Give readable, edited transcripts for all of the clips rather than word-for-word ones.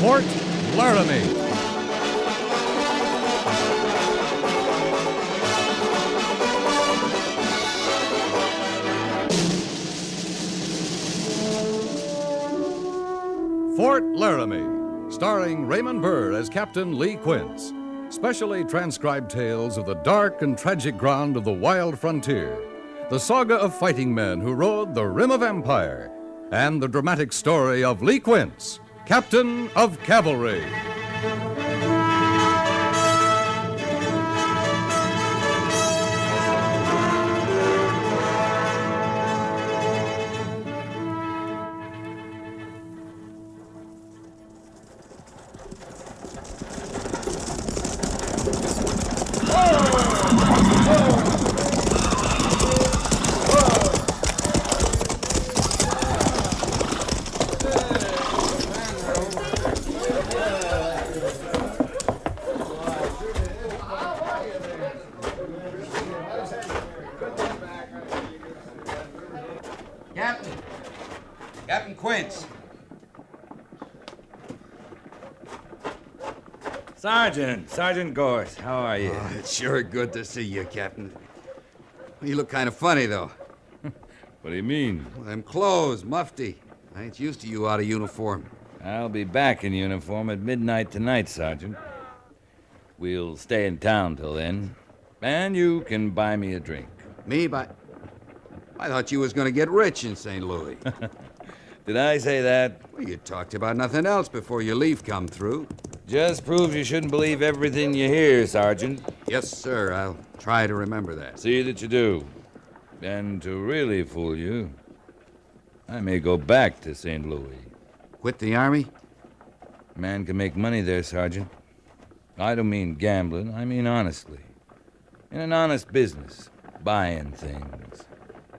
Fort Laramie. Fort Laramie, starring Raymond Burr as Captain Lee Quince. Specially transcribed tales of the dark and tragic ground of the wild frontier, the saga of fighting men who rode the rim of empire, and the dramatic story of Lee Quince, Captain of Cavalry. Captain Quince. Sergeant Gorse, how are you? Oh, it's sure good to see you, Captain. You look kind of funny, though. What do you mean? Well, them clothes, mufti. I ain't used to you out of uniform. I'll be back in uniform at midnight tonight, Sergeant. We'll stay in town till then, and you can buy me a drink. Me? I thought you was going to get rich in St. Louis. Did I say that? Well, you talked about nothing else before your leave come through. Just proves you shouldn't believe everything you hear, Sergeant. Yes, sir. I'll try to remember that. See that you do. And to really fool you, I may go back to St. Louis. Quit the Army? A man can make money there, Sergeant. I don't mean gambling. I mean honestly. In an honest business. Buying things.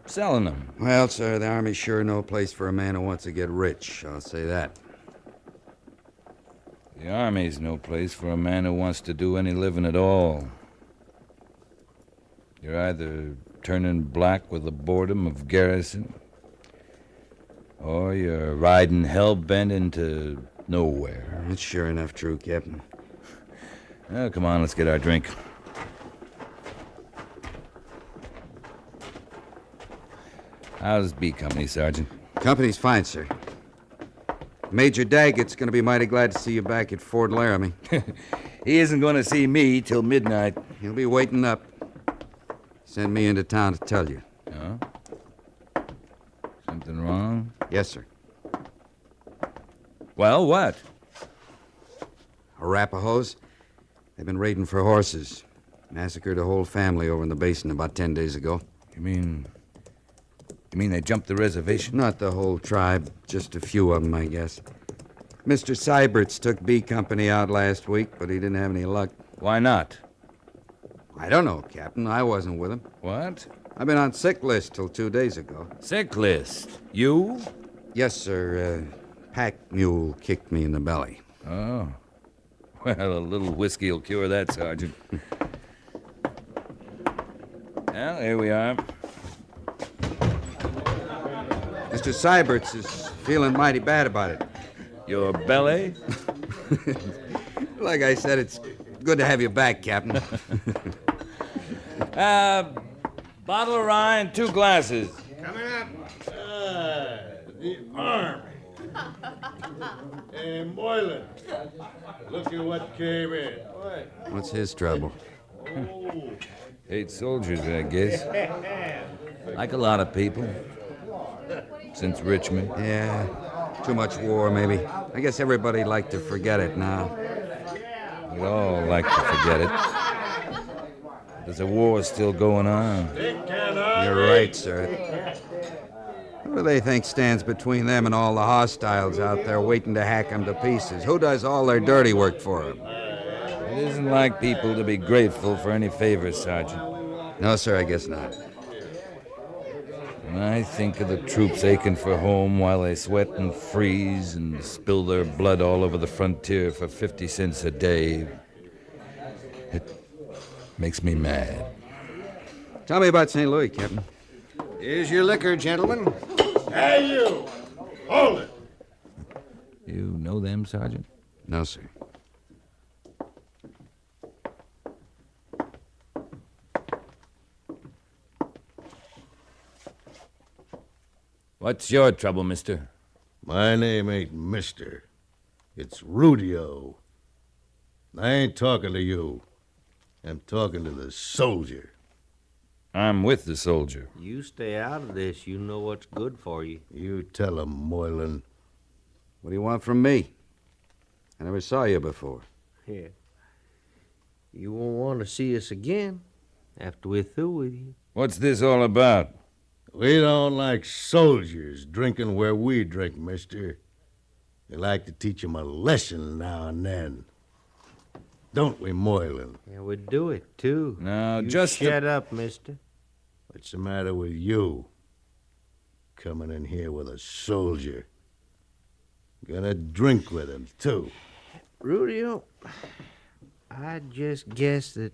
Selling them. Well, sir, the Army's sure no place for a man who wants to get rich. I'll say that. The Army's no place for a man who wants to do any living at all. You're either turning black with the boredom of garrison, or you're riding hell-bent into nowhere. It's sure enough true, Captain. Well, come on, let's get our drink. How's B Company, Sergeant? Company's fine, sir. Major Daggett's going to be mighty glad to see you back at Fort Laramie. He isn't going to see me till midnight. He'll be waiting up. Send me into town to tell you. Oh? Something wrong? Yes, sir. Well, what? Arapahoes. They've been raiding for horses. Massacred a whole family over in the basin about 10 days ago. You mean they jumped the reservation? Not the whole tribe, just a few of them, I guess. Mr. Seibert's took B Company out last week, but he didn't have any luck. Why not? I don't know, Captain. I wasn't with him. What? I've been on sick list till 2 days ago. Sick list? You? Yes, sir. Pack mule kicked me in the belly. Oh. Well, a little whiskey will cure that, Sergeant. Well, here we are. Mr. Seibert's is feeling mighty bad about it. Your belly? Like I said, it's good to have you back, Captain. Bottle of rye and 2 glasses. Coming up. The Army. Hey, Moylan, look at what came in. What's his trouble? 8 soldiers, I guess. Like a lot of people. Since Richmond. Yeah, too much war, maybe. I guess everybody'd like to forget it now. We'd all like to forget it. There's a war still going on. You're right, sir. Who do they think stands between them and all the hostiles out there waiting to hack them to pieces? Who does all their dirty work for them? It isn't like people to be grateful for any favors, Sergeant. No, sir, I guess not. When I think of the troops aching for home while they sweat and freeze and spill their blood all over the frontier for 50 cents a day, it makes me mad. Tell me about St. Louis, Captain. Here's your liquor, gentlemen. Hey, you! Hold it! You know them, Sergeant? No, sir. What's your trouble, mister? My name ain't Mister. It's Rudio. I ain't talking to you. I'm talking to the soldier. I'm with the soldier. You stay out of this. You know what's good for you. You tell him, Moylan. What do you want from me? I never saw you before. Yeah. You won't want to see us again after we're through with you. What's this all about? We don't like soldiers drinking where we drink, mister. We like to teach 'em a lesson now and then. Don't we, Moylan? Yeah, we do it, too. Now, You just shut up, mister. What's the matter with you? Coming in here with a soldier. Gonna drink with him, too. Rudio, I just guess that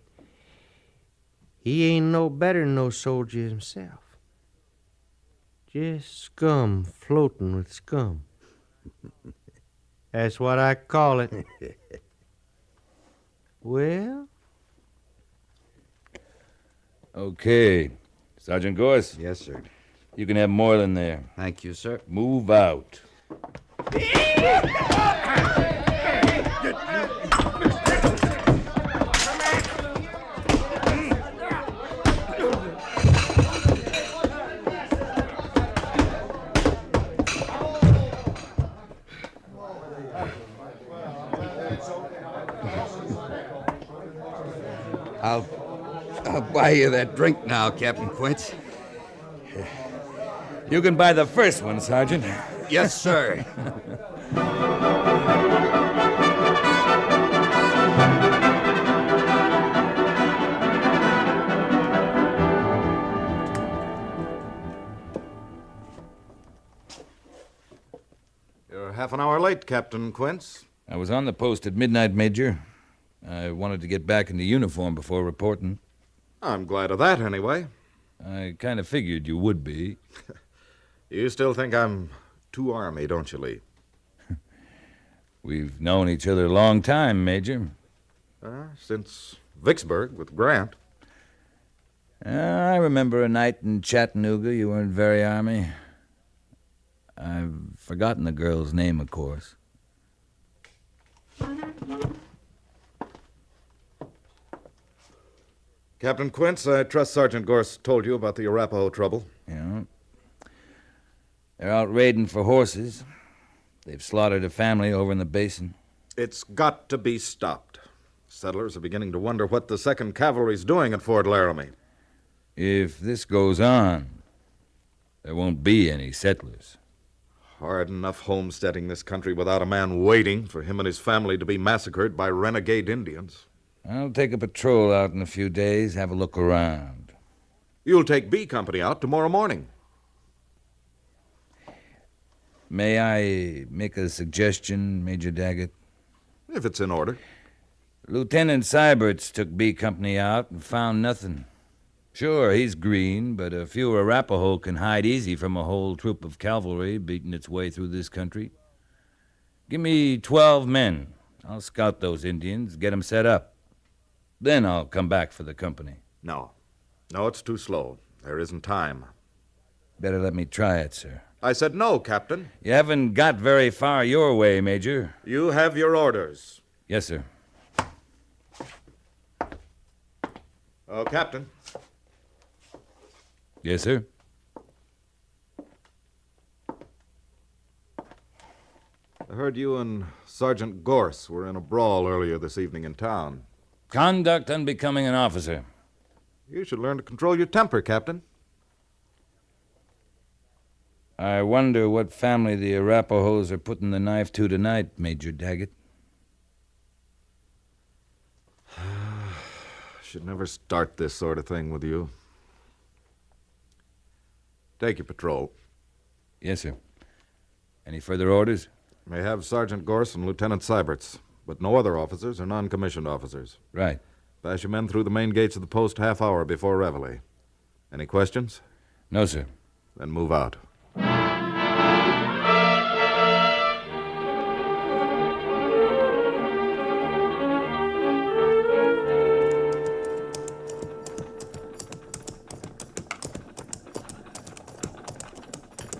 he ain't no better than no soldier himself. Just scum floating with scum. That's what I call it. Well? Okay. Sergeant Gorse, Yes, sir. you can have Moylan there. Thank you, sir. Move out. I'll buy you that drink now, Captain Quince. You can buy the first one, Sergeant. Yes, sir. You're half an hour late, Captain Quince. I was on the post at midnight, Major. I wanted to get back into uniform before reporting. I'm glad of that, anyway. I kind of figured you would be. You still think I'm too Army, don't you, Lee? We've known each other a long time, Major. Since Vicksburg with Grant. I remember a night in Chattanooga. You weren't very Army. I've forgotten the girl's name, of course. Captain Quince, I trust Sergeant Gorse told you about the Arapaho trouble. Yeah. They're out raiding for horses. They've slaughtered a family over in the basin. It's got to be stopped. Settlers are beginning to wonder what the 2nd Cavalry's doing at Fort Laramie. If this goes on, there won't be any settlers. Hard enough homesteading this country without a man waiting for him and his family to be massacred by renegade Indians. I'll take a patrol out in a few days, have a look around. You'll take B Company out tomorrow morning. May I make a suggestion, Major Daggett? If it's in order. Lieutenant Syberts took B Company out and found nothing. Sure, he's green, but a few Arapaho can hide easy from a whole troop of cavalry beating its way through this country. Give me 12 men. I'll scout those Indians, get them set up. Then I'll come back for the company. No. No, it's too slow. There isn't time. Better let me try it, sir. I said no, Captain. You haven't got very far your way, Major. You have your orders. Yes, sir. Oh, Captain. Yes, sir. I heard you and Sergeant Gorse were in a brawl earlier this evening in town. Conduct unbecoming an officer. You should learn to control your temper, Captain. I wonder what family the Arapahoes are putting the knife to tonight, Major Daggett. Should never start this sort of thing with you. Take your patrol. Yes, sir. Any further orders? May have Sergeant Gorse and Lieutenant Seiberts, but no other officers or non-commissioned officers. Right. Pass your men through the main gates of the post half hour before reveille. Any questions? No, sir. Then move out.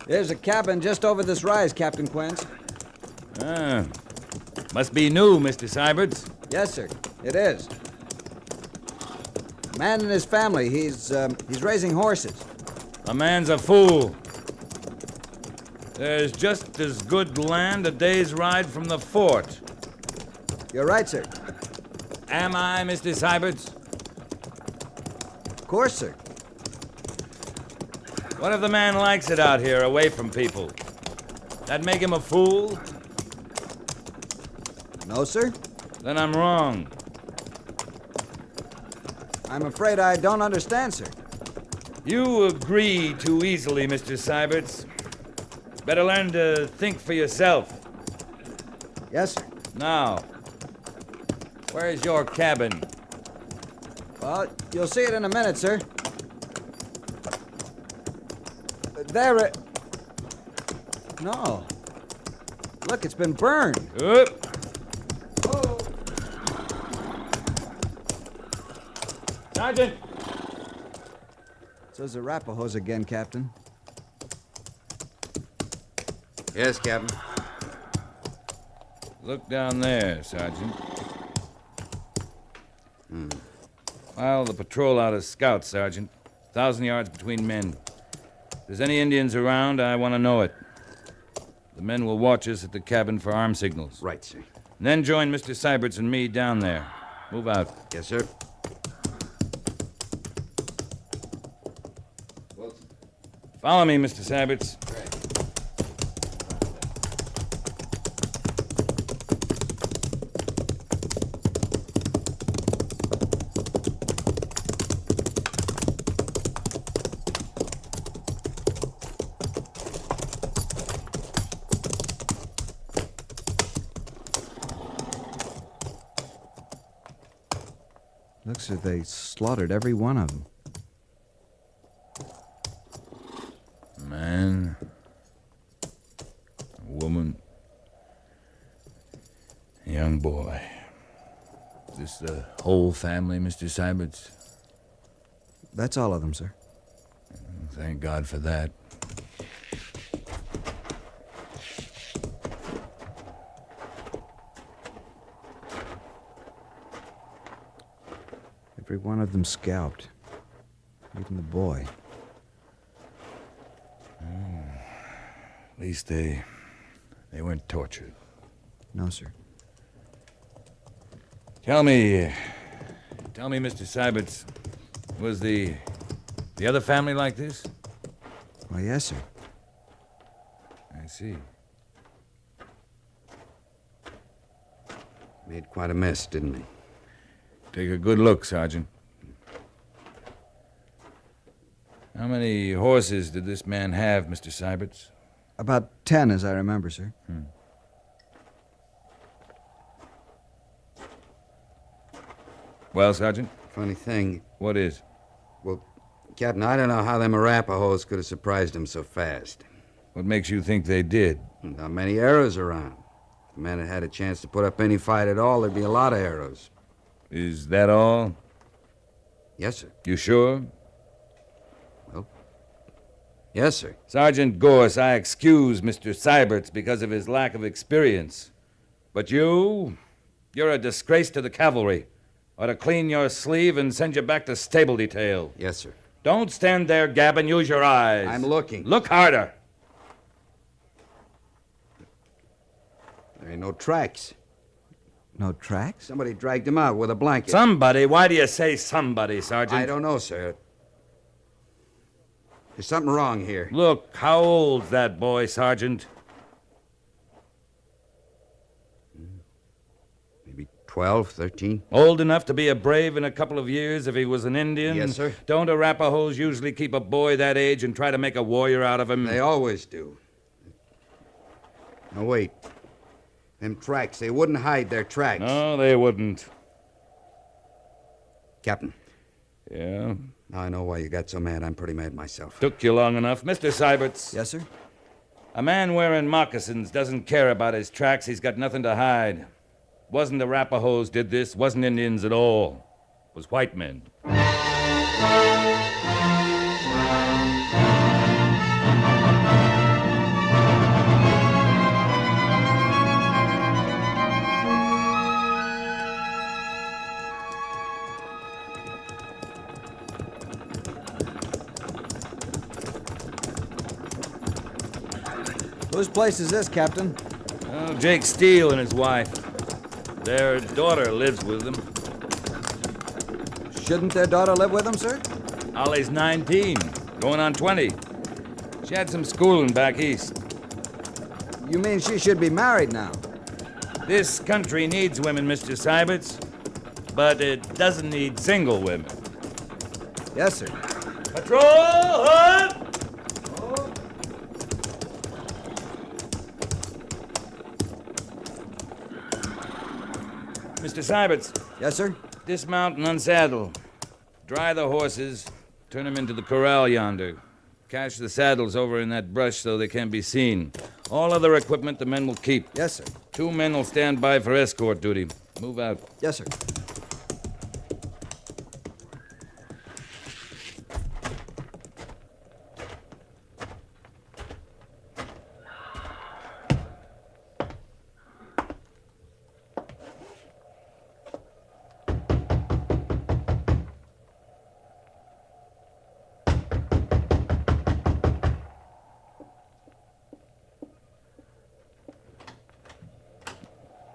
There's a cabin just over this rise, Captain Quince. Ah. Must be new, Mr. Seiberts. Yes, sir. It is. Man and his family. He's raising horses. A man's a fool. There's just as good land a day's ride from the fort. You're right, sir. Am I, Mr. Seiberts? Of course, sir. What if the man likes it out here, away from people? That make him a fool? No, sir. Then I'm wrong. I'm afraid I don't understand, sir. You agree too easily, Mr. Seiberts. Better learn to think for yourself. Yes, sir. Now, where's your cabin? Well, you'll see it in a minute, sir. There it... No. Look, it's been burned. Up. Sergeant! It's those Arapahoes again, Captain. Yes, Captain. Look down there, Sergeant. File the patrol out as scouts, Sergeant. 1,000 yards between men. If there's any Indians around, I want to know it. The men will watch us at the cabin for arm signals. Right, sir. And then join Mr. Seiberts and me down there. Move out. Yes, sir. Follow me, Mr. Seiberts. Looks as if they slaughtered every one of them. Man, a woman, a young boy. Is this the whole family, Mr. Seiberts? That's all of them, sir. Thank God for that. Every one of them scalped. Even the boy. At least they weren't tortured. No, sir. Tell me, Mr. Seiberts, was the other family like this? Well, yes, sir. I see. Made quite a mess, didn't he? Take a good look, Sergeant. How many horses did this man have, Mr. Seiberts? About 10, as I remember, sir. Well, Sergeant, Funny thing. what is? Well, Captain, I don't know how them Arapahoes could have surprised him so fast. What makes you think they did? Not many arrows around. If the men had had a chance to put up any fight at all, there'd be a lot of arrows. Is that all? Yes, sir. You sure? Yes, sir. Sergeant Gorse, I excuse Mr. Seiberts because of his lack of experience. But you're a disgrace to the cavalry. Ought to clean your sleeve and send you back to stable detail. Yes, sir. Don't stand there, gabbing. Use your eyes. I'm looking. Look harder. There ain't no tracks. No tracks? Somebody dragged him out with a blanket. Somebody? Why do you say somebody, Sergeant? I don't know, sir. There's something wrong here. Look, how old's that boy, Sergeant? Maybe 12, 13. Old enough to be a brave in a couple of years if he was an Indian? Yes, sir. Don't Arapahoes usually keep a boy that age and try to make a warrior out of him? They always do. Now, wait. Them tracks, they wouldn't hide their tracks. No, they wouldn't. Captain, Yeah? now I know why you got so mad. I'm pretty mad myself. Took you long enough. Mr. Syberts. Yes, sir? A man wearing moccasins doesn't care about his tracks. He's got nothing to hide. Wasn't Arapahoes did this. Wasn't Indians at all. It was white men. Whose place is this, Captain? Oh, Jake Steele and his wife. Their daughter lives with them. Shouldn't their daughter live with them, sir? Ollie's 19, going on 20. She had some schooling back east. You mean she should be married now? This country needs women, Mr. Syberts, but it doesn't need single women. Yes, sir. Patrol! Up! Mr. Syberts, Yes, sir? dismount and unsaddle. Dry the horses, turn them into the corral yonder. Cache the saddles over in that brush so they can't be seen. All other equipment the men will keep. Yes, sir. 2 men will stand by for escort duty. Move out. Yes, sir.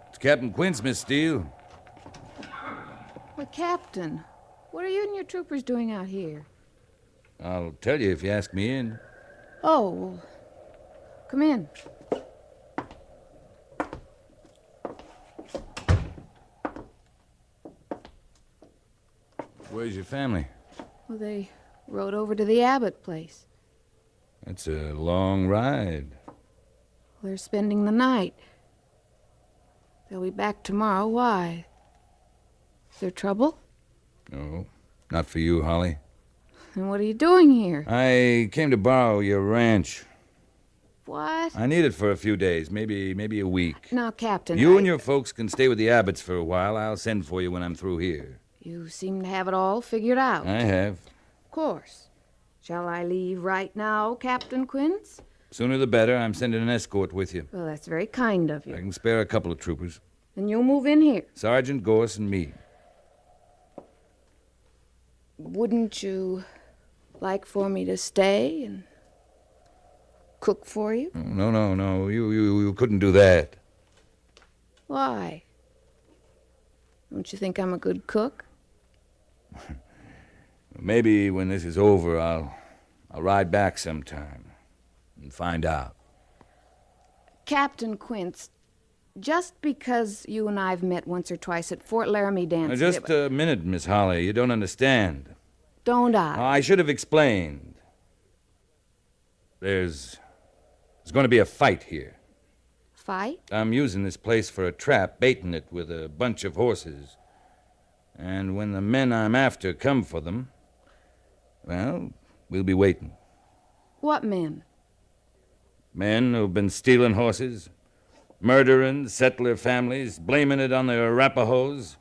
It's Captain Quince, Miss Steele. Well, Captain, what are you and your troopers doing out here? I'll tell you if you ask me in. Oh, well, come in. Where's your family? Well, they rode over to the Abbott place. That's a long ride. They're spending the night. They'll be back tomorrow. Why? Is there trouble? No, not for you, Holly. And what are you doing here? I came to borrow your ranch. What? I need it for a few days, maybe a week. Now, Captain, You and your folks can stay with the Abbotts for a while. I'll send for you when I'm through here. You seem to have it all figured out. I have. Of course. Shall I leave right now, Captain Quince? Sooner the better. I'm sending an escort with you. Well, that's very kind of I you. can spare a couple of troopers. Then you'll move in here. Sergeant Gorse and me. Wouldn't you like for me to stay and cook for you? No. You couldn't do that. Why? Don't you think I'm a good cook? Maybe when this is over, I'll ride back sometime and find out. Captain Quince, just because you and I've met once or twice at Fort Laramie Now, dances... just a minute, Miss Holly. You don't understand. Don't I? I should have explained. There's going to be a fight here. Fight? I'm using this place for a trap, baiting it with a bunch of horses. And when the men I'm after come for them, well, we'll be waiting. What men? Men who've been stealing horses, murdering settler families, blaming it on the Arapahoes.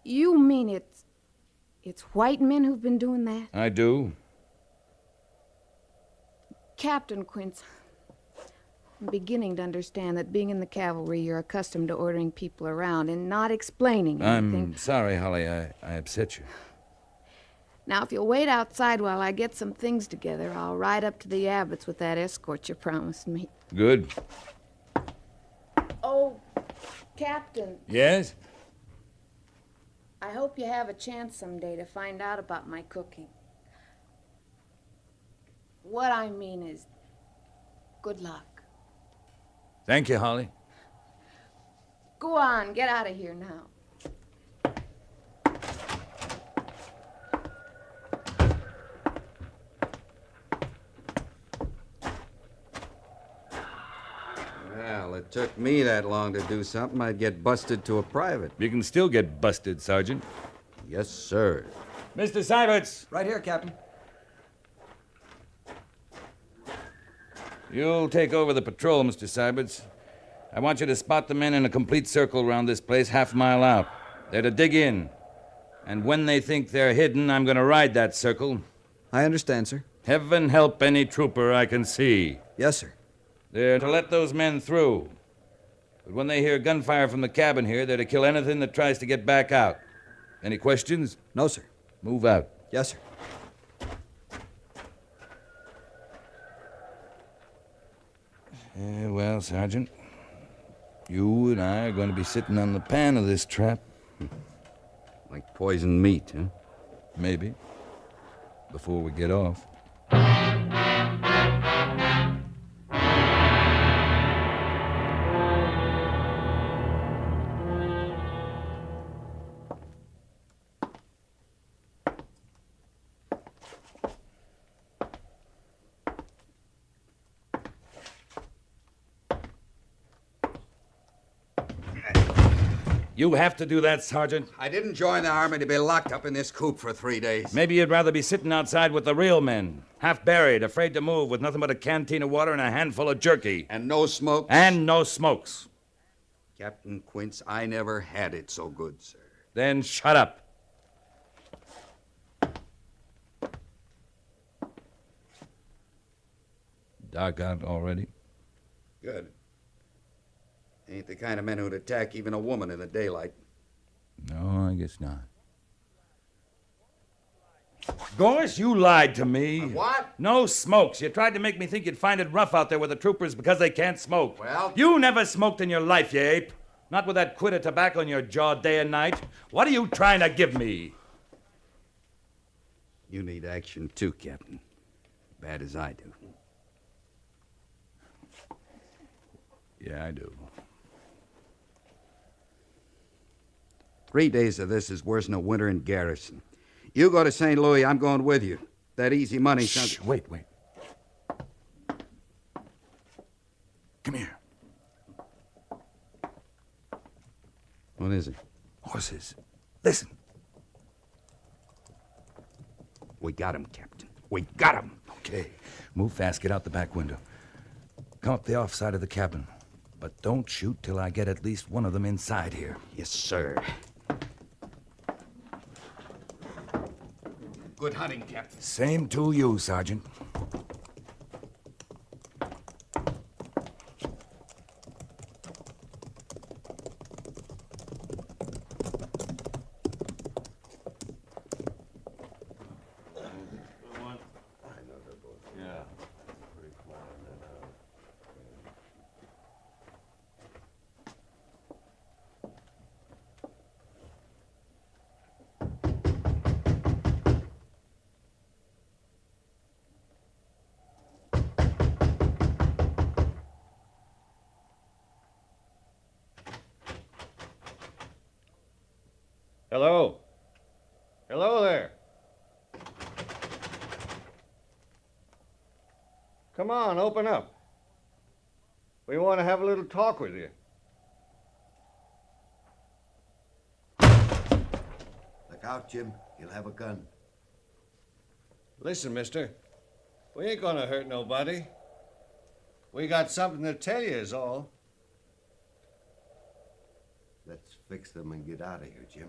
You mean it's white men who've been doing that? I do. Captain Quince, I'm beginning to understand that being in the cavalry, you're accustomed to ordering people around and not explaining anything. I'm sorry, Holly, I upset you. Now, if you'll wait outside while I get some things together, I'll ride up to the Abbotts with that escort you promised me. Good. Oh, Captain, Yes? I hope you have a chance someday to find out about my cooking. What I mean is, good luck. Thank you, Holly. Go on, get out of here now. Well, it took me that long to do something. I'd get busted to a private. You can still get busted, Sergeant. Yes, sir. Mr. Syberts, Right here, Captain. you'll take over the patrol, Mr. Syberts. I want you to spot the men in a complete circle around this place, half a mile out. They're to dig in. And when they think they're hidden, I'm going to ride that circle. I understand, sir. Heaven help any trooper I can see. Yes, sir. They're to let those men through. But when they hear gunfire from the cabin here, they're to kill anything that tries to get back out. Any questions? No, sir. Move out. Yes, sir. Well, Sergeant, you and I are going to be sitting on the pan of this trap. Like poisoned meat, huh? Maybe. Before we get off. You have to do that, Sergeant. I didn't join the army to be locked up in this coop for 3 days. Maybe you'd rather be sitting outside with the real men, half buried, afraid to move, with nothing but a canteen of water and a handful of jerky. And no smoke? And no smokes. Captain Quince, I never had it so good, sir. Then shut up. Dark out already? Good. Ain't the kind of men who'd attack even a woman in the daylight. No, I guess not. Gorse, you lied to me. What? No smokes. You tried to make me think you'd find it rough out there with the troopers because they can't smoke. Well... You never smoked in your life, you ape. Not with that quid of tobacco in your jaw day and night. What are you trying to give me? You need action too, Captain. Bad as I do. Yeah, I do. 3 days of this is worse than a winter in garrison. You go to St. Louis, I'm going with you. That easy money... Shh, wait. Come here. What is it? Horses. Listen. We got him, Captain. We got him. Okay. Move fast. Get out the back window. Come up the off side of the cabin. But don't shoot till I get at least one of them inside here. Yes, sir. Good hunting, Captain. Same to you, Sergeant. Hello? Hello there. Come on, open up. We want to have a little talk with you. Look out, Jim. He'll have a gun. Listen, mister. We ain't gonna hurt nobody. We got something to tell you is all. Let's fix them and get out of here, Jim.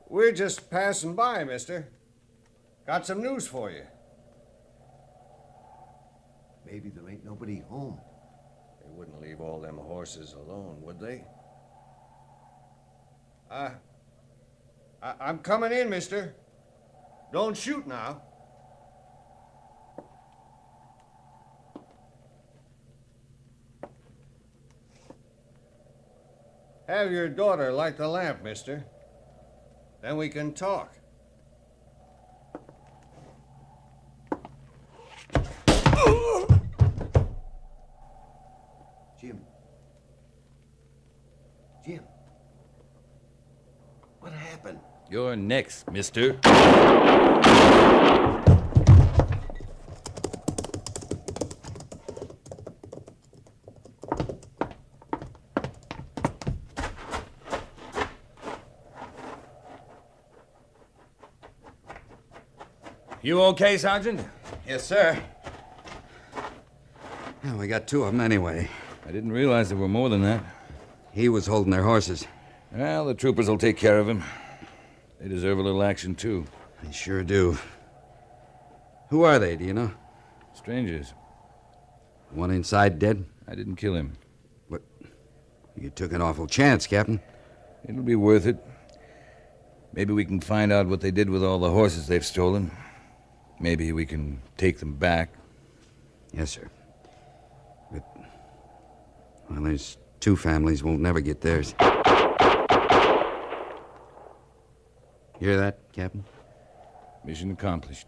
We're just passing by, mister. Got some news for you. Maybe there ain't nobody home. They wouldn't leave all them horses alone, would they? I'm coming in, mister. Don't shoot now. Have your daughter light the lamp, mister. Then we can talk. Jim. You're next, mister. You okay, Sergeant? Yes, sir. Well, we got two of them anyway. I didn't realize there were more than that. He was holding their horses. Well, the troopers will take care of him. They deserve a little action, too. They sure do. Who are they, do you know? Strangers. One inside dead? I didn't kill him. What? You took an awful chance, Captain. It'll be worth it. Maybe we can find out what they did with all the horses they've stolen. Maybe we can take them back. Yes, sir. But, well, there's two families won't never get theirs. Hear that, Captain? Mission accomplished.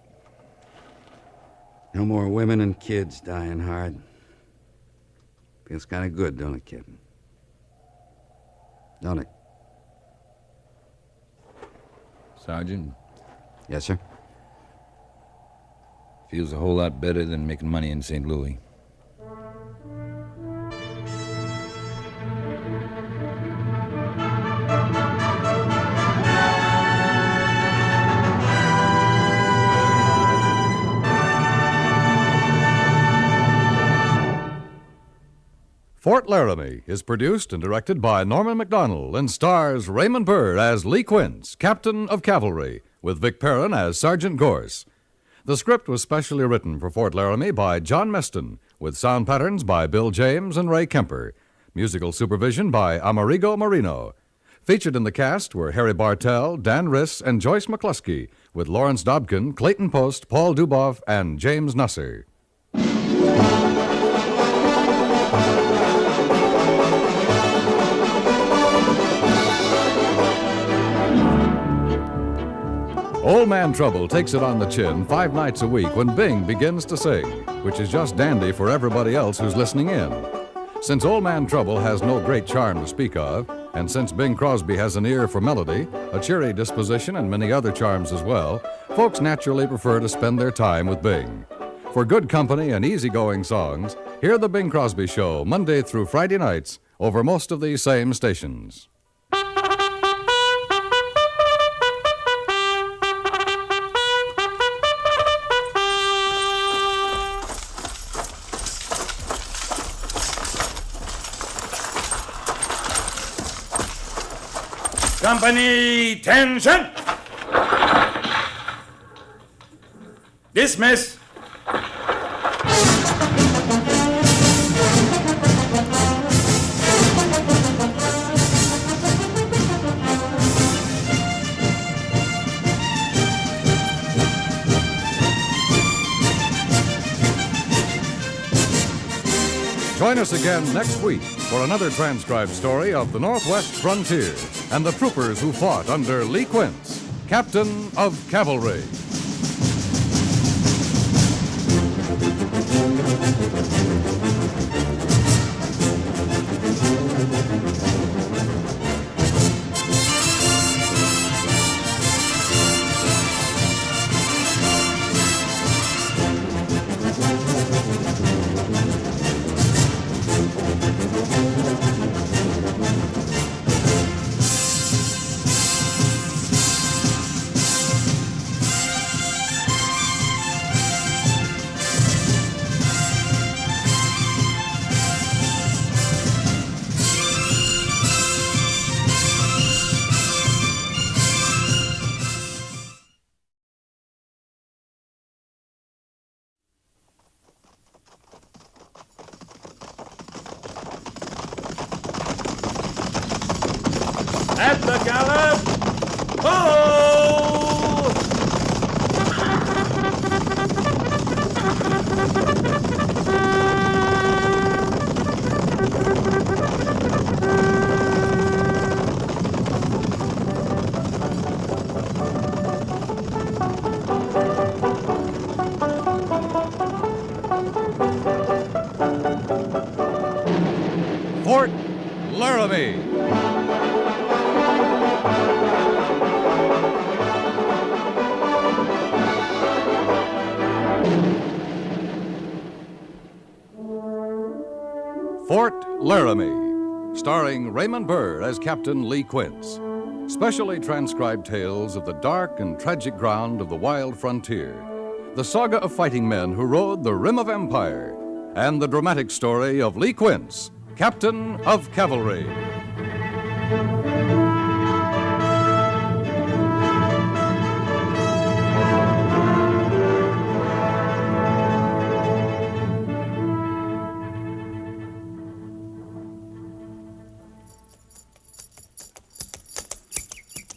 No more women and kids dying hard. Feels kind of good, don't it, Captain? Don't it? Sergeant, Yes, sir. feels a whole lot better than making money in St. Louis. Fort Laramie is produced and directed by Norman MacDonald and stars Raymond Burr as Lee Quince, Captain of Cavalry, with Vic Perrin as Sergeant Gorse. The script was specially written for Fort Laramie by John Meston, with sound patterns by Bill James and Ray Kemper. Musical supervision by Amerigo Marino. Featured in the cast were Harry Bartell, Dan Riss, and Joyce McCluskey, with Lawrence Dobkin, Clayton Post, Paul Duboff, and James Nusser. Old Man Trouble takes it on the chin 5 nights a week when Bing begins to sing, which is just dandy for everybody else who's listening in. Since Old Man Trouble has no great charm to speak of, and since Bing Crosby has an ear for melody, a cheery disposition, and many other charms as well, folks naturally prefer to spend their time with Bing. For good company and easygoing songs, hear The Bing Crosby Show Monday through Friday nights over most of these same stations. Company, tension! Dismiss! Join us again next week for another transcribed story of the Northwest frontier and the troopers who fought under Lee Quince, Captain of Cavalry. At the gallop! Ho! Fort Laramie. Fort Laramie, starring Raymond Burr as Captain Lee Quince. Specially transcribed tales of the dark and tragic ground of the wild frontier, the saga of fighting men who rode the rim of empire, and the dramatic story of Lee Quince, Captain of Cavalry.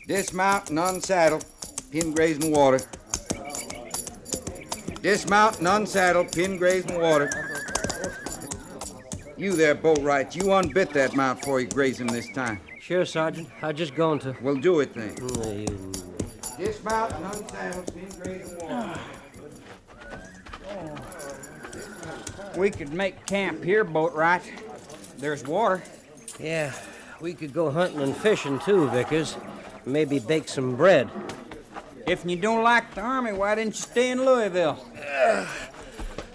Dismount and unsaddle. Pin grazing water. Dismount and unsaddle. Pin grazing water. You there, Boatwright. You unbit that mount before you graze him this time. Sure, Sergeant. I just going to. Well, do it then. You... Dismount and unsaddle. Pin grazing water. We could make camp here, Boatwright. There's water. Yeah, we could go hunting and fishing too, Vickers. Maybe bake some bread. If you don't like the Army, why didn't you stay in Louisville?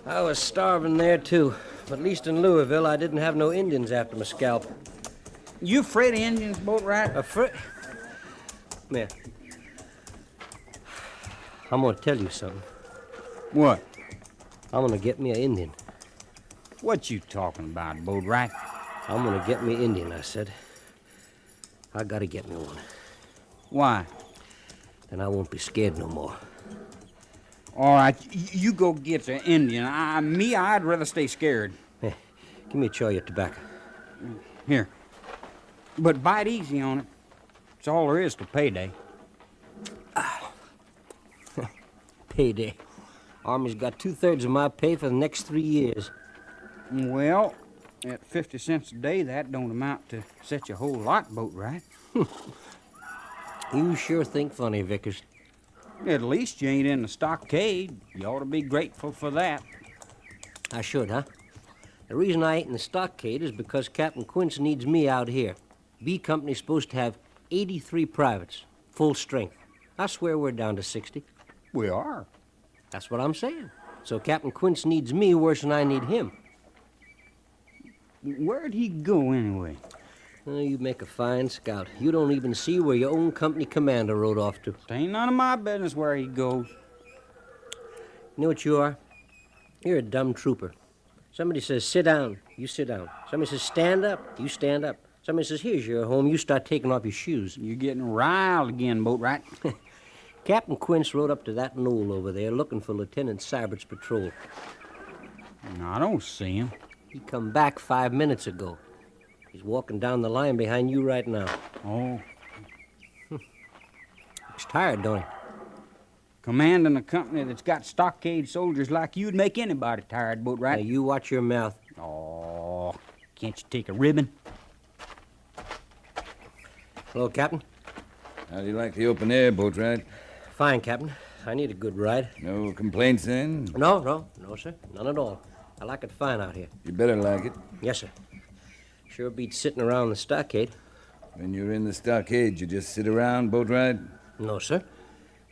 I was starving there too. But at least in Louisville, I didn't have no Indians after my scalp. You afraid of Indians, Boatwright? Afraid? Come here. I'm gonna tell you something. What? I'm gonna get me an Indian. What you talking about, Boatwright? I'm gonna get me Indian, I said. I gotta get me one. Why? Then I won't be scared no more. All right, you go get the Indian. I'd rather stay scared. Hey, give me a chaw of your tobacco. Here. But bite easy on it. It's all there is to payday. Payday. Army's got 2/3 of my pay for the next 3 years. Well, at 50 cents a day, that don't amount to such a whole lot, Boatwright. You sure think funny, Vickers. At least you ain't in the stockade. You ought to be grateful for that. I should, huh? The reason I ain't in the stockade is because Captain Quince needs me out here. B Company's supposed to have 83 privates, full strength. I swear we're down to 60. We are. That's what I'm saying. So Captain Quince needs me worse than I need him. Where'd he go anyway? Oh, you make a fine scout. You don't even see where your own company commander rode off to. It ain't none of my business where he goes. You know what you are? You're a dumb trooper. Somebody says, sit down, you sit down. Somebody says, stand up, you stand up. Somebody says, here's your home, you start taking off your shoes. You're getting riled again, Boatwright. Captain Quince rode up to that knoll over there looking for Lieutenant Sybert's patrol. No, I don't see him. He come back 5 minutes ago. He's walking down the line behind you right now. Oh. Looks tired, don't he? Commanding a company that's got stockade soldiers like you'd make anybody tired, Boatwright. Now, you watch your mouth. Oh, can't you take a ribbon? Hello, Captain. How do you like the open air, Boatwright? Fine, Captain. I need a good ride. No complaints then? No, sir. None at all. I like it fine out here. You better like it. Yes, sir. Sure beats sitting around the stockade. When you're in the stockade, you just sit around, Boatwright? No, sir.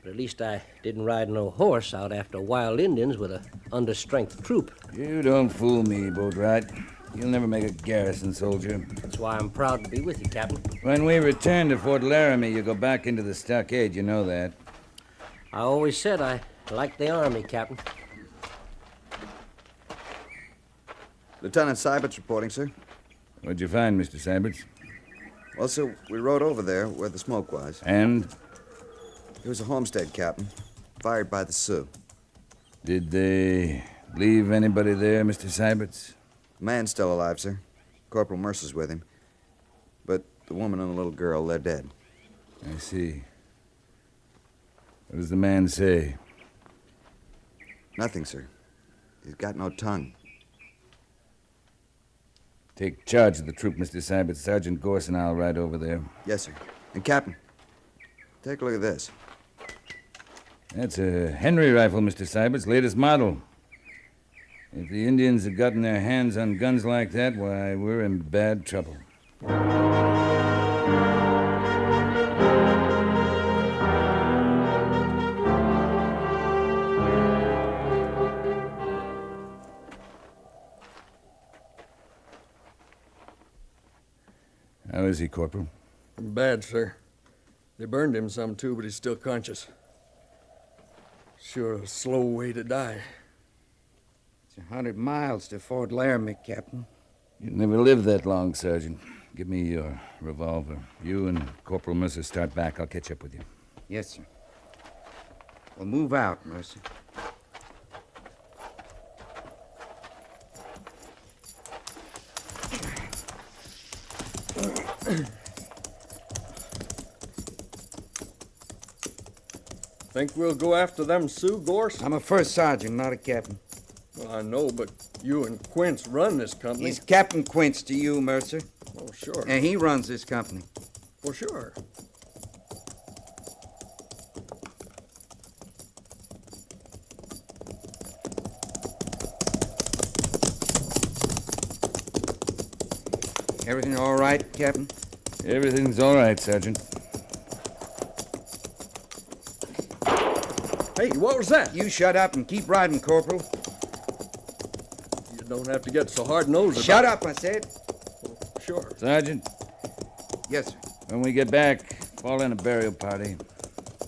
But at least I didn't ride no horse out after wild Indians with a understrength troop. You don't fool me, Boatwright. You'll never make a garrison soldier. That's why I'm proud to be with you, Captain. When we return to Fort Laramie, you go back into the stockade, you know that. I always said I liked the Army, Captain. Lieutenant Sybert's reporting, sir. What'd you find, Mr. Syberts? Well, sir, we rode over there where the smoke was. And? It was a homestead, Captain, fired by the Sioux. Did they leave anybody there, Mr. Syberts? The man's still alive, sir. Corporal Mercer's with him. But the woman and the little girl, they're dead. I see. What does the man say? Nothing, sir. He's got no tongue. Take charge of the troop, Mr. Syberts. Sergeant Gorse and I'll ride over there. Yes, sir. And, Captain, take a look at this. That's a Henry rifle, Mr. Syberts, latest model. If the Indians had gotten their hands on guns like that, why, we're in bad trouble. is he, Corporal? Bad, sir. They burned him some, too, but he's still conscious. Sure a slow way to die. It's 100 miles to Fort Laramie, Captain. You never lived that long, Sergeant. Give me your revolver. You and Corporal Mercer start back. I'll catch up with you. Yes, sir. Well, move out, Mercer. Think we'll go after them Sioux, Gorse? I'm a first sergeant, not a captain. Well, I know, but you and Quince run this company. He's Captain Quince to you, Mercer. Oh, sure. And he runs this company. For sure. Everything all right, Captain? Everything's all right, Sergeant. Hey, what was that? You shut up and keep riding, Corporal. You don't have to get so hard-nosed about Shut up, I said. Sure. Sergeant, Yes, sir. when we get back, fall in a burial party.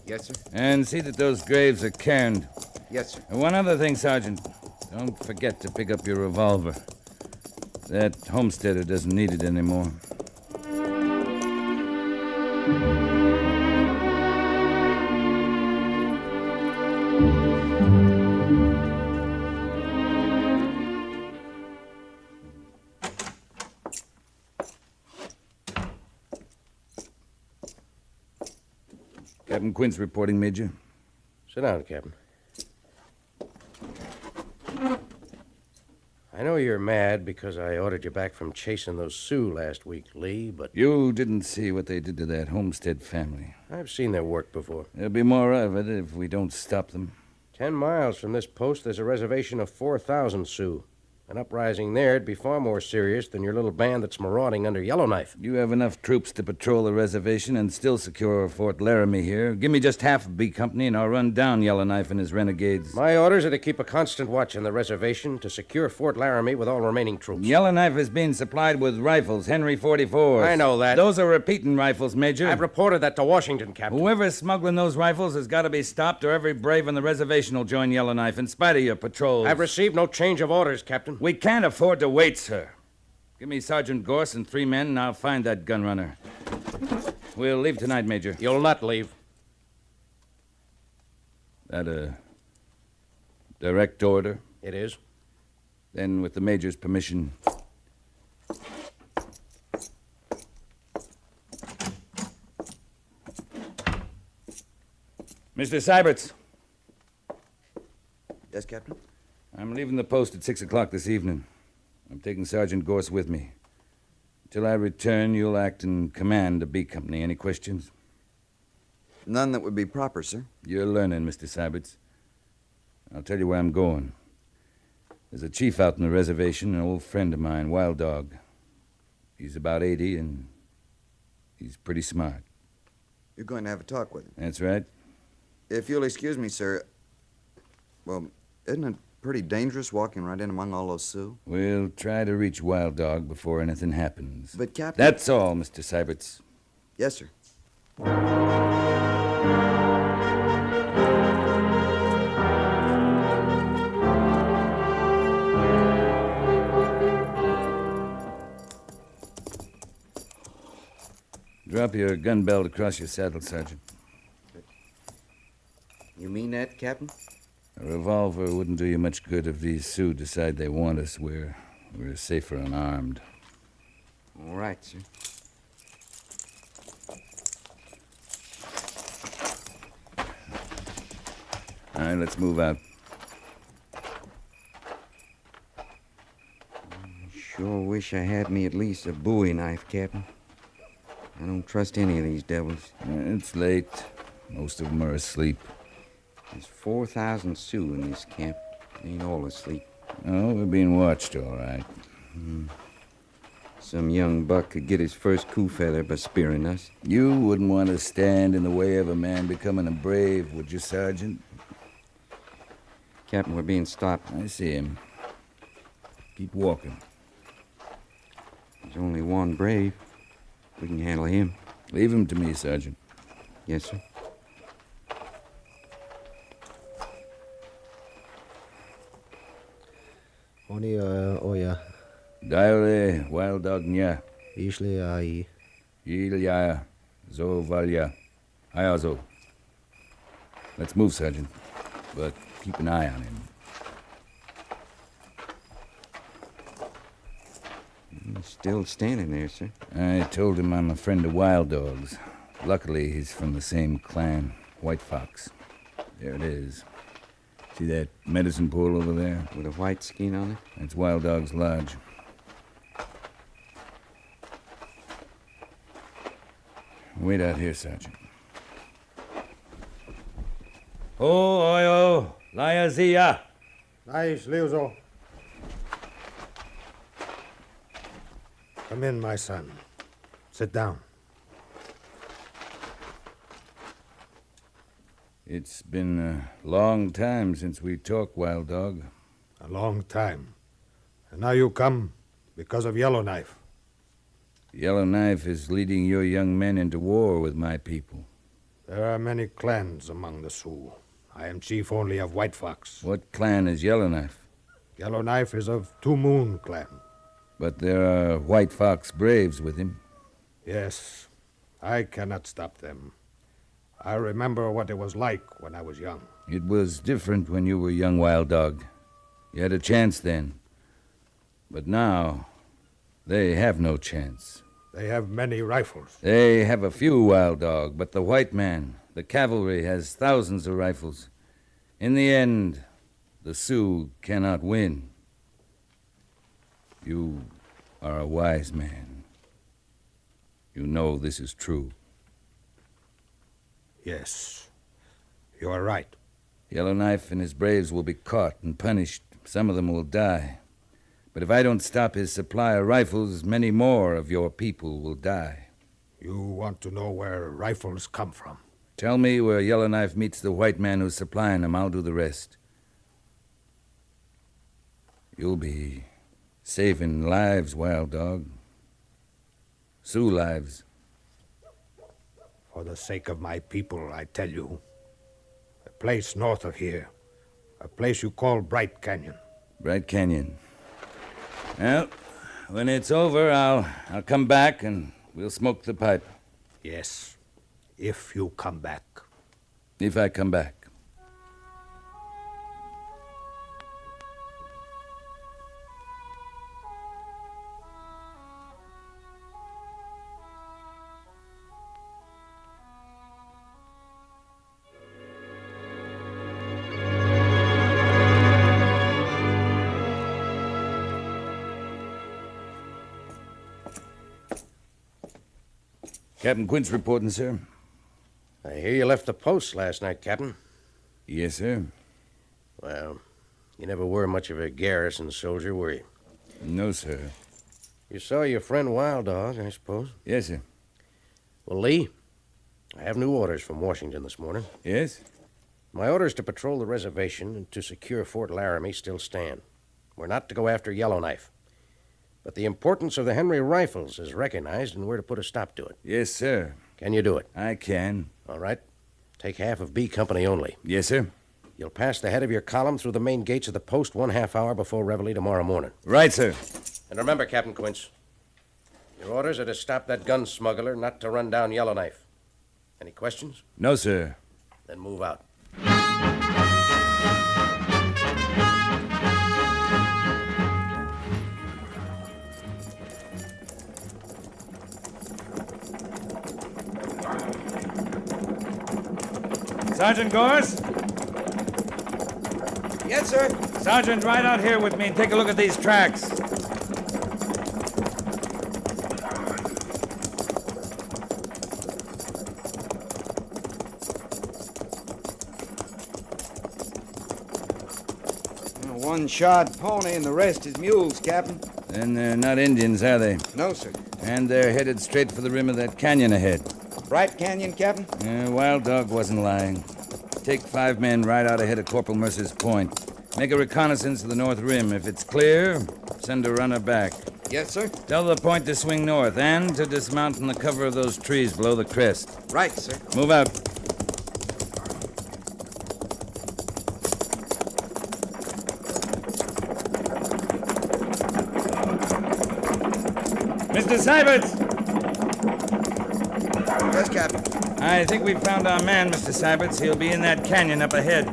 Yes, sir. And see that those graves are cairned. Yes, sir. And one other thing, Sergeant. Don't forget to pick up your revolver. That homesteader doesn't need it anymore. Captain Quince reporting, Major. Sit down, Captain. I know you're mad because I ordered you back from chasing those Sioux last week, Lee, but You didn't see what they did to that Homestead family. I've seen their work before. There'll be more of it if we don't stop them. 10 miles from this post, there's a reservation of 4,000 Sioux. An uprising there'd be far more serious than your little band that's marauding under Yellowknife. You have enough troops to patrol the reservation and still secure Fort Laramie here. Give me just half of B Company and I'll run down Yellowknife and his renegades. My orders are to keep a constant watch on the reservation to secure Fort Laramie with all remaining troops. Yellowknife is being supplied with rifles, Henry 44s. I know that. Those are repeating rifles, Major. I've reported that to Washington, Captain. Whoever's smuggling those rifles has got to be stopped or every brave on the reservation will join Yellowknife in spite of your patrols. I've received no change of orders, Captain. We can't afford to wait, sir. Give me Sergeant Gorse and 3 men, and I'll find that gun runner. We'll leave tonight, Major. You'll not leave. That a direct order? It is. Then, with the Major's permission... Mr. Syberts. Yes, Captain? I'm leaving the post at 6 o'clock this evening. I'm taking Sergeant Gorse with me. Until I return, you'll act in command of B Company. Any questions? None that would be proper, sir. You're learning, Mr. Syberts. I'll tell you where I'm going. There's a chief out on the reservation, an old friend of mine, Wild Dog. He's about 80, and he's pretty smart. You're going to have a talk with him. That's right. If you'll excuse me, sir. Well, isn't it pretty dangerous walking right in among all those Sioux? We'll try to reach Wild Dog before anything happens. But, Captain... That's all, Mr. Syberts. Yes, sir. Drop your gun belt across your saddle, Sergeant. You mean that, Captain? A revolver wouldn't do you much good if these Sioux decide they want us. We're safer unarmed. All right, sir. All right, let's move out. Sure wish I had me at least a Bowie knife, Captain. I don't trust any of these devils. It's late. Most of them are asleep. There's 4,000 Sioux in this camp. They ain't all asleep. Oh, we're being watched, all right. Some young buck could get his first coup feather by spearing us. You wouldn't want to stand in the way of a man becoming a brave, would you, Sergeant? Captain, we're being stopped. I see him. Keep walking. There's only one brave. We can handle him. Leave him to me, Sergeant. Yes, sir. Oni oya. Diale, wild dog nya. Ishle ai. Ilya, zo valya. Ayazo. Let's move, Sergeant. But keep an eye on him. He's still standing there, sir. I told him I'm a friend of Wild Dog's. Luckily, he's from the same clan, White Fox. There it is. See that medicine pool over there? With a white skin on it? That's Wild Dog's lodge. Wait out here, Sergeant. Oh, oyo, Liazia. Nice, Leozo. Come in, my son. Sit down. It's been a long time since we talked, Wild Dog. A long time. And now you come because of Yellowknife. Yellowknife is leading your young men into war with my people. There are many clans among the Sioux. I am chief only of White Fox. What clan is Yellowknife? Yellowknife is of Two Moon clan. But there are White Fox braves with him. Yes, I cannot stop them. I remember what it was like when I was young. It was different when you were young, Wild Dog. You had a chance then. But now, they have no chance. They have many rifles. They have a few, Wild Dog, but the white man, the cavalry, has thousands of rifles. In the end, the Sioux cannot win. You are a wise man. You know this is true. Yes, you are right. Yellowknife and his braves will be caught and punished. Some of them will die. But if I don't stop his supply of rifles, many more of your people will die. You want to know where rifles come from? Tell me where Yellowknife meets the white man who's supplying them. I'll do the rest. You'll be saving lives, Wild Dog. Sioux lives. For the sake of my people, I tell you. A place north of here. A place you call Bright Canyon. Bright Canyon. Well, when it's over, I'll come back and we'll smoke the pipe. Yes, if you come back. If I come back. Captain Quint's reporting, sir. I hear you left the post last night, Captain. Yes, sir. Well, you never were much of a garrison soldier, were you? No, sir. You saw your friend Wild Dog, I suppose? Yes, sir. Well, Lee, I have new orders from Washington this morning. Yes? My orders to patrol the reservation and to secure Fort Laramie still stand. We're not to go after Yellowknife. But the importance of the Henry rifles is recognized, and we're to put a stop to it. Yes, sir. Can you do it? I can. All right. Take half of B Company only. Yes, sir. You'll pass the head of your column through the main gates of the post 1/2 hour before reveille tomorrow morning. Right, sir. And remember, Captain Quince, your orders are to stop that gun smuggler, not to run down Yellowknife. Any questions? No, sir. Then move out. Sergeant Gorse? Yes, sir. Sergeant, ride out here with me and take a look at these tracks. One shod pony and the rest is mules, Captain. Then they're not Indians, are they? No, sir. And they're headed straight for the rim of that canyon ahead. Bright Canyon, Captain? Wild Dog wasn't lying. Take 5 men right out ahead of Corporal Mercer's point. Make a reconnaissance of the north rim. If it's clear, send a runner back. Yes, sir. Tell the point to swing north and to dismount in the cover of those trees below the crest. Right, sir. Move out. Mr. Syberts! Yes, Captain. I think we've found our man, Mr. Syberts. He'll be in that canyon up ahead.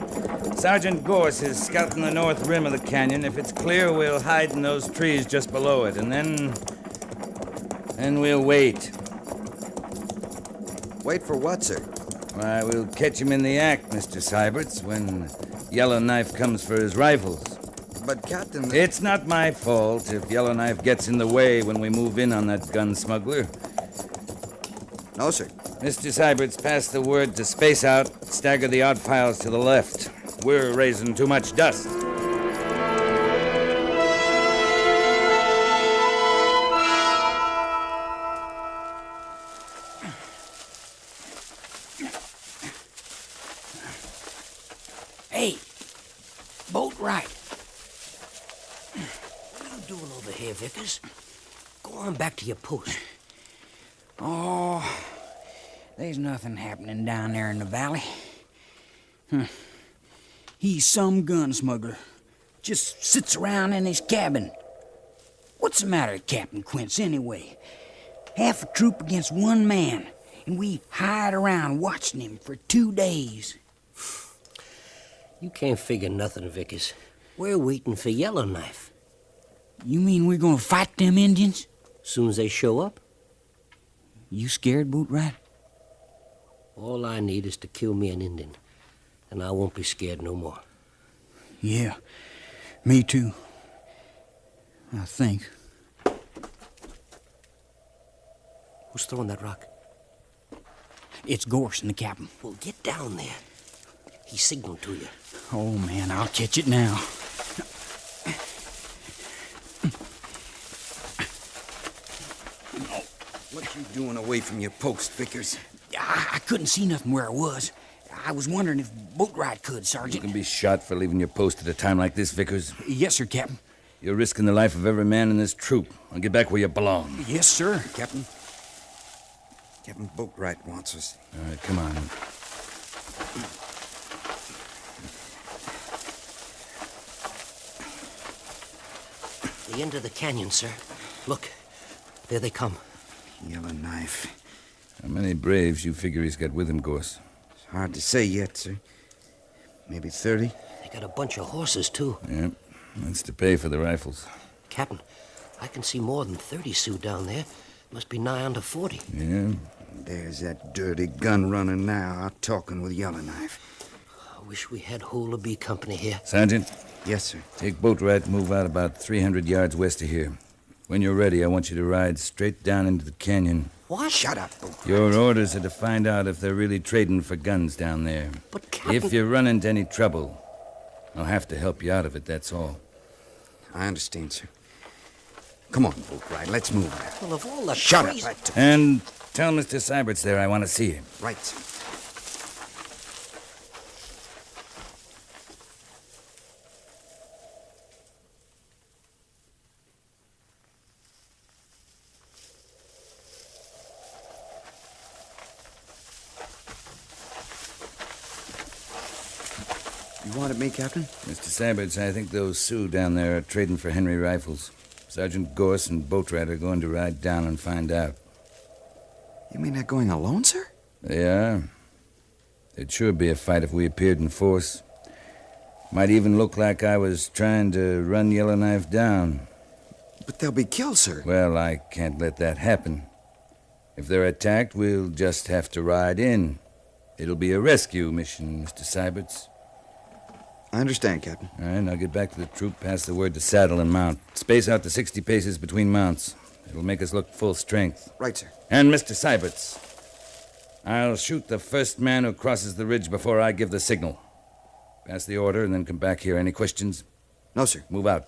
Sergeant Gorse is scouting the north rim of the canyon. If it's clear, we'll hide in those trees just below it, and then we'll wait. Wait for what, sir? Why, we'll catch him in the act, Mr. Syberts, when Yellowknife comes for his rifles. But, Captain... It's not my fault if Yellowknife gets in the way when we move in on that gun smuggler. No, sir. Mr. Syberts, pass the word to space out, stagger the odd files to the left. We're raising too much dust. Hey, boat right. What are you doing over here, Vickers? Go on back to your post. Oh, there's nothing happening down there in the valley. He's some gun smuggler. Just sits around in his cabin. What's the matter, Captain Quince, anyway? Half a troop against one man, and we hide around watching him for 2 days. You can't figure nothing, Vickers. We're waiting for Yellowknife. You mean we're gonna fight them Indians? Soon as they show up? You scared, Bootrat? All I need is to kill me an Indian, and I won't be scared no more. Yeah, me too. I think. Who's throwing that rock? It's Gorse and the captain. Well, get down there. He signaled to you. Oh, man, I'll catch it now. What you doing away from your post, Vickers? I couldn't see nothing where I was. I was wondering if Boatwright could, Sergeant. You can be shot for leaving your post at a time like this, Vickers. Yes, sir, Captain. You're risking the life of every man in this troop. I'll get back where you belong. Yes, sir. Captain? Captain Boatwright wants us. All right, come on. The end of the canyon, sir. Look, there they come. Yellowknife. How many braves you figure he's got with him, Gorse? It's hard to say yet, sir. Maybe 30. They got a bunch of horses, too. Yep, that's to pay for the rifles. Captain, I can see more than 30 Sioux down there. Must be nigh under 40. Yeah? There's that dirty gun runner now out talking with Yellowknife. I wish we had whole of B Company here. Sergeant? Yes, sir. Take Boatwright and move out about 300 yards west of here. When you're ready, I want you to ride straight down into the canyon. What? Shut up, Boatwright. Your orders are to find out if they're really trading for guns down there. But, Captain... If you run into any trouble, I'll have to help you out of it, that's all. I understand, sir. Come on, Boatwright, let's move. Well, of all the Shut crazy... up. And tell Mr. Syberts there I want to see him. Right, sir. You wanted me, Captain? Mr. Syberts, I think those Sioux down there are trading for Henry rifles. Sergeant Gorse and Boatwright are going to ride down and find out. You mean they're going alone, sir? They are. It'd sure be a fight if we appeared in force. Might even look like I was trying to run Yellowknife down. But they'll be killed, sir. Well, I can't let that happen. If they're attacked, we'll just have to ride in. It'll be a rescue mission, Mr. Syberts. I understand, Captain. All right, now get back to the troop, pass the word to saddle and mount. Space out to 60 paces between mounts. It'll make us look full strength. Right, sir. And Mr. Syberts, I'll shoot the first man who crosses the ridge before I give the signal. Pass the order and then come back here. Any questions? No, sir. Move out.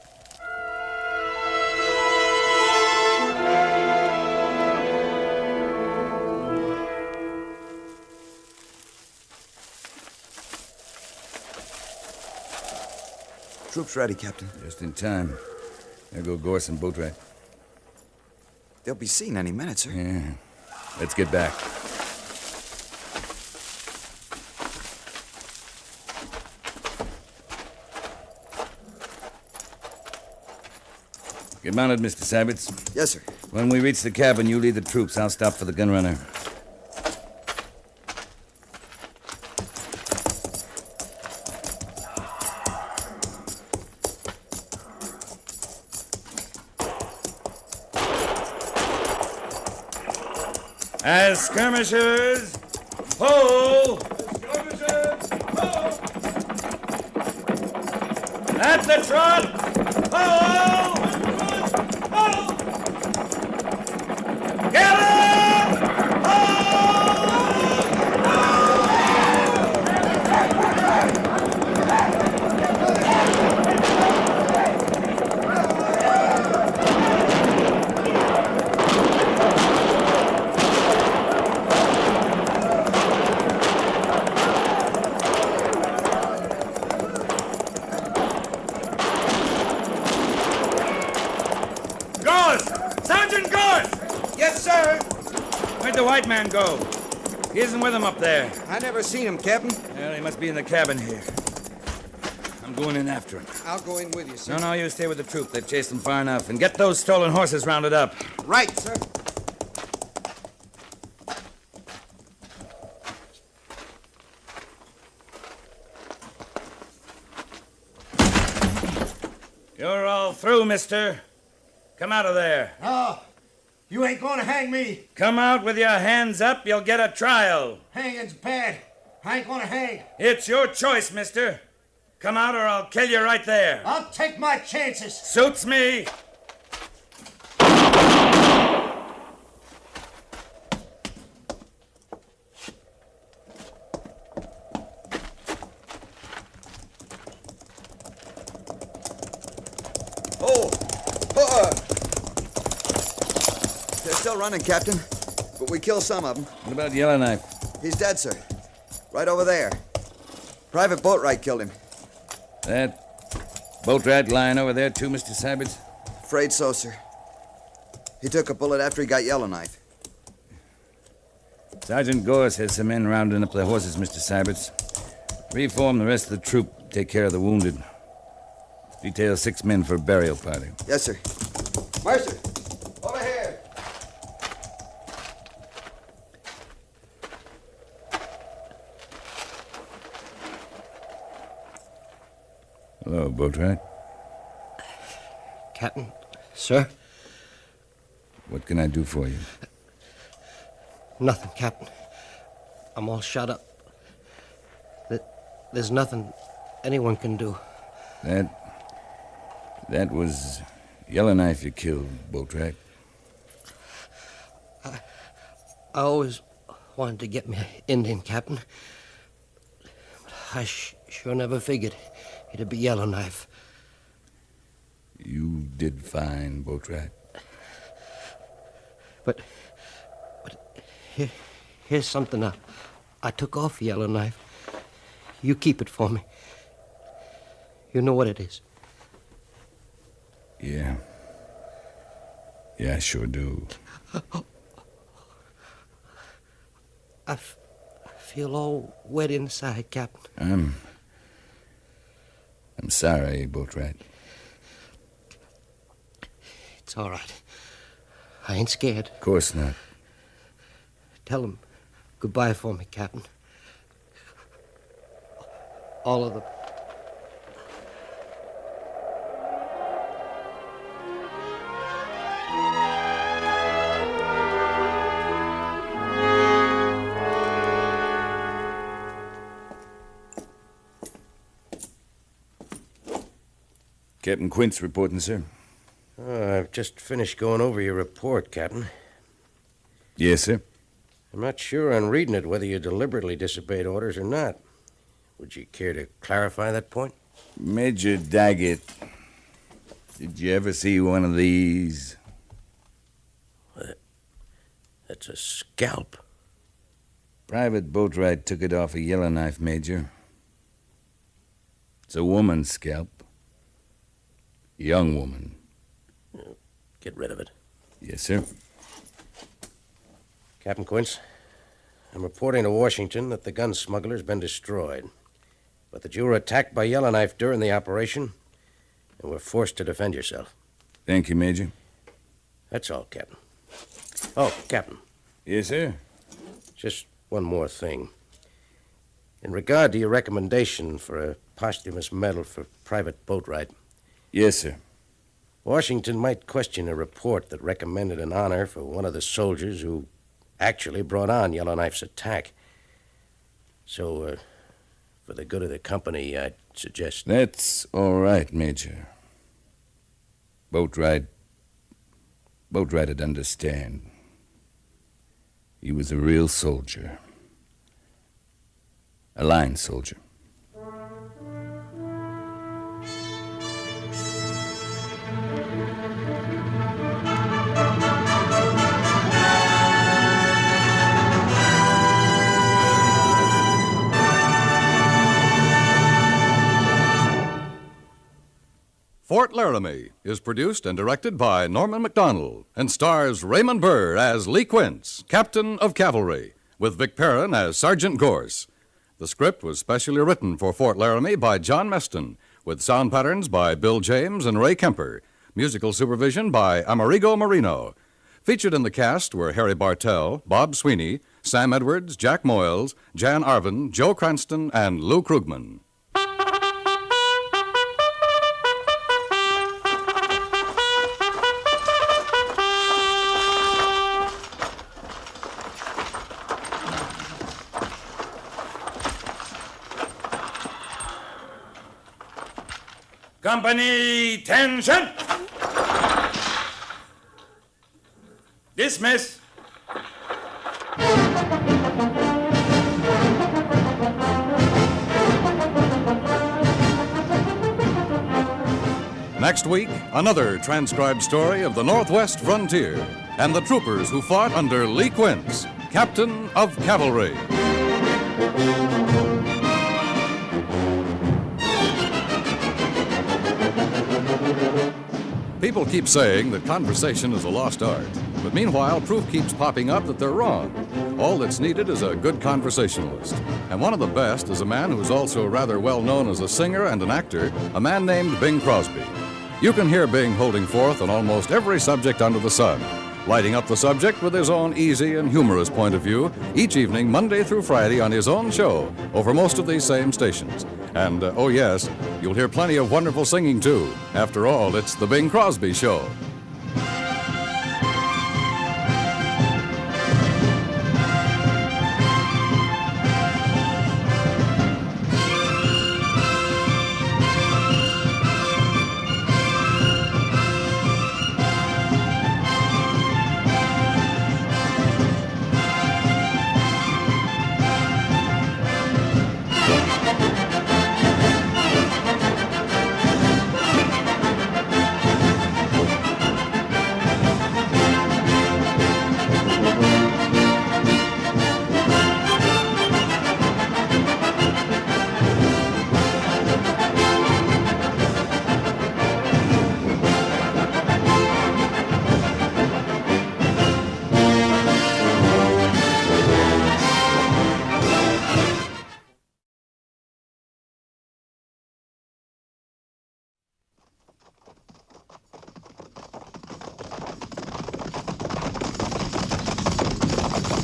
Troops ready, Captain. Just in time. There go Gorse and Boatwright. They'll be seen any minute, sir. Yeah. Let's get back. Get mounted, Mr. Sabbits. Yes, sir. When we reach the cabin, you lead the troops. I'll stop for the gun runner. As skirmishers, pull! Skirmishers, pull! At the trot, pull! Pull! Get Sergeant Gorse! Yes, sir. Where'd the white man go? He isn't with him up there. I never seen him, Captain. Well, he must be in the cabin here. I'm going in after him. I'll go in with you, sir. No, you stay with the troop. They've chased him far enough. And get those stolen horses rounded up. Right, sir. You're all through, mister. Come out of there. No, you ain't gonna hang me. Come out with your hands up. You'll get a trial. Hanging's bad. I ain't gonna hang. It's your choice, mister. Come out or I'll kill you right there. I'll take my chances. Suits me. They're still running, Captain. But we killed some of them. What about Yellowknife? He's dead, sir. Right over there. Private Boatwright killed him. That boat rat lying over there, too, Mr. Sabbits? Afraid so, sir. He took a bullet after he got Yellowknife. Sergeant Gorse has some men rounding up their horses, Mr. Sabbits. Reform the rest of the troop. Take care of the wounded. Detail 6 men for a burial party. Yes, sir. Mercer, over here. Hello, Boatwright. Captain, sir? What can I do for you? Nothing, Captain. I'm all shut up. There's nothing anyone can do. That was Yellowknife you killed, Boatwright. I always wanted to get me an Indian, Captain. But I sure never figured it'd be Yellowknife. You did fine, Boatwright. But here's something I took off Yellowknife. You keep it for me. You know what it is. Yeah. Yeah, I sure do. I feel all wet inside, Captain. I'm sorry, Boatwright. It's all right. I ain't scared. Of course not. Tell him goodbye for me, Captain. All of them. Captain Quince reporting, sir. I've just finished going over your report, Captain. Yes, sir. I'm not sure on reading it whether you deliberately disobeyed orders or not. Would you care to clarify that point? Major Daggett, did you ever see one of these? That's a scalp. Private Boatwright took it off a Yellowknife, Major. It's a woman's scalp. Young woman. Get rid of it. Yes, sir. Captain Quince, I'm reporting to Washington that the gun smuggler's been destroyed, but that you were attacked by Yellowknife during the operation and were forced to defend yourself. Thank you, Major. That's all, Captain. Oh, Captain. Yes, sir? Just one more thing. In regard to your recommendation for a posthumous medal for private boat ride. Yes, sir. Washington might question a report that recommended an honor for one of the soldiers who actually brought on Yellowknife's attack. So, for the good of the company, I'd suggest... That's all right, Major. Boat ride'd understand. He was a real soldier. A line soldier. Fort Laramie is produced and directed by Norman MacDonald and stars Raymond Burr as Lee Quince, Captain of Cavalry, with Vic Perrin as Sergeant Gorse. The script was specially written for Fort Laramie by John Meston, with sound patterns by Bill James and Ray Kemper, musical supervision by Amerigo Marino. Featured in the cast were Harry Bartell, Bob Sweeney, Sam Edwards, Jack Moyles, Jan Arvin, Joe Cranston, and Lou Krugman. Company, tension! Dismiss! Next week, another transcribed story of the Northwest frontier and the troopers who fought under Lee Quince, Captain of Cavalry. People keep saying that conversation is a lost art, but meanwhile, proof keeps popping up that they're wrong. All that's needed is a good conversationalist. And one of the best is a man who's also rather well known as a singer and an actor, a man named Bing Crosby. You can hear Bing holding forth on almost every subject under the sun, lighting up the subject with his own easy and humorous point of view each evening, Monday through Friday, on his own show over most of these same stations. And, oh yes, you'll hear plenty of wonderful singing, too. After all, it's the Bing Crosby Show.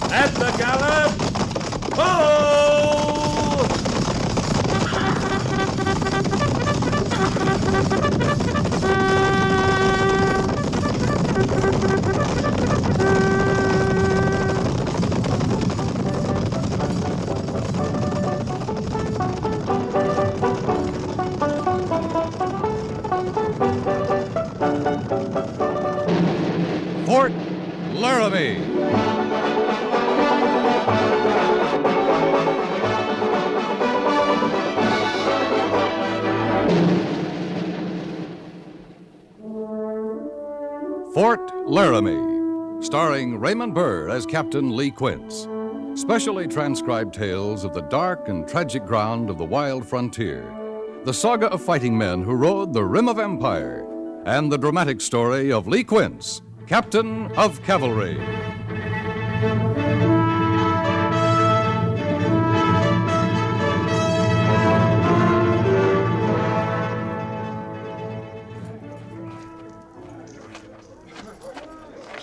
At the gallop! Ho! Fort Laramie. Fort Laramie, starring Raymond Burr as Captain Lee Quince. Specially transcribed tales of the dark and tragic ground of the wild frontier, the saga of fighting men who rode the rim of empire, and the dramatic story of Lee Quince, Captain of Cavalry.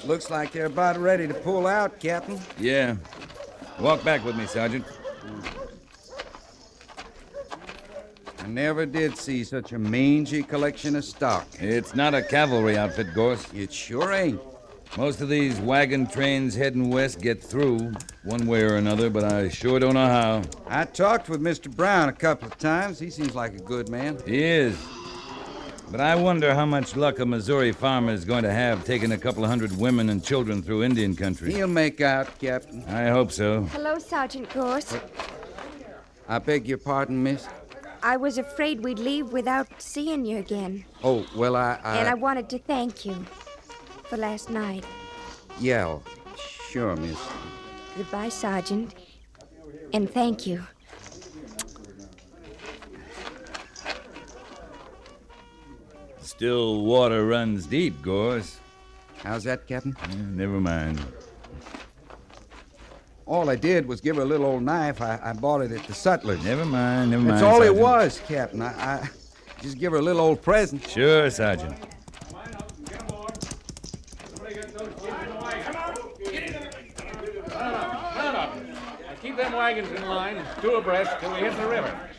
Looks like they're about ready to pull out, Captain. Yeah. Walk back with me, Sergeant. I never did see such a mangy collection of stock. It's not a cavalry outfit, Gorse. It sure ain't. Most of these wagon trains heading west get through, one way or another, but I sure don't know how. I talked with Mr. Brown a couple of times. He seems like a good man. He is. But I wonder how much luck a Missouri farmer is going to have taking a couple of hundred women and children through Indian country. He'll make out, Captain. I hope so. Hello, Sergeant Gorse. I beg your pardon, miss? I was afraid we'd leave without seeing you again. Oh, well, And I wanted to thank you for last night. Yeah, oh, sure, miss. Goodbye, Sergeant. And thank you. Still water runs deep, Gorse. How's that, Captain? Never mind. All I did was give her a little old knife. I bought it at the sutler's. Never mind. That's all Sergeant. it was, Captain. I just give her a little old present. Sure, Sergeant. Keep them wagons in line, two abreast, till we hit the river.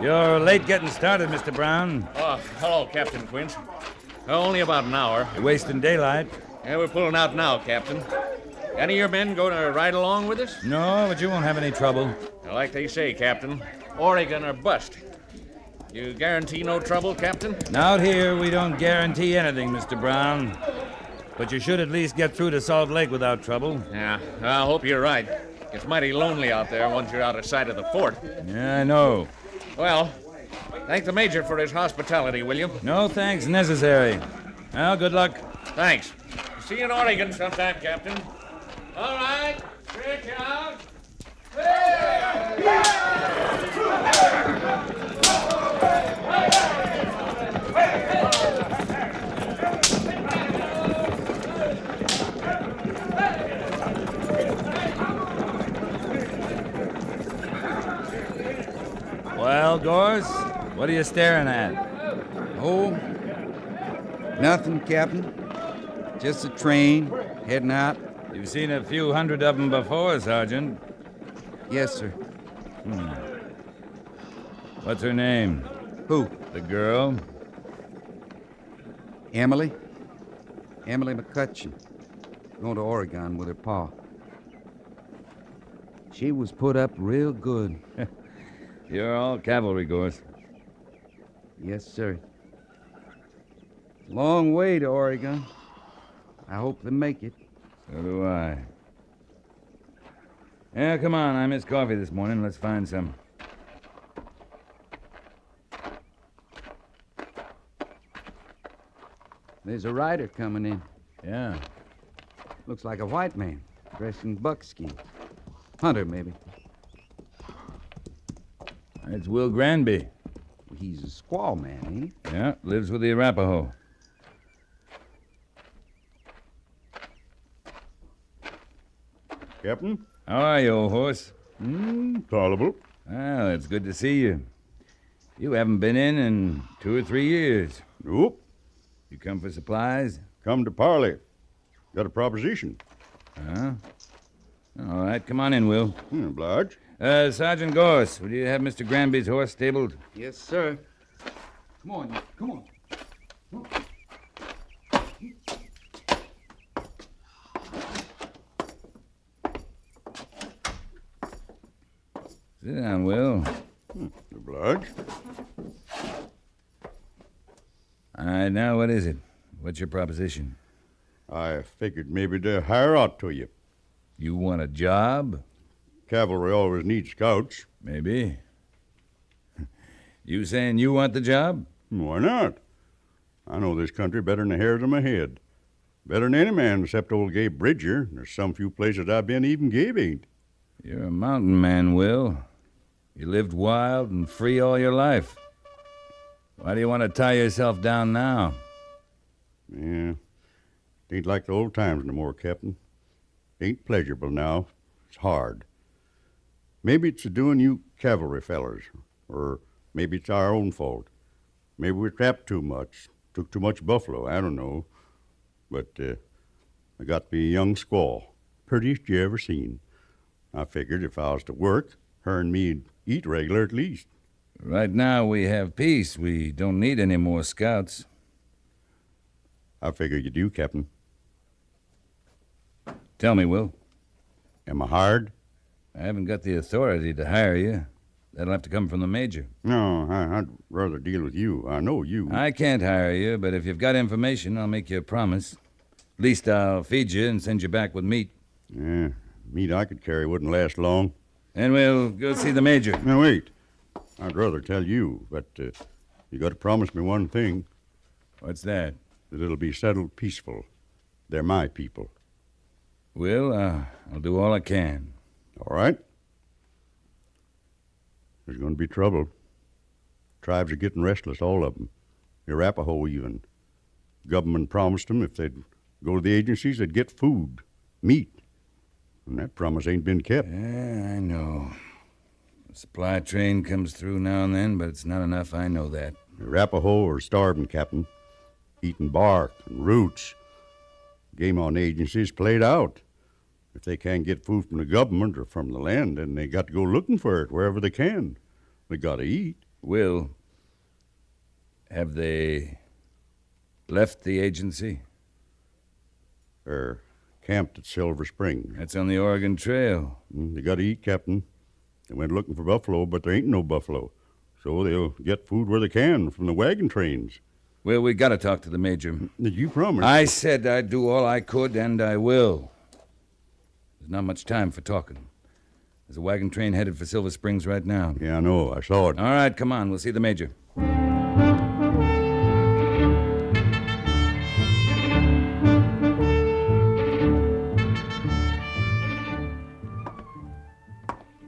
You're late getting started, Mr. Brown. Oh, hello, Captain Quince. Only about an hour. You're wasting daylight. Yeah, we're pulling out now, Captain. Any of your men going to ride along with us? No, but you won't have any trouble. Like they say, Captain, Oregon or bust. You guarantee no trouble, Captain? Out here, we don't guarantee anything, Mr. Brown. But you should at least get through to Salt Lake without trouble. Yeah, I hope you're right. It's mighty lonely out there once you're out of sight of the fort. Yeah, I know. Well, thank the Major for his hospitality, will you? No thanks necessary. Well, good luck. Thanks. See you in Oregon sometime, Captain. All right, stretch out. Well, Gorse, what are you staring at? Oh, nothing, Captain. Just a train heading out. You've seen a few hundred of them before, Sergeant. Yes, sir. What's her name? Who? The girl? Emily. Emily McCutcheon. Going to Oregon with her pa. She was put up real good. You're all cavalry, Gorse. Yes, sir. Long way to Oregon. I hope they make it. So do I. Yeah, come on. I missed coffee this morning. Let's find some. There's a rider coming in. Yeah. Looks like a white man, dressed in buckskin. Hunter, maybe. It's Will Granby. He's a squaw man, ain't he? Yeah, lives with the Arapaho. Captain? How are you, old horse? Tolerable. Well, it's good to see you. You haven't been in 2 or 3 years. Nope. You come for supplies? Come to parley. Got a proposition. Huh? All right, come on in, Will. Oblige. Sergeant Gorse, will you have Mr. Granby's horse stabled? Yes, sir. Come on, come on. Sit down, Will. Oblige. All right, now what is it? What's your proposition? I figured maybe to hire out to you. You want a job? Cavalry always needs scouts. Maybe. You saying you want the job? Why not? I know this country better than the hairs on my head. Better than any man except old Gabe Bridger. There's some few places I've been even Gabe ain't. You're a mountain man, Will. You lived wild and free all your life. Why do you want to tie yourself down now? Yeah. Ain't like the old times no more, Captain. Ain't pleasurable now. It's hard. Maybe it's a doing you cavalry fellers, or maybe it's our own fault. Maybe we trapped too much, took too much buffalo, I don't know. But I got me a young squaw, prettiest you ever seen. I figured if I was to work, her and me'd eat regular at least. Right now we have peace. We don't need any more scouts. I figure you do, Captain. Tell me, Will. Am I hired? I haven't got the authority to hire you. That'll have to come from the major. No, I'd rather deal with you. I know you. I can't hire you, but if you've got information, I'll make you a promise. At least I'll feed you and send you back with meat. Yeah, meat I could carry wouldn't last long. Then we'll go see the major. Now, wait. I'd rather tell you, but you got to promise me one thing. What's that? That it'll be settled peaceful. They're my people. Will, I'll do all I can. All right. There's going to be trouble. Tribes are getting restless, all of them. The Arapaho even. Government promised them if they'd go to the agencies, they'd get food, meat. And that promise ain't been kept. Yeah, I know. The supply train comes through now and then, but it's not enough, I know that. The Arapaho are starving, Captain. Eating bark and roots. Game on agencies played out. If they can't get food from the government or from the land, then they got to go looking for it wherever they can. They got to eat. Will, have they left the agency? They're camped at Silver Spring. That's on the Oregon Trail. They got to eat, Captain. They went looking for buffalo, but there ain't no buffalo. So they'll get food where they can from the wagon trains. Well, we got to talk to the major. Did you promise? I said I'd do all I could, and I will. There's not much time for talking. There's a wagon train headed for Silver Springs right now. Yeah, I know. I saw it. All right, come on. We'll see the major.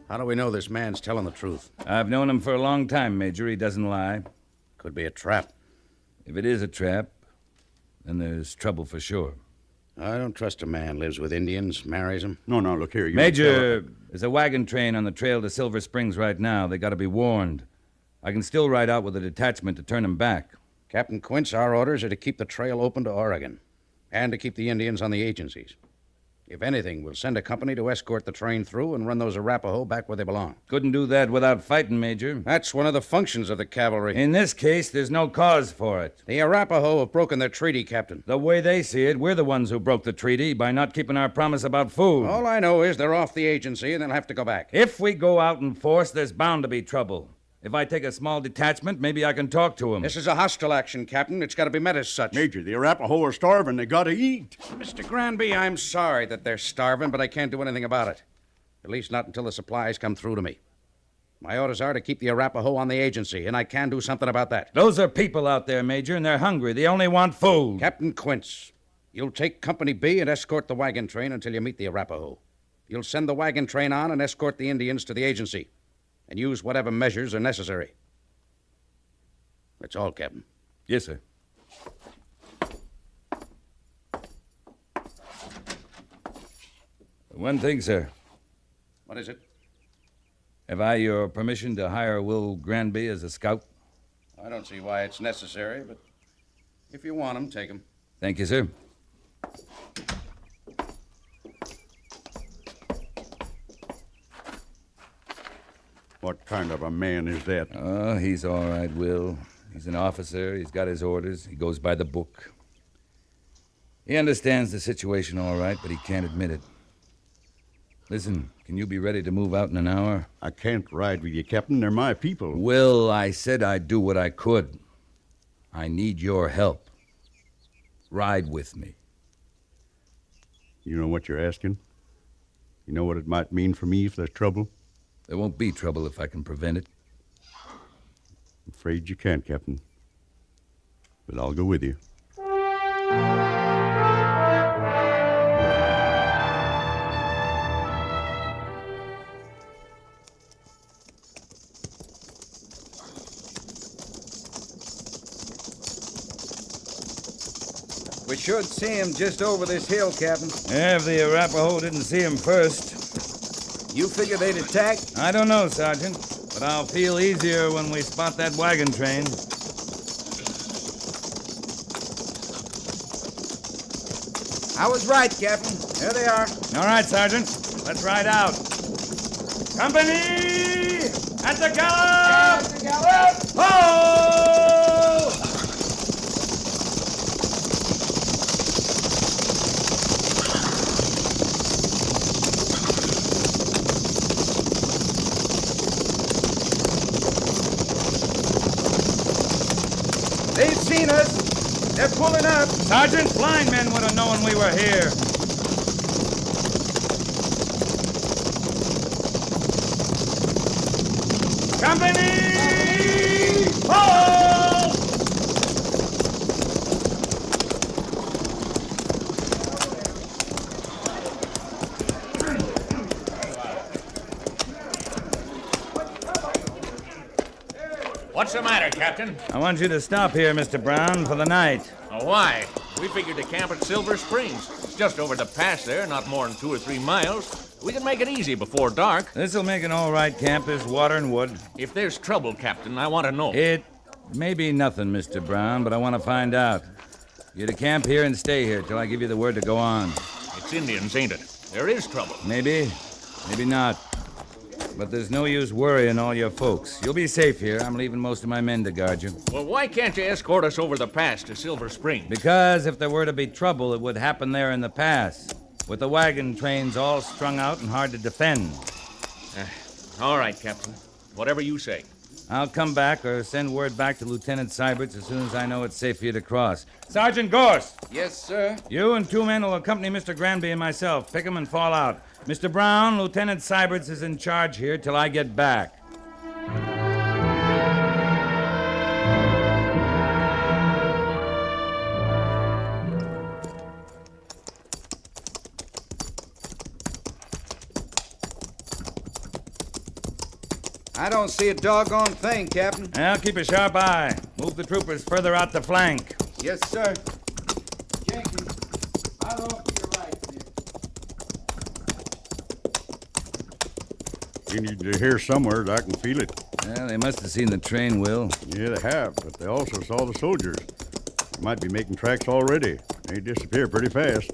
How do we know this man's telling the truth? I've known him for a long time, Major. He doesn't lie. Could be a trap. If it is a trap, then there's trouble for sure. I don't trust a man lives with Indians, marries them. No, look here. Major, there's a wagon train on the trail to Silver Springs right now. They got to be warned. I can still ride out with a detachment to turn them back. Captain Quince, our orders are to keep the trail open to Oregon and to keep the Indians on the agencies. If anything, we'll send a company to escort the train through and run those Arapaho back where they belong. Couldn't do that without fighting, Major. That's one of the functions of the cavalry. In this case, there's no cause for it. The Arapaho have broken their treaty, Captain. The way they see it, we're the ones who broke the treaty by not keeping our promise about food. All I know is they're off the agency and they'll have to go back. If we go out in force, there's bound to be trouble. If I take a small detachment, maybe I can talk to them. This is a hostile action, Captain. It's got to be met as such. Major, the Arapaho are starving. They got to eat. Mr. Granby, I'm sorry that they're starving, but I can't do anything about it. At least not until the supplies come through to me. My orders are to keep the Arapaho on the agency, and I can do something about that. Those are people out there, Major, and they're hungry. They only want food. Captain Quince, you'll take Company B and escort the wagon train until you meet the Arapaho. You'll send the wagon train on and escort the Indians to the agency, and use whatever measures are necessary. That's all, Captain. Yes, sir. One thing, sir. What is it? Have I your permission to hire Will Granby as a scout? I don't see why it's necessary, but if you want him, take him. Thank you, sir. What kind of a man is that? Oh, he's all right, Will. He's an officer. He's got his orders. He goes by the book. He understands the situation all right, but he can't admit it. Listen, can you be ready to move out in an hour? I can't ride with you, Captain. They're my people. Will, I said I'd do what I could. I need your help. Ride with me. You know what you're asking? You know what it might mean for me if there's trouble? There won't be trouble if I can prevent it. I'm afraid you can't, Captain. But I'll go with you. We should see him just over this hill, Captain. Yeah, if the Arapaho didn't see him first. You figure they'd attack? I don't know, Sergeant, but I'll feel easier when we spot that wagon train. I was right, Captain. There they are. All right, Sergeant. Let's ride out. Company! At the gallop! At the gallop! Ho! They've seen us. They're pulling up. Sergeant, blind men would have known we were here. Company! Hold! What's the matter, Captain? I want you to stop here, Mr. Brown, for the night. Oh, why? We figured to camp at Silver Springs. It's just over the pass there, not more than 2 or 3 miles. We can make it easy before dark. This'll make an all right camp. There's water and wood. If there's trouble, Captain, I want to know. It may be nothing, Mr. Brown, but I want to find out. You're to camp here and stay here till I give you the word to go on. It's Indians, ain't it? There is trouble. Maybe, maybe not. But there's no use worrying all your folks. You'll be safe here. I'm leaving most of my men to guard you. Well, why can't you escort us over the pass to Silver Springs? Because if there were to be trouble, it would happen there in the pass, with the wagon trains all strung out and hard to defend. All right, Captain. Whatever you say. I'll come back or send word back to Lieutenant Seiberts as soon as I know it's safe for you to cross. Sergeant Gorst! Yes, sir. You and 2 men will accompany Mr. Granby and myself. Pick 'em and fall out. Mr. Brown, Lieutenant Seiberts is in charge here till I get back. I don't see a doggone thing, Captain. Well, keep a sharp eye. Move the troopers further out the flank. Yes, sir. Jenkins, follow up to your right, sir. You need to hear somewhere that I can feel it. Well, they must have seen the train, Will. Yeah, they have, but they also saw the soldiers. They might be making tracks already. They disappear pretty fast.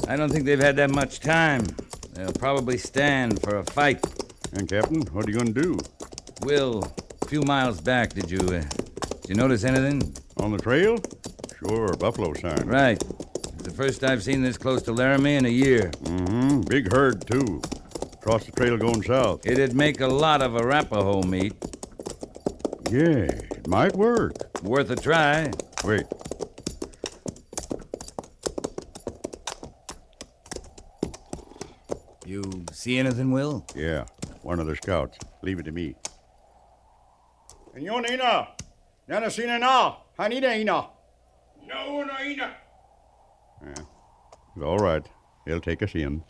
I don't think they've had that much time. They'll probably stand for a fight. And, Captain, what are you going to do? Will, a few miles back, did you notice anything? On the trail? Sure, buffalo sign. Right. It's the first I've seen this close to Laramie in a year. Mm-hmm. Big herd, too. Across the trail going south. It'd make a lot of Arapaho meat. Yeah, it might work. Worth a try. Wait. You see anything, Will? Yeah, one of the scouts. Leave it to me. Nina, Nana sina na, Hanida ina. No, no, ina. Yeah, all right. They'll take us in.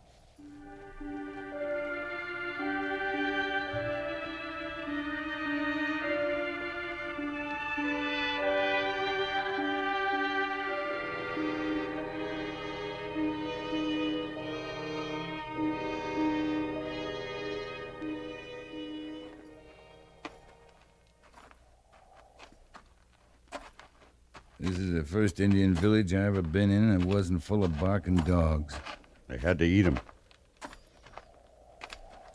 This is the first Indian village I ever been in that wasn't full of barking dogs. They had to eat them.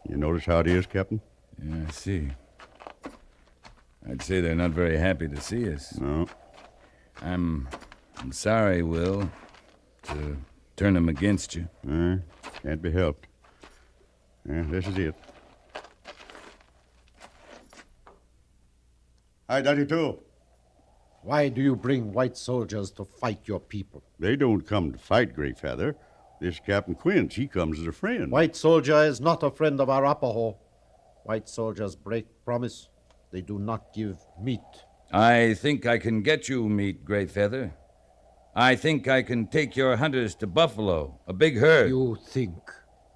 You notice how it is, Captain? Yeah, I see. I'd say they're not very happy to see us. No. I'm sorry, Will, to turn them against you. Can't be helped. Yeah, this is it. Hi, Daddy, too. Why do you bring white soldiers to fight your people? They don't come to fight, Greyfeather. This Captain Quince, he comes as a friend. White soldier is not a friend of Arapaho. White soldiers break promise. They do not give meat. I think I can get you meat, Greyfeather. I think I can take your hunters to Buffalo, a big herd. You think.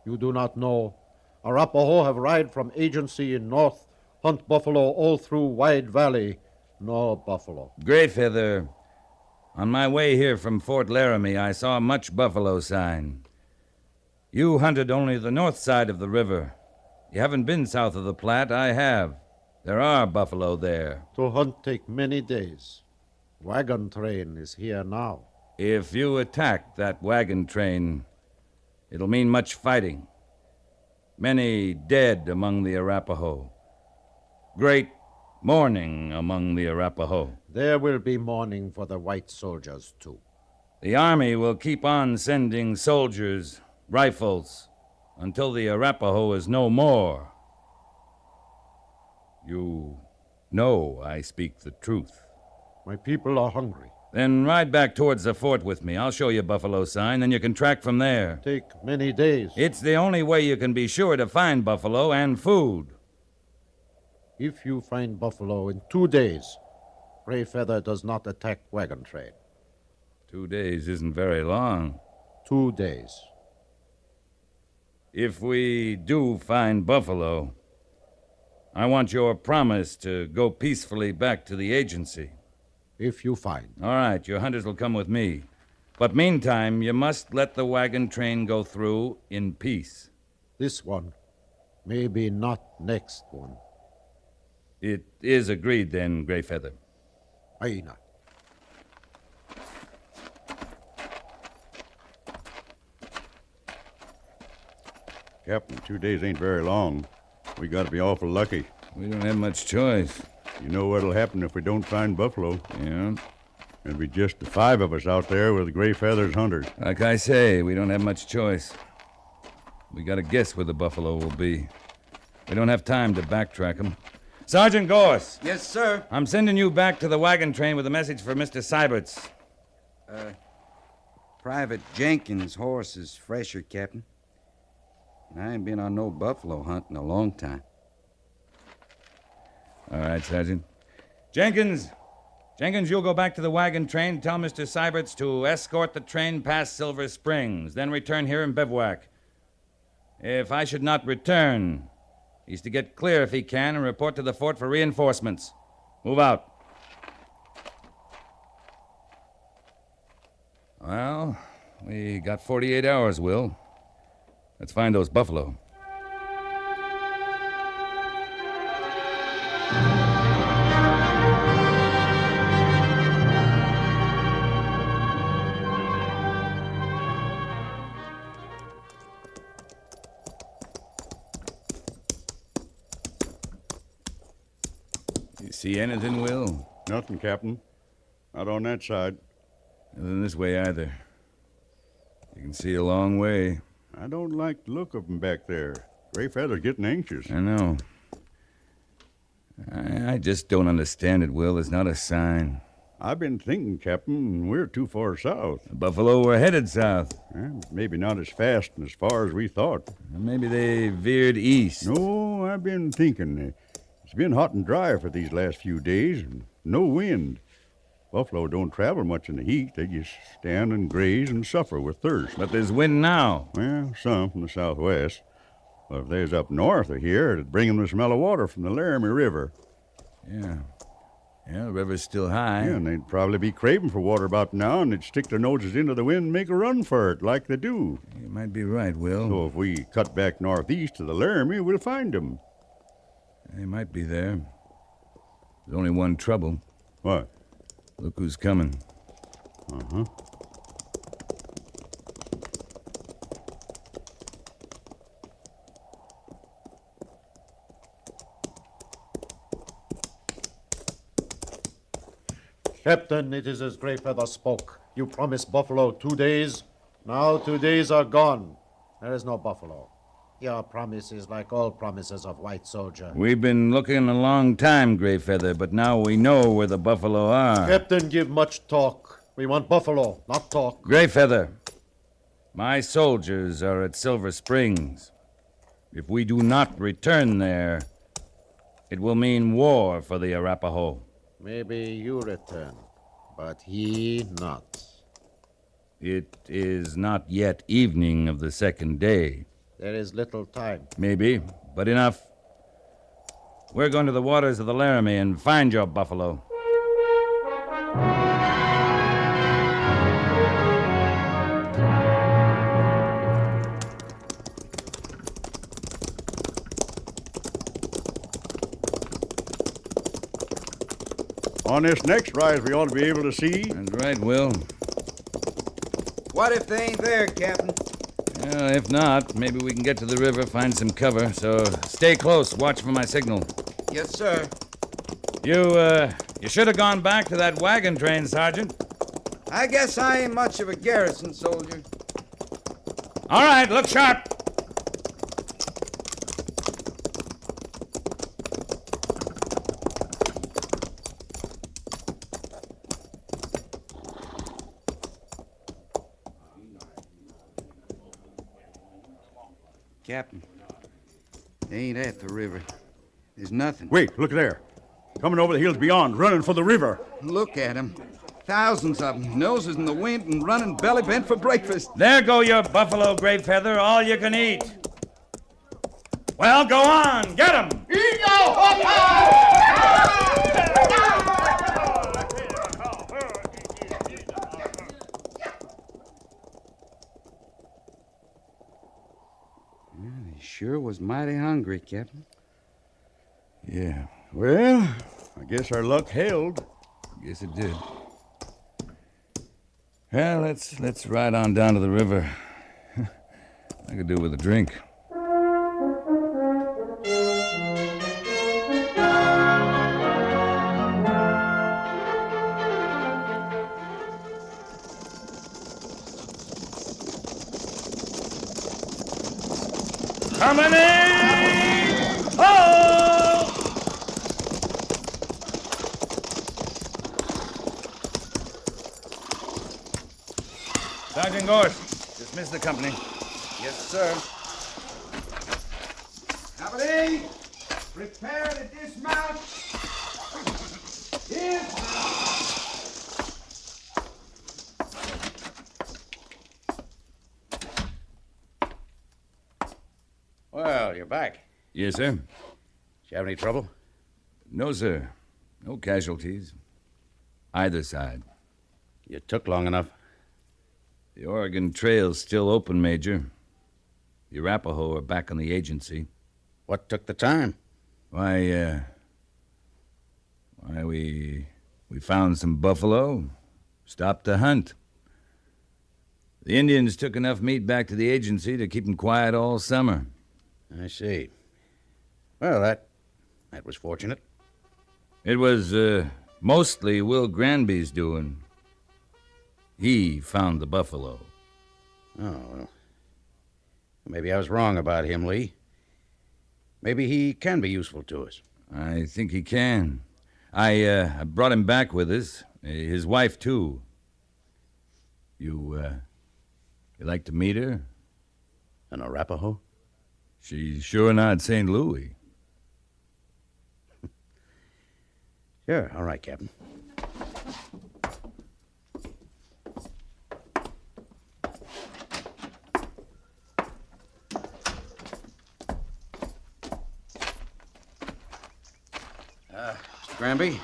You do not know. Arapaho have ride from agency in north, hunt buffalo all through Wide Valley. No buffalo. Greyfeather, on my way here from Fort Laramie, I saw much buffalo sign. You hunted only the north side of the river. You haven't been south of the Platte. I have. There are buffalo there. To hunt take many days. Wagon train is here now. If you attack that wagon train, it'll mean much fighting. Many dead among the Arapaho. Great mourning among the Arapaho. There will be mourning for the white soldiers, too. The Army will keep on sending soldiers, rifles, until the Arapaho is no more. You know I speak the truth. My people are hungry. Then ride back towards the fort with me. I'll show you Buffalo sign, then you can track from there. Take many days. It's the only way you can be sure to find buffalo and food. If you find buffalo in 2 days, Gray Feather does not attack wagon train. 2 days isn't very long. 2 days. If we do find buffalo, I want your promise to go peacefully back to the agency. If you find. All right, your hunters will come with me. But meantime, you must let the wagon train go through in peace. This one. Maybe not next one. It is agreed then, Greyfeather. Aye, not. Captain, 2 days ain't very long. We gotta be awful lucky. We don't have much choice. You know what'll happen if we don't find buffalo? Yeah? It'll be just the 5 of us out there with Gray Feather's hunters. Like I say, we don't have much choice. We gotta guess where the buffalo will be. We don't have time to backtrack them. Sergeant Gorse! Yes, sir. I'm sending you back to the wagon train with a message for Mr. Seibert's. Private Jenkins' horse is fresher, Captain. I ain't been on no buffalo hunt in a long time. All right, Sergeant. Jenkins, you'll go back to the wagon train and tell Mr. Seibert's to escort the train past Silver Springs, then return here and bivouac. If I should not return, he's to get clear if he can and report to the fort for reinforcements. Move out. Well, we got 48 hours, Will. Let's find those buffalo. You see anything, Will? Nothing, Captain. Not on that side. Nothing this way either. You can see a long way. I don't like the look of 'em back there. Gray Feather's getting anxious. I know. I just don't understand it, Will. It's not a sign. I've been thinking, Captain, we're too far south. The buffalo were headed south. Maybe not as fast and as far as we thought. Maybe they veered east. No, I've been thinking. It's been hot and dry for these last few days, and no wind. Buffalo don't travel much in the heat. They just stand and graze and suffer with thirst. But there's wind now. Well, some from the southwest. Well, if there's up north of here, it'd bring them the smell of water from the Laramie River. Yeah. Yeah, the river's still high. Yeah, and they'd probably be craving for water about now, and they'd stick their noses into the wind and make a run for it, like they do. You might be right, Will. So if we cut back northeast to the Laramie, we'll find them. They might be there. There's only one trouble. What? Look who's coming. Uh-huh. Captain, it is as Gray Feather spoke. You promised buffalo 2 days. Now 2 days are gone. There is no buffalo. Your promise is like all promises of white soldier. We've been looking a long time, Greyfeather, but now we know where the buffalo are. Captain, give much talk. We want buffalo, not talk. Greyfeather, my soldiers are at Silver Springs. If we do not return there, it will mean war for the Arapaho. Maybe you return, but he not. It is not yet evening of the second day. There is little time. Maybe, but enough. We're going to the waters of the Laramie and find your buffalo. On this next rise, we ought to be able to see. That's right, Will. What if they ain't there, Captain? Well, if not, maybe we can get to the river, find some cover. So stay close. Watch for my signal. Yes, sir. You should have gone back to that wagon train, Sergeant. I guess I ain't much of a garrison soldier. All right, look sharp. Captain, they ain't at the river. There's nothing. Wait, look there. Coming over the hills beyond, running for the river. Look at 'em. Thousands of 'em, noses in the wind and running belly bent for breakfast. There go your buffalo, Gray Feather, all you can eat. Well, go on, get 'em. They sure was mighty hungry, Captain. Yeah. Well, I guess our luck held. Guess it did. Well, let's ride on down to the river. I could do with a drink. Coming in! Oh! Sergeant Gorse, dismiss the company. Yes, sir. Company, prepare to dismount. Well, you're back. Yes, sir. Did you have any trouble? No, sir. No casualties. Either side. You took long enough. The Oregon Trail's still open, Major. The Arapaho are back on the agency. What took the time? Why, we found some buffalo, stopped the hunt. The Indians took enough meat back to the agency to keep them quiet all summer. I see. Well, that was fortunate. It was mostly Will Granby's doing. He found the buffalo. Oh, well. Maybe I was wrong about him, Lee. Maybe he can be useful to us. I think he can. I brought him back with us. His wife, too. You like to meet her? An Arapaho? She's sure not St. Louis. Sure, all right, Captain. Mr. Granby?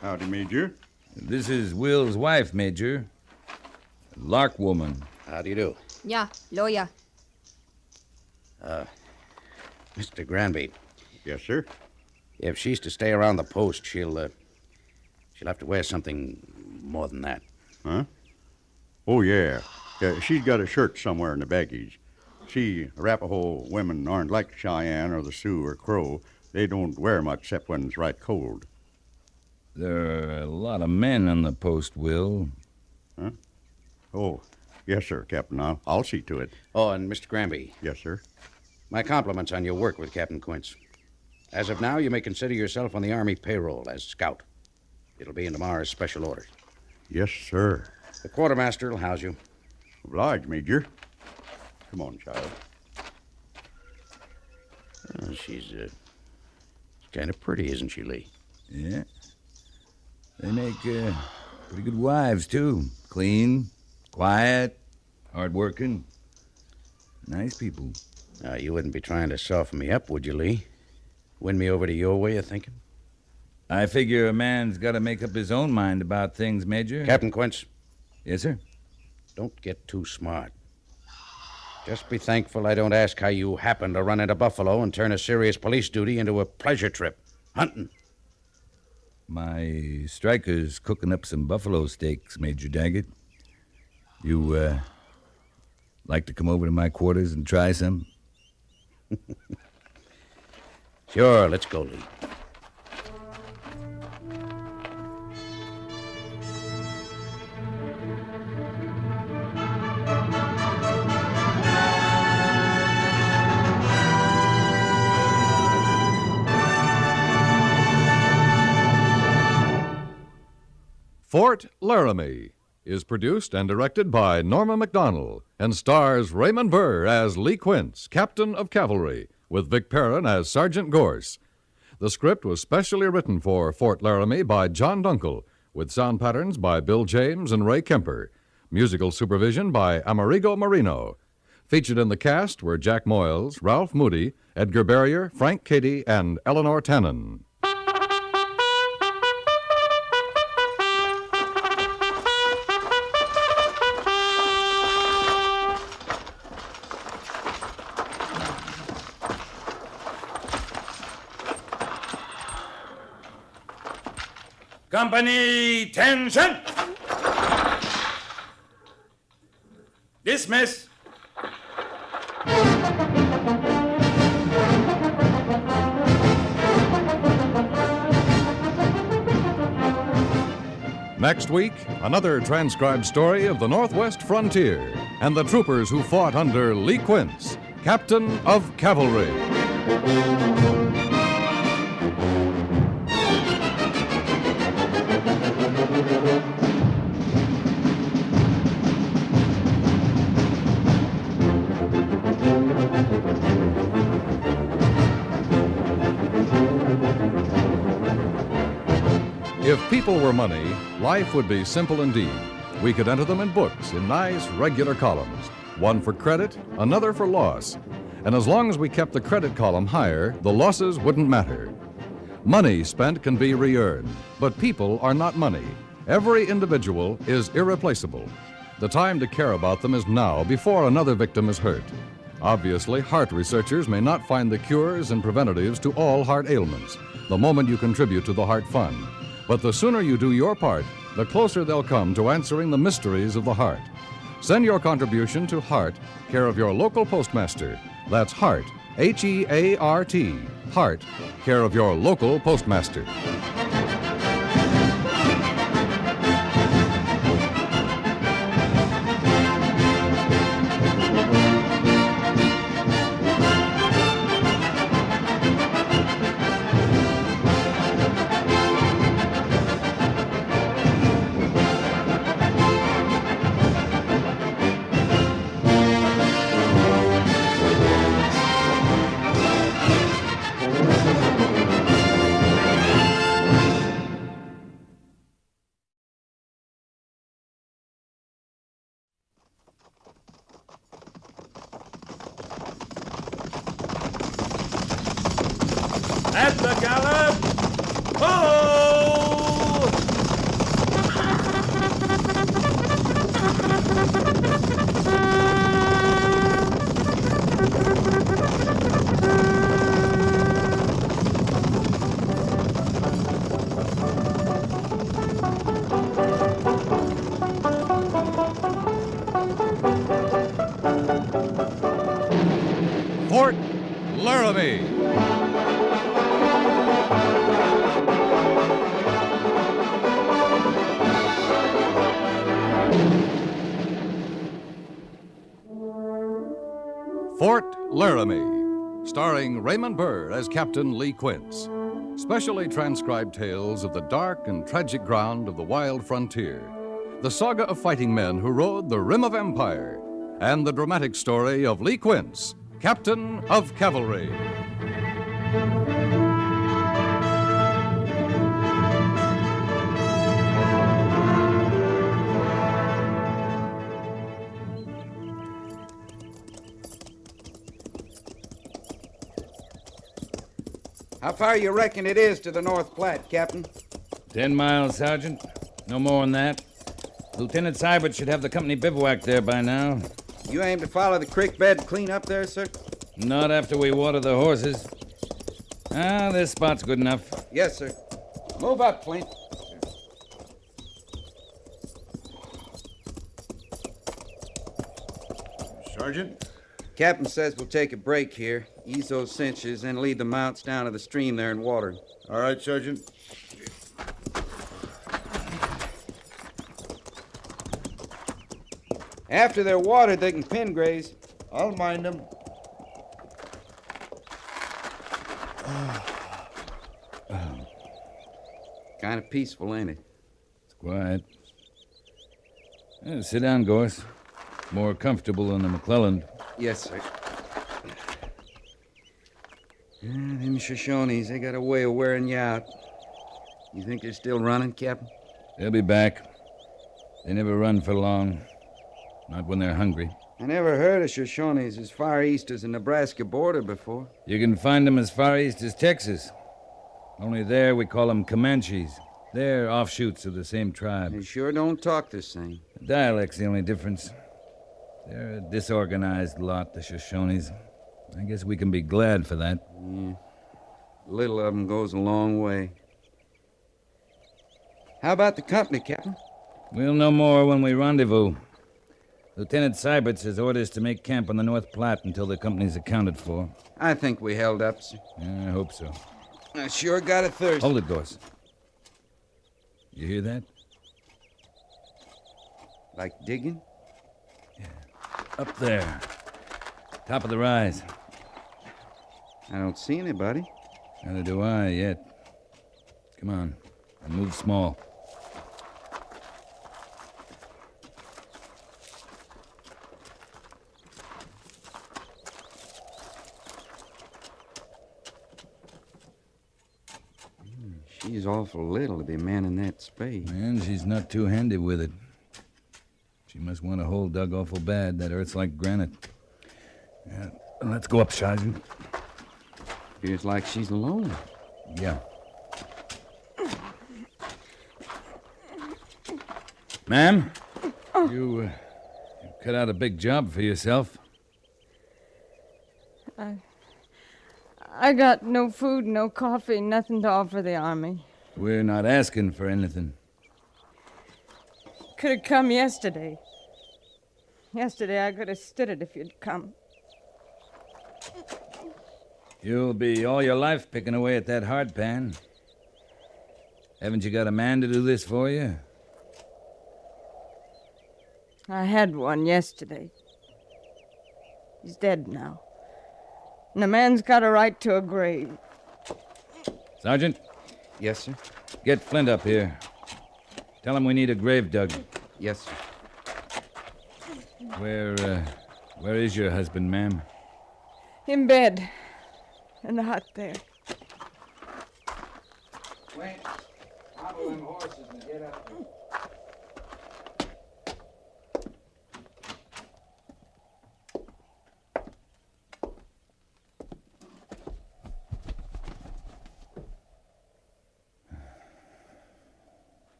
Howdy, Major. This is Will's wife, Major. Lark woman. How do you do? Yeah, lawyer. Mr. Granby. Yes, sir. If she's to stay around the post, she'll have to wear something more than that. Huh? Oh, yeah. She's got a shirt somewhere in the baggage. See, Arapaho women aren't like Cheyenne or the Sioux or Crow. They don't wear much except when it's right cold. There are a lot of men on the post, Will. Huh? Oh, yes, sir, Captain. I'll see to it. Oh, and Mr. Granby. Yes, sir. My compliments on your work with Captain Quince. As of now, you may consider yourself on the Army payroll as scout. It'll be in tomorrow's special orders. Yes, sir. The quartermaster will house you. Obliged, Major. Come on, child. Oh, she's kind of pretty, isn't she, Lee? Yeah. They make pretty good wives, too. Clean, quiet, hard-working. Nice people. You wouldn't be trying to soften me up, would you, Lee? Win me over to your way of thinking? I figure a man's got to make up his own mind about things, Major. Captain Quince. Yes, sir? Don't get too smart. Just be thankful I don't ask how you happened to run into Buffalo and turn a serious police duty into a pleasure trip. Hunting. My striker's cooking up some buffalo steaks, Major Daggett. You Like to come over to my quarters and try some? Sure, let's go, Lee. Fort Laramie is produced and directed by Norma MacDonald and stars Raymond Burr as Lee Quince, Captain of Cavalry, with Vic Perrin as Sergeant Gorse. The script was specially written for Fort Laramie by John Dunkel, with sound patterns by Bill James and Ray Kemper. Musical supervision by Amerigo Marino. Featured in the cast were Jack Moyles, Ralph Moody, Edgar Barrier, Frank Cady, and Eleanor Tannen. Company, tension! Dismiss! Next week, another transcribed story of the Northwest frontier and the troopers who fought under Lee Quince, Captain of Cavalry. If people were money, life would be simple indeed. We could enter them in books in nice, regular columns, one for credit, another for loss. And as long as we kept the credit column higher, the losses wouldn't matter. Money spent can be re-earned, but people are not money. Every individual is irreplaceable. The time to care about them is now, before another victim is hurt. Obviously, heart researchers may not find the cures and preventatives to all heart ailments the moment you contribute to the Heart Fund. But the sooner you do your part, the closer they'll come to answering the mysteries of the heart. Send your contribution to Heart, care of your local postmaster. That's Heart, H-E-A-R-T, Heart, care of your local postmaster. At the gallop! Ho! Fort Laramie. Fort Laramie, starring Raymond Burr as Captain Lee Quince. Specially transcribed tales of the dark and tragic ground of the wild frontier, the saga of fighting men who rode the rim of empire, and the dramatic story of Lee Quince, Captain of Cavalry. How far you reckon it is to the North Platte, Captain? 10 miles, Sergeant. No more than that. Lieutenant Seibert should have the company bivouac there by now. You aim to follow the creek bed clean up there, sir? Not after we water the horses. This spot's good enough. Yes, sir. Move up, Flint. Sergeant? Captain says we'll take a break here, ease those cinches, and lead the mounts down to the stream there in water. All right, Sergeant. After they're watered, they can pin graze. I'll mind them. Kind of peaceful, ain't it? It's quiet. Sit down, Gorse. More comfortable than the McClelland. Yes, sir. Them Shoshones, they got a way of wearing you out. You think they're still running, Captain? They'll be back. They never run for long. Not when they're hungry. I never heard of Shoshones as far east as the Nebraska border before. You can find them as far east as Texas. Only there we call them Comanches. They're offshoots of the same tribe. They sure don't talk the same. The dialect's the only difference. They're a disorganized lot, the Shoshones. I guess we can be glad for that. Yeah. Little of them goes a long way. How about the company, Captain? We'll know more when we rendezvous. Lieutenant Seibert's has orders to make camp on the North Platte until the company's accounted for. I think we held up, sir. Yeah, I hope so. I sure got a thirst. Hold it, Gorse. You hear that? Like digging? Yeah. Up there. Top of the rise. I don't see anybody. Neither do I yet. Come on. And move small. She's awful little to be manning that spade. And she's not too handy with it. She must want a hole dug awful bad. That earth's like granite. Yeah, let's go up, Sergeant. Feels like she's alone. Yeah. Ma'am, you cut out a big job for yourself. I got no food, no coffee, nothing to offer the army. We're not asking for anything. Could have come yesterday. Yesterday I could have stood it if you'd come. You'll be all your life picking away at that hardpan. Haven't you got a man to do this for you? I had one yesterday. He's dead now. And a man's got a right to a grave. Sergeant? Yes, sir? Get Flint up here. Tell him we need a grave dug. Yes, sir. Where is your husband, ma'am? In bed. In the hut there. Flint, hobble them horses and get up there.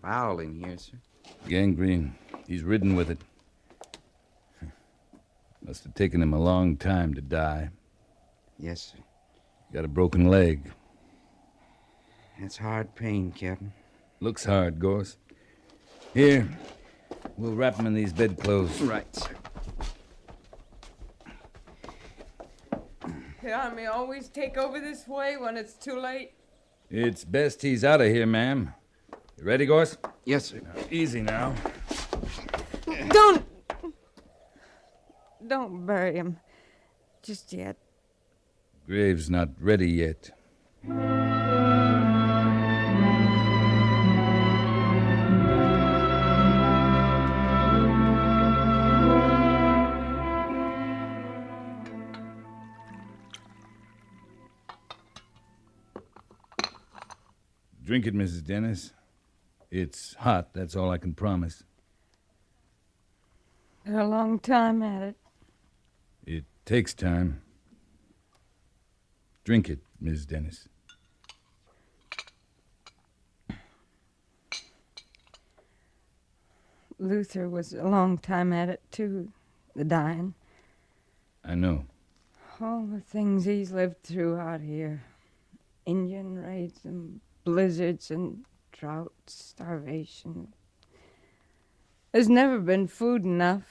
Foul in here, sir. Gangrene. He's ridden with it. Must have taken him a long time to die. Yes, sir. Got a broken leg. That's hard pain, Captain. Looks hard, Gorse. Here, we'll wrap him in these bedclothes. Right, sir. The army always take over this way when it's too late. It's best he's out of here, ma'am. You ready, Gorse? Yes, sir. Now, easy now. Don't bury him. Just yet. Grave's not ready yet. Drink it, Mrs. Dennis. It's hot, that's all I can promise. They're a long time at it. It takes time. Drink it, Miss Dennis. Luther was a long time at it, too, the dying. I know. All the things he's lived through out here. Indian raids and blizzards and droughts, starvation. There's never been food enough.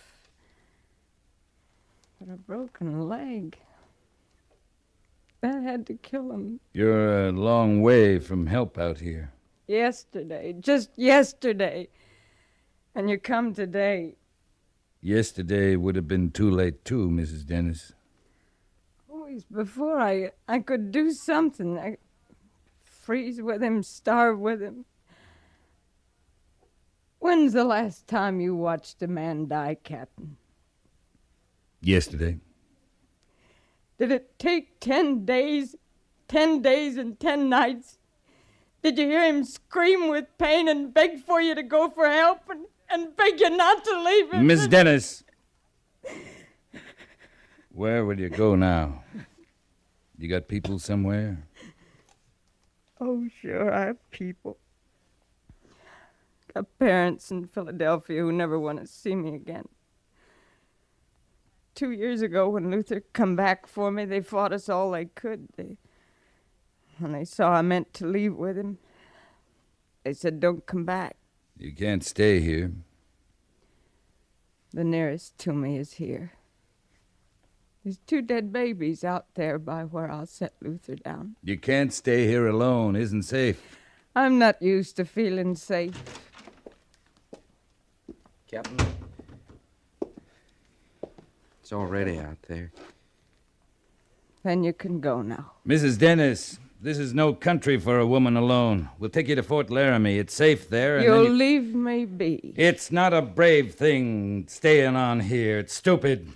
But a broken leg. That had to kill him. You're a long way from help out here. Yesterday. Just yesterday. And you come today. Yesterday would have been too late, too, Mrs. Dennis. Always before I could do something. I freeze with him, starve with him. When's the last time you watched a man die, Captain? Yesterday. Did it take 10 days? 10 days and 10 nights? Did you hear him scream with pain and beg for you to go for help and beg you not to leave him? Miss Dennis! Where will you go now? You got people somewhere? Oh, sure, I have people. Got parents in Philadelphia who never want to see me again. 2 years ago, when Luther come back for me, they fought us all they could. When they saw I meant to leave with him, they said, don't come back. You can't stay here. The nearest to me is here. There's 2 dead babies out there by where I'll set Luther down. You can't stay here alone. Isn't safe. I'm not used to feeling safe. Captain, it's already out there. Then you can go now. Mrs. Dennis, this is no country for a woman alone. We'll take you to Fort Laramie. It's safe there. And You'll then leave me be. It's not a brave thing staying on here. It's stupid.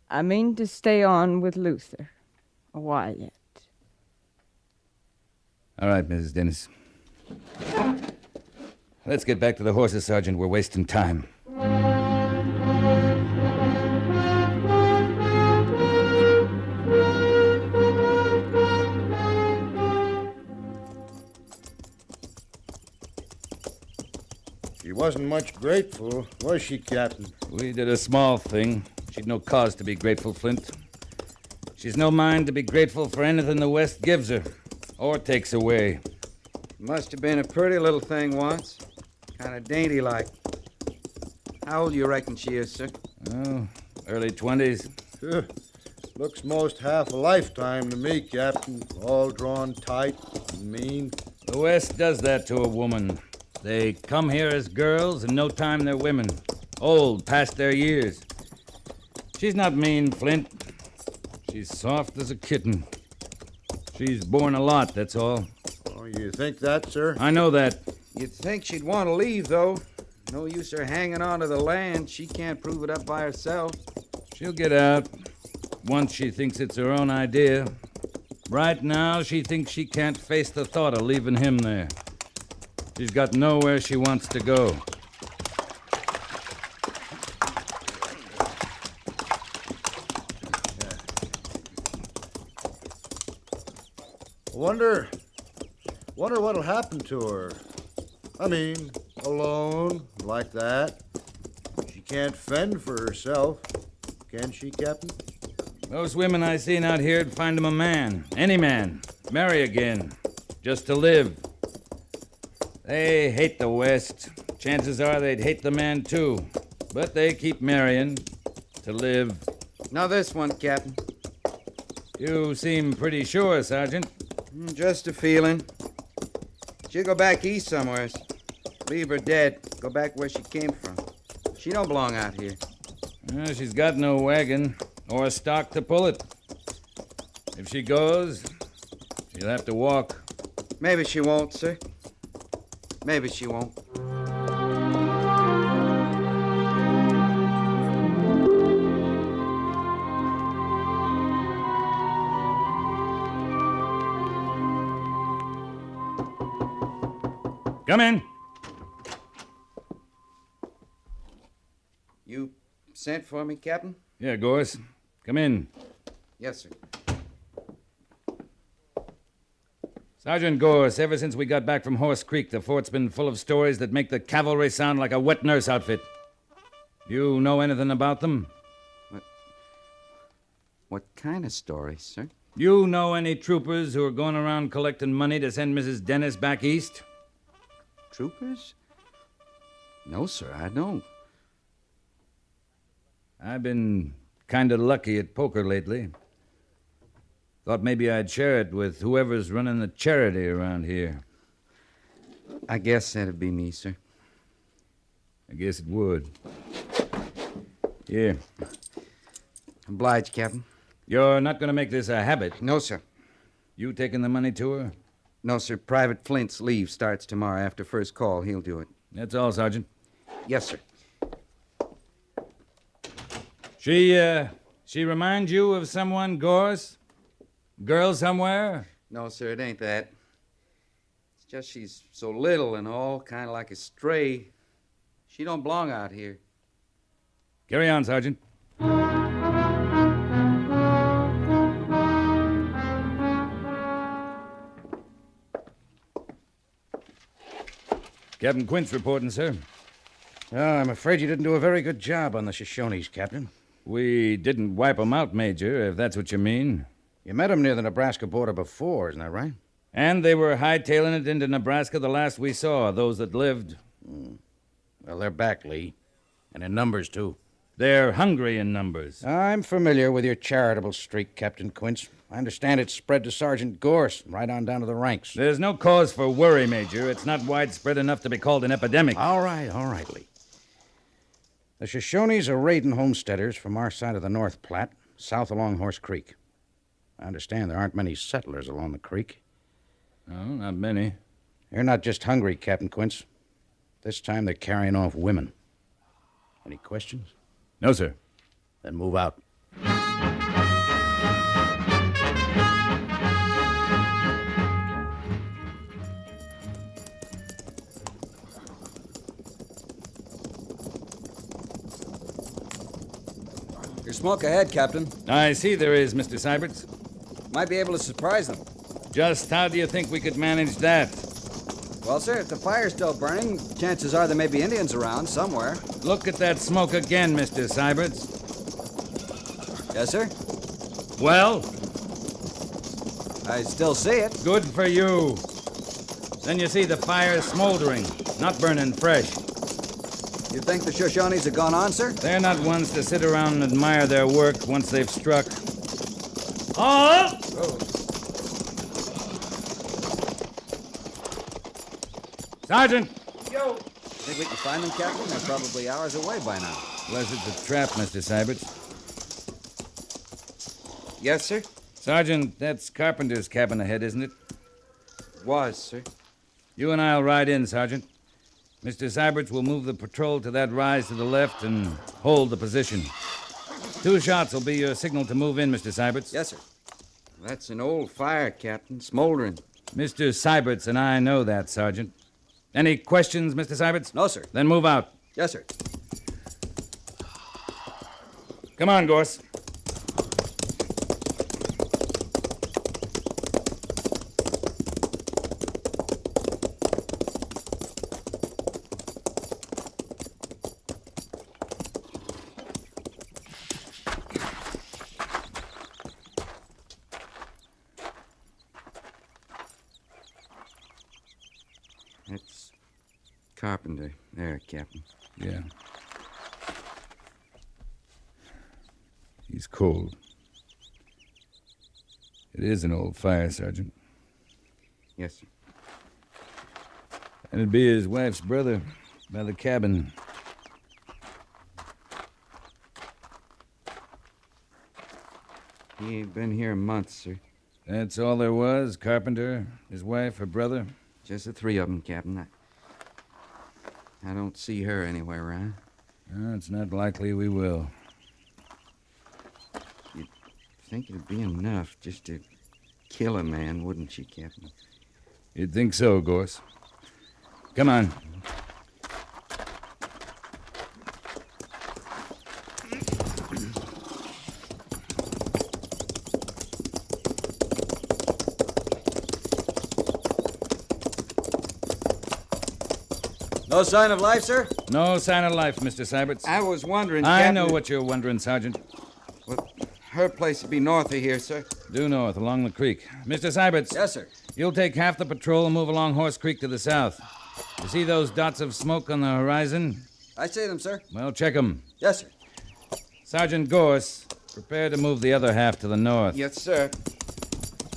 I mean to stay on with Luther. A while yet. All right, Mrs. Dennis. Let's get back to the horses, Sergeant. We're wasting time. She wasn't much grateful, was she, Captain? We did a small thing. She'd no cause to be grateful, Flint. She's no mind to be grateful for anything the West gives her or takes away. Must have been a pretty little thing once. Kind of dainty-like. How old you reckon she is, sir? Oh, early 20s. Looks most half a lifetime to me, Captain. All drawn tight and mean. The West does that to a woman. They come here as girls, and no time they're women. Old, past their years. She's not mean, Flint. She's soft as a kitten. She's borne a lot, that's all. Oh, you think that, sir? I know that. You'd think she'd want to leave, though. No use her hanging on to the land. She can't prove it up by herself. She'll get out once she thinks it's her own idea. Right now, she thinks she can't face the thought of leaving him there. She's got nowhere she wants to go. Wonder what'll happen to her. I mean, alone, like that. She can't fend for herself, can she, Captain? Those women I seen out here'd find him a man. Any man. Marry again. Just to live. They hate the West. Chances are they'd hate the man, too. But they keep marrying. To live. Now this one, Captain. You seem pretty sure, Sergeant. Just a feeling. She'll go back east somewhere. Leave her dead. Go back where she came from. She don't belong out here. She's got no wagon or stock to pull it. If she goes, she'll have to walk. Maybe she won't, sir. Maybe she won't. Come in. You sent for me, Captain? Yeah, Gorse. Come in. Yes, sir. Sergeant Gorse, ever since we got back from Horse Creek, the fort's been full of stories that make the cavalry sound like a wet nurse outfit. You know anything about them? What kind of stories, sir? You know any troopers who are going around collecting money to send Mrs. Dennis back east? Troopers? No, sir, I don't. I've been kind of lucky at poker lately. Thought maybe I'd share it with whoever's running the charity around here. I guess that'd be me, sir. I guess it would. Here. Obliged, Captain. You're not going to make this a habit? No, sir. You taking the money to her? No, sir. Private Flint's leave starts tomorrow after first call. He'll do it. That's all, Sergeant. Yes, sir. She reminds you of someone, Gorse? Girl somewhere? No, sir, it ain't that. It's just she's so little and all, kind of like a stray. She don't belong out here. Carry on, Sergeant. Captain Quince reporting, sir. I'm afraid you didn't do a very good job on the Shoshones, Captain. We didn't wipe 'em out, Major, if that's what you mean. You met 'em near the Nebraska border before, isn't that right? And they were hightailing it into Nebraska the last we saw, those that lived. Well, they're back, Lee. And in numbers, too. They're hungry in numbers. I'm familiar with your charitable streak, Captain Quince. I understand it's spread to Sergeant Gorse, right on down to the ranks. There's no cause for worry, Major. It's not widespread enough to be called an epidemic. All right, Lee. The Shoshones are raiding homesteaders from our side of the North Platte, south along Horse Creek. I understand there aren't many settlers along the creek. No, not many. They're not just hungry, Captain Quince. This time they're carrying off women. Any questions? No, sir. Then move out. There's smoke ahead, Captain. I see there is, Mr. Syberts. Might be able to surprise them. Just how do you think we could manage that? Well, sir, if the fire's still burning, chances are there may be Indians around somewhere. Look at that smoke again, Mr. Syberts. Yes, sir? Well? I still see it. Good for you. Then you see the fire smoldering, not burning fresh. You think the Shoshones have gone on, sir? They're not ones to sit around and admire their work once they've struck. Oh! Sergeant! Yo! Think we can find them, Captain? They're probably hours away by now. Unless it's a trap, Mr. Syberts. Yes, sir? Sergeant, that's Carpenter's cabin ahead, isn't it? Was, sir. You and I'll ride in, Sergeant. Mr. Syberts will move the patrol to that rise to the left and hold the position. 2 shots will be your signal to move in, Mr. Syberts. Yes, sir. That's an old fire, Captain, smoldering. Mr. Syberts and I know that, Sergeant. Any questions, Mr. Syberts? No, sir. Then move out. Yes, sir. Come on, Gorse. That's Carpenter. There, Captain. Yeah. He's cold. It is an old fire, Sergeant. Yes, sir. And it'd be his wife's brother by the cabin. He ain't been here months, sir. That's all there was? Carpenter, his wife, her brother? Just the 3 of them, Captain. I don't see her anywhere around. It's not likely we will. You'd think it'd be enough just to kill a man, wouldn't you, Captain? You'd think so, Gorse. Come on. No sign of life, sir? No sign of life, Mr. Syberts. I was wondering, I Captain... know what you're wondering, Sergeant. Well, her place would be north of here, sir. Due north, along the creek. Mr. Syberts. Yes, sir. You'll take half the patrol and move along Horse Creek to the south. You see those dots of smoke on the horizon? I see them, sir. Well, check them. Yes, sir. Sergeant Gorse, prepare to move the other half to the north. Yes, sir.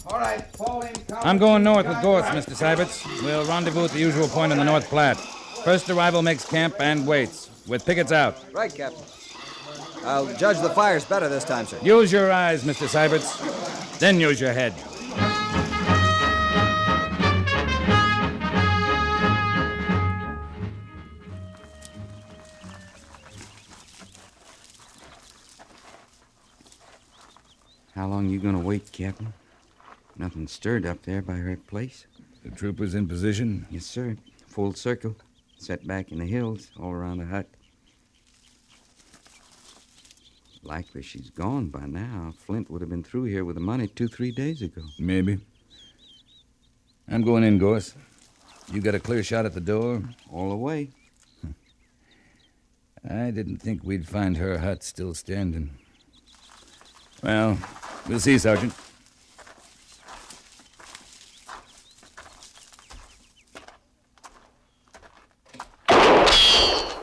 All right, fall in. I'm going north with Gorse, Mr. Syberts. We'll rendezvous at the usual point on the North Platte. First arrival makes camp and waits, with pickets out. Right, Captain. I'll judge the fires better this time, sir. Use your eyes, Mr. Syberts. Then use your head. How long you gonna wait, Captain? Nothing stirred up there by her place. The troopers in position? Yes, sir. Full circle. Set back in the hills, all around the hut. Likely she's gone by now. Flint would have been through here with the money 2-3 days ago. Maybe. I'm going in, Gorse. You got a clear shot at the door? All the way. I didn't think we'd find her hut still standing. Well, we'll see, Sergeant.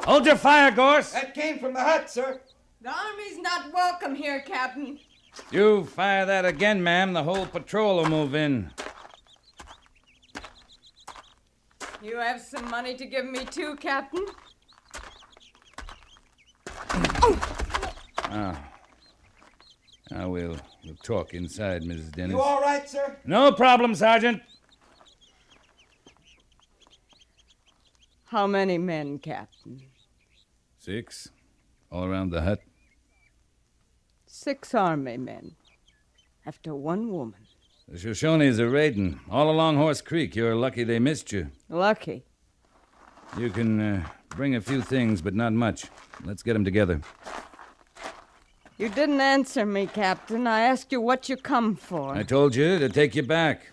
Hold your fire, Gorse! That came from the hut, sir. The army's not welcome here, Captain. You fire that again, ma'am, the whole patrol will move in. You have some money to give me too, Captain? Now we'll talk inside, Mrs. Dennis. You all right, sir? No problem, Sergeant. How many men, Captain? 6, all around the hut. 6 army men, after 1 woman. The Shoshones are raiding all along Horse Creek. You're lucky they missed you. Lucky. You can bring a few things, but not much. Let's get them together. You didn't answer me, Captain. I asked you what you come for. I told you to take you back.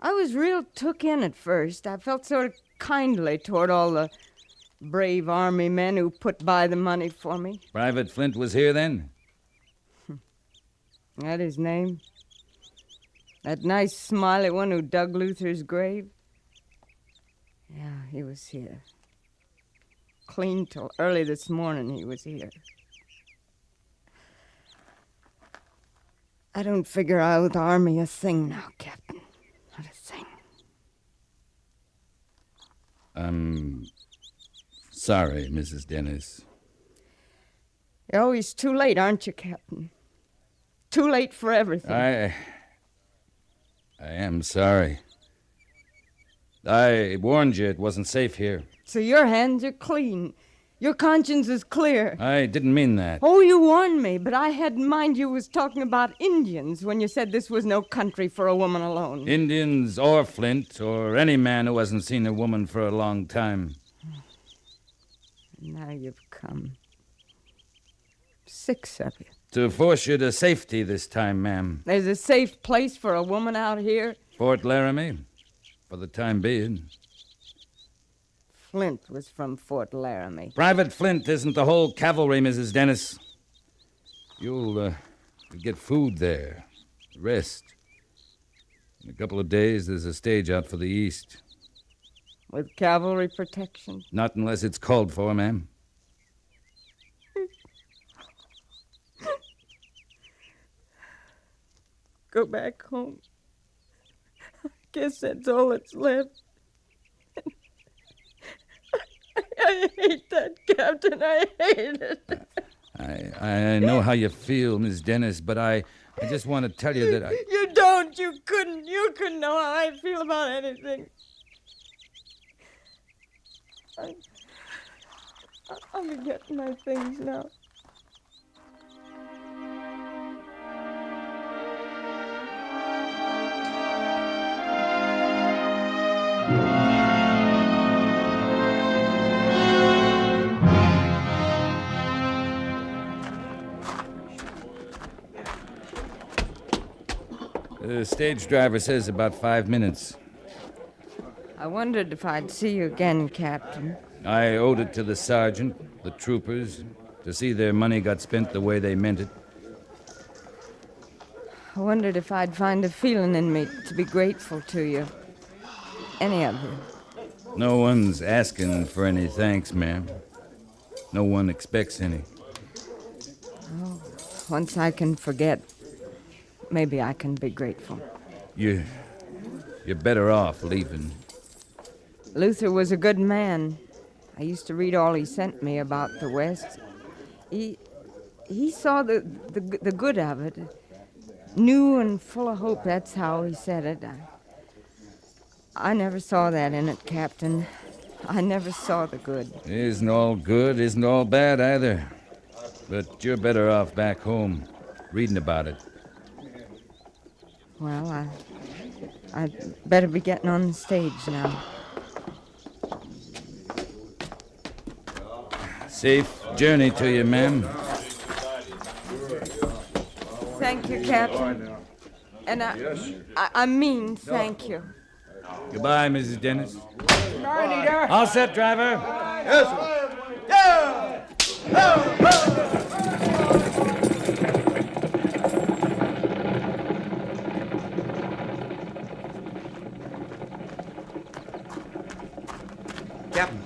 I was real took in at first. I felt sort of kindly toward all the brave army men who put by the money for me. Private Flint was here then? That his name? That nice, smiley one who dug Luther's grave? Yeah, he was here. Clean till early this morning he was here. I don't figure I owe the army a thing now, Captain. Not a thing. I'm sorry, Mrs. Dennis. You're always too late, aren't you, Captain? Too late for everything. I am sorry. I warned you it wasn't safe here. So your hands are clean. Your conscience is clear. I didn't mean that. Oh, you warned me, but I had in mind you was talking about Indians when you said this was no country for a woman alone. Indians or Flint or any man who hasn't seen a woman for a long time. And now you've come. 6 of you. To force you to safety this time, ma'am. There's a safe place for a woman out here? Fort Laramie, for the time being. Flint was from Fort Laramie. Private Flint isn't the whole cavalry, Mrs. Dennis. You'll get food there. Rest. In a couple of days, there's a stage out for the east. With cavalry protection? Not unless it's called for, ma'am. Go back home. I guess that's all that's left. I hate that, Captain. I hate it. I know how you feel, Miss Dennis, but I just want to tell you that I... You don't. You couldn't know how I feel about anything. I'll be getting my things now. The stage driver says about 5 minutes. I wondered if I'd see you again, Captain. I owed it to the sergeant, the troopers, to see their money got spent the way they meant it. I wondered if I'd find a feeling in me to be grateful to you. Any of you. No one's asking for any thanks, ma'am. No one expects any. Oh, once I can forget, maybe I can be grateful. You're better off leaving. Luther was a good man. I used to read all he sent me about the West. He saw the good of it. New and full of hope, that's how he said it. I never saw that in it, Captain. I never saw the good. Isn't all good, isn't all bad either. But you're better off back home, reading about it. Well, I'd better be getting on the stage now. Safe journey to you, ma'am. Thank you, Captain. And I mean thank you. Goodbye, Mrs. Dennis. Night, Eater. All set, driver. Yes, sir. Captain,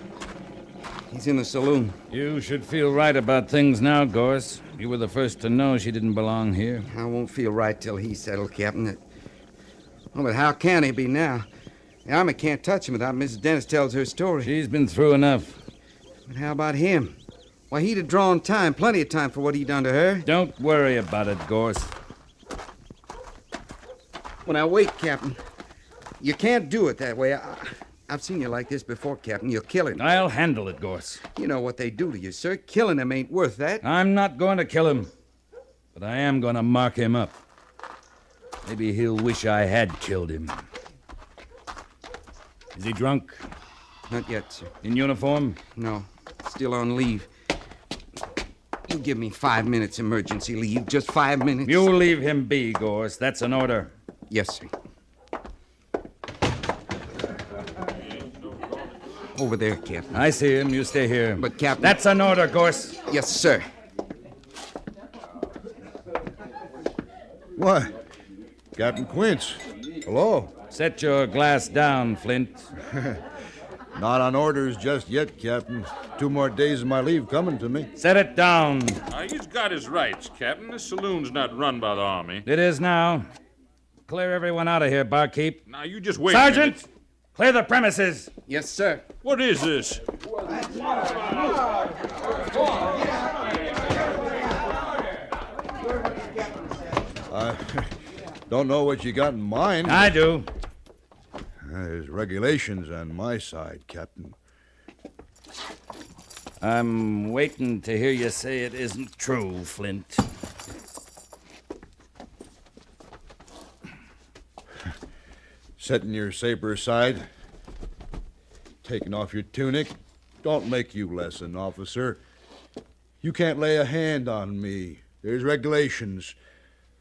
he's in the saloon. You should feel right about things now, Gorse. You were the first to know she didn't belong here. I won't feel right till he's settled, Captain. Oh, but how can he be now? The Army can't touch him without Mrs. Dennis tells her story. She's been through enough. But how about him? Why, he'd have drawn time, plenty of time for what he'd done to her. Don't worry about it, Gorse. Well, now, wait, Captain. You can't do it that way. I've seen you like this before, Captain. You'll kill him. I'll handle it, Gorse. You know what they do to you, sir. Killing him ain't worth that. I'm not going to kill him, but I am going to mark him up. Maybe he'll wish I had killed him. Is he drunk? Not yet, sir. In uniform? No. Still on leave. You give me 5 minutes emergency leave. Just 5 minutes. You leave him be, Gorse. That's an order. Yes, sir. Over there, Captain. I see him. You stay here. But, Captain... That's an order, Gorse. Yes, sir. What? Captain Quince. Hello. Set your glass down, Flint. Not on orders just yet, Captain. 2 more days of my leave coming to me. Set it down. He's got his rights, Captain. This saloon's not run by the Army. It is now. Clear everyone out of here, barkeep. Now, you just wait Sergeant! a minute. Clear the premises. Yes, sir. What is this? I don't know what you got in mind. I do. There's regulations on my side, Captain. I'm waiting to hear you say it isn't true, Flint. Setting your saber aside, taking off your tunic, don't make you less an officer. You can't lay a hand on me. There's regulations.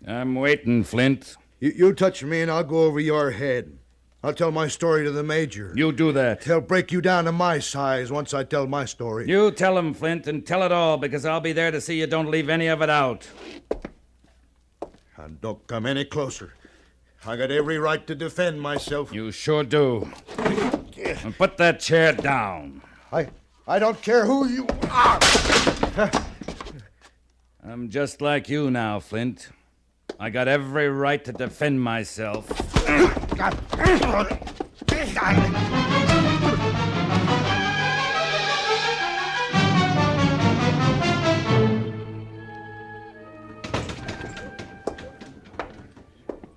I'm waiting, Flint. You touch me and I'll go over your head. I'll tell my story to the major. You do that. He'll break you down to my size once I tell my story. You tell him, Flint, and tell it all, because I'll be there to see you don't leave any of it out. And don't come any closer. I got every right to defend myself. You sure do. And put that chair down. I don't care who you are. I'm just like you now, Flint. I got every right to defend myself.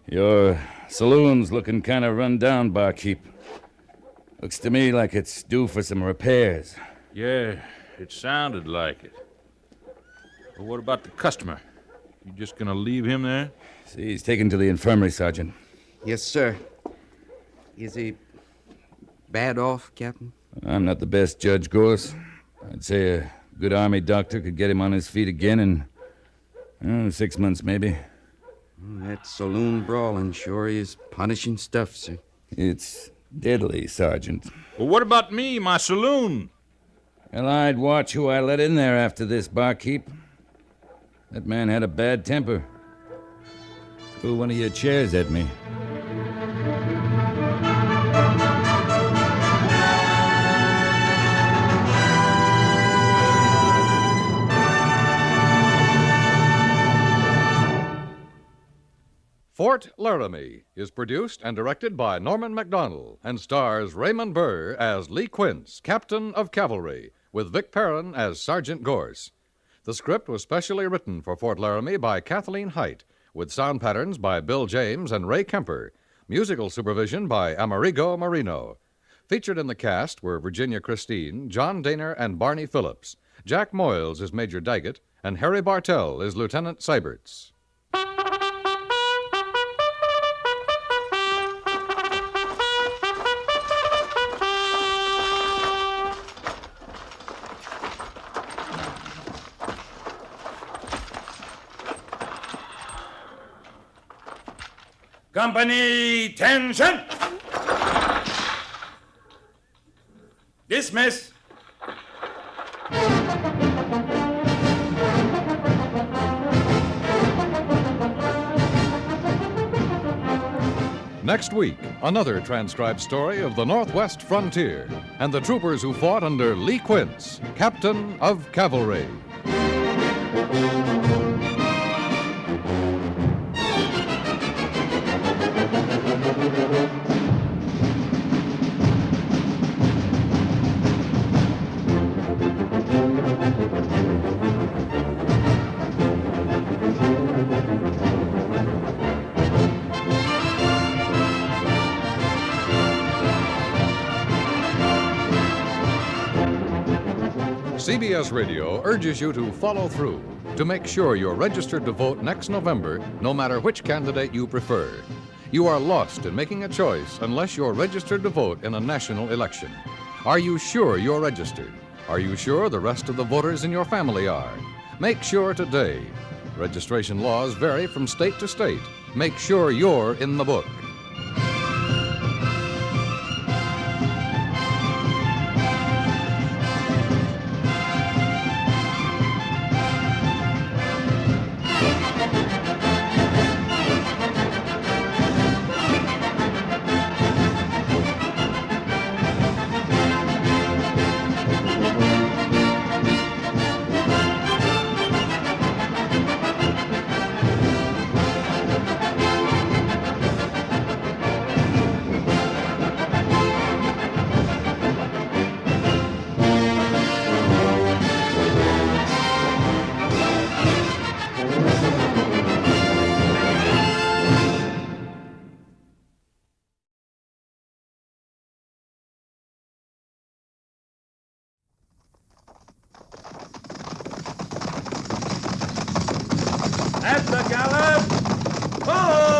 Your saloon's looking kind of run down, barkeep. Looks to me like it's due for some repairs. Yeah, it sounded like it. But what about the customer? You just gonna leave him there? See, he's taken to the infirmary, Sergeant. Yes, sir. Is he bad off, Captain? I'm not the best judge, Gorse. I'd say a good Army doctor could get him on his feet again in 6 months, maybe. That saloon brawling sure is punishing stuff, sir. It's deadly, Sergeant. Well, what about me, my saloon? Well, I'd watch who I let in there after this, barkeep. That man had a bad temper. Threw one of your chairs at me. Fort Laramie is produced and directed by Norman Macdonnell and stars Raymond Burr as Lee Quince, Captain of Cavalry, with Vic Perrin as Sergeant Gorse. The script was specially written for Fort Laramie by Kathleen Height, with sound patterns by Bill James and Ray Kemper, musical supervision by Amerigo Marino. Featured in the cast were Virginia Christine, John Daner, and Barney Phillips. Jack Moyles is Major Daggett, and Harry Bartell is Lieutenant Seiberts. Company, tension! Dismiss. Next week, another transcribed story of the Northwest frontier and the troopers who fought under Lee Quince, Captain of Cavalry. CBS Radio urges you to follow through to make sure you're registered to vote next November, no matter which candidate you prefer. You are lost in making a choice unless you're registered to vote in a national election. Are you sure you're registered? Are you sure the rest of the voters in your family are? Make sure today. Registration laws vary from state to state. Make sure you're in the book. At the gallop! Follow!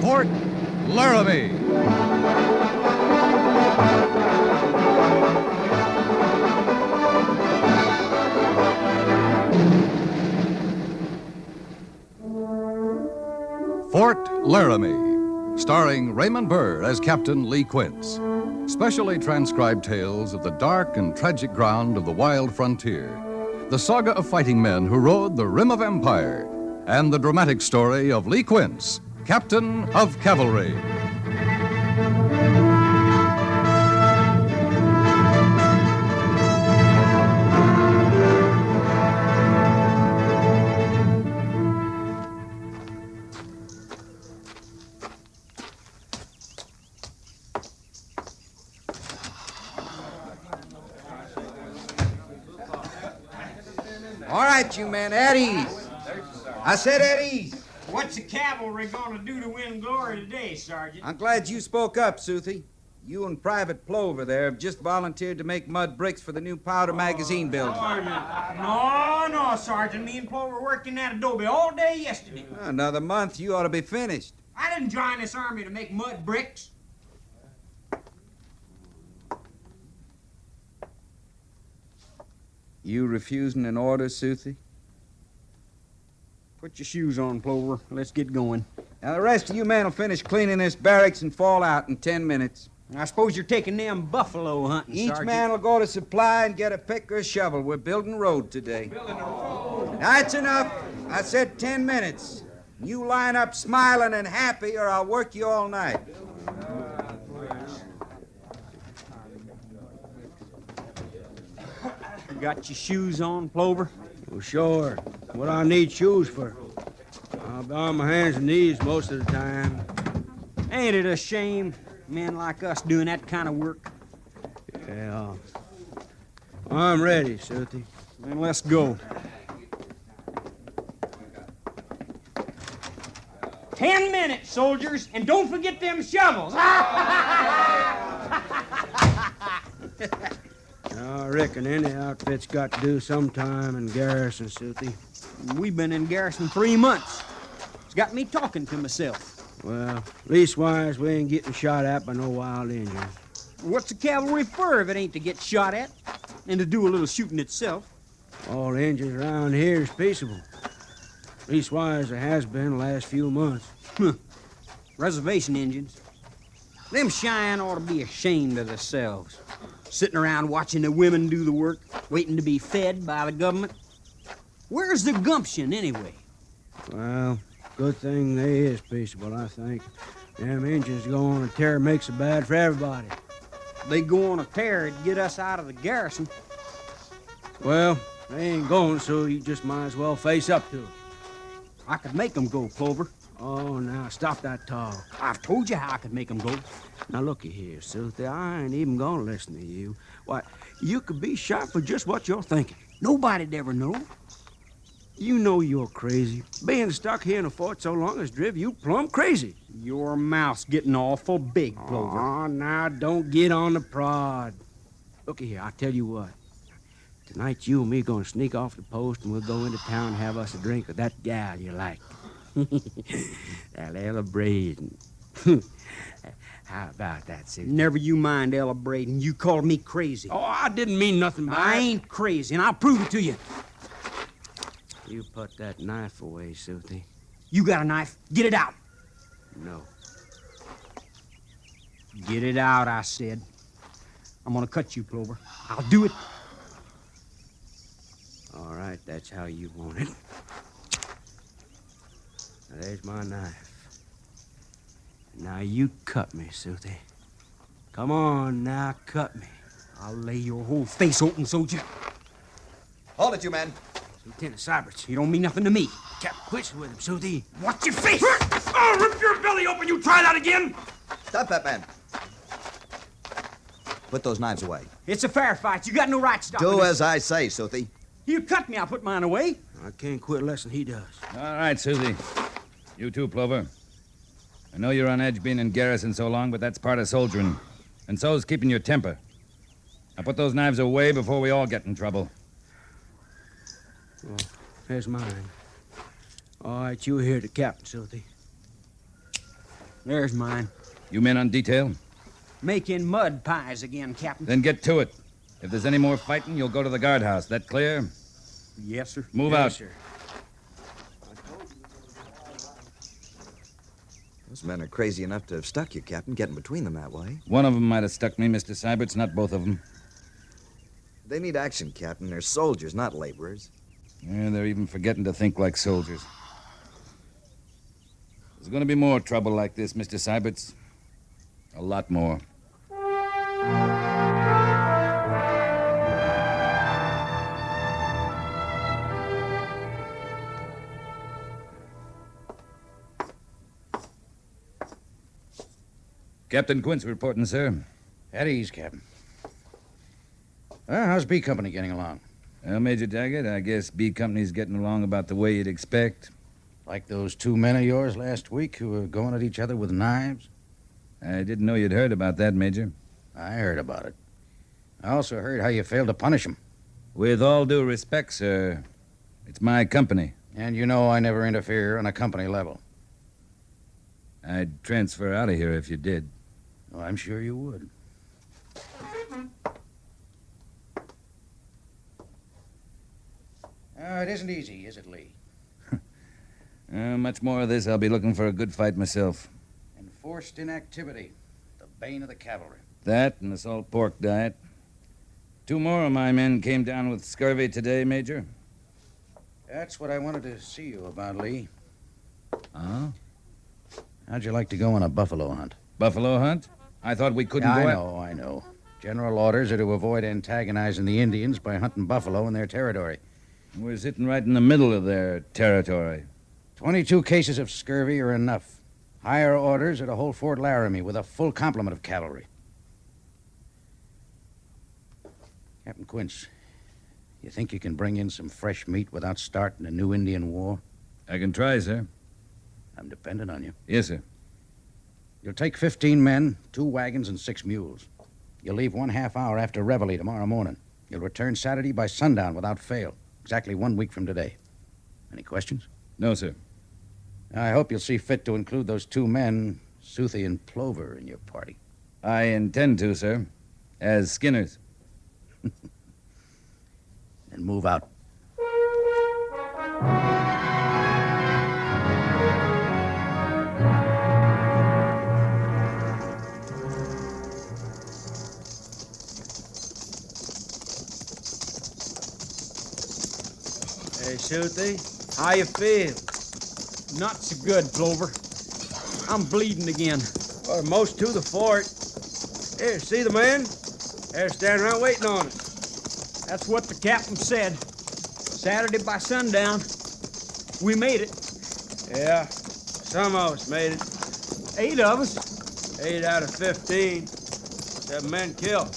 Fort Laramie. Fort Laramie, starring Raymond Burr as Captain Lee Quince. Specially transcribed tales of the dark and tragic ground of the wild frontier. The saga of fighting men who rode the rim of empire. And the dramatic story of Lee Quince, Captain of Cavalry. All right, you men, at ease. I said at ease. What's the cavalry gonna do to win glory today, Sergeant? I'm glad you spoke up, Soothie. You and Private Plover there have just volunteered to make mud bricks for the new powder magazine building. No, Sergeant. Me and Plover worked in that adobe all day yesterday. Another month, you ought to be finished. I didn't join this army to make mud bricks. You refusing an order, Soothie? Put your shoes on, Plover. Let's get going. Now, the rest of you men will finish cleaning this barracks and fall out in 10 minutes. I suppose you're taking them buffalo hunting, Each Sergeant. man will go to supply and get a pick or a shovel. We're building road today. That's enough. I said 10 minutes. You line up smiling and happy, or I'll work you all night. You got your shoes on, Plover? Well, sure. What I need shoes for? I'll be on my hands and knees most of the time. Ain't it a shame, men like us doing that kind of work? Yeah. I'm ready, Sooty. Then let's go. 10 minutes, soldiers, and don't forget them shovels. I reckon any outfit's got to do some time in garrison, Sooty. We've been in garrison 3 months. It's got me talking to myself. Well, leastwise, we ain't getting shot at by no wild Indians. What's the cavalry for if it ain't to get shot at and to do a little shooting itself? All the Indians around here is peaceable. Leastwise, there has been the last few months. Reservation Indians. Them Cheyenne ought to be ashamed of themselves. Sitting around watching the women do the work, waiting to be fed by the government. Where's the gumption, anyway? Well, good thing they is peaceable, I think. Them Indians go on a tear makes it bad for everybody. They go on a tear to get us out of the garrison. Well, they ain't going, so you just might as well face up to it. I could make them go, Clover. Oh, now, stop that talk. I've told you how I could make them go. Now, looky here, Sooty, I ain't even gonna listen to you. Why, you could be shot for just what you're thinking. Nobody'd ever know. You know you're crazy. Being stuck here in a fort so long has driven you plumb crazy. Your mouth's getting awful big, Clover. Oh, now, don't get on the prod. Looky here, I'll tell you what. Tonight, you and me gonna sneak off the post, and we'll go into town and have us a drink with that gal you like. That Ella Braden. How about that, Sooty? Never you mind, Ella Braden. You called me crazy. Oh, I didn't mean nothing by I it. ain't crazy, and I'll prove it to you. You put that knife away, Sooty. You got a knife? Get it out. No. Get it out, I said. I'm gonna cut you, Clover. I'll do it. All right, that's how you want it. Now, there's my knife. Now you cut me, Sooty. Come on, now cut me. I'll lay your whole face open, soldier. Hold it, you men. Lieutenant Syberts. You don't mean nothing to me. Cap quits with him, Sooty. Watch your face! I'll rip your belly open. You try that again. Stop that man. Put those knives away. It's a fair fight. You got no right to stop Do me. as I say, Sooty. You cut me, I'll put mine away. I can't quit less than he does. All right, Susie. You too, Plover. I know you're on edge being in garrison so long, but that's part of soldiering. And so's keeping your temper. Now put those knives away before we all get in trouble. Well, there's mine. All right, you hear the captain, Sooty. There's mine. You men on detail? Making mud pies again, Captain. Then get to it. If there's any more fighting, you'll go to the guardhouse. That clear? Yes, sir. Move yes, out. Sir. Those men are crazy enough to have stuck you, Captain, getting between them that way. One of them might have stuck me, Mr. Syberts, not both of them. They need action, Captain. They're soldiers, not laborers. Yeah, they're even forgetting to think like soldiers. There's going to be more trouble like this, Mr. Syberts. A lot more. Captain Quince reporting, sir. At ease, Captain. How's B Company getting along? Well, Major Daggett, I guess B Company's getting along about the way you'd expect. Like those two men of yours last week who were going at each other with knives? I didn't know you'd heard about that, Major. I heard about it. I also heard how you failed to punish them. With all due respect, sir, it's my company. And you know I never interfere on a company level. I'd transfer out of here if you did. Oh, I'm sure you would. It isn't easy, is it, Lee? Much more of this, I'll be looking for a good fight myself. Enforced inactivity, the bane of the cavalry. That and the salt pork diet. 2 more of my men came down with scurvy today, Major. That's what I wanted to see you about, Lee. Huh? How'd you like to go on a buffalo hunt? Buffalo hunt? I thought we couldn't go I know. General orders are to avoid antagonizing the Indians by hunting buffalo in their territory. We're sitting right in the middle of their territory. 22 cases of scurvy are enough. Higher orders are to hold Fort Laramie with a full complement of cavalry. Captain Quince, you think you can bring in some fresh meat without starting a new Indian war? I can try, sir. I'm dependent on you. Yes, sir. You'll take 15 men, 2 wagons, and 6 mules. You'll leave 1/2 hour after reveille tomorrow morning. You'll return Saturday by sundown without fail, exactly 1 week from today. Any questions? No, sir. I hope you'll see fit to include those 2 men, Soothie and Plover, in your party. I intend to, sir. As skinners. Then move out. Hey, Soothie, how you feel? Not so good, Plover. I'm bleeding again. Or most to the fort. Here, see the men? They're standing around waiting on us. That's what the captain said. Saturday by sundown. We made it. Yeah, some of us made it. 8 of us. 8 out of 15. 7 men killed.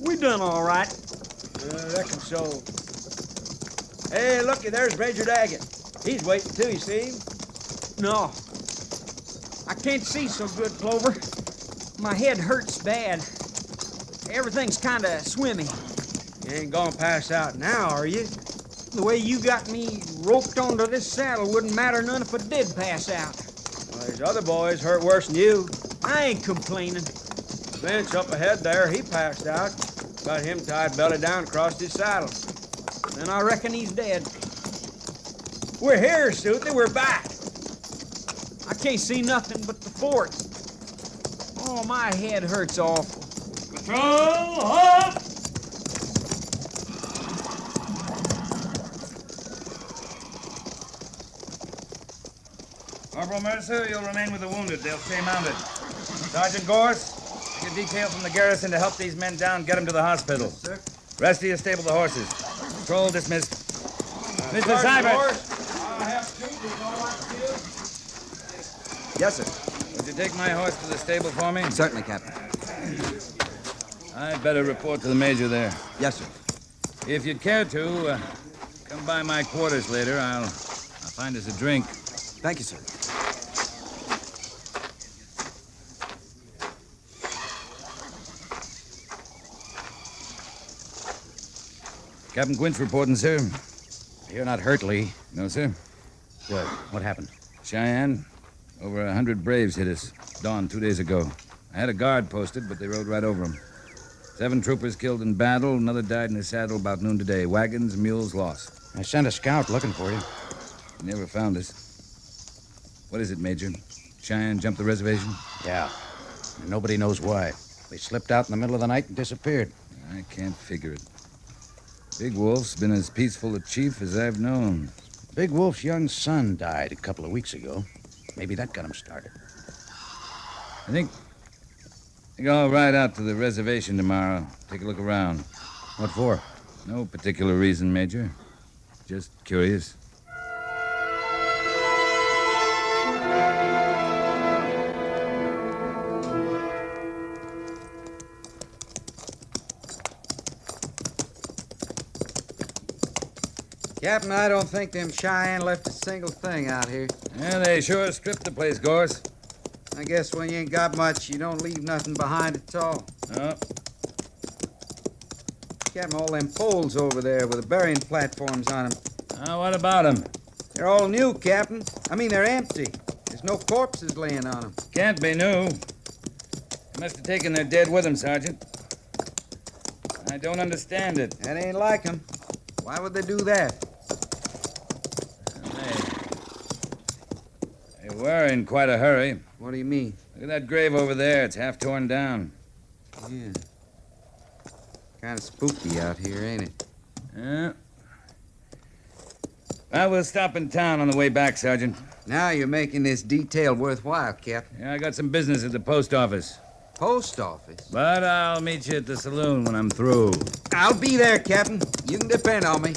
We done all right. I reckon so. Hey, looky, there's Major Daggett. He's waiting too, you see him? No. I can't see so good, Plover. My head hurts bad. Everything's kind of swimmy. You ain't gonna pass out now, are you? The way you got me roped onto this saddle wouldn't matter none if I did pass out. Well, there's other boys hurt worse than you. I ain't complaining. Vince up ahead there, he passed out. Got him tied belly down across his saddle. Then I reckon he's dead. We're here, Soothie. We're back. I can't see nothing but the fort. Oh, my head hurts awful. Patrol, halt! Corporal Mercer, you'll remain with the wounded. They'll stay mounted. Sergeant Gorse, take a detail from the garrison to help these men down, get them to the hospital. Yes, sir. Rest of you stable the horses. Patrol dismissed. Mr. Seibert. Yes, sir. Would you take my horse to the stable for me? Certainly, Captain. I'd better report to the major there. Yes, sir. If you'd care to, come by my quarters later. I'll find us a drink. Thank you, sir. Captain Quince reporting, sir. You're not hurt, Lee. No, sir. Good. What happened? Cheyenne. Over 100 Braves hit us. Dawn 2 days ago. I had a guard posted, but they rode right over them. 7 troopers killed in battle. Another died in his saddle about noon today. Wagons, mules lost. I sent a scout looking for you. He never found us. What is it, Major? Cheyenne jumped the reservation? Yeah. And nobody knows why. They slipped out in the middle of the night and disappeared. I can't figure it. Big Wolf's been as peaceful a chief as I've known. Big Wolf's young son died a couple of weeks ago. Maybe that got him started. I think I'll ride out to the reservation tomorrow. Take a look around. What for? No particular reason, Major. Just curious. Captain, I don't think them Cheyenne left a single thing out here. Yeah, they sure stripped the place, Gorse. I guess when you ain't got much, you don't leave nothing behind at all. No. Captain, all them poles over there with the burying platforms on them. What about them? They're all new, Captain. I mean, they're empty. There's no corpses laying on them. Can't be new. They must have taken their dead with them, Sergeant. I don't understand it. That ain't like them. Why would they do that? We're in quite a hurry. What do you mean? Look at that grave over there. It's half torn down. Yeah. Kind of spooky out here, ain't it? Yeah. Well, we'll stop in town on the way back, Sergeant. Now you're making this detail worthwhile, Captain. Yeah, I got some business at the post office. Post office? But I'll meet you at the saloon when I'm through. I'll be there, Captain. You can depend on me.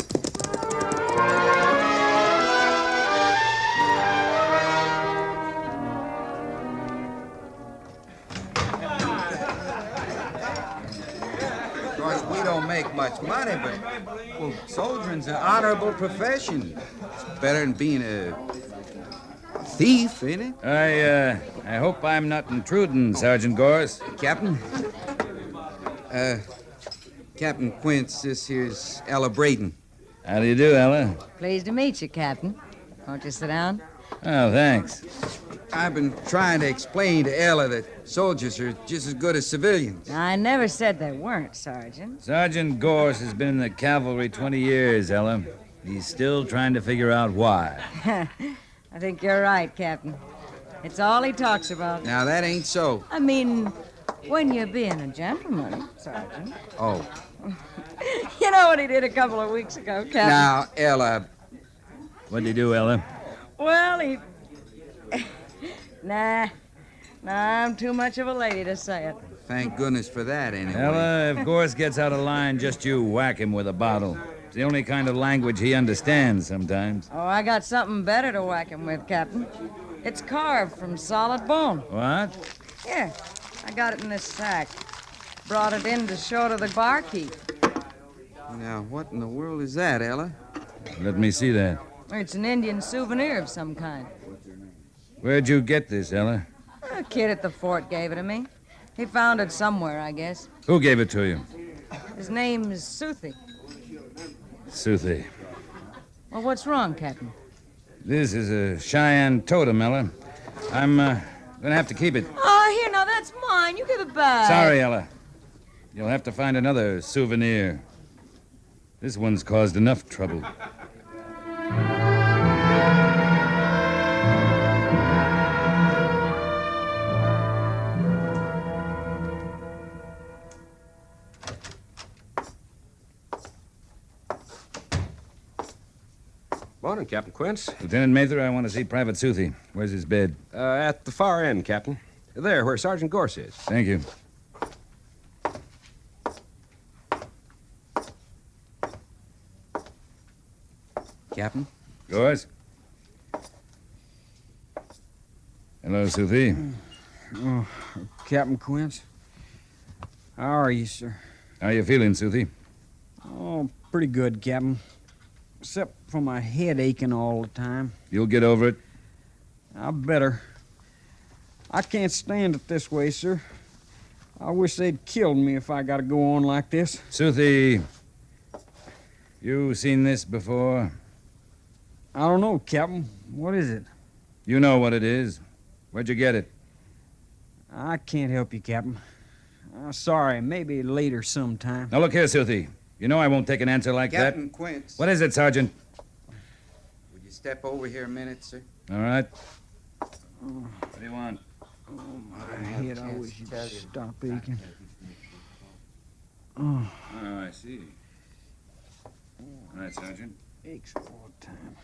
Of course, we don't make much money, but, well, soldiering's an honorable profession. It's better than being a thief, ain't it? I hope I'm not intruding, Sergeant Gorse. Captain? Captain Quince, this here's Ella Braden. How do you do, Ella? Pleased to meet you, Captain. Won't you sit down? Oh, thanks. I've been trying to explain to Ella that soldiers are just as good as civilians. I never said they weren't, Sergeant. Sergeant Gorse has been in the cavalry 20 years, Ella. He's still trying to figure out why. I think you're right, Captain. It's all he talks about. Now, that ain't so. I mean, when you're being a gentleman, Sergeant. Oh. You know what he did a couple of weeks ago, Captain? Now, Ella. What'd he do, Ella? Well, he... Nah, I'm too much of a lady to say it. Thank goodness for that, anyway. Ella, if Gorse gets out of line, just you whack him with a bottle. It's the only kind of language he understands sometimes. Oh, I got something better to whack him with, Captain. It's carved from solid bone. What? Here, I got it in this sack. Brought it in to show to the barkeep. Now, what in the world is that, Ella? Let me see that. It's an Indian souvenir of some kind. Where'd you get this, Ella? A kid at the fort gave it to me. He found it somewhere, I guess. Who gave it to you? His name is Suthi. Suthi. Well, what's wrong, Captain? This is a Cheyenne totem, Ella. I'm gonna have to keep it. Oh, here, now, that's mine. You give it back. Sorry, Ella. You'll have to find another souvenir. This one's caused enough trouble. Morning, Captain Quince. Lieutenant Mather, I want to see Private Suthi. Where's his bed? At the far end, Captain. There, where Sergeant Gorse is. Thank you. Captain? Gorse? Hello, Suthi. Oh, Captain Quince. How are you, sir? How are you feeling, Suthi? Oh, pretty good, Captain. Except for my head aching all the time. You'll get over it. I better. I can't stand it this way, sir. I wish they'd killed me if I got to go on like this. Suthi, you seen this before? I don't know, Captain. What is it? You know what it is. Where'd you get it? I can't help you, Captain. Sorry, maybe later sometime. Now, look here, Suthi. You know I won't take an answer like Captain that. Quince. What is it, Sergeant? Would you step over here a minute, sir? All right. What do you want? Oh, my head, I wish you'd stop aching. Oh, I see. All right, Sergeant. aches all the time.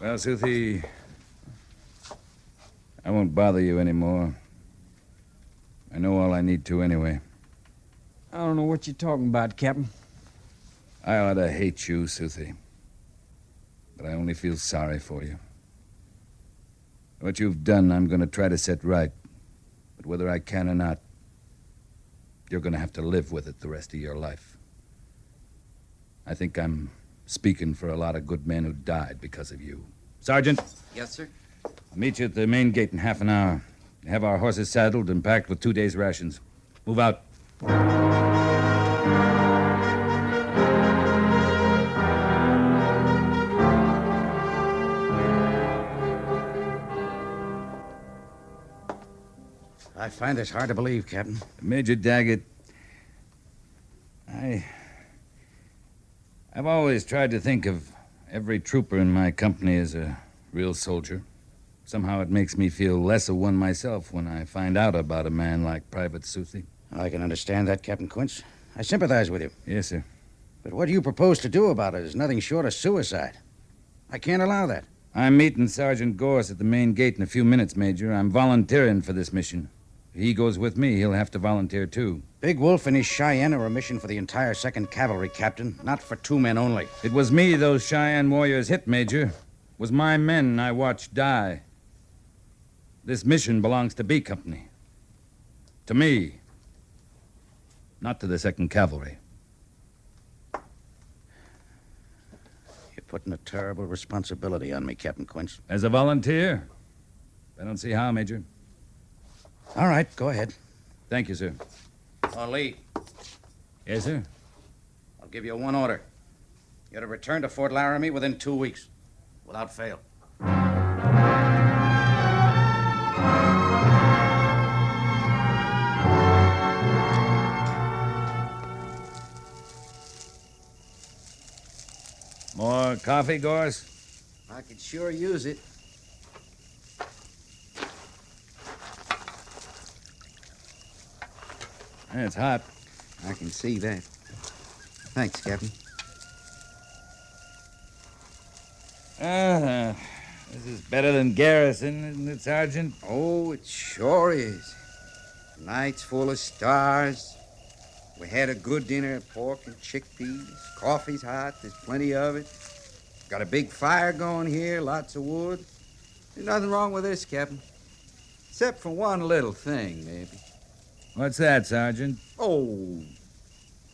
Well, Suthi, I won't bother you anymore. I know all I need to anyway. I don't know what you're talking about, Captain. I ought to hate you, Suthi. But I only feel sorry for you. What you've done, I'm going to try to set right. But whether I can or not, you're going to have to live with it the rest of your life. I think I'm speaking for a lot of good men who died because of you. Sergeant? Yes, sir? I'll meet you at the main gate in half an hour. Have our horses saddled and packed with 2 days' rations. Move out. I find this hard to believe, Captain. Major Daggett, I've always tried to think of every trooper in my company as a real soldier. Somehow it makes me feel less of one myself when I find out about a man like Private Southey. I can understand that, Captain Quince. I sympathize with you. Yes, sir. But what you propose to do about it is nothing short of suicide. I can't allow that. I'm meeting Sergeant Gorse at the main gate in a few minutes, Major. I'm volunteering for this mission. If he goes with me, he'll have to volunteer, too. Big Wolf and his Cheyenne are a mission for the entire 2nd Cavalry, Captain, not for 2 men only. It was me those Cheyenne warriors hit, Major. It was my men I watched die. This mission belongs to B Company. To me. Not to the 2nd Cavalry. You're putting a terrible responsibility on me, Captain Quince. As a volunteer? I don't see how, Major. All right, go ahead. Thank you, sir. Oh, Lee. Yes, sir? I'll give you one order. You're to return to Fort Laramie within 2 weeks, without fail. More coffee, Gorse? I could sure use it. It's hot. I can see that. Thanks, Captain. This is better than Garrison, isn't it, Sergeant? Oh, it sure is. Night's full of stars. We had a good dinner of pork and chickpeas. Coffee's hot. There's plenty of it. Got a big fire going here, lots of wood. There's nothing wrong with this, Captain. Except for one little thing, maybe. What's that, Sergeant? Oh,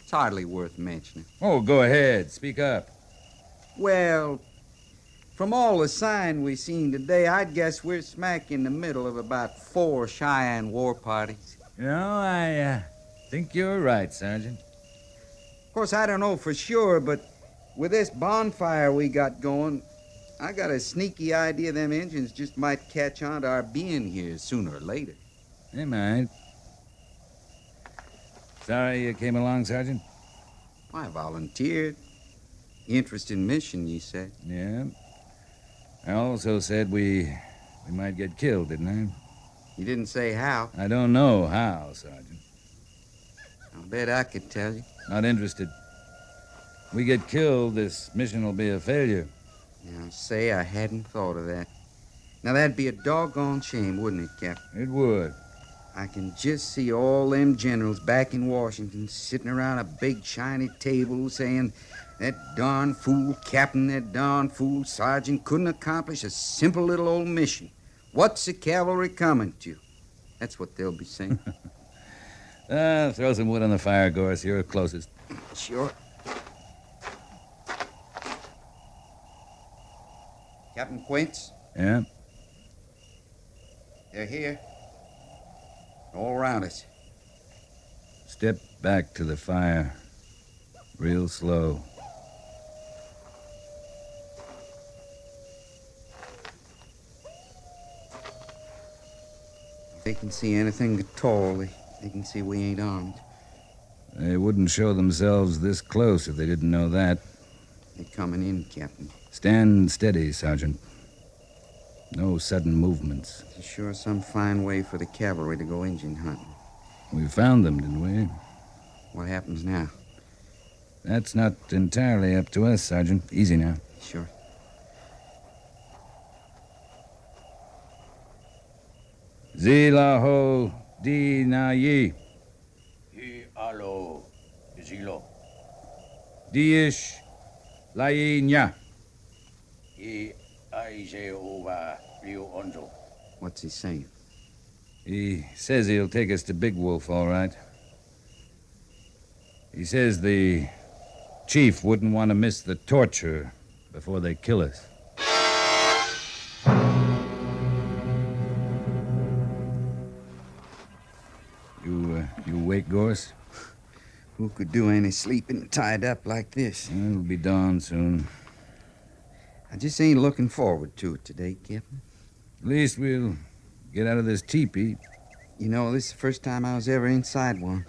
it's hardly worth mentioning. Oh, go ahead. Speak up. Well, from all the sign we seen today, I'd guess we're smack in the middle of about 4 Cheyenne war parties. I think you're right, Sergeant. Of course, I don't know for sure, but with this bonfire we got going, I got a sneaky idea them Injuns just might catch on to our being here sooner or later. They might. Sorry you came along, Sergeant? I volunteered. Interesting mission, you said. Yeah. I also said we might get killed, didn't I? You didn't say how. I don't know how, Sergeant. I'll bet I could tell you. Not interested. We get killed, this mission will be a failure. Now, say I hadn't thought of that. Now, that'd be a doggone shame, wouldn't it, Captain? It would. I can just see all them generals back in Washington sitting around a big shiny table saying, that darn fool captain, that darn fool sergeant couldn't accomplish a simple little old mission. What's the cavalry coming to? That's what they'll be saying. Throw some wood on the fire, Gorse. You're closest. Sure. Captain Quince? Yeah? They're here. All around us. Step back to the fire. Real slow. If they can see anything at all, they can see we ain't armed. They wouldn't show themselves this close if they didn't know that. They're coming in, Captain. Stand steady, Sergeant. No sudden movements. It's sure some fine way for the cavalry to go Indian hunting. We found them, didn't we? What happens now? That's not entirely up to us, Sergeant. Easy now. Sure. Zilaho di na yi. Hi alo, zilo. Diish lai nya. Hi aize ova rio onzo. What's he saying? He says he'll take us to Big Wolf, all right. He says the chief wouldn't want to miss the torture before they kill us. You wake, Gorse? Who could do any sleeping tied up like this? It'll be dawn soon. I just ain't looking forward to it today, Captain. At least we'll get out of this teepee. You know, this is the first time I was ever inside one.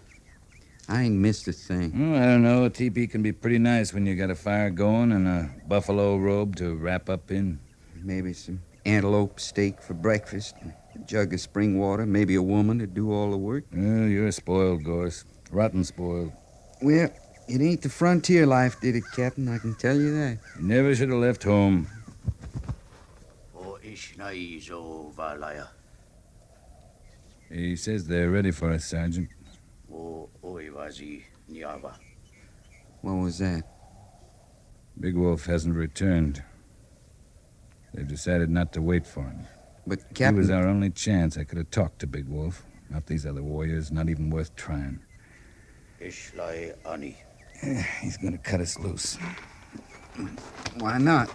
I ain't missed a thing. Oh, I don't know. A teepee can be pretty nice when you got a fire going and a buffalo robe to wrap up in. Maybe some Antelope steak for breakfast, a jug of spring water, maybe a woman to do all the work. You're spoiled, Gorse. Rotten spoiled. Well, it ain't the frontier life did it, Captain, I can tell you that. You never should have left home. He says they're ready for us, Sergeant. What was that? Big Wolf hasn't returned. They've decided not to wait for him. But, He Captain... was our only chance. I could have talked to Big Wolf. Not these other warriors, not even worth trying. He's gonna cut us loose. Why not?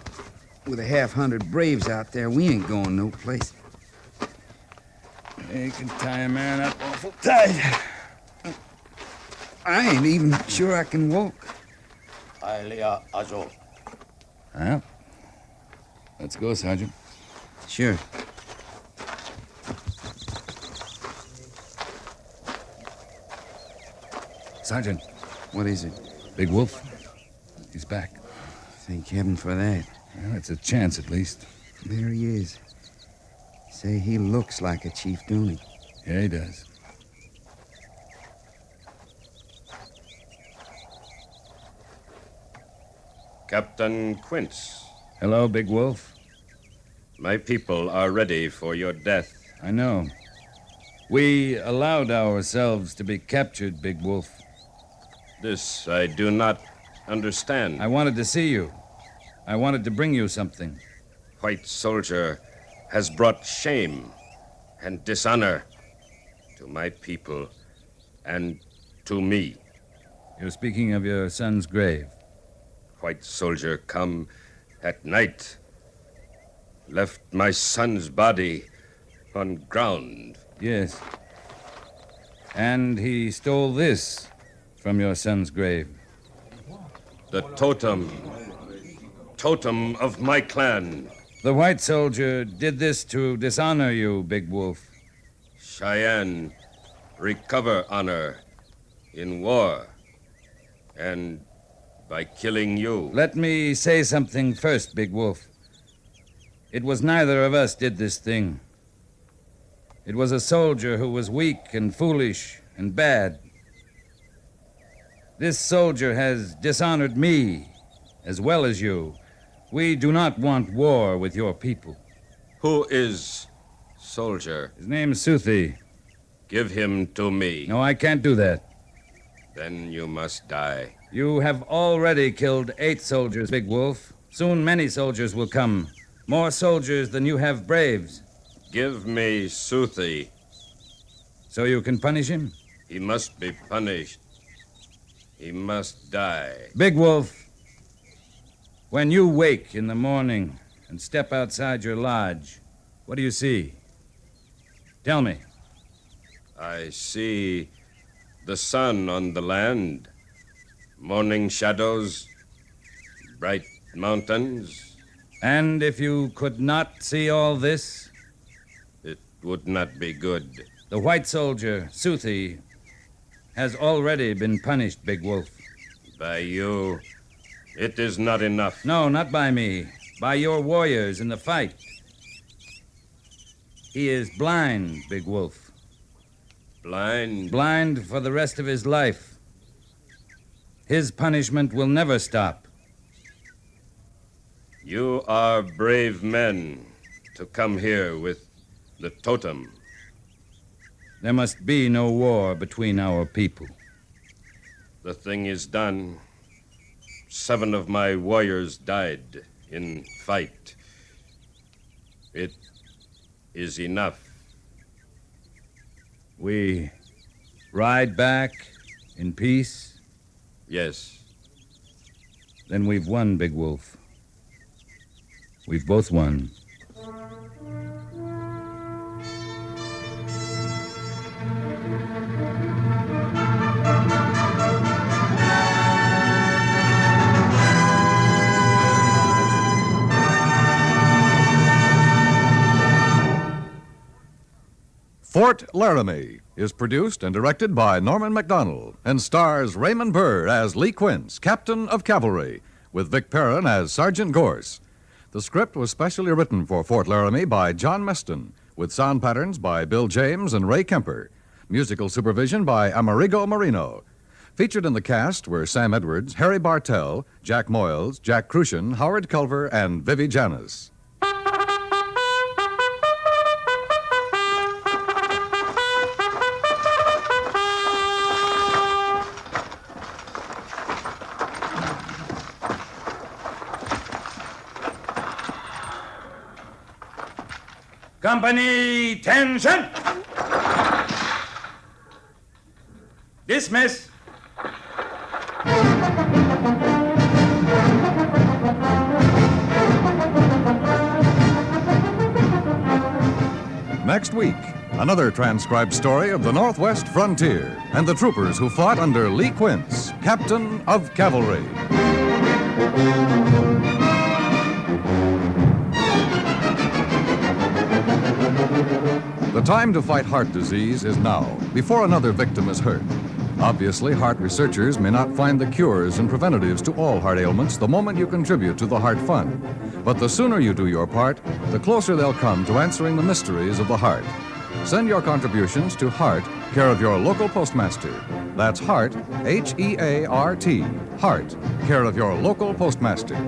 With 100 braves out there, we ain't going no place. You can tie a man up awful tight. I ain't even sure I can walk. Well, let's go, Sergeant. Sure. Sergeant. What is it? Big Wolf. He's back. Thank heaven for that. Well, it's a chance, at least. There he is. Say, he looks like a chief, don't he? Yeah, he does. Captain Quince. Hello, Big Wolf. My people are ready for your death. I know. We allowed ourselves to be captured, Big Wolf. This I do not understand. I wanted to see you. I wanted to bring you something. White soldier has brought shame and dishonor to my people and to me. You're speaking of your son's grave. White soldier come at night, left my son's body on ground. Yes. And he stole this from your son's grave. The totem of my clan. The white soldier did this to dishonor you, Big Wolf. Cheyenne recover honor in war and by killing you. Let me say something first, Big Wolf. It was neither of us did this thing. It was a soldier who was weak and foolish and bad. This soldier has dishonored me as well as you. We do not want war with your people. Who is soldier? His name is Suthi. Give him to me. No, I can't do that. Then you must die. You have already killed 8 soldiers, Big Wolf. Soon many soldiers will come. More soldiers than you have braves. Give me Suthi. So you can punish him? He must be punished. He must die. Big Wolf, when you wake in the morning and step outside your lodge, what do you see? Tell me. I see the sun on the land, morning shadows, bright mountains. And if you could not see all this? It would not be good. The white soldier, Suthi, has already been punished, Big Wolf. By you, it is not enough. No, not by me. By your warriors in the fight. He is blind, Big Wolf. Blind? Blind for the rest of his life. His punishment will never stop. You are brave men to come here with the totem. There must be no war between our people. The thing is done. 7 of my warriors died in fight. It is enough. We ride back in peace? Yes. Then we've won, Big Wolf. We've both won. Fort Laramie is produced and directed by Norman MacDonald and stars Raymond Burr as Lee Quince, Captain of Cavalry, with Vic Perrin as Sergeant Gorse. The script was specially written for Fort Laramie by John Meston, with sound patterns by Bill James and Ray Kemper. Musical supervision by Amerigo Marino. Featured in the cast were Sam Edwards, Harry Bartell, Jack Moyles, Jack Crucian, Howard Culver, and Vivi Janis. Company, tension! Dismiss! Next week, another transcribed story of the Northwest frontier and the troopers who fought under Lee Quince, Captain of Cavalry. The time to fight heart disease is now, before another victim is hurt. Obviously, heart researchers may not find the cures and preventatives to all heart ailments the moment you contribute to the Heart Fund. But the sooner you do your part, the closer they'll come to answering the mysteries of the heart. Send your contributions to Heart, care of your local postmaster. That's Heart, H-E-A-R-T, Heart, care of your local postmaster.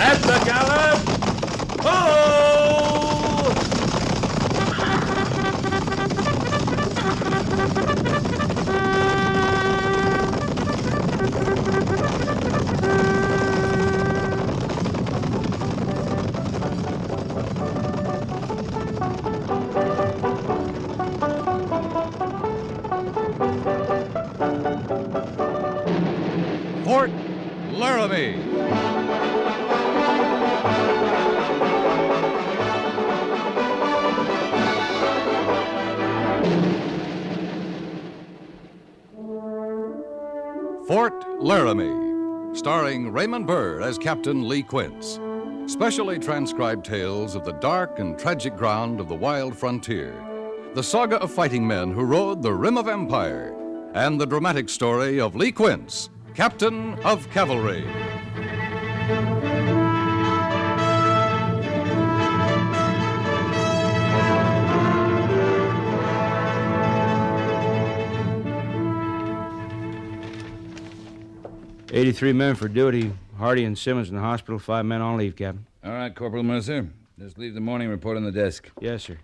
At the gallop! Oh! Fort Laramie. Fort Laramie, starring Raymond Burr as Captain Lee Quince. Specially transcribed tales of the dark and tragic ground of the wild frontier, the saga of fighting men who rode the rim of empire, and the dramatic story of Lee Quince, Captain of Cavalry. "83 men for duty. Hardy and Simmons in the hospital. 5 men on leave, Captain." All right, Corporal Mercer. Just leave the morning report on the desk. Yes, sir.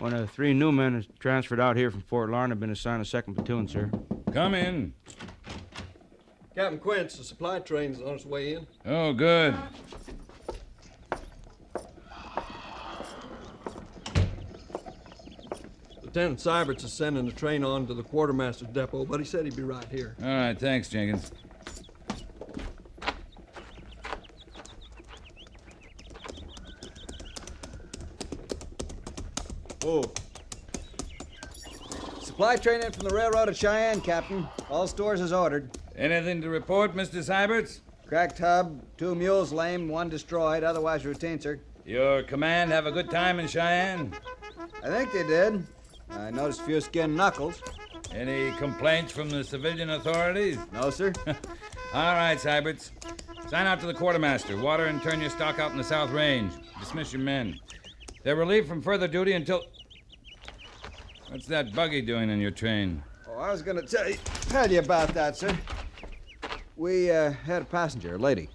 One of the 3 new men is transferred out here from Fort Laramie have been assigned a 2nd platoon, sir. Come in. Captain Quince, the supply train's on its way in. Oh, good. Lieutenant Syberts is sending the train on to the quartermaster's depot, but he said he'd be right here. All right, thanks, Jenkins. Oh. Supply train in from the railroad at Cheyenne, Captain. All stores is ordered. Anything to report, Mr. Syberts? Cracked hub, 2 mules lame, 1 destroyed, otherwise routine, sir. Your command have a good time in Cheyenne? I think they did. I noticed a few skinned knuckles. Any complaints from the civilian authorities? No, sir. All right, Syberts. Sign out to the quartermaster. Water and turn your stock out in the South Range. Dismiss your men. They're relieved from further duty until... What's that buggy doing in your train? Oh, I was going to tell you about that, sir. We had a passenger, a lady.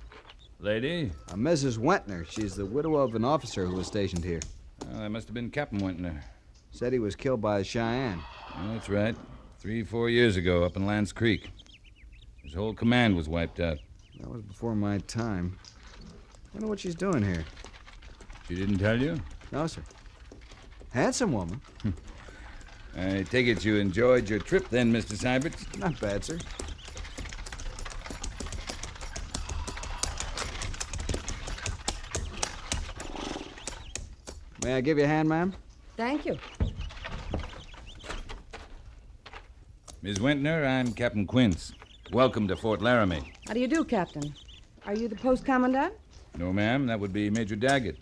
Lady? Mrs. Wentner. She's the widow of an officer who was stationed here. Oh, that must have been Captain Wentner. Said he was killed by a Cheyenne. Oh, that's right. 3-4 years ago up in Lance Creek. His whole command was wiped out. That was before my time. I wonder what she's doing here. She didn't tell you? No, sir. Handsome woman. I take it you enjoyed your trip then, Mr. Syberts? Not bad, sir. May I give you a hand, ma'am? Thank you. Miss Wentner, I'm Captain Quince. Welcome to Fort Laramie. How do you do, Captain? Are you the post commandant? No, ma'am. That would be Major Daggett.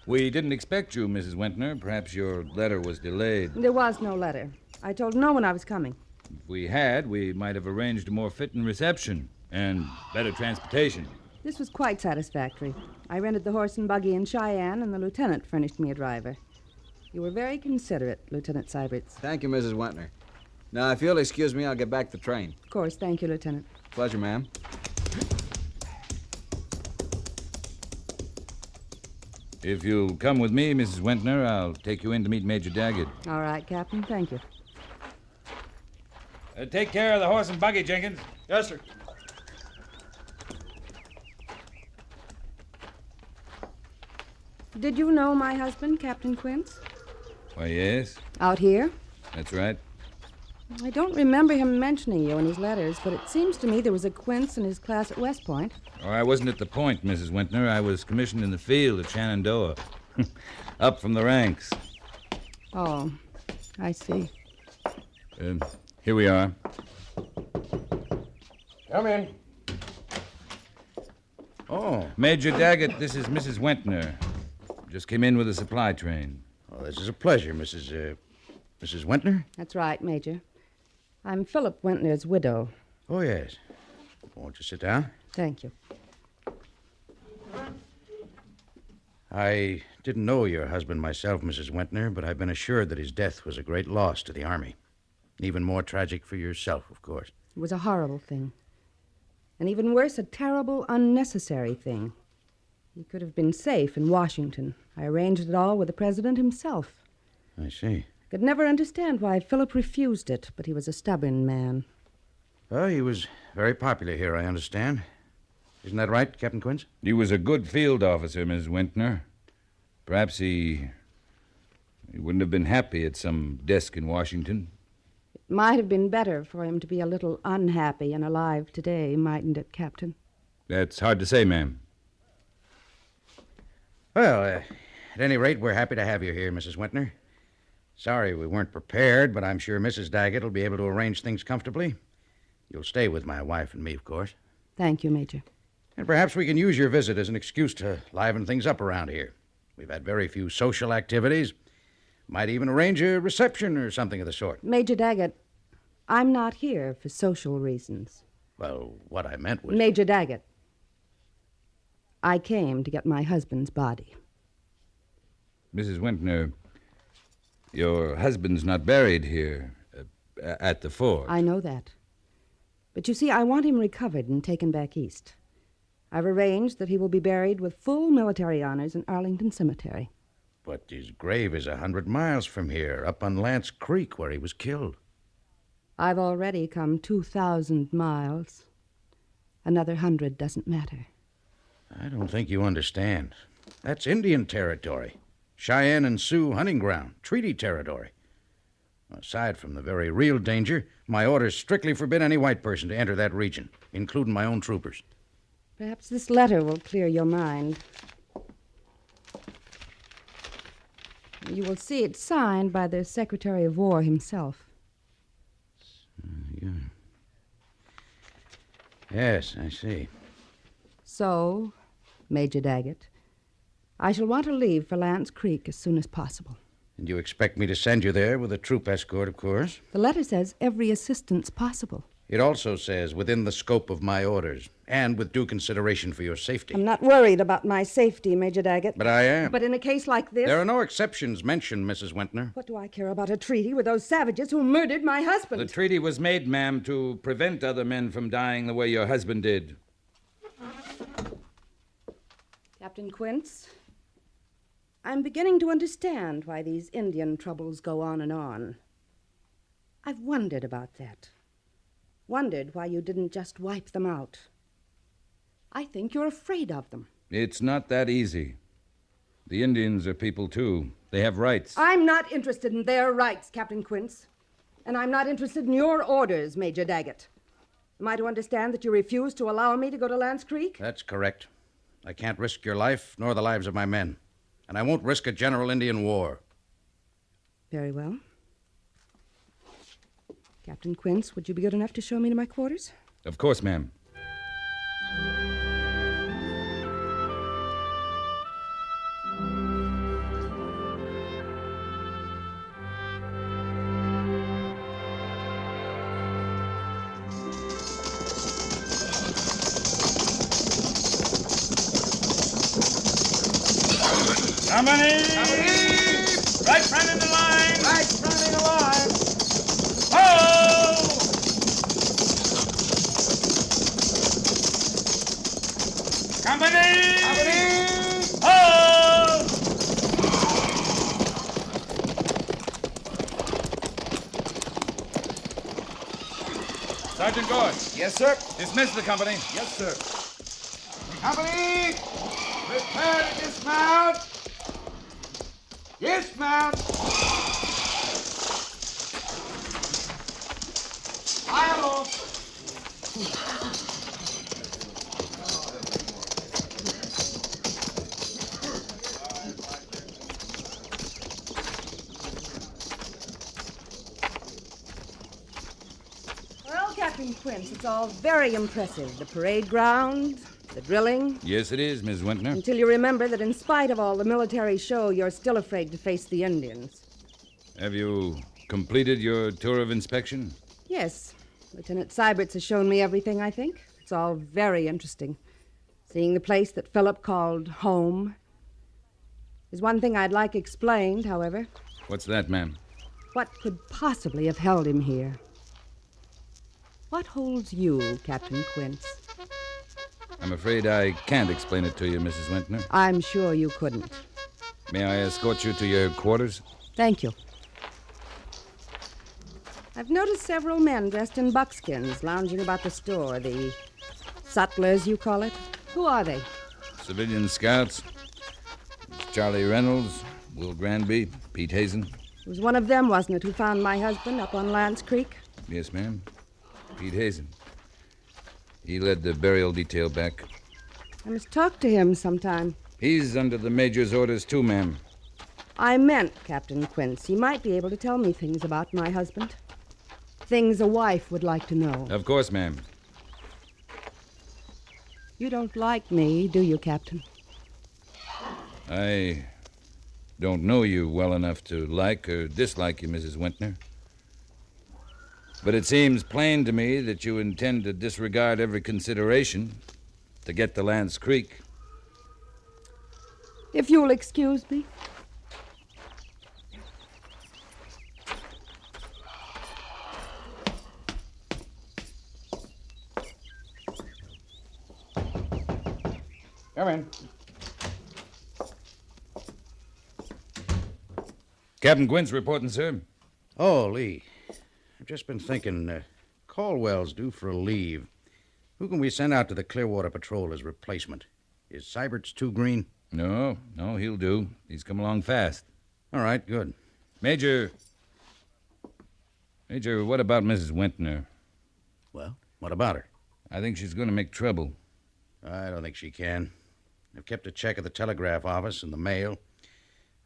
We didn't expect you, Mrs. Wentner. Perhaps your letter was delayed. There was no letter. I told no one I was coming. If we had, we might have arranged a more fitting reception and better transportation. This was quite satisfactory. I rented the horse and buggy in Cheyenne, and the lieutenant furnished me a driver. You were very considerate, Lieutenant Syberts. Thank you, Mrs. Wentner. Now, if you'll excuse me, I'll get back to the train. Of course. Thank you, Lieutenant. Pleasure, ma'am. If you'll come with me, Mrs. Wentner, I'll take you in to meet Major Daggett. All right, Captain. Thank you. Take care of the horse and buggy, Jenkins. Yes, sir. Did you know my husband, Captain Quince? Why, yes. Out here? That's right. I don't remember him mentioning you in his letters, but it seems to me there was a Quince in his class at West Point. Oh, I wasn't at the point, Mrs. Wentner. I was commissioned in the field at Shenandoah. Up from the ranks. Oh, I see. Here we are. Come in. Oh, Major Daggett, this is Mrs. Wentner. Just came in with a supply train. Oh, this is a pleasure, Mrs. Wentner? That's right, Major. I'm Philip Wentner's widow. Oh, yes. Won't you sit down? Thank you. I didn't know your husband myself, Mrs. Wentner, but I've been assured that his death was a great loss to the Army. Even more tragic for yourself, of course. It was a horrible thing. And even worse, a terrible, unnecessary thing. He could have been safe in Washington. I arranged it all with the president himself. I see. I could never understand why Philip refused it, but he was a stubborn man. Well, he was very popular here, I understand. Isn't that right, Captain Quince? He was a good field officer, Miss Wentner. Perhaps he wouldn't have been happy at some desk in Washington. It might have been better for him to be a little unhappy and alive today, mightn't it, Captain? That's hard to say, ma'am. Well, at any rate, we're happy to have you here, Mrs. Wentner. Sorry we weren't prepared, but I'm sure Mrs. Daggett will be able to arrange things comfortably. You'll stay with my wife and me, of course. Thank you, Major. And perhaps we can use your visit as an excuse to liven things up around here. We've had very few social activities. Might even arrange a reception or something of the sort. Major Daggett, I'm not here for social reasons. Well, what I meant was... Major Daggett, I came to get my husband's body. Mrs. Wentner, your husband's not buried here at the fort. I know that. But you see, I want him recovered and taken back east. I've arranged that he will be buried with full military honors in Arlington Cemetery. But his grave is 100 miles from here, up on Lance Creek, where he was killed. I've already come 2,000 miles. Another 100 doesn't matter. I don't think you understand. That's Indian territory. Cheyenne and Sioux hunting ground, treaty territory. Aside from the very real danger, my orders strictly forbid any white person to enter that region, including my own troopers. Perhaps this letter will clear your mind. You will see it signed by the Secretary of War himself. Yeah. Yes, I see. So, Major Daggett, I shall want to leave for Lance Creek as soon as possible. And you expect me to send you there with a troop escort, of course? The letter says every assistance possible. It also says, within the scope of my orders, and with due consideration for your safety. I'm not worried about my safety, Major Daggett. But I am. But in a case like this... There are no exceptions mentioned, Mrs. Wentner. What do I care about a treaty with those savages who murdered my husband? The treaty was made, ma'am, to prevent other men from dying the way your husband did. Captain Quince, I'm beginning to understand why these Indian troubles go on and on. I've wondered about that. Wondered why you didn't just wipe them out. I think you're afraid of them. It's not that easy. The Indians are people, too. They have rights. I'm not interested in their rights, Captain Quince. And I'm not interested in your orders, Major Daggett. Am I to understand that you refuse to allow me to go to Lance Creek? That's correct. I can't risk your life nor the lives of my men. And I won't risk a general Indian war. Very well. Captain Quince, would you be good enough to show me to my quarters? Of course, ma'am. Company! Right front in the line! Right front in the line! Ho! Company! Company! Ho! Sergeant Gorse. Yes, sir. Dismiss the company. Yes, sir. Company, prepare to dismount. Dismount. Fire off. Well, Captain Quince, it's all very impressive. The parade ground, the drilling. Yes, it is, Miss Wentner. Until you remember that in spite of all the military show, you're still afraid to face the Indians. Have you completed your tour of inspection? Yes. Lieutenant Seibert's has shown me everything, I think. It's all very interesting. Seeing the place that Philip called home. There's one thing I'd like explained, however. What's that, ma'am? What could possibly have held him here? What holds you, Captain Quince? I'm afraid I can't explain it to you, Mrs. Wentner. I'm sure you couldn't. May I escort you to your quarters? Thank you. I've noticed several men dressed in buckskins lounging about the store. The sutlers, you call it. Who are they? Civilian scouts. It's Charlie Reynolds, Will Granby, Pete Hazen. It was one of them, wasn't it, who found my husband up on Lance Creek? Yes, ma'am. Pete Hazen. He led the burial detail back. I must talk to him sometime. He's under the major's orders, too, ma'am. I meant, Captain Quince, he might be able to tell me things about my husband. Things a wife would like to know. Of course, ma'am. You don't like me, do you, Captain? I don't know you well enough to like or dislike you, Mrs. Wentner. But it seems plain to me that you intend to disregard every consideration to get to Lance Creek. If you'll excuse me. Come in. Captain Quince reporting, sir. Oh, Lee. I've just been thinking, Caldwell's due for a leave. Who can we send out to the Clearwater Patrol as replacement? Is Seibert's too green? No, he'll do. He's come along fast. All right, good. Major, what about Mrs. Wentner? Well, what about her? I think she's going to make trouble. I don't think she can. I've kept a check at the telegraph office and the mail.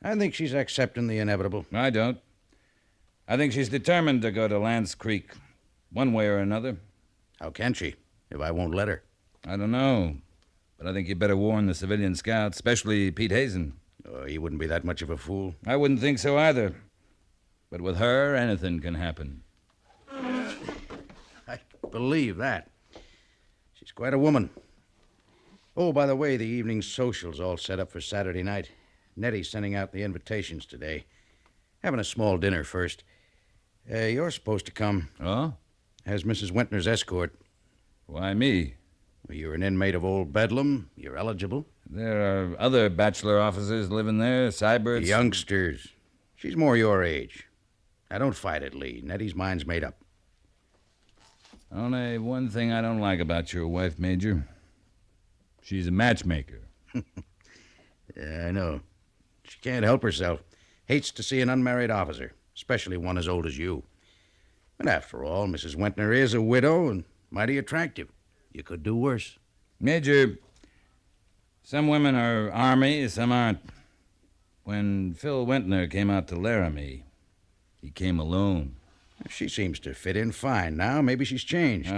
I think she's accepting the inevitable. I don't. I think she's determined to go to Lance Creek, one way or another. How can she, if I won't let her? I don't know. But I think you better warn the civilian scouts, especially Pete Hazen. Oh, he wouldn't be that much of a fool. I wouldn't think so either. But with her, anything can happen. believe that. She's quite a woman. Oh, by the way, the evening social's all set up for Saturday night. Nettie's sending out the invitations today. Having a small dinner first. You're supposed to come. Oh? As Mrs. Wentner's escort. Why me? Well, you're an inmate of Old Bedlam. You're eligible. There are other bachelor officers living there, Syberts. Youngsters. She's more your age. Now, don't fight it, Lee. Nettie's mind's made up. Only one thing I don't like about your wife, Major. She's a matchmaker. Yeah, I know. She can't help herself. Hates to see an unmarried officer, especially one as old as you. But after all, Mrs. Wentner is a widow and mighty attractive. You could do worse. Major, some women are Army, some aren't. When Phil Wentner came out to Laramie, he came alone. She seems to fit in fine now. Maybe she's changed.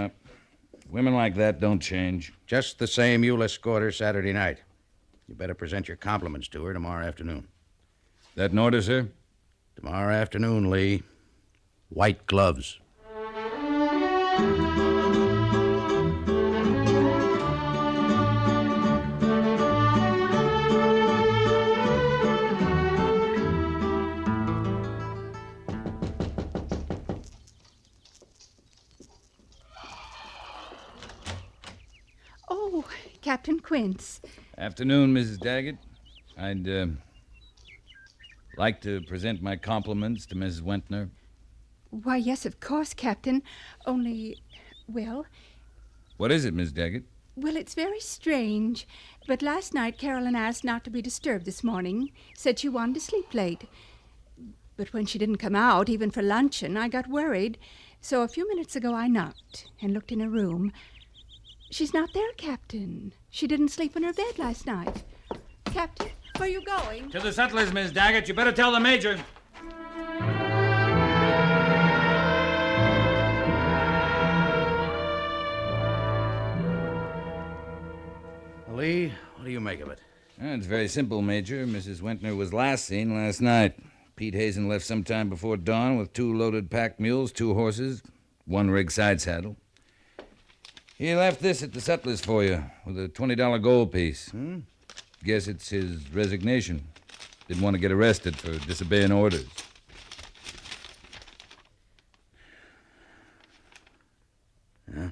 Women like that don't change. Just the same, you'll escort her Saturday night. You better present your compliments to her tomorrow afternoon. That in order, sir? Tomorrow afternoon, Lee. White gloves. Oh, Captain Quince. Afternoon, Mrs. Daggett. I'd like to present my compliments to Mrs. Wentner. Why, yes, of course, Captain. Only, well... What is it, Miss Daggett? Well, it's very strange. But last night, Carolyn asked not to be disturbed this morning. Said she wanted to sleep late. But when she didn't come out, even for luncheon, I got worried. So a few minutes ago, I knocked and looked in her room. She's not there, Captain. She didn't sleep in her bed last night. Captain, where are you going? To the settlers, Miss Daggett. You better tell the Major. Lee, what do you make of it? It's very simple, Major. Mrs. Wentner was last seen last night. Pete Hazen left sometime before dawn with 2 loaded pack mules, 2 horses, 1 rig side saddle. He left this at the settlers for you with a $20 gold piece. Guess it's his resignation. Didn't want to get arrested for disobeying orders. Yeah,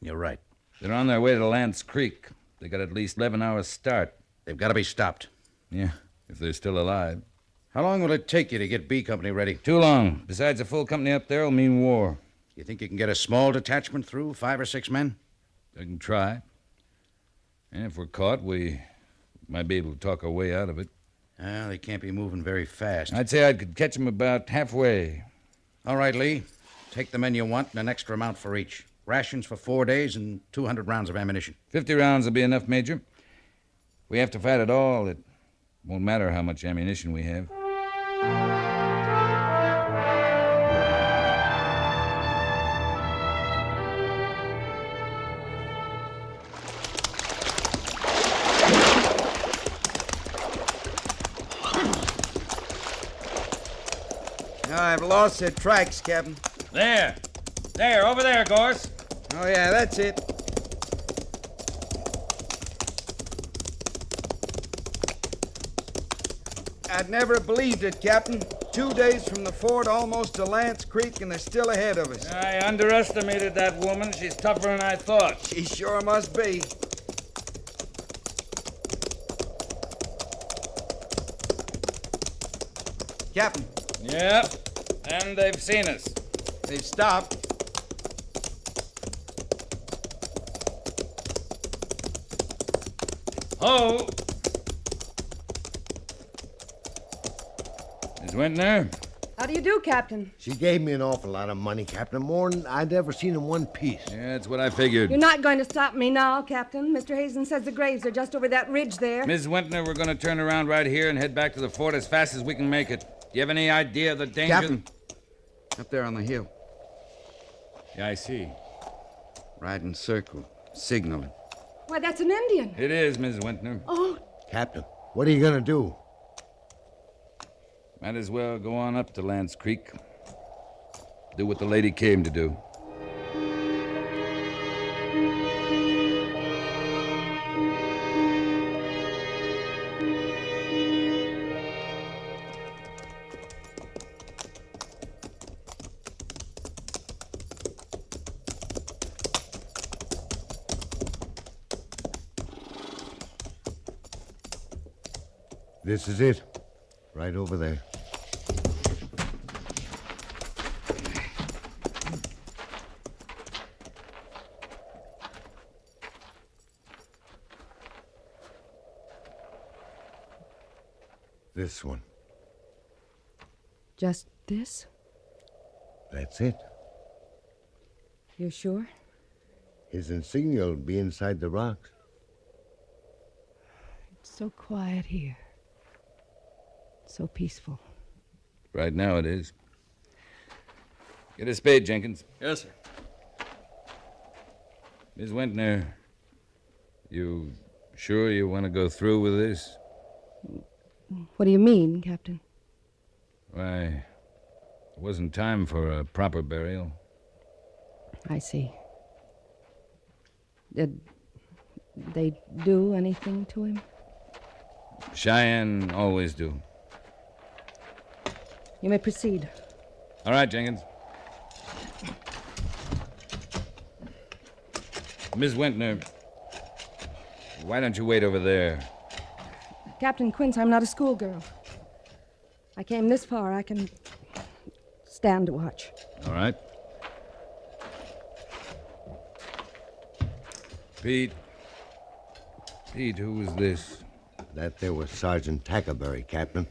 you're right. They're on their way to Lance Creek. They got at least 11 hours start. They've got to be stopped. Yeah, if they're still alive. How long will it take you to get B Company ready? Too long. Besides, a full company up there will mean war. You think you can get a small detachment through, 5 or 6 men? I can try. And if we're caught, we might be able to talk our way out of it. They can't be moving very fast. I'd say I could catch them about halfway. All right, Lee. Take the men you want and an extra amount for each. Rations for 4 days and 200 rounds of ammunition. 50 rounds will be enough, Major. We have to fight at all. It won't matter how much ammunition we have. I've lost their tracks, Captain. There, over there, Gorse. Oh, yeah, that's it. I'd never believed it, Captain. 2 days from the fort, almost to Lance Creek, and they're still ahead of us. I underestimated that woman. She's tougher than I thought. She sure must be. Captain. Yep, and they've seen us. They've stopped. Ho! Miss Wentner? How do you do, Captain? She gave me an awful lot of money, Captain, more than I'd ever seen in one piece. Yeah, that's what I figured. You're not going to stop me now, Captain. Mr. Hazen says the graves are just over that ridge there. Miss Wentner, we're going to turn around right here and head back to the fort as fast as we can make it. Do you have any idea of the danger? Captain, up there on the hill. Yeah, I see. Riding circle, signaling. Why, that's an Indian. It is, Miss Wentner. Oh. Captain, what are you going to do? Might as well go on up to Lance Creek. Do what the lady came to do. This is it. Right over there. This one. Just this? That's it. You're sure? His insignia will be inside the rocks. It's so quiet here. So peaceful. Right now it is. Get a spade, Jenkins. Yes, sir. Miss Wentner, you sure you want to go through with this? What do you mean, Captain? Why, it wasn't time for a proper burial. I see. Did they do anything to him? Cheyenne always do. You may proceed. All right, Jenkins. Miss Wentner, why don't you wait over there? Captain Quince, I'm not a schoolgirl. I came this far. I can stand to watch. All right. Pete, who was this? That there was Sergeant Tackleberry, Captain.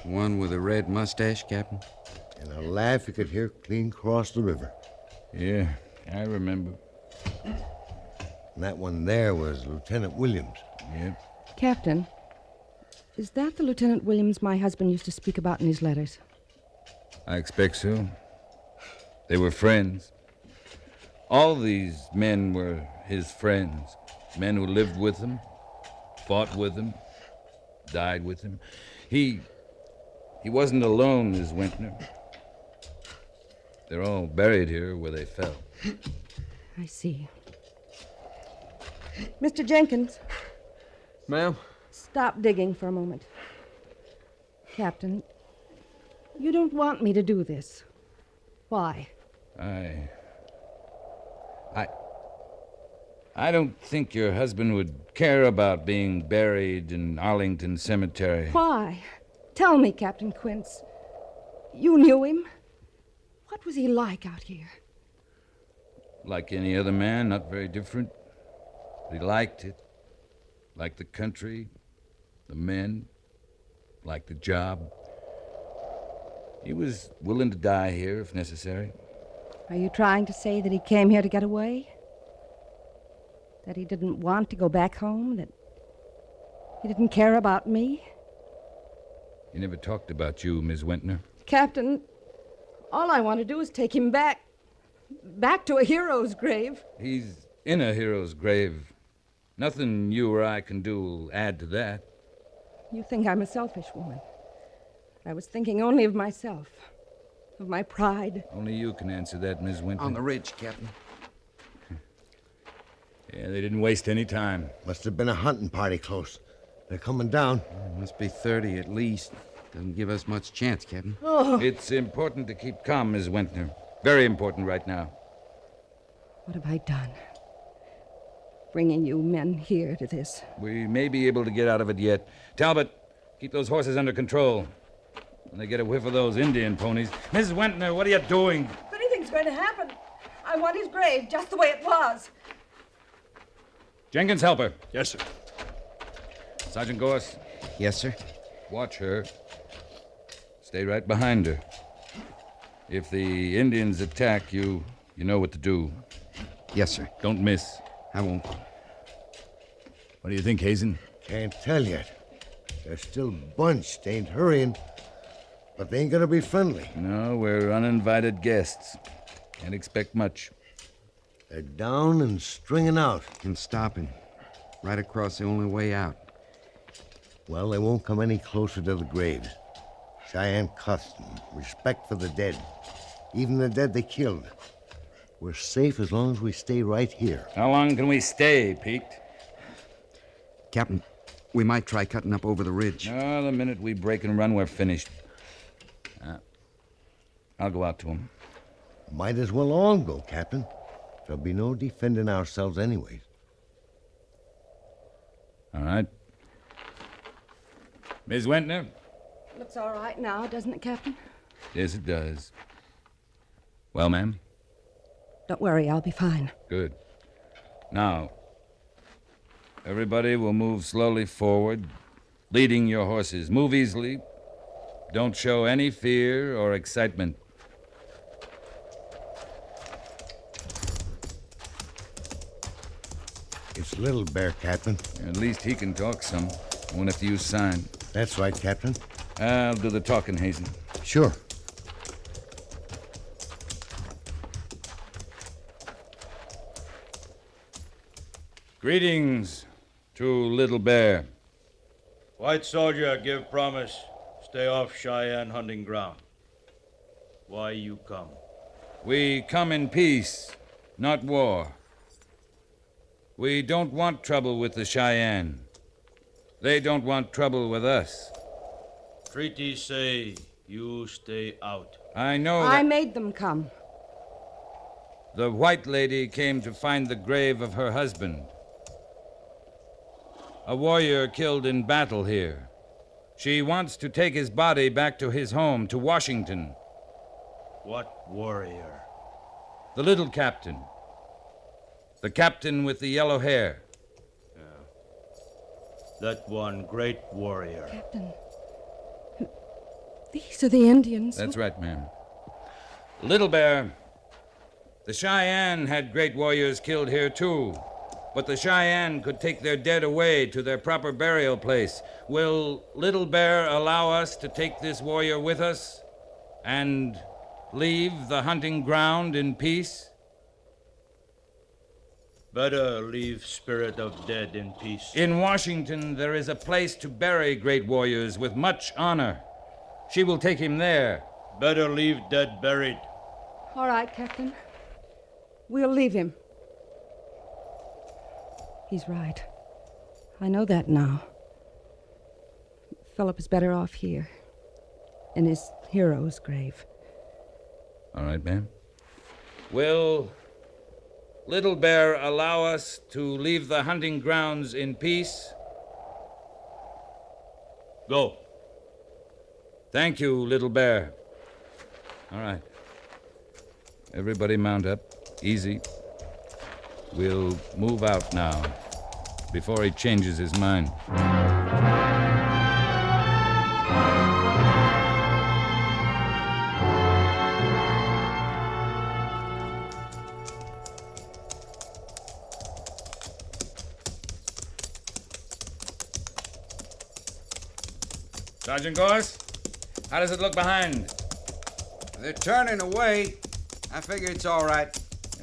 One with a red mustache, Captain? And a laugh you could hear clean across the river. Yeah, I remember. And that one there was Lieutenant Williams. Yep. Captain, is that the Lieutenant Williams my husband used to speak about in his letters? I expect so. They were friends. All these men were his friends. Men who lived with him, fought with him, died with him. He wasn't alone, Miss Wentner. They're all buried here where they fell. I see. Mr. Jenkins. Ma'am? Stop digging for a moment. Captain, you don't want me to do this. Why? I don't think your husband would care about being buried in Arlington Cemetery. Why? Tell me, Captain Quince. You knew him. What was he like out here? Like any other man, not very different. But he liked it. Liked the country, the men, liked the job. He was willing to die here if necessary. Are you trying to say that he came here to get away? That he didn't want to go back home? That he didn't care about me? He never talked about you, Miss Wentner. Captain, all I want to do is take him back to a hero's grave. He's in a hero's grave. Nothing you or I can do will add to that. You think I'm a selfish woman. I was thinking only of myself, of my pride. Only you can answer that, Miss Wentner. On the ridge, Captain. Yeah, they didn't waste any time. Must have been a hunting party close. They're coming down. Must be 30 at least. Doesn't give us much chance, Captain. Oh. It's important to keep calm, Miss Wentner. Very important right now. What have I done? Bringing you men here to this. We may be able to get out of it yet. Talbot, keep those horses under control. When they get a whiff of those Indian ponies. Mrs. Wentner, what are you doing? If anything's going to happen, I want his grave just the way it was. Jenkins, help her. Yes, sir. Sergeant Gorse. Yes, sir. Watch her. Stay right behind her. If the Indians attack you, you know what to do. Yes, sir. Don't miss. I won't. What do you think, Hazen? Can't tell yet. They're still bunched, ain't hurrying. But they ain't gonna be friendly. No, we're uninvited guests. Can't expect much. They're down and stringing out. And stopping. Right across the only way out. Well, they won't come any closer to the graves. Cheyenne custom, respect for the dead. Even the dead they killed. We're safe as long as we stay right here. How long can we stay, Pete? Captain, we might try cutting up over the ridge. No, the minute we break and run, we're finished. I'll go out to him. Might as well all go, Captain. There'll be no defending ourselves anyways. All right. Miss Wentner? Looks all right now, doesn't it, Captain? Yes, it does. Well, ma'am? Don't worry, I'll be fine. Good. Now, everybody will move slowly forward, leading your horses. Move easily. Don't show any fear or excitement. It's Little Bear, Captain. At least he can talk some. Won't have to use sign. That's right, Captain. I'll do the talking, Hazen. Sure. Greetings to Little Bear. White soldier, give promise. Stay off Cheyenne hunting ground. Why you come? We come in peace, not war. We don't want trouble with the Cheyenne. They don't want trouble with us. Treaties say you stay out. I know I that made them come. the white lady came to find the grave of her husband. A warrior killed in battle here. She wants to take his body back to his home, to Washington. What warrior? The little captain. The captain with the yellow hair. That one great warrior. Captain, these are the Indians. That's right, ma'am. Little Bear, the Cheyenne had great warriors killed here, too. But the Cheyenne could take their dead away to their proper burial place. Will Little Bear allow us to take this warrior with us and leave the hunting ground in peace? Better leave spirit of dead in peace. In Washington, there is a place to bury great warriors with much honor. She will take him there. Better leave dead buried. All right, Captain. We'll leave him. He's right. I know that now. Philip is better off here, in his hero's grave. All right, ma'am. Will Little Bear allow us to leave the hunting grounds in peace? Go. Thank you, Little Bear. All right. Everybody mount up. Easy. We'll move out now, before he changes his mind. Sergeant Gorse, how does it look behind? They're turning away. I figure it's all right.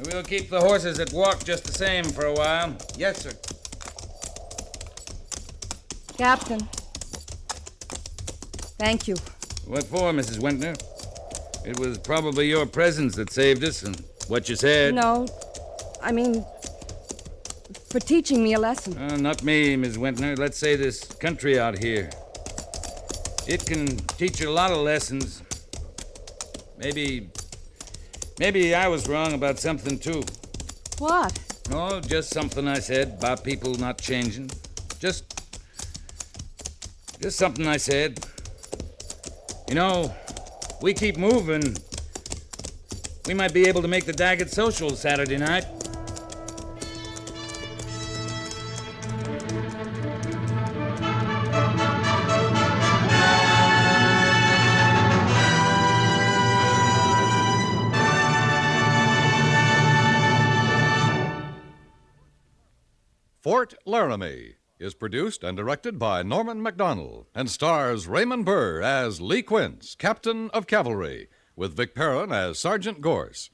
We'll keep the horses at walk just the same for a while. Yes, sir. Captain. Thank you. What for, Mrs. Wentner? It was probably your presence that saved us and what you said. No, I mean, for teaching me a lesson. Not me, Miss Wentner. Let's say this country out here. It can teach you a lot of lessons. Maybe I was wrong about something, too. What? Oh, just something I said about people not changing. Just something I said. You know, we keep moving. We might be able to make the Daggett Social Saturday night. Fort Laramie is produced and directed by Norman MacDonald and stars Raymond Burr as Lee Quince, Captain of Cavalry, with Vic Perrin as Sergeant Gorse.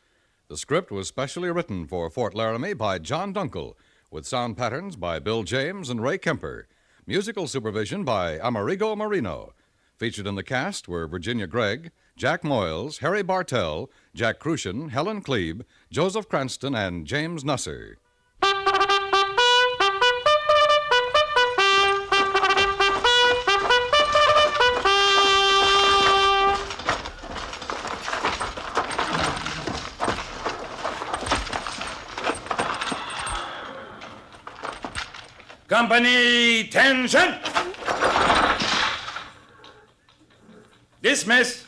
The script was specially written for Fort Laramie by John Dunkel, with sound patterns by Bill James and Ray Kemper. Musical supervision by Amerigo Marino. Featured in the cast were Virginia Gregg, Jack Moyles, Harry Bartell, Jack Crucian, Helen Klebe, Joseph Cranston, and James Nusser. Company, tension! Dismiss!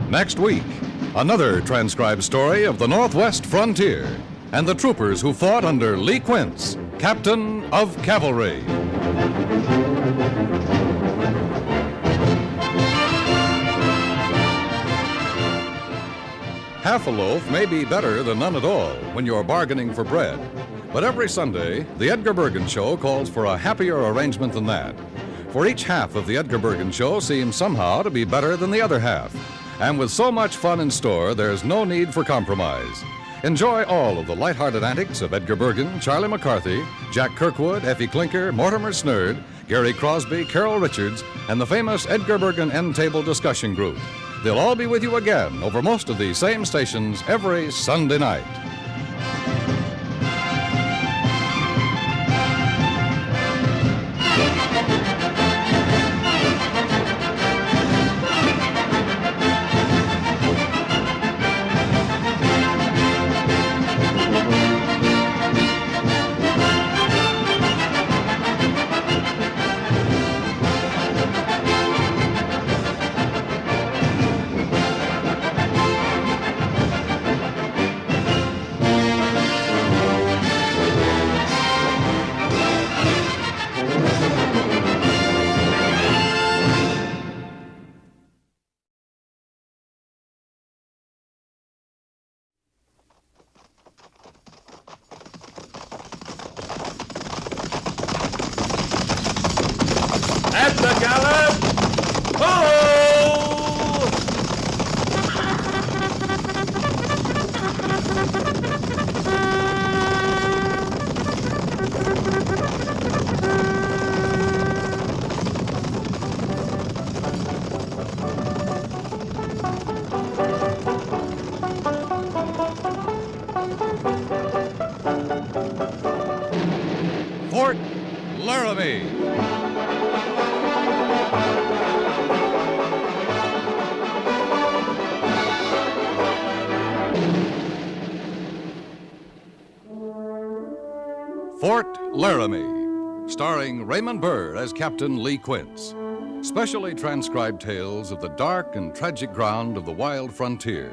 Next week, another transcribed story of the Northwest frontier and the troopers who fought under Lee Quince, Captain of Cavalry. Half a loaf may be better than none at all when you're bargaining for bread. But every Sunday, the Edgar Bergen Show calls for a happier arrangement than that. For each half of the Edgar Bergen Show seems somehow to be better than the other half. And with so much fun in store, there's no need for compromise. Enjoy all of the lighthearted antics of Edgar Bergen, Charlie McCarthy, Jack Kirkwood, Effie Clinker, Mortimer Snerd, Gary Crosby, Carol Richards, and the famous Edgar Bergen End Table Discussion Group. They'll all be with you again over most of these same stations every Sunday night. At the gallop! Ho! Fort Laramie. Fort Laramie, starring Raymond Burr as Captain Lee Quince. Specially transcribed tales of the dark and tragic ground of the wild frontier,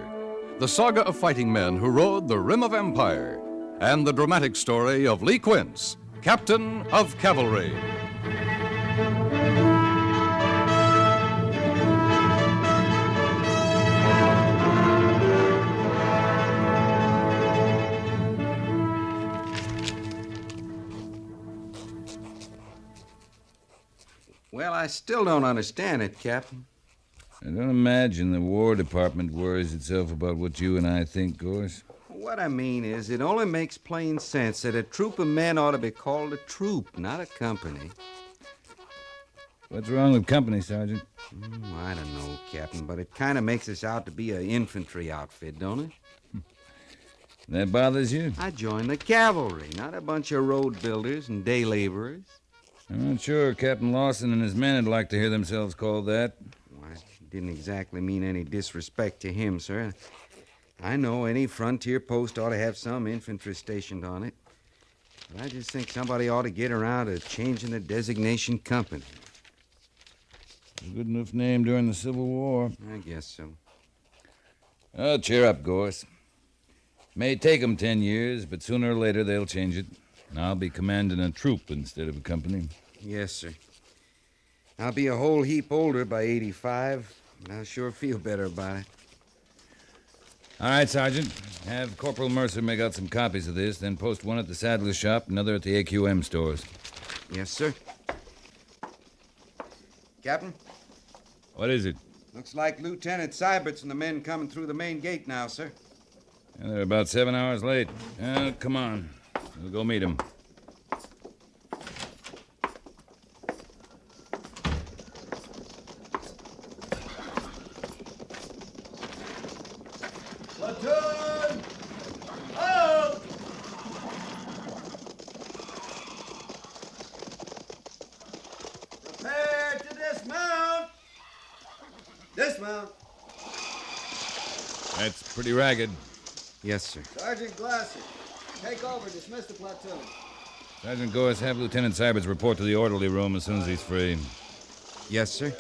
the saga of fighting men who rode the rim of empire, and the dramatic story of Lee Quince, Captain of Cavalry. Well, I still don't understand it, Captain. I don't imagine the War Department worries itself about what you and I think, Gorse. What I mean is, it only makes plain sense that a troop of men ought to be called a troop, not a company. What's wrong with company, Sergeant? I don't know, Captain, but it kind of makes us out to be an infantry outfit, don't it? That bothers you? I joined the cavalry, not a bunch of road builders and day laborers. I'm not sure Captain Lawson and his men would like to hear themselves called that. Well, I didn't exactly mean any disrespect to him, sir. I know any frontier post ought to have some infantry stationed on it. But I just think somebody ought to get around to changing the designation company. A good enough name during the Civil War. I guess so. Oh, cheer up, Gorse. May take 'em 10 years, but sooner or later they'll change it. I'll be commanding a troop instead of a company. Yes, sir. I'll be a whole heap older by 85, but I'll sure feel better about it. All right, Sergeant. Have Corporal Mercer make out some copies of this, then post one at the saddler shop, another at the AQM stores. Yes, sir. Captain? What is it? Looks like Lieutenant Seibert's and the men coming through the main gate now, sir. Yeah, they're about 7 hours late. Come on. We'll go meet them. Platoon! Mount. That's pretty ragged. Yes, sir. Sergeant Glasser, take over. Dismiss the platoon. Sergeant Gorse, have Lieutenant Syberts report to the orderly room as soon as he's free. Yes, sir.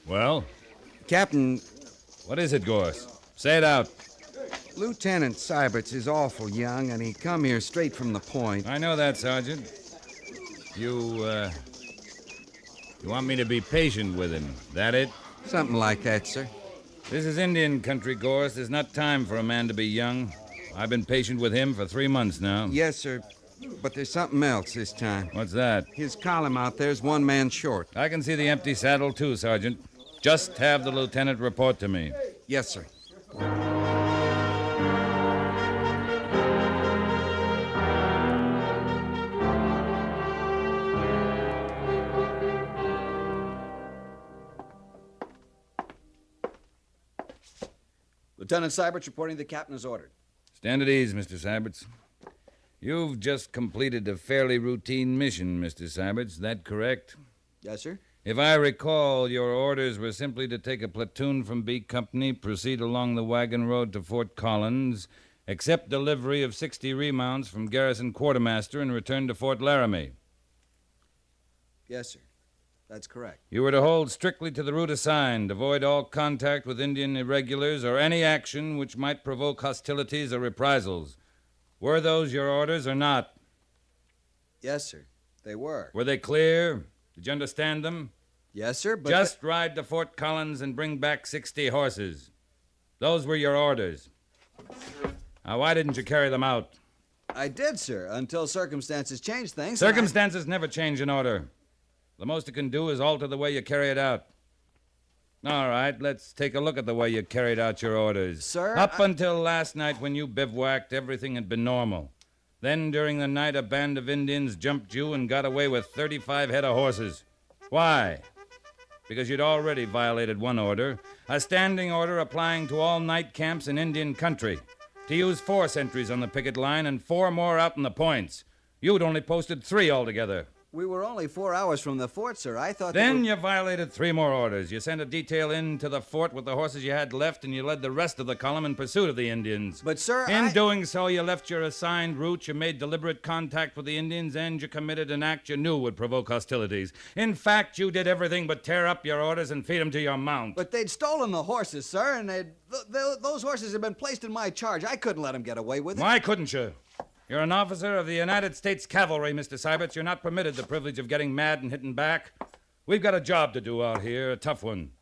Well? Captain... What is it, Gorse? Say it out. Lieutenant Syberts is awful young, and he come here straight from the point. I know that, Sergeant. You want me to be patient with him, that it? Something like that, sir. This is Indian country, Gorse. There's not time for a man to be young. I've been patient with him for 3 months now. Yes, sir. But there's something else this time. What's that? His column out there's one man short. I can see the empty saddle, too, Sergeant. Just have the lieutenant report to me. Yes, sir. Lieutenant Syberts reporting the captain is ordered. Stand at ease, Mr. Syberts. You've just completed a fairly routine mission, Mr. Syberts. That correct? Yes, sir. If I recall, your orders were simply to take a platoon from B Company, proceed along the wagon road to Fort Collins, accept delivery of 60 remounts from Garrison Quartermaster, and return to Fort Laramie. Yes, sir. That's correct. You were to hold strictly to the route assigned, avoid all contact with Indian irregulars or any action which might provoke hostilities or reprisals. Were those your orders or not? Yes, sir. They were. Were they clear? Did you understand them? Yes, sir, but... Just ride to Fort Collins and bring back 60 horses. Those were your orders. Now, why didn't you carry them out? I did, sir, until circumstances changed things. Circumstances never change an order. The most you can do is alter the way you carry it out. All right, let's take a look at the way you carried out your orders. Sir, Up until last night when you bivouacked, everything had been normal. Then, during the night, a band of Indians jumped you and got away with 35 head of horses. Why? Because you'd already violated one order, a standing order applying to all night camps in Indian country, to use 4 sentries on the picket line and 4 more out in the points. You'd only posted 3 altogether. We were only 4 hours from the fort, sir. I thought... Then you violated 3 more orders. You sent a detail into the fort with the horses you had left, and you led the rest of the column in pursuit of the Indians. But, sir, In doing so, you left your assigned route, you made deliberate contact with the Indians, and you committed an act you knew would provoke hostilities. In fact, you did everything but tear up your orders and feed them to your mount. But they'd stolen the horses, sir, and those horses had been placed in my charge. I couldn't let them get away with it. Why couldn't you? You're an officer of the United States Cavalry, Mr. Syberts. You're not permitted the privilege of getting mad and hitting back. We've got a job to do out here, a tough one.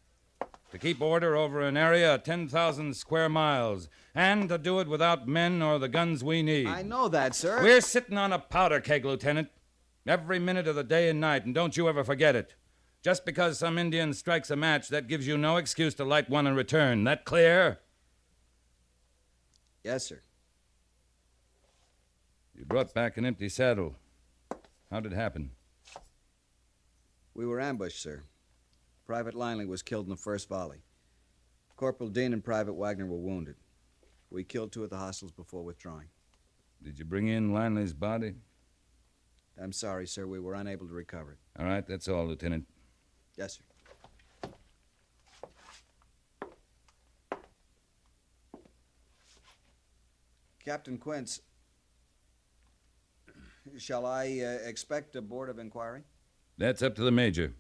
To keep order over an area of 10,000 square miles, and to do it without men or the guns we need. I know that, sir. We're sitting on a powder keg, Lieutenant, every minute of the day and night, and don't you ever forget it. Just because some Indian strikes a match, that gives you no excuse to light one in return. That clear? Yes, sir. You brought back an empty saddle. How did it happen? We were ambushed, sir. Private Linley was killed in the first volley. Corporal Dean and Private Wagner were wounded. We killed 2 of the hostiles before withdrawing. Did you bring in Linley's body? I'm sorry, sir. We were unable to recover it. All right, that's all, Lieutenant. Yes, sir. Captain Quince, shall I expect a board of inquiry? That's up to the Major.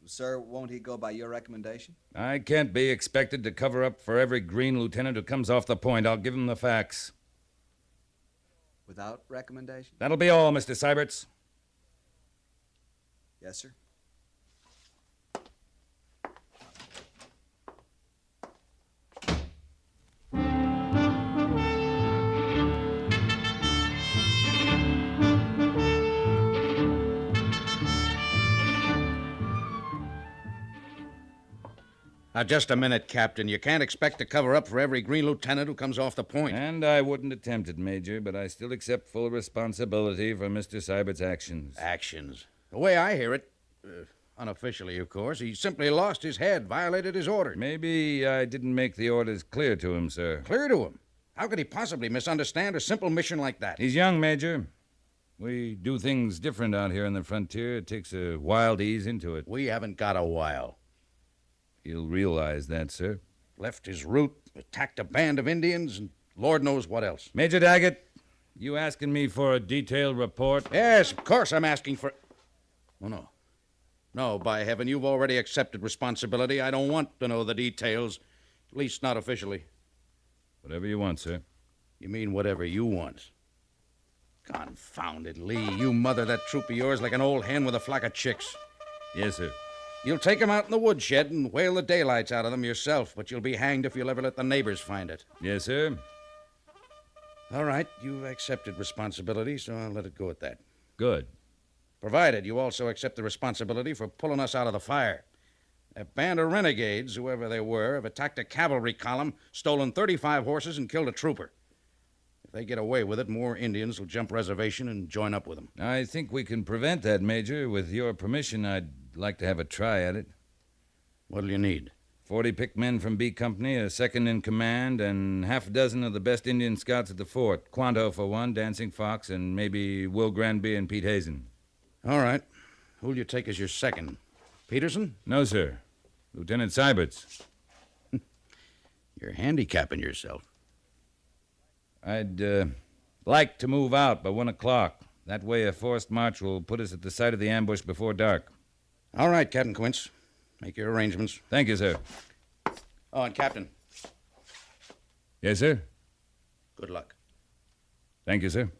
Sir, won't he go by your recommendation? I can't be expected to cover up for every green lieutenant who comes off the point. I'll give him the facts. Without recommendation? That'll be all, Mr. Syberts. Yes, sir. Now, just a minute, Captain. You can't expect to cover up for every green lieutenant who comes off the point. And I wouldn't attempt it, Major, but I still accept full responsibility for Mr. Sybert's actions. Actions? The way I hear it, unofficially, of course, he simply lost his head, violated his orders. Maybe I didn't make the orders clear to him, sir. Clear to him? How could he possibly misunderstand a simple mission like that? He's young, Major. We do things different out here on the frontier. It takes a while to ease into it. We haven't got a while. You'll realize that, sir. Left his route, attacked a band of Indians, and Lord knows what else. Major Daggett, you asking me for a detailed report? Yes, of course I'm asking for... Oh, no. No, by heaven, you've already accepted responsibility. I don't want to know the details, at least not officially. Whatever you want, sir. You mean whatever you want? Confound it, Lee. You mother that troop of yours like an old hen with a flock of chicks. Yes, sir. You'll take 'em out in the woodshed and whale the daylights out of them yourself, but you'll be hanged if you'll ever let the neighbors find it. Yes, sir. All right, you've accepted responsibility, so I'll let it go at that. Good. Provided you also accept the responsibility for pulling us out of the fire. A band of renegades, whoever they were, have attacked a cavalry column, stolen 35 horses, and killed a trooper. If they get away with it, more Indians will jump reservation and join up with them. I think we can prevent that, Major. With your permission, I'd like to have a try at it. What'll you need? 40 picked men from B Company, a second in command, and half a dozen of the best Indian scouts at the fort. Quanto for one, Dancing Fox, and maybe Will Granby and Pete Hazen. All right. Who'll you take as your second? Peterson? No, sir. Lieutenant Seiberts. You're handicapping yourself. I'd like to move out by 1 o'clock. That way a forced march will put us at the site of the ambush before dark. All right, Captain Quince. Make your arrangements. Thank you, sir. Oh, and Captain. Yes, sir? Good luck. Thank you, sir.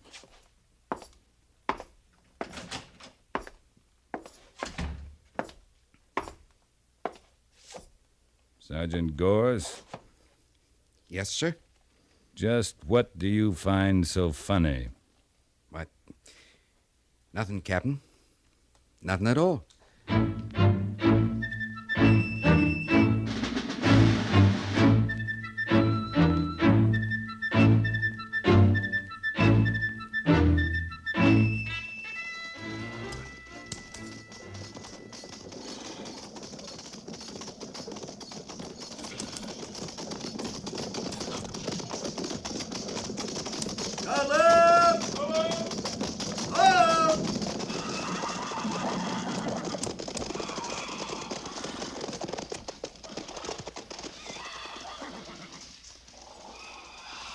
Sergeant Gores? Yes, sir? Just what do you find so funny? What? Nothing, Captain. Nothing at all.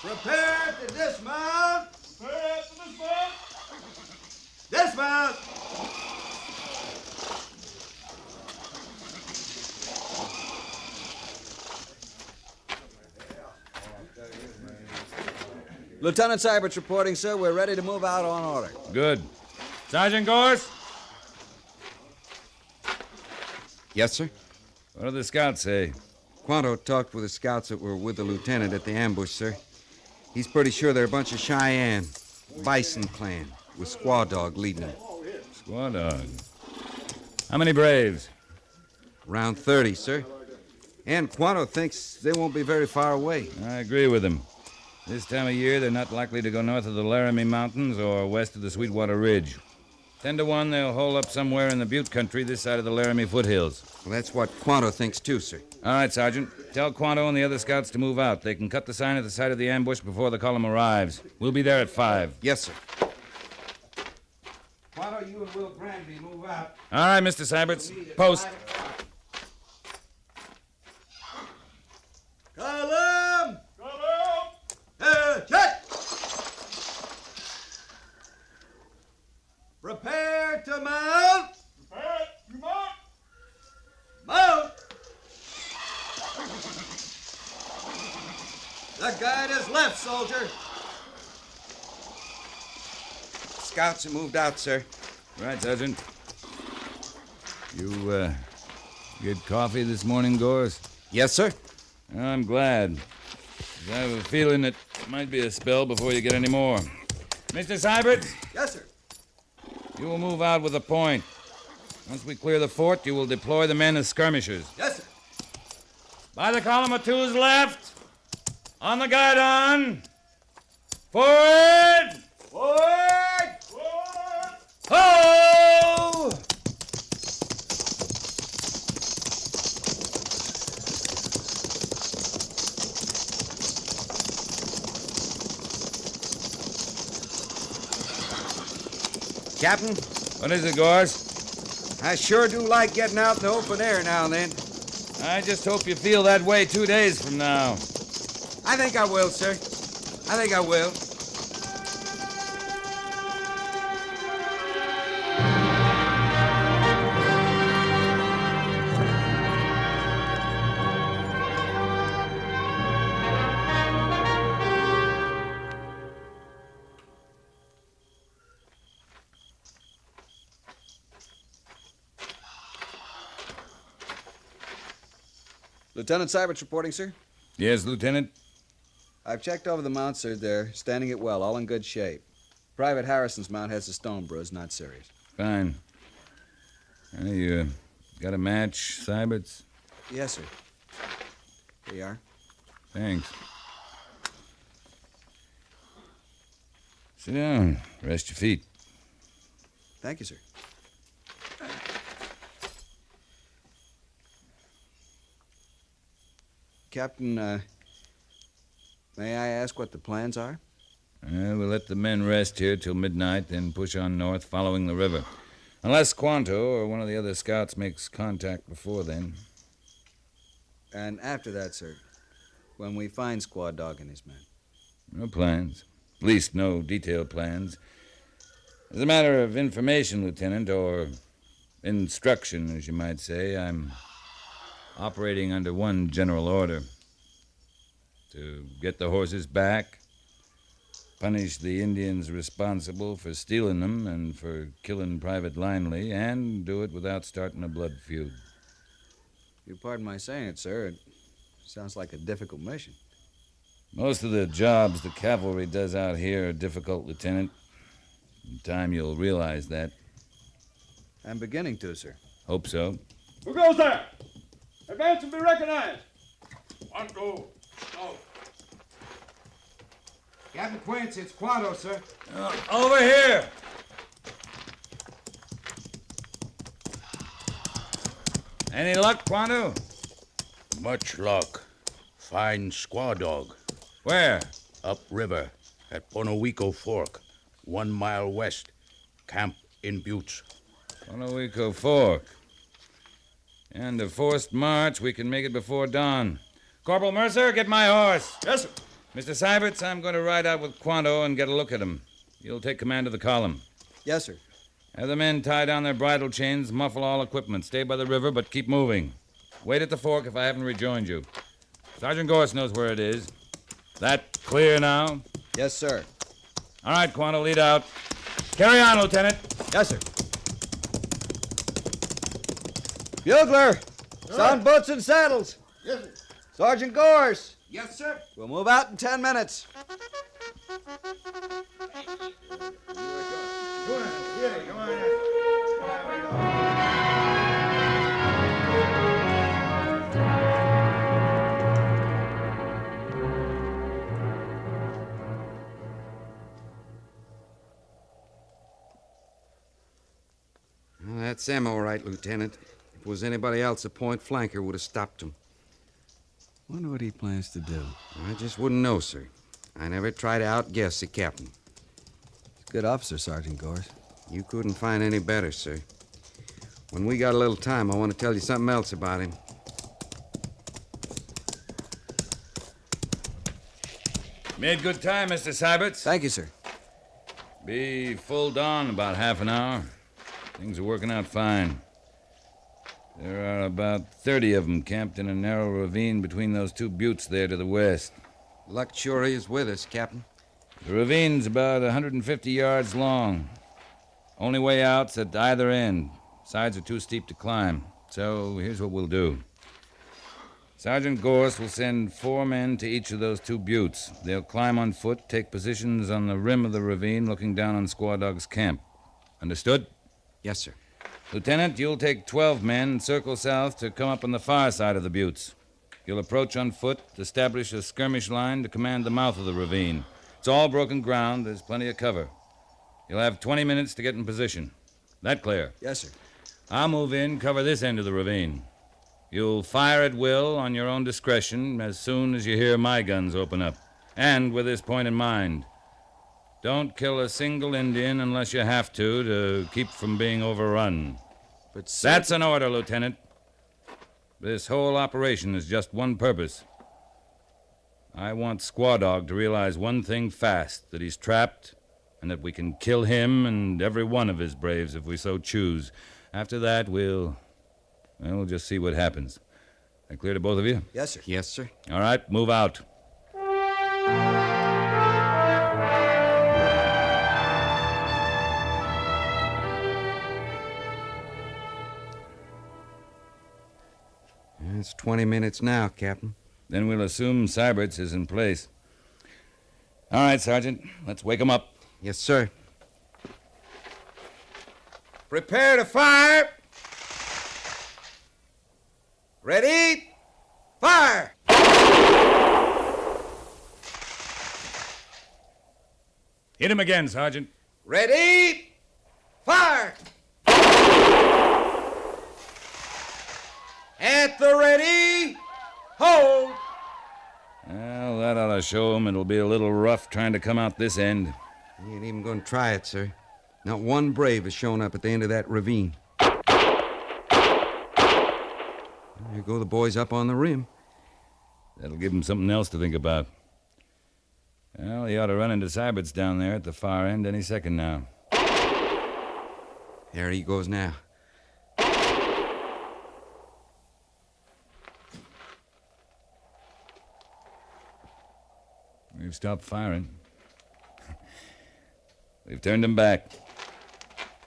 Prepare to dismount! Prepare to dismount! Dismount! Lieutenant Seiberts reporting, sir. We're ready to move out on order. Good. Sergeant Gorse? Yes, sir? What do the scouts say? Quanto talked with the scouts that were with the lieutenant at the ambush, sir. He's pretty sure they're a bunch of Cheyenne, Bison clan, with Squaw Dog leading them. Squaw Dog. How many braves? Around 30, sir. And Quanto thinks they won't be very far away. I agree with him. This time of year, they're not likely to go north of the Laramie Mountains or west of the Sweetwater Ridge. 10 to 1, they'll hole up somewhere in the Butte country this side of the Laramie foothills. Well, that's what Quanto thinks, too, sir. All right, Sergeant. Tell Quanto and the other scouts to move out. They can cut the sign at the site of the ambush before the column arrives. We'll be there at 5. Yes, sir. Quanto, you and Will Granby move out. All right, Mr. Seiberts. Post. Column! Check! Prepare to mount! Prepare to mount! Mount! The guide is left, soldier. Scouts have moved out, sir. Right, Sergeant. You, get coffee this morning, Gorse? Yes, sir. I'm glad. I have a feeling it might be a spell before you get any more. Mr. Seiberts? Yes, sir. You will move out with a point. Once we clear the fort, you will deploy the men as skirmishers. Yes, sir. By the column of 2's left. On the guidon. Forward! Forward! Ho! Captain? What is it, Gorse? I sure do like getting out in the open air now and then. I just hope you feel that way 2 days from now. I think I will, sir. I think I will. Lieutenant Sybert's reporting, sir. Yes, Lieutenant? I've checked over the mount, sir. They're standing it well, all in good shape. Private Harrison's mount has a stone bruise, not serious. Fine. You got a match, Syberts? Yes, sir. Here you are. Thanks. Sit down. Rest your feet. Thank you, sir. Captain, may I ask what the plans are? We'll let the men rest here till midnight, then push on north following the river. Unless Quanto or one of the other scouts makes contact before then. And after that, sir, when we find Squaw Dog and his men? No plans. At least no detailed plans. As a matter of information, Lieutenant, or instruction, as you might say, I'm operating under one general order. To get the horses back, punish the Indians responsible for stealing them and for killing Private Linley, and do it without starting a blood feud. You pardon my saying it, sir. It sounds like a difficult mission. Most of the jobs the cavalry does out here are difficult, Lieutenant. In time you'll realize that. I'm beginning to, sir. Hope so. Who goes there? Advance and be recognized. 1, 2, go. Captain Quince, it's Quanto, sir. Over here! Any luck, Quanto? Much luck. Find Squaw Dog. Where? Upriver at Bonowico Fork, 1 mile west. Camp in Buttes. Bonowico Fork. And a forced march, we can make it before dawn. Corporal Mercer, get my horse. Yes, sir. Mr. Syberts, I'm going to ride out with Quanto and get a look at him. You'll take command of the column. Yes, sir. Have the men tie down their bridle chains, muffle all equipment. Stay by the river, but keep moving. Wait at the fork if I haven't rejoined you. Sergeant Gorse knows where it is. That clear now? Yes, sir. All right, Quanto, lead out. Carry on, Lieutenant. Yes, sir. Bugler! Sound boots and saddles. Yes, sir. Sergeant Gorse. Yes, sir. We'll move out in 10 minutes. Well, that's them, all right, Lieutenant. If it was anybody else, a point flanker would have stopped him. Wonder what he plans to do. I just wouldn't know, sir. I never try to outguess the captain. He's a good officer, Sergeant Gorse. You couldn't find any better, sir. When we got a little time, I want to tell you something else about him. Made good time, Mr. Syberts. Thank you, sir. Be full dawn in about half an hour. Things are working out fine. There are about 30 of them camped in a narrow ravine between those 2 buttes there to the west. Luck sure is with us, Captain. The ravine's about 150 yards long. Only way out's at either end. Sides are too steep to climb. So here's what we'll do. Sergeant Gorse will send 4 men to each of those 2 buttes. They'll climb on foot, take positions on the rim of the ravine looking down on Squaw Dog's camp. Understood? Yes, sir. Lieutenant, you'll take 12 men and circle south to come up on the far side of the buttes. You'll approach on foot, establish a skirmish line to command the mouth of the ravine. It's all broken ground. There's plenty of cover. You'll have 20 minutes to get in position. That clear? Yes, sir. I'll move in, cover this end of the ravine. You'll fire at will on your own discretion as soon as you hear my guns open up. And with this point in mind, Don't kill a single Indian unless you have to keep from being overrun. But, sir... That's an order, Lieutenant. This whole operation has just one purpose. I want Squaw Dog to realize one thing fast, that he's trapped, and that we can kill him and every one of his braves if we so choose. After that, we'll just see what happens. That clear to both of you? Yes, sir. Yes, sir. All right, move out. It's 20 minutes now, Captain. Then we'll assume Syberts is in place. All right, Sergeant, let's wake him up. Yes, sir. Prepare to fire. Ready? Fire! Hit him again, Sergeant. Ready? Fire! At the ready, hold! Well, that ought to show him it'll be a little rough trying to come out this end. He ain't even going to try it, sir. Not one brave has shown up at the end of that ravine. There go the boys up on the rim. That'll give him something else to think about. Well, he ought to run into Syberts down there at the far end any second now. There he goes now. We've stopped firing. We've turned him back.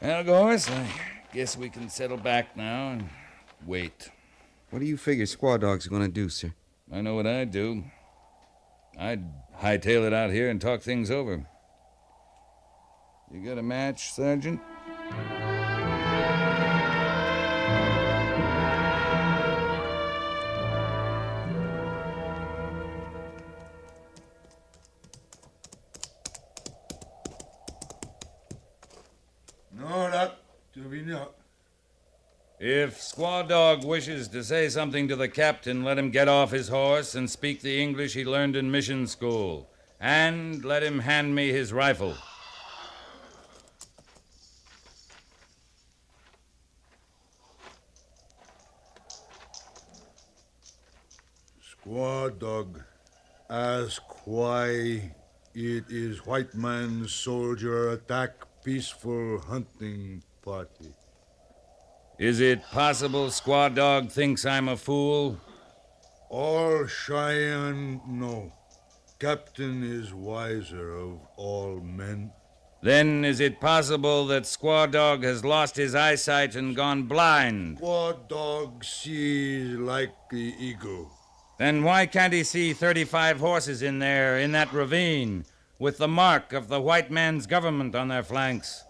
Well, Gorse, I guess we can settle back now and wait. What do you figure Squaw Dog's going to do, sir? I know what I'd do. I'd hightail it out here and talk things over. You got a match, Sergeant? No, that to be not. If Squaw Dog wishes to say something to the captain, let him get off his horse and speak the English he learned in mission school. And let him hand me his rifle. Squaw Dog, ask why it is white man's soldier attack peaceful hunting party. Is it possible Squaw Dog thinks I'm a fool? All Cheyenne know. Captain is wiser of all men. Then is it possible that Squaw Dog has lost his eyesight and gone blind? Squaw Dog sees like the eagle. Then why can't he see 35 horses in there, in that ravine, with the mark of the white man's government on their flanks?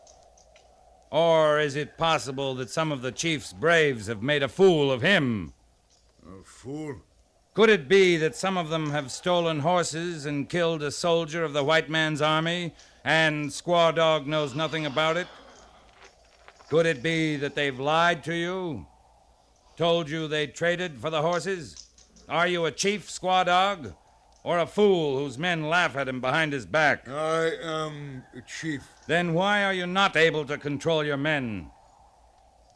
Or is it possible that some of the chief's braves have made a fool of him? A fool? Could it be that some of them have stolen horses and killed a soldier of the white man's army, and Squaw Dog knows nothing about it? Could it be that they've lied to you? Told you they traded for the horses? Are you a chief, Squaw Dog? Or a fool whose men laugh at him behind his back? I am a chief. Then why are you not able to control your men?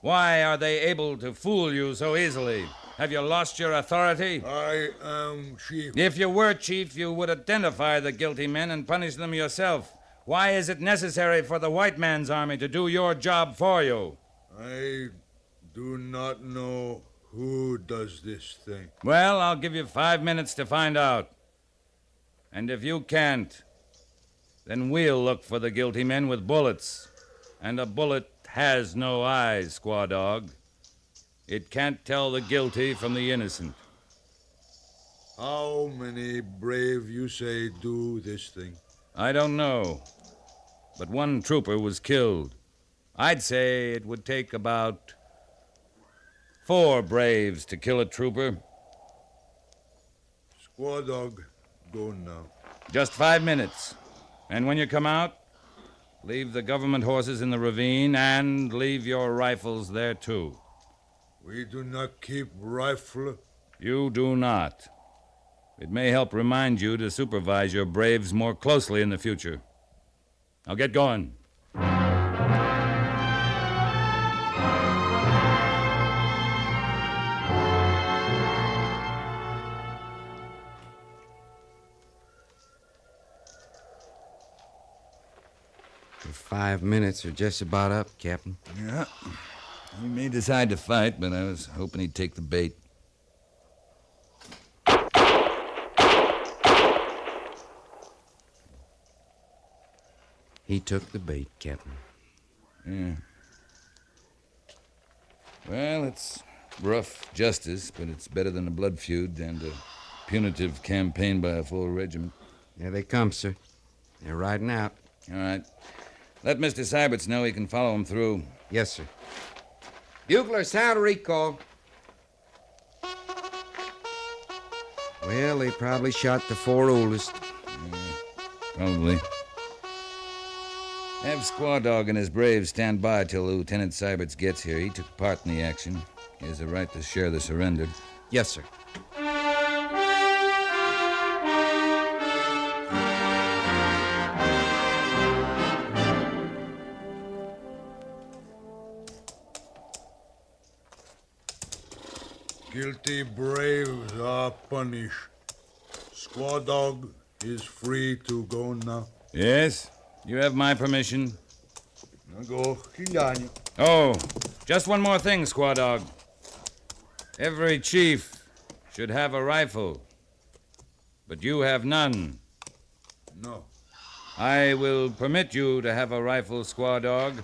Why are they able to fool you so easily? Have you lost your authority? I am chief. If you were chief, you would identify the guilty men and punish them yourself. Why is it necessary for the white man's army to do your job for you? I do not know who does this thing. Well, I'll give you 5 minutes to find out. And if you can't, then we'll look for the guilty men with bullets. And a bullet has no eyes, Squaw Dog. It can't tell the guilty from the innocent. How many brave, you say, do this thing? I don't know. But one trooper was killed. I'd say it would take about 4 braves to kill a trooper. Squaw Dog, go now. Just 5 minutes. And when you come out, leave the government horses in the ravine and leave your rifles there, too. We do not keep rifle. You do not. It may help remind you to supervise your braves more closely in the future. I'll get going. The 5 minutes are just about up, Captain. Yeah. He may decide to fight, but I was hoping he'd take the bait. He took the bait, Captain. Yeah. Well, it's rough justice, but it's better than a blood feud and a punitive campaign by a full regiment. There they come, sir. They're riding out. All right. Let Mr. Syberts know he can follow him through. Yes, sir. Bugler, sound recall. Well, they probably shot the 4 oldest. Probably. Have Squaw Dog and his braves stand by till Lieutenant Syberts gets here. He took part in the action. He has a right to share the surrender. Yes, sir. Guilty braves are punished. Squaw Dog is free to go now. Yes? You have my permission? Now go. Kinyanyo. Oh, just one more thing, Squaw Dog. Every chief should have a rifle, but you have none. No. I will permit you to have a rifle, Squaw Dog.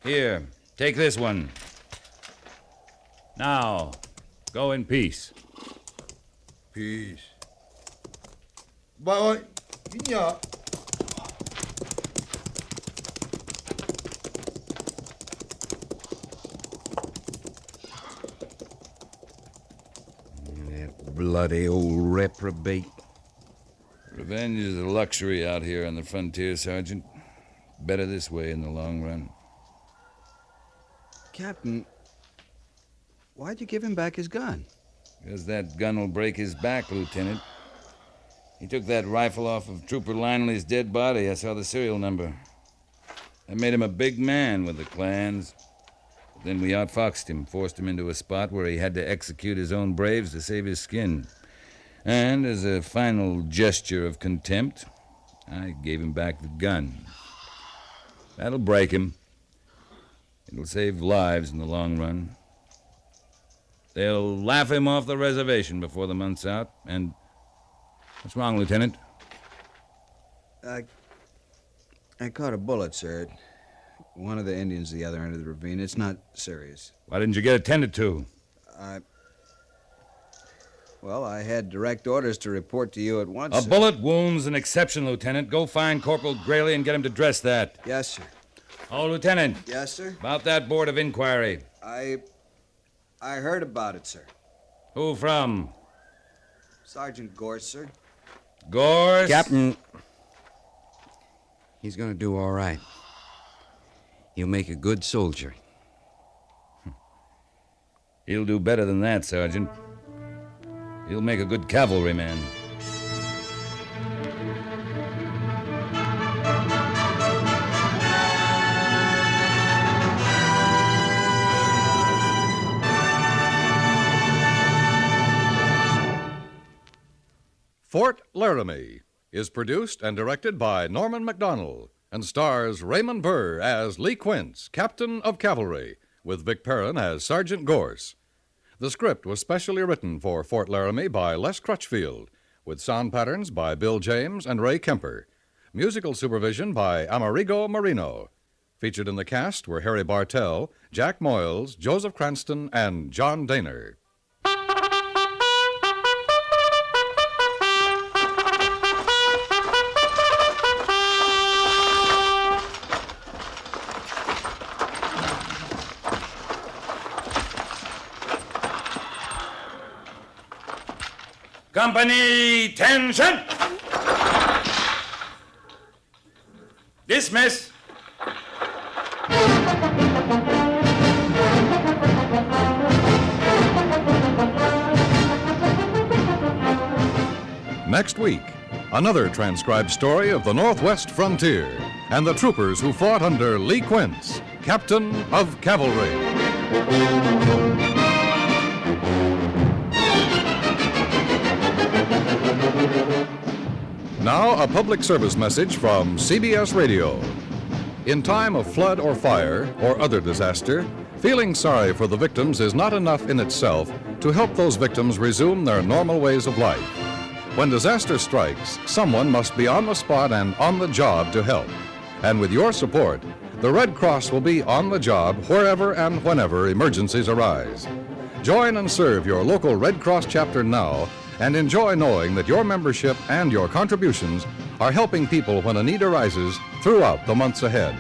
Here, take this one. Now, go in peace. Peace. Bye. Kinya. That bloody old reprobate. Revenge is a luxury out here on the frontier, Sergeant. Better this way in the long run. Captain, why'd you give him back his gun? Because that gun will break his back, Lieutenant. He took that rifle off of Trooper Linley's dead body. I saw the serial number. That made him a big man with the clans. But then we outfoxed him, forced him into a spot where he had to execute his own braves to save his skin. And as a final gesture of contempt, I gave him back the gun. That'll break him. It'll save lives in the long run. They'll laugh him off the reservation before the month's out, and... What's wrong, Lieutenant? I caught a bullet, sir. One of the Indians at the other end of the ravine. It's not serious. Why didn't you get attended to? Well, I had direct orders to report to you at once. A bullet wound's an exception, Lieutenant. Go find Corporal Grayley and get him to dress that. Yes, sir. Oh, Lieutenant. Yes, sir? About that board of inquiry. I heard about it, sir. Who from? Sergeant Gorse, sir. Gorse? Captain, he's going to do all right. He'll make a good soldier. He'll do better than that, Sergeant. He'll make a good cavalryman. Fort Laramie is produced and directed by Norman MacDonald and stars Raymond Burr as Lee Quince, Captain of Cavalry, with Vic Perrin as Sergeant Gorse. The script was specially written for Fort Laramie by Les Crutchfield, with sound patterns by Bill James and Ray Kemper. Musical supervision by Amerigo Marino. Featured in the cast were Harry Bartell, Jack Moyles, Joseph Cranston, and John Daner. Company, tension! Dismiss! Next week, another transcribed story of the Northwest frontier and the troopers who fought under Lee Quince, Captain of Cavalry. Now, a public service message from CBS Radio. In time of flood or fire or other disaster, feeling sorry for the victims is not enough in itself to help those victims resume their normal ways of life. When disaster strikes, someone must be on the spot and on the job to help. And with your support, the Red Cross will be on the job wherever and whenever emergencies arise. Join and serve your local Red Cross chapter now and enjoy knowing that your membership and your contributions are helping people when a need arises throughout the months ahead.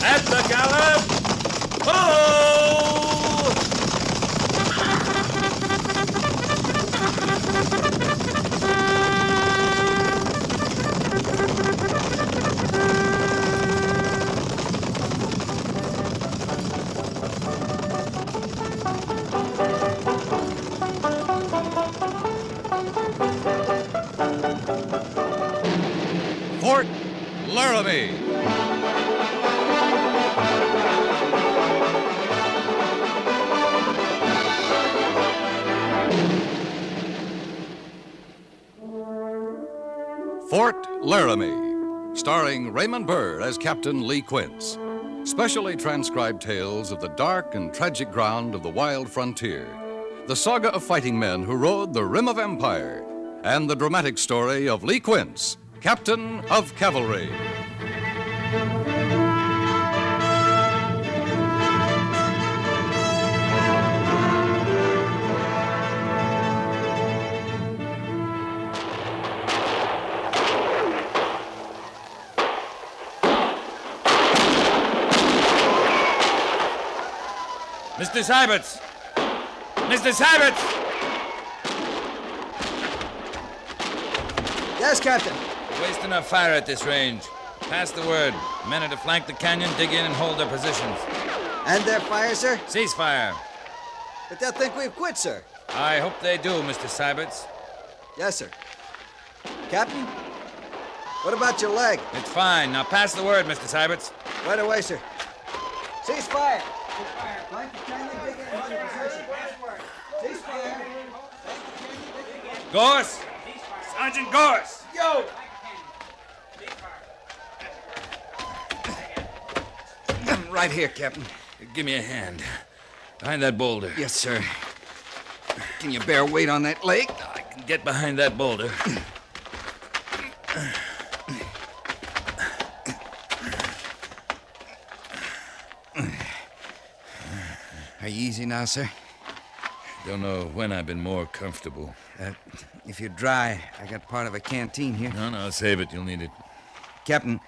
At the gallop! Ho! Fort Laramie. Fort Laramie, starring Raymond Burr as Captain Lee Quince. Specially transcribed tales of the dark and tragic ground of the wild frontier, the saga of fighting men who rode the rim of empire, and the dramatic story of Lee Quince, Captain of Cavalry. Mr. Syberts! Mr. Syberts! Yes, Captain. We're wasting our fire at this range. Pass the word. Men are to flank the canyon, dig in, and hold their positions. And their fire, sir? Cease fire. But they'll think we've quit, sir. I hope they do, Mr. Syberts. Yes, sir. Captain, what about your leg? It's fine. Now pass the word, Mr. Syberts. Right away, sir. Cease fire. Flank the canyon, dig in, hold your position. Cease fire. Gorse! Sergeant Gorse! Yo! Right here, Captain. Give me a hand. Behind that boulder. Yes, sir. Can you bear weight on that leg? I can get behind that boulder. Are you easy now, sir? Don't know when I've been more comfortable. If you're dry, I got part of a canteen here. No, save it. You'll need it. Captain,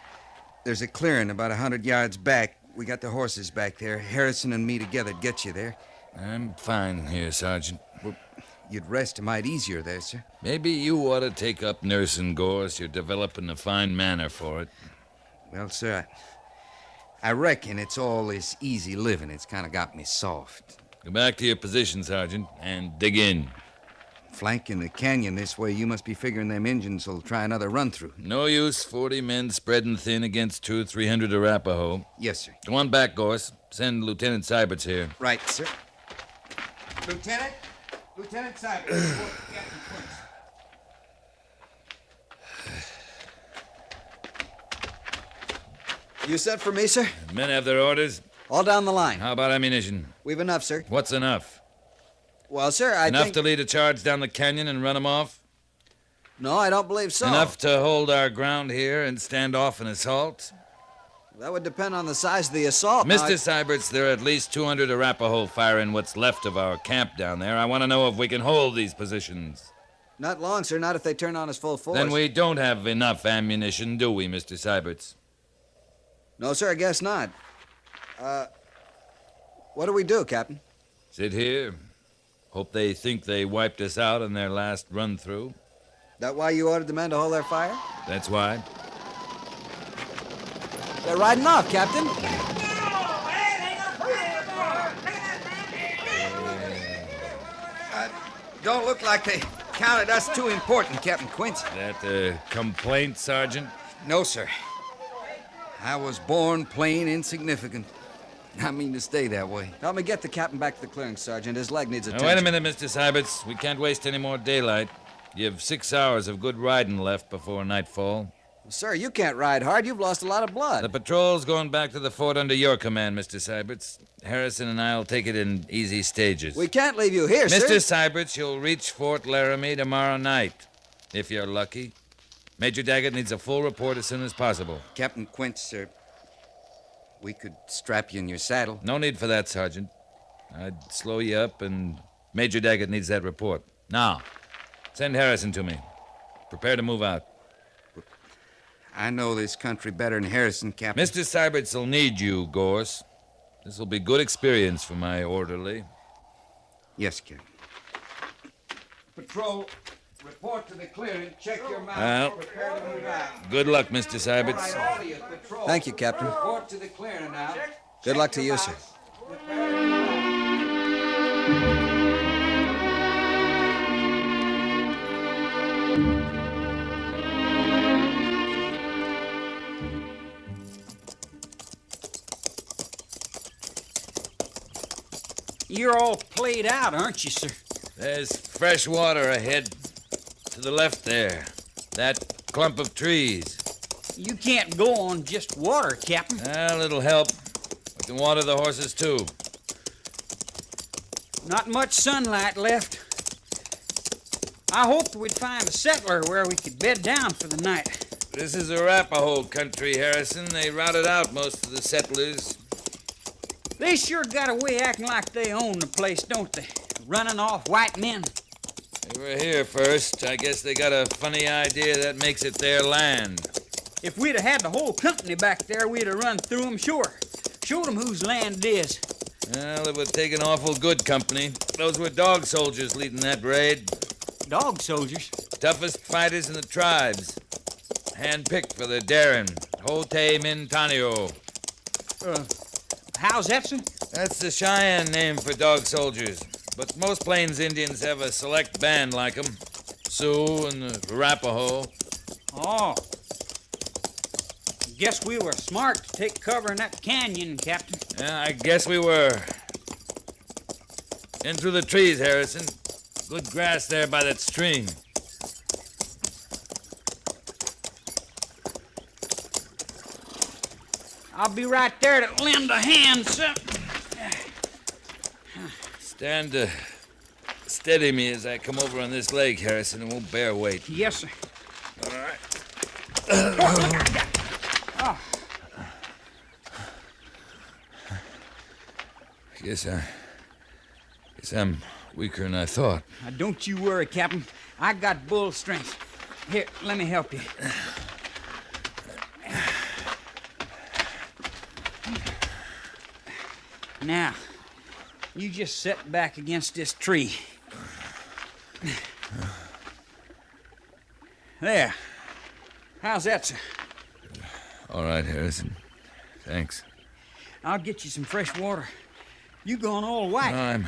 there's a clearing about 100 yards back. We got the horses back there. Harrison and me together get you there. I'm fine here, Sergeant. Well, you'd rest a mite easier there, sir. Maybe you ought to take up nursing, Gorse. You're developing a fine manner for it. Well, sir, I reckon it's all this easy living. It's kind of got me soft. Go back to your position, Sergeant, and dig in. Flanking the canyon this way, you must be figuring them Injuns will try another run-through. No use 40 men spreading thin against 200-300 Arapaho. Yes, sir. Go on back, Gorse. Send Lieutenant Syberts here. Right, sir. Lieutenant Syberts. You sent for me, sir? Men have their orders. All down the line. How about ammunition? We've enough, sir. What's enough? Well, sir, I Enough think... to lead a charge down the canyon and run them off? No, I don't believe so. Enough to hold our ground here and stand off an assault? That would depend on the size of the assault. Mr. Seiberts, there are at least 200 Arapaho firing what's left of our camp down there. I want to know if we can hold these positions. Not long, sir. Not if they turn on us full force. Then we don't have enough ammunition, do we, Mr. Seiberts? No, sir, I guess not. What do we do, Captain? Sit here. Hope they think they wiped us out in their last run-through. That why you ordered the men to hold their fire? That's why. They're riding off, Captain. Don't look like they counted us too important, Captain Quince. That a complaint, Sergeant? No, sir. I was born plain insignificant. I mean to stay that way. Help me get the captain back to the clearing, Sergeant. His leg needs Now, attention. wait a minute, Mr. Seiberts. We can't waste any more daylight. You have 6 hours of good riding left before nightfall. Sir, you can't ride hard. You've lost a lot of blood. The patrol's going back to the fort under your command, Mr. Seiberts. Harrison and I'll take it in easy stages. We can't leave you here, Mr. sir. Seiberts, you'll reach Fort Laramie tomorrow night, if you're lucky. Major Daggett needs a full report as soon as possible. Captain Quince, sir, we could strap you in your saddle. No need for that, Sergeant. I'd slow you up, and Major Daggett needs that report. Now, send Harrison to me. Prepare to move out. I know this country better than Harrison, Captain. Mr. Seiberts will need you, Gorse. This will be good experience for my orderly. Yes, Captain. Patrol, report to the clearing. Check your mouth. Well, Prepare to move out. good luck, Mr. Seiberts. All of you, patrol. Thank you, Captain. Report to the clearing now. Good luck to you, sir. You're all played out, aren't you, sir? There's fresh water ahead. To the left there. That clump of trees. You can't go on just water, Captain. A little help. We can water the horses, too. Not much sunlight left. I hoped we'd find a settler where we could bed down for the night. This is Arapaho country, Harrison. They routed out most of the settlers. They sure got a way acting like they own the place, don't they? Running off white men. They were here first. I guess they got a funny idea that makes it their land. If we'd have had the whole company back there, we'd have run through them, sure. Showed them whose land it is. Well, it would take an awful good company. Those were dog soldiers leading that raid. Dog soldiers? Toughest fighters in the tribes. Hand-picked for their daring. Hote Mintanio. How's that, sir? That's the Cheyenne name for dog soldiers. But most Plains Indians have a select band like 'em. Sioux and the Arapaho. Oh. Guess we were smart to take cover in that canyon, Captain. Yeah, I guess we were. In through the trees, Harrison. Good grass there by that stream. I'll be right there to lend a hand, sir. Stand to steady me as I come over on this leg, Harrison. It won't bear weight. Yes, sir. All right. Oh. Guess I'm weaker than I thought. Now, don't you worry, Captain. I got bull strength. Here, let me help you. Now, you just sit back against this tree. There. How's that, sir? All right, Harrison. Thanks. I'll get you some fresh water. You going all white. No, I'm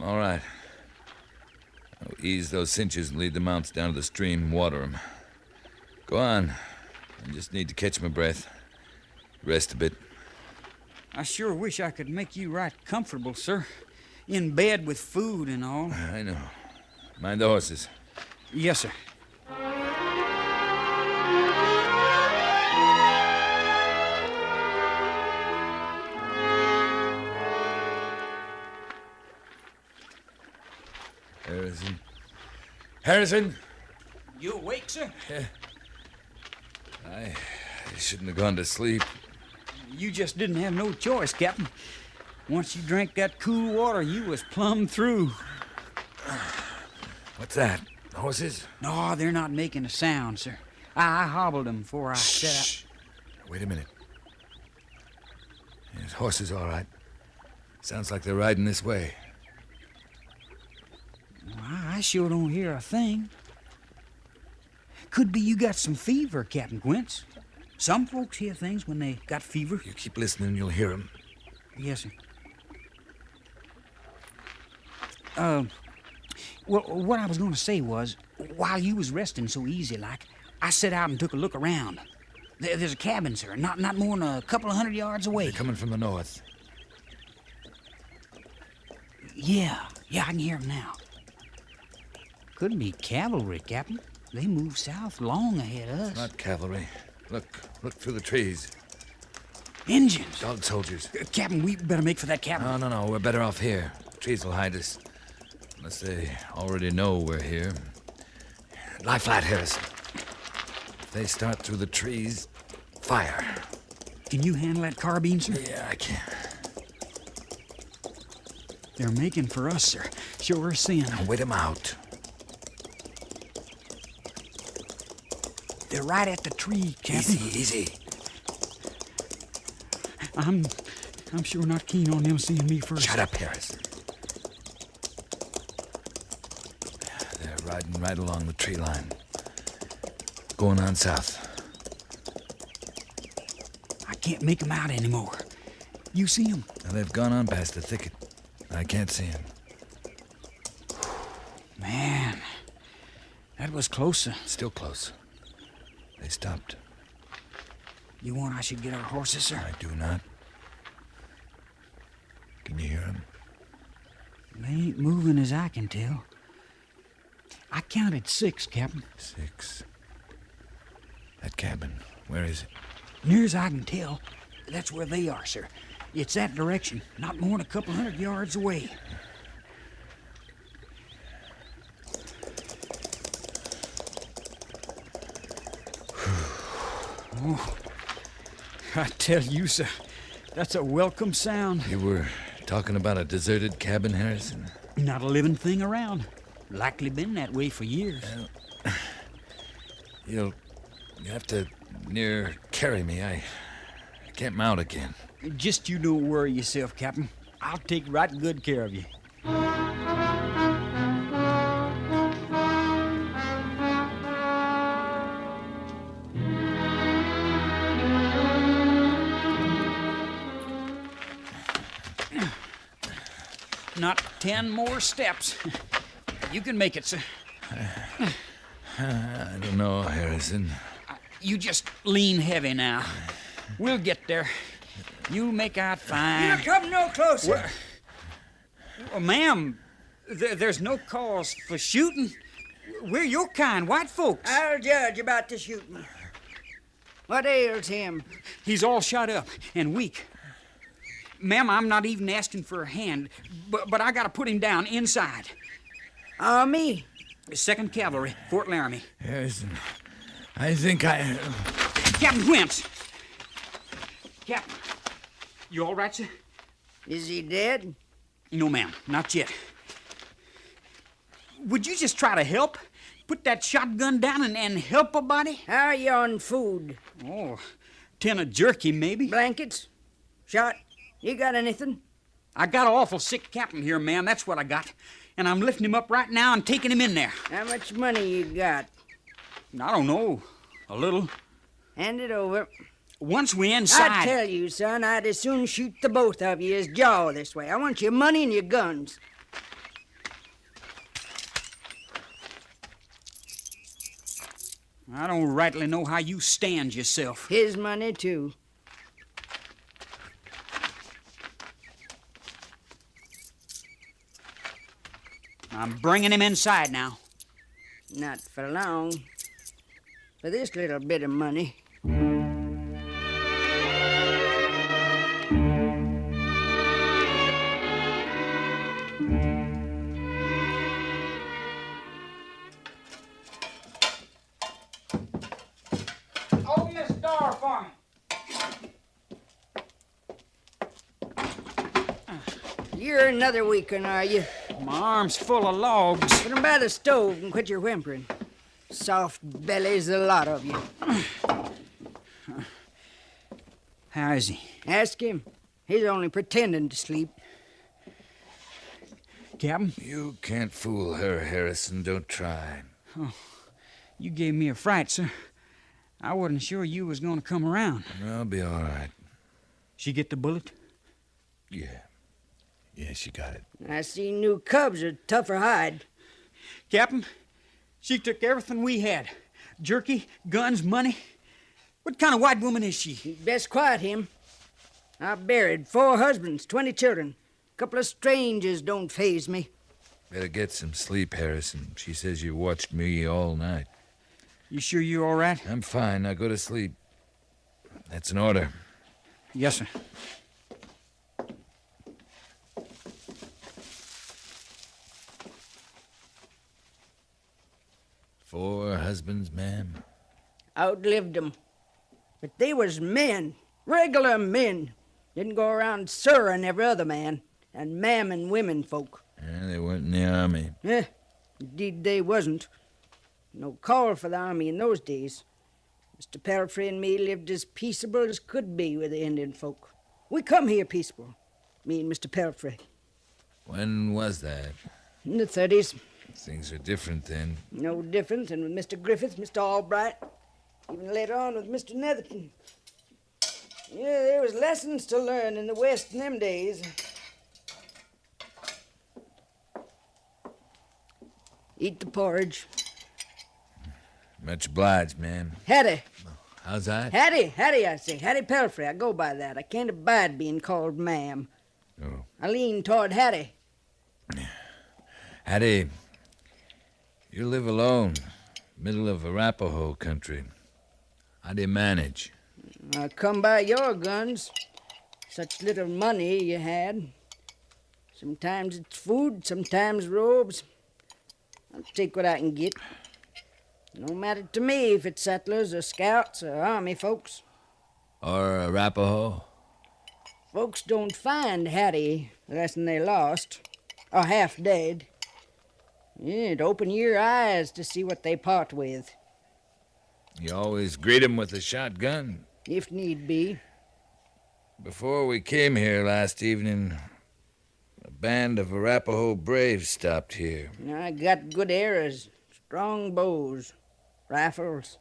all right. I'll ease those cinches and lead the mounts down to the stream and water them. Go on. I just need to catch my breath. Rest a bit. I sure wish I could make you right comfortable, sir. In bed with food and all. I know. Mind the horses. Yes, sir. Harrison? You awake, sir? I shouldn't have gone to sleep. You just didn't have no choice, Captain. Once you drank that cool water, you was plumb through. What's that? Horses? No, they're not making a sound, sir. I hobbled them before I set out. Wait a minute. Yes, horses, all right. Sounds like they're riding this way. Well, I sure don't hear a thing. Could be you got some fever, Captain Quince. Some folks hear things when they got fever. You keep listening, you'll hear them. Yes, sir. Well, what I was going to say was, while you was resting so easy like, I set out and took a look around. There's a cabin, sir, not more than a couple of 100 yards away. They're coming from the north. Yeah, I can hear them now. Could be cavalry, Captain. They move south long ahead of us. It's not cavalry. Look through the trees. Indians. Dog soldiers. Captain, we better make for that cabin. No, we're better off here. Trees will hide us. Unless they already know we're here. Lie flat, Harrison. If they start through the trees, fire. Can you handle that carbine, sir? Yeah, I can. They're making for us, sir. Sure as sin. Now wait them out. They're right at the tree, Captain. Easy. I'm sure not keen on them seeing me first. Shut up, Harrison. They're riding right along the tree line. Going on south. I can't make them out anymore. You see them? Now, they've gone on past the thicket. I can't see them. Man, that was closer. Still close. They stopped. You want I should get our horses, sir? I do not. Can you hear them? They ain't moving as I can tell. I counted 6, Captain. 6. That cabin, where is it? Near as I can tell, that's where they are, sir. It's that direction, not more than a couple 100 yards away. Oh, I tell you, sir, that's a welcome sound. You were talking about a deserted cabin, Harrison? Not a living thing around. Likely been that way for years. Well, you'll have to near carry me. I can't mount again. Just you don't worry yourself, Captain. I'll take right good care of you. Not 10 more steps. You can make it, sir. I don't know, Harrison. You just lean heavy now. We'll get there. You'll make out fine. You come no closer. Well, ma'am, there's no cause for shooting. We're your kind, white folks. I'll judge about the shooting. What ails him? He's all shot up and weak. Ma'am, I'm not even asking for a hand, but I gotta put him down inside. Army? 2nd Cavalry, Fort Laramie. Harrison, I think I... Captain Quince! Captain, you all right, sir? Is he dead? No, ma'am, not yet. Would you just try to help? Put that shotgun down and help a body? How are you on food? Oh, 10 of jerky, maybe. Blankets? Shot? You got anything? I got an awful sick captain here, ma'am. That's what I got. And I'm lifting him up right now and taking him in there. How much money you got? I don't know. A little. Hand it over. Once we inside... I tell you, son, I'd as soon shoot the both of you as jaw this way. I want your money and your guns. I don't rightly know how you stand yourself. His money, too. I'm bringing him inside now. Not for long. For this little bit of money. You're another weak one, are you? My arm's full of logs. Put 'em by the stove and quit your whimpering. Soft bellies, the lot of you. How is he? Ask him. He's only pretending to sleep. Captain? You can't fool her, Harrison. Don't try. Oh, you gave me a fright, sir. I wasn't sure you was going to come around. I'll be all right. She get the bullet? Yeah. Yeah, she got it. I see new cubs are tougher hide. Captain, she took everything we had. Jerky, guns, money. What kind of white woman is she? You'd best quiet him. I've buried 4 husbands, 20 children. A couple of strangers don't faze me. Better get some sleep, Harrison. She says you watched me all night. You sure you're all right? I'm fine. Now go to sleep. That's an order. Yes, sir. Four husbands, ma'am? Outlived 'em. But they was men, regular men. Didn't go around sirring every other man and mamming women folk. Yeah, they weren't in the army. Indeed they wasn't. No call for the army in those days. Mr. Pelfrey and me lived as peaceable as could be with the Indian folk. We come here peaceable, me and Mr. Pelfrey. When was that? In the 30s. Things are different then. No different than with Mr. Griffith, Mr. Albright, even later on with Mr. Netherton. Yeah, there was lessons to learn in the West in them days. Eat the porridge. Much obliged, ma'am. Hattie. How's that? Hattie, I say. Hattie Pelfrey. I go by that. I can't abide being called ma'am. Oh. I lean toward Hattie. Hattie, you live alone, middle of Arapaho country. How do you manage? I come by your guns. Such little money you had. Sometimes it's food, sometimes robes. I'll take what I can get. No matter to me if it's settlers or scouts or army folks. Or Arapaho? Folks don't find Hattie less'n they lost, or half dead. It'd open your eyes to see what they part with. You always greet 'em with a shotgun? If need be. Before we came here last evening, a band of Arapaho braves stopped here. I got good arrows, strong bows, rifles.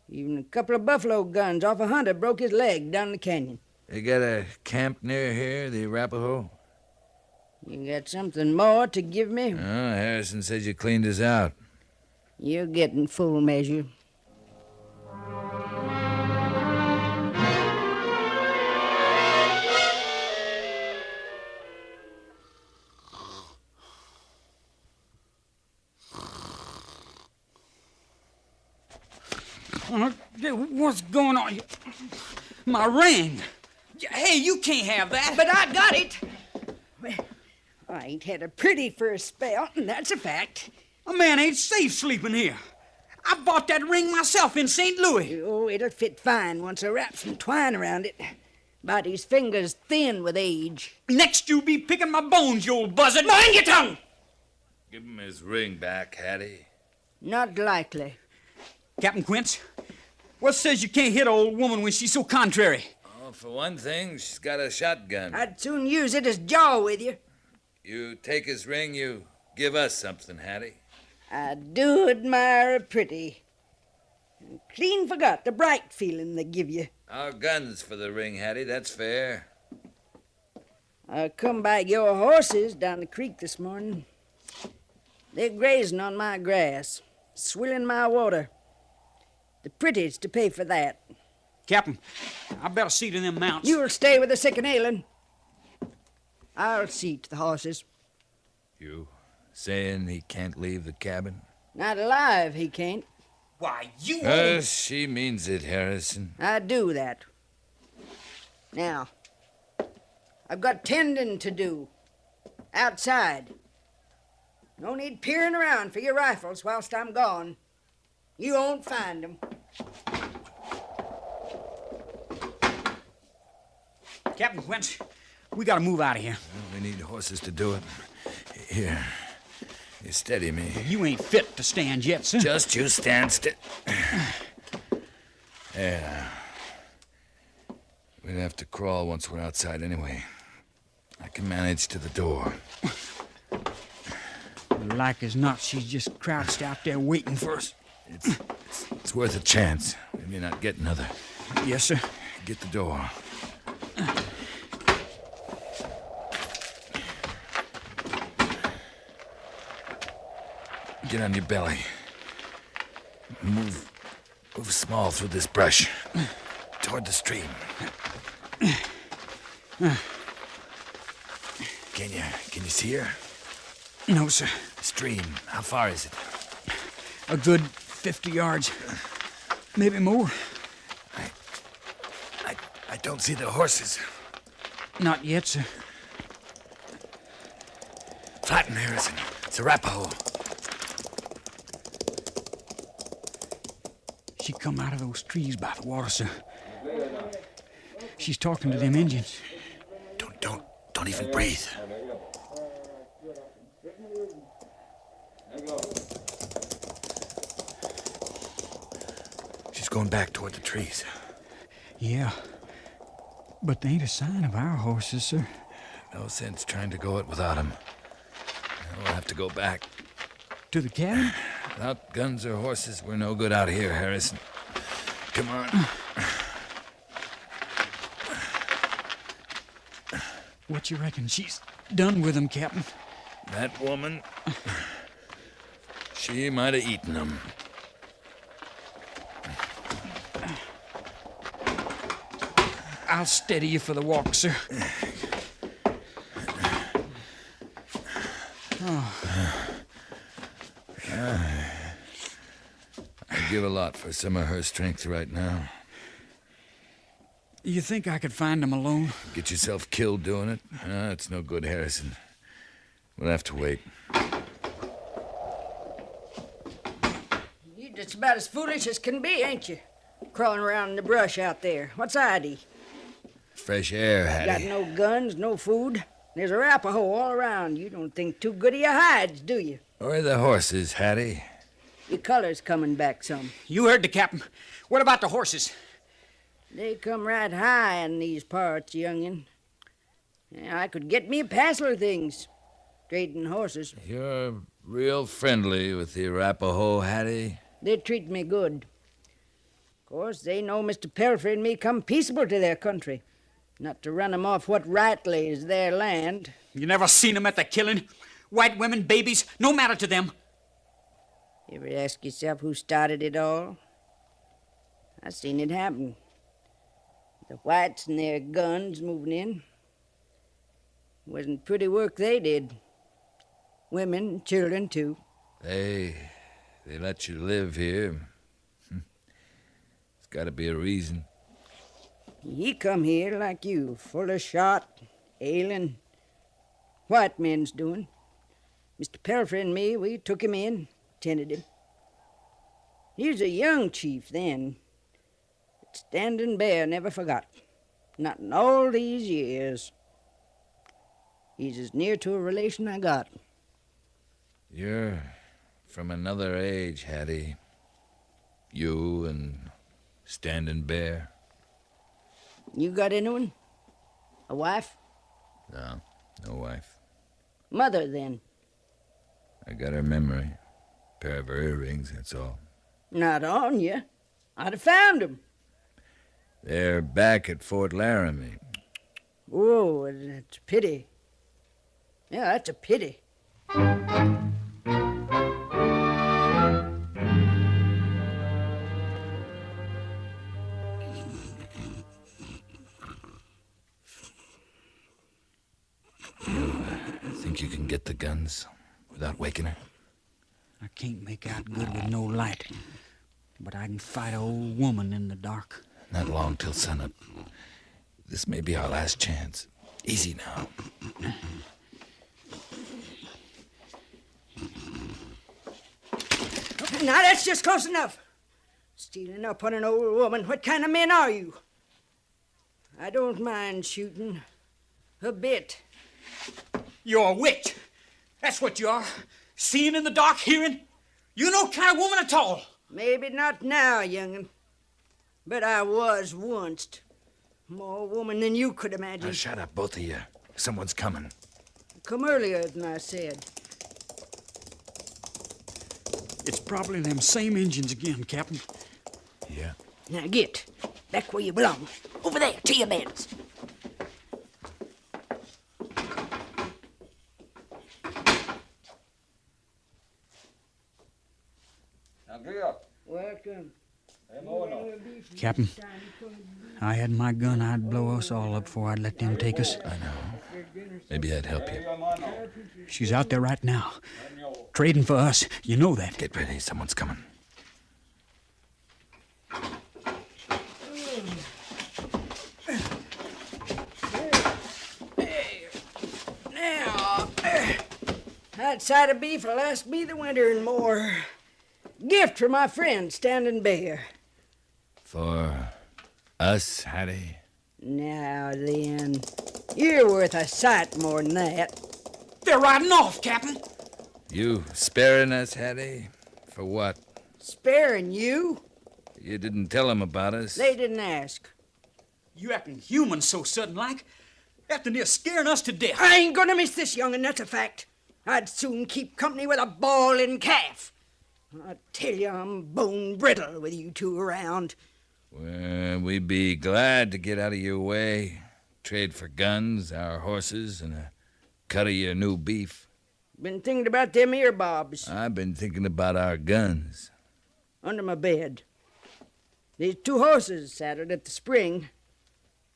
Even a couple of buffalo guns off a hunter broke his leg down the canyon. They got a camp near here, the Arapaho? You got something more to give me? Oh, Harrison said you cleaned us out. You're getting full measure. What's going on? My ring. Hey, you can't have that. But I got it. Well, I ain't had a pretty for a spell, and that's a fact. A man ain't safe sleeping here. I bought that ring myself in St. Louis. Oh, it'll fit fine once I wrap some twine around it. Body's fingers thin with age. Next you'll be picking my bones, you old buzzard. Mind your tongue! Give him his ring back, Hattie. Not likely. Captain Quince, what says you can't hit an old woman when she's so contrary? Oh, for one thing, she's got a shotgun. I'd soon use it as jaw with you. You take his ring, you give us something, Hattie. I do admire a pretty. Clean forgot the bright feeling they give you. Our guns for the ring, Hattie, that's fair. I come by your horses down the creek this morning. They're grazing on my grass, swilling my water. The pretty's to pay for that. Captain, I better see to them mounts. You'll stay with the sick and ailing. I'll see to the horses. You saying he can't leave the cabin? Not alive, he can't. Why, you... She means it, Harrison. I do that. Now, I've got tending to do. Outside. No need peering around for your rifles whilst I'm gone. You won't find them. Captain Quince, we gotta move out of here. Well, we need horses to do it. Here. You steady me. You ain't fit to stand yet, sir. Just you stand still. Yeah. We'd have to crawl once we're outside anyway. I can manage to the door. Like as not, she's just crouched out there waiting for us. It's worth a chance. We may not get another. Yes, sir. Get the door. Get on your belly. Move small through this brush. Toward the stream. Can you see her? No, sir. Stream, how far is it? A good 50 yards. Maybe more. I don't see the horses. Not yet, sir. Flatten, Harrison. It's Arapaho. She come out of those trees by the water, sir. She's talking to them Indians. Don't even breathe. She's going back toward the trees. Yeah. But there ain't a sign of our horses, sir. No sense trying to go it without them. We'll have to go back. To the cabin? Without guns or horses, we're no good out here, Harrison. Come on. What you reckon she's done with them, Captain? That woman, she might have eaten them. I'll steady you for the walk, sir. I'd give a lot for some of her strength right now. You think I could find them alone? Get yourself killed doing it? It's no good, Harrison. We'll have to wait. You're just about as foolish as can be, ain't you? Crawling around in the brush out there. What's ID? Fresh air, Hattie. Got no guns, no food. There's Arapaho all around. You don't think too good of your hides, do you? Where are the horses, Hattie? Your color's coming back some. You heard the captain. What about the horses? They come right high in these parts, youngin'. Yeah, I could get me a passel of things. Trading horses. You're real friendly with the Arapaho, Hattie. They treat me good. Of course, they know Mr. Pelfrey and me come peaceable to their country. Not to run 'em off what rightly is their land. You never seen 'em at the killing? White women, babies, no matter to them. You ever ask yourself who started it all? I seen it happen. The whites and their guns moving in. Wasn't pretty work they did. Women and children, too. They let you live here. There's got to be a reason. He come here like you, full of shot, ailing. White men's doing. Mr. Pelfrey and me, we took him in, tended him. He was a young chief then. But Standing Bear never forgot. Not in all these years. He's as near to a relation I got. You're from another age, Hattie. You and Standing Bear. You got anyone? A wife? No wife. Mother, then? I got her memory. Pair of her earrings, that's all. Not on you. I'd have found 'em. They're back at Fort Laramie. Oh, that's a pity. Yeah, that's a pity. Think you can get the guns without waking her? I can't make out good with no light. But I can fight an old woman in the dark. Not long till sunup. This may be our last chance. Easy now. Now, that's just close enough. Stealing up on an old woman. What kind of men are you? I don't mind shooting. A bit. You're a witch. That's what you are. Seeing in the dark, hearing. You're no kind of woman at all. Maybe not now, young'un. But I was once. More woman than you could imagine. Now shut up, both of you. Someone's coming. Come earlier than I said. It's probably them same engines again, Captain. Yeah. Now get. Back where you belong. Over there, to your beds. Welcome. Captain, I had my gun, I'd blow us all up before I'd let them take us. I know. Maybe I'd help you. She's out there right now, trading for us. You know that. Get ready, someone's coming. Now, that side of beef will last me the winter and more. Gift for my friend Standing Bear. For us, Hattie? Now then, you're worth a sight more than that. They're riding off, Captain. You sparing us, Hattie? For what? Sparing you? You didn't tell them about us. They didn't ask. You acting human so sudden-like. After near scaring us to death. I ain't gonna miss this, young'un, that's a fact. I'd soon keep company with a bawling calf. I tell you, I'm bone brittle with you two around. Well, we'd be glad to get out of your way. Trade for guns, our horses, and a cut of your new beef. Been thinking about them ear bobs. I've been thinking about our guns. Under my bed. These two horses saddled at the spring.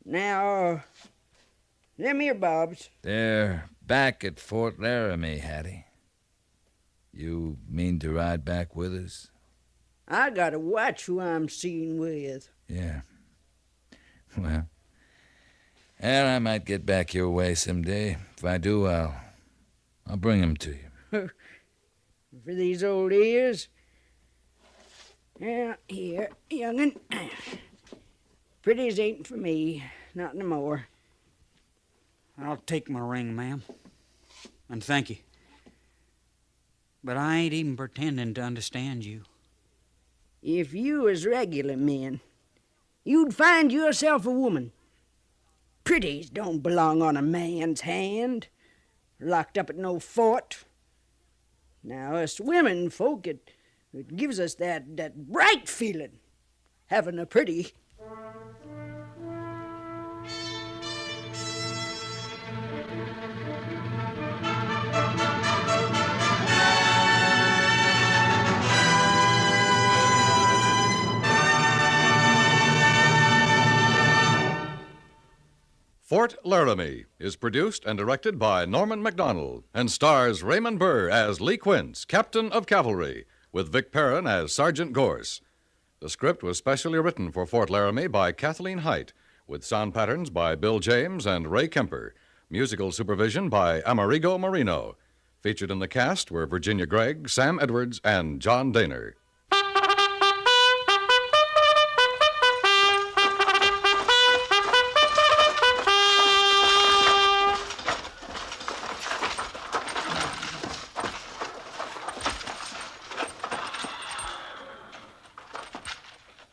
Now, them ear bobs. They're back at Fort Laramie, Hattie. You mean to ride back with us? I gotta watch who I'm seen with. Yeah. Well, and I might get back your way someday. If I do, I'll bring them to you. For these old ears? Yeah, here, young'un. Pretties ain't for me, not no more. I'll take my ring, ma'am. And thank you. But I ain't even pretending to understand you. If you was regular men, you'd find yourself a woman. Pretties don't belong on a man's hand, locked up at no fort. Now, us women folk, it gives us that bright feeling, having a pretty. Fort Laramie is produced and directed by Norman MacDonald and stars Raymond Burr as Lee Quince, Captain of Cavalry, with Vic Perrin as Sergeant Gorse. The script was specially written for Fort Laramie by Kathleen Height, with sound patterns by Bill James and Ray Kemper, musical supervision by Amerigo Marino. Featured in the cast were Virginia Gregg, Sam Edwards, and John Daner.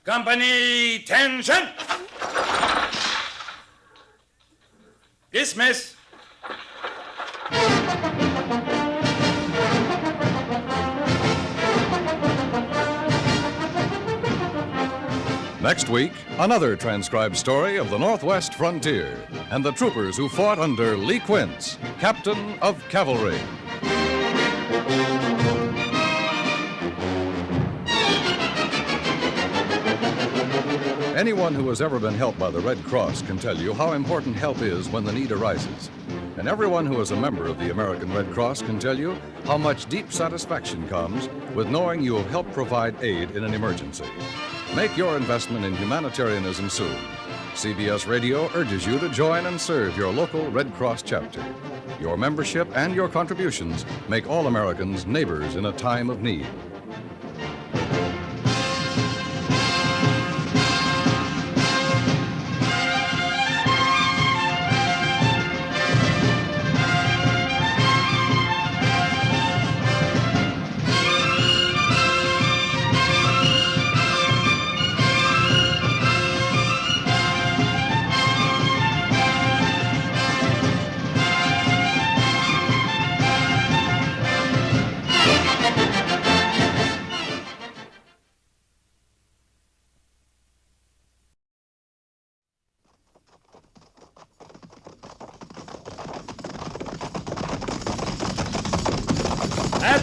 Company, tension! Dismiss. Next week, another transcribed story of the Northwest frontier and the troopers who fought under Lee Quince, Captain of Cavalry. Anyone who has ever been helped by the Red Cross can tell you how important help is when the need arises. And everyone who is a member of the American Red Cross can tell you how much deep satisfaction comes with knowing you have helped provide aid in an emergency. Make your investment in humanitarianism soon. CBS Radio urges you to join and serve your local Red Cross chapter. Your membership and your contributions make all Americans neighbors in a time of need.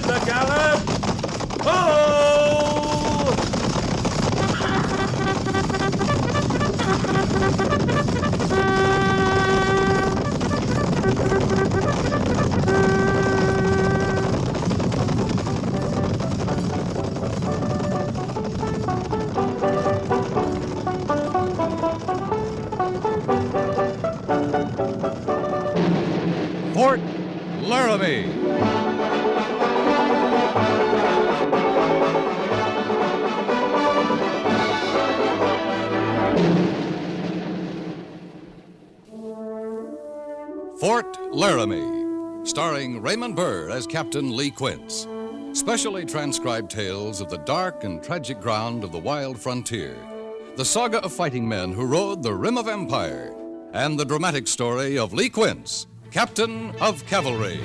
the gallop! Ho! Fort Laramie. Fort Laramie, starring Raymond Burr as Captain Lee Quince. Specially transcribed tales of the dark and tragic ground of the wild frontier. The saga of fighting men who rode the rim of empire. And the dramatic story of Lee Quince, Captain of Cavalry.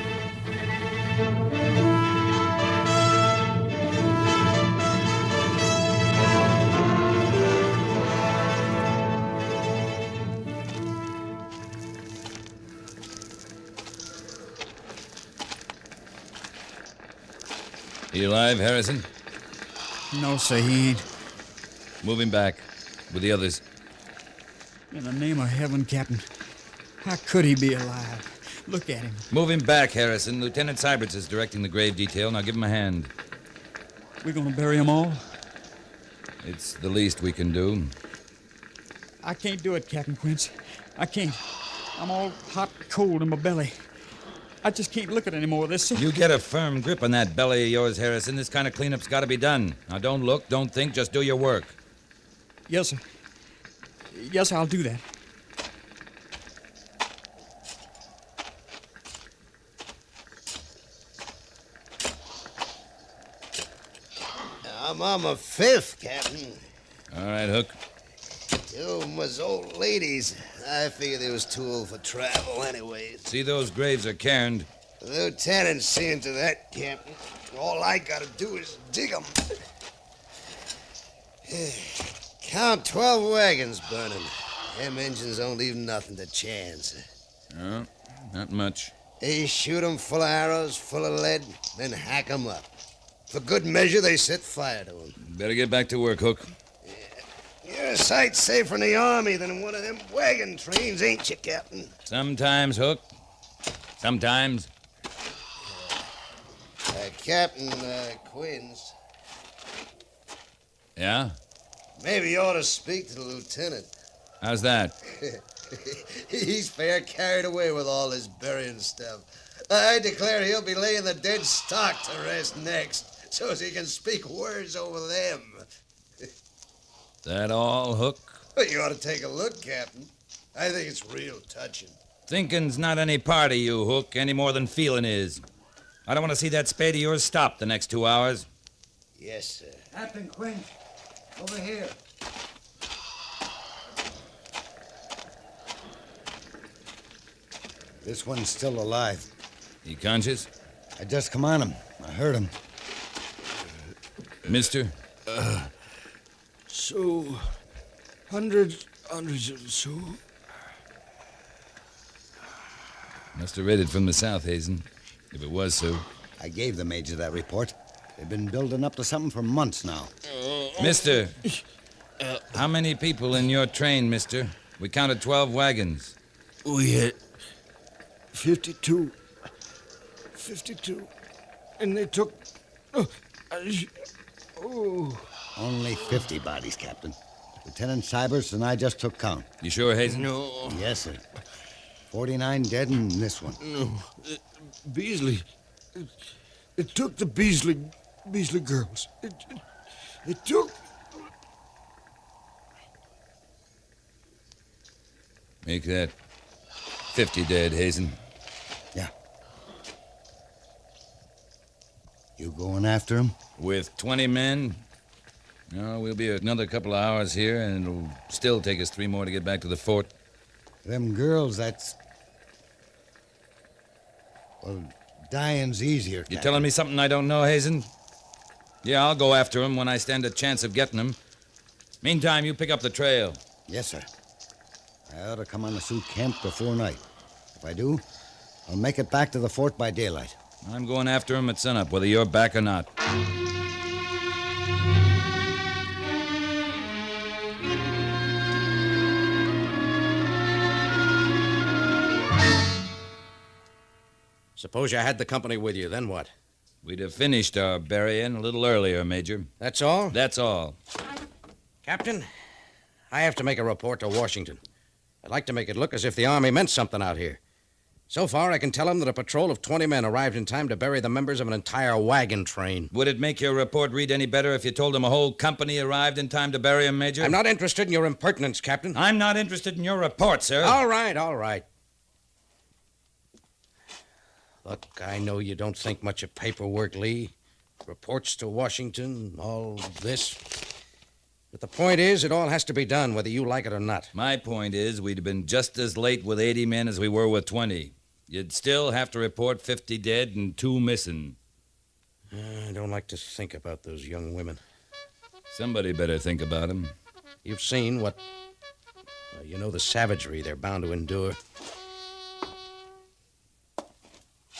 You alive, Harrison? No, sir, he ain't. Move him back with the others. In the name of heaven, Captain, how could he be alive? Look at him. Move him back, Harrison. Lieutenant Syberts is directing the grave detail. Now give him a hand. We gonna bury them all? It's the least we can do. I can't do it, Captain Quince. I can't. I'm all hot and cold in my belly. I just can't look at any more of this, sir. You get a firm grip on that belly of yours, Harrison. This kind of cleanup's got to be done. Now don't look, don't think, just do your work. Yes, sir. Yes, I'll do that. I'm on my fifth, Captain. All right, Hook. Two of them was old ladies. I figured they was too old for travel anyways. See, those graves are cairned. The lieutenant's seeing to that, Captain. All I gotta do is dig 'em. Count 12 wagons burning. Them engines don't leave nothing to chance. No, not much. They shoot 'em full of arrows, full of lead, then hack 'em up. For good measure, they set fire to 'em. Better get back to work, Hook. You're a sight safer in the army than in one of them wagon trains, ain't you, Captain? Sometimes, Hook. Sometimes. Captain Quince. Yeah? Maybe you ought to speak to the lieutenant. How's that? He's fair carried away with all this burying stuff. I declare he'll be laying the dead stock to rest next, so as he can speak words over them. That all, Hook? But you ought to take a look, Captain. I think it's real touching. Thinking's not any part of you, Hook, any more than feeling is. I don't want to see that spade of yours stop the next 2 hours. Yes, sir. Captain Quince, over here. This one's still alive. He conscious? I just come on him. I heard him. Mister? So, hundreds of so. Must have read it from the south, Hazen. If it was so. I gave the major that report. They've been building up to something for months now. Mister, how many people in your train, mister? We counted 12 wagons. We had 52. 52. And they took... Only 50 bodies, Captain. Lieutenant Syberts and I just took count. You sure, Hazen? No. Yes, sir. 49 dead in this one. No. Beasley. It took the Beasley girls. It took... Make that 50 dead, Hazen. Yeah. You going after him? With 20 men? No, we'll be another couple of hours here, and it'll still take us 3 more to get back to the fort. Them girls, that's... Well, dying's easier, You telling me something I don't know, Hazen? Yeah, I'll go after him when I stand a chance of getting him. Meantime, you pick up the trail. Yes, sir. I ought to come on the Sioux camp before night. If I do, I'll make it back to the fort by daylight. I'm going after him at sunup, whether you're back or not. Suppose you had the company with you, then what? We'd have finished our burying a little earlier, Major. That's all? That's all. Captain, I have to make a report to Washington. I'd like to make it look as if the Army meant something out here. So far, I can tell them that a patrol of 20 men arrived in time to bury the members of an entire wagon train. Would it make your report read any better if you told them a whole company arrived in time to bury him, Major? I'm not interested in your impertinence, Captain. I'm not interested in your report, sir. All right. Look, I know you don't think much of paperwork, Lee. Reports to Washington, all this. But the point is, it all has to be done, whether you like it or not. My point is, we'd have been just as late with 80 men as we were with 20. You'd still have to report 50 dead and 2 missing. I don't like to think about those young women. Somebody better think about them. You've seen what... you know the savagery they're bound to endure.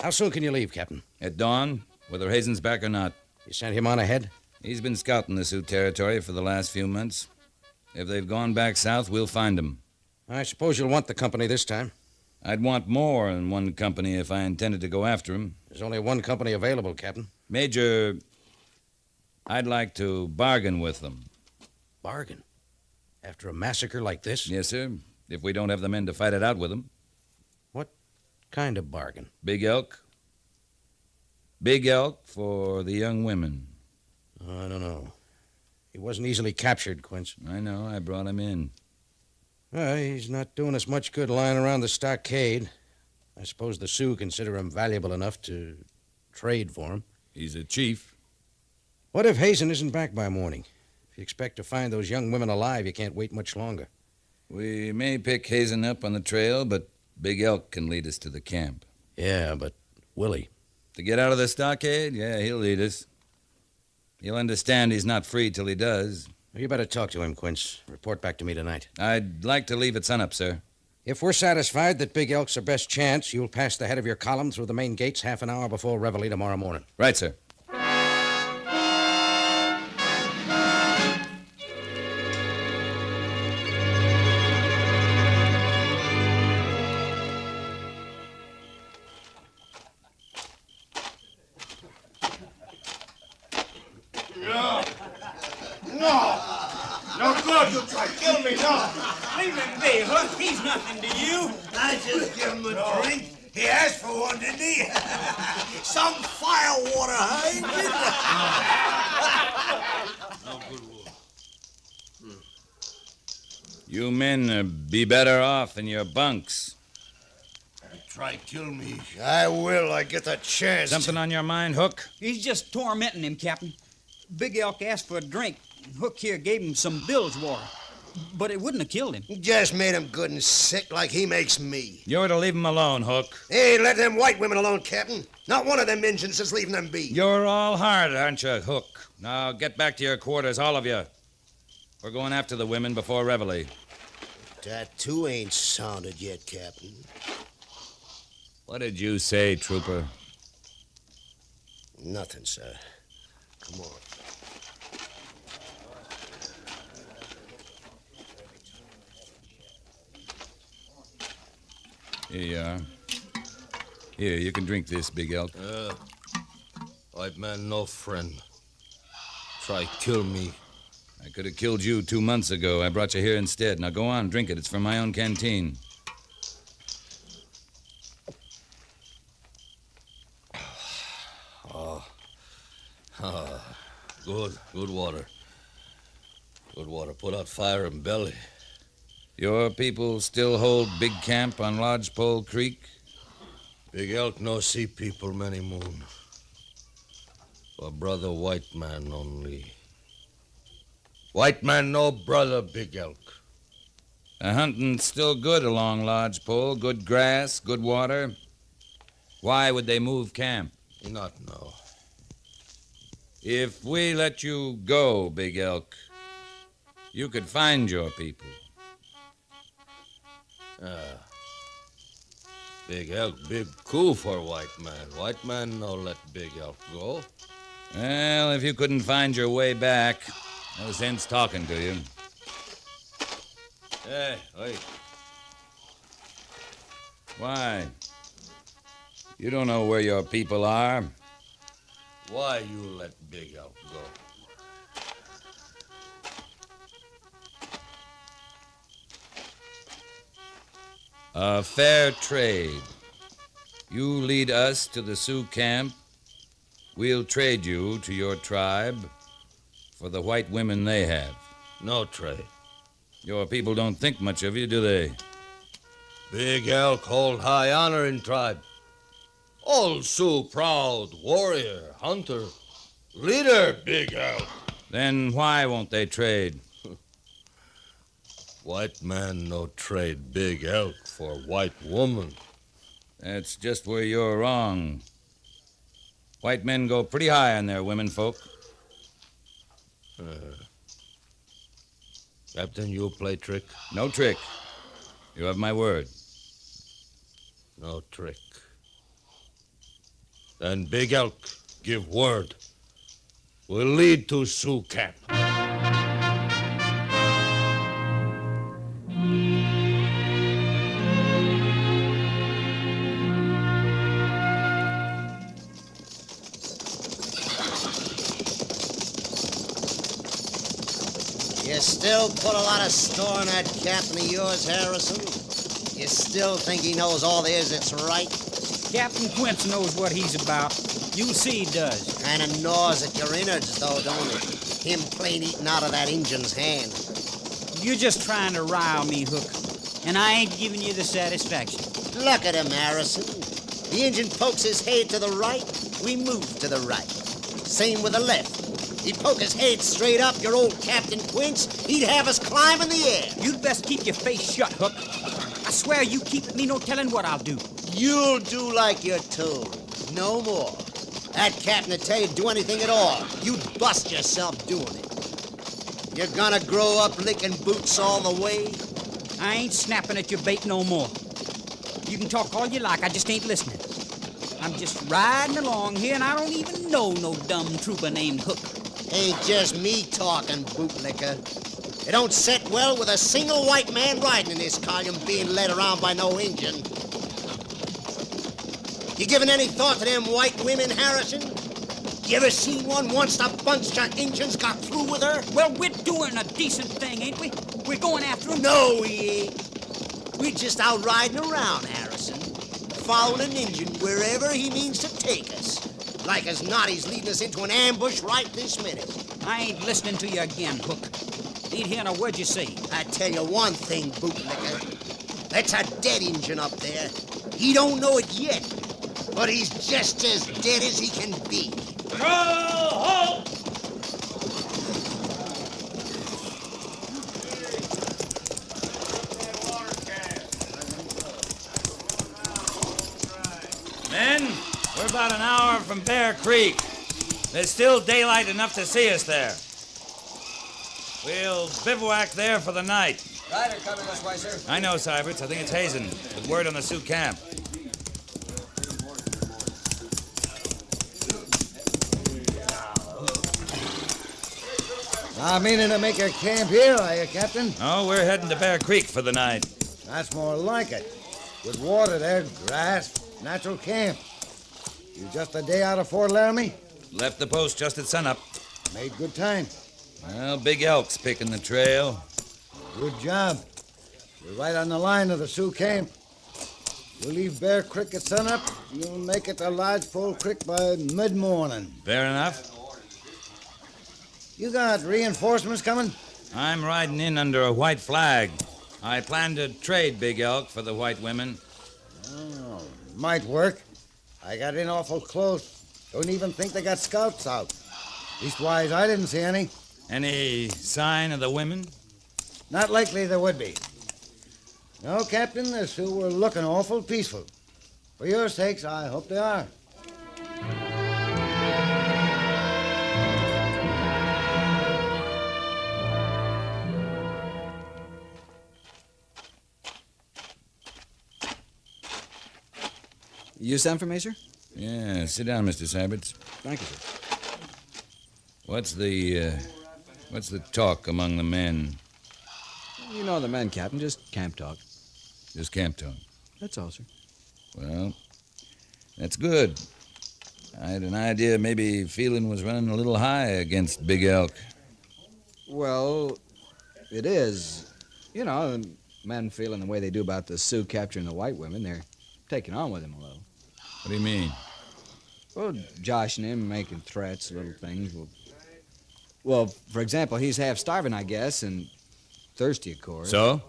How soon can you leave, Captain? At dawn, whether Hazen's back or not. You sent him on ahead? He's been scouting the Sioux territory for the last few months. If they've gone back south, we'll find them. I suppose you'll want the company this time. I'd want more than one company if I intended to go after him. There's only one company available, Captain. Major, I'd like to bargain with them. Bargain? After a massacre like this? Yes, sir. If we don't have the men to fight it out with them. What kind of bargain? Big elk. Big elk for the young women. I don't know. He wasn't easily captured, Quince. I know. I brought him in. Well, he's not doing us much good lying around the stockade. I suppose the Sioux consider him valuable enough to trade for him. He's a chief. What if Hazen isn't back by morning? If you expect to find those young women alive, you can't wait much longer. We may pick Hazen up on the trail, but Big Elk can lead us to the camp. Yeah, but will he? To get out of the stockade? Yeah, he'll lead us. He'll understand he's not free till he does. You better talk to him, Quince. Report back to me tonight. I'd like to leave at sunup, sir. If we're satisfied that Big Elk's our best chance, you'll pass the head of your column through the main gates half an hour before reveille tomorrow morning. Right, sir. No good. You'll try to kill me, no. Leave him be, Hook. He's nothing to you. I just give him a drink. He asked for one, didn't he? Some firewater, huh? No good war. You men be better off in your bunks. Try to kill me. I will. I get the chance. Something on your mind, Hook? He's just tormenting him, Captain. Big Elk asked for a drink. Hook here gave him some bilge water. But it wouldn't have killed him. He just made him good and sick like he makes me. You're to leave him alone, Hook. Hey, let them white women alone, Captain. Not one of them Injuns is leaving them be. You're all hard, aren't you, Hook? Now get back to your quarters, all of you. We're going after the women before reveille. That too ain't sounded yet, Captain. What did you say, trooper? Nothing, sir. Come on. Here you are. Here, you can drink this, Big Elk. White man, no friend. Try kill me. I could have killed you 2 months ago. I brought you here instead. Now go on, drink it. It's from my own canteen. Good water. Good water. Put out fire in belly. Your people still hold big camp on Lodgepole Creek? Big Elk no see people many moon. For brother white man only. White man no brother Big Elk. The hunting's still good along Lodgepole. Good grass, good water. Why would they move camp? Not know. If we let you go, Big Elk, you could find your people. Big Elk, big coup for white man. White man no let Big Elk go. Well, if you couldn't find your way back, no sense talking to you. Hey, wait. Why? You don't know where your people are. Why you let Big Elk go? A fair trade. You lead us to the Sioux camp. We'll trade you to your tribe for the white women they have. No trade. Your people don't think much of you, do they? Big Elk hold high honor in tribe. Old Sioux proud, warrior, hunter, leader, Big Elk. Then why won't they trade? White man no trade Big Elk for white woman. That's just where you're wrong. White men go pretty high on their women folk. Captain, you play trick? No trick. You have my word. No trick. Then Big Elk give word. We'll lead to Sioux camp. You still put a lot of store in that captain of yours, Harrison? You still think he knows all there is that's right? Captain Quince knows what he's about. You'll see he does. Kinda gnaws at your innards, though, don't it? Him plain eating out of that Injun's hand. You're just trying to rile me, Hook, and I ain't giving you the satisfaction. Look at him, Harrison. The Injun pokes his head to the right, we move to the right. Same with the left. He'd poke his head straight up, your old Captain Quince. He'd have us climb in the air. You'd best keep your face shut, Hook. I swear you keep it, me no telling what I'll do. You'll do like you're told. No more. That captain would tell you to do anything at all. You'd bust yourself doing it. You're gonna grow up licking boots all the way? I ain't snapping at your bait no more. You can talk all you like, I just ain't listening. I'm just riding along here, and I don't even know no dumb trooper named Hook. Ain't just me talking, bootlicker. It don't set well with a single white man riding in this column being led around by no Injun. You giving any thought to them white women, Harrison? You ever seen one once the bunch of Injuns got through with her? Well, we're doing a decent thing, ain't we? We're going after them. No, we ain't. We're just out riding around, Harrison. Following an Injun wherever he means to take us. Like as not, he's leading us into an ambush right this minute. I ain't listening to you again, Hook. Ain't hearing a word you say. I tell you one thing, bootlicker. That's a dead Injun up there. He don't know it yet, but he's just as dead as he can be. Halt! Men, we're about an hour from Bear Creek. There's still daylight enough to see us there. We'll bivouac there for the night. Rider coming this way, sir. I know, Syberts. I think it's Hazen, with word on the Sioux camp. Not meaning to make a camp here, are you, Captain? Oh, we're heading to Bear Creek for the night. That's more like it. With water there, grass, natural camp. You just a day out of Fort Laramie? Left the post just at sunup. Made good time. Well, Big Elk's picking the trail. Good job. We're right on the line of the Sioux camp. We'll leave Bear Creek at sunup, and you'll make it to Lodgepole Creek by mid-morning. Fair enough. You got reinforcements coming? I'm riding in under a white flag. I plan to trade Big Elk for the white women. Oh, might work. I got in awful close. Don't even think they got scouts out. Leastwise, I didn't see any. Any sign of the women? Not likely there would be. No, Captain, the Sioux were looking awful peaceful. For your sakes, I hope they are. You sent for me, sir? Yeah, sit down, Mr. Syberts. Thank you, sir. What's the talk among the men? You know the men, Captain. Just camp talk. Just camp talk? That's all, sir. Well, that's good. I had an idea maybe feeling was running a little high against Big Elk. Well, it is. You know, men feeling the way they do about the Sioux capturing the white women, they're taking on with him a little. What do you mean? Well, joshing him, making threats, little things. Well, for example, he's half starving, I guess, and thirsty, of course. So?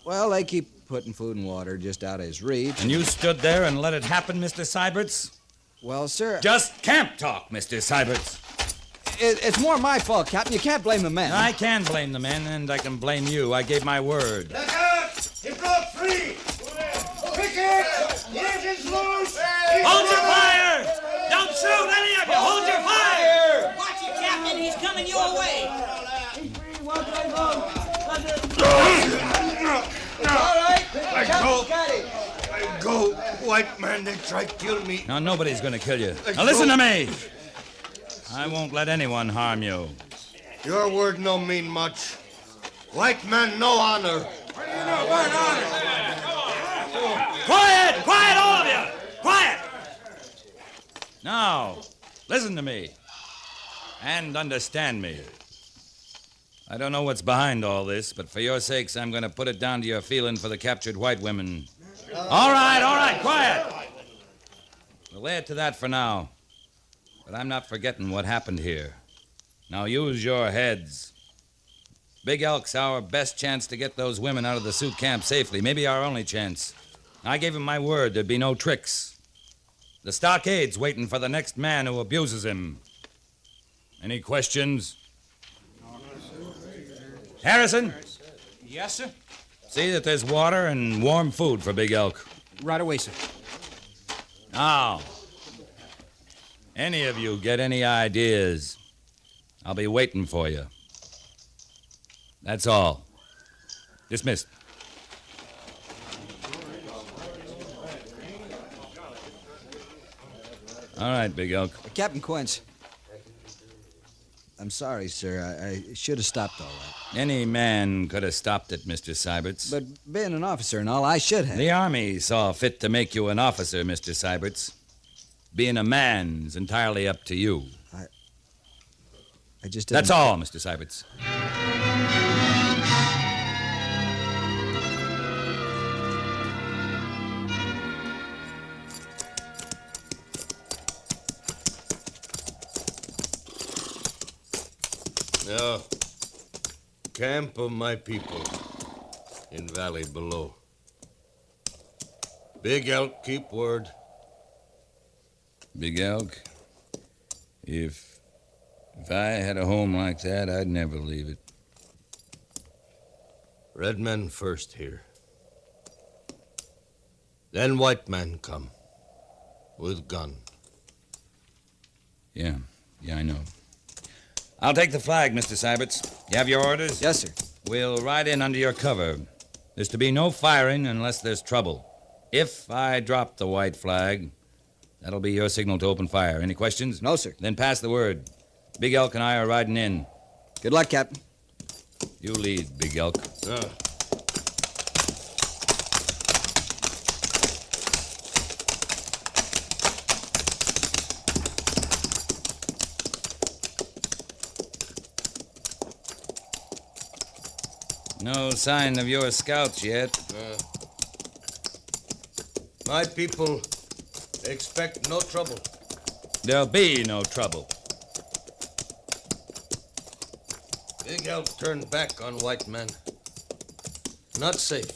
Well, they keep putting food and water just out of his reach. And you stood there and let it happen, Mr. Syberts? Well, sir... Just camp talk, Mr. Syberts. It's more my fault, Captain. You can't blame the men. I can blame the men, and I can blame you. I gave my word. Look out! He broke free! Picket! The engine's loose! Hold your fire! Don't shoot, any of you! Hold your fire! Watch it, Captain. He's coming your way. All right. Let go. White man, they try to kill me. Now, nobody's going to kill you. Now, listen to me. I won't let anyone harm you. Your word no mean much. White man, no honor. Quiet! Quiet, all of you! Quiet! Now, listen to me. And understand me. I don't know what's behind all this, but for your sakes, I'm going to put it down to your feeling for the captured white women. All right, quiet! We'll lay it to that for now. But I'm not forgetting what happened here. Now use your heads. Big Elk's our best chance to get those women out of the Sioux camp safely. Maybe our only chance. I gave him my word there'd be no tricks. The stockade's waiting for the next man who abuses him. Any questions? Harrison? Yes, sir? See that there's water and warm food for Big Elk. Right away, sir. Now, any of you get any ideas, I'll be waiting for you. That's all. Dismissed. All right, Big Elk. Captain Quince. I'm sorry, sir. I should have stopped all that. Any man could have stopped it, Mr. Syberts. But being an officer and all, I should have. The Army saw fit to make you an officer, Mr. Syberts. Being a man's entirely up to you. I just didn't... That's all, Mr. Syberts. Now, camp of my people in valley below. Big Elk, keep word. Big Elk, if I had a home like that, I'd never leave it. Red men first here. Then white men come. With gun. Yeah, I know. I'll take the flag, Mr. Syberts. You have your orders? Yes, sir. We'll ride in under your cover. There's to be no firing unless there's trouble. If I drop the white flag, that'll be your signal to open fire. Any questions? No, sir. Then pass the word. Big Elk and I are riding in. Good luck, Captain. You lead, Big Elk. No sign of your scouts yet. My people expect no trouble. There'll be no trouble. Big Elk turned back on white men. Not safe.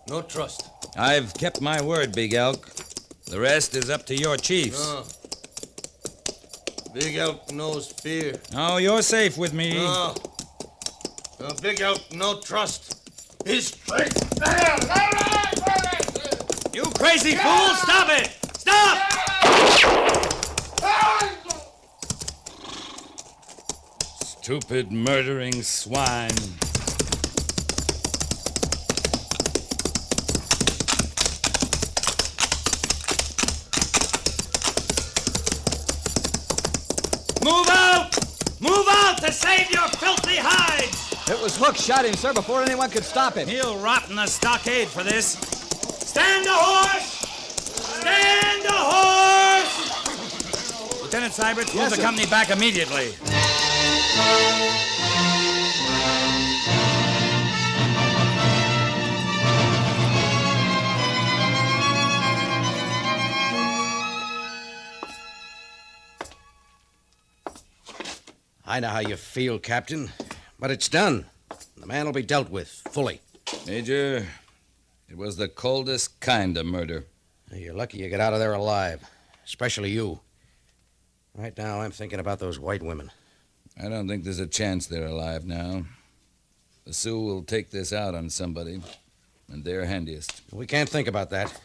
No trust. I've kept my word, Big Elk. The rest is up to your chiefs. No. Big Elk knows fear. Oh, you're safe with me. No. Big Elk no trust. His strength. You crazy fool! Stop it! Stop! Stupid, murdering swine. Save your filthy hides! It was Hook shot him, sir, before anyone could stop him. He'll rot in the stockade for this. Stand a horse! Stand a horse! Lieutenant Seiberts, move Yes, the sir. company back immediately. I know how you feel, Captain, but it's done. The man will be dealt with fully. Major, it was the coldest kind of murder. You're lucky you get out of there alive, especially you. Right now, I'm thinking about those white women. I don't think there's a chance they're alive now. The Sioux will take this out on somebody, and they're handiest. We can't think about that.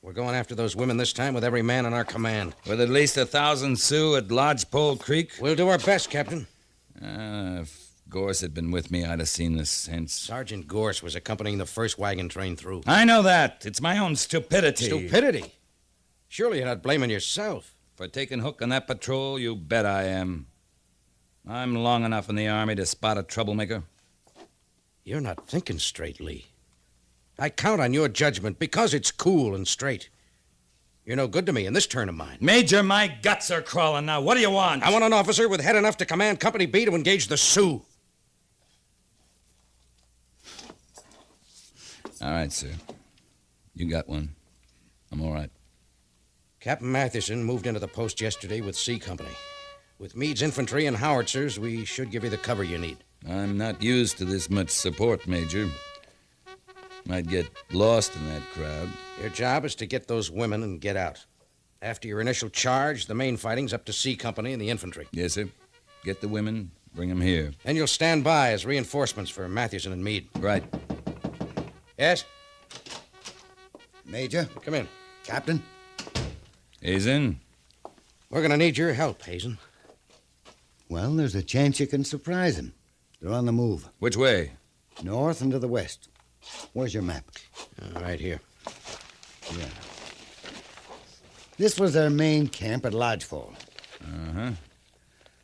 We're going after those women this time with every man in our command. With at least 1,000 Sioux at Lodgepole Creek? We'll do our best, Captain. If Gorse had been with me, I'd have seen this hence. Sergeant Gorse was accompanying the first wagon train through. I know that. It's my own stupidity. Stupidity? Surely you're not blaming yourself. For taking Hook on that patrol, you bet I am. I'm long enough in the Army to spot a troublemaker. You're not thinking straight, Lee. I count on your judgment because it's cool and straight. You're no good to me in this turn of mine. Major, my guts are crawling now. What do you want? I want an officer with head enough to command Company B to engage the Sioux. All right, sir. You got one. I'm all right. Captain Matheson moved into the post yesterday with C Company. With Meade's infantry and howitzers, we should give you the cover you need. I'm not used to this much support, Major. Might get lost in that crowd. Your job is to get those women and get out. After your initial charge, the main fighting's up to C Company and the infantry. Yes, sir. Get the women, bring them here. And you'll stand by as reinforcements for Matheson and Meade. Right. Yes? Major? Come in. Captain? Hazen? We're going to need your help, Hazen. Well, there's a chance you can surprise him. They're on the move. Which way? North and to the west. Where's your map? Right here. Yeah. This was their main camp at Lodgepole. Uh-huh.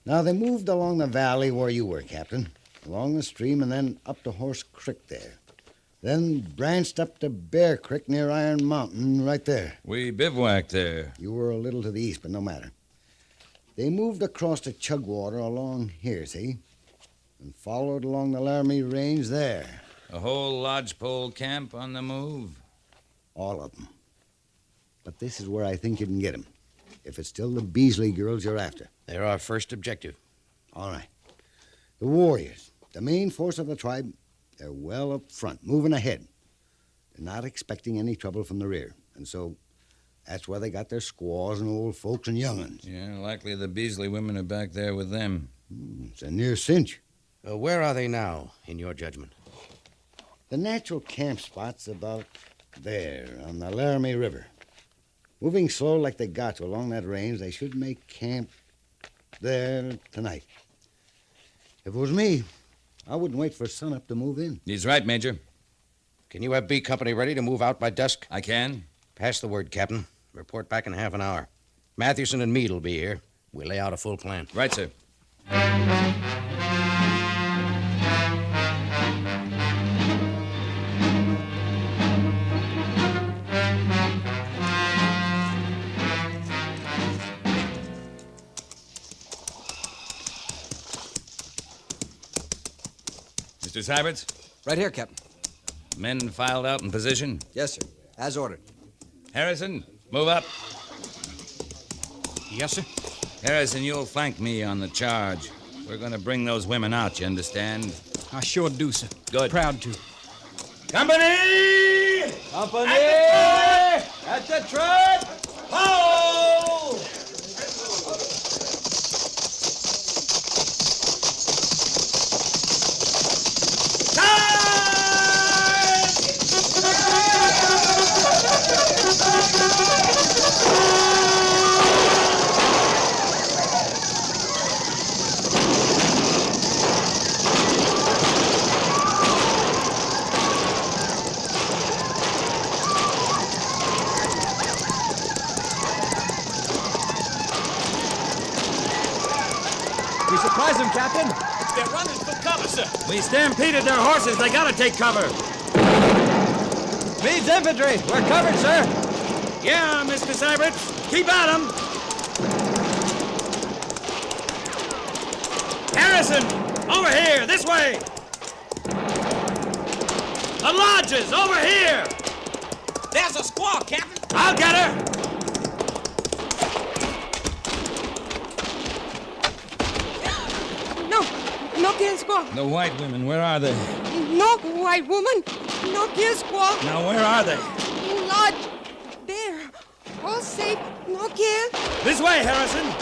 Now, they moved along the valley where you were, Captain. Along the stream and then up to Horse Creek there. Then branched up to Bear Creek near Iron Mountain right there. We bivouacked there. You were a little to the east, but no matter. They moved across the Chugwater along here, see? And followed along the Laramie Range there. A whole lodgepole camp on the move? All of them. But this is where I think you can get them. If it's still the Beasley girls you're after. They're our first objective. All right. The warriors, the main force of the tribe, they're well up front, moving ahead. They're not expecting any trouble from the rear. And so that's where they got their squaws and old folks and young'uns. Yeah, likely the Beasley women are back there with them. It's a near cinch. Where are they now, in your judgment? The natural camp spot's about there, on the Laramie River. Moving slow like they got to along that range, they should make camp there tonight. If it was me, I wouldn't wait for sunup to move in. He's right, Major. Can you have B Company ready to move out by dusk? I can. Pass the word, Captain. Report back in half an hour. Matheson and Meade will be here. We'll lay out a full plan. Right, sir. Mr. Seiberts? Right here, Captain. Men filed out in position? Yes, sir. As ordered. Harrison, move up. Yes, sir. Harrison, you'll flank me on the charge. We're going to bring those women out, you understand? I sure do, sir. Good. Proud to. Company! Company! At the tread! Ho! We surprised them, Captain. They're running for cover, sir. We stampeded their horses. They gotta take cover. Leeds infantry. We're covered, sir. Yeah, Mr. Syberts. Keep at 'em. Harrison, over here, this way. The lodges, over here. There's a squaw, Captain. I'll get her. No kill squaw. The white women, where are they? No white woman. No kill squaw. Now, where are they? Lodge. There. All safe. No kill. This way, Harrison.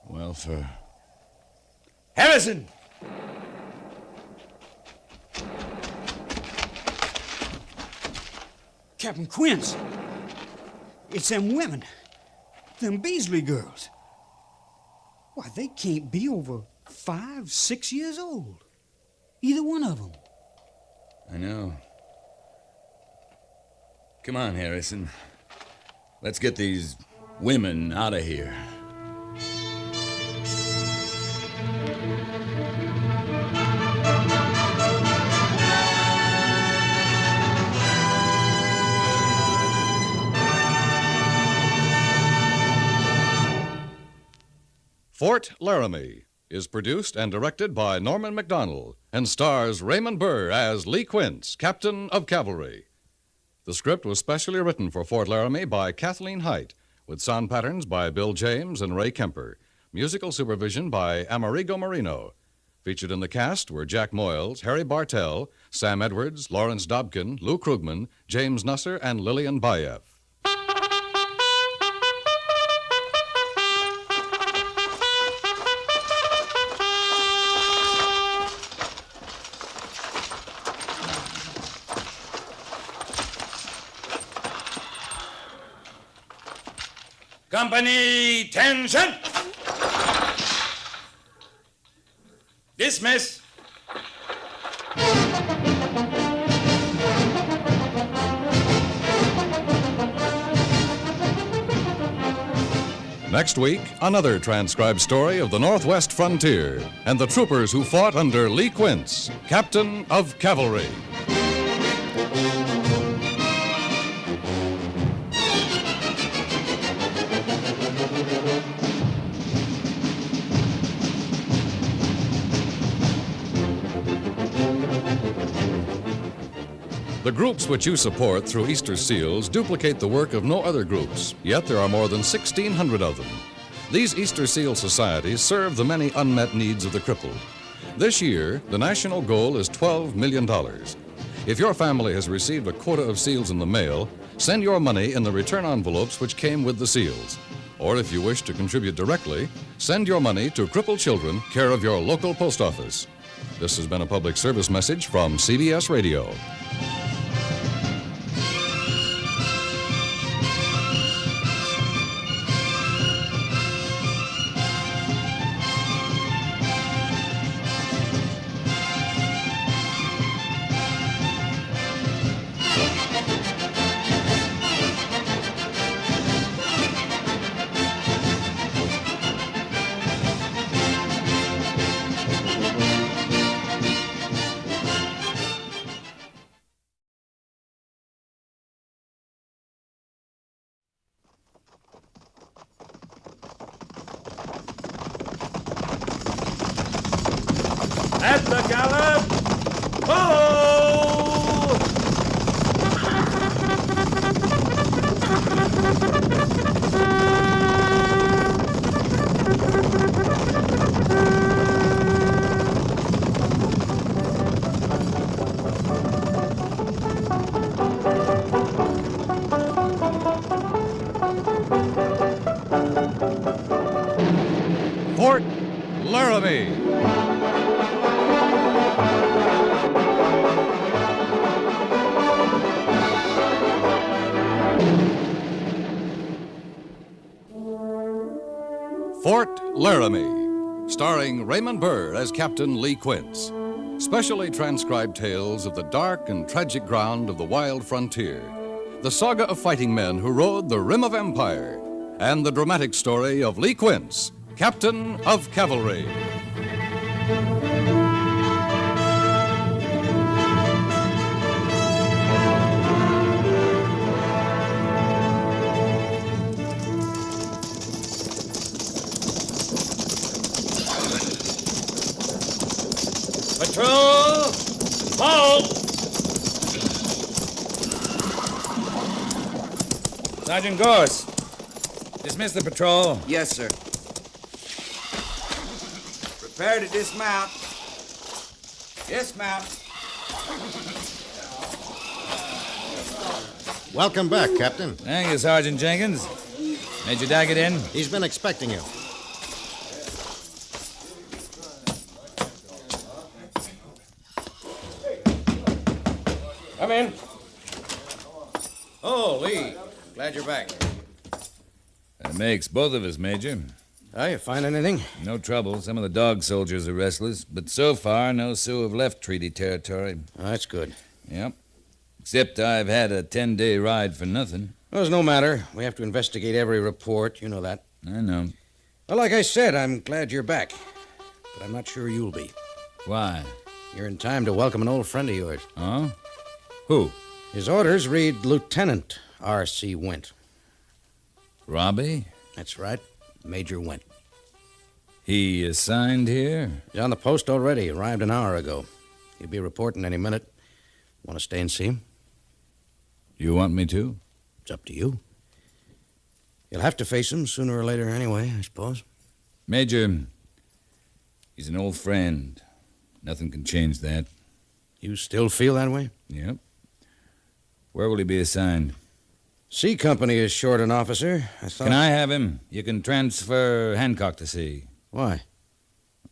Well, for... Harrison! Captain Quince. It's them women. Them Beasley girls. Why, they can't be over 5, 6 years old. Either one of them. I know. Come on, Harrison. Let's get these women out of here. Fort Laramie is produced and directed by Norman MacDonald and stars Raymond Burr as Lee Quince, Captain of Cavalry. The script was specially written for Fort Laramie by Kathleen Height, with sound patterns by Bill James and Ray Kemper, musical supervision by Amerigo Marino. Featured in the cast were Jack Moyles, Harry Bartell, Sam Edwards, Lawrence Dobkin, Lou Krugman, James Nusser, and Lillian Bayeff. Company, tension! Dismiss. Next week, another transcribed story of the Northwest frontier and the troopers who fought under Lee Quince, Captain of Cavalry. The groups which you support through Easter Seals duplicate the work of no other groups, yet there are more than 1,600 of them. These Easter Seal societies serve the many unmet needs of the crippled. This year, the national goal is $12 million. If your family has received a quota of seals in the mail, send your money in the return envelopes which came with the seals. Or if you wish to contribute directly, send your money to Crippled Children, care of your local post office. This has been a public service message from CBS Radio. At the gallop! Oh! Fort Laramie. Fort Laramie, starring Raymond Burr as Captain Lee Quince. Specially transcribed tales of the dark and tragic ground of the wild frontier. the saga of fighting men who rode the rim of empire, and the dramatic story of Lee Quince, Captain of Cavalry. Patrol! Halt! Sergeant Gorse, dismiss the patrol. Yes, sir. Prepare to dismount. Dismount. Welcome back, Captain. Thank you, Sergeant Jenkins. Major Daggett in? He's been expecting you. Come in. Oh, Lee. Glad you're back. That makes both of us, Major. Oh, you find anything? No trouble. Some of the dog soldiers are restless, but so far, no Sioux have left treaty territory. Oh, that's good. Yep. Except I've had a 10-day ride for nothing. Well, it's no matter. We have to investigate every report. You know that. I know. Well, like I said, I'm glad you're back. But I'm not sure you'll be. Why? You're in time to welcome an old friend of yours. Oh? Who? His orders read Lieutenant R.C. Went. Robbie? That's right. Major Went. He assigned here? He's on the post already. Arrived an hour ago. He'll be reporting any minute. Want to stay and see him? You want me to? It's up to you. You'll have to face him sooner or later anyway, I suppose. Major, he's an old friend. Nothing can change that. You still feel that way? Yep. Where will he be assigned? C Company is short an officer. I thought... Can I have him? You can transfer Hancock to C. Why?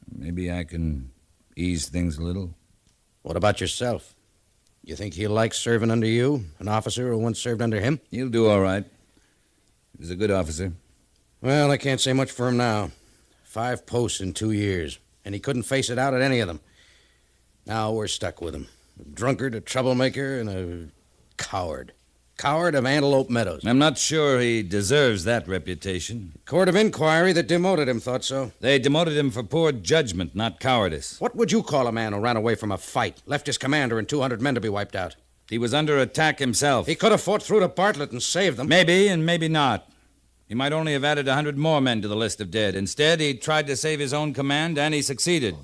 Maybe I can ease things a little. What about yourself? You think he'll like serving under you, an officer who once served under him? He'll do all right. He was a good officer. Well, I can't say much for him now. 5 posts in 2 years, and he couldn't face it out at any of them. Now we're stuck with him. A drunkard, a troublemaker, and a coward. Coward of Antelope Meadows. I'm not sure he deserves that reputation. The court of inquiry that demoted him thought so. They demoted him for poor judgment, not cowardice. What would you call a man who ran away from a fight, left his commander and 200 men to be wiped out? He was under attack himself. He could have fought through to Bartlett and saved them. Maybe, and maybe not. He might only have added 100 more men to the list of dead. Instead, he tried to save his own command, and he succeeded.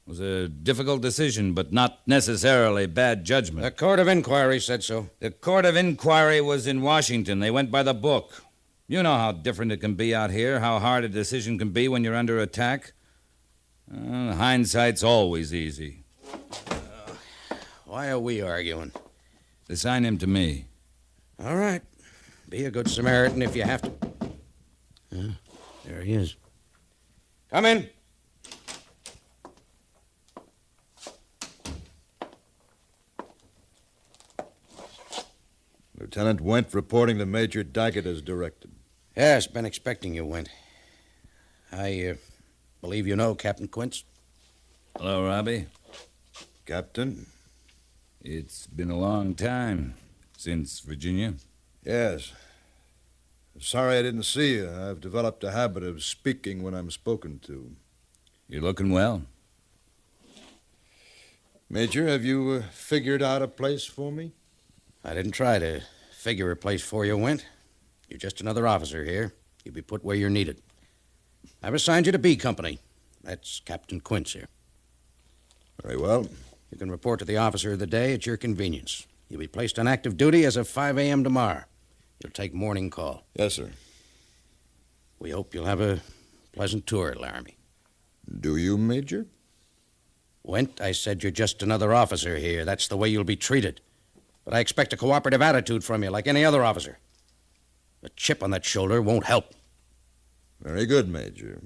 It was a difficult decision, but not necessarily bad judgment. The court of inquiry said so. The court of inquiry was in Washington. They went by the book. You know how different it can be out here, how hard a decision can be when you're under attack. Hindsight's always easy. Why are we arguing? Assign him to me. All right. Be a good Samaritan if you have to. There he is. Come in. Lieutenant Went reporting to Major Daggett as directed. Yes, been expecting you, Went. I believe you know Captain Quince. Hello, Robbie. Captain? It's been a long time since Virginia. Yes. Sorry I didn't see you. I've developed a habit of speaking when I'm spoken to. You're looking well. Major, have you figured out a place for me? I didn't try to figure a place for you, Went. You're just another officer here. You'll be put where you're needed. I've assigned you to B Company. That's Captain Quince here. Very well. You can report to the officer of the day at your convenience. You'll be placed on active duty as of 5 a.m. tomorrow. You'll take morning call. Yes, sir. We hope you'll have a pleasant tour at Laramie. Do you, Major? Went, I said you're just another officer here. That's the way you'll be treated. But I expect a cooperative attitude from you, like any other officer. A chip on that shoulder won't help. Very good, Major.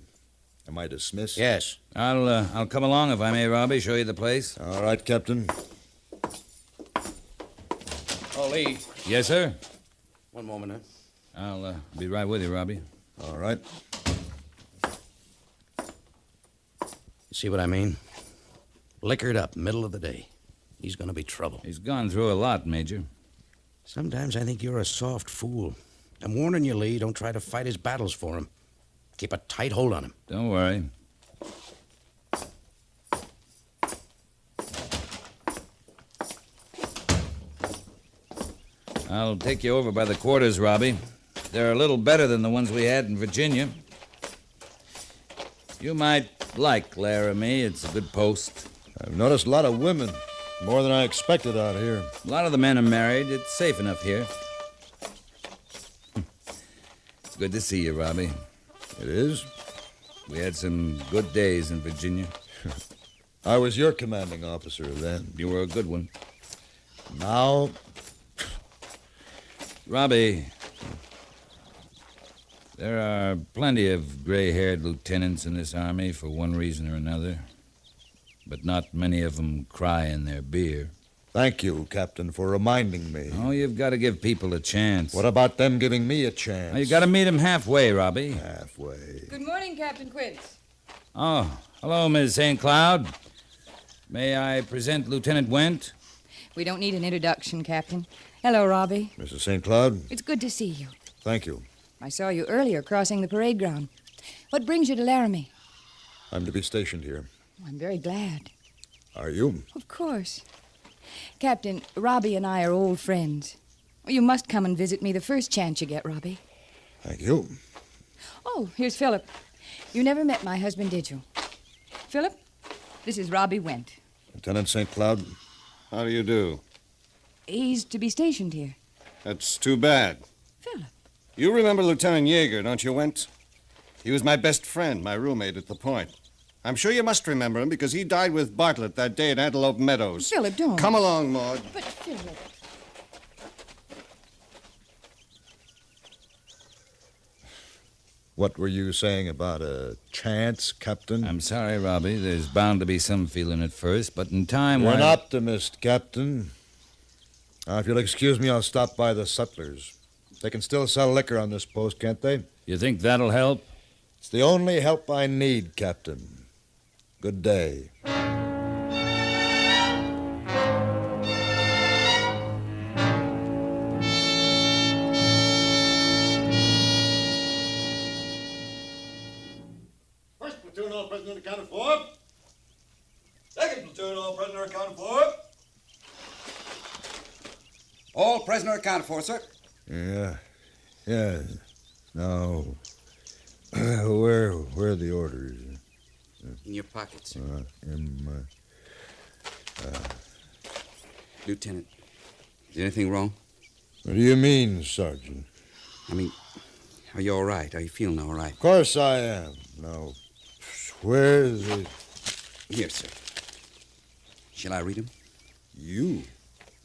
Am I dismissed? Yes. I'll come along if I may, Robbie, show you the place. All right, Captain. Oh, Lee. Yes, sir? One moment, huh? I'll be right with you, Robbie. All right. You see what I mean? Liquored up, middle of the day. He's gonna be trouble. He's gone through a lot, Major. Sometimes I think you're a soft fool. I'm warning you, Lee. Don't try to fight his battles for him. Keep a tight hold on him. Don't worry. I'll take you over by the quarters, Robbie. They're a little better than the ones we had in Virginia. You might like Laramie. It's a good post. I've noticed a lot of women. More than I expected out here. A lot of the men are married. It's safe enough here. It's good to see you, Robbie. It is? We had some good days in Virginia. I was your commanding officer then. You were a good one. Now... Robbie, there are plenty of gray-haired lieutenants in this army for one reason or another, but not many of them cry in their beer. Thank you, Captain, for reminding me. Oh, you've got to give people a chance. What about them giving me a chance? Oh, you got to meet them halfway, Robbie. Halfway. Good morning, Captain Quince. Oh, hello, Miss St. Cloud. May I present Lieutenant Went? We don't need an introduction, Captain. Hello, Robbie. Mrs. St. Cloud? It's good to see you. Thank you. I saw you earlier crossing the parade ground. What brings you to Laramie? I'm to be stationed here. I'm very glad. Are you? Of course. Captain, Robbie and I are old friends. You must come and visit me the first chance you get, Robbie. Thank you. Oh, here's Philip. You never met my husband, did you? Philip, this is Robbie Went. Lieutenant St. Cloud? How do you do? He's to be stationed here. That's too bad. Philip. You remember Lieutenant Yeager, don't you, Went? He was my best friend, my roommate at the point. I'm sure you must remember him because he died with Bartlett that day at Antelope Meadows. Philip, don't. Come along, Maud. But, Philip... What were you saying about a chance, Captain? I'm sorry, Robbie. There's bound to be some feeling at first, but in time... You're an optimist, Captain. Now, if you'll excuse me, I'll stop by the Sutlers. They can still sell liquor on this post, can't they? You think that'll help? It's the only help I need, Captain. Good day. First platoon, all prisoner accounted for. Second platoon, all prisoner accounted for. All prisoner accounted for, sir. Yeah. Now, where are the orders? In your pocket, sir. In my... Lieutenant, is anything wrong? What do you mean, Sergeant? I mean, are you all right? Are you feeling all right? Of course I am. Now, where is it? Here, sir. Shall I read them? You?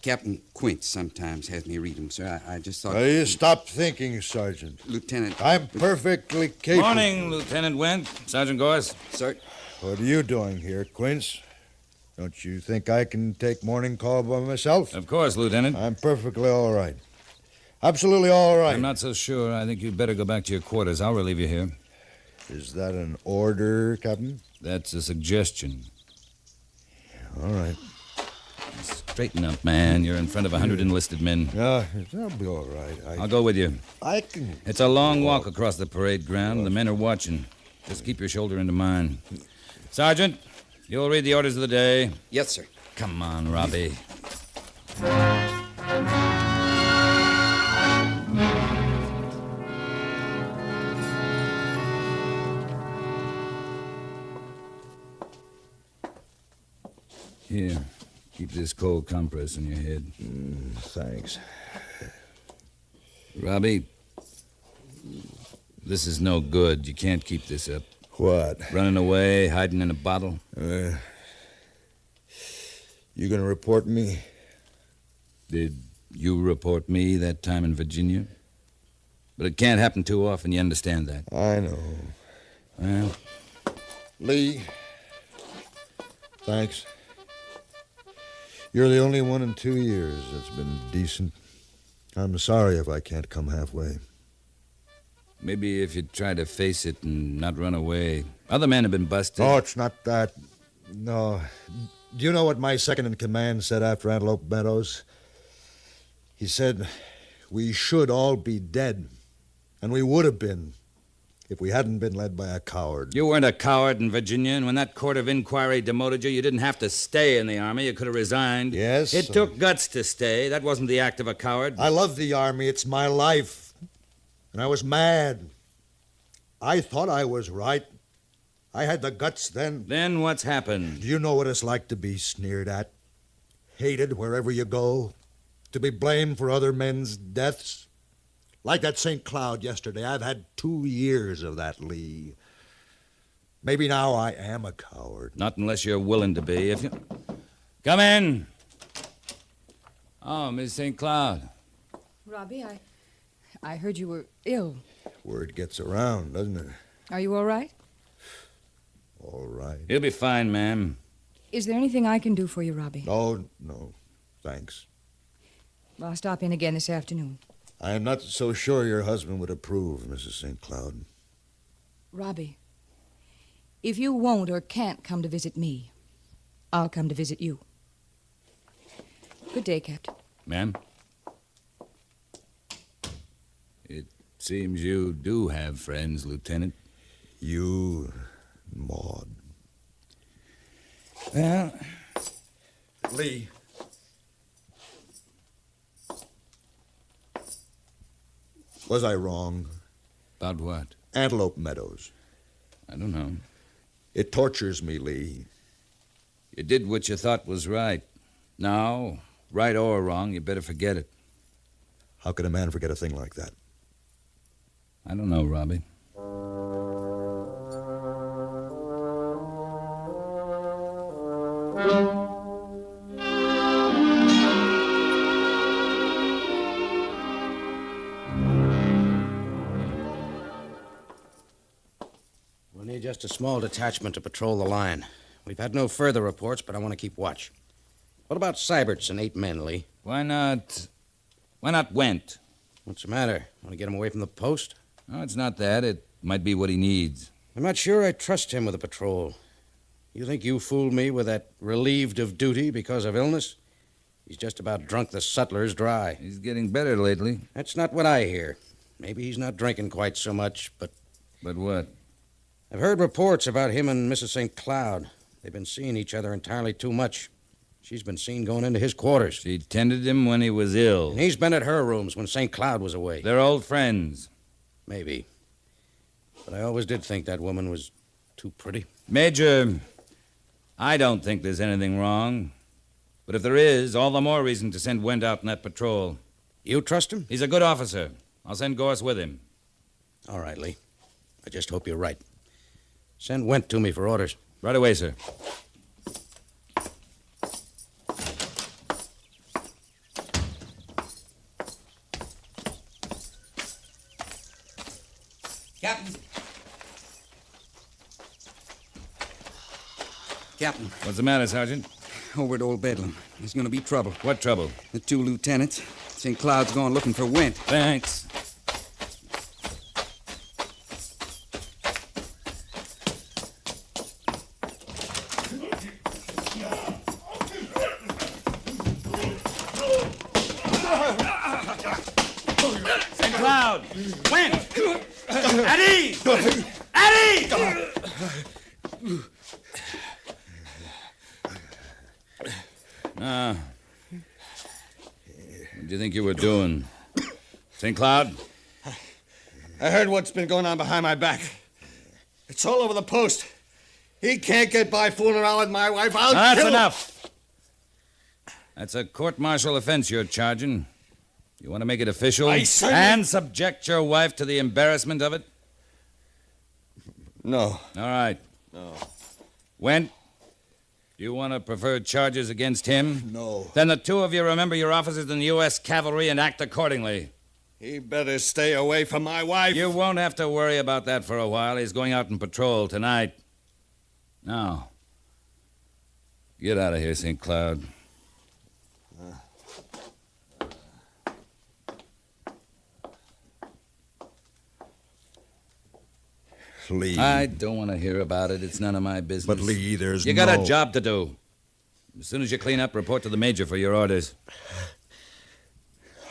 Captain Quince sometimes has me read them, sir. I just thought... Now, you stop thinking, Sergeant. Lieutenant... I'm perfectly capable... Morning, Lieutenant Went. Sergeant Gorse. Sir? What are you doing here, Quince? Don't you think I can take morning call by myself? Of course, Lieutenant. I'm perfectly all right. Absolutely all right. I'm not so sure. I think you'd better go back to your quarters. I'll relieve you here. Is that an order, Captain? That's a suggestion. All right. Straighten up, man. You're in front of 100 enlisted men. Yeah, I'll be all right. I'll go with you. I can... It's a long walk across the parade ground. The men are watching. Just keep your shoulder into mine. Sergeant, you'll read the orders of the day. Yes, sir. Come on, Robbie. Here, keep this cold compress in your head. Thanks. Robbie, this is no good. You can't keep this up. What? Running away, hiding in a bottle. You gonna report me? Did you report me that time in Virginia? But it can't happen too often, you understand that? I know. Well... Lee, thanks. You're the only one in 2 years that's been decent. I'm sorry if I can't come halfway. Maybe if you'd try to face it and not run away. Other men have been busted. Oh, it's not that. No. Do you know what my second in command said after Antelope Meadows? He said we should all be dead, and we would have been if we hadn't been led by a coward. You weren't a coward in Virginia, and when that court of inquiry demoted you, you didn't have to stay in the Army. You could have resigned. Yes? It took guts to stay. That wasn't the act of a coward. I love the Army. It's my life. And I was mad. I thought I was right. I had the guts then. Then what's happened? Do you know what it's like to be sneered at? Hated wherever you go? To be blamed for other men's deaths? Like that St. Cloud yesterday. I've had 2 years of that, Lee. Maybe now I am a coward. Not unless you're willing to be. If you... Come in. Oh, Miss St. Cloud. Robbie, I heard you were ill. Word gets around, doesn't it? Are you all right? All right. You'll be fine, ma'am. Is there anything I can do for you, Robbie? Oh, no. Thanks. Well, I'll stop in again this afternoon. I am not so sure your husband would approve, Mrs. St. Cloud. Robbie, if you won't or can't come to visit me, I'll come to visit you. Good day, Captain. Ma'am? It seems you do have friends, Lieutenant. You, Maud. Well... Lee. Was I wrong? About what? Antelope Meadows. I don't know. It tortures me, Lee. You did what you thought was right. Now, right or wrong, you better forget it. How can a man forget a thing like that? I don't know, Robbie. We'll need just a small detachment to patrol the line. We've had no further reports, but I want to keep watch. What about Syberts and 8 men, Lee? Why not Went? What's the matter? Want to get him away from the post? No, it's not that. It might be what he needs. I'm not sure I trust him with the patrol. You think you fooled me with that relieved of duty because of illness? He's just about drunk the sutlers dry. He's getting better lately. That's not what I hear. Maybe he's not drinking quite so much, but... But what? I've heard reports about him and Mrs. St. Cloud. They've been seeing each other entirely too much. She's been seen going into his quarters. She tended him when he was ill. And he's been at her rooms when St. Cloud was away. They're old friends. Maybe. But I always did think that woman was too pretty. Major, I don't think there's anything wrong. But if there is, all the more reason to send Went out on that patrol. You trust him? He's a good officer. I'll send Gorse with him. All right, Lee. I just hope you're right. Send Went to me for orders. Right away, sir. Captain. What's the matter, Sergeant? Over at Old Bedlam. There's going to be trouble. What trouble? The 2 lieutenants. St. Cloud's going looking for Went. Thanks. St. Cloud! Went! Eddie! Eddie! What do you think you were doing? St. Cloud? I heard what's been going on behind my back. It's all over the post. He can't get by fooling around with my wife. That's enough. That's a court-martial offense you're charging. You want to make it official? And subject your wife to the embarrassment of it? No. All right. No. Went? You want to prefer charges against him? No. Then the 2 of you remember your officers in the U.S. Cavalry and act accordingly. He better stay away from my wife. You won't have to worry about that for a while. He's going out on patrol tonight. Now, get out of here, St. Cloud. Lee. I don't want to hear about it. It's none of my business. But, Lee, there's You got a job to do. As soon as you clean up, report to the major for your orders.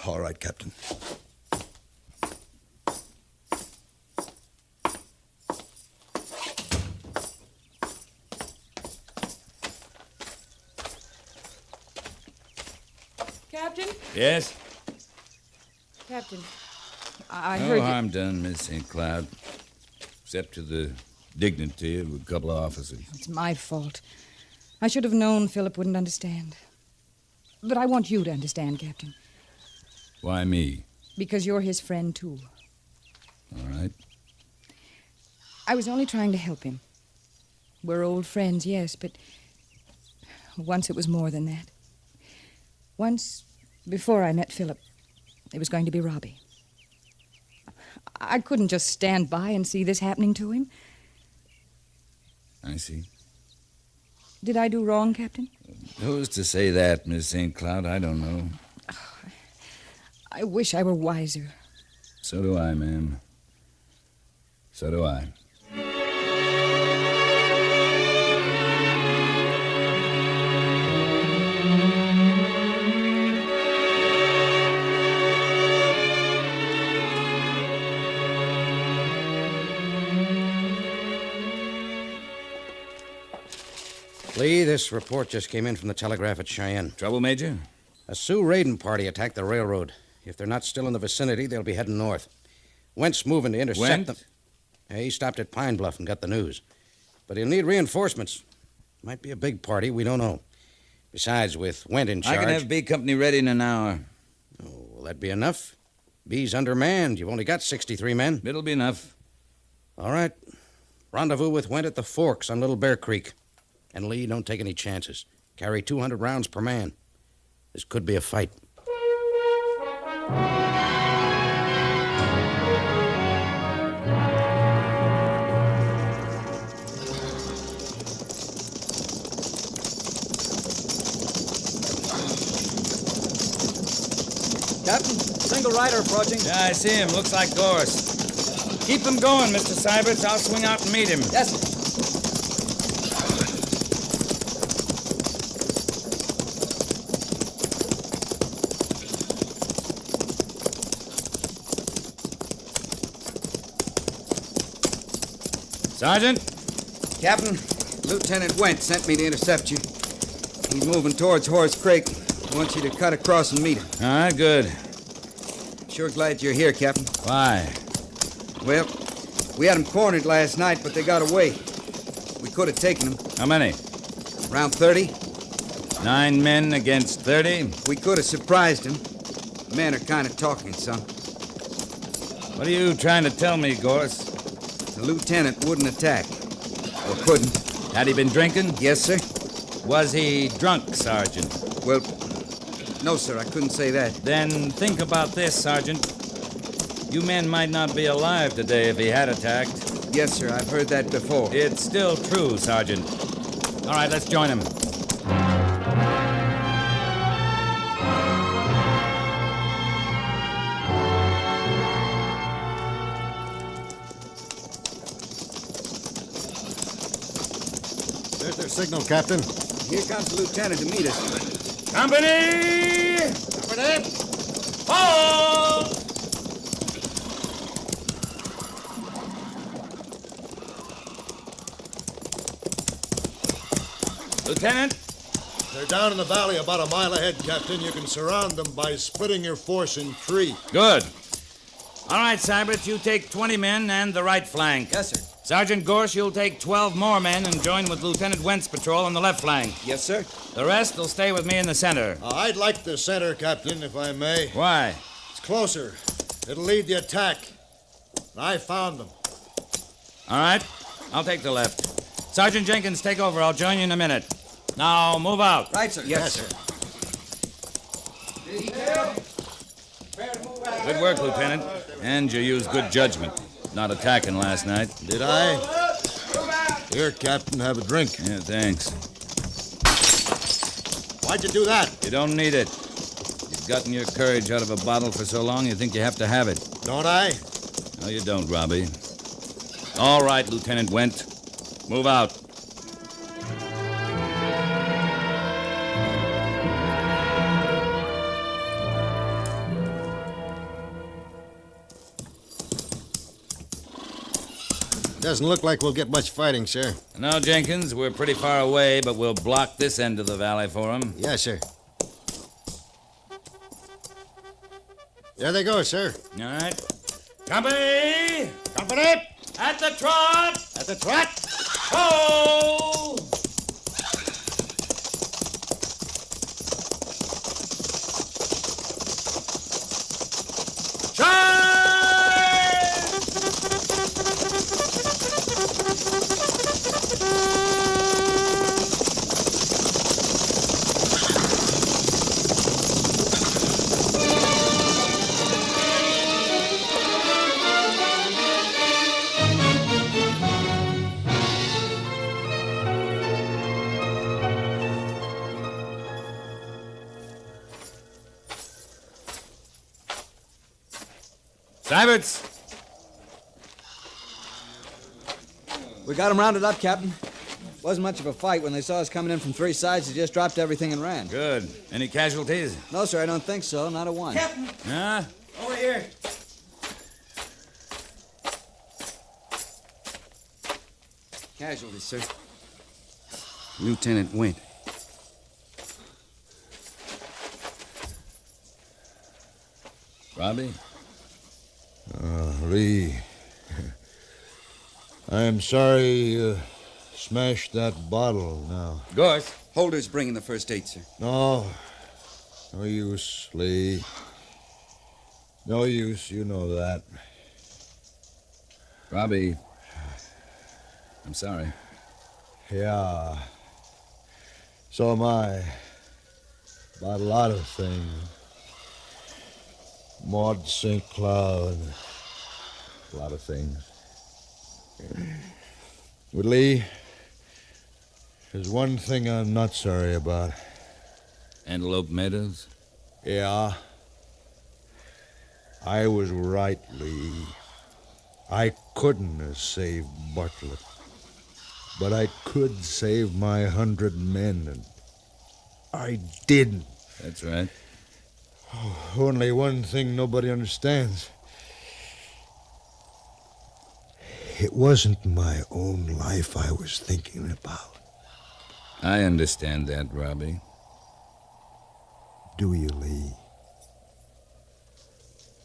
All right, Captain. Captain? Yes? Captain, I No heard you... harm done, Miss St. Cloud. Except to the dignity of a couple of officers. It's my fault. I should have known Philip wouldn't understand. But I want you to understand, Captain. Why me? Because you're his friend, too. All right. I was only trying to help him. We're old friends, yes, but once it was more than that. Once, before I met Philip, it was going to be Robbie. I couldn't just stand by and see this happening to him. I see. Did I do wrong, Captain? Who's to say that, Miss St. Cloud? I don't know. I wish I were wiser. So do I, ma'am. So do I. Lee, this report just came in from the telegraph at Cheyenne. Trouble, Major? A Sioux raiding party attacked the railroad. If they're not still in the vicinity, they'll be heading north. Went's moving to intercept Went? them. Yeah, he stopped at Pine Bluff and got the news. But he'll need reinforcements. Might be a big party, we don't know. Besides, with Went in charge... I can have B Company ready in an hour. Oh, will that be enough? B's undermanned. You've only got 63 men. It'll be enough. All right. Rendezvous with Went at the Forks on Little Bear Creek. And Lee, don't take any chances. Carry 200 rounds per man. This could be a fight. Captain, single rider approaching. Yeah, I see him. Looks like Gorse. Keep him going, Mr. Syberts. I'll swing out and meet him. Yes, sir. Sergeant? Captain, Lieutenant Went sent me to intercept you. He's moving towards Horse Creek. He wants you to cut across and meet him. All right, good. Sure glad you're here, Captain. Why? Well, we had them cornered last night, but they got away. We could have taken them. How many? Around 30. 9 men against 30? We could have surprised them. Men are kind of talking some. What are you trying to tell me, Gorse? The lieutenant wouldn't attack. Or couldn't. Had he been drinking? Yes, sir. Was he drunk, Sergeant? Well, no, sir, I couldn't say that. Then think about this, Sergeant. You men might not be alive today if he had attacked. Yes, sir, I've heard that before. It's still true, Sergeant. All right, let's join him. There's their signal, Captain. Here comes the lieutenant to meet us. Company! Company! Hold! Lieutenant? They're down in the valley about a mile ahead, Captain. You can surround them by splitting your force in 3. Good. All right, Syberts, you take 20 men and the right flank. Yes, sir. Sergeant Gorse, you'll take 12 more men and join with Lieutenant Went's patrol on the left flank. Yes, sir. The rest will stay with me in the center. I'd like the center, Captain, if I may. Why? It's closer. It'll lead the attack. I found them. All right, I'll take the left. Sergeant Jenkins, take over. I'll join you in a minute. Now, move out. Right, sir. Yes, sir. Good work, Lieutenant. And you used good judgment. Not attacking last night. Did I? Here, Captain, have a drink. Yeah, thanks. Why'd you do that? You don't need it. You've gotten your courage out of a bottle for so long you think you have to have it. Don't I? No, you don't, Robbie. All right, Lieutenant Went. Move out. Doesn't look like we'll get much fighting, sir. No, Jenkins, we're pretty far away, but we'll block this end of the valley for them. Yes, sir. There they go, sir. All right. Company! Company! At the trot! At the trot! Ho! Syberts! We got them rounded up, Captain. Wasn't much of a fight. When they saw us coming in from three sides, they just dropped everything and ran. Good. Any casualties? No, sir, I don't think so. Not a one. Captain! Huh? Over here. Casualties, sir. Lieutenant Wint. Robbie? Lee. I am sorry you smashed that bottle now. Gorse. Holder's bringing the first aid, sir. No. No use, Lee. No use, you know that. Robbie. I'm sorry. Yeah. So am I. About a lot of things. Maud St. Cloud. A lot of things. But Lee, there's one thing I'm not sorry about. Antelope Meadows? Yeah. I was right, Lee. I couldn't have saved Bartlett. But I could save my 100 men, and I didn't. That's right. Oh, only one thing nobody understands. It wasn't my own life I was thinking about. I understand that, Robbie. Do you, Lee?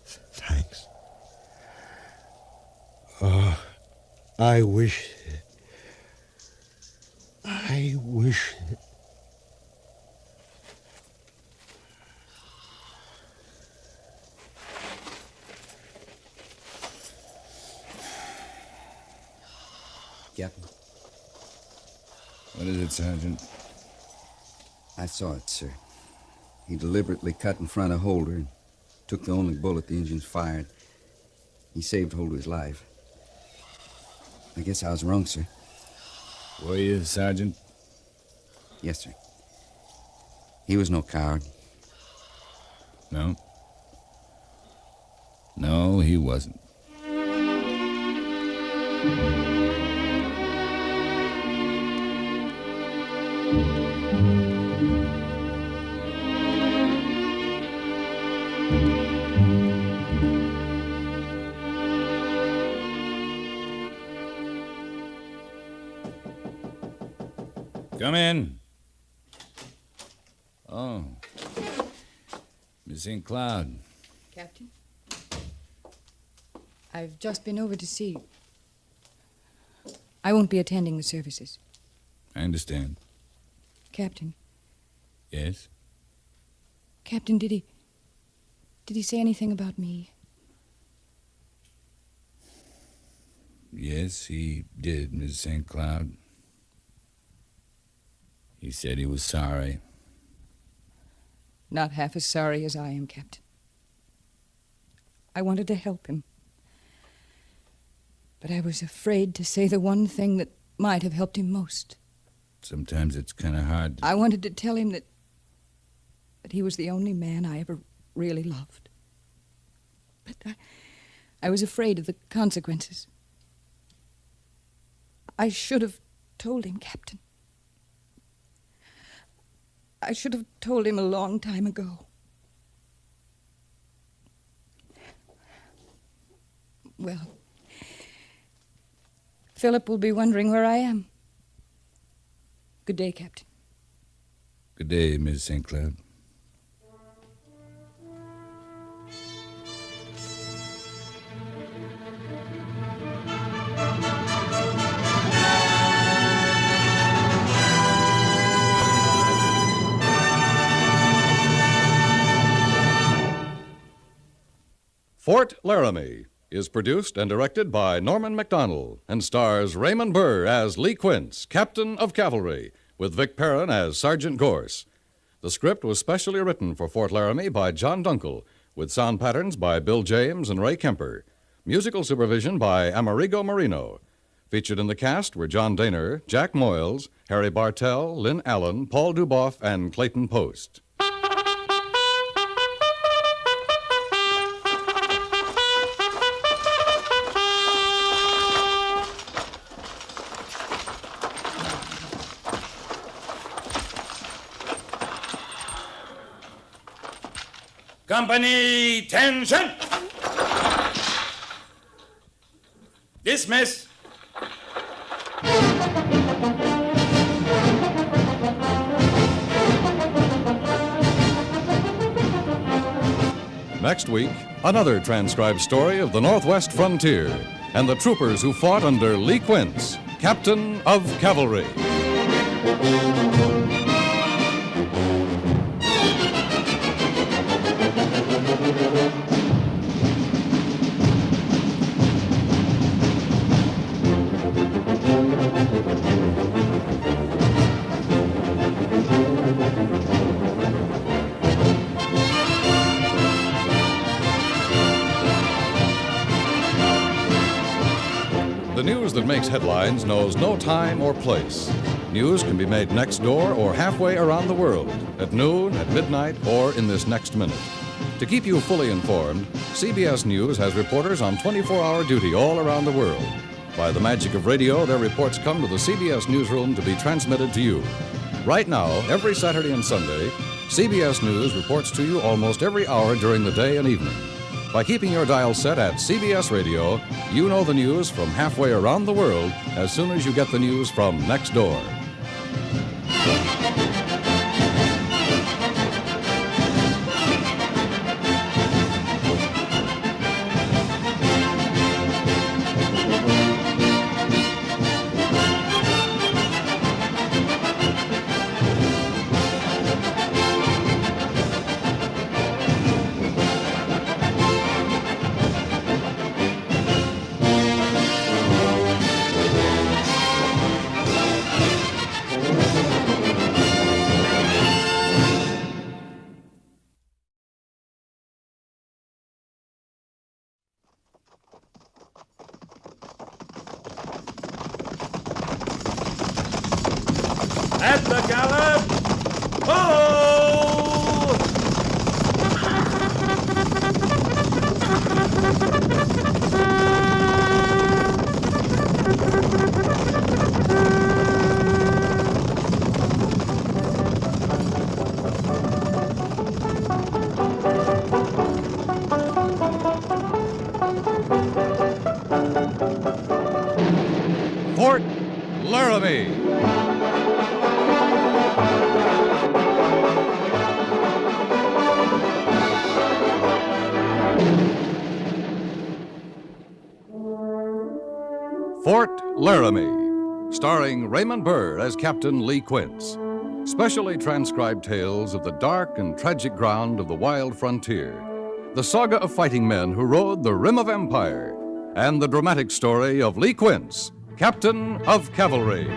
Thanks. I wish... Captain, What is it, Sergeant? I saw it, sir. He deliberately cut in front of Holder and took the only bullet the engines fired. He saved Holder's life. I guess I was wrong, sir. Were you, Sergeant? Yes, sir. He was no coward. No. No, he wasn't. Come in. Oh. Miss St. Cloud. Captain? I've just been over to see. I won't be attending the services. I understand. Captain. Yes? Captain, did he say anything about me? Yes, he did, Miss St. Cloud. He said he was sorry. Not half as sorry as I am, Captain. I wanted to help him. But I was afraid to say the one thing that might have helped him most. Sometimes it's kind of hard to... I wanted to tell him that he was the only man I ever really loved. But I was afraid of the consequences. I should have told him, Captain. I should have told him a long time ago. Philip will be wondering where I am. Good day, Captain. Good day, Miss St. Cloud. Fort Laramie is produced and directed by Norman MacDonald and stars Raymond Burr as Lee Quince, Captain of Cavalry, with Vic Perrin as Sergeant Gorse. The script was specially written for Fort Laramie by John Dunkel, with sound patterns by Bill James and Ray Kemper. Musical supervision by Amerigo Marino. Featured in the cast were John Daner, Jack Moyles, Harry Bartell, Lynn Allen, Paul Duboff, and Clayton Post. Company, tension! Dismiss! Next week, another transcribed story of the Northwest frontier and the troopers who fought under Lee Quince, Captain of Cavalry. The news that makes headlines knows no time or place. News can be made next door or halfway around the world, at noon, at midnight, or in this next minute. To keep you fully informed, CBS News has reporters on 24-hour duty all around the world. By the magic of radio, their reports come to the CBS newsroom to be transmitted to you. Right now, every Saturday and Sunday, CBS News reports to you almost every hour during the day and evening. By keeping your dial set at CBS Radio, you know the news from halfway around the world as soon as you get the news from next door. At the gallop! Oh! Fort Laramie. Fort Laramie, starring Raymond Burr as Captain Lee Quince. Specially transcribed tales of the dark and tragic ground of the wild frontier, the saga of fighting men who rode the rim of empire, and the dramatic story of Lee Quince, Captain of Cavalry.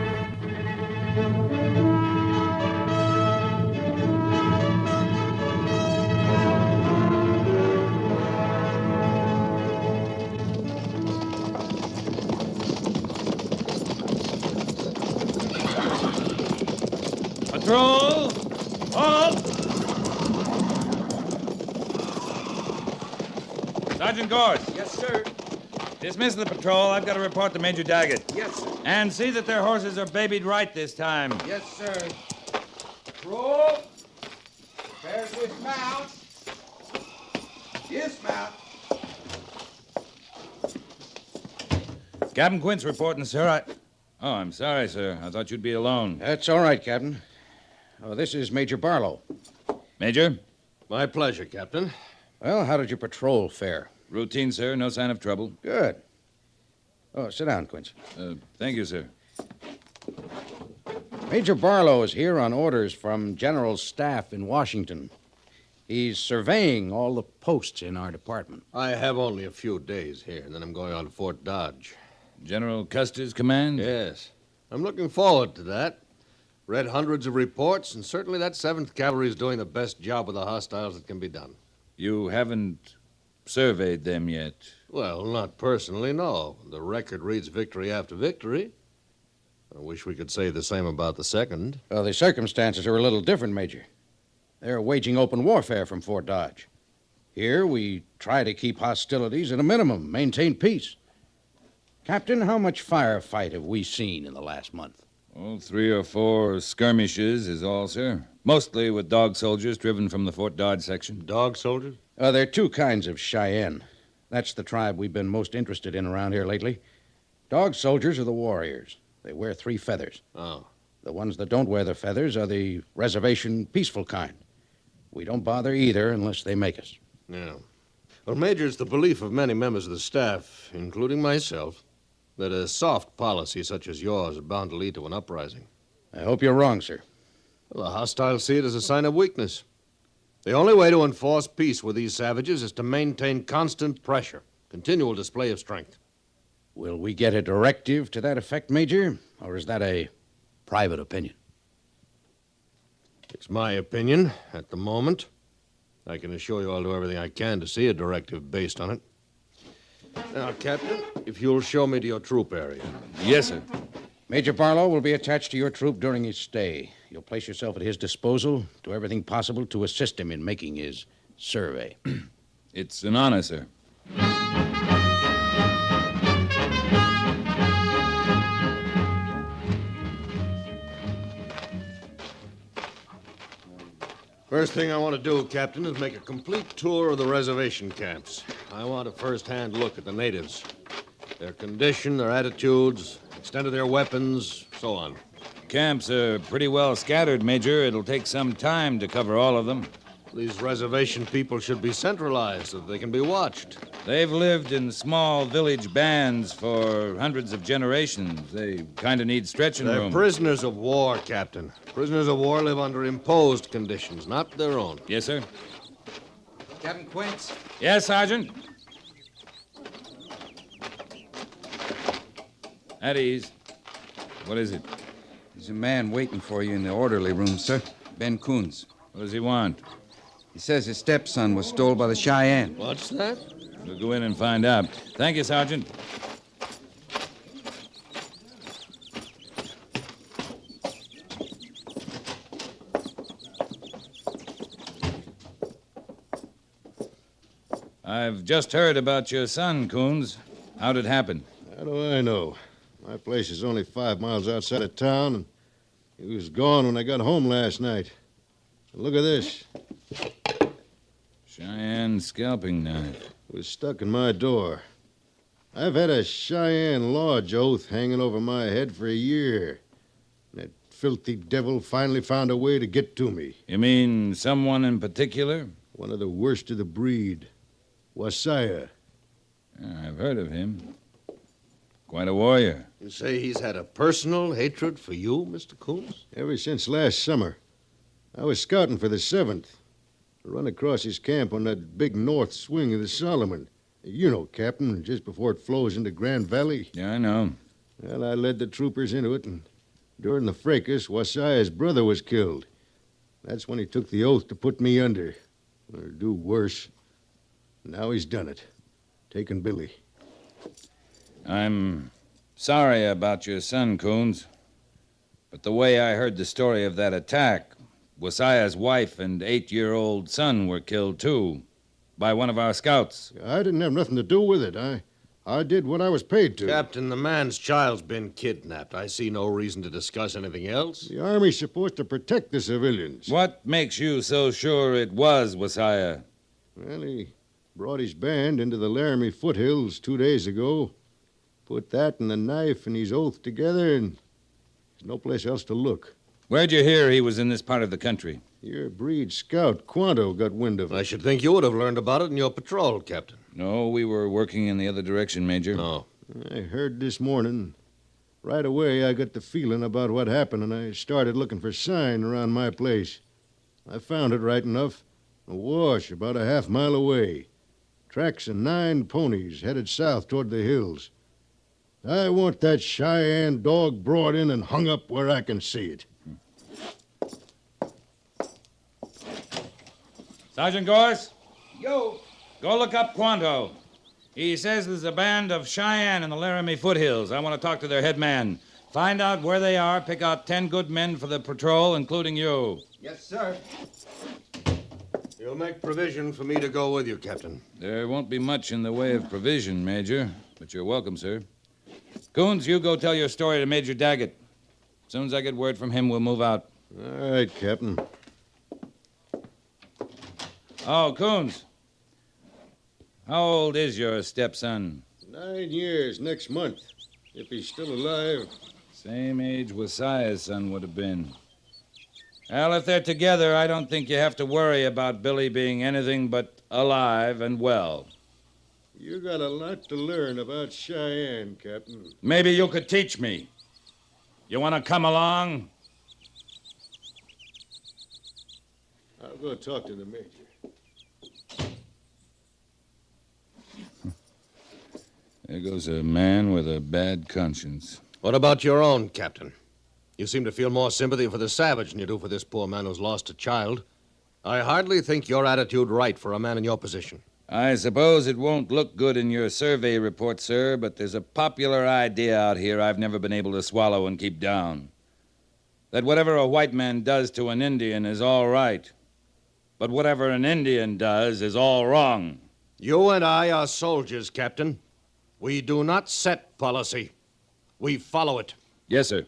Patrol! Halt! Sergeant Gorse. Yes, sir. Dismiss the patrol. I've got to report to Major Daggett. Yes, sir. And see that their horses are babied right this time. Yes, sir. Roll. Prepare to dismount. Dismount. Captain Quince reporting, sir. Oh, I'm sorry, sir. I thought you'd be alone. That's all right, Captain. Oh, this is Major Barlow. Major? My pleasure, Captain. Well, how did your patrol fare? Routine, sir. No sign of trouble. Good. Oh, sit down, Quince. Thank you, sir. Major Barlow is here on orders from General Staff in Washington. He's surveying all the posts in our department. I have only a few days here, and then I'm going on to Fort Dodge. General Custer's command? Yes. I'm looking forward to that. Read hundreds of reports, and certainly that 7th Cavalry is doing the best job with the hostiles that can be done. You haven't surveyed them yet? Well, not personally, no. The record reads victory after victory. I wish we could say the same about the 2nd. Well, the circumstances are a little different, Major. They're waging open warfare from Fort Dodge. Here, we try to keep hostilities at a minimum, maintain peace. Captain, how much firefight have we seen in the last month? Oh, 3 or 4 skirmishes is all, sir. Mostly with dog soldiers driven from the Fort Dodge section. Dog soldiers? There are 2 kinds of Cheyenne. That's the tribe we've been most interested in around here lately. Dog soldiers are the warriors. They wear 3 feathers. Oh. The ones that don't wear the feathers are the reservation peaceful kind. We don't bother either unless they make us. Yeah. Well, Major, it's the belief of many members of the staff, including myself, that a soft policy such as yours is bound to lead to an uprising. I hope you're wrong, sir. Well, the hostiles see it as a sign of weakness. The only way to enforce peace with these savages is to maintain constant pressure, continual display of strength. Will we get a directive to that effect, Major? Or is that a private opinion? It's my opinion at the moment. I can assure you I'll do everything I can to see a directive based on it. Now, Captain, if you'll show me to your troop area. Yes, sir. Major Barlow will be attached to your troop during his stay. You'll place yourself at his disposal, do everything possible to assist him in making his survey. It's an honor, sir. First thing I want to do, Captain, is make a complete tour of the reservation camps. I want a first-hand look at the natives. Their condition, their attitudes, extent of their weapons, so on. Camps are pretty well scattered, Major. It'll take some time to cover all of them. These reservation people should be centralized so that they can be watched. They've lived in small village bands for hundreds of generations. They kind of need stretching They're room. prisoners of war, Captain. Prisoners of war live under imposed conditions, not their own. Yes, sir. Captain Quince? Yes, Sergeant. At ease. What is it? There's a man waiting for you in the orderly room, sir. Ben Coons. What does he want? He says his stepson was stole by the Cheyenne. What's that? We'll go in and find out. Thank you, Sergeant. I've just heard about your son, Coons. How'd it happen? How do I know? My place is only 5 miles outside of town, and he was gone when I got home last night. Look at this. Cheyenne scalping knife. It was stuck in my door. I've had a Cheyenne lodge oath hanging over my head for a year. That filthy devil finally found a way to get to me. You mean someone in particular? One of the worst of the breed. Wasaya. I've heard of him. Quite a warrior. You say he's had a personal hatred for you, Mr. Coons? Ever since last summer. I was scouting for the 7th. I run across his camp on that big north swing of the Solomon. You know, Captain, just before it flows into Grand Valley. Yeah, I know. Well, I led the troopers into it, and during the fracas, Wasaya's brother was killed. That's when he took the oath to put me under, or do worse. Now he's done it, taken Billy. I'm sorry about your son, Coons. But the way I heard the story of that attack, Wasaya's wife and 8-year-old son were killed, too, by one of our scouts. I didn't have nothing to do with it. I did what I was paid to. Captain, the man's child's been kidnapped. I see no reason to discuss anything else. The Army's supposed to protect the civilians. What makes you so sure it was Wasaya? Well, he brought his band into the Laramie foothills 2 days ago. Put that and the knife and his oath together, and there's no place else to look. Where'd you hear he was in this part of the country? Your breed scout, Quanto, got wind of it. I should think you would have learned about it in your patrol, Captain. No, we were working in the other direction, Major. No. I heard this morning. Right away, I got the feeling about what happened, and I started looking for sign around my place. I found it right enough. A wash about a half-mile away. Tracks of 9 ponies headed south toward the hills. I want that Cheyenne dog brought in and hung up where I can see it. Sergeant Gorse? Yo. Go look up Quanto. He says there's a band of Cheyenne in the Laramie foothills. I want to talk to their head man. Find out where they are, pick out 10 good men for the patrol, including you. Yes, sir. You'll make provision for me to go with you, Captain. There won't be much in the way of provision, Major, but you're welcome, sir. Coons, you go tell your story to Major Daggett. As soon as I get word from him, we'll move out. All right, Captain. Oh, Coons. How old is your stepson? 9 years next month, if he's still alive. Same age Wasiah's son would have been. Well, if they're together, I don't think you have to worry about Billy being anything but alive and well. You got a lot to learn about Cheyenne, Captain. Maybe you could teach me. You want to come along? I'll go talk to the major. There goes a man with a bad conscience. What about your own, Captain? You seem to feel more sympathy for the savage than you do for this poor man who's lost a child. I hardly think your attitude right for a man in your position. I suppose it won't look good in your survey report, sir, but there's a popular idea out here I've never been able to swallow and keep down. That whatever a white man does to an Indian is all right, but whatever an Indian does is all wrong. You and I are soldiers, Captain. We do not set policy. We follow it. Yes, sir.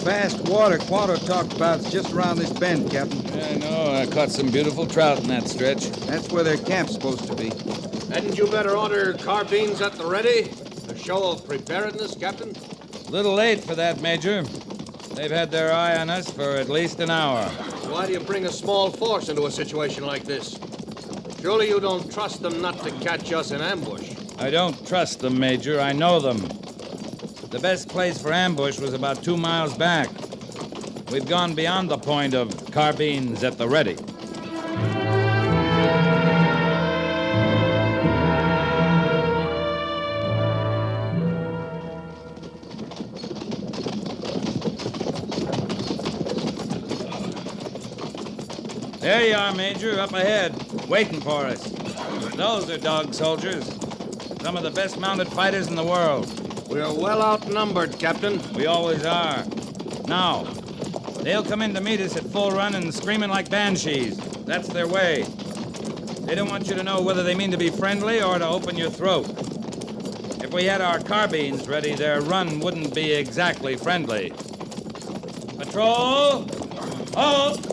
Fast water Quanto talked about's just around this bend, Captain. Yeah, I know. I caught some beautiful trout in that stretch. That's where their camp's supposed to be. Hadn't you better order carbines at the ready? A show of preparedness, Captain? Little late for that, Major. They've had their eye on us for at least an hour. Why do you bring a small force into a situation like this? Surely you don't trust them not to catch us in ambush. I don't trust them, Major. I know them. The best place for ambush was about 2 miles back. We've gone beyond the point of carbines at the ready. There you are, Major, up ahead, waiting for us. Those are dog soldiers. Some of the best mounted fighters in the world. We're well outnumbered, Captain. We always are. Now, they'll come in to meet us at full run and screaming like banshees. That's their way. They don't want you to know whether they mean to be friendly or to open your throat. If we had our carbines ready, their run wouldn't be exactly friendly. Patrol! Halt!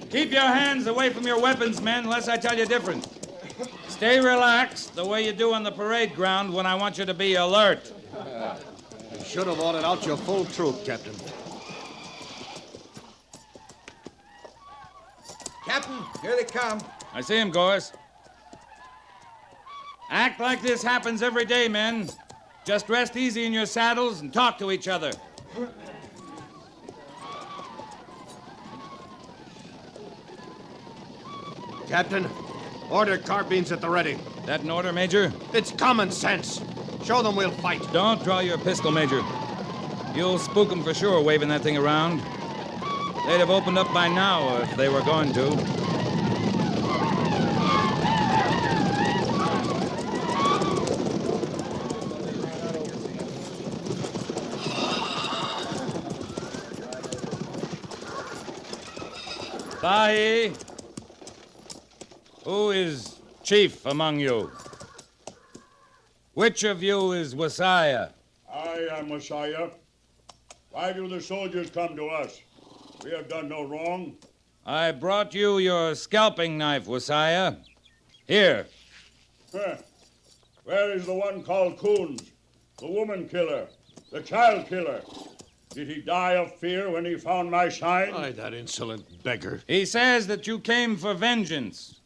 Keep your hands away from your weapons, men, unless I tell you different. Stay relaxed, the way you do on the parade ground when I want you to be alert. You should have ordered out your full troop, Captain. Captain, here they come. I see him, Gorse. Act like this happens every day, men. Just rest easy in your saddles and talk to each other. Captain, order carbines at the ready. That an order, Major? It's common sense. Show them we'll fight. Don't draw your pistol, Major. You'll spook them for sure, waving that thing around. They'd have opened up by now if they were going to. Sahi. Who is chief among you. Which of you is Messiah? I am Messiah. Why do the soldiers come to us? We have done no wrong. I brought you your scalping knife, Messiah. Here. Huh. Where is the one called Coons? The woman killer, the child killer. Did he die of fear when he found my sign? Why, that insolent beggar. He says that you came for vengeance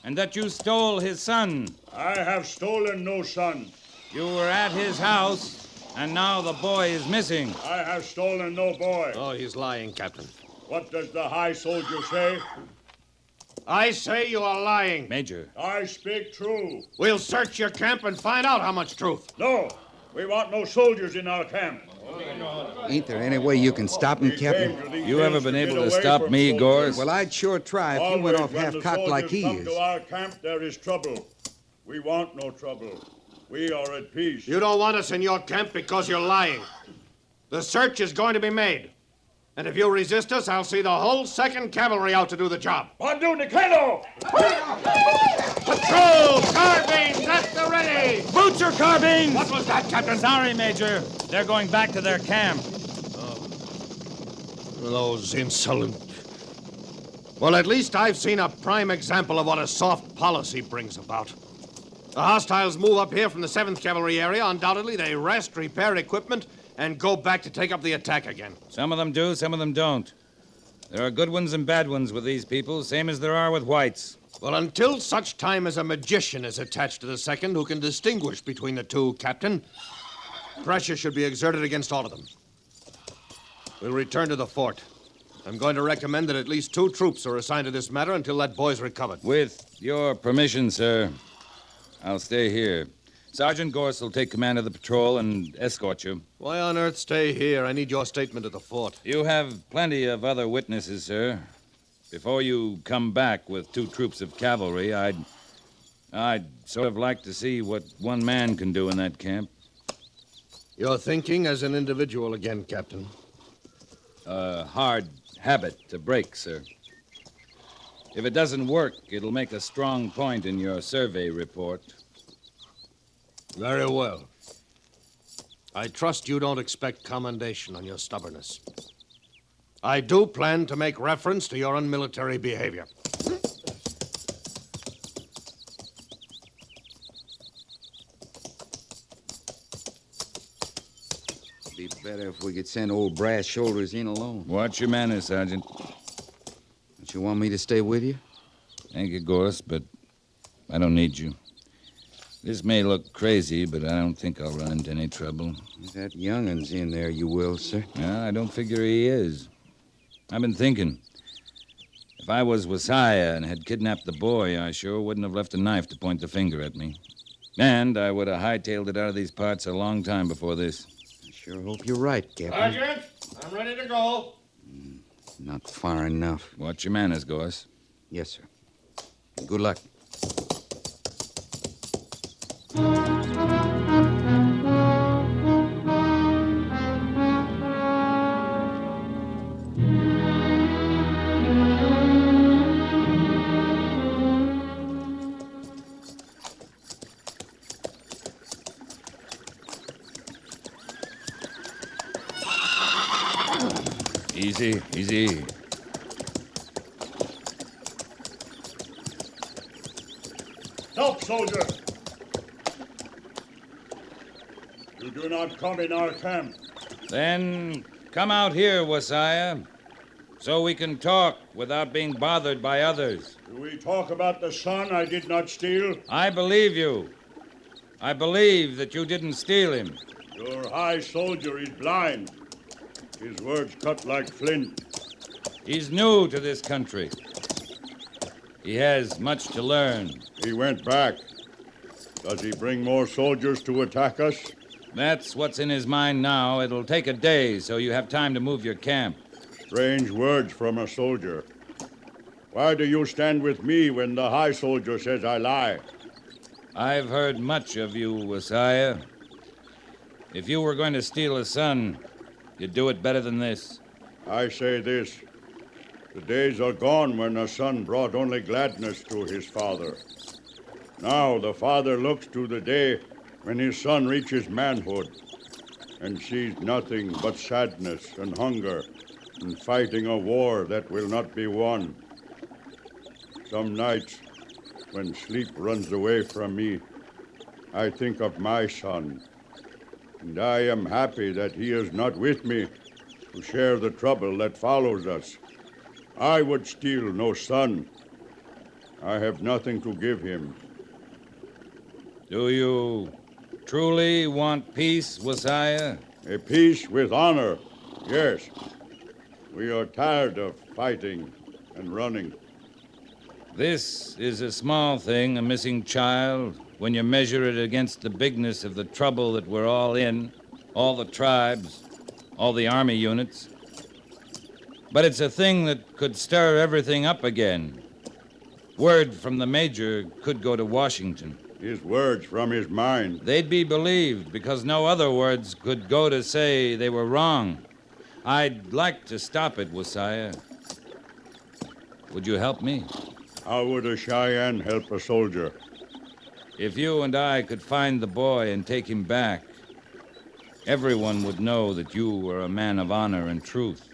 and that you stole his son. I have stolen no son. You were at his house, and now the boy is missing. I have stolen no boy. Oh, he's lying, Captain. What does the high soldier say? I say you are lying. Major. I speak true. We'll search your camp and find out how much truth. No, we want no soldiers in our camp. Ain't there any way you can stop him, Captain? You ever been able to stop me, Gorse? Well, I'd sure try if you went off half-cocked like he come is. to our camp, there is trouble. We want no trouble. We are at peace. You don't want us in your camp because you're lying. The search is going to be made. And if you resist us, I'll see the whole 2nd Cavalry out to do the job. Bandu Nicano! Patrol! Carbines at the ready! Boots or carbines! What was that, Captain? Sorry, Major. They're going back to their camp. Those insolent... Well, at least I've seen a prime example of what a soft policy brings about. The hostiles move up here from the 7th Cavalry area. Undoubtedly, they rest, repair equipment, and go back to take up the attack again. Some of them do, some of them don't. There are good ones and bad ones with these people, same as there are with whites. Well, until such time as a magician is attached to the 2nd who can distinguish between the two, Captain, pressure should be exerted against all of them. We'll return to the fort. I'm going to recommend that at least 2 troops are assigned to this matter until that boy's recovered. With your permission, sir, I'll stay here. Sergeant Gorse will take command of the patrol and escort you. Why on earth stay here? I need your statement at the fort. You have plenty of other witnesses, sir. Before you come back with 2 troops of cavalry, I'd sort of like to see what one man can do in that camp. You're thinking as an individual again, Captain. A hard habit to break, sir. If it doesn't work, it'll make a strong point in your survey report. Very well. I trust you don't expect commendation on your stubbornness. I do plan to make reference to your unmilitary behavior. Be better if we could send old Brass Shoulders in alone. Watch your manners, Sergeant. Don't you want me to stay with you? Thank you, Gorse, but I don't need you. This may look crazy, but I don't think I'll run into any trouble. If that youngin's in there, you will, sir. No, I don't figure he is. I've been thinking. If I was Messiah and had kidnapped the boy, I sure wouldn't have left a knife to point the finger at me. And I would have hightailed it out of these parts a long time before this. I sure hope you're right, Captain. Sergeant, I'm ready to go. Not far enough. Watch your manners, Gorse. Yes, sir. Good luck. Easy, easy. Stop, soldier! You do not come in our camp. Then come out here, Messiah, so we can talk without being bothered by others. Do we talk about the son I did not steal? I believe you. I believe that you didn't steal him. Your high soldier is blind. His words cut like flint. He's new to this country. He has much to learn. He went back. Does he bring more soldiers to attack us? That's what's in his mind now. It'll take a day, so you have time to move your camp. Strange words from a soldier. Why do you stand with me when the high soldier says I lie? I've heard much of you, Messiah. If you were going to steal a son, you'd do it better than this. I say this. The days are gone when a son brought only gladness to his father. Now the father looks to the day when his son reaches manhood and sees nothing but sadness and hunger and fighting a war that will not be won. Some nights, when sleep runs away from me, I think of my son, and I am happy that he is not with me to share the trouble that follows us. I would steal no son. I have nothing to give him. Do you truly want peace, Wasiah? A peace with honor, yes. We are tired of fighting and running. This is a small thing, a missing child, when you measure it against the bigness of the trouble that we're all in, all the tribes, all the army units. But it's a thing that could stir everything up again. Word from the major could go to Washington. His words from his mind. They'd be believed because no other words could go to say they were wrong. I'd like to stop it, Wasiah. Would you help me? How would a Cheyenne help a soldier? If you and I could find the boy and take him back, everyone would know that you were a man of honor and truth,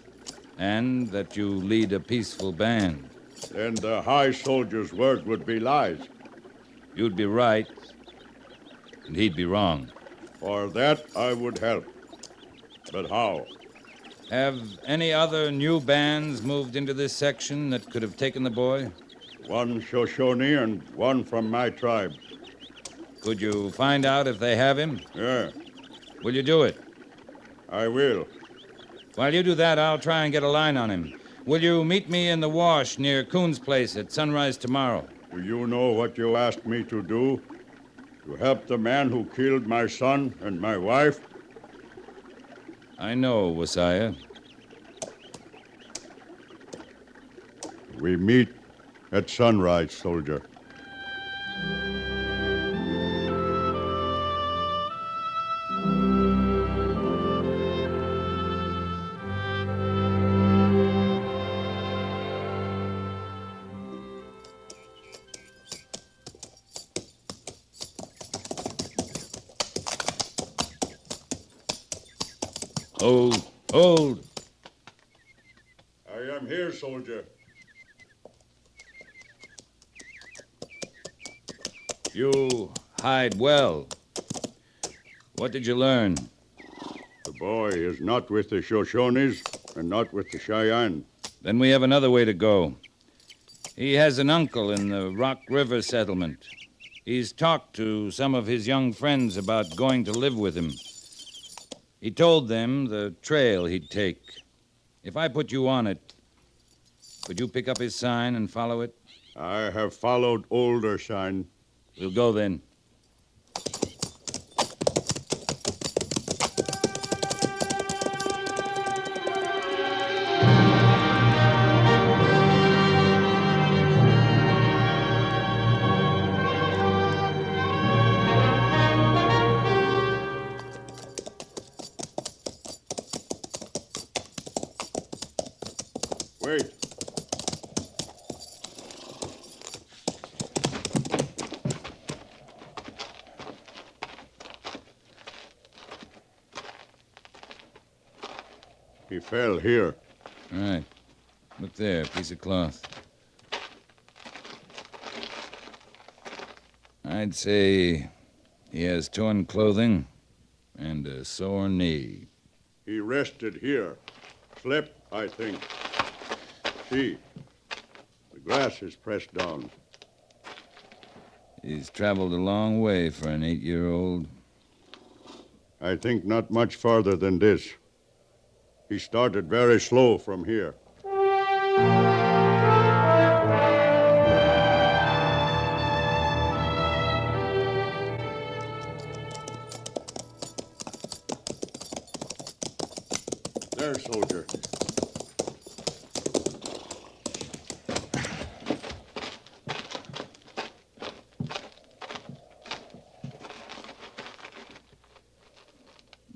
and that you lead a peaceful band. Then the high soldier's word would be lies. You'd be right, and he'd be wrong. For that I would help. But how? Have any other new bands moved into this section that could have taken the boy? One Shoshone and one from my tribe. Could you find out if they have him? Yeah. Will you do it? I will. While you do that, I'll try and get a line on him. Will you meet me in the wash near Coon's place at sunrise tomorrow? Do you know what you asked me to do? To help the man who killed my son and my wife? I know, Wasiah. We meet at sunrise, soldier. Hold. I am here, soldier. You hide well. What did you learn? The boy is not with the Shoshones and not with the Cheyenne. Then we have another way to go. He has an uncle in the Rock River settlement. He's talked to some of his young friends about going to live with him. He told them the trail he'd take. If I put you on it, could you pick up his sign and follow it? I have followed older sign. We'll go then. Wait. He fell here. All right. Look there, piece of cloth. I'd say he has torn clothing and a sore knee. He rested here. Slept, I think. See, the grass is pressed down. He's traveled a long way for an 8-year-old. I think not much farther than this. He started very slow from here. There, soldier.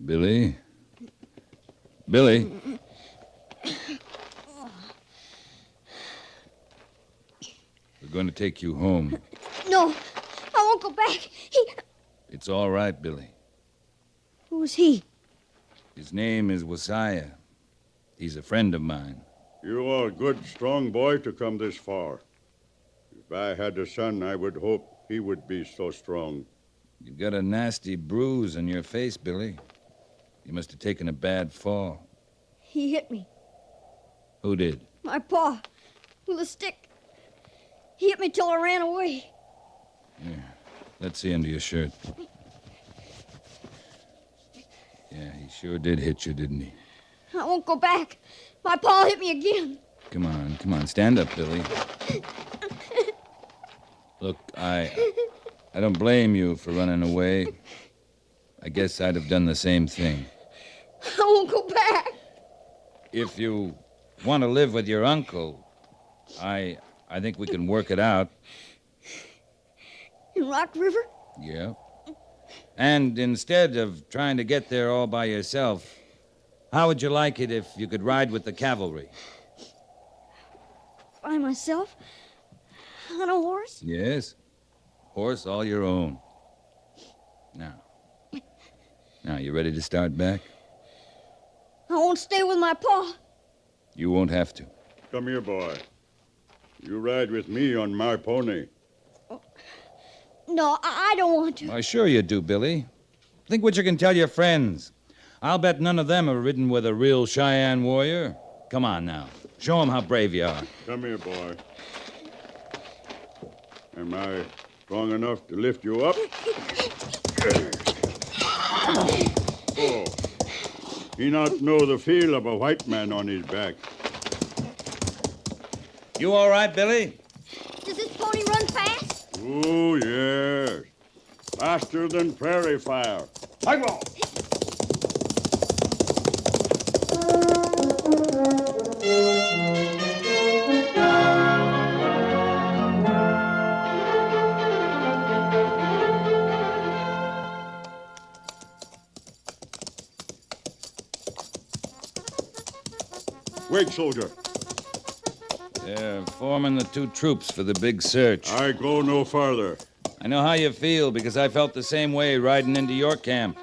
Billy? Billy? We're going to take you home. No, I won't go back. It's all right, Billy. Who's he? His name is Wasiah. He's a friend of mine. You are a good, strong boy to come this far. If I had a son, I would hope he would be so strong. You've got a nasty bruise on your face, Billy. You must have taken a bad fall. He hit me. Who did? My paw. With a stick. He hit me till I ran away. Here, let's see under your shirt. Yeah, he sure did hit you, didn't he? I won't go back. My paw hit me again. Come on, stand up, Billy. Look, I don't blame you for running away. I guess I'd have done the same thing. I won't go back. If you want to live with your uncle, I think we can work it out. In Rock River? Yeah. And instead of trying to get there all by yourself, how would you like it if you could ride with the cavalry? By myself? On a horse? Yes. Horse all your own. Now, you ready to start back? I won't stay with my paw. You won't have to. Come here, boy. You ride with me on my pony. No, I don't want to. Why, sure you do, Billy. Think what you can tell your friends. I'll bet none of them have ridden with a real Cheyenne warrior. Come on now. Show them how brave you are. Come here, boy. Am I strong enough to lift you up? Oh. He not know the feel of a white man on his back. You all right, Billy? Does this pony run fast? Oh, yes. Faster than prairie fire. I go. Wait, soldier. They're forming the two troops for the big search. I go no farther. I know how you feel because I felt the same way riding into your camp.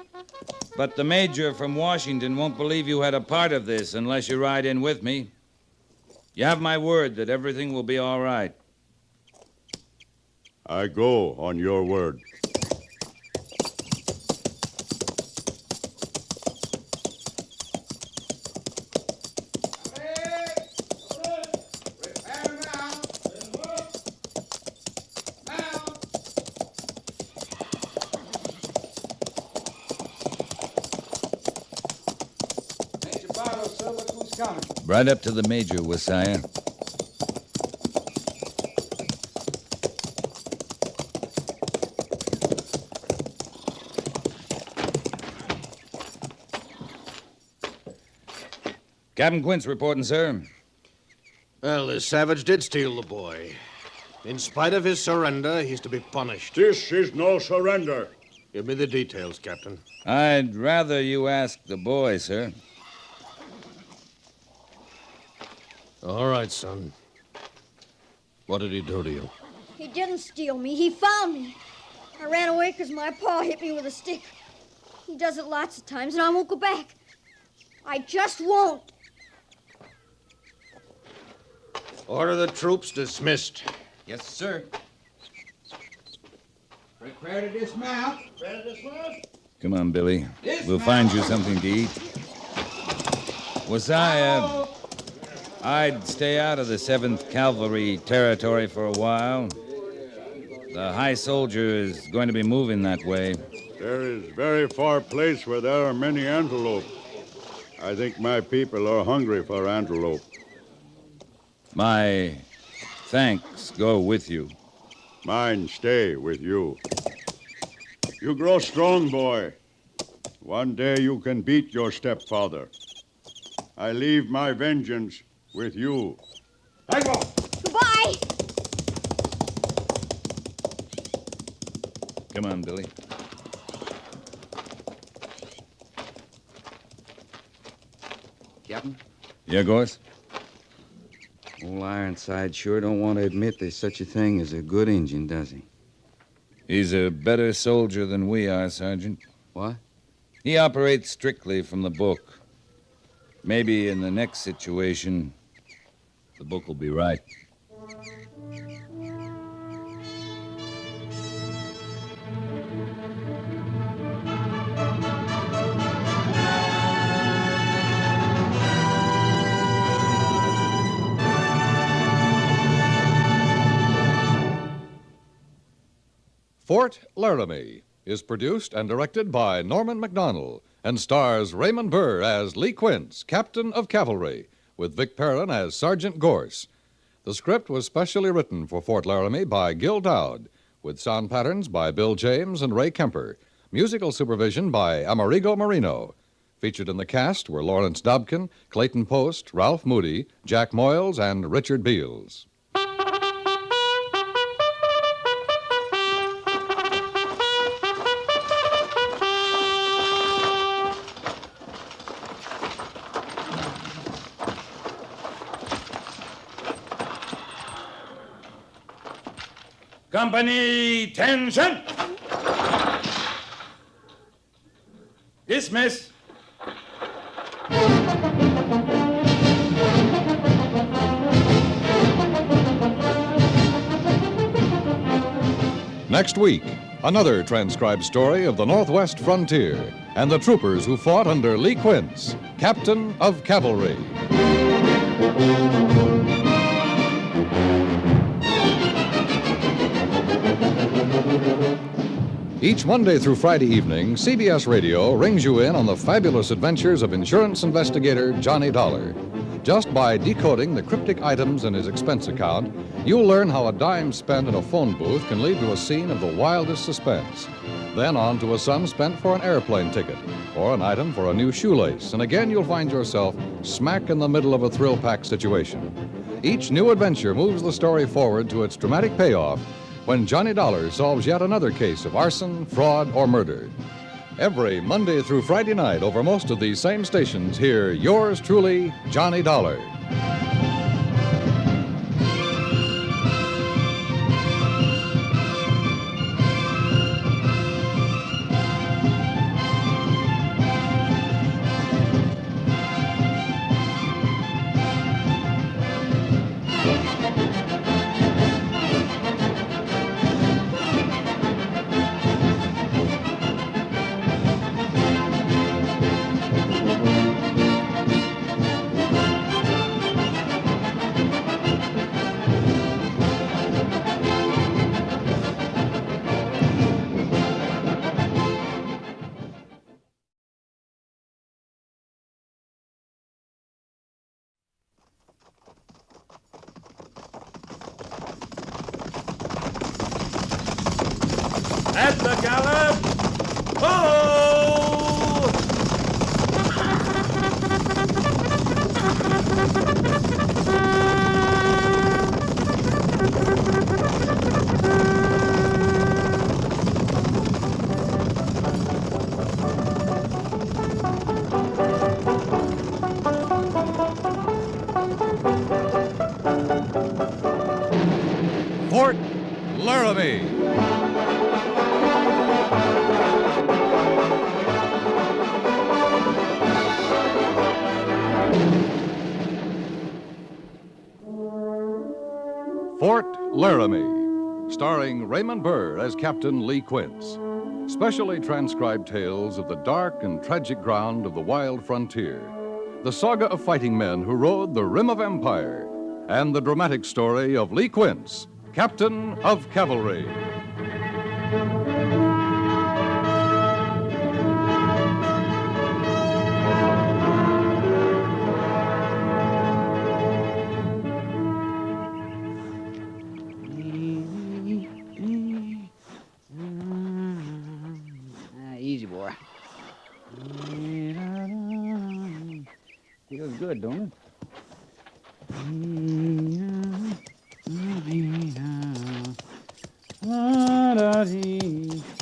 But the major from Washington won't believe you had a part of this unless you ride in with me. You have my word that everything will be all right. I go on your word. Right up to the major, Wasiah. Captain Quince reporting, sir. Well, this savage did steal the boy. In spite of his surrender, he's to be punished. This is no surrender. Give me the details, Captain. I'd rather you ask the boy, sir. All right, son. What did he do to you? He didn't steal me. He found me. I ran away because my paw hit me with a stick. He does it lots of times, and I won't go back. I just won't. Order the troops dismissed. Yes, sir. Prepare to dismount. Come on, Billy. We'll find you something to eat. Wasiah, I'd stay out of the 7th Cavalry territory for a while. The high soldier is going to be moving that way. There is very far place where there are many antelope. I think my people are hungry for antelope. My thanks go with you. Mine stay with you. You grow strong, boy. One day you can beat your stepfather. I leave my vengeance with you. I go. Goodbye. Come on, Billy. Captain? Yeah, Gorse? Old Ironside sure don't want to admit there's such a thing as a good Injun, does he? He's a better soldier than we are, Sergeant. What? He operates strictly from the book. Maybe in the next situation, the book will be right. Fort Laramie is produced and directed by Norman MacDonald and stars Raymond Burr as Lee Quince, Captain of Cavalry, with Vic Perrin as Sergeant Gorse. The script was specially written for Fort Laramie by Gil Dowd, with sound patterns by Bill James and Ray Kemper, musical supervision by Amerigo Marino. Featured in the cast were Lawrence Dobkin, Clayton Post, Ralph Moody, Jack Moyles, and Richard Beals. Company, tension! Dismiss. Next week, another transcribed story of the Northwest frontier and the troopers who fought under Lee Quince, Captain of Cavalry. Each Monday through Friday evening, CBS Radio rings you in on the fabulous adventures of insurance investigator Johnny Dollar. Just by decoding the cryptic items in his expense account, you'll learn how a dime spent in a phone booth can lead to a scene of the wildest suspense. Then on to a sum spent for an airplane ticket, or an item for a new shoelace, and again you'll find yourself smack in the middle of a thrill-packed situation. Each new adventure moves the story forward to its dramatic payoff when Johnny Dollar solves yet another case of arson, fraud, or murder. Every Monday through Friday night over most of these same stations, hear yours truly, Johnny Dollar. At the gallop! Oh! Fort Laramie. Fort Laramie, starring Raymond Burr as Captain Lee Quince. Specially transcribed tales of the dark and tragic ground of the wild frontier, the saga of fighting men who rode the rim of empire, and the dramatic story of Lee Quince, Captain of Cavalry. Easy, boy. Feels good, don't it?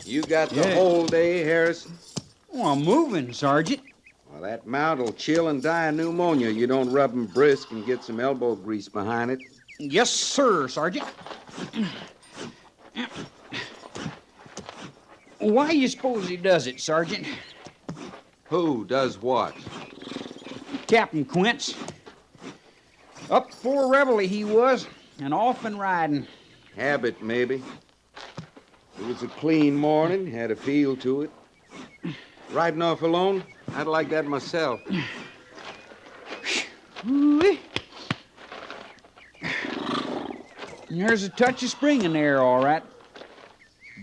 You got the Yeah. whole day, Harrison? Oh, I'm moving, Sergeant. Well, that mount will chill and die of pneumonia. You don't rub 'em brisk and get some elbow grease behind it. Yes, sir, Sergeant. Why you suppose he does it, Sergeant? Who does what? Captain Quince. Up before reveille he was, and off and riding. Habit, maybe. It was a clean morning, had a feel to it. Riding off alone? I'd like that myself. Ooh-wee. There's a touch of spring in there, all right.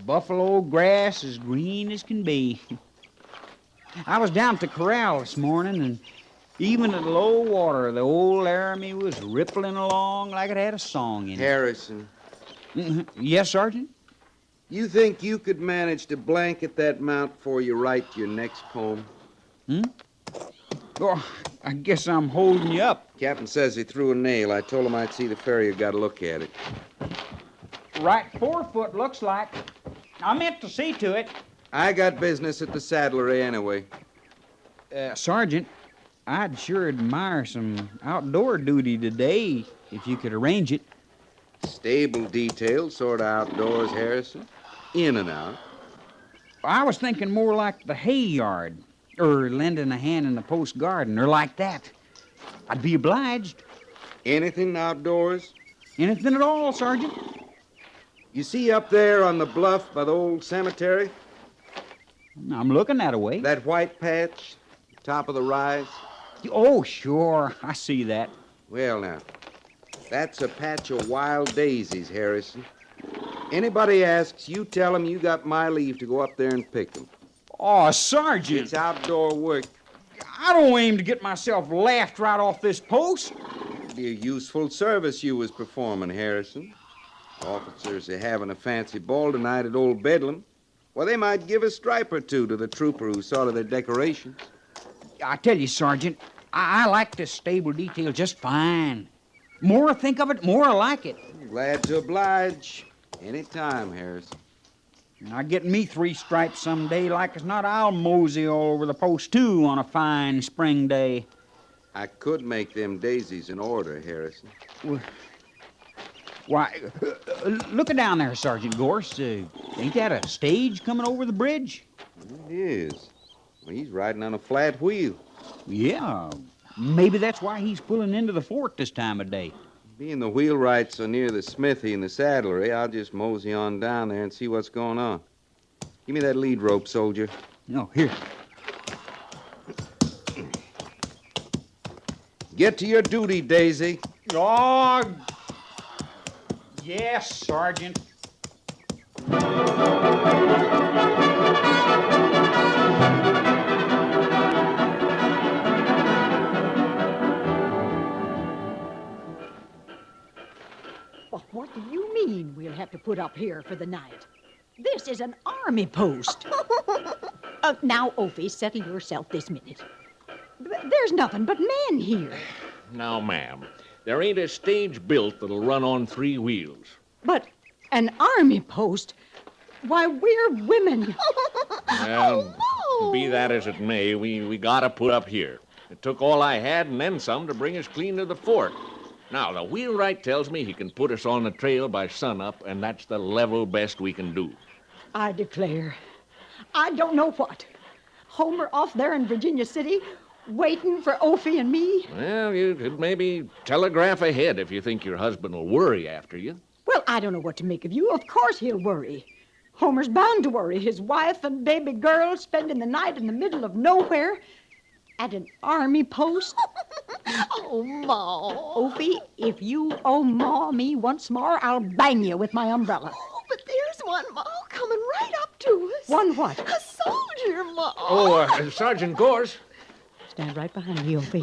Buffalo grass as green as can be. I was down at the corral this morning, and even at low water, the old Laramie was rippling along like it had a song in it. Harrison. Yes, Sergeant? You think you could manage to blanket that mount before you write your next poem? Oh, I guess I'm holding you up. Captain says he threw a nail. I told him I'd see the farrier got a look at it. Right forefoot, looks like. I meant to see to it. I got business at the saddlery anyway. Sergeant, I'd sure admire some outdoor duty today if you could arrange it. Stable details, sort of outdoors, Harrison. In and out. I was thinking more like the hay yard, or lending a hand in the post garden, or like that. I'd be obliged. Anything outdoors? Anything at all, Sergeant. You see up there on the bluff by the old cemetery? I'm looking that way. That white patch, top of the rise? Oh, sure. I see that. Well, now, that's a patch of wild daisies, Harrison. Anybody asks, you tell them you got my leave to go up there and pick them. Oh, Sergeant. It's outdoor work. I don't aim to get myself laughed right off this post. It'd be a useful service you was performing, Harrison. Officers are having a fancy ball tonight at Old Bedlam. Well, they might give a stripe or two to the trooper who saw to their decorations. I tell you, Sergeant, I like this stable detail just fine. More I think of it, more I like it. Glad to oblige. Any time, Harrison. Now, get me 3 stripes someday, like as not, I'll mosey all over the post, too, on a fine spring day. I could make them daisies in order, Harrison. Why, look down there, Sergeant Gorse. Ain't that a stage coming over the bridge? It is. Well, he's riding on a flat wheel. Yeah, maybe that's why he's pulling into the fort this time of day. Being the wheelwright so near the smithy and the saddlery, I'll just mosey on down there and see what's going on. Give me that lead rope, soldier. No, here. Get to your duty, Daisy. Oh, yes, Sergeant. But what do you mean we'll have to put up here for the night? This is an army post. Now, Opie, settle yourself this minute. There's nothing but men here. Now, ma'am, there ain't a stage built that'll run on 3 wheels. But an army post? Why, we're women. Well, be that as it may, we gotta put up here. It took all I had and then some to bring us clean to the fort. Now, the wheelwright tells me he can put us on the trail by sunup, and that's the level best we can do. I declare, I don't know what. Homer off there in Virginia City, waiting for Opie and me? Well, you could maybe telegraph ahead if you think your husband will worry after you. Well, I don't know what to make of you. Of course he'll worry. Homer's bound to worry. His wife and baby girl spending the night in the middle of nowhere at an army post. Oh, Ma. Opie, if you Ma me once more, I'll bang you with my umbrella. Oh, but there's one, Ma, coming right up to us. One what? A soldier, Ma. Oh, Sergeant Gorse. Stand right behind me, Opie.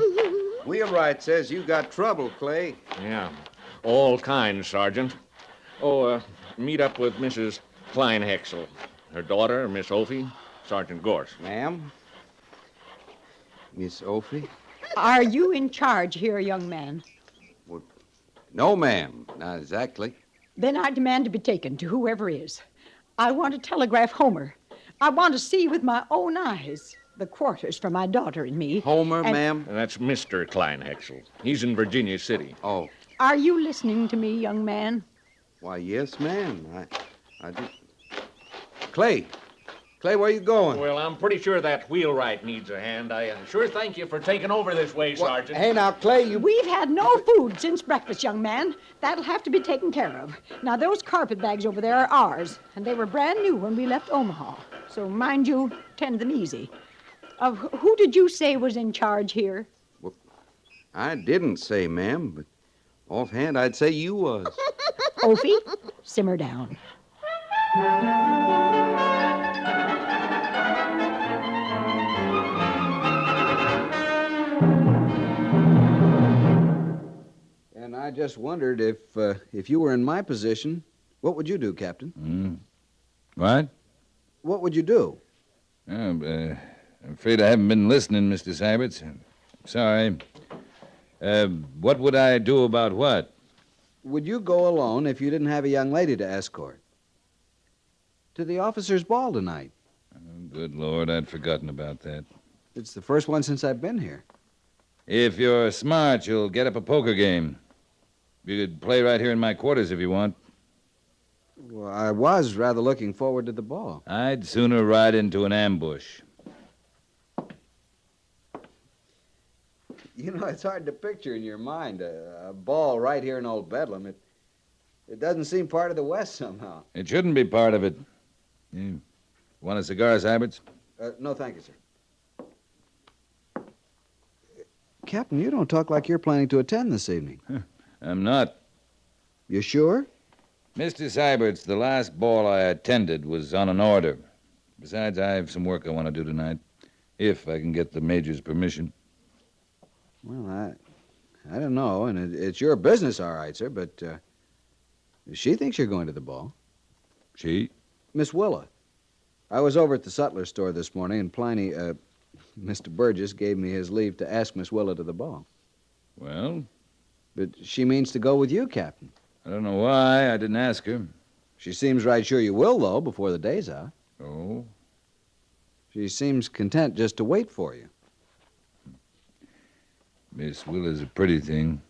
Wheelwright says you got trouble, Clay. Yeah, all kinds, Sergeant. Oh, meet up with Mrs. Kleinhexel. Her daughter, Miss Opie, Sergeant Gorse. Ma'am? Miss Opie? Are you in charge here, young man? No, ma'am. Not exactly. Then I demand to be taken to whoever is. I want to telegraph Homer. I want to see with my own eyes the quarters for my daughter and me. Homer, ma'am? That's Mr. Kleinhexel. He's in Virginia City. Oh. Are you listening to me, young man? Why, yes, ma'am. I do. Clay, Clay, where you going? Well, I'm pretty sure that wheelwright needs a hand. I sure thank you for taking over this way, Sergeant. Hey, now, Clay, you... We've had no food since breakfast, young man. That'll have to be taken care of. Now, those carpet bags over there are ours, and they were brand new when we left Omaha. So, mind you, tend them easy. Who did you say was in charge here? Well, I didn't say, ma'am, but offhand, I'd say you was. Opie, simmer down. And I just wondered if you were in my position, what would you do, Captain? What? What would you do? I'm afraid I haven't been listening, Mr. Syberts. Sorry. What would I do about what? Would you go alone if you didn't have a young lady to escort? To the officers' ball tonight. Oh, good Lord, I'd forgotten about that. It's the first one since I've been here. If you're smart, you'll get up a poker game. You could play right here in my quarters if you want. Well, I was rather looking forward to the ball. I'd sooner ride into an ambush. You know, it's hard to picture in your mind a ball right here in Old Bedlam. It doesn't seem part of the West somehow. It shouldn't be part of it. You want a cigar, Syberts? No, thank you, sir. Captain, you don't talk like you're planning to attend this evening. I'm not. You sure? Mr. Syberts, the last ball I attended was on an order. Besides, I have some work I want to do tonight, if I can get the Major's permission. Well, I don't know, and it's your business, all right, sir, but she thinks you're going to the ball. She? Miss Willa. I was over at the sutler store this morning, and Pliny, Mr. Burgess gave me his leave to ask Miss Willa to the ball. Well? But she means to go with you, Captain. I don't know why I didn't ask her. She seems right sure you will, though, before the day's out. Oh? She seems content just to wait for you. Miss Willa's a pretty thing.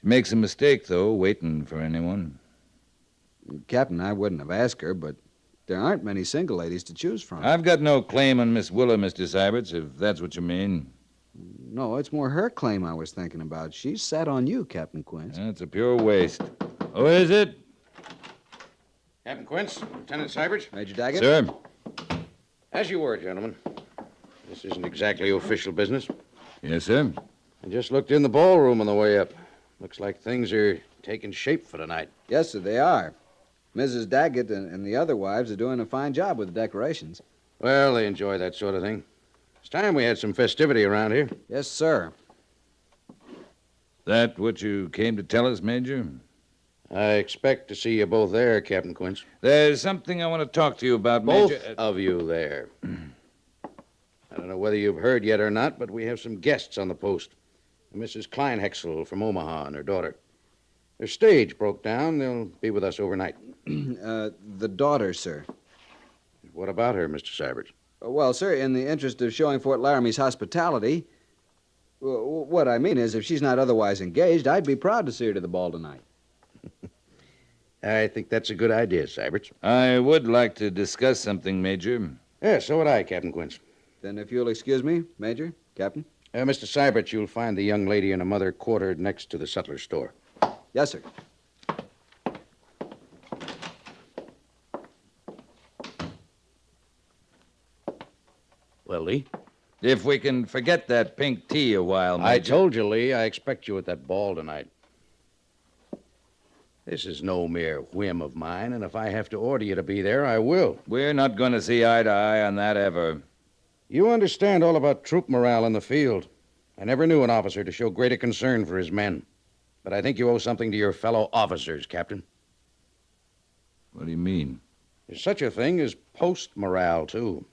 She makes a mistake, though, waiting for anyone. Captain, I wouldn't have asked her, but there aren't many single ladies to choose from. I've got no claim on Miss Willa, Mr. Syberts, if that's what you mean. No, it's more her claim I was thinking about. She's set on you, Captain Quince. That's a pure waste. Oh, is it? Captain Quince, Lieutenant Syberts. Major Daggett. Sir. As you were, gentlemen. This isn't exactly official business. Yes, sir. I just looked in the ballroom on the way up. Looks like things are taking shape for tonight. Yes, sir, they are. Mrs. Daggett and the other wives are doing a fine job with the decorations. Well, they enjoy that sort of thing. It's time we had some festivity around here. Yes, sir. That what you came to tell us, Major? I expect to see you both there, Captain Quince. There's something I want to talk to you about, Both Major. of you there. I don't know whether you've heard yet or not, but we have some guests on the post. Mrs. Kleinhexel from Omaha and her daughter. Their stage broke down. They'll be with us overnight. The daughter, sir. What about her, Mr. Syberts? Well, sir, in the interest of showing Fort Laramie's hospitality, what I mean is, if she's not otherwise engaged, I'd be proud to see her to the ball tonight. I think that's a good idea, Syberts. I would like to discuss something, Major. Yeah, so would I, Captain Quince. Then if you'll excuse me, Major, Captain. Mr. Syberts, you'll find the young lady and her mother quartered next to the sutler store. Yes, sir. Well, Lee? If we can forget that pink tea a while, Major. I told you, Lee, I expect you at that ball tonight. This is no mere whim of mine, and if I have to order you to be there, I will. We're not going to see eye to eye on that ever. You understand all about troop morale in the field. I never knew an officer to show greater concern for his men. But I think you owe something to your fellow officers, Captain. What do you mean? There's such a thing as post morale, too.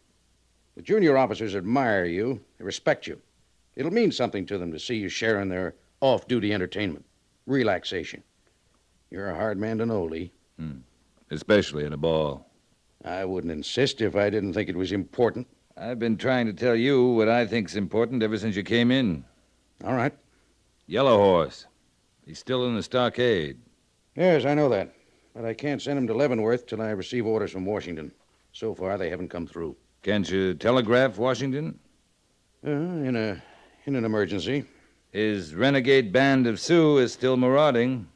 The junior officers admire you, they respect you. It'll mean something to them to see you sharing their off-duty entertainment, relaxation. You're a hard man to know, Lee. Especially at a ball. I wouldn't insist if I didn't think it was important. I've been trying to tell you what I think's important ever since you came in. All right. Yellow Horse. He's still in the stockade. Yes, I know that. But I can't send him to Leavenworth till I receive orders from Washington. So far, they haven't come through. Can't you telegraph Washington? In an emergency. His renegade band of Sioux is still marauding.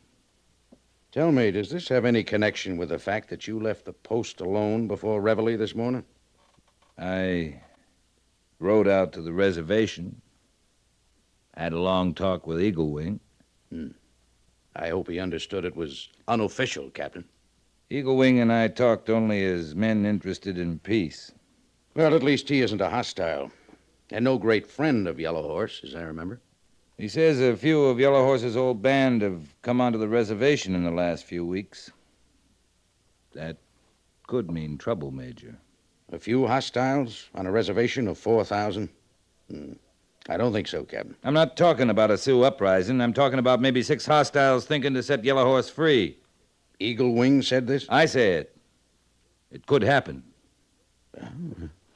Tell me, does this have any connection with the fact that you left the post alone before reveille this morning? I rode out to the reservation. Had a long talk with Eagle Wing. I hope he understood it was unofficial, Captain. Eagle Wing and I talked only as men interested in peace. Well, at least he isn't a hostile. And no great friend of Yellow Horse, as I remember. He says a few of Yellow Horse's old band have come onto the reservation in the last few weeks. That could mean trouble, Major. A few hostiles on a reservation of 4,000? I don't think so, Captain. I'm not talking about a Sioux uprising. I'm talking about maybe 6 hostiles thinking to set Yellow Horse free. Eagle Wing said this? I say it. It could happen.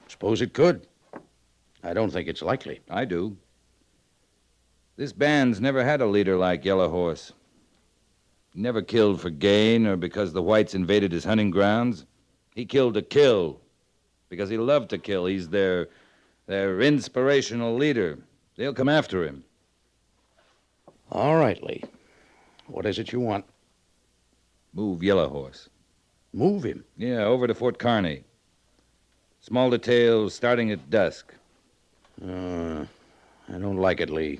Suppose it could. I don't think it's likely. I do. This band's never had a leader like Yellow Horse. He never killed for gain or because the whites invaded his hunting grounds. He killed to kill because he loved to kill. He's their inspirational leader. They'll come after him. All right, Lee. What is it you want? Move Yellow Horse. Move him? Yeah, over to Fort Kearney. Small details starting at dusk. I don't like it, Lee.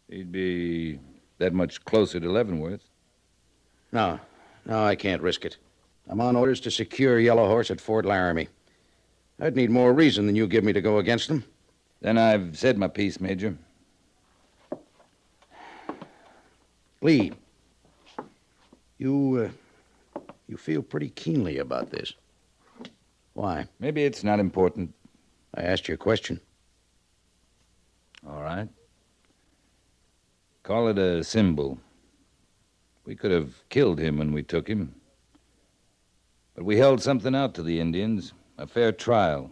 He'd be that much closer to Leavenworth. No, I can't risk it. I'm on orders to secure Yellow Horse at Fort Laramie. I'd need more reason than you give me to go against him. Then I've said my piece, Major. Lee, you feel pretty keenly about this. Why? Maybe it's not important. I asked you a question. All right. Call it a symbol. We could have killed him when we took him. But we held something out to the Indians. A fair trial.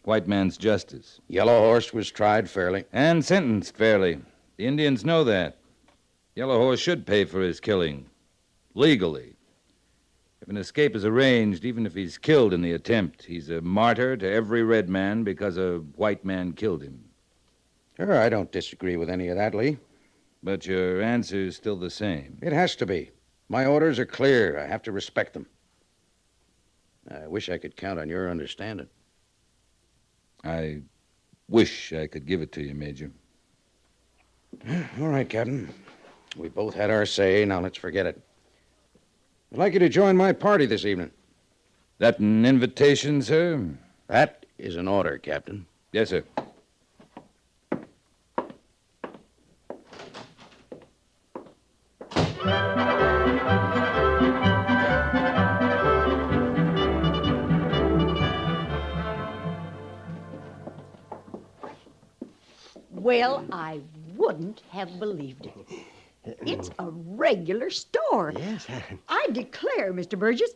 White man's justice. Yellow Horse was tried fairly. And sentenced fairly. The Indians know that. Yellow Horse should pay for his killing. Legally. If an escape is arranged, even if he's killed in the attempt, he's a martyr to every red man because a white man killed him. Sure, I don't disagree with any of that, Lee. But your answer's still the same. It has to be. My orders are clear. I have to respect them. I wish I could count on your understanding. I wish I could give it to you, Major. All right, Captain. We both had our say. Now let's forget it. I'd like you to join my party this evening. That an invitation, sir? That is an order, Captain. Yes, sir. Well, I wouldn't have believed it. It's a regular store. Yes. I declare, Mr. Burgess,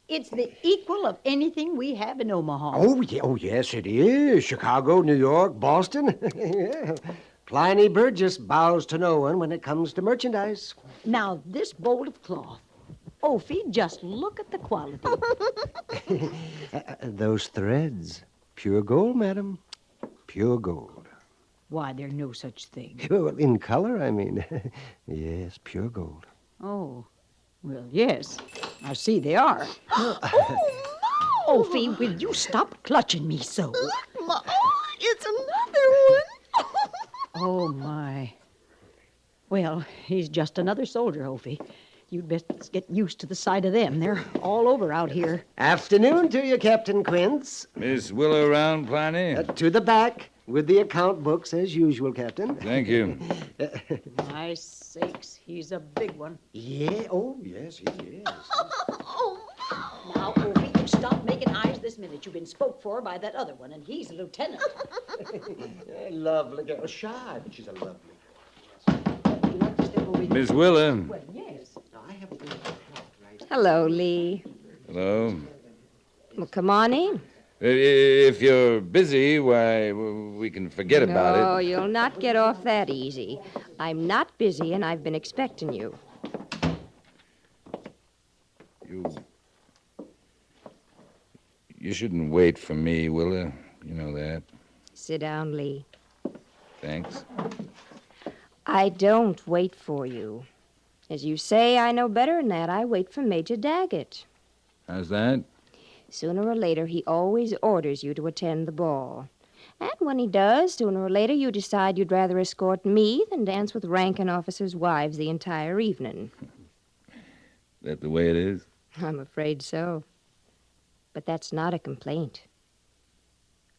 it's the equal of anything we have in Omaha. Oh, yes, it is. Chicago, New York, Boston. Yeah. Pliny Burgess bows to no one when it comes to merchandise. Now, this bolt of cloth. Ophi, just look at the quality. Those threads. Pure gold, madam. Pure gold. Why, there's no such thing. Well, in color, I mean. Yes, pure gold. Oh, well, yes. I see they are. Oh, Ophi, will you stop clutching me so? Look, Ma, it's another one. Oh, my. Well, he's just another soldier, Ophi. You'd best get used to the sight of them. They're all over out here. Afternoon to you, Captain Quince. Miss Willow around, Pliny? To the back, with the account books as usual, Captain. Thank you. My sakes, he's a big one. Yeah, oh, yes, he is. Now, Ophi, you stop making eyes this minute. You've been spoke for by that other one, and he's a lieutenant. Lovely girl. Shy, but she's a lovely Miss Willa. Well, yes. I have a good Hello, Lee. Hello. Well, come on in. If you're busy, why, we can forget about it. No, you'll not get off that easy. I'm not busy, and I've been expecting you. You shouldn't wait for me, Willa. You know that. Sit down, Lee. Thanks. I don't wait for you. As you say, I know better than that. I wait for Major Daggett. How's that? Sooner or later, he always orders you to attend the ball. And when he does, sooner or later, you decide you'd rather escort me than dance with ranking officers' wives the entire evening. That the way it is? I'm afraid so. But that's not a complaint.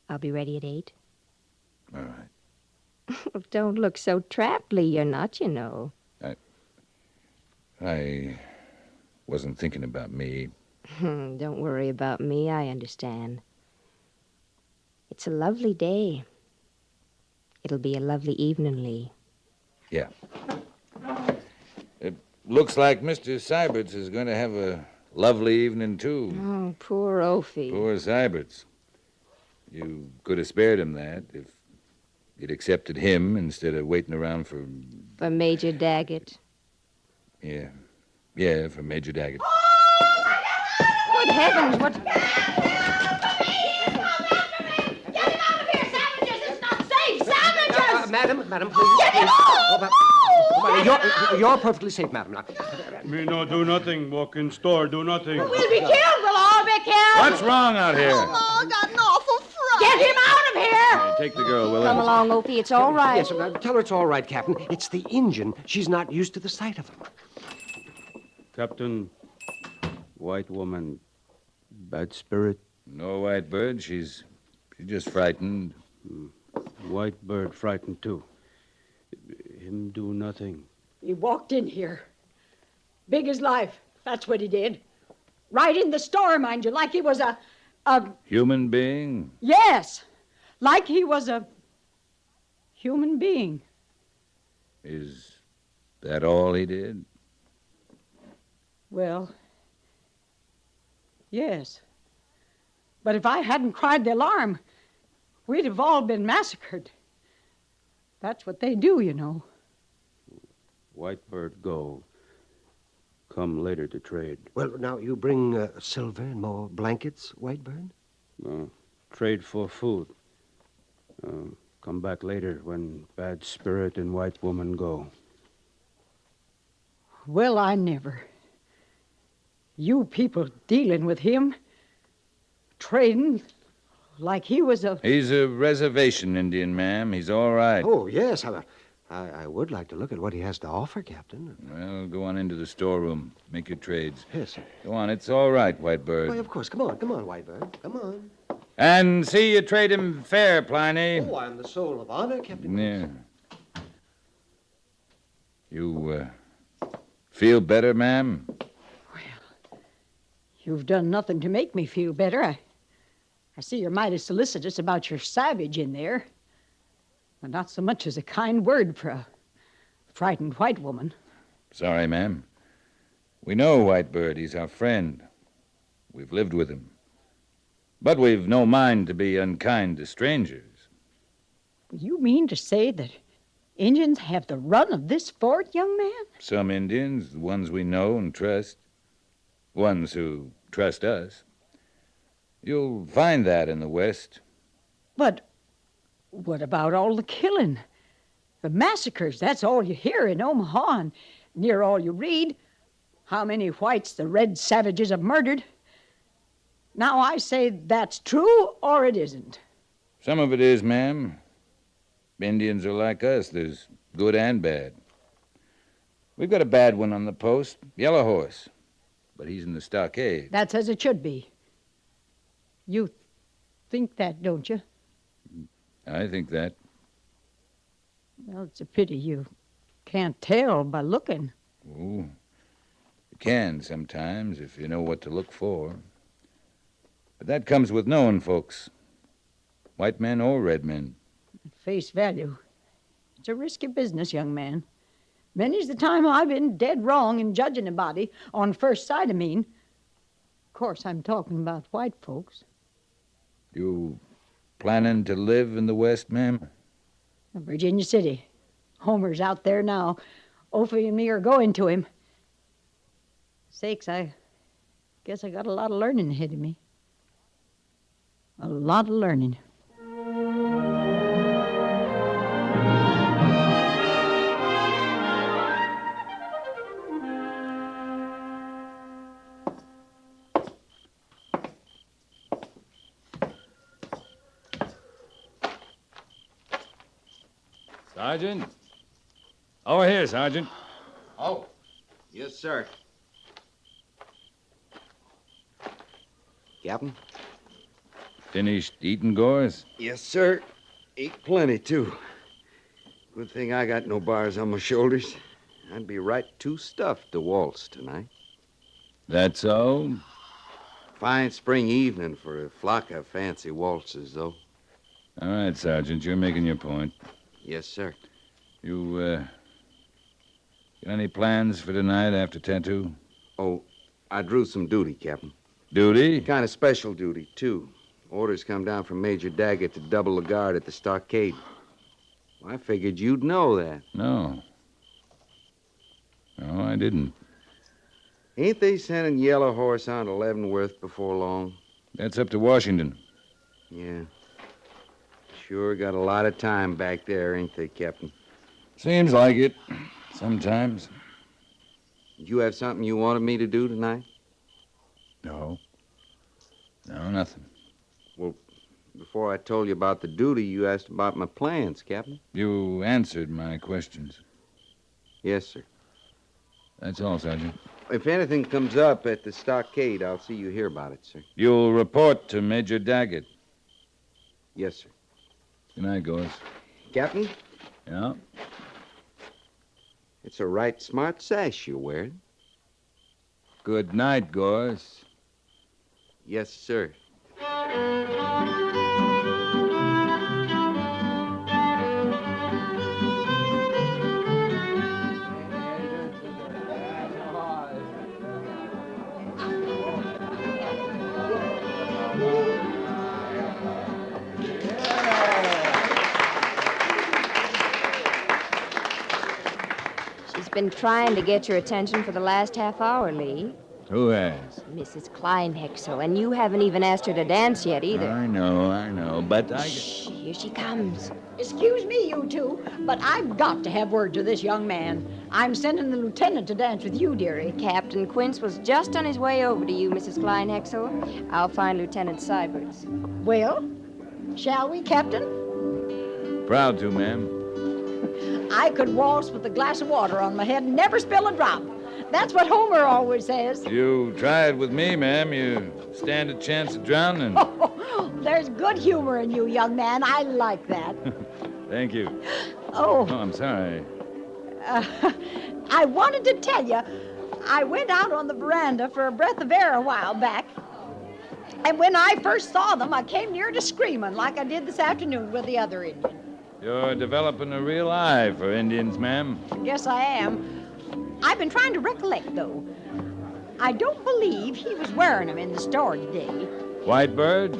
I'll be ready at 8. All right. Don't look so trapped, Lee. You're not, you know. I wasn't thinking about me. Don't worry about me. I understand. It's a lovely day. It'll be a lovely evening, Lee. Yeah. It looks like Mr. Syberts is going to have a lovely evening, too. Oh, poor Ophi. Poor Syberts. You could have spared him that if you'd accepted him instead of waiting around for... For Major Daggett. Yeah. Yeah, for Major Daggett. Good heavens, what... Madam, please. Get him off! You're perfectly safe, madam. Me no do nothing. Walk in store, do nothing. We'll be killed. We'll all be killed. What's wrong out here? Oh, I got an awful fright. Get him out of here. Hey, take the girl, Willa. Come along, Opie. It's all right. Yes, tell her it's all right, Captain. It's the Injun. She's not used to the sight of him. Captain, white woman, bad spirit? No, White Bird. She's just frightened. White Bird frightened, too. Him do nothing. He walked in here. Big as life. That's what he did. Right in the store, mind you, like he was a... Human being? Yes. Like he was a human being. Is that all he did? Well, yes. But if I hadn't cried the alarm, we'd have all been massacred. That's what they do, you know. White Bird go. Come later to trade. Well, now, you bring silver and more blankets, Whitebird? Trade for food. Come back later when bad spirit and white woman go. Well, I never. You people dealing with him, trading like he was a... He's a reservation Indian, ma'am. He's all right. Oh, yes. I would like to look at what he has to offer, Captain. Well, go on into the storeroom. Make your trades. Yes, sir. Go on. It's all right, Whitebird. Why, of course. Come on, Whitebird. Come on. And see you trade him fair, Pliny. Oh, I'm the soul of honor, Captain. Yeah. You, feel better, ma'am? You've done nothing to make me feel better. I see you're mighty solicitous about your savage in there. But not so much as a kind word for a frightened white woman. Sorry, ma'am. We know Whitebird. He's our friend. We've lived with him. But we've no mind to be unkind to strangers. You mean to say that Indians have the run of this fort, young man? Some Indians, the ones we know and trust. Ones who trust us. You'll find that in the West. But what about all the killing? The massacres, that's all you hear in Omaha and near all you read. How many whites the red savages have murdered. Now I say that's true or it isn't. Some of it is, ma'am. Indians are like us. There's good and bad. We've got a bad one on the post, Yellow Horse. But he's in the stockade. That's as it should be. You think that, don't you? I think that. Well, it's a pity you can't tell by looking. Oh, you can sometimes if you know what to look for. But that comes with knowing folks. White men or red men. At face value. It's a risky business, young man. Many's the time I've been dead wrong in judging a body, on first sight, I mean. Of course, I'm talking about white folks. You planning to live in the West, ma'am? Virginia City. Homer's out there now. Ophi and me are going to him. Sakes, I guess I got a lot of learning ahead of me. A lot of learning. Sergeant? Over here, Sergeant. Oh, yes, sir. Captain? Finished eating, Gores? Yes, sir. Ate plenty, too. Good thing I got no bars on my shoulders. I'd be right too stuffed to waltz tonight. That so? Fine spring evening for a flock of fancy waltzes, though. All right, Sergeant, you're making your point. Yes, sir. You, got any plans for tonight after tattoo? Oh, I drew some duty, Captain. Duty? Kind of special duty, too. Orders come down from Major Daggett to double the guard at the stockade. I figured you'd know that. No. No, I didn't. Ain't they sending Yellow Horse on to Leavenworth before long? That's up to Washington. Yeah. Sure got a lot of time back there, ain't they, Captain? Seems like it. Sometimes. Did you have something you wanted me to do tonight? No. No, nothing. Well, before I told you about the duty, you asked about my plans, Captain. You answered my questions. Yes, sir. That's all, Sergeant. If anything comes up at the stockade, I'll see you hear about it, sir. You'll report to Major Daggett. Yes, sir. Good night, Gores. Captain? Yeah? It's a right smart sash you're wearing. Good night, Gores. Yes, sir. She's been trying to get your attention for the last half hour, Lee. Who has? Mrs. Kleinhexel, and you haven't even asked her to dance yet either. I know, but I... Shh, here she comes. Excuse me, you two, but I've got to have word to this young man. I'm sending the lieutenant to dance with you, dearie. Captain Quince was just on his way over to you, Mrs. Kleinhexel. I'll find Lieutenant Syberts. Well, shall we, Captain? Proud to, ma'am. I could waltz with a glass of water on my head and never spill a drop. That's what Homer always says. You try it with me, ma'am. You stand a chance of drowning. There's good humor in you, young man. I like that. Thank you. Oh. I'm sorry. I wanted to tell you, I went out on the veranda for a breath of air a while back. And when I first saw them, I came near to screaming like I did this afternoon with the other Indian. You're developing a real eye for Indians, ma'am. Guess I am. I've been trying to recollect, though. I don't believe he was wearing them in the store today. White bird?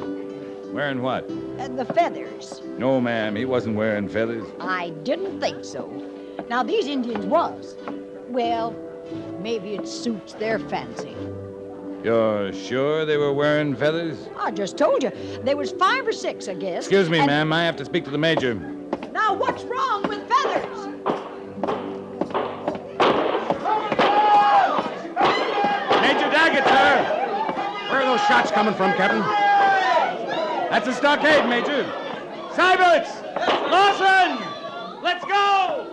Wearing what? The feathers. No, ma'am, he wasn't wearing feathers. I didn't think so. Now, these Indians was. Well, maybe it suits their fancy. You're sure they were wearing feathers? I just told you. There was 5 or 6, I guess. Excuse me, ma'am. I have to speak to the major. Now, what's wrong with feathers? Major Daggett, sir! Where are those shots coming from, Captain? That's a stockade, Major. Syberts! Lawson! Let's go!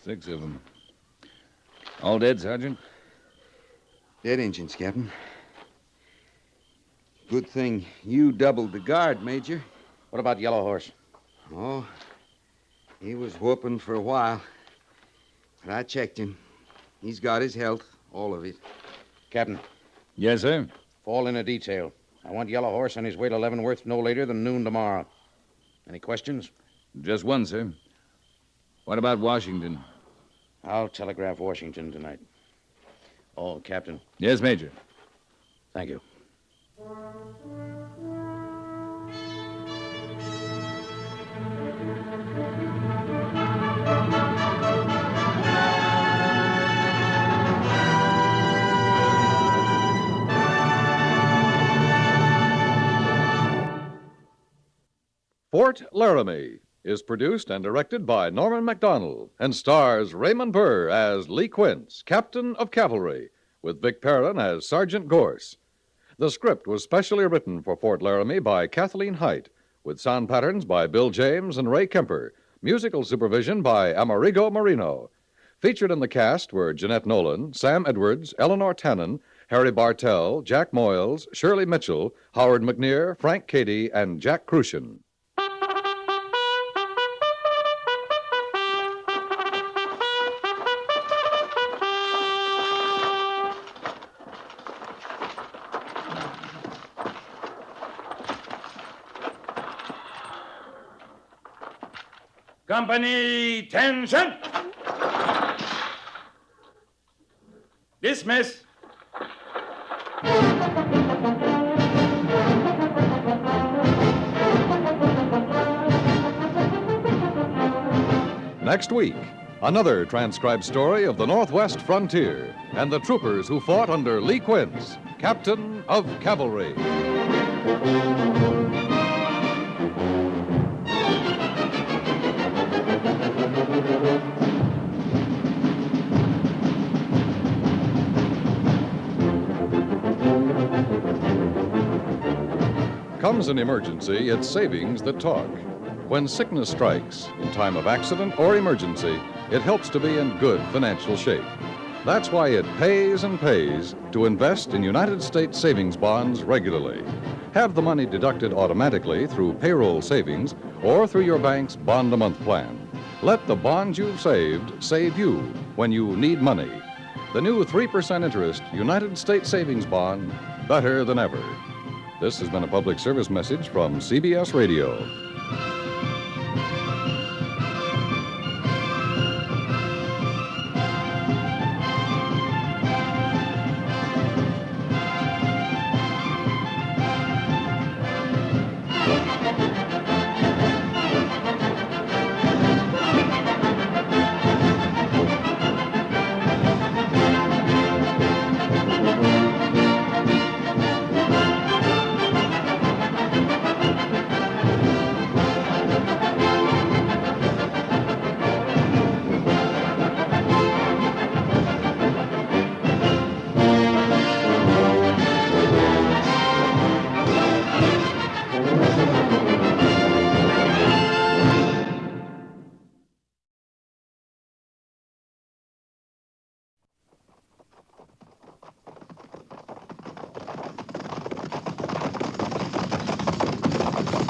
Six of them. All dead, Sergeant? Dead Injuns, Captain. Good thing you doubled the guard, Major. What about Yellow Horse? Oh, he was whooping for a while. But I checked him. He's got his health, all of it. Captain. Yes, sir? Fall in a detail. I want Yellow Horse on his way to Leavenworth no later than noon tomorrow. Any questions? Just one, sir. What about Washington? I'll telegraph Washington tonight. Oh, Captain. Yes, Major. Thank you. Fort Laramie is produced and directed by Norman MacDonald and stars Raymond Burr as Lee Quince, Captain of Cavalry, with Vic Perrin as Sergeant Gorse. The script was specially written for Fort Laramie by Kathleen Height, with sound patterns by Bill James and Ray Kemper, musical supervision by Amerigo Marino. Featured in the cast were Jeanette Nolan, Sam Edwards, Eleanor Tannen, Harry Bartell, Jack Moyles, Shirley Mitchell, Howard McNear, Frank Cady, and Jack Crucian. Company, tension! Dismiss. Next week, another transcribed story of the Northwest frontier and the troopers who fought under Lee Quince, Captain of Cavalry. Comes an emergency, it's savings that talk. When sickness strikes, in time of accident or emergency, it helps to be in good financial shape. That's why it pays and pays to invest in United States savings bonds regularly. Have the money deducted automatically through payroll savings or through your bank's bond-a-month plan. Let the bonds you've saved save you when you need money. The new 3% interest United States savings bond, better than ever. This has been a public service message from CBS Radio.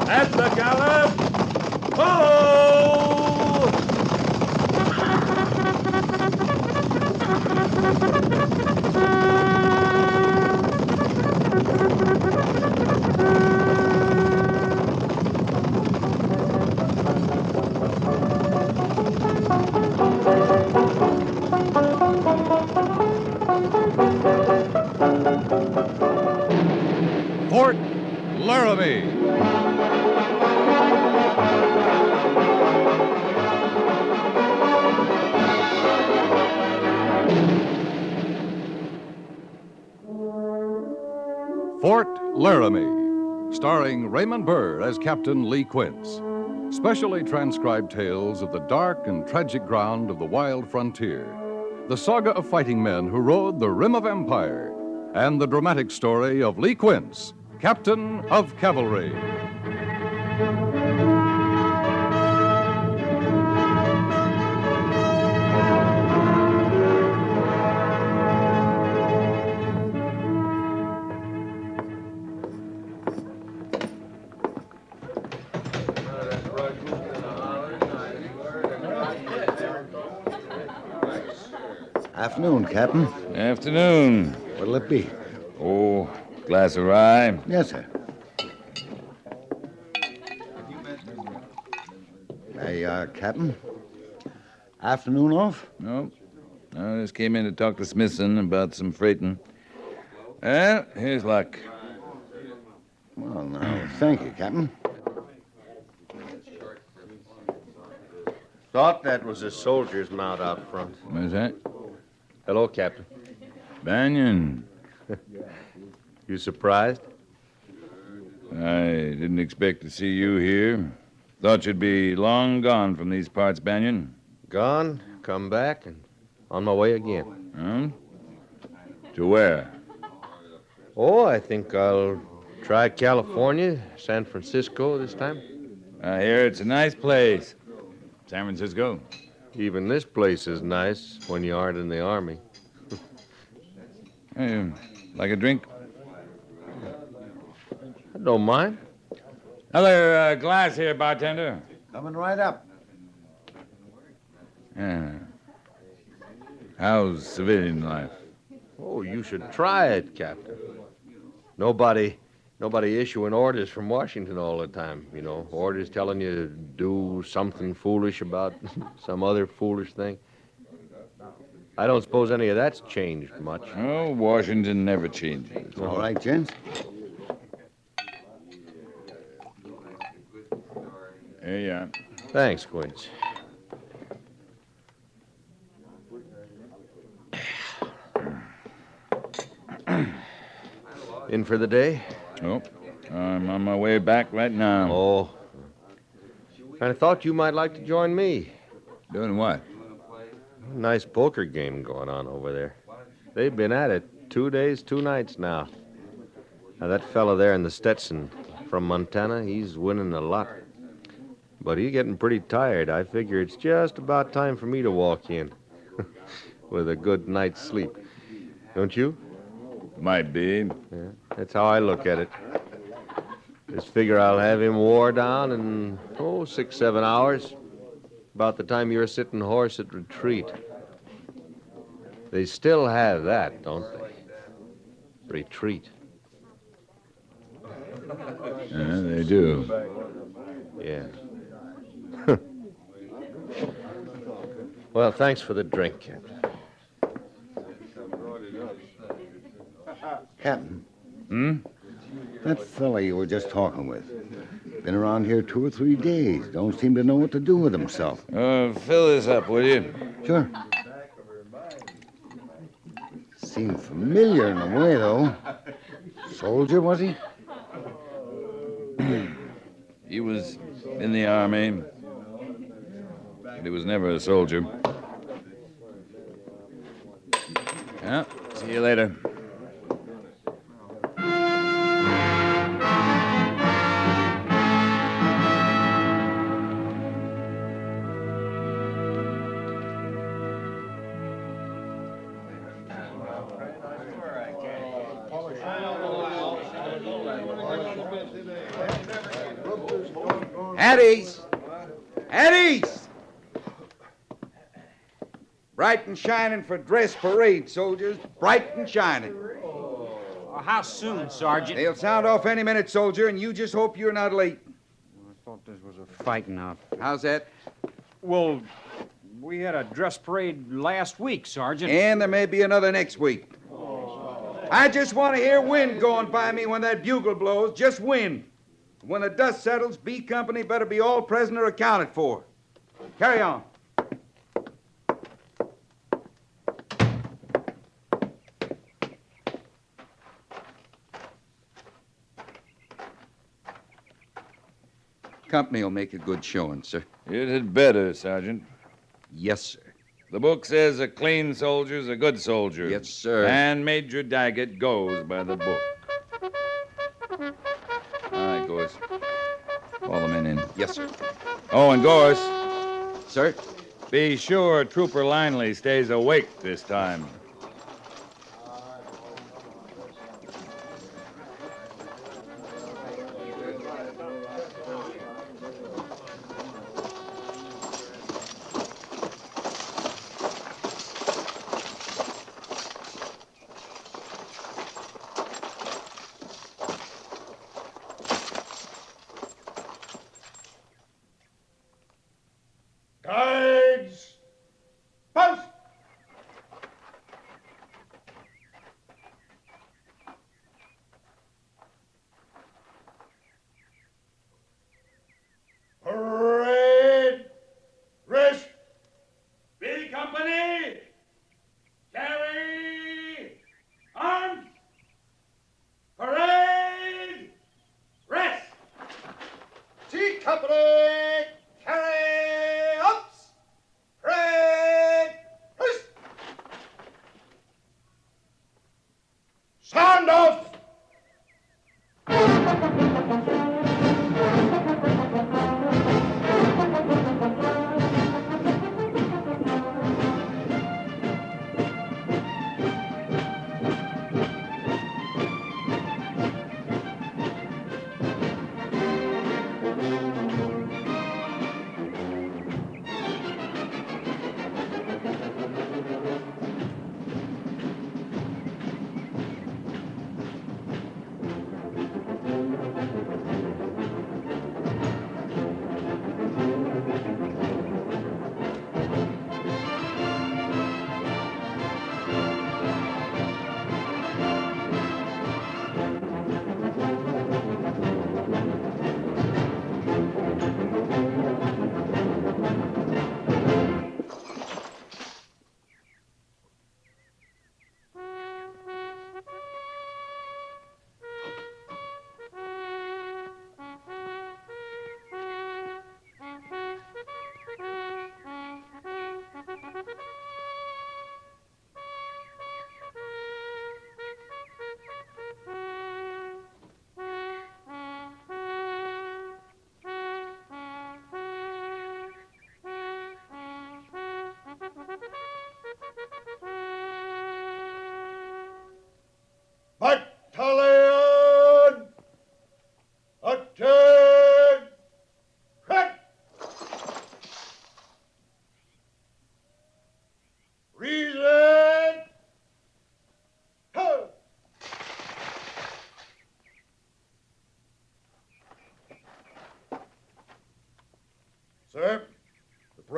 At the gallop! Oh! Fort Laramie. Fort Laramie, starring Raymond Burr as Captain Lee Quince. Specially transcribed tales of the dark and tragic ground of the wild frontier. The saga of fighting men who rode the rim of empire. And the dramatic story of Lee Quince, Captain of Cavalry. Afternoon, Captain. Afternoon. What'll it be? Oh, glass of rye. Yes, sir. Hey, Captain. Afternoon off? No. I just came in to talk to Smithson about some freighting. Well, here's luck. Well, now, thank you, Captain. Thought that was a soldier's mount out front. What's that? Hello, Captain. Banyan. You surprised? I didn't expect to see you here. Thought you'd be long gone from these parts, Banyan. Gone, come back, and on my way again. Hmm? To where? Oh, I think I'll try California, San Francisco this time. I hear it's a nice place. San Francisco. Even this place is nice when you aren't in the Army. Hey, like a drink? I don't mind. Another glass here, bartender. Coming right up. Yeah. How's civilian life? Oh, you should try it, Captain. Nobody issuing orders from Washington all the time, you know. Orders telling you to do something foolish about some other foolish thing. I don't suppose any of that's changed much. Oh, Washington never changes. All right, gents. Here you are. Thanks, Quince. In for the day? Oh, I'm on my way back right now. Oh. I thought you might like to join me. Doing what? Nice poker game going on over there. They've been at it 2 days, 2 nights now. Now, that fella there in the Stetson from Montana, he's winning a lot. But he's getting pretty tired. I figure it's just about time for me to walk in with a good night's sleep. Don't you? Might be. Yeah, that's how I look at it. Just figure I'll have him wore down in, 6, 7 hours. About the time you're sitting horse at retreat. They still have that, don't they? Retreat. Yeah, they do. Yeah. Well, thanks for the drink, Captain. Captain. Hmm? That fella you were just talking with. Been around here 2 or 3 days. Don't seem to know what to do with himself. Fill this up, will you? Sure. Seemed familiar in a way, though. Soldier, was he? He was in the Army. But he was never a soldier. Yeah, see you later. At ease! At ease! Bright and shining for dress parade, soldiers. Bright and shining. How soon, Sergeant? They'll sound off any minute, soldier, and you just hope you're not late. I thought this was a fighting out. How's that? Well, we had a dress parade last week, Sergeant. And there may be another next week. I just want to hear wind going by me when that bugle blows. Just wind. When the dust settles, B Company better be all present or accounted for. Carry on. Company will make a good showing, sir. It had better, Sergeant. Yes, sir. The book says a clean soldier's a good soldier. Yes, sir. And Major Daggett goes by the book. All right, Gorse. Call the men in. Yes, sir. Oh, and Gorse. Sir? Be sure Trooper Linley stays awake this time. Guards! Post!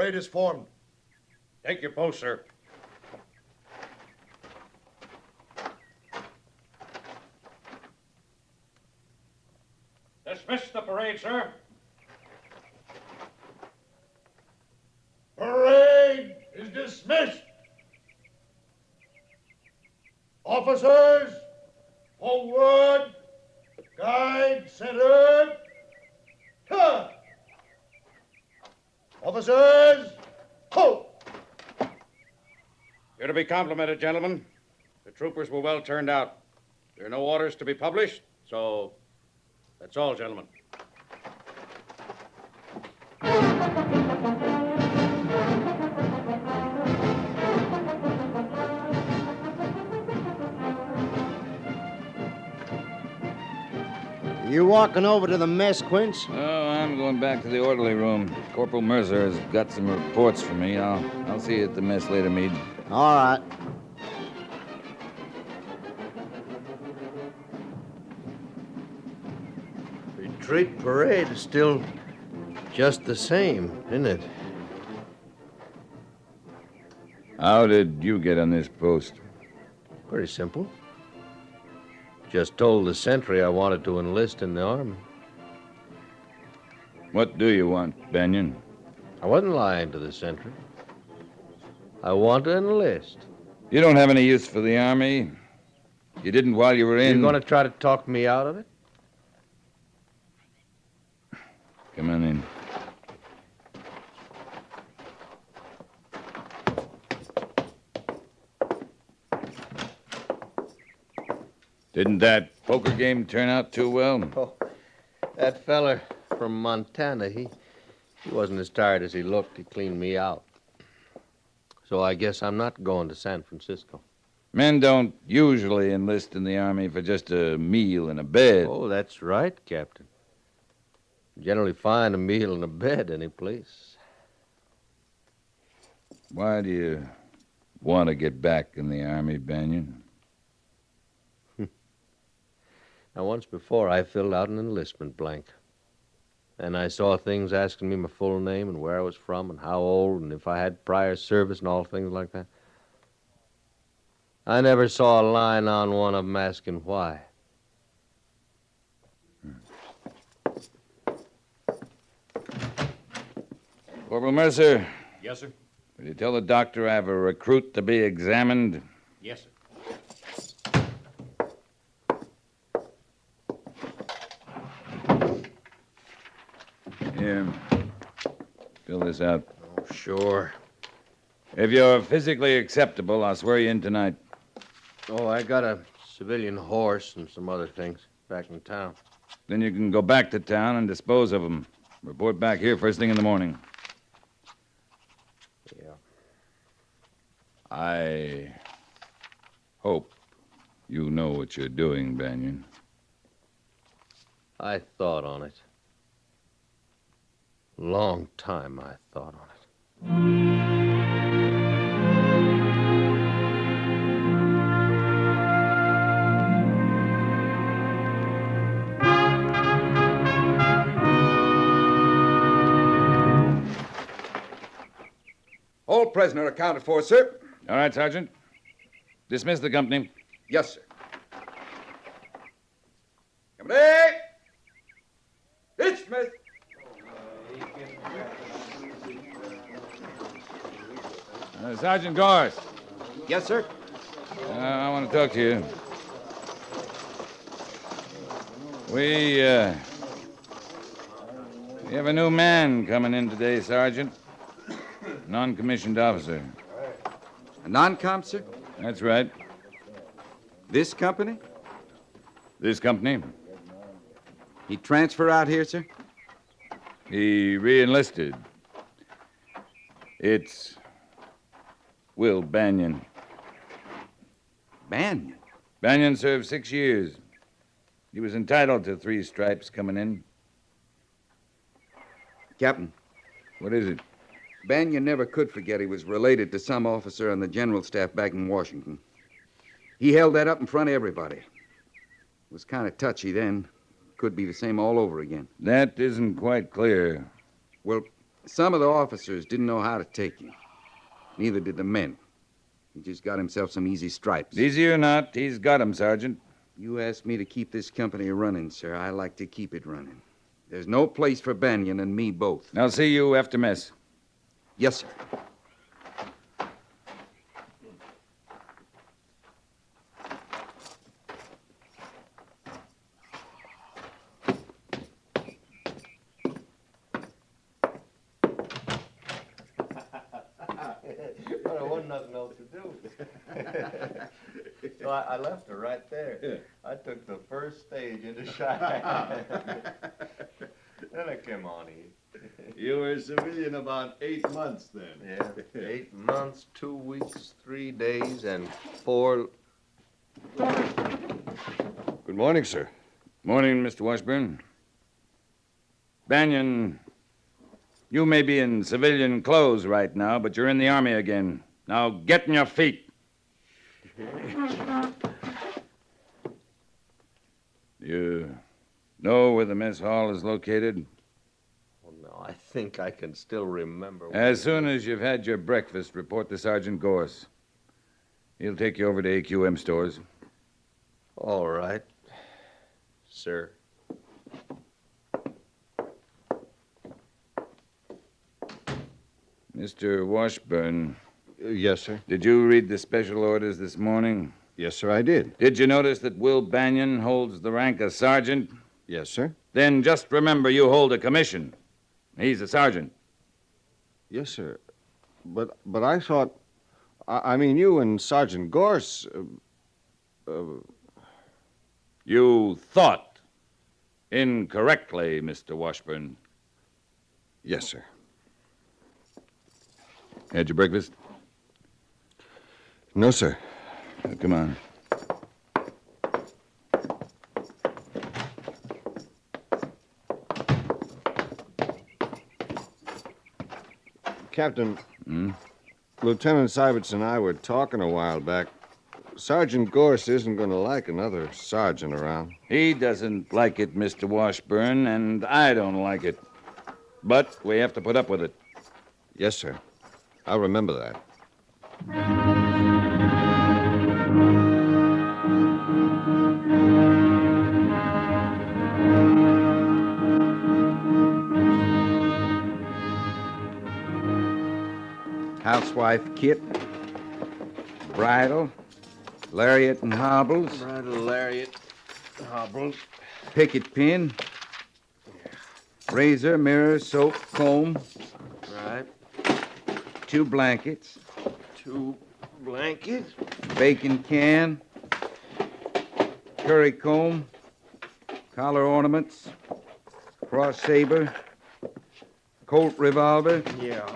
Parade is formed. Take your post, sir. Dismiss the parade, sir. Parade is dismissed. Officers, forward. Guide centered. Turn. Officers, halt. You're to be complimented, gentlemen. The troopers were well turned out. There are no orders to be published, so that's all, gentlemen. You walking over to the mess, Quince? Oh, I'm going back to the orderly room. Corporal Mercer has got some reports for me. I'll see you at the mess later, Meade. All right. Retreat parade is still just the same, isn't it? How did you get on this post? Pretty simple. Just told the sentry I wanted to enlist in the army. What do you want, Banyan? I wasn't lying to the sentry. I want to enlist. You don't have any use for the army. You didn't while you were in. You going to try to talk me out of it? Come on in. Didn't that poker game turn out too well? Oh, that feller from Montana, he wasn't as tired as he looked. He cleaned me out. So I guess I'm not going to San Francisco. Men don't usually enlist in the army for just a meal and a bed. Oh, that's right, Captain. Generally find a meal and a bed any place. Why do you want to get back in the army, Banyan? Now, once before, I filled out an enlistment blank. And I saw things asking me my full name and where I was from and how old and if I had prior service and all things like that. I never saw a line on one of them asking why. Corporal Mercer. Yes, sir. Will you tell the doctor I have a recruit to be examined? Yes, sir. Here. Fill this out. Oh, sure. If you're physically acceptable, I'll swear you in tonight. Oh, I got a civilian horse and some other things back in town. Then you can go back to town and dispose of them. Report back here first thing in the morning. Yeah. I hope you know what you're doing, Banyan. I thought on it. Long time I thought on it. All prisoner accounted for, sir. All right, Sergeant. Dismiss the company. Yes, sir. Company! Dismiss! Sergeant Gorse. Yes, sir. I want to talk to you. We have a new man coming in today, Sergeant. Non-commissioned officer. A non-comp, sir? That's right. This company? This company. He transfer out here, sir? He re-enlisted. It's Will Banyan. Banyan? Banyan served 6 years. He was entitled to 3 stripes coming in. Captain. What is it? Banyan never could forget he was related to some officer on the general staff back in Washington. He held that up in front of everybody. It was kind of touchy then. Could be the same all over again. That isn't quite clear. Well, Some of the officers didn't know how to take him. Neither did the men. He just got himself some easy stripes. Easy or not, he's got 'em, Sergeant. You asked me to keep this company running, sir. I like to keep it running. There's no place for Banyan and me both. I'll see you after mess. Yes, sir. Well, there wasn't nothing else to do. So I left her right there. Yeah. I took the first stage into Cheyenne. Then I came on east. You were a civilian about 8 months then. Yeah, 8 months, 2 weeks, 3 days, and 4... Good morning, sir. Morning, Mr. Washburn. Banyan, you may be in civilian clothes right now, but you're in the Army again. Now get on your feet. You know where the mess hall is located? Oh, no, I think I can still remember. As soon as you've had your breakfast, report to Sergeant Gorse. He'll take you over to AQM stores. All right, sir. Mr. Washburn. Yes, sir. Did you read the special orders this morning? Yes, sir, I did. Did you notice that Will Banyan holds the rank of sergeant? Yes, sir. Then just remember you hold a commission. He's a sergeant. Yes, sir. But I thought... I mean, you and Sergeant Gorse... You thought incorrectly, Mr. Washburn. Yes, sir. Had your breakfast? No, sir. Come on. Captain, Lieutenant Seiberts and I were talking a while back. Sergeant Gorse isn't going to like another sergeant around. He doesn't like it, Mr. Washburn, and I don't like it. But we have to put up with it. Yes, sir. I'll remember that. Housewife kit, bridle, lariat and hobbles, Bridle, lariat, hobbles. picket pin, razor, mirror, soap, comb, Right. 2 blankets, 2 blankets. bacon can, curry comb, collar ornaments, cross saber, Colt revolver, Yeah.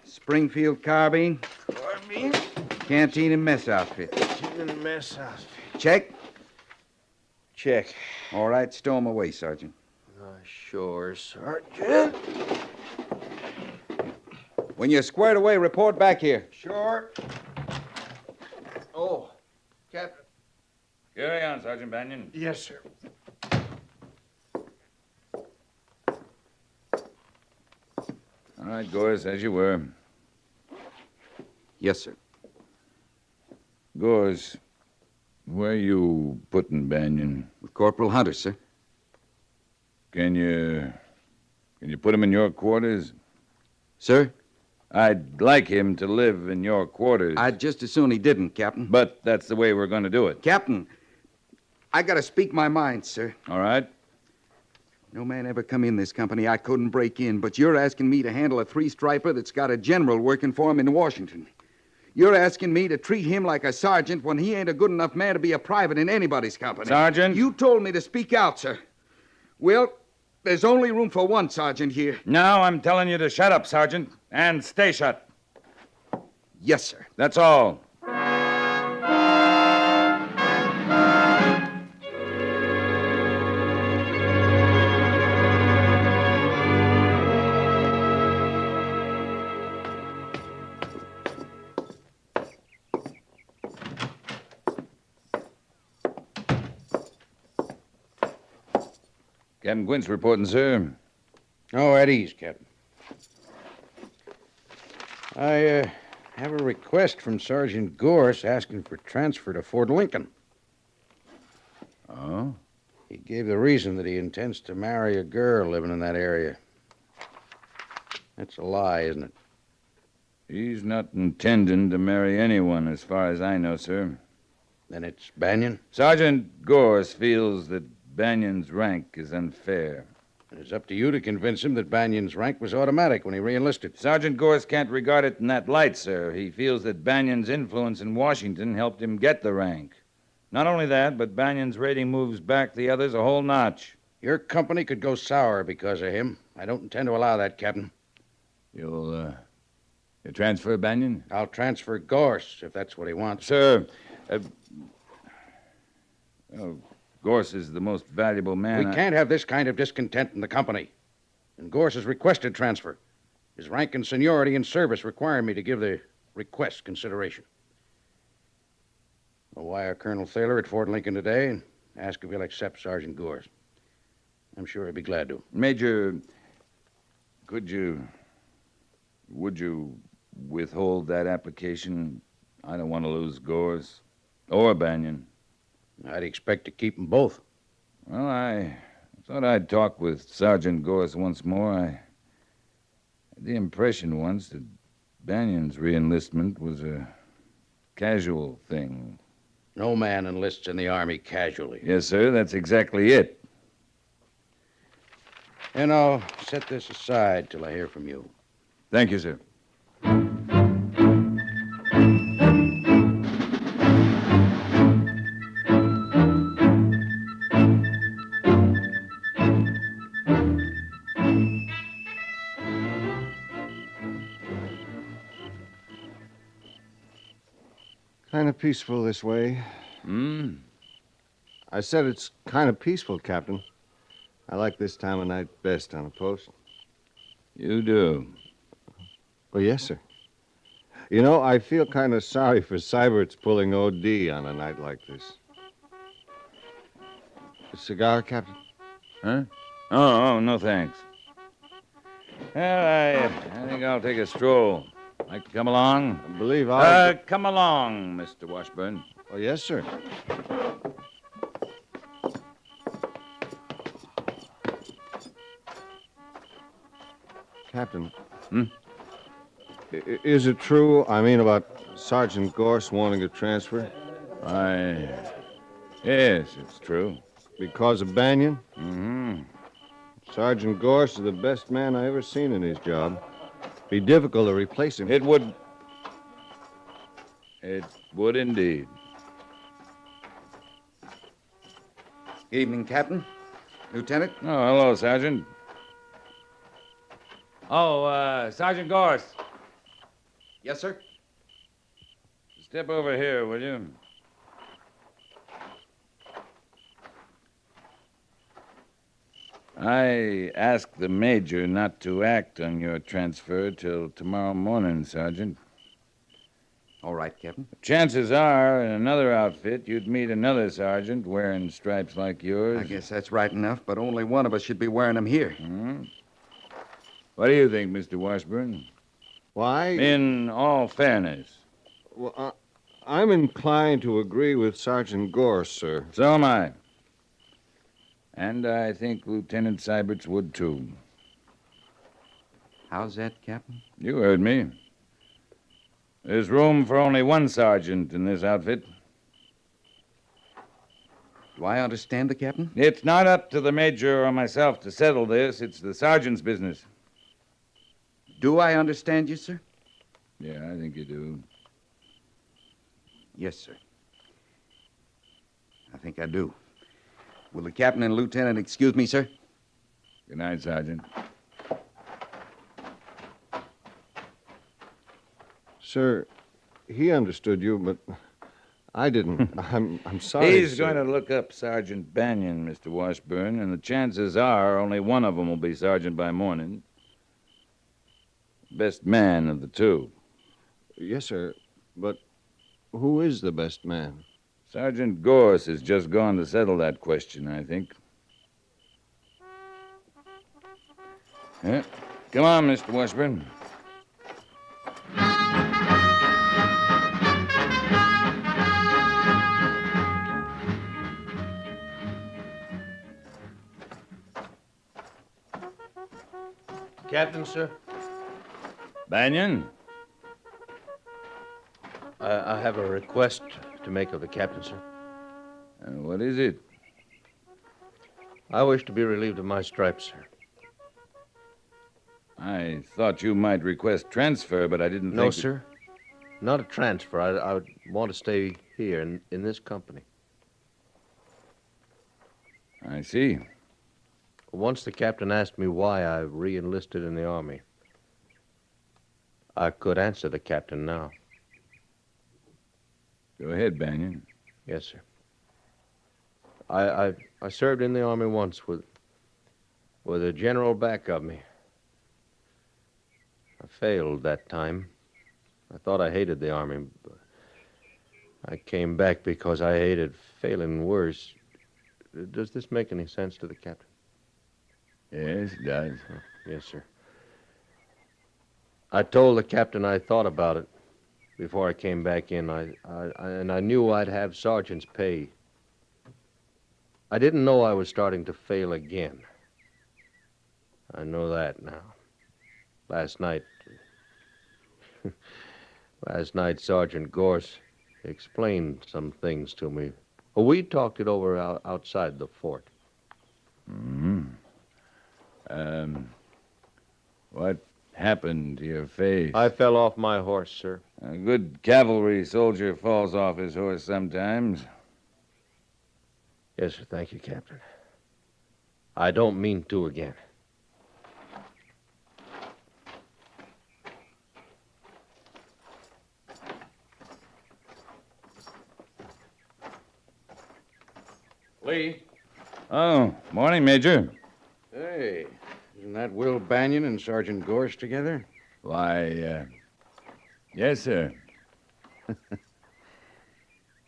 Springfield carbine, Carbine. canteen and mess outfit. In the mess outfit. Check? Check. All right, stow 'em away, Sergeant. Sure, Sergeant. When you're squared away, report back here. Sure. Oh, Captain. Carry on, Sergeant Banyan. Yes, sir. All right, Gorse, as you were. Yes, sir. Gorse, where you putting Banyan? With Corporal Hunter, sir. Can you put him in your quarters? Sir? I'd like him to live in your quarters. I'd just as soon he didn't, Captain. But that's the way we're going to do it. Captain, I gotta speak my mind, sir. All right? No man ever come in this company I couldn't break in, but you're asking me to handle a 3-striper that's got a general working for him in Washington. You're asking me to treat him like a sergeant when he ain't a good enough man to be a private in anybody's company. Sergeant? You told me to speak out, sir. Well, there's only room for one sergeant here. Now I'm telling you to shut up, Sergeant, and stay shut. Yes, sir. That's all. Captain Quint's reporting, sir. Oh, at ease, Captain. I have a request from Sergeant Gorse asking for transfer to Fort Lincoln. Oh? He gave the reason that he intends to marry a girl living in that area. That's a lie, isn't it? He's not intending to marry anyone, as far as I know, sir. Then it's Banyan? Sergeant Gorse feels that Banyan's rank is unfair. It's up to you to convince him that Banyan's rank was automatic when he reenlisted. Sergeant Gorse can't regard it in that light, sir. He feels that Banyan's influence in Washington helped him get the rank. Not only that, but Banyan's rating moves back the others a whole notch. Your company could go sour because of him. I don't intend to allow that, Captain. You'll transfer Banyan? I'll transfer Gorse, if that's what he wants. Sir, Gorse is the most valuable man. We can't have this kind of discontent in the company. And Gorse has requested transfer. His rank and seniority in service require me to give the request consideration. I'll wire Colonel Thaler at Fort Lincoln today and ask if he'll accept Sergeant Gorse. I'm sure he'll be glad to. Major, would you withhold that application? I don't want to lose Gorse or Banyan. I'd expect to keep them both. Well, I thought I'd talk with Sergeant Gorse once more. I had the impression once that Banyan's reenlistment was a casual thing. No man enlists in the Army casually. Yes, sir, that's exactly it. And I'll set this aside till I hear from you. Thank you, sir. Kind of peaceful this way. I said it's kind of peaceful, Captain. I like this time of night best on a post. You do? Well, yes, sir. You know, I feel kind of sorry for Seibert's pulling OD on a night like this. A cigar, Captain? Huh? Oh, no thanks. Well, I think I'll take a stroll. Like to come along? I believe I'll... Come along, Mr. Washburn. Oh, yes, sir. Captain. Is it true, I mean, about Sergeant Gorse wanting a transfer? Yes, it's true. Because of Banyan? Mm-hmm. Sergeant Gorse is the best man I ever seen in his job. Be difficult to replace him. It would indeed. Evening, Captain. Lieutenant? Oh, hello, Sergeant. Oh, Sergeant Gorse. Yes, sir? Step over here, will you? I asked the Major not to act on your transfer till tomorrow morning, Sergeant. All right, Captain. Chances are, in another outfit, you'd meet another sergeant wearing stripes like yours. I guess that's right enough, but only one of us should be wearing them here. What do you think, Mr. Washburn? Why? In all fairness. Well, I'm inclined to agree with Sergeant Gorse, sir. So am I. And I think Lieutenant Seiberts would, too. How's that, Captain? You heard me. There's room for only one sergeant in this outfit. Do I understand the Captain? It's not up to the Major or myself to settle this. It's the sergeant's business. Do I understand you, sir? Yeah, I think you do. Yes, sir. I think I do. Will the captain and lieutenant excuse me, sir? Good night, Sergeant. Sir, he understood you, but I didn't. I'm sorry. He's going to look up Sergeant Banyan, Mr. Washburn, and the chances are only one of them will be sergeant by morning. Best man of the two. Yes, sir. But who is the best man? Sergeant Gorse has just gone to settle that question, I think. Yeah. Come on, Mr. Washburn. Captain, sir? Banyan? I have a request to make of the captain, sir. What is it? I wish to be relieved of my stripes, sir. I thought you might request transfer, but I didn't think... No, sir. Not a transfer. I would want to stay here in this company. I see. Once the captain asked me why I re-enlisted in the Army. I could answer the captain now. Go ahead, Banyan. Yes, sir. I served in the Army once with a general back of me. I failed that time. I thought I hated the Army, but I came back because I hated failing worse. Does this make any sense to the captain? Yes, it does. Yes, sir. I told the captain I thought about it before I came back in. I knew I'd have sergeant's pay. I didn't know I was starting to fail again. I know that now. Last night, Sergeant Gorse explained some things to me. We talked it over outside the fort. Mm-hmm. What happened to your face? I fell off my horse, sir. A good cavalry soldier falls off his horse sometimes. Yes, sir. Thank you, Captain. I don't mean to again. Lee. Oh, morning, Major. Hey, isn't that Will Banyan and Sergeant Gorse together? Why, yes, sir.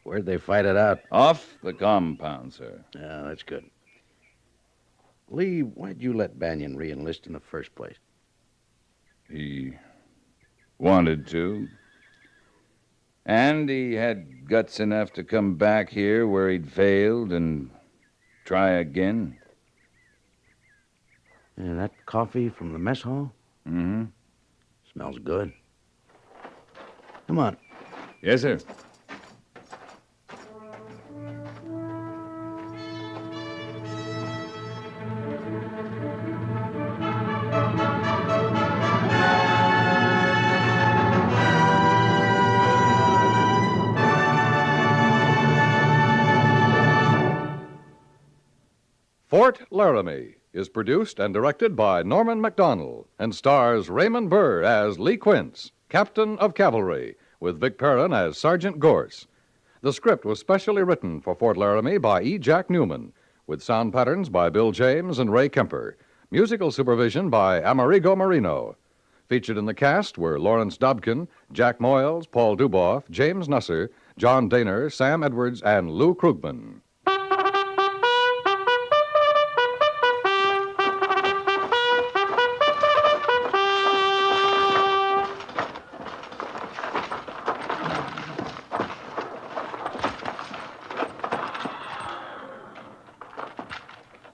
Where'd they fight it out? Off the compound, sir. Yeah, that's good. Lee, why'd you let Banyan re-enlist in the first place? He wanted to. And he had guts enough to come back here where he'd failed and try again. Yeah, that coffee from the mess hall? Mm-hmm. Smells good. Come on. Yes, sir. Fort Laramie is produced and directed by Norman MacDonald and stars Raymond Burr as Lee Quince, Captain of Cavalry, with Vic Perrin as Sergeant Gorse. The script was specially written for Fort Laramie by E. Jack Newman, with sound patterns by Bill James and Ray Kemper. Musical supervision by Amerigo Marino. Featured in the cast were Lawrence Dobkin, Jack Moyles, Paul Duboff, James Nusser, John Daner, Sam Edwards, and Lou Krugman.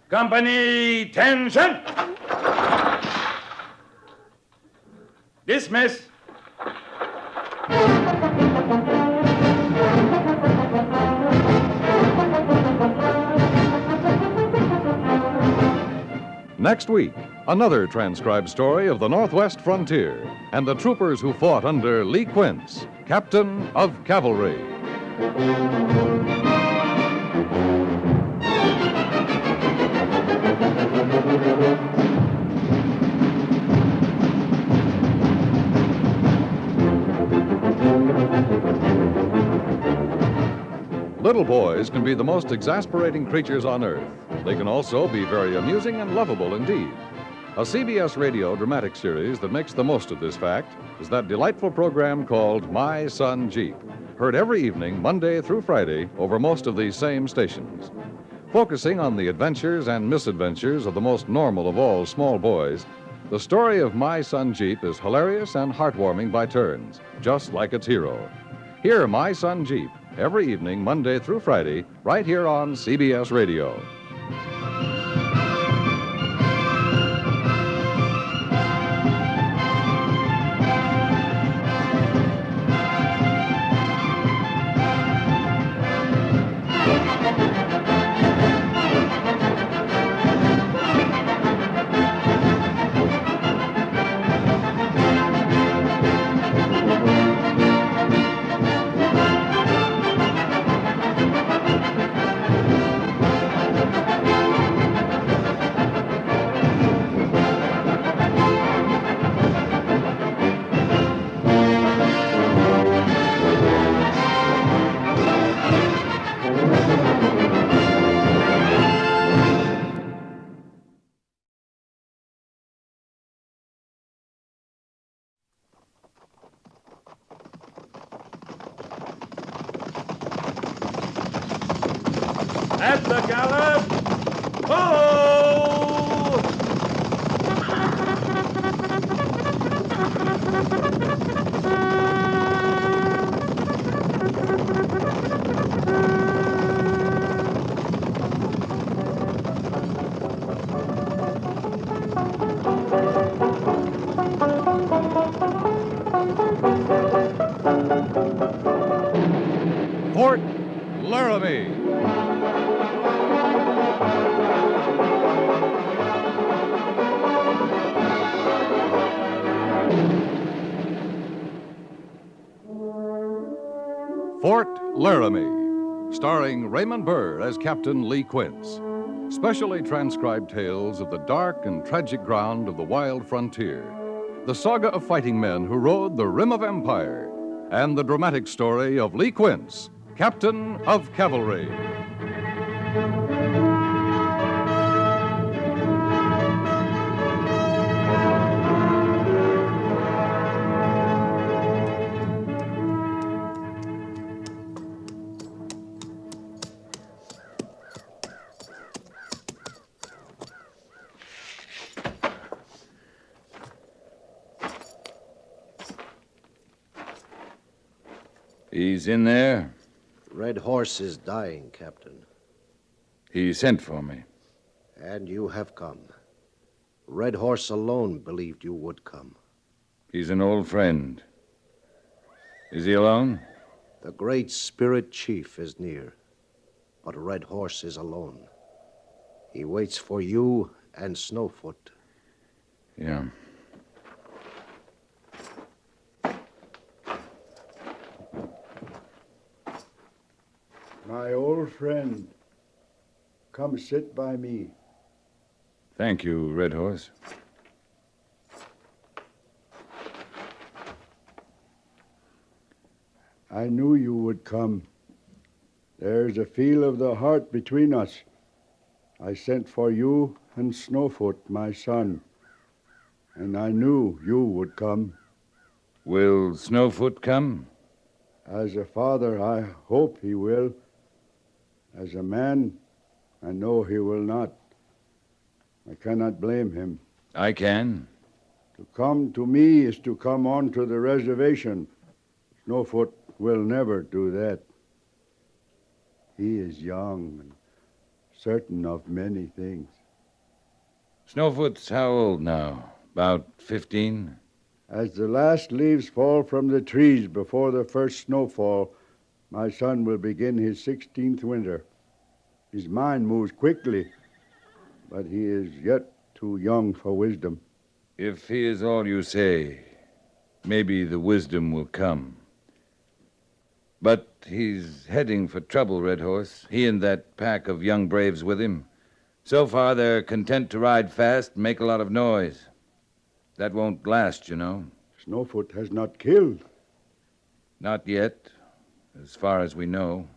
Company, tension! Dismiss. Next week, another transcribed story of the Northwest frontier and the troopers who fought under Lee Quince, Captain of Cavalry. Little boys can be the most exasperating creatures on earth. They can also be very amusing and lovable indeed. A CBS radio dramatic series that makes the most of this fact is that delightful program called My Son Jeep, heard every evening, Monday through Friday, over most of these same stations. Focusing on the adventures and misadventures of the most normal of all small boys, the story of My Son Jeep is hilarious and heartwarming by turns, just like its hero. Hear My Son Jeep every evening, Monday through Friday, right here on CBS Radio. At the gallop! Ho! Fort Laramie. Fort Laramie, starring Raymond Burr as Captain Lee Quince. Specially transcribed tales of the dark and tragic ground of the wild frontier, the saga of fighting men who rode the rim of empire, and the dramatic story of Lee Quince, Captain of Cavalry. He's in there? Red Horse is dying, Captain. He sent for me. And you have come. Red Horse alone believed you would come. He's an old friend. Is he alone? The great spirit chief is near, but Red Horse is alone. He waits for you and Snowfoot. Yeah. My old friend, come sit by me. Thank you, Red Horse. I knew you would come. There's a feel of the heart between us. I sent for you and Snowfoot, my son, and I knew you would come. Will Snowfoot come? As a father, I hope he will. As a man, I know he will not. I cannot blame him. I can. To come to me is to come on to the reservation. Snowfoot will never do that. He is young and certain of many things. Snowfoot's how old now? About 15? As the last leaves fall from the trees before the first snowfall, my son will begin his 16th winter. His mind moves quickly, but he is yet too young for wisdom. If he is all you say, maybe the wisdom will come. But he's heading for trouble, Red Horse. He and that pack of young braves with him. So far, they're content to ride fast and make a lot of noise. That won't last, you know. Snowfoot has not killed. Not yet, as far as we know.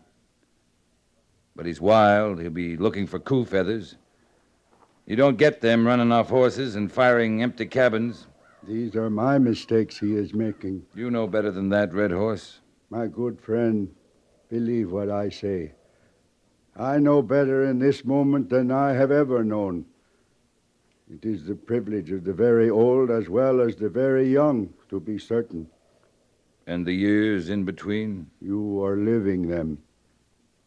But he's wild. He'll be looking for cool feathers. You don't get them running off horses and firing empty cabins. These are my mistakes he is making. You know better than that, Red Horse. My good friend, believe what I say. I know better in this moment than I have ever known. It is the privilege of the very old as well as the very young to be certain. And the years in between? You are living them.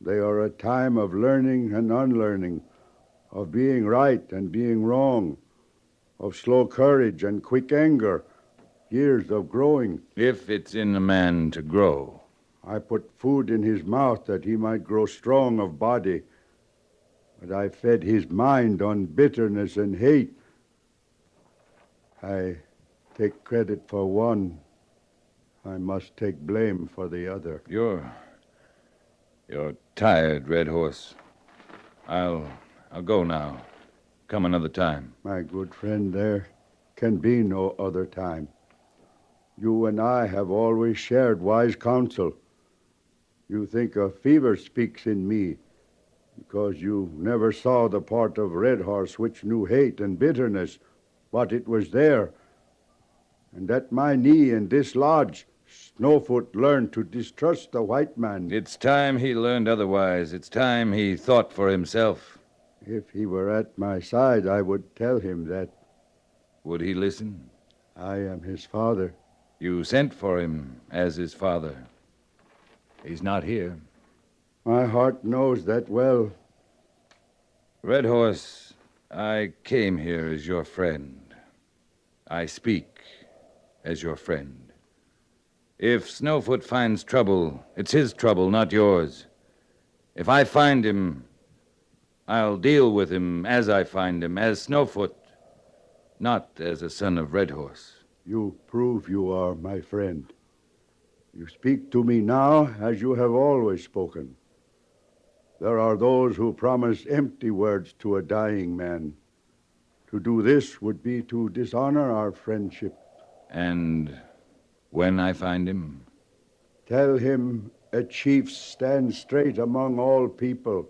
They are a time of learning and unlearning, of being right and being wrong, of slow courage and quick anger, years of growing. If it's in a man to grow. I put food in his mouth that he might grow strong of body, but I fed his mind on bitterness and hate. I take credit for one. I must take blame for the other. You're tired, Red Horse. I'll go now. Come another time. My good friend, there can be no other time. You and I have always shared wise counsel. You think a fever speaks in me because you never saw the part of Red Horse which knew hate and bitterness, but it was there. And at my knee in this lodge, Snowfoot learned to distrust the white man. It's time he learned otherwise. It's time he thought for himself. If he were at my side, I would tell him that. Would he listen? I am his father. You sent for him as his father. He's not here. My heart knows that well. Red Horse, I came here as your friend. I speak as your friend. If Snowfoot finds trouble, it's his trouble, not yours. If I find him, I'll deal with him as I find him, as Snowfoot, not as a son of Red Horse. You prove you are my friend. You speak to me now as you have always spoken. There are those who promise empty words to a dying man. To do this would be to dishonor our friendship. And when I find him? Tell him a chief stands straight among all people.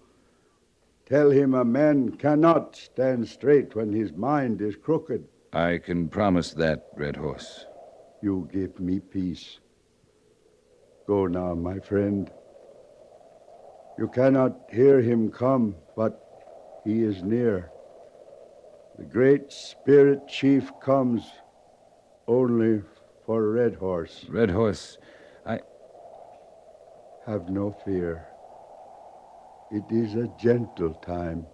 Tell him a man cannot stand straight when his mind is crooked. I can promise that, Red Horse. You give me peace. Go now, my friend. You cannot hear him come, but he is near. The great spirit chief comes only for Red Horse. Red Horse, Have no fear. It is a gentle time,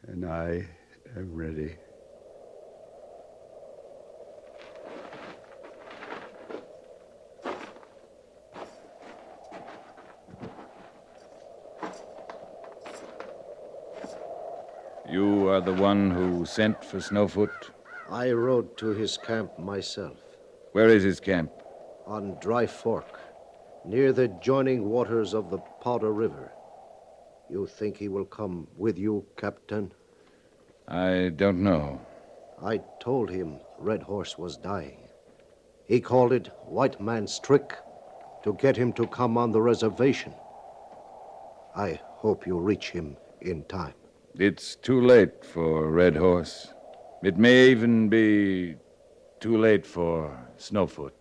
and I am ready. You are the one who sent for Snowfoot? I rode to his camp myself. Where is his camp? On Dry Fork, near the joining waters of the Powder River. You think he will come with you, Captain? I don't know. I told him Red Horse was dying. He called it white man's trick to get him to come on the reservation. I hope you reach him in time. It's too late for Red Horse. It may even be too late for Snowfoot.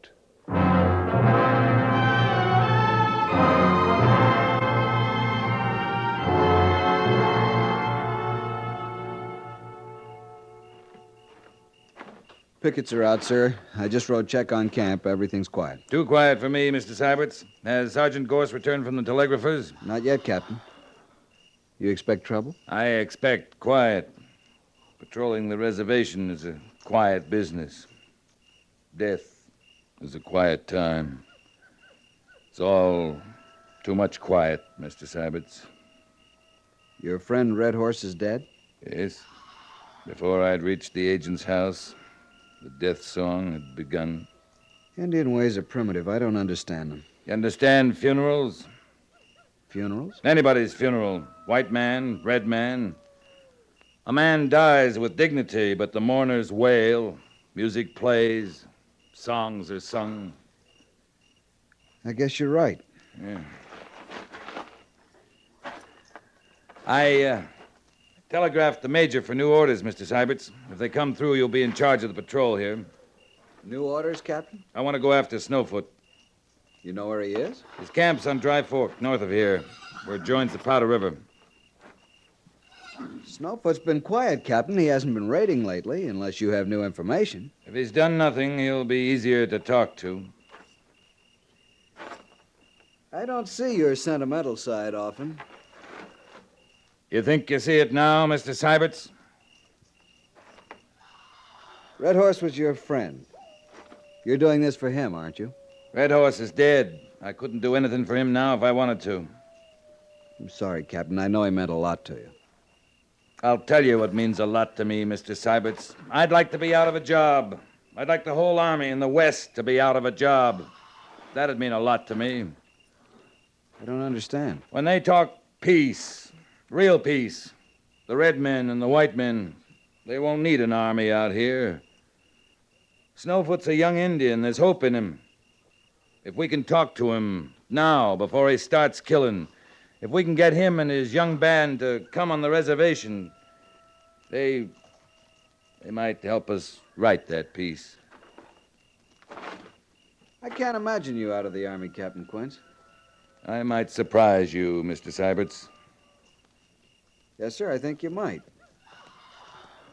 Pickets are out, sir. I just rode check on camp. Everything's quiet. Too quiet for me, Mr. Syberts. Has Sergeant Gorse returned from the telegraphers? Not yet, Captain. You expect trouble? I expect quiet. Patrolling the reservation is a quiet business. Death is a quiet time. It's all too much quiet, Mr. Syberts. Your friend Red Horse is dead? Yes. Before I'd reached the agent's house, the death song had begun. Indian ways are primitive. I don't understand them. You understand funerals? Funerals? Anybody's funeral. White man, red man. A man dies with dignity, but the mourners wail. Music plays. Songs are sung. I guess you're right. Yeah. I telegraphed the major for new orders, Mr. Syberts. If they come through, you'll be in charge of the patrol here. New orders, Captain? I want to go after Snowfoot. You know where he is? His camp's on Dry Fork, north of here, where it joins the Powder River. Snowfoot's been quiet, Captain. He hasn't been raiding lately, unless you have new information. If he's done nothing, he'll be easier to talk to. I don't see your sentimental side often. You think you see it now, Mr. Syberts? Red Horse was your friend. You're doing this for him, aren't you? Red Horse is dead. I couldn't do anything for him now if I wanted to. I'm sorry, Captain. I know he meant a lot to you. I'll tell you what means a lot to me, Mr. Syberts. I'd like to be out of a job. I'd like the whole army in the West to be out of a job. That'd mean a lot to me. I don't understand. When they talk peace, real peace, the red men and the white men, they won't need an army out here. Snowfoot's a young Indian. There's hope in him. If we can talk to him now, before he starts killing, if we can get him and his young band to come on the reservation, they might help us write that peace. I can't imagine you out of the Army, Captain Quince. I might surprise you, Mr. Syberts. Yes, sir, I think you might.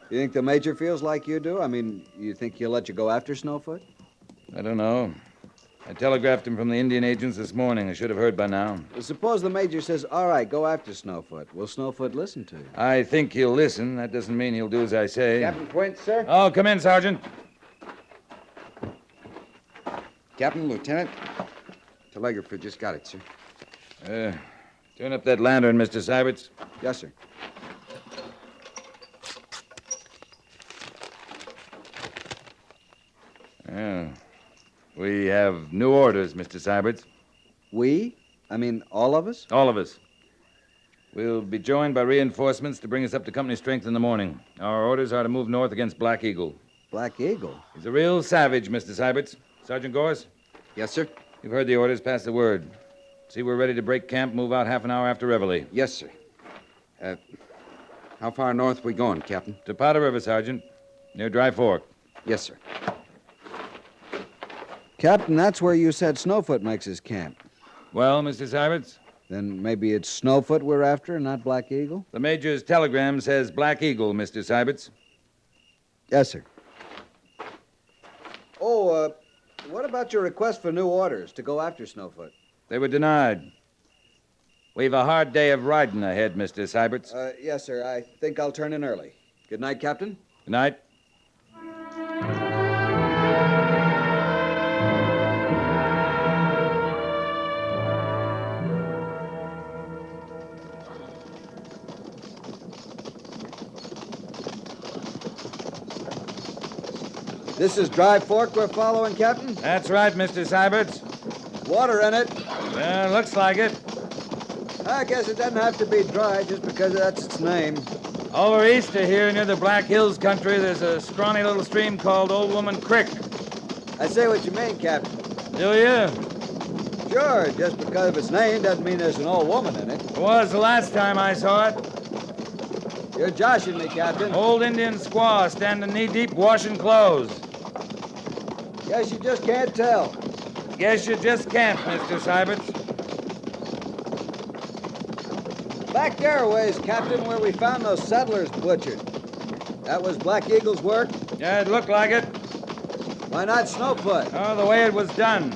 You think the Major feels like you do? I mean, you think he'll let you go after Snowfoot? I don't know. I telegraphed him from the Indian agents this morning. I should have heard by now. Well, suppose the Major says, all right, go after Snowfoot. Will Snowfoot listen to you? I think he'll listen. That doesn't mean he'll do as I say. Captain Quince, sir? Oh, come in, Sergeant. Captain, Lieutenant. Telegrapher just got it, sir. Turn up that lantern, Mr. Syberts. Yes, sir. We have new orders, Mr. Syberts. We? I mean, all of us? All of us. We'll be joined by reinforcements to bring us up to company strength in the morning. Our orders are to move north against Black Eagle. Black Eagle? He's a real savage, Mr. Syberts. Sergeant Gorse? Yes, sir? You've heard the orders. Pass the word. See, we're ready to break camp, move out half an hour after reveille. Yes, sir. How far north we going, Captain? To Powder River, Sergeant. Near Dry Fork. Yes, sir. Captain, that's where you said Snowfoot makes his camp. Well, Mr. Syberts? Then maybe it's Snowfoot we're after and not Black Eagle? The Major's telegram says Black Eagle, Mr. Syberts. Yes, sir. Oh, what about your request for new orders to go after Snowfoot? They were denied. We've a hard day of riding ahead, Mr. Syberts. Yes, sir. I think I'll turn in early. Good night, Captain. Good night. This is Dry Fork we're following, Captain? That's right, Mr. Syberts. Water in it. Looks like it. I guess it doesn't have to be dry just because that's its name. Over east of here, near the Black Hills country, there's a scrawny little stream called Old Woman Creek. I say what you mean, Captain. Do you? Sure, just because of its name doesn't mean there's an old woman in it. It was the last time I saw it. You're joshing me, Captain. Old Indian squaw standing knee-deep washing clothes. Guess you just can't tell. Guess you just can't, Mr. Syberts. Back there ways, Captain, where we found those settlers butchered. That was Black Eagle's work? Yeah, it looked like it. Why not Snowfoot? Oh, the way it was done.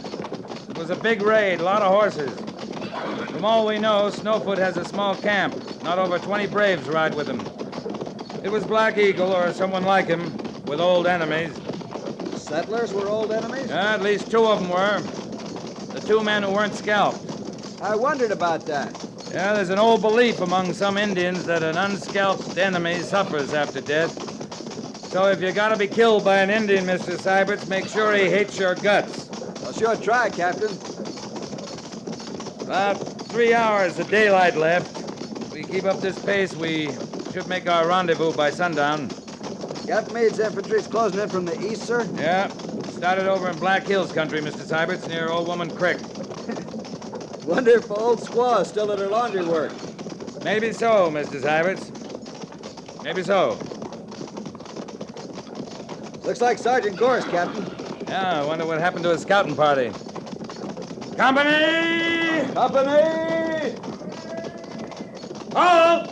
It was a big raid, a lot of horses. From all we know, Snowfoot has a small camp. Not over 20 braves ride with him. It was Black Eagle or someone like him with old enemies. Settlers were old enemies? At least two of them were. The two men who weren't scalped. I wondered about that. Yeah, there's an old belief among some Indians that an unscalped enemy suffers after death. So if you gotta be killed by an Indian, Mr. Syberts, make sure he hates your guts. I'll sure try, Captain. About 3 hours of daylight left. If we keep up this pace, we should make our rendezvous by sundown. Captain Meade's infantry's closing in from the east, sir? Yeah. Started over in Black Hills country, Mr. Syberts, near Old Woman Creek. Wonder if old squaw's still at her laundry work. Maybe so, Mr. Syberts. Maybe so. Looks like Sergeant Gorse, Captain. Yeah, I wonder what happened to his scouting party. Company! Company! Halt!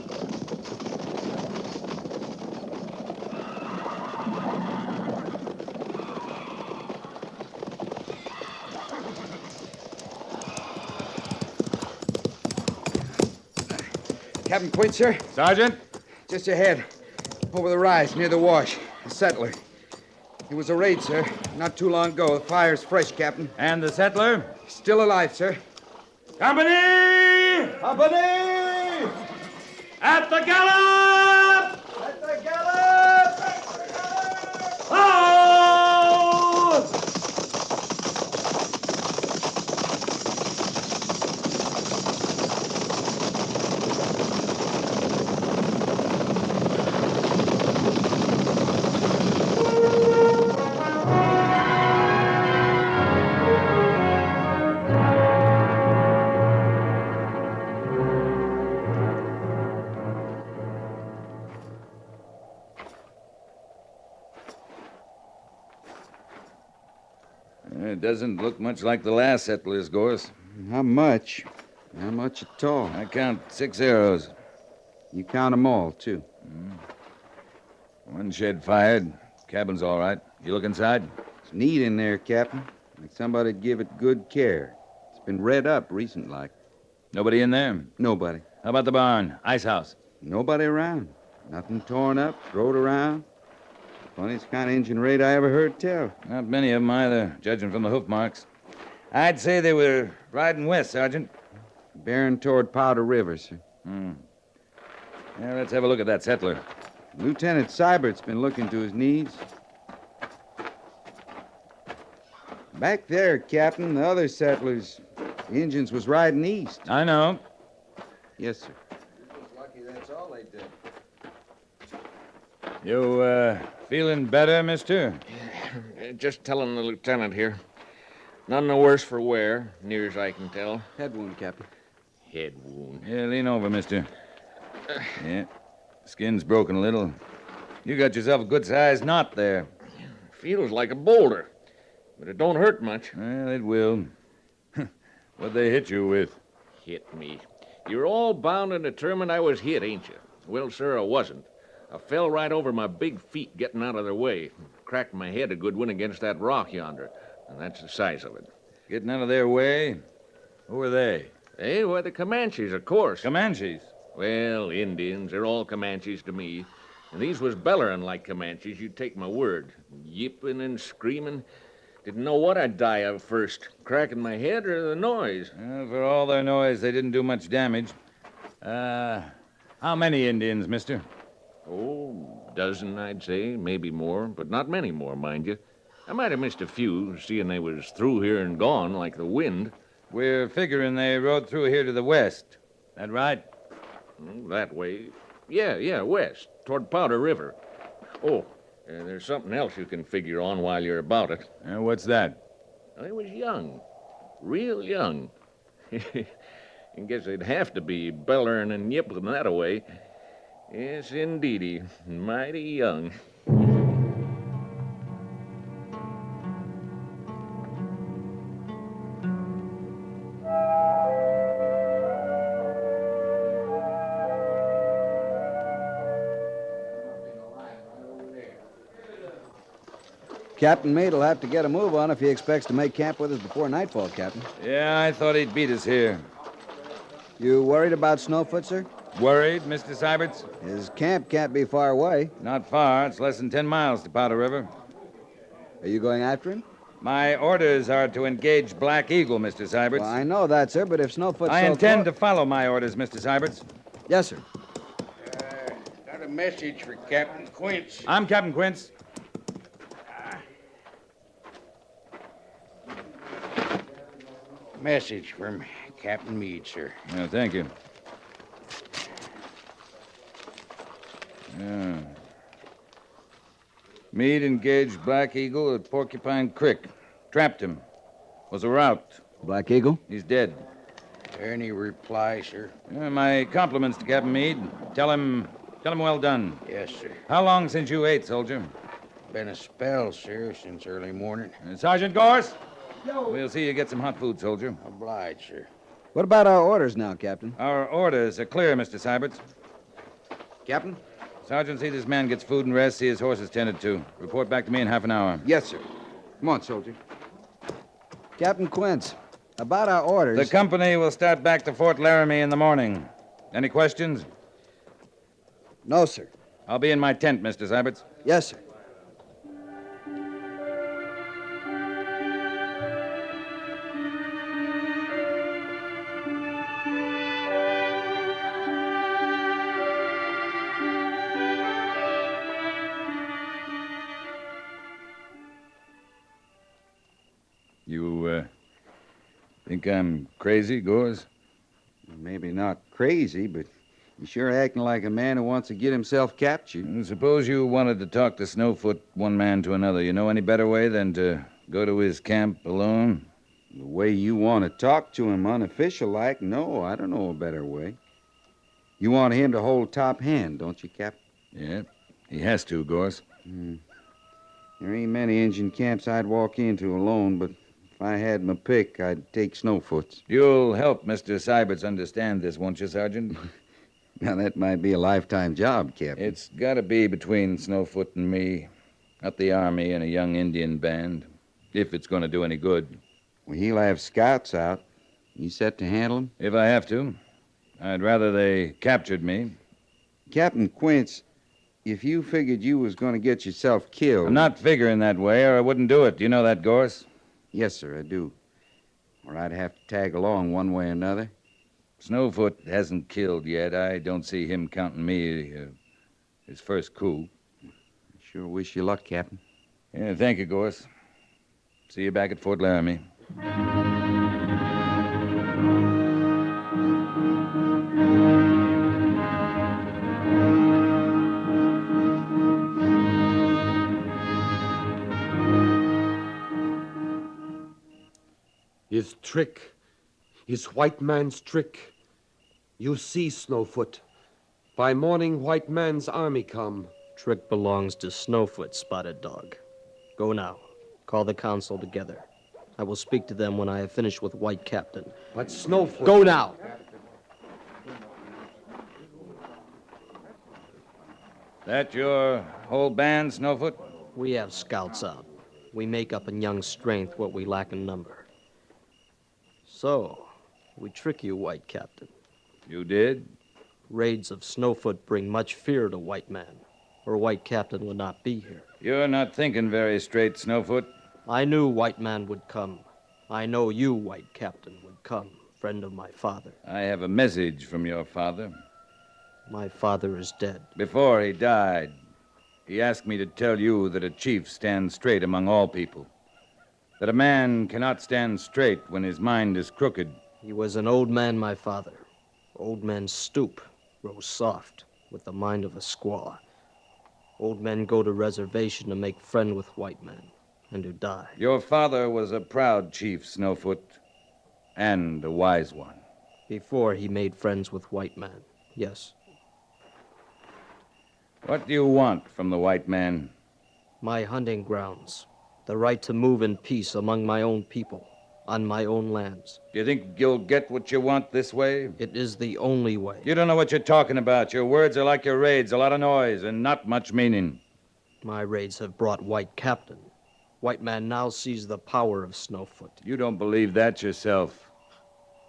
Captain Quince, sir? Sergeant? Just ahead. Over the rise, near the wash. A settler. It was a raid, sir. Not too long ago. The fire's fresh, Captain. And the settler? Still alive, sir. Company! Company! At the gallop! At the gallop! Halt! It doesn't look much like the last settlers, Gorse. How much? How much at all? I count 6 arrows. You count 'em all, too. One shed fired. Cabin's all right. You look inside? It's neat in there, Captain. Like somebody'd give it good care. It's been redd up recent like. Nobody in there? Nobody. How about the barn? Ice house? Nobody around. Nothing torn up, throwed around. Funniest kind of engine raid I ever heard tell. Not many of them either, judging from the hoof marks. I'd say they were riding west, Sergeant. Bearing toward Powder River, sir. Yeah, let's have a look at that settler. Lieutenant Seibert's been looking to his needs. Back there, Captain, the other settlers, the Indians was riding east. I know. Yes, sir. Lucky that's all they did. You, feeling better, mister? Just telling the lieutenant here. None the worse for wear, near as I can tell. Head wound, Captain. Head wound. Yeah, lean over, mister. Yeah. Skin's broken a little. You got yourself a good-sized knot there. Feels like a boulder, but it don't hurt much. Well, it will. What'd they hit you with? Hit me. You're all bound and determined I was hit, ain't you? Well, sir, I wasn't. I fell right over my big feet getting out of their way. Cracked my head a good one against that rock yonder, and that's the size of it. Getting out of their way? Who were they? They were the Comanches, of course. Comanches? Well, Indians. They're all Comanches to me. And these was bellering like Comanches, you'd take my word. Yipping and screaming. Didn't know what I'd die of first, cracking my head or the noise. Well, for all their noise, they didn't do much damage. How many Indians, mister? Oh, a dozen, I'd say, maybe more, but not many more, mind you. I might have missed a few, seeing they was through here and gone like the wind. We're figuring they rode through here to the west. That right? That way. Yeah, west, toward Powder River. Oh, there's something else you can figure on while you're about it. What's that? They was young. Real young. I guess they'd have to be bellering and yipping that way. Yes, indeedy. Mighty young. Captain Meade'll have to get a move on if he expects to make camp with us before nightfall, Captain. Yeah, I thought he'd beat us here. You worried about Snowfoot, sir? Worried, Mr. Seiberts? His camp can't be far away. Not far. It's less than 10 miles to Powder River. Are you going after him? My orders are to engage Black Eagle, Mr. Seiberts. Well, I know that, sir, but if Snowfoot's I intend to follow my orders, Mr. Seiberts. Yes, sir. Got a message for Captain Quince. I'm Captain Quince. Message from Captain Meade, sir. Yeah, thank you. Yeah. Meade engaged Black Eagle at Porcupine Creek. Trapped him. Was a rout. Black Eagle? He's dead. Any reply, sir? My compliments to Captain Meade. Tell him well done. Yes, sir. How long since you ate, soldier? Been a spell, sir, since early morning. Sergeant Gorse? We'll see you get some hot food, soldier. Obliged, sir. What about our orders now, Captain? Our orders are clear, Mr. Seiberts. Captain? Sergeant, see this man gets food and rest, see his horses tended to. Report back to me in half an hour. Yes, sir. Come on, soldier. Captain Quince, about our orders... The company will start back to Fort Laramie in the morning. Any questions? No, sir. I'll be in my tent, Mr. Seiberts. Yes, sir. You, think I'm crazy, Gorse? Maybe not crazy, but you're sure acting like a man who wants to get himself captured. Suppose you wanted to talk to Snowfoot one man to another. You know any better way than to go to his camp alone? The way you want to talk to him unofficial-like? No, I don't know a better way. You want him to hold top hand, don't you, Cap? Yeah, he has to, Gorse. There ain't many Indian camps I'd walk into alone, but if If I had my pick, I'd take Snowfoot's. You'll help Mr. Syberts understand this, won't you, Sergeant? Now, that might be a lifetime job, Captain. It's got to be between Snowfoot and me, not the Army and a young Indian band, if it's going to do any good. Well, he'll have scouts out. You set to handle him? If I have to. I'd rather they captured me. Captain Quince, if you figured you was going to get yourself killed... I'm not figuring that way, or I wouldn't do it. Do you know that, Gorse? Yes, sir, I do. Or I'd have to tag along one way or another. Snowfoot hasn't killed yet. I don't see him counting me his first coup. Sure wish you luck, Captain. Yeah, thank you, Gorse. See you back at Fort Laramie. His trick. His white man's trick. You see, Snowfoot. By morning, white man's army come. Trick belongs to Snowfoot, Spotted Dog. Go now. Call the council together. I will speak to them when I have finished with White Captain. But Snowfoot... Go now! That your whole band, Snowfoot? We have scouts out. We make up in young strength what we lack in number. So, we trick you, White Captain. You did? Raids of Snowfoot bring much fear to White Man, or White Captain would not be here. You're not thinking very straight, Snowfoot. I knew White Man would come. I know you, White Captain, would come, friend of my father. I have a message from your father. My father is dead. Before he died, he asked me to tell you that a chief stands straight among all people. That a man cannot stand straight when his mind is crooked. He was an old man, my father. Old men stoop, grow soft, with the mind of a squaw. Old men go to reservation to make friend with white men, and to die. Your father was a proud chief, Snowfoot, and a wise one. Before he made friends with white man, yes. What do you want from the white man? My hunting grounds. The right to move in peace among my own people, on my own lands. Do you think you'll get what you want this way? It is the only way. You don't know what you're talking about. Your words are like your raids, a lot of noise and not much meaning. My raids have brought White Captain. White man now sees the power of Snowfoot. You don't believe that yourself.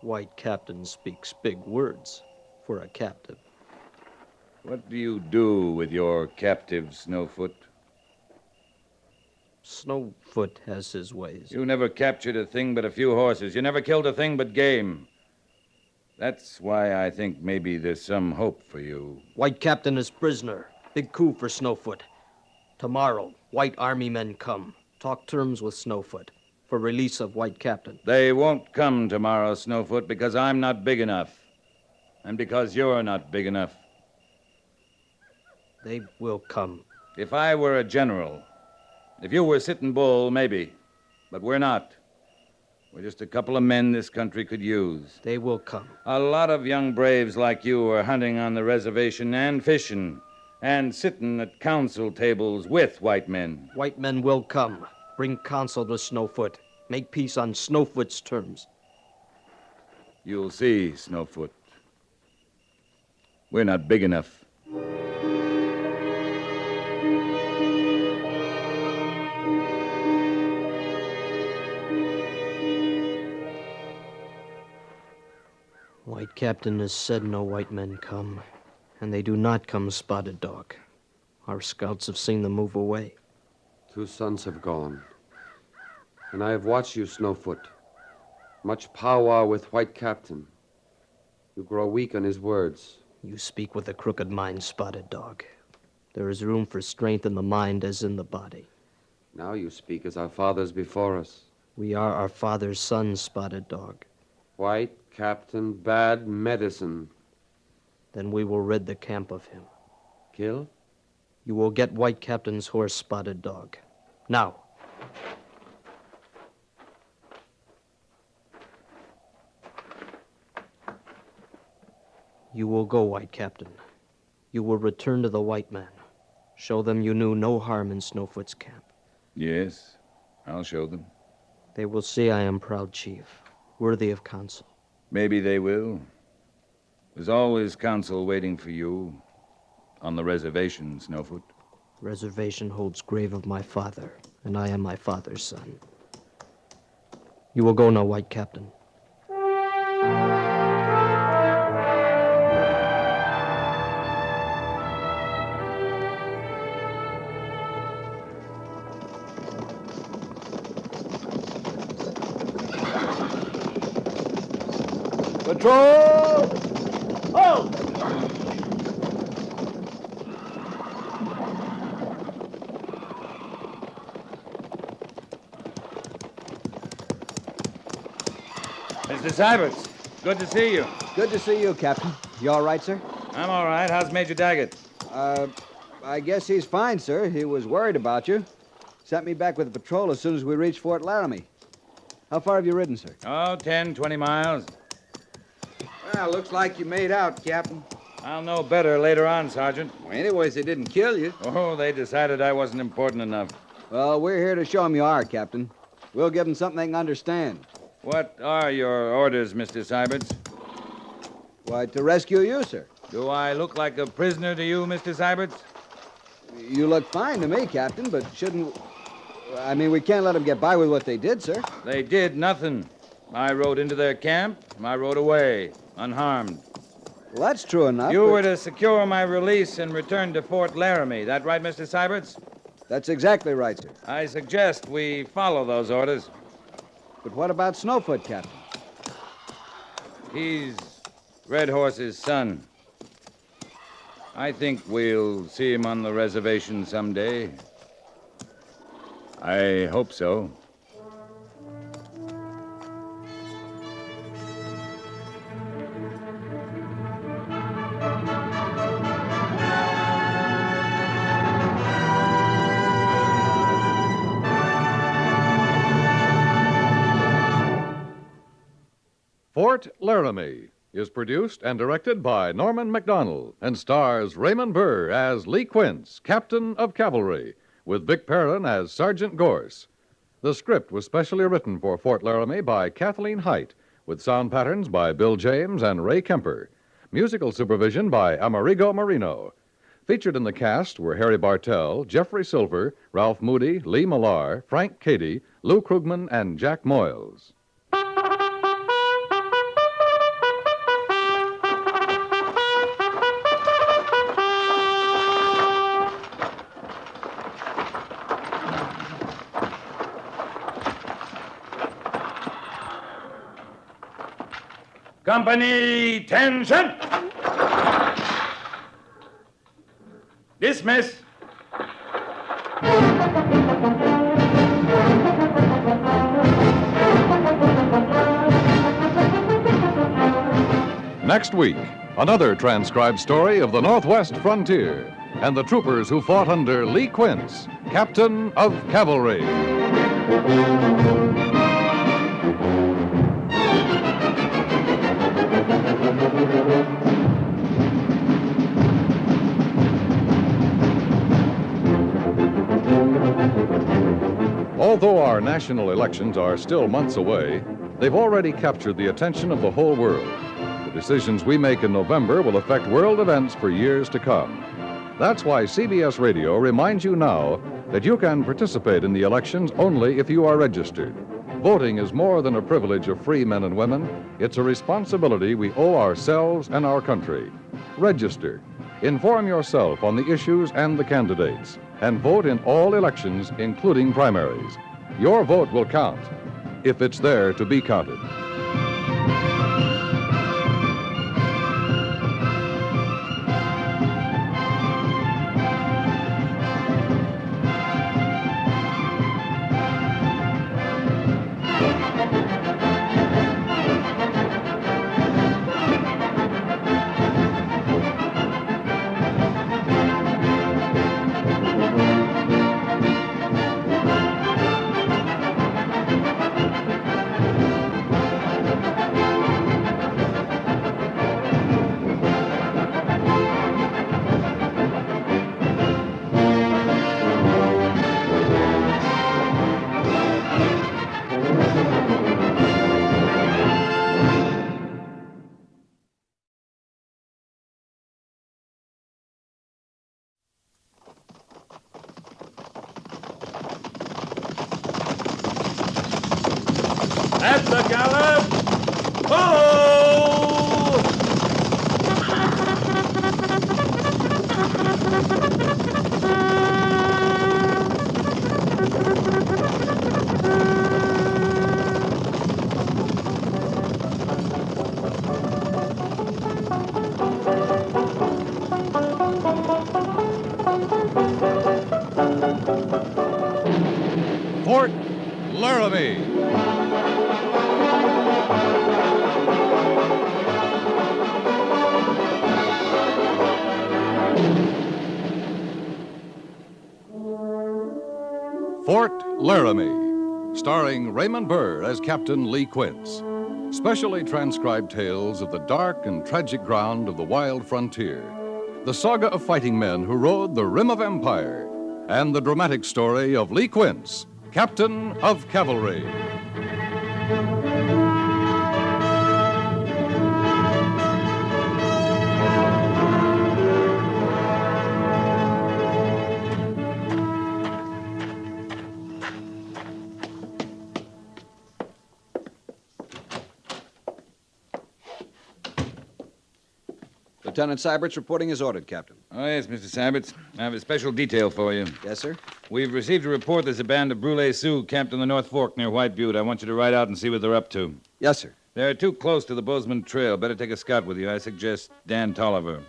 White Captain speaks big words for a captive. What do you do with your captive, Snowfoot? Snowfoot has his ways. You never captured a thing but a few horses. You never killed a thing but game. That's why I think maybe there's some hope for you. White Captain is prisoner. Big coup for Snowfoot. Tomorrow, white army men come. Talk terms with Snowfoot for release of White Captain. They won't come tomorrow, Snowfoot, because I'm not big enough. And because you're not big enough. They will come. If I were a general, if you were Sitting Bull, maybe. But we're not. We're just a couple of men this country could use. They will come. A lot of young braves like you are hunting on the reservation and fishing and sitting at council tables with white men. White men will come. Bring counsel to Snowfoot. Make peace on Snowfoot's terms. You'll see, Snowfoot. We're not big enough. White Captain has said no white men come, and they do not come, Spotted Dog. Our scouts have seen them move away. 2 sons have gone, and I have watched you, Snowfoot. Much powwow with White Captain. You grow weak on his words. You speak with a crooked mind, Spotted Dog. There is room for strength in the mind as in the body. Now you speak as our fathers before us. We are our father's sons, Spotted Dog. White Captain, bad medicine. Then we will rid the camp of him. Kill? You will get White Captain's horse, Spotted Dog. Now. You will go, White Captain. You will return to the white man. Show them you knew no harm in Snowfoot's camp. Yes, I'll show them. They will see I am proud chief, worthy of counsel. Maybe they will. There's always counsel waiting for you on the reservation, Snowfoot. Reservation holds grave of my father, and I am my father's son. You will go now, White Captain. Patrol! Oh! Mr. Syberts, good to see you. Good to see you, Captain. You all right, sir? I'm all right. How's Major Daggett? I guess he's fine, sir. He was worried about you. Sent me back with the patrol as soon as we reached Fort Laramie. How far have you ridden, sir? Oh, 10, 20 miles. Well, looks like you made out, Captain. I'll know better later on, Sergeant. Well, anyways, they didn't kill you. Oh, they decided I wasn't important enough. Well, we're here to show them you are, Captain. We'll give them something they can understand. What are your orders, Mr. Syberts? Why, to rescue you, sir. Do I look like a prisoner to you, Mr. Syberts? You look fine to me, Captain, but shouldn't... I mean, we can't let them get by with what they did, sir. They did nothing. I rode into their camp. I rode away, unharmed. Well, that's true enough. You were to secure my release and return to Fort Laramie. That right, Mr. Syberts? That's exactly right, sir. I suggest we follow those orders. But what about Snowfoot, Captain? He's Red Horse's son. I think we'll see him on the reservation someday. I hope so. Fort Laramie is produced and directed by Norman MacDonald and stars Raymond Burr as Lee Quince, Captain of Cavalry, with Vic Perrin as Sergeant Gorse. The script was specially written for Fort Laramie by Kathleen Height, with sound patterns by Bill James and Ray Kemper. Musical supervision by Amerigo Marino. Featured in the cast were Harry Bartell, Jeffrey Silver, Ralph Moody, Lee Millar, Frank Cady, Lou Krugman, and Jack Moyles. Company, attention! Dismiss. Next week, another transcribed story of the Northwest frontier and the troopers who fought under Lee Quince, Captain of Cavalry. Although our national elections are still months away, they've already captured the attention of the whole world. The decisions we make in November will affect world events for years to come. That's why CBS Radio reminds you now that you can participate in the elections only if you are registered. Voting is more than a privilege of free men and women. It's a responsibility we owe ourselves and our country. Register. Inform yourself on the issues and the candidates, and vote in all elections, including primaries. Your vote will count, if it's there to be counted. At the gallop! Ho! Fort Laramie. Fort Laramie, starring Raymond Burr as Captain Lee Quince. Specially transcribed tales of the dark and tragic ground of the wild frontier. The saga of fighting men who rode the rim of empire. And the dramatic story of Lee Quince, Captain of Cavalry. Lieutenant Sybert's reporting is ordered, Captain. Oh, yes, Mr. Syberts. I have a special detail for you. Yes, sir? We've received a report there's a band of Brule Sioux camped on the North Fork near White Butte. I want you to ride out and see what they're up to. Yes, sir. They're too close to the Bozeman Trail. Better take a scout with you. I suggest Dan Tolliver.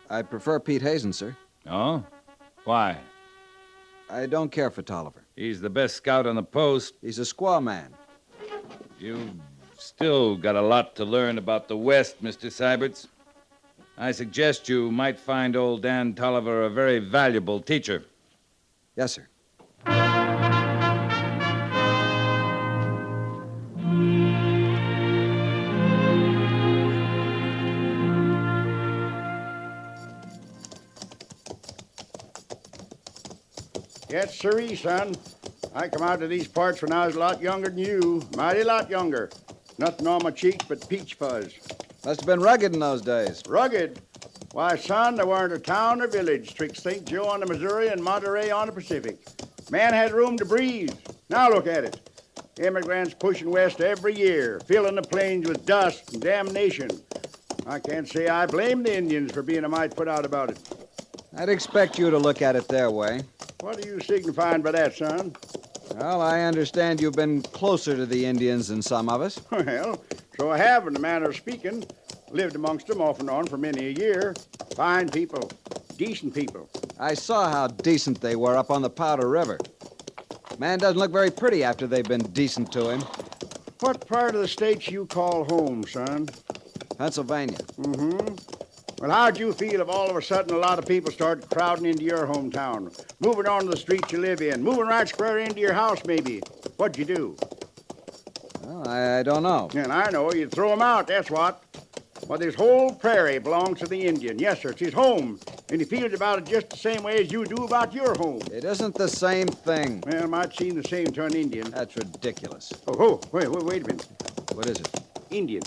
I prefer Pete Hazen, sir. Oh? Why? I don't care for Tolliver. He's the best scout on the post. He's a squaw man. You've still got a lot to learn about the West, Mr. Syberts. I suggest you might find old Dan Tolliver a very valuable teacher. Yes, sir. Yes, sirree, son. I come out to these parts when I was a lot younger than you. Mighty lot younger. Nothing on my cheeks but peach fuzz. Must have been rugged in those days. Rugged? Why, son, there weren't a town or village twixt St. Joe on the Missouri and Monterey on the Pacific. Man had room to breathe. Now look at it. Immigrants pushing west every year, filling the plains with dust and damnation. I can't say I blame the Indians for being a mite put out about it. I'd expect you to look at it their way. What are you signifying by that, son? Well, I understand you've been closer to the Indians than some of us. Well, so I have, in the manner of speaking. Lived amongst them off and on for many a year. Fine people. Decent people. I saw how decent they were up on the Powder River. Man doesn't look very pretty after they've been decent to him. What part of the state you call home, son? Pennsylvania. Mm-hmm. Well, how'd you feel if all of a sudden a lot of people started crowding into your hometown, moving onto the streets you live in, moving right square into your house, maybe? What'd you do? Well, I don't know. And I know. You'd throw them out, that's what. Well, this whole prairie belongs to the Indian. Yes, sir, it's his home. And he feels about it just the same way as you do about your home. It isn't the same thing. Well, it might seem the same to an Indian. That's ridiculous. Oh, wait a minute. What is it? Indian.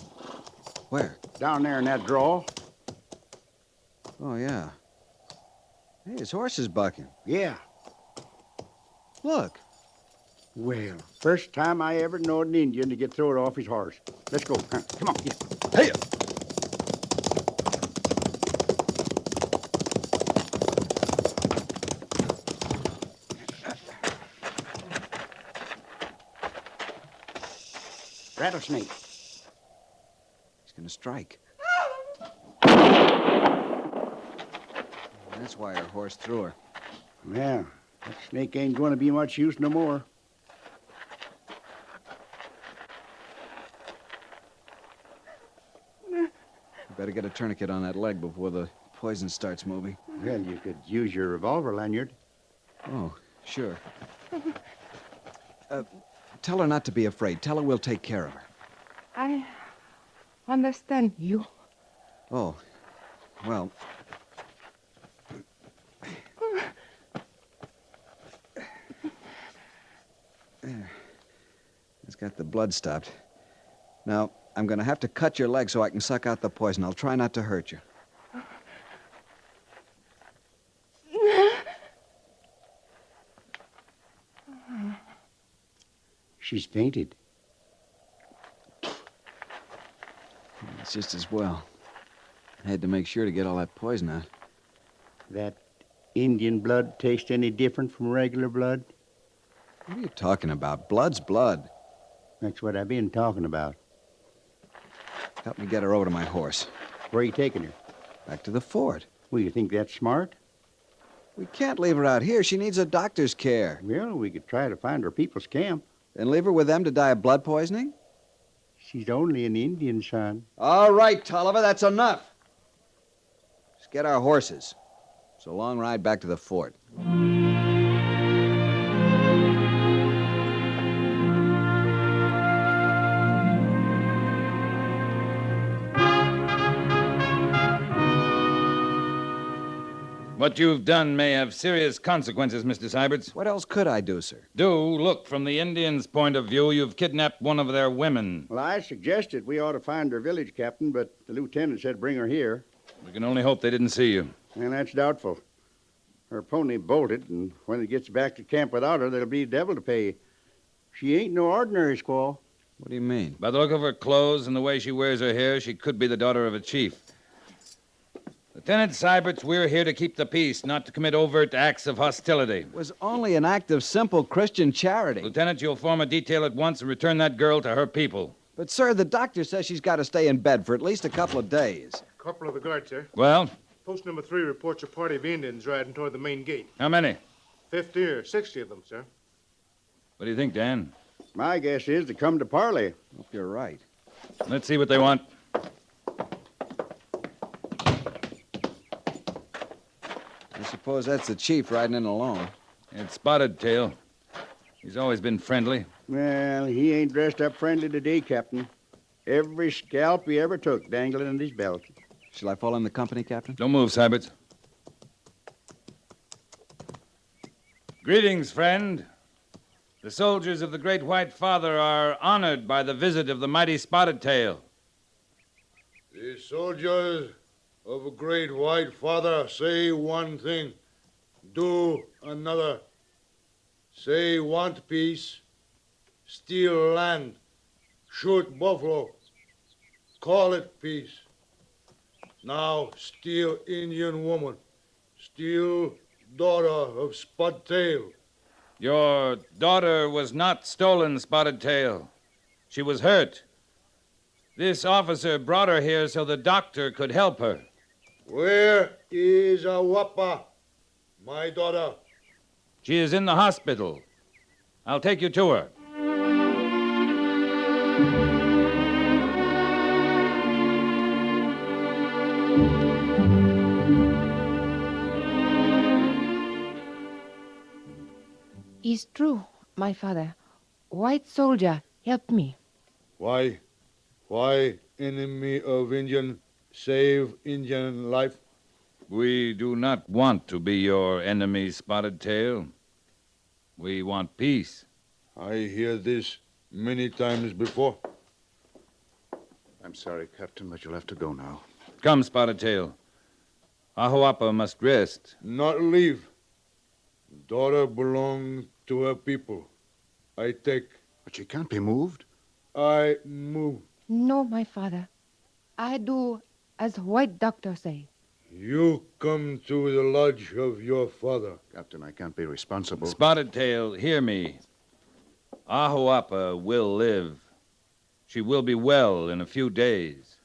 Where? Down there in that draw. Oh, yeah. Hey, his horse is bucking. Yeah. Look. Well, first time I ever knowed an Indian to get thrown off his horse. Let's go. Come on. Yeah. Hey! Rattlesnake. He's gonna strike. That's why her horse threw her. Yeah, that snake ain't going to be much use no more. You better get a tourniquet on that leg before the poison starts moving. Well, you could use your revolver lanyard. Oh, sure. Tell her not to be afraid. Tell her we'll take care of her. I understand you. Oh, well. There. It's got the blood stopped. Now, I'm going to have to cut your leg so I can suck out the poison. I'll try not to hurt you. She's fainted. It's just as well. I had to make sure to get all that poison out. That Indian blood taste any different from regular blood? What are you talking about? Blood's blood. That's what I've been talking about. Help me get her over to my horse. Where are you taking her? Back to the fort. Well, you think that's smart? We can't leave her out here. She needs a doctor's care. Well, we could try to find her people's camp. Then leave her with them to die of blood poisoning? She's only an Indian, son. All right, Tolliver, that's enough. Let's get our horses. It's a long ride back to the fort. What you've done may have serious consequences, Mr. Syberts. What else could I do, sir? Look, from the Indians' point of view, you've kidnapped one of their women. Well, I suggested we ought to find her village, Captain, but the lieutenant said bring her here. We can only hope they didn't see you. And that's doubtful. Her pony bolted, and when it gets back to camp without her, there'll be devil to pay. She ain't no ordinary squaw. What do you mean? By the look of her clothes and the way she wears her hair, she could be the daughter of a chief. Lieutenant Syberts, we're here to keep the peace, not to commit overt acts of hostility. It was only an act of simple Christian charity. Lieutenant, you'll form a detail at once and return that girl to her people. But, sir, the doctor says she's got to stay in bed for at least a couple of days. Corporal of the guard, sir. Well? Post number 3 reports a party of Indians riding toward the main gate. How many? 50 or 60 of them, sir. What do you think, Dan? My guess is to come to parley. Hope you're right. Let's see what they want. I suppose that's the chief riding in alone. It's Spotted Tail. He's always been friendly. Well, he ain't dressed up friendly today, Captain. Every scalp he ever took dangling in his belt. Shall I fall in the company, Captain? Don't move, Syberts. Greetings, friend. The soldiers of the Great White Father are honored by the visit of the mighty Spotted Tail. The soldiers of a great white father say one thing, do another. Say want peace, steal land, shoot buffalo, call it peace. Now steal Indian woman, steal daughter of Spotted Tail. Your daughter was not stolen, Spotted Tail. She was hurt. This officer brought her here so the doctor could help her. Where is Awapa, my daughter? She is in the hospital. I'll take you to her. It's true, my father. White soldier, help me. Why enemy of Indian save Indian life? We do not want to be your enemy, Spotted Tail. We want peace. I hear this many times before. I'm sorry, Captain, but you'll have to go now. Come, Spotted Tail. Ahuapa must rest. Not leave. Daughter belong to her people. I take. But she can't be moved. I move. No, my father. I do as white doctor say. You come to the lodge of your father. Captain, I can't be responsible. Spotted Tail, hear me. Ahuapa will live. She will be well in a few days.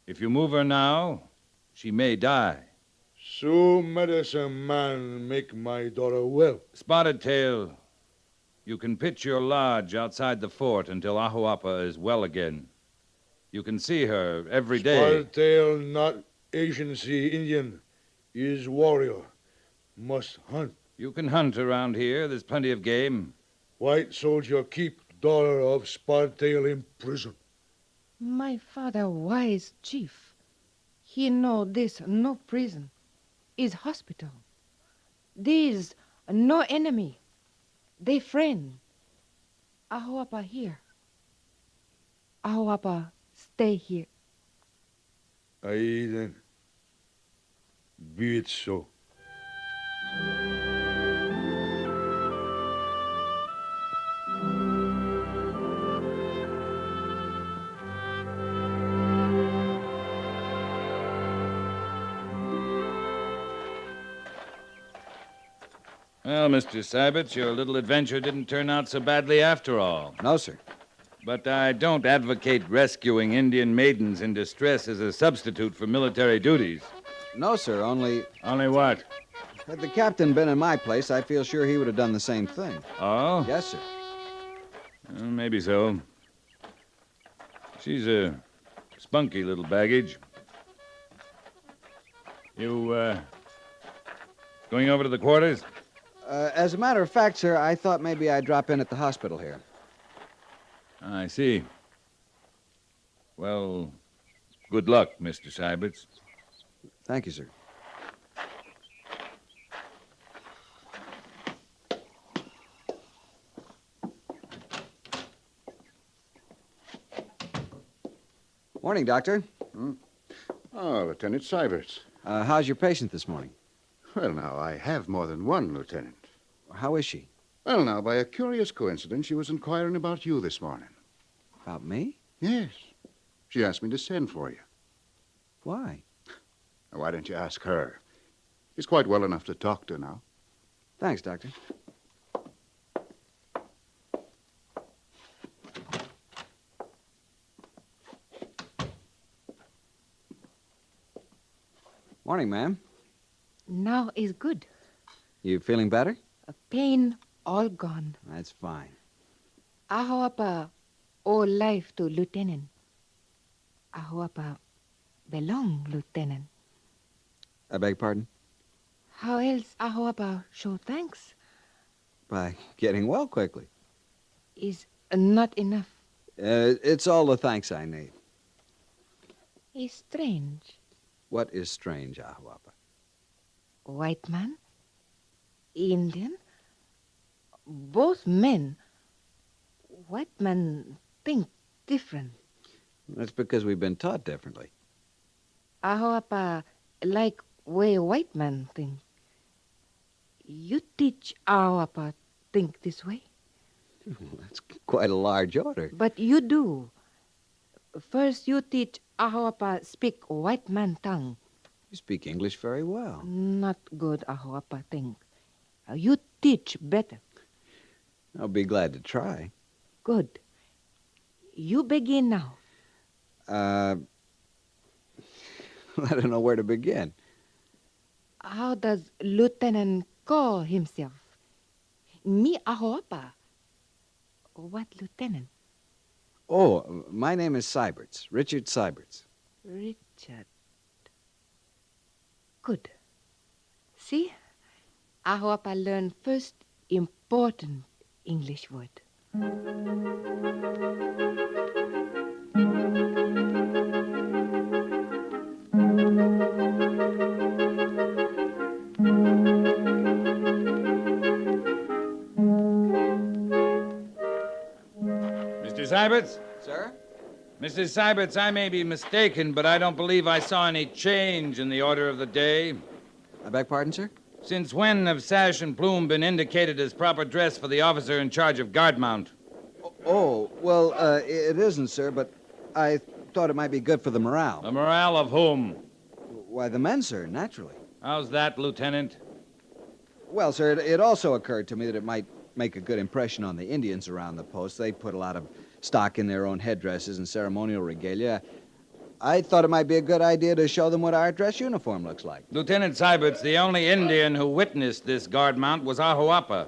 If you move her now, she may die. So medicine man make my daughter well. Spotted Tail, you can pitch your lodge outside the fort until Ahuapa is well again. You can see her every day. Spotted Tail not Asian Sea Indian. Is warrior. Must hunt. You can hunt around here. There's plenty of game. White soldier keep daughter of Spotted Tail in prison. My father wise chief. He know this no prison. Is hospital. These no enemy. They friend. Ahuapa here. Ahuapa stay here. Aye then. Be it so. Well, Mr. Syberts, your little adventure didn't turn out so badly after all. No, sir. But I don't advocate rescuing Indian maidens in distress as a substitute for military duties. No, sir, only... Only what? Had the captain been in my place, I feel sure he would have done the same thing. Oh? Yes, sir. Maybe so. She's a spunky little baggage. You, going over to the quarters? As a matter of fact, sir, I thought maybe I'd drop in at the hospital here. I see. Well, good luck, Mr. Syberts. Thank you, sir. Morning, Doctor. Oh, Lieutenant Syberts. How's your patient this morning? Well, now, I have more than one, Lieutenant. How is she? Well, now, by a curious coincidence, she was inquiring about you this morning. About me? Yes. She asked me to send for you. Why? Now, why don't you ask her? She's quite well enough to talk to now. Thanks, Doctor. Morning, ma'am. Now is good. You feeling better? Pain all gone. That's fine. Ahoapa all life to Lieutenant. Ahoapa belong, Lieutenant. I beg pardon? How else Ahoapa show thanks? By getting well quickly. Is not enough. It's all the thanks I need. Is strange. What is strange, Ahuapa? White man, Indian, both men. White men think different. That's because we've been taught differently. Ahoapa like way white man think. You teach Ahoapa think this way? That's quite a large order. But you do. First you teach Ahoapa speak white man tongue. You speak English very well. Not good, Ahoapa think. You teach better. I'll be glad to try. Good. You begin now. I don't know where to begin. How does Lieutenant call himself? Me Ahoapa. What lieutenant? Oh, my name is Syberts, Richard Syberts. Richard. Good. See? Ahoapa learn first important English word. Mr. Syberts? Sir? Mrs. Syberts, I may be mistaken, but I don't believe I saw any change in the order of the day. I beg pardon, sir? Since when have sash and plume been indicated as proper dress for the officer in charge of guard mount? Oh, well, it isn't, sir, but I thought it might be good for the morale. The morale of whom? Why, the men, sir, naturally. How's that, Lieutenant? Well, sir, it also occurred to me that it might make a good impression on the Indians around the post. They put a lot of stock in their own headdresses and ceremonial regalia. I thought it might be a good idea to show them what our dress uniform looks like. Lieutenant Syberts, the only Indian who witnessed this guard mount was Ahuapa.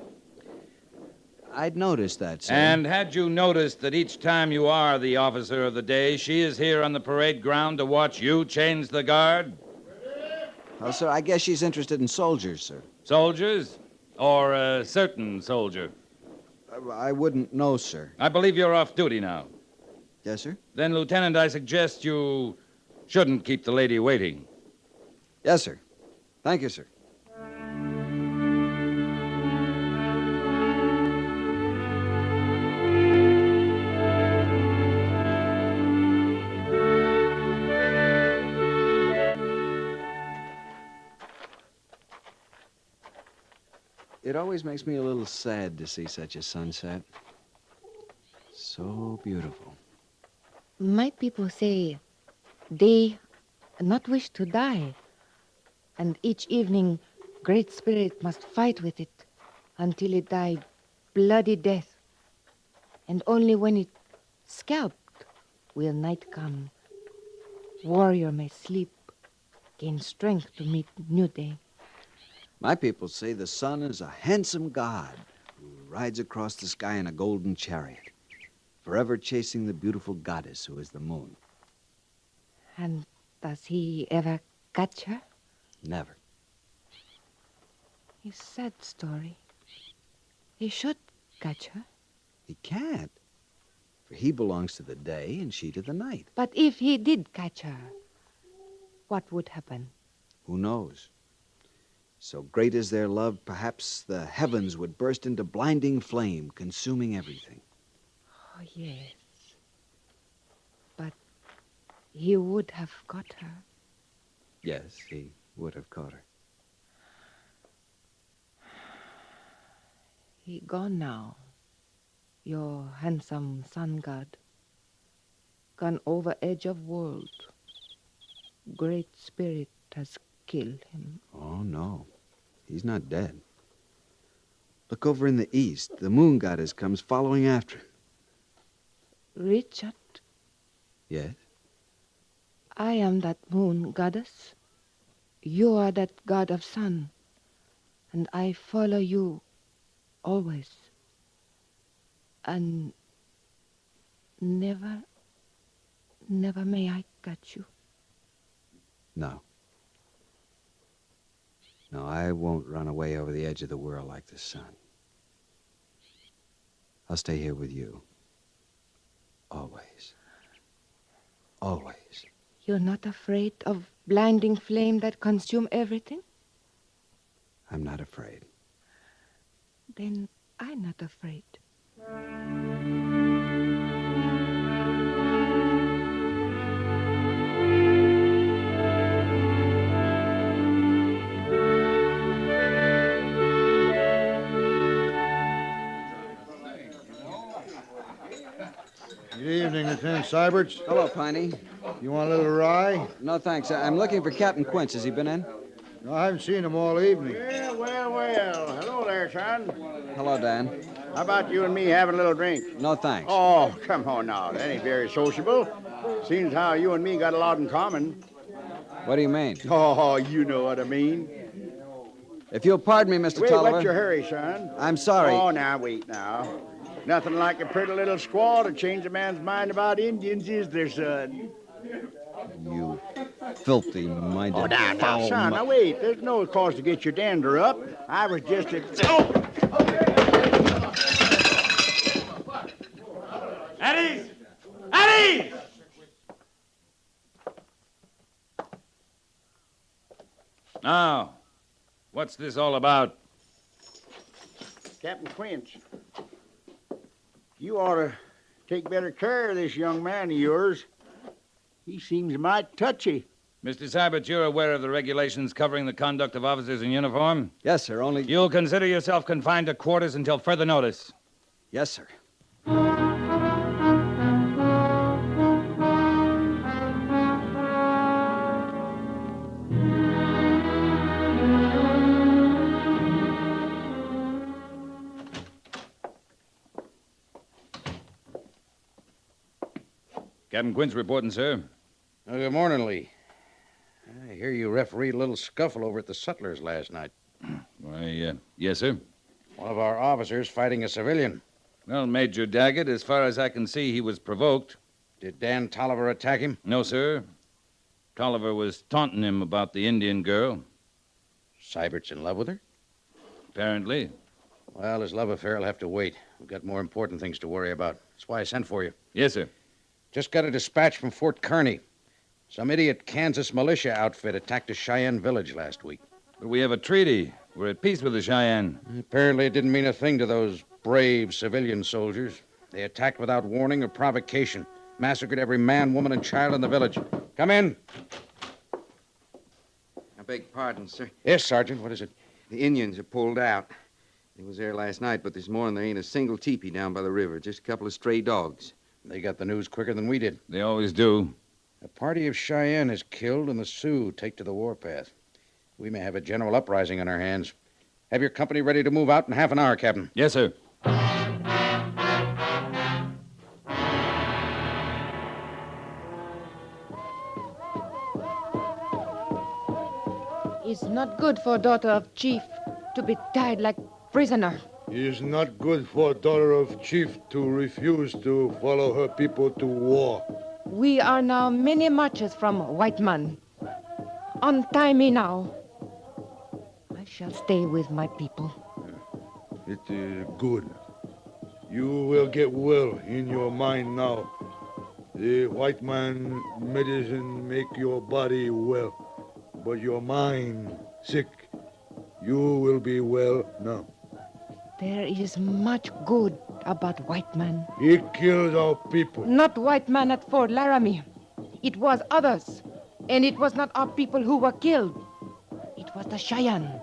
I'd noticed that, sir. And had you noticed that each time you are the officer of the day, she is here on the parade ground to watch you change the guard? Well, sir, I guess she's interested in soldiers, sir. Soldiers? Or a certain soldier? I wouldn't know, sir. I believe you're off duty now. Yes, sir? Then, Lieutenant, I suggest you shouldn't keep the lady waiting. Yes, sir. Thank you, sir. It always makes me a little sad to see such a sunset. So beautiful. My people say they not wish to die, and each evening Great Spirit must fight with it until it died bloody death. And only when it scalped will night come. Warrior may sleep, gain strength to meet new day. My people say the sun is a handsome god who rides across the sky in a golden chariot, forever chasing the beautiful goddess who is the moon. And does he ever catch her? Never. It's a sad story. He should catch her. He can't, for he belongs to the day and she to the night. But if he did catch her, what would happen? Who knows? So great is their love, perhaps the heavens would burst into blinding flame, consuming everything. Oh, yes. But he would have caught her. Yes, he would have caught her. He gone now, your handsome sun god. Gone over edge of world. Great spirit has killed him. Oh, no. He's not dead. Look over in the east. The moon goddess comes following after him. Richard, Yes? I am that moon goddess. You are that god of sun. And I follow you always. And never may I catch you. No. No, I won't run away over the edge of the world like the sun. I'll stay here with you. Always. Always. You're not afraid of blinding flame that consume everything? I'm not afraid. Then I'm not afraid. Good evening, Lieutenant Syberts. Hello, Piney. You want a little rye? No, thanks. I'm looking for Captain Quince. Has he been in? No, I haven't seen him all evening. Well. Hello there, son. Hello, Dan. How about you and me having a little drink? No, thanks. Oh, come on now. That ain't very sociable. Seems how you and me got a lot in common. What do you mean? Oh, you know what I mean. If you'll pardon me, Mr. Wait, Tolliver. what's your hurry, son? I'm sorry. Oh, now, wait now. Nothing like a pretty little squaw to change a man's mind about Indians, is there, son? You filthy-minded Oh, now, foul son, now wait. There's no cause to get your dander up. I was just At ease! At ease! Now, what's this all about? Captain Quince, you ought to take better care of this young man of yours. He seems mighty touchy. Mr. Sybert, you're aware of the regulations covering the conduct of officers in uniform? Yes, sir, only... You'll consider yourself confined to quarters until further notice. Yes, sir. Captain Quince reporting, sir. Good morning, Lee. I hear you refereed a little scuffle over at the Sutlers last night. Why, yes, sir. One of our officers fighting a civilian. Well, Major Daggett, as far as I can see, he was provoked. Did Dan Tolliver attack him? No, sir. Tolliver was taunting him about the Indian girl. Sybert's in love with her? Apparently. Well, his love affair will have to wait. We've got more important things to worry about. That's why I sent for you. Yes, sir. Just got a dispatch from Fort Kearney. Some idiot Kansas militia outfit attacked a Cheyenne village last week. But we have a treaty. We're at peace with the Cheyenne. Apparently it didn't mean a thing to those brave civilian soldiers. They attacked without warning or provocation. Massacred every man, woman, and child in the village. Come in. I beg pardon, sir. Yes, Sergeant. What is it? The Indians are pulled out. They was there last night, but this morning there ain't a single teepee down by the river. Just a couple of stray dogs. They got the news quicker than we did. They always do. A party of Cheyenne is killed and the Sioux take to the warpath. We may have a general uprising on our hands. Have your company ready to move out in half an hour, Captain. Yes, sir. It's not good for daughter of chief to be tied like prisoner. It is not good for daughter of chief to refuse to follow her people to war. We are now many marches from white man. Untie me now. I shall stay with my people. It is good. You will get well in your mind now. The white man medicine make your body well, but your mind sick. You will be well now. There is much good about white man. He killed our people. Not white man at Fort Laramie. It was others. And it was not our people who were killed. It was the Cheyenne.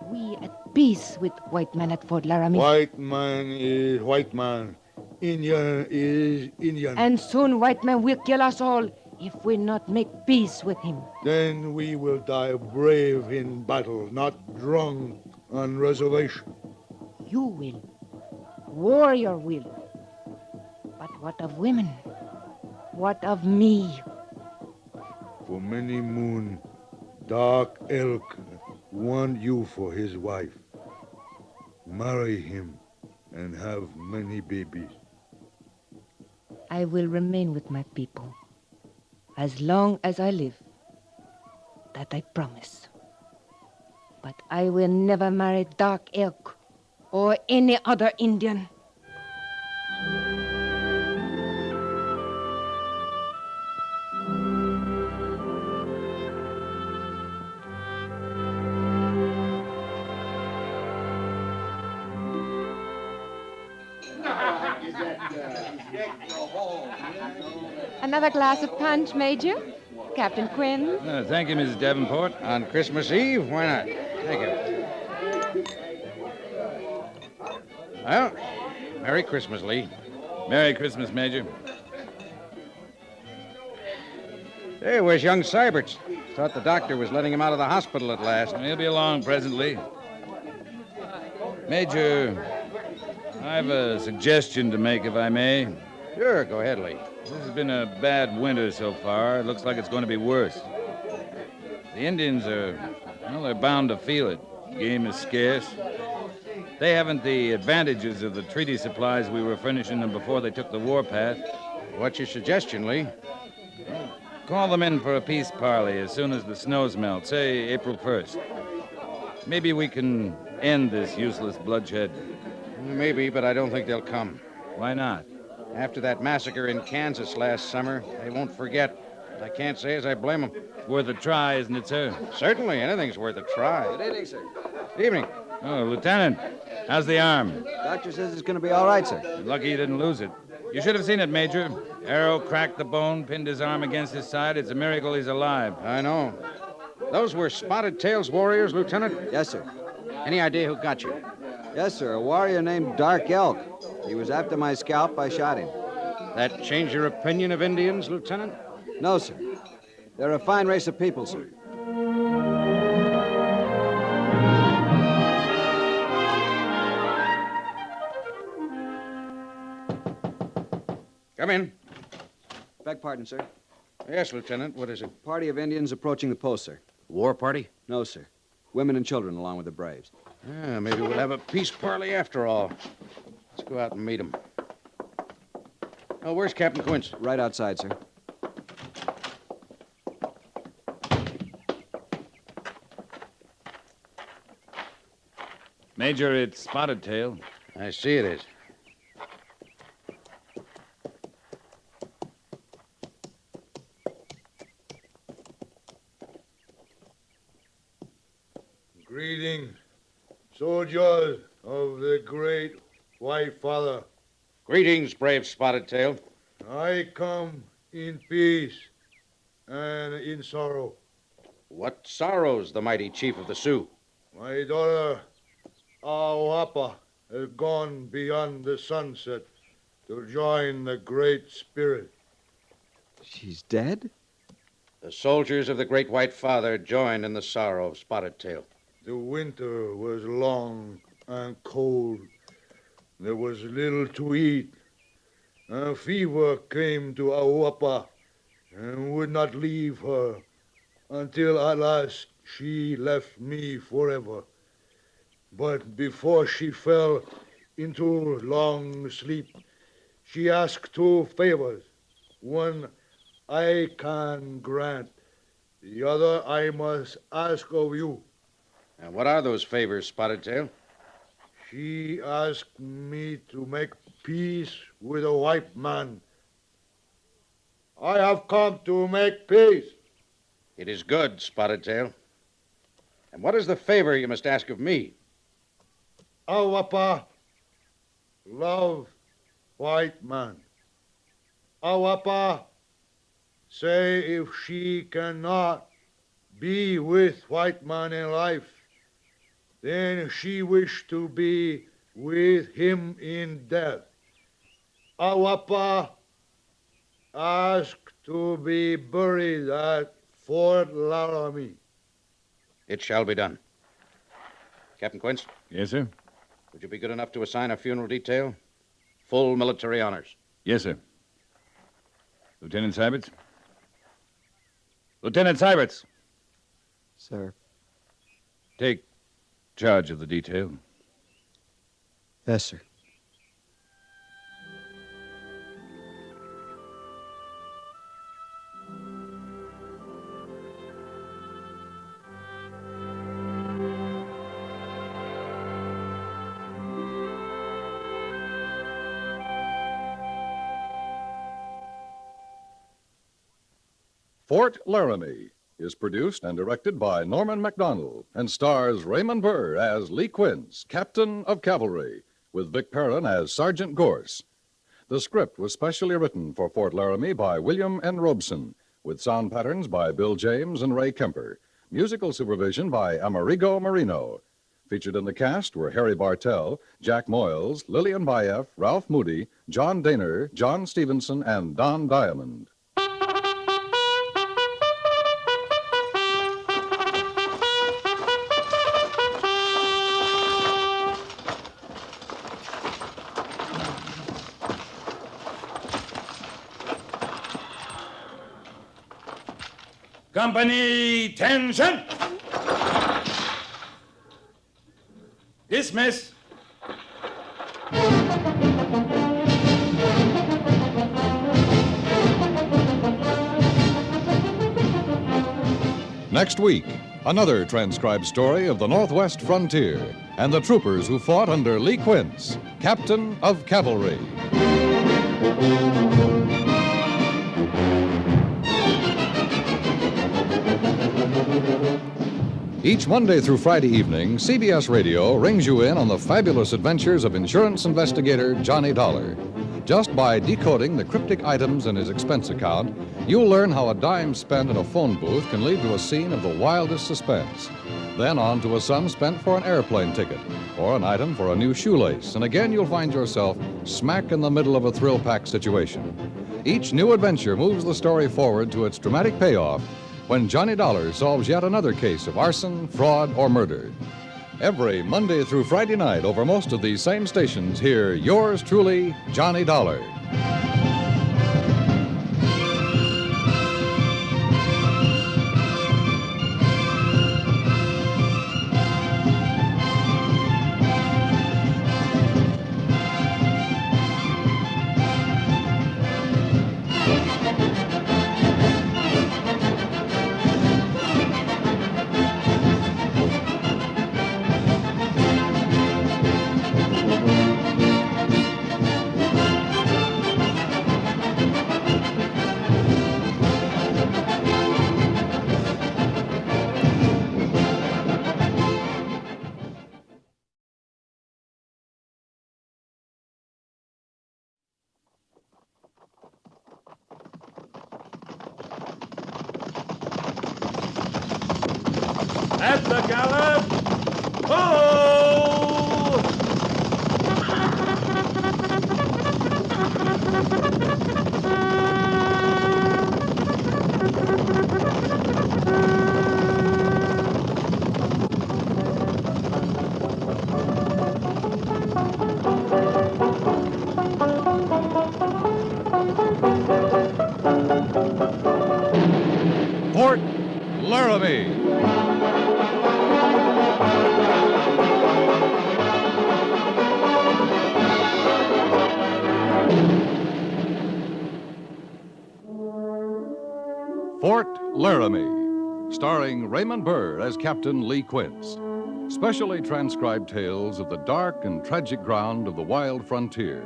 We at peace with white man at Fort Laramie. White man is white man. Indian is Indian. And soon white man will kill us all if we not make peace with him. Then we will die brave in battle, not drunk on reservation. You will. Warrior will. But what of women? What of me? For many moon, dark elk want you for his wife. Marry him and have many babies. I will remain with my people as long as I live. That I promise. But I will never marry Dark Elk or any other Indian. Another glass of punch, Major? Captain Quinn? Thank you, Mrs. Davenport. On Christmas Eve? Why not? Thank you. Well, Merry Christmas, Lee. Merry Christmas, Major. Hey, where's young Syberts? Thought the doctor was letting him out of the hospital at last. He'll be along presently. Major, I have a suggestion to make, if I may. Sure, go ahead, Lee. This has been a bad winter so far. It looks like it's going to be worse. The Indians are, well, they're bound to feel it. Game is scarce. They haven't the advantages of the treaty supplies we were furnishing them before they took the warpath. What's your suggestion, Lee? Call them in for a peace parley as soon as the snows melt, say April 1st. Maybe we can end this useless bloodshed. Maybe, but I don't think they'll come. Why not? After that massacre in Kansas last summer, they won't forget. I can't say as I blame them. It's worth a try, isn't it, sir? Certainly, anything's worth a try. Good evening, sir. Good evening. Oh, Lieutenant, how's the arm? Doctor says it's going to be all right, sir. You're lucky you didn't lose it. You should have seen it, Major. Arrow cracked the bone, pinned his arm against his side. It's a miracle he's alive. I know. Those were Spotted Tail's warriors, Lieutenant? Yes, sir. Any idea who got you? Yes, sir. A warrior named Dark Elk. He was after my scalp. I shot him. That change your opinion of Indians, Lieutenant? No, sir. They're a fine race of people, sir. Come in. Beg pardon, sir. Yes, Lieutenant. What is it? Party of Indians approaching the post, sir. War party? No, sir. Women and children along with the braves. Yeah, maybe we'll have a peace parley after all. Let's go out and meet them. Oh, where's Captain Quince? Right outside, sir. Major, it's Spotted Tail. I see it is. Greeting, soldiers of the great white father. Greetings, brave Spotted Tail. I come in peace and in sorrow. What sorrows the mighty chief of the Sioux? My daughter, Awapa, has gone beyond the sunset to join the Great Spirit. She's dead? The soldiers of the great white father join in the sorrow of Spotted Tail. The winter was long and cold. There was little to eat. A fever came to Awapa and would not leave her until at last she left me forever. But before she fell into long sleep, she asked two favors. One I can grant, the other I must ask of you. And what are those favors, Spotted Tail? She asked me to make peace with a white man. I have come to make peace. It is good, Spotted Tail. And what is the favor you must ask of me? Awapa, love white man. Awapa, say if she cannot be with white man in life, then she wish to be with him in death. Awapa, ask to be buried at Fort Laramie. It shall be done. Captain Quince? Yes, sir? Would you be good enough to assign a funeral detail? Full military honors. Yes, sir. Lieutenant Syberts? Lieutenant Syberts! Sir. Take charge of the detail. Yes, sir. Fort Laramie is produced and directed by Norman MacDonald and stars Raymond Burr as Lee Quince, Captain of Cavalry, with Vic Perrin as Sergeant Gorse. The script was specially written for Fort Laramie by William N. Robeson, with sound patterns by Bill James and Ray Kemper, musical supervision by Amerigo Marino. Featured in the cast were Harry Bartell, Jack Moyles, Lillian Bayef, Ralph Moody, John Daner, John Stevenson, and Don Diamond. Company, tension! Dismiss. Next week, another transcribed story of the Northwest frontier and the troopers who fought under Lee Quince, Captain of Cavalry. Each Monday through Friday evening, CBS Radio rings you in on the fabulous adventures of insurance investigator Johnny Dollar. Just by decoding the cryptic items in his expense account, you'll learn how a dime spent in a phone booth can lead to a scene of the wildest suspense. Then on to a sum spent for an airplane ticket or an item for a new shoelace. And again, you'll find yourself smack in the middle of a thrill-packed situation. Each new adventure moves the story forward to its dramatic payoff when Johnny Dollar solves yet another case of arson, fraud, or murder. Every Monday through Friday night over most of these same stations, hear yours truly, Johnny Dollar. At the gallop! Oh! Laramie. Fort Laramie, starring Raymond Burr as Captain Lee Quince. Specially transcribed tales of the dark and tragic ground of the wild frontier,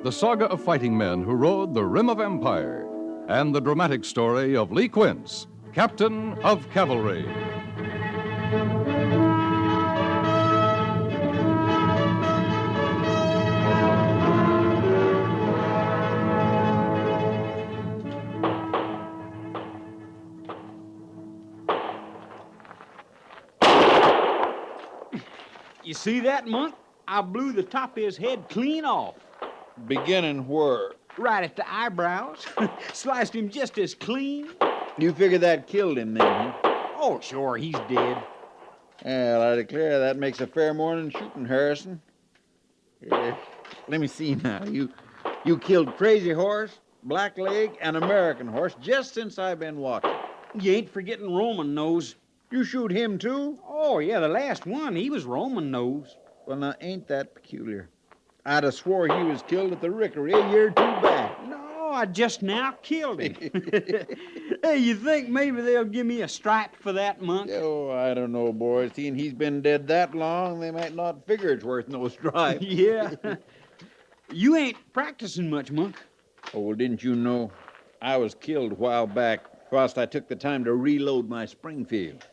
the saga of fighting men who rode the rim of empire, and the dramatic story of Lee Quince, Captain of Cavalry. You see that, Monk? I blew the top of his head clean off. Beginning where? Right at the eyebrows. Sliced him just as clean. You figure that killed him then, huh? Oh, sure, he's dead. Well, I declare that makes a fair morning shooting, Harrison. Let me see now. You killed Crazy Horse, Blackleg, and American Horse just since I've been watching. You ain't forgetting Roman Nose. You shoot him, too? Oh, yeah, the last one, he was Roman Nose. Well, now, ain't that peculiar? I'd have swore he was killed at the Rickery a year or two back. No, I just now killed him. Hey, you think maybe they'll give me a stripe for that, Monk? Oh, I don't know, boy. Seeing he's been dead that long, they might not figure it's worth no stripe. Yeah. You ain't practicing much, Monk. Oh, well, didn't you know? I was killed a while back whilst I took the time to reload my Springfield.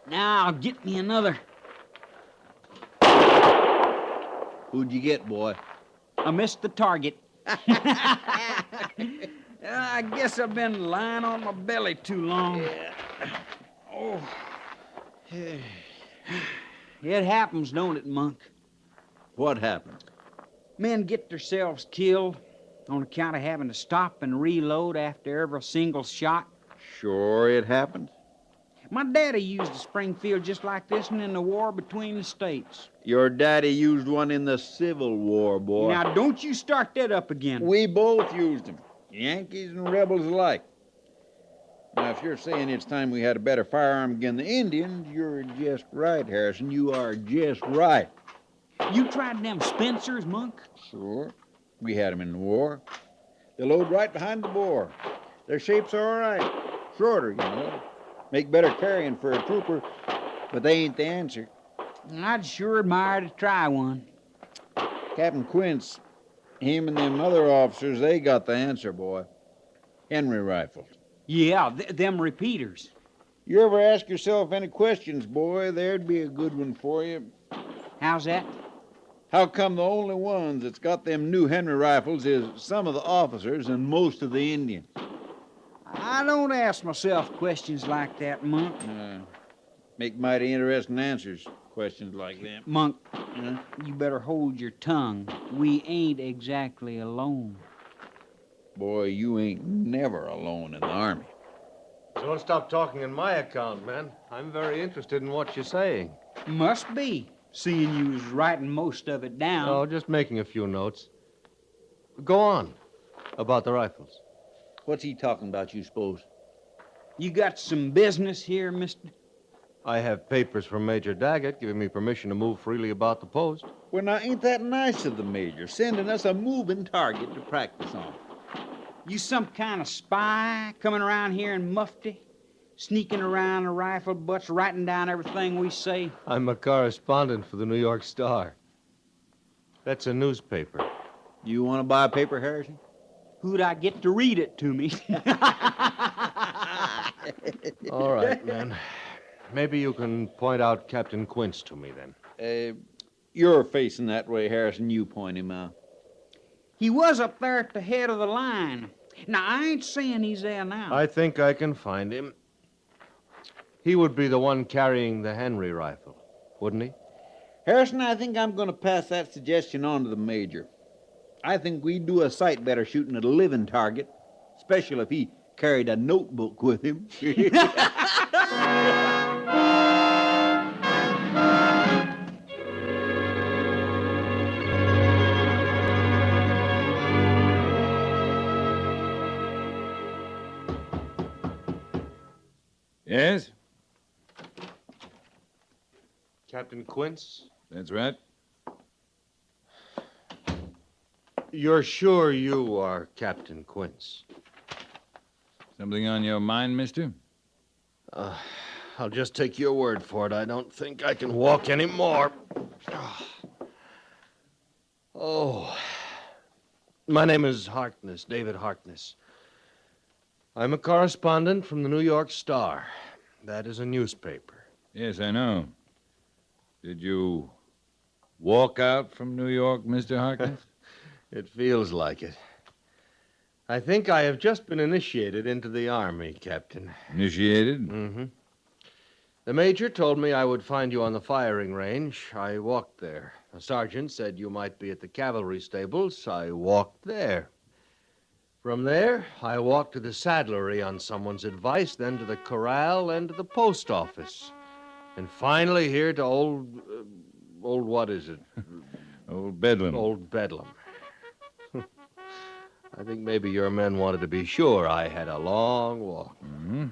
Now, get me another. Who'd you get, boy? I missed the target. I guess I've been lying on my belly too long. Yeah. Oh. It happens, don't it, Monk? What happened? Men get themselves killed on account of having to stop and reload after every single shot. Sure, it happened. My daddy used a Springfield just like this one in the war between the states. Your daddy used one in the Civil War, boy. Now, don't you start that up again. We both used them, Yankees and rebels alike. Now, if you're saying it's time we had a better firearm against the Indians, you're just right, Harrison. You are just right. You tried them Spencers, Monk? Sure. We had them in the war. They load right behind the bore. Their shapes are all right. Shorter, you know. Make better carrying for a trooper, but they ain't the answer. I'd sure admire to try one. Captain Quince, him and them other officers, they got the answer, boy. Henry rifles. Yeah, them repeaters. You ever ask yourself any questions, boy, there'd be a good one for you. How's that? How come the only ones that's got them new Henry rifles is some of the officers and most of the Indians? I don't ask myself questions like that, Monk. Make mighty interesting answers, questions like that. Monk, you better hold your tongue. We ain't exactly alone. Boy, you ain't never alone in the Army. Don't stop talking on my account, man. I'm very interested in what you're saying. Must be, seeing you was writing most of it down. Oh, just making a few notes. Go on about the rifles. What's he talking about, you suppose? You got some business here, mister? I have papers from Major Daggett giving me permission to move freely about the post. Well, now, ain't that nice of the Major, sending us a moving target to practice on? You some kind of spy coming around here in mufti? Sneaking around the rifle butts, writing down everything we say? I'm a correspondent for the New York Star. That's a newspaper. You want to buy a paper, Harrison? Who'd I get to read it to me? All right, man. Maybe you can point out Captain Quince to me, then. You're facing that way, Harrison. You point him out. He was up there at the head of the line. Now, I ain't saying he's there now. I think I can find him. He would be the one carrying the Henry rifle, wouldn't he? Harrison, I think I'm going to pass that suggestion on to the Major. I think we'd do a sight better shooting at a living target, especially if he carried a notebook with him. Yes? Captain Quince? That's right. You're sure you are Captain Quince? Something on your mind, mister? I'll just take your word for it. I don't think I can walk anymore. Oh. My name is Harkness, David Harkness. I'm a correspondent from the New York Star. That is a newspaper. Yes, I know. Did you walk out from New York, Mr. Harkness? It feels like it. I think I have just been initiated into the Army, Captain. Initiated? Mm-hmm. The major told me I would find you on the firing range. I walked there. A sergeant said you might be at the cavalry stables. I walked there. From there, I walked to the saddlery on someone's advice, then to the corral, then to the post office. And finally here to old what is it? Old Bedlam. Old Bedlam. I think maybe your men wanted to be sure I had a long walk. Mm-hmm.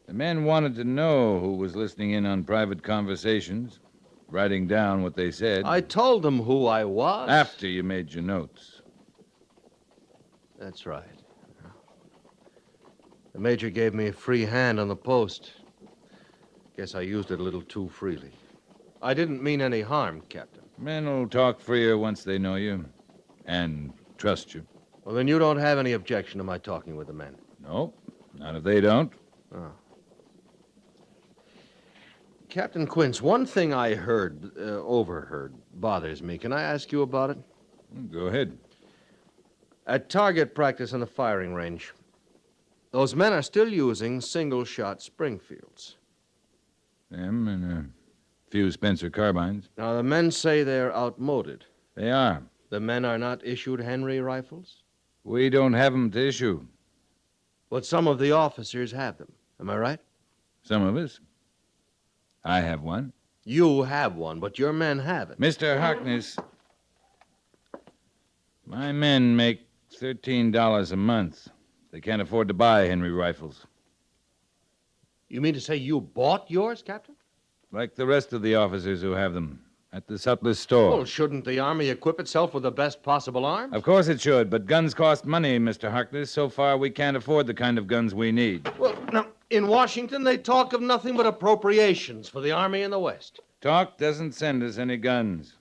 The men wanted to know who was listening in on private conversations, writing down what they said. I told them who I was. After you made your notes. That's right. The major gave me a free hand on the post. Guess I used it a little too freely. I didn't mean any harm, Captain. Men will talk freer once they know you and trust you. Well, then you don't have any objection to my talking with the men? No, not if they don't. Oh. Captain Quince, one thing I overheard, bothers me. Can I ask you about it? Go ahead. At target practice on the firing range, those men are still using single-shot Springfields. Them and a few Spencer carbines. Now, the men say they're outmoded. They are. The men are not issued Henry rifles? We don't have them to issue. But some of the officers have them. Am I right? Some of us. I have one. You have one, but your men haven't. Mr. Harkness, my men make $13 a month. They can't afford to buy Henry rifles. You mean to say you bought yours, Captain? Like the rest of the officers who have them at the sutler's store. Well, shouldn't the Army equip itself with the best possible arms? Of course it should, but guns cost money, Mr. Harkness. So far, we can't afford the kind of guns we need. Well, now, in Washington, they talk of nothing but appropriations for the Army in the West. Talk doesn't send us any guns.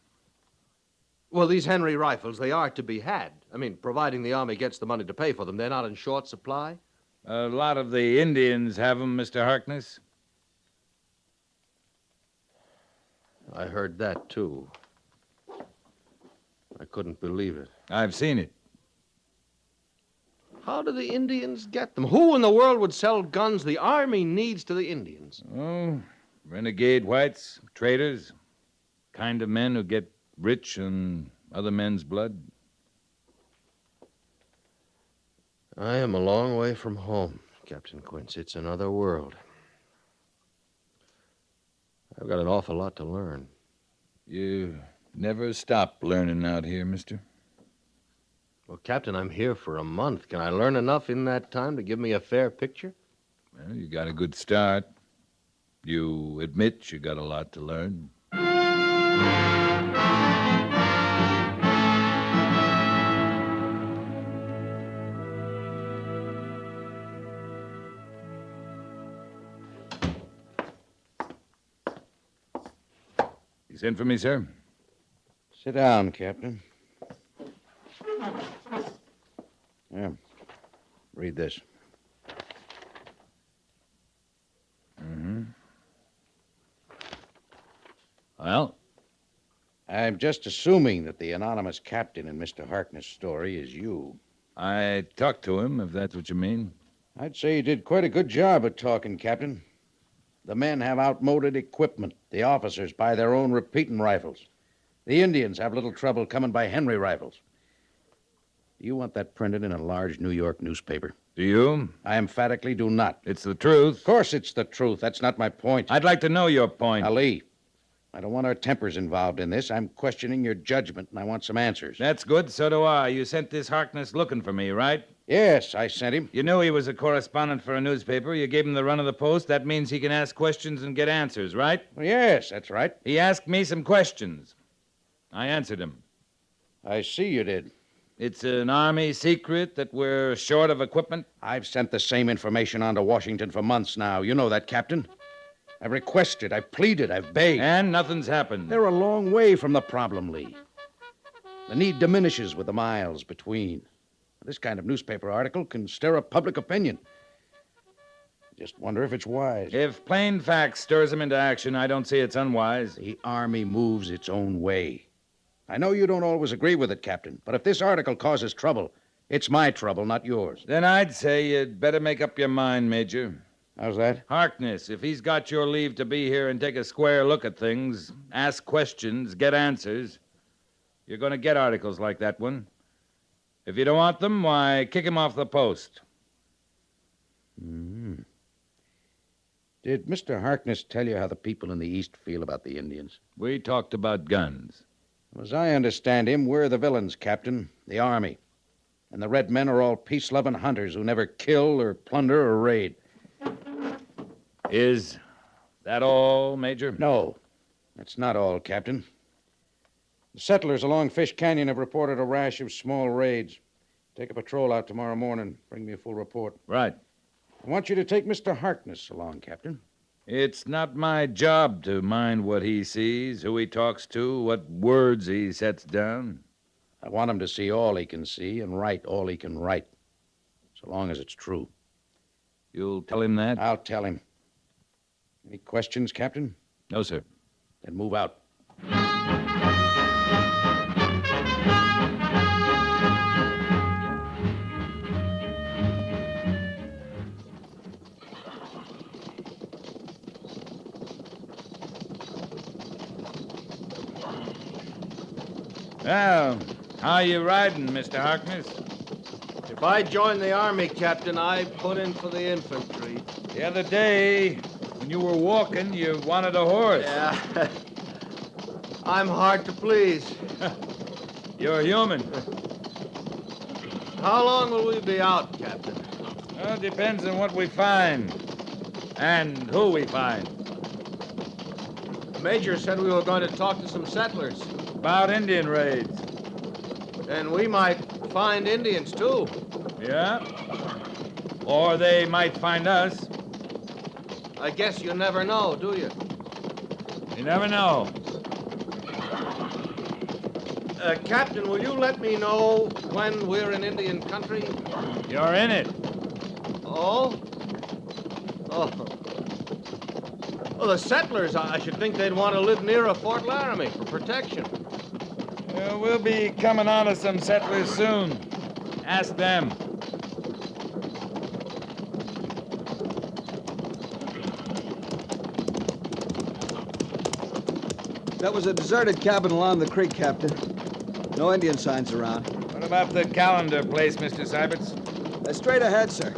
Well, these Henry rifles, they are to be had. I mean, providing the Army gets the money to pay for them, they're not in short supply? A lot of the Indians have them, Mr. Harkness. I heard that, too. I couldn't believe it. I've seen it. How do the Indians get them? Who in the world would sell guns the Army needs to the Indians? Oh, renegade whites, traitors, kind of men who get rich on other men's blood. I am a long way from home, Captain Quince. It's another world. I've got an awful lot to learn. You never stop learning out here, mister. Well, Captain, I'm here for a month. Can I learn enough in that time to give me a fair picture? Well, you got a good start. You admit you got a lot to learn. You sent for me, sir? Sit down, Captain. Yeah. Read this. Mm-hmm. Well? I'm just assuming that the anonymous captain in Mr. Harkness' story is you. I talked to him, if that's what you mean. I'd say you did quite a good job of talking, Captain. The men have outmoded equipment. The officers buy their own repeating rifles. The Indians have little trouble coming by Henry rifles. Do you want that printed in a large New York newspaper? Do you? I emphatically do not. It's the truth. Of course it's the truth. That's not my point. I'd like to know your point. Ali, I don't want our tempers involved in this. I'm questioning your judgment, and I want some answers. That's good, so do I. You sent this Harkness looking for me, right? Yes, I sent him. You knew he was a correspondent for a newspaper. You gave him the run of the post. That means he can ask questions and get answers, right? Well, yes, that's right. He asked me some questions. I answered him. I see you did. It's an Army secret that we're short of equipment? I've sent the same information on to Washington for months now. You know that, Captain. I've requested, I've pleaded, I've begged. And nothing's happened. They're a long way from the problem, Lee. The need diminishes with the miles between. This kind of newspaper article can stir up public opinion. Just wonder if it's wise. If plain facts stirs them into action, I don't see it's unwise. The Army moves its own way. I know you don't always agree with it, Captain, but if this article causes trouble, it's my trouble, not yours. Then I'd say you'd better make up your mind, Major. How's that? Harkness, if he's got your leave to be here and take a square look at things, ask questions, get answers, you're going to get articles like that one. If you don't want them, why, kick him off the post. Mm-hmm. Did Mr. Harkness tell you how the people in the East feel about the Indians? We talked about guns. As I understand him, we're the villains, Captain, the Army. And the red men are all peace-loving hunters who never kill or plunder or raid. Is that all, Major? No, that's not all, Captain. The settlers along Fish Canyon have reported a rash of small raids. Take a patrol out tomorrow morning. Bring me a full report. Right. I want you to take Mr. Harkness along, Captain. It's not my job to mind what he sees, who he talks to, what words he sets down. I want him to see all he can see and write all he can write, so long as it's true. You'll tell him that? I'll tell him. Any questions, Captain? No, sir. Then move out. Well, how you riding, Mr. Harkness? If I joined the Army, Captain, I'd put in for the infantry. The other day, when you were walking, you wanted a horse. Yeah. I'm hard to please. You're human. How long will we be out, Captain? Well, it depends on what we find and who we find. The Major said we were going to talk to some settlers. About Indian raids. And we might find Indians, too. Yeah? Or they might find us. I guess you never know, do you? You never know. Captain, will you let me know when we're in Indian country? You're in it. Oh? Oh. Well, the settlers, I should think they'd want to live near a Fort Laramie for protection. We'll be coming on to some settlers soon. Ask them. That was a deserted cabin along the creek, Captain. No Indian signs around. What about the calendar place, Mr. Syberts? Straight ahead, sir.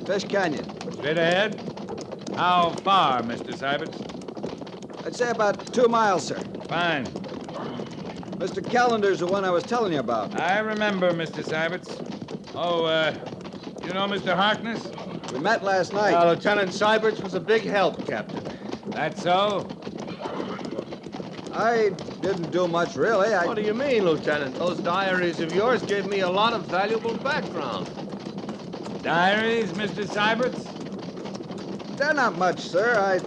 Fish Canyon. Straight ahead? How far, Mr. Syberts? I'd say about 2 miles, sir. Fine. Mr. Calendar's the one I was telling you about. I remember, Mr. Syberts. Oh, you know Mr. Harkness? We met last night. Lieutenant Syberts was a big help, Captain. That so? I didn't do much, really. What do you mean, Lieutenant? Those diaries of yours gave me a lot of valuable background. Diaries, Mr. Syberts? They're not much, sir.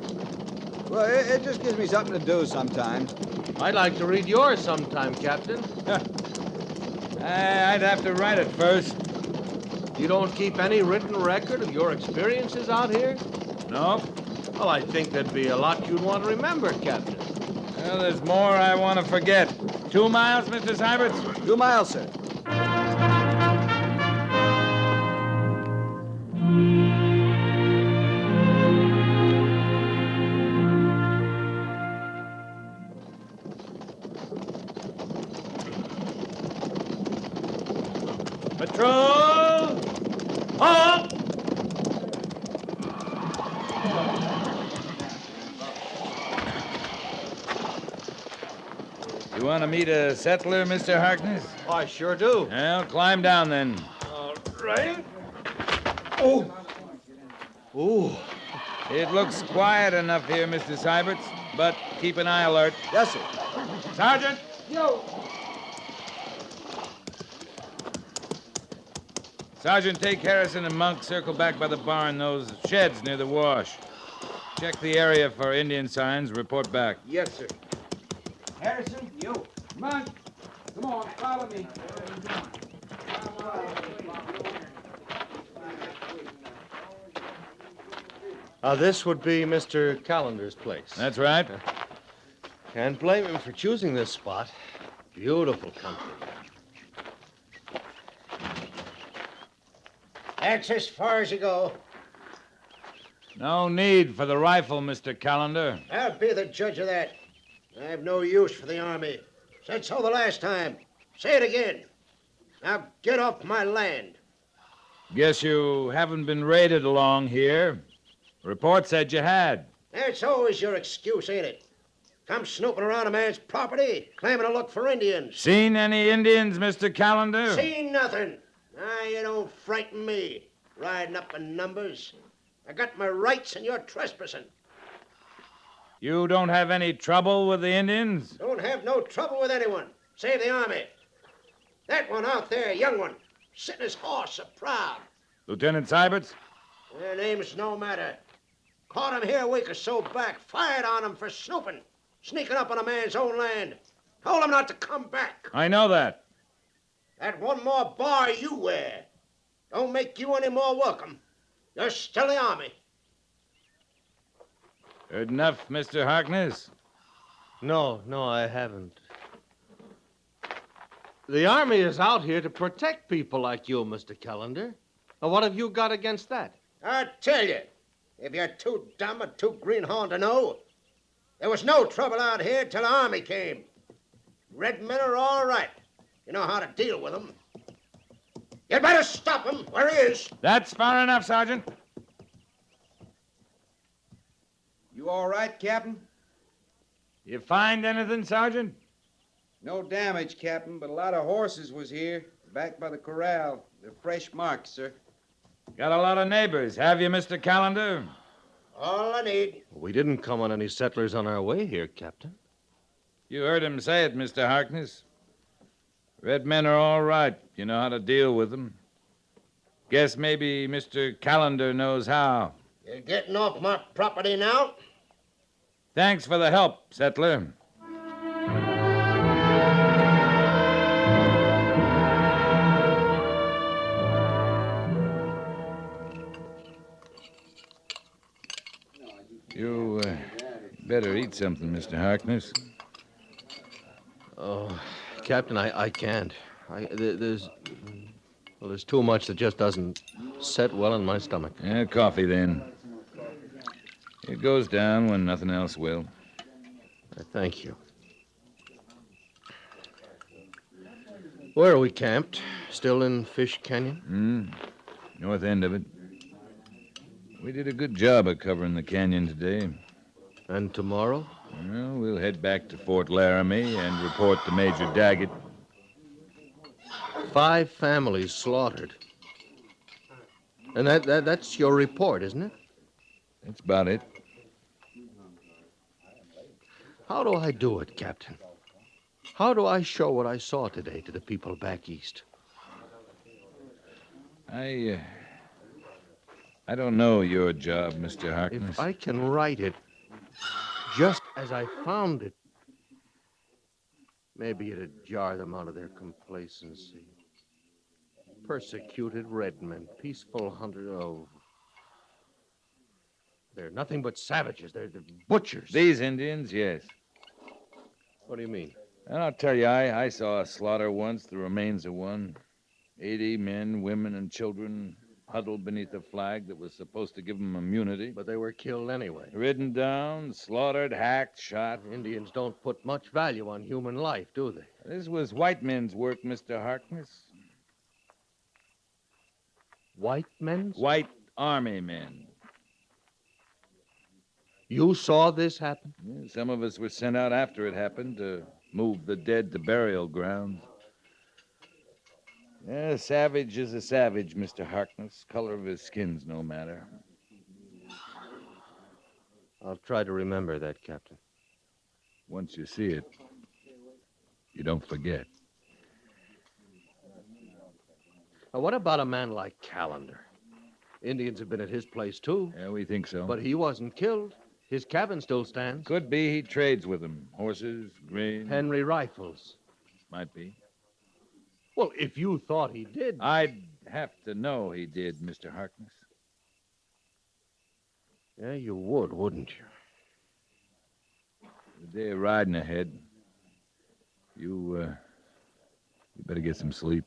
Well, it just gives me something to do sometimes. I'd like to read yours sometime, Captain. I'd have to write it first. You don't keep any written record of your experiences out here? No. Well, I think there'd be a lot you'd want to remember, Captain. Well, there's more I want to forget. 2 miles, Mr. Syberts? 2 miles, sir. Patrol! Halt! You want to meet a settler, Mr. Harkness? I sure do. Well, climb down then. All right. Oh. Ooh. It looks quiet enough here, Mr. Syberts, but keep an eye alert. Yes, sir. Sergeant! Yo! Sergeant, take Harrison and Monk, circle back by the barn, those sheds near the wash. Check the area for Indian signs, report back. Yes, sir. Harrison, yo, Monk, come on, follow me. This would be Mr. Callender's place. That's right. Can't blame him for choosing this spot. Beautiful country. That's as far as you go. No need for the rifle, Mr. Callender. I'll be the judge of that. I have no use for the army. Said so the last time. Say it again. Now get off my land. Guess you haven't been raided along here. Report said you had. That's always your excuse, ain't it? Come snooping around a man's property, claiming to look for Indians. Seen any Indians, Mr. Callender? Seen nothing. You don't frighten me, riding up in numbers. I got my rights and you're trespassing. You don't have any trouble with the Indians? Don't have no trouble with anyone, save the army. That one out there, young one, sitting his horse so proud. Lieutenant Syberts? Their name's no matter. Caught him here a week or so back, fired on him for snooping, sneaking up on a man's own land. Told him not to come back. I know that. That one more bar you wear don't make you any more welcome. You're still the army. Heard enough, Mr. Harkness? No, I haven't. The army is out here to protect people like you, Mr. Callender. Now, what have you got against that? I tell you, if you're too dumb or too greenhorn to know, there was no trouble out here till the army came. Red men are all right. You know how to deal with them. You'd better stop him where he is. That's far enough, Sergeant. You all right, Captain? You find anything, Sergeant? No damage, Captain, but a lot of horses was here, back by the corral. They're fresh marks, sir. Got a lot of neighbors, have you, Mr. Callender? All I need. We didn't come on any settlers on our way here, Captain. You heard him say it, Mr. Harkness. Red men are all right. You know how to deal with them. Guess maybe Mr. Callender knows how. You're getting off my property now? Thanks for the help, settler. You better eat something, Mr. Harkness. Oh, Captain, I can't. There's too much that just doesn't set well in my stomach. Coffee, then. It goes down when nothing else will. Thank you. Where are we camped? Still in Fish Canyon? North end of it. We did a good job of covering the canyon today. And tomorrow? Well, we'll head back to Fort Laramie and report to Major Daggett. 5 families slaughtered. And that's your report, isn't it? That's about it. How do I do it, Captain? How do I show what I saw today to the people back east? I don't know your job, Mr. Harkness. If I can write it just as I found it, maybe it'd jar them out of their complacency. Persecuted red men, peaceful hunters. Oh, they're nothing but savages. They're butchers. These Indians, yes. What do you mean? And I'll tell you, I saw a slaughter once, the remains of one. 80 men, women, and children huddled beneath a flag that was supposed to give them immunity. But they were killed anyway. Ridden down, slaughtered, hacked, shot. Indians don't put much value on human life, do they? This was white men's work, Mr. Harkness. White men's? White army men. You saw this happen? Yeah, some of us were sent out after it happened to Move the dead to burial grounds. Yeah, a savage is a savage, Mr. Harkness. Color of his skin's no matter. I'll try to remember that, Captain. Once you see it, you don't forget. Now, what about a man like Callender? Indians have been at his place, too. Yeah, we think so. But he wasn't killed. His cabin still stands. Could be he trades with them. Horses, grain. Henry rifles. Might be. Well, if you thought he did... I'd have to know he did, Mr. Harkness. Yeah, you would, wouldn't you? The day of riding ahead. You better get some sleep.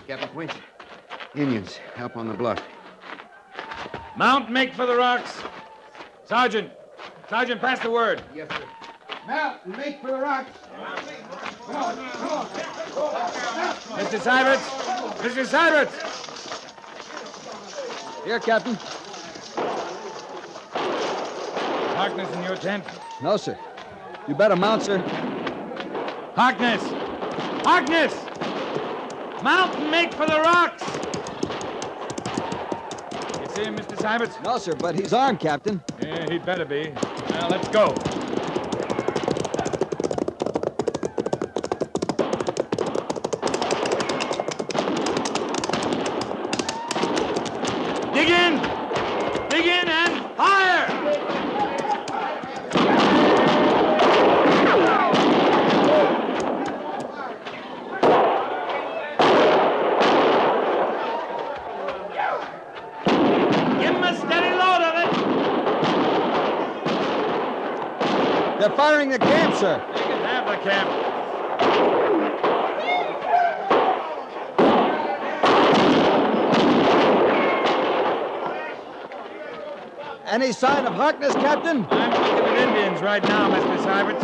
Captain Quince, Indians up on the bluff. Mount and make for the rocks. Sergeant, pass the word. Yes, sir. Mount and make for the rocks. Come on. Mr. Syberts! Mr. Syberts! Here, Captain. Harkness in your tent? No, sir. You better mount, sir. Harkness! Harkness! Mount and make for the rocks! You see him, Mr. Syberts? No, sir, but he's armed, Captain. Yeah, he'd better be. Now, let's go. Dig in! Dig in and fire! Give him a steady load of it! They're firing the camp, sir. You can have the camp. Any sign of Harkness, Captain? I'm looking at Indians right now, Mr. Syberts.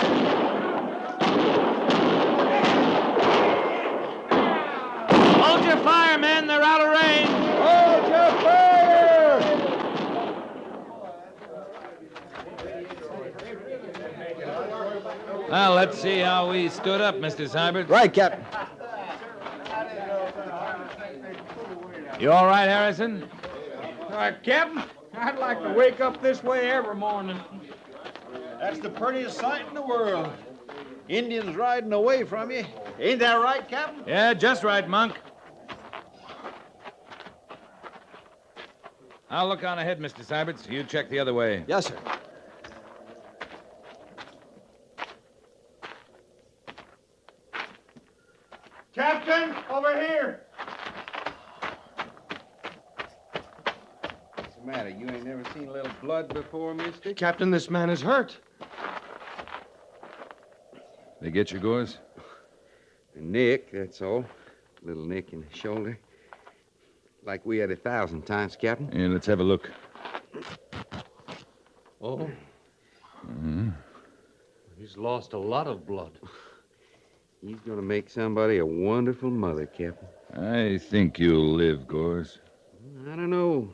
Hold your fire, men. They're out of range. Hold your fire! Well, let's see how we stood up, Mr. Syberts. Right, Captain. You all right, Harrison? Captain, I'd like to wake up this way every morning. That's the prettiest sight in the world. Indians riding away from you. Ain't that right, Captain? Yeah, just right, Monk. I'll look on ahead, Mr. Syberts. You check the other way. Yes, sir. Captain, over here. What's the matter? You ain't never seen a little blood before, mister? Captain, this man is hurt. They get your gores? A nick, that's all. A little nick in the shoulder. Like we had 1,000 times, Captain. Yeah, let's have a look. Oh, Mm-hmm. he's lost a lot of blood. He's gonna make somebody a wonderful mother, Captain. I think you'll live, Gores. I don't know.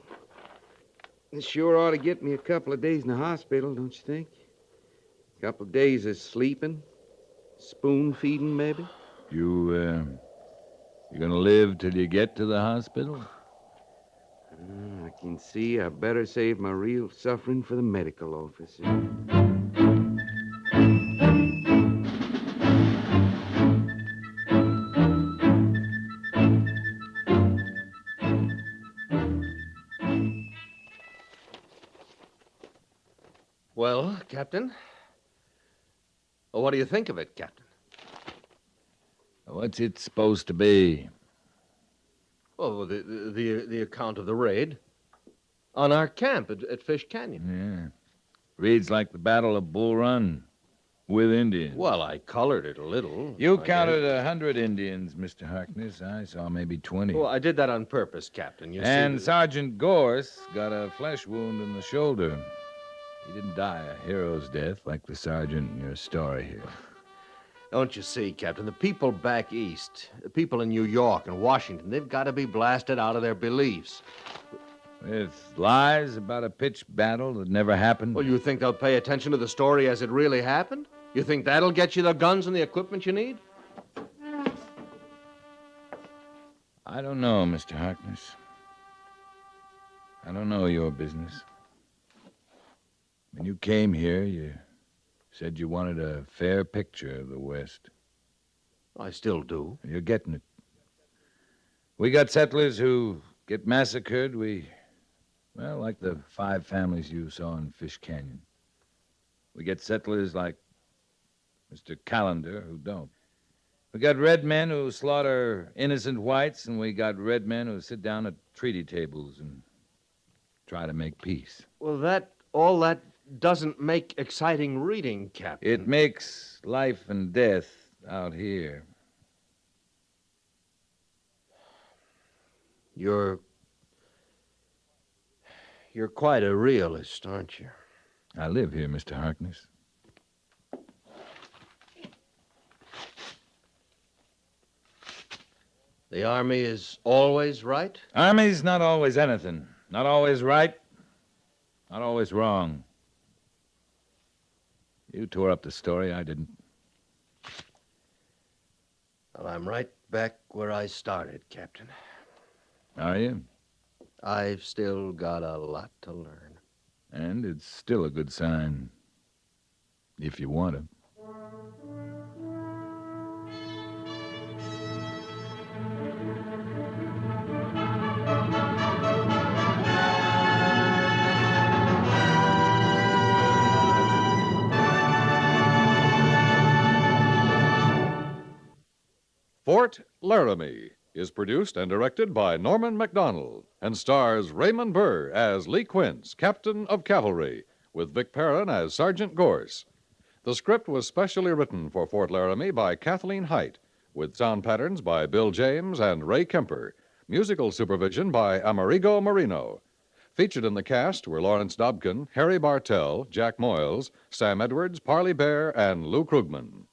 This sure ought to get me a couple of days in the hospital, don't you think? A couple of days of sleeping, spoon feeding, maybe. You gonna live till you get to the hospital? I can see I better save my real suffering for the medical officer. Well, Captain? What do you think of it, Captain? What's it supposed to be? Oh, the account of the raid on our camp at Fish Canyon. Yeah. Reads like the Battle of Bull Run with Indians. Well, I colored it a little. You I counted guess. 100 Indians, Mr. Harkness. I saw maybe 20. Well, I did that on purpose, Captain. You and see. Sergeant Gorse got a flesh wound in the shoulder. He didn't die a hero's death like the sergeant in your story here. Don't you see, Captain? The people back east, the people in New York and Washington, they've got to be blasted out of their beliefs. With lies about a pitched battle that never happened? Well, you think they'll pay attention to the story as it really happened? You think that'll get you the guns and the equipment you need? I don't know, Mr. Harkness. I don't know your business. When you came here, you said you wanted a fair picture of the West. I still do. You're getting it. We got settlers who get massacred. Well, like the 5 families you saw in Fish Canyon. We get settlers like Mr. Callender who don't. We got red men who slaughter innocent whites, and we got red men who sit down at treaty tables and try to make peace. Well, all that doesn't make exciting reading, Captain. It makes life and death out here. You're quite a realist, aren't you? I live here, Mr. Harkness. The Army is always right? Army's not always anything. Not always right. Not always wrong. You tore up the story, I didn't. Well, I'm right back where I started, Captain. Are you? I've still got a lot to learn. And it's still a good sign. If you want to. Fort Laramie is produced and directed by Norman MacDonald and stars Raymond Burr as Lee Quince, Captain of Cavalry, with Vic Perrin as Sergeant Gorse. The script was specially written for Fort Laramie by Kathleen Height, with sound patterns by Bill James and Ray Kemper, musical supervision by Amerigo Marino. Featured in the cast were Lawrence Dobkin, Harry Bartell, Jack Moyles, Sam Edwards, Parley Bear, and Lou Krugman.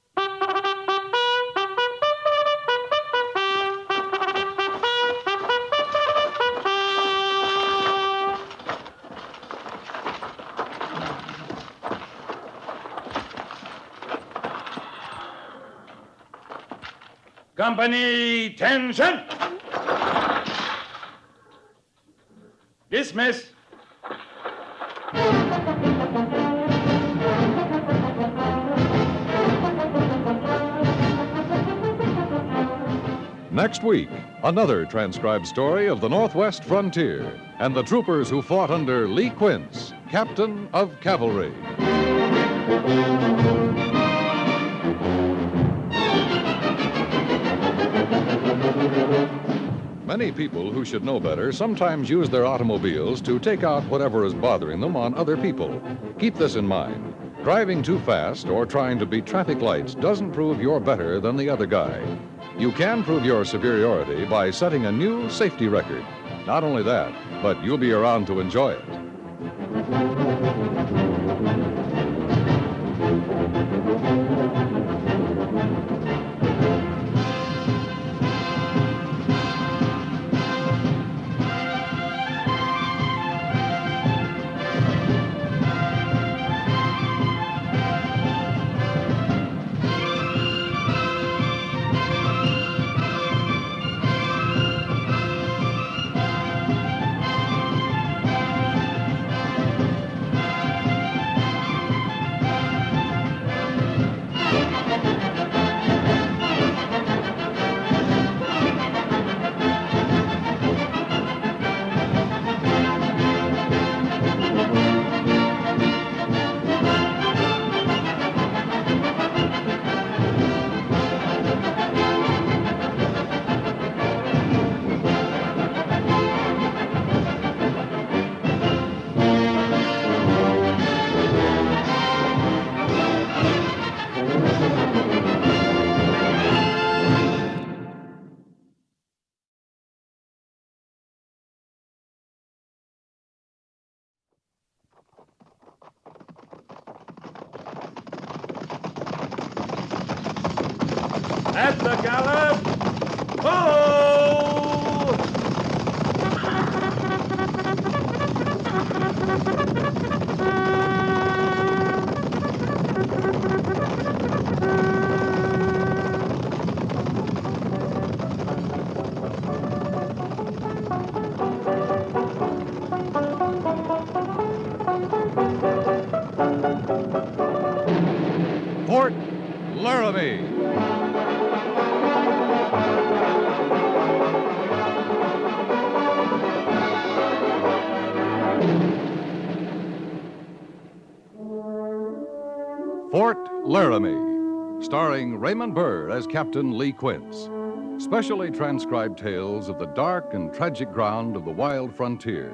Company, tension! Dismiss. Next week, another transcribed story of the Northwest frontier and the troopers who fought under Lee Quince, Captain of Cavalry. Many people who should know better sometimes use their automobiles to take out whatever is bothering them on other people. Keep this in mind. Driving too fast or trying to beat traffic lights doesn't prove you're better than the other guy. You can prove your superiority by setting a new safety record. Not only that, but you'll be around to enjoy it. At the gallop! Oh! Fort Laramie. Fort Laramie, starring Raymond Burr as Captain Lee Quince. Specially transcribed tales of the dark and tragic ground of the wild frontier,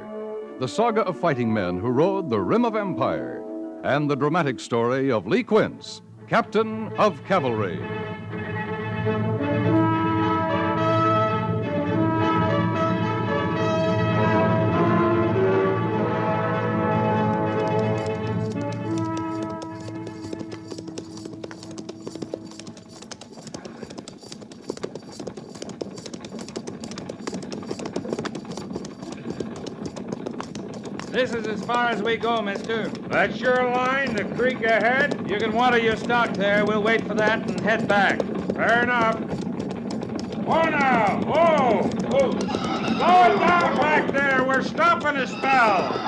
the saga of fighting men who rode the rim of empire, and the dramatic story of Lee Quince, Captain of Cavalry. This is as far as we go, mister. That's your line, the creek ahead? You can water your stock there. We'll wait for that and head back. Fair enough. Whoa now! Whoa! Whoa! Slow it down back there. We're stopping a spell.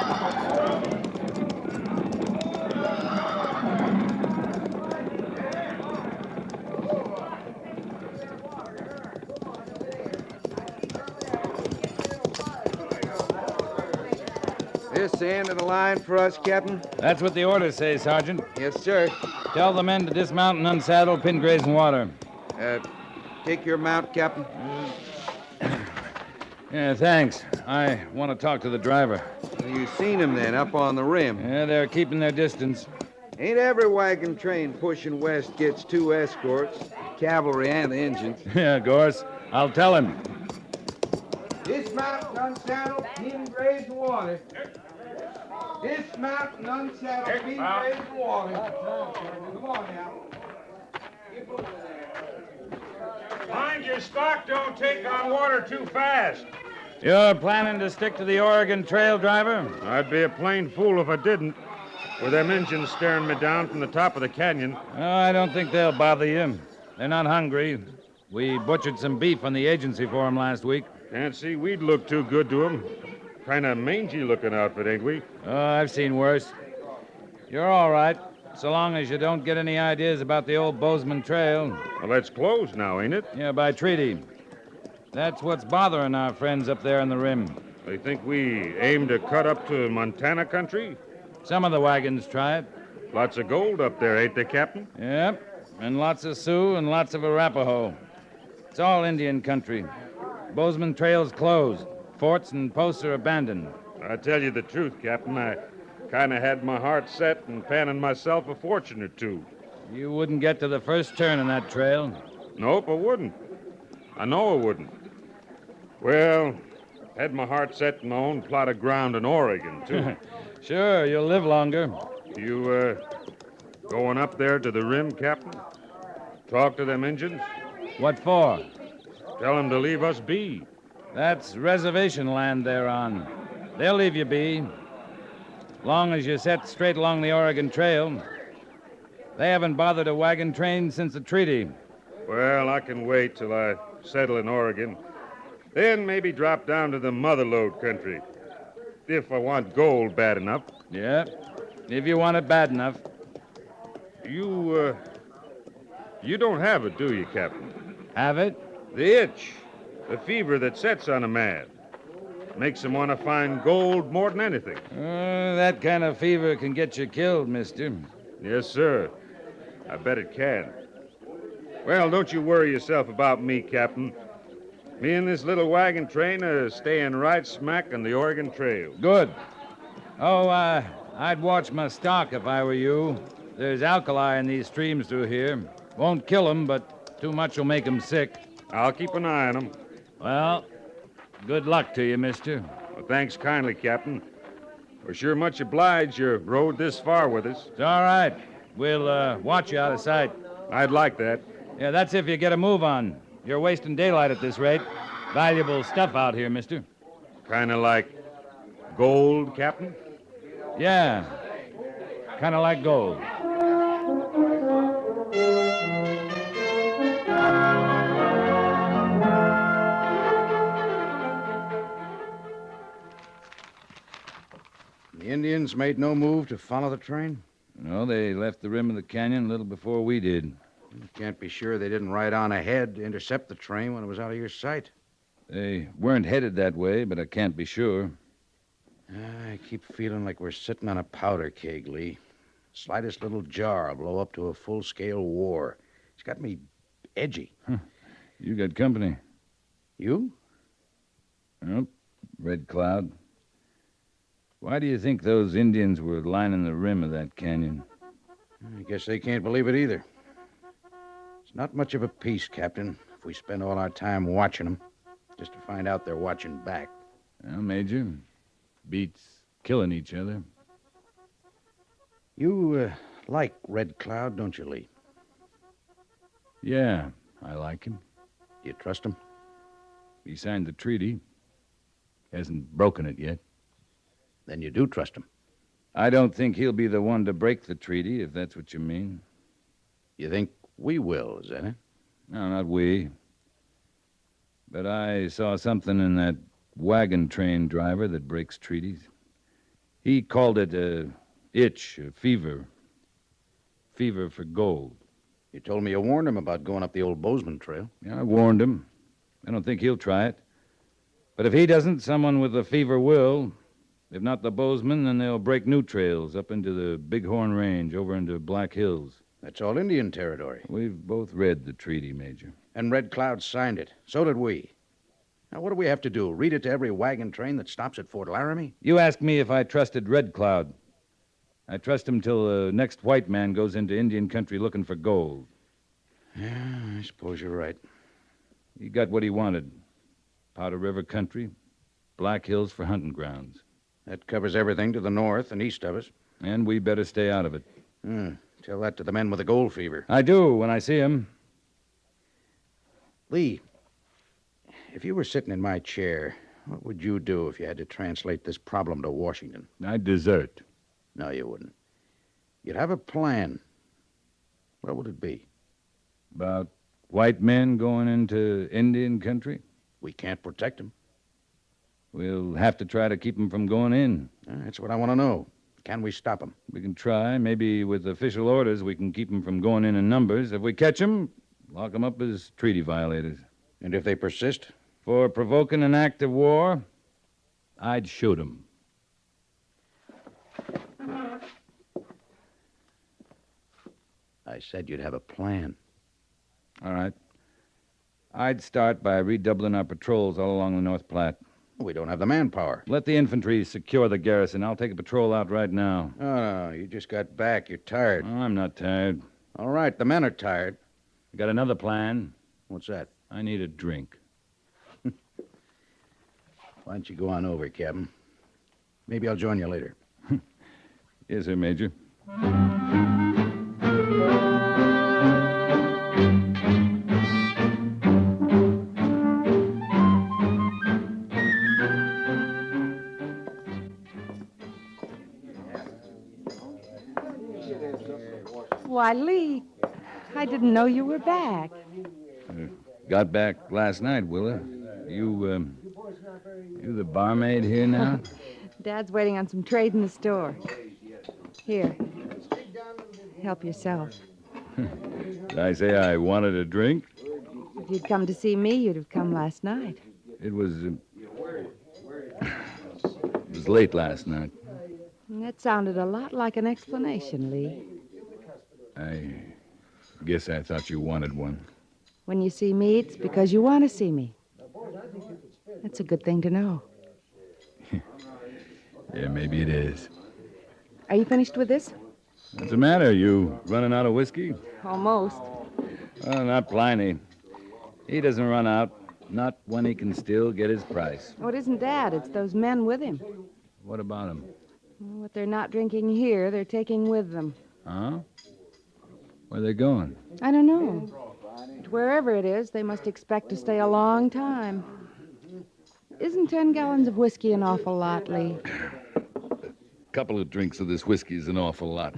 This the end of the line for us, Captain? That's what the orders say, Sergeant. Yes, sir. Tell the men to dismount and unsaddle, pin graze and water. Take your mount, Captain. Yeah, thanks. I want to talk to the driver. Well, you seen him then, up on the rim. Yeah, they're keeping their distance. Ain't every wagon train pushing west gets two escorts, cavalry and the engines. Yeah, of course. I'll tell him. Dismount and unsaddle, pin graze and water. Dismount and unsaddle, pin graze and water. Come on now. Get moving there. Mind your stock don't take on water too fast. You're planning to stick to the Oregon Trail, driver? I'd be a plain fool if I didn't. With them engines staring me down from the top of the canyon. Oh, I don't think they'll bother you. They're not hungry. We butchered some beef on the agency for them last week. Can't see we'd look too good to them. Kind of mangy-looking outfit, ain't we? Oh, I've seen worse. You're all right, so long as you don't get any ideas about the old Bozeman Trail. Well, that's closed now, ain't it? Yeah, by treaty. That's what's bothering our friends up there on the rim. They think we aim to cut up to Montana country? Some of the wagons try it. Lots of gold up there, ain't they, Captain? Yep, and lots of Sioux and lots of Arapaho. It's all Indian country. Bozeman Trail's closed. Forts and posts are abandoned. I tell you the truth, Captain. I kind of had my heart set and panning myself a fortune or two. You wouldn't get to the first turn in that trail. Nope, I wouldn't. I know I wouldn't. Well, had my heart set in my own plot of ground in Oregon, too. Sure, you'll live longer. You, going up there to the rim, Captain? Talk to them Injuns? What for? Tell them to leave us be. That's reservation land they're on. They'll leave you be. Long as you set straight along the Oregon Trail. They haven't bothered a wagon train since the treaty. Well, I can wait till I settle in Oregon. Then maybe drop down to the motherlode country. If I want gold bad enough. Yeah, if you want it bad enough. You don't have it, do you, Captain? Have it? The itch. The fever that sets on a man. Makes him want to find gold more than anything. That kind of fever can get you killed, mister. Yes, sir. I bet it can. Well, don't you worry yourself about me, Captain. Me and this little wagon train are staying right smack on the Oregon Trail. Good. Oh, I'd watch my stock if I were you. There's alkali in these streams through here. Won't kill them, but too much will make them sick. I'll keep an eye on them. Well, good luck to you, mister. Well, thanks kindly, Captain. We're sure much obliged you rode this far with us. It's all right. We'll watch you out of sight. I'd like that. Yeah, that's if you get a move on. You're wasting daylight at this rate. Valuable stuff out here, mister. Kind of like gold, Captain? Yeah, kind of like gold. The Indians made no move to follow the train? No, they left the rim of the canyon a little before we did. You can't be sure they didn't ride on ahead to intercept the train when it was out of your sight. They weren't headed that way, but I can't be sure. I keep feeling like we're sitting on a powder keg, Lee. Slightest little jar will blow up to a full-scale war. It's got me edgy. You got company. You? Nope. Red Cloud. Why do you think those Indians were lining the rim of that canyon? I guess they can't believe it either. It's not much of a peace, Captain, if we spend all our time watching them, just to find out they're watching back. Well, Major, beats killing each other. You like Red Cloud, don't you, Lee? Yeah, I like him. Do you trust him? He signed the treaty. Hasn't broken it yet. Then you do trust him. I don't think he'll be the one to break the treaty, if that's what you mean. You think we will, is that it? No, not we. But I saw something in that wagon train driver that breaks treaties. He called it a itch, a fever. Fever for gold. You told me you warned him about going up the old Bozeman Trail. Yeah, I warned him. I don't think he'll try it. But if he doesn't, someone with a fever will. If not the Bozeman, then they'll break new trails up into the Bighorn Range, over into Black Hills. That's all Indian territory. We've both read the treaty, Major. And Red Cloud signed it. So did we. Now, what do we have to do? Read it to every wagon train that stops at Fort Laramie? You asked me if I trusted Red Cloud. I trust him till the next white man goes into Indian country looking for gold. Yeah, I suppose you're right. He got what he wanted. Powder River country, Black Hills for hunting grounds. That covers everything to the north and east of us. And we better stay out of it. Tell that to the men with the gold fever. I do, when I see him. Lee, if you were sitting in my chair, what would you do if you had to translate this problem to Washington? I'd desert. No, you wouldn't. You'd have a plan. What would it be? About white men going into Indian country? We can't protect them. We'll have to try to keep them from going in. That's what I want to know. Can we stop them? We can try. Maybe with official orders, we can keep them from going in numbers. If we catch them, lock them up as treaty violators. And if they persist? For provoking an act of war, I'd shoot them. I said you'd have a plan. All right. I'd start by redoubling our patrols all along the North Platte. We don't have the manpower. Let the infantry secure the garrison. I'll take a patrol out right now. Oh, no, you just got back. You're tired. Oh, I'm not tired. All right, the men are tired. I got another plan. What's that? I need a drink. Why don't you go on over, Captain? Maybe I'll join you later. Yes, sir, Major. Why, Lee, I didn't know you were back. Got back last night, Willa. You the barmaid here now? Dad's waiting on some trade in the store. Here. Help yourself. Did I say I wanted a drink? If you'd come to see me, you'd have come last night. It was late last night. And that sounded a lot like an explanation, Lee. I guess I thought you wanted one. When you see me, it's because you want to see me. That's a good thing to know. Yeah, maybe it is. Are you finished with this? What's the matter? You running out of whiskey? Almost. Oh, not Pliny. He doesn't run out. Not when he can still get his price. Oh, it isn't Dad. It's those men with him. What about him? What they're not drinking here, they're taking with them. Huh? Where are they going? I don't know. But wherever it is, they must expect to stay a long time. Isn't 10 gallons of whiskey an awful lot, Lee? A couple of drinks of this whiskey is an awful lot.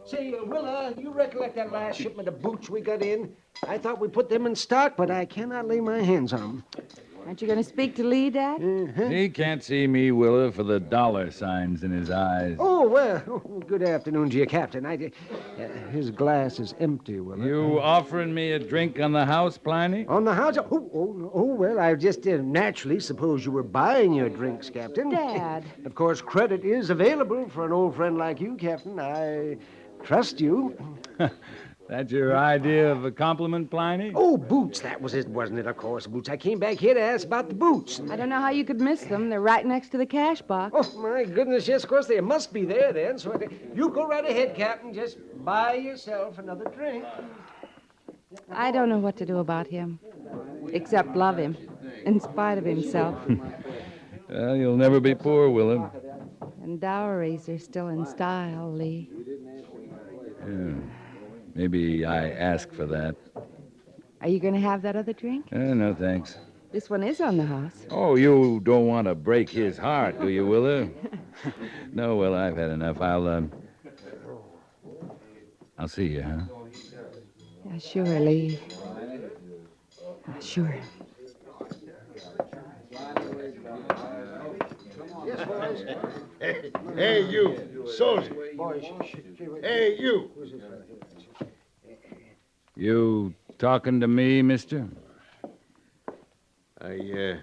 Say, Willa, you recollect that last shipment of boots we got in? I thought we put them in stock, but I cannot lay my hands on them. Aren't you going to speak to Lee, Dad? He can't see me, Willa, for the dollar signs in his eyes. Oh, well, good afternoon to you, Captain. His glass is empty, Willa. You offering me a drink on the house, Pliny? On the house? Well, I just naturally suppose you were buying your drinks, Captain. Dad. Of course, credit is available for an old friend like you, Captain. I trust you. That's your idea of a compliment, Pliny? Oh, boots. That was it, wasn't it? Of course, boots. I came back here to ask about the boots. I don't know how you could miss them. They're right next to the cash box. Oh, my goodness, yes, of course, they must be there then. So you go right ahead, Captain. Just buy yourself another drink. I don't know what to do about him, except love him, in spite of himself. Well, you'll never be poor, Willa. And dowries are still in style, Lee. Yeah. Maybe I ask for that. Are you going to have that other drink? No, thanks. This one is on the house. Oh, you don't want to break his heart, do you, Willa? No, well, I've had enough. I'll see you, huh? Yeah, sure, Lee. Sure. Yes, boys. Hey, you, soldier. Hey, you. You talking to me, mister? I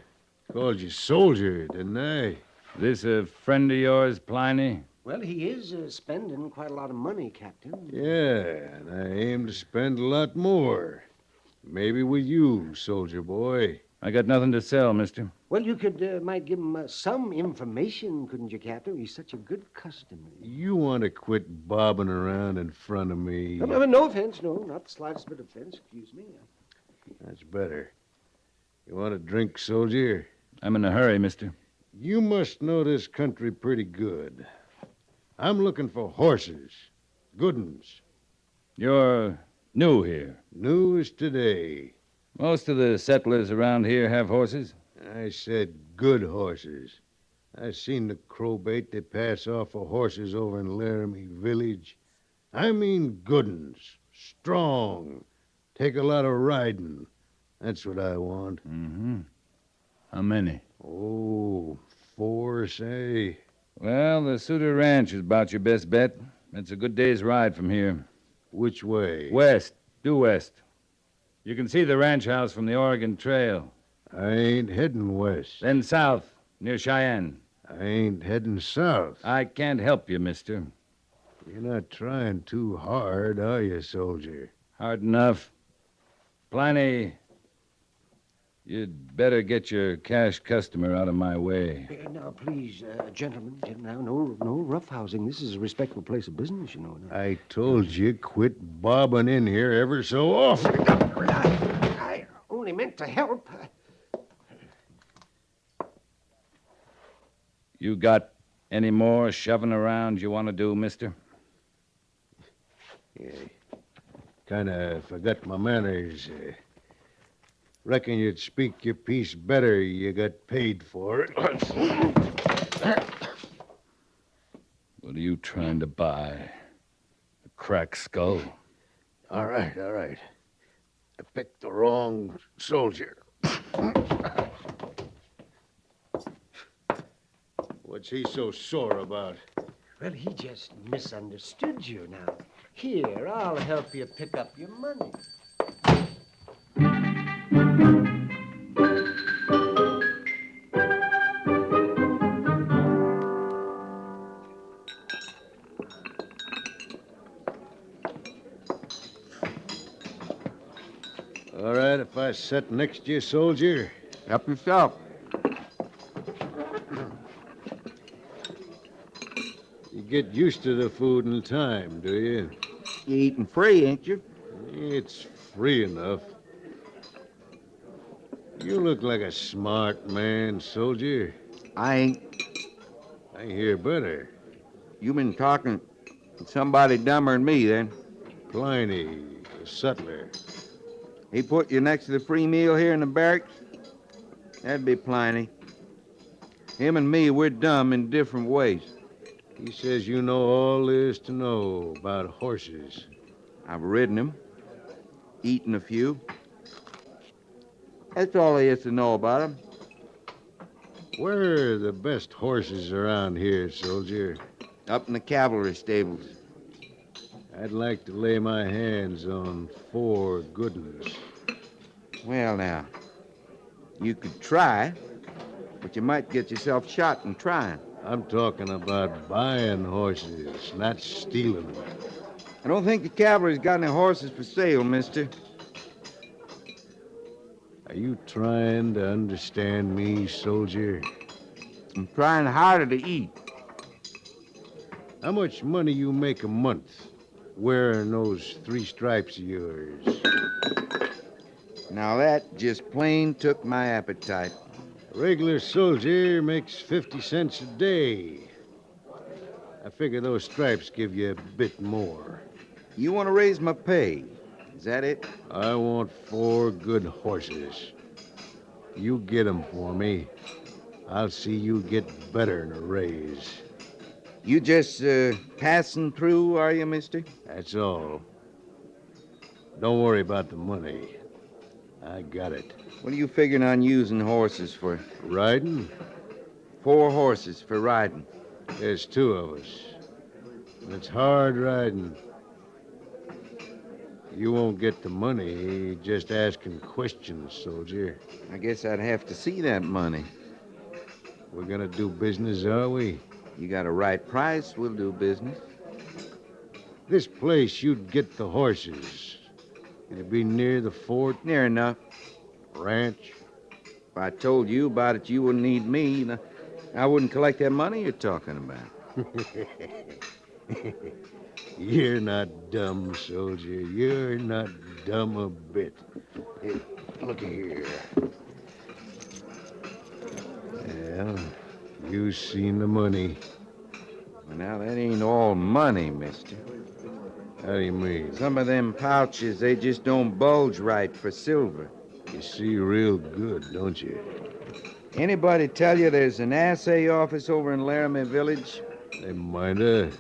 called you soldier, didn't I? This a friend of yours, Pliny? Well, he is spending quite a lot of money, Captain. Yeah, and I aim to spend a lot more. Maybe with you, soldier boy. I got nothing to sell, mister. Well, you might give him some information, couldn't you, Captain? He's such a good customer. You want to quit bobbing around in front of me? No offense, no, not the slightest bit of offense. Excuse me. That's better. You want a drink, soldier? I'm in a hurry, mister. You must know this country pretty good. I'm looking for horses. Good uns. You're new here. New as today. Most of the settlers around here have horses. I said good horses. I seen the crowbait they pass off for horses over in Laramie village. I mean good uns. Strong. Take a lot of riding. That's what I want. Mm-hmm. How many? Oh, 4, say. Well, the Suter Ranch is about your best bet. It's a good day's ride from here. Which way? West. Due west. You can see the ranch house from the Oregon Trail. I ain't heading west. Then south, near Cheyenne. I ain't heading south. I can't help you, mister. You're not trying too hard, are you, soldier? Hard enough. Pliny, you'd better get your cash customer out of my way. Now, please, gentlemen, now, no roughhousing. This is a respectable place of business, you know. Now. I told you, quit bobbing in here ever so often. I only meant to help. You got any more shoving around you want to do, mister? Yeah. Kind of forgot my manners. Reckon you'd speak your piece better. You got paid for it. What are you trying to buy? A cracked skull? All right. I picked the wrong soldier. What's he so sore about? Well, he just misunderstood you now. Here, I'll help you pick up your money. All right, if I sit next to you, soldier. Help yourself. You get used to the food in time, do you? You eating free, ain't you? It's free enough. You look like a smart man, soldier. I ain't. I hear better. You been talking to somebody dumber than me, then? Pliny, the sutler. He put you next to the free meal here in the barracks? That'd be plenty. Him and me, we're dumb in different ways. He says you know all there is to know about horses. I've ridden them, eaten a few. That's all there is to know about them. Where are the best horses around here, soldier? Up in the cavalry stables. I'd like to lay my hands on 4 good ones. Well, now, you could try, but you might get yourself shot in trying. I'm talking about buying horses, not stealing them. I don't think the cavalry's got any horses for sale, mister. Are you trying to understand me, soldier? I'm trying harder to eat. How much money you make a month wearing those 3 stripes of yours? Now that just plain took my appetite. A regular soldier makes 50 cents a day. I figure those stripes give you a bit more. You want to raise my pay? Is that it? I want 4 good horses. You get 'em for me. I'll see you get better than a raise. You just passing through, are you, mister? That's all. Don't worry about the money. I got it. What are you figuring on using horses for? Riding? 4 horses for riding. There's 2 of us. It's hard riding. You won't get the money just asking questions, soldier. I guess I'd have to see that money. We're gonna do business, are we? You got a right price, we'll do business. This place you'd get the horses. It'd be near the fort? Near enough. Ranch? If I told you about it, you wouldn't need me. I wouldn't collect that money you're talking about. You're not dumb, soldier. You're not dumb a bit. Hey, look here. Well, you seen the money. Well, now, that ain't all money, mister. How do you mean? Some of them pouches, they just don't bulge right for silver. You see real good, don't you? Anybody tell you there's an assay office over in Laramie Village? They might have,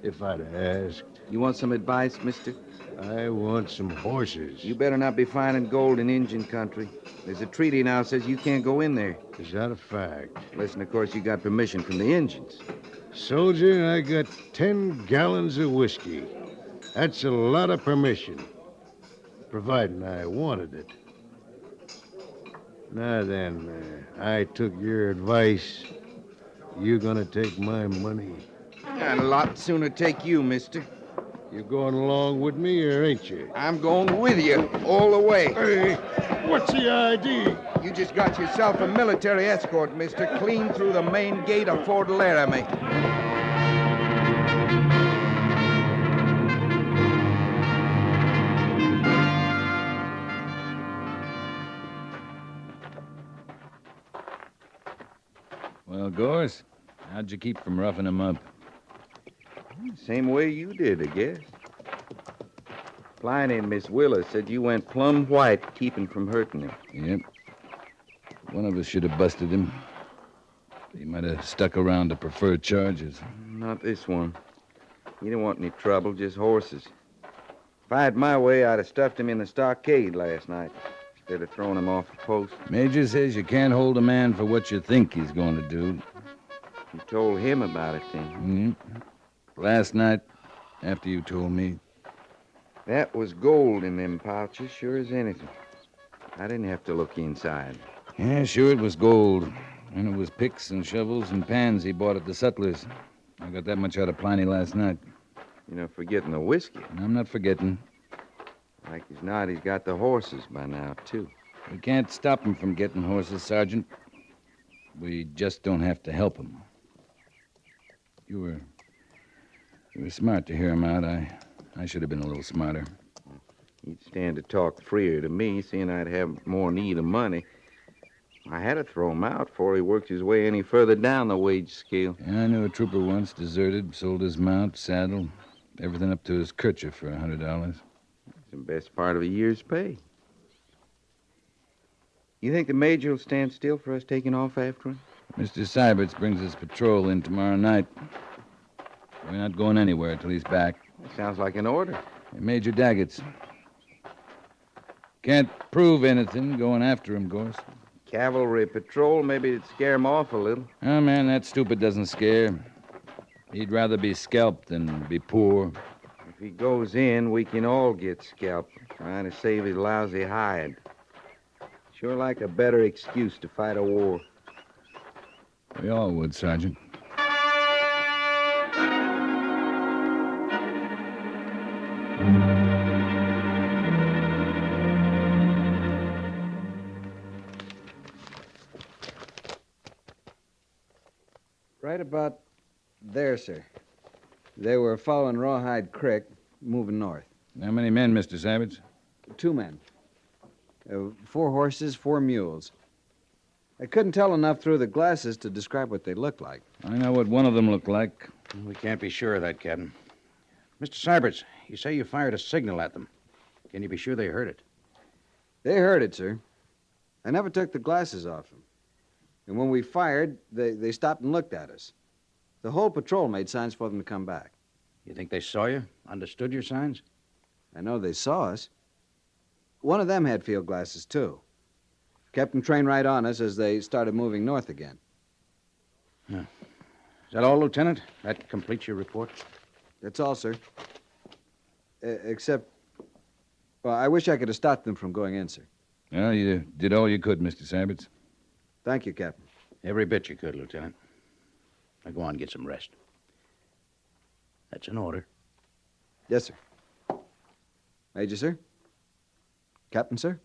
if I'd asked. You want some advice, mister? I want some horses. You better not be finding gold in Indian country. There's a treaty now says you can't go in there. Is that a fact? Listen, of course, you got permission from the Indians. Soldier, I got 10 gallons of whiskey. That's a lot of permission, providing I wanted it. Now then, I took your advice. You gonna take my money? I'd a lot sooner take you, mister. You going along with me, or ain't you? I'm going with you, all the way. Hey, what's the idea? You just got yourself a military escort, mister, clean through the main gate of Fort Laramie. Well, Gorse, how'd you keep from roughing him up? Same way you did, I guess. Pliny and Miss Willis said you went plumb white keeping from hurting him. Yep. One of us should have busted him. He might have stuck around to prefer charges. Not this one. He didn't want any trouble, just horses. If I had my way, I'd have stuffed him in the stockade last night instead of throwing him off the post. Major says you can't hold a man for what you think he's going to do. You told him about it, then? Last night, after you told me. That was gold in them pouches, sure as anything. I didn't have to look inside. Yeah, sure it was gold. And it was picks and shovels and pans he bought at the Sutlers. I got that much out of Pliny last night. You're not forgetting the whiskey. I'm not forgetting. Like as not, he's got the horses by now, too. We can't stop him from getting horses, Sergeant. We just don't have to help him. You were smart to hear him out. I should have been a little smarter. He'd stand to talk freer to me, seeing I'd have more need of money. I had to throw him out before he worked his way any further down the wage scale. Yeah, I knew a trooper once, deserted, sold his mount, saddle, everything up to his kerchief for $100. It's the best part of a year's pay. You think the major will stand still for us taking off after him? Mr. Syberts brings his patrol in tomorrow night. We're not going anywhere till he's back. That sounds like an order. Major Daggett's. Can't prove anything going after him, Gorse. Cavalry patrol, maybe it'd scare him off a little. Oh, man, that stupid doesn't scare. He'd rather be scalped than be poor. If he goes in, we can all get scalped, trying to save his lousy hide. Sure like a better excuse to fight a war. We all would, Sergeant. Right about there, sir. They were following Rawhide Creek, moving north. How many men, Mr. Syberts? 2 men. 4 horses, 4 mules. I couldn't tell enough through the glasses to describe what they looked like. I know what one of them looked like. We can't be sure of that, Captain. Mr. Syberts, you say you fired a signal at them. Can you be sure they heard it? They heard it, sir. I never took the glasses off them. And when we fired, they stopped and looked at us. The whole patrol made signs for them to come back. You think they saw you? Understood your signs? I know they saw us. One of them had field glasses, too. Kept them trained right on us as they started moving north again. Yeah. Is that all, Lieutenant? That completes your report? That's all, sir. Except, well, I wish I could have stopped them from going in, sir. Well, you did all you could, Mr. Syberts. Thank you, Captain. Every bit you could, Lieutenant. Now go on, get some rest. That's an order. Yes, sir. Major, sir? Captain, sir?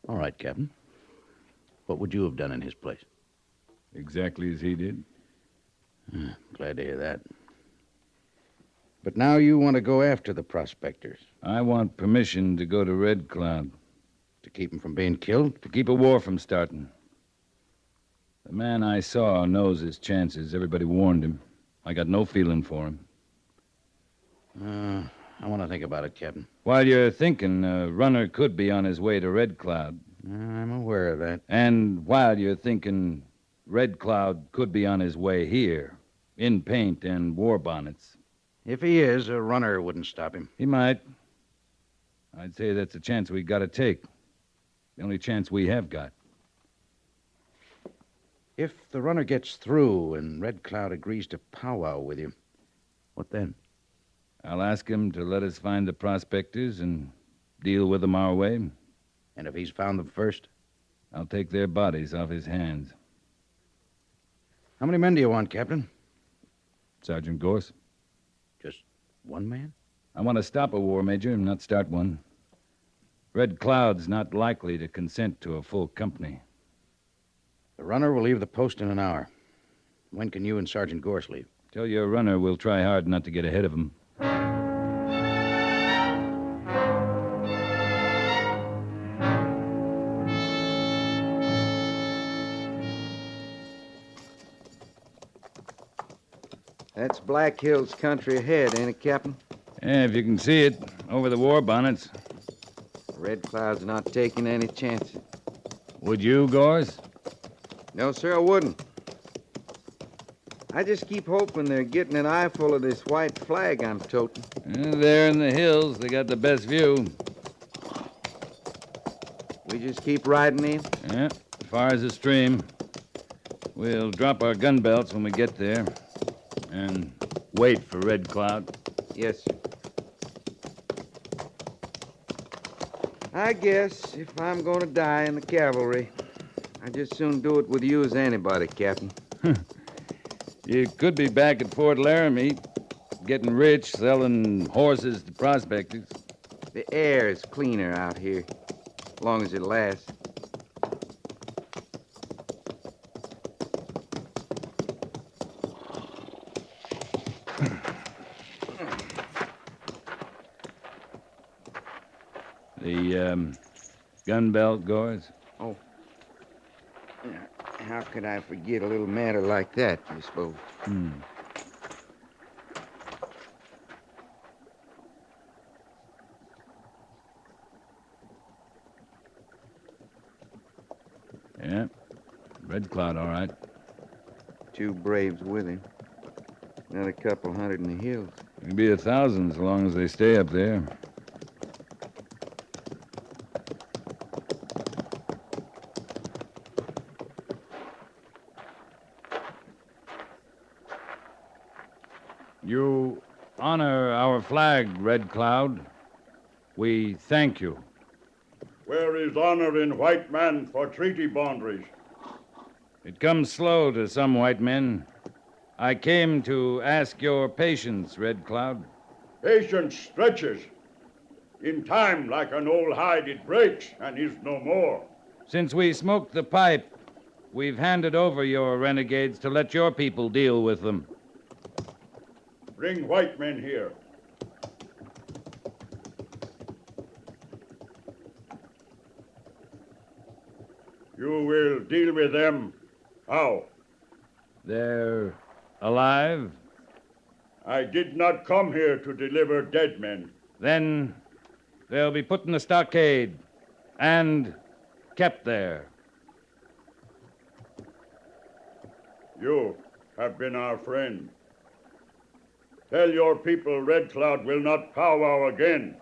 All right, Captain. What would you have done in his place? Exactly as he did. Glad to hear that. But now you want to go after the prospectors. I want permission to go to Red Cloud. To keep them from being killed? To keep a war from starting. The man I saw knows his chances. Everybody warned him. I got no feeling for him. I want to think about it, Captain. While you're thinking, a runner could be on his way to Red Cloud. I'm aware of that. And while you're thinking, Red Cloud could be on his way here, in paint and war bonnets. If he is, a runner wouldn't stop him. He might. I'd say that's a chance we got to take. The only chance we have got. If the runner gets through and Red Cloud agrees to powwow with you, what then? I'll ask him to let us find the prospectors and deal with them our way. And if he's found them first? I'll take their bodies off his hands. How many men do you want, Captain? Sergeant Gorse. Just one man? I want to stop a war, Major, and not start one. Red Cloud's not likely to consent to a full company. The runner will leave the post in an hour. When can you and Sergeant Gorse leave? Tell your runner we'll try hard not to get ahead of him. That's Black Hills country ahead, ain't it, Captain? Yeah, if you can see it, over the war bonnets. Red Cloud's not taking any chances. Would you, Gorse? No, sir, I wouldn't. I just keep hoping they're getting an eyeful of this white flag I'm toting. There in the hills, they got the best view. We just keep riding in? Yeah, as far as the stream. We'll drop our gun belts when we get there. And wait for Red Cloud. Yes, sir. I guess if I'm going to die in the cavalry, I'd just soon do it with you as anybody, Captain. You could be back at Fort Laramie, getting rich, selling horses to prospectors. The air is cleaner out here, as long as it lasts. The gun belt, Gorse? Oh. How could I forget a little matter like that, I suppose? Yeah. Red Cloud, all right. 2 braves with him. Another couple hundred in the hills. Maybe 1,000 as long as they stay up there. You honor our flag, Red Cloud. We thank you. Where is honor in white man for treaty boundaries? It comes slow to some white men. I came to ask your patience, Red Cloud. Patience stretches. In time, like an old hide, it breaks and is no more. Since we smoked the pipe, we've handed over your renegades to let your people deal with them. Bring white men here. You will deal with them. How? They're alive? I did not come here to deliver dead men. Then they'll be put in the stockade and kept there. You have been our friend. Tell your people Red Cloud will not powwow again.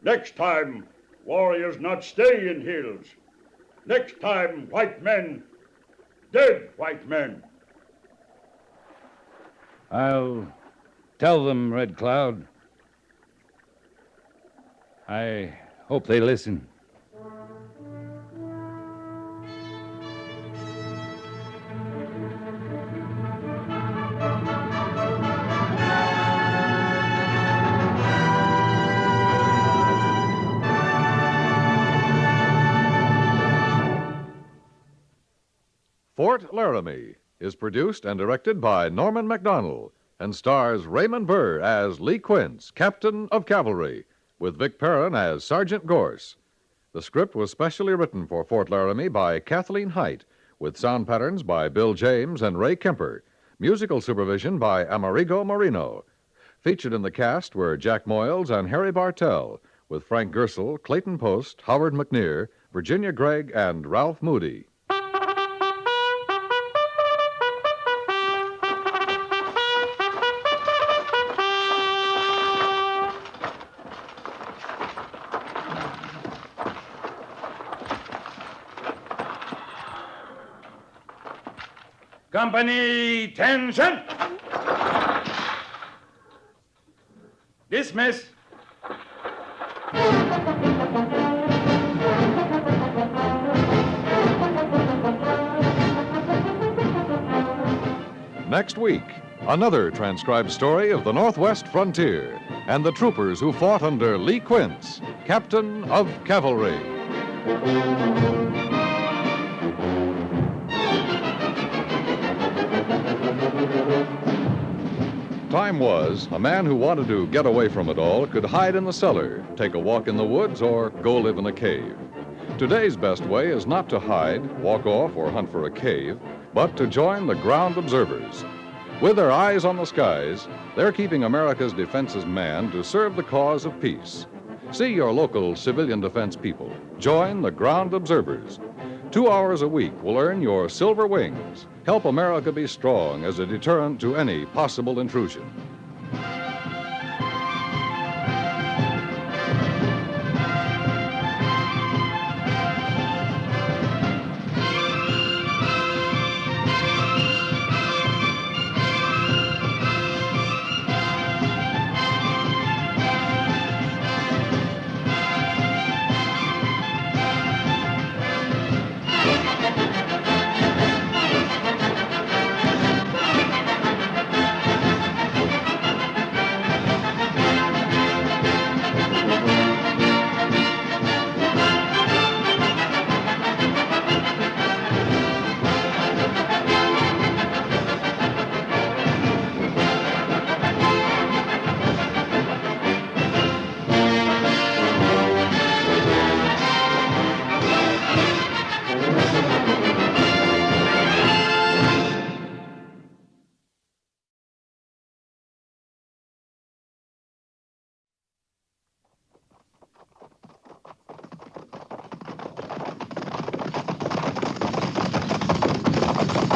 Next time, warriors not stay in hills. Next time, white men, dead white men. I'll tell them, Red Cloud. I hope they listen. Fort Laramie is produced and directed by Norman MacDonald and stars Raymond Burr as Lee Quince, Captain of Cavalry, with Vic Perrin as Sergeant Gorse. The script was specially written for Fort Laramie by Kathleen Height, with sound patterns by Bill James and Ray Kemper, musical supervision by Amerigo Marino. Featured in the cast were Jack Moyles and Harry Bartell, with Frank Gersel, Clayton Post, Howard McNear, Virginia Gregg, and Ralph Moody. Company, attention! Dismiss. Next week, another transcribed story of the Northwest frontier and the troopers who fought under Lee Quince, Captain of Cavalry. Time was, a man who wanted to get away from it all could hide in the cellar, take a walk in the woods, or go live in a cave. Today's best way is not to hide, walk off, or hunt for a cave, but to join the ground observers. With their eyes on the skies, they're keeping America's defenses manned to serve the cause of peace. See your local civilian defense people. Join the ground observers. 2 hours a week will earn your silver wings. Help America be strong as a deterrent to any possible intrusion.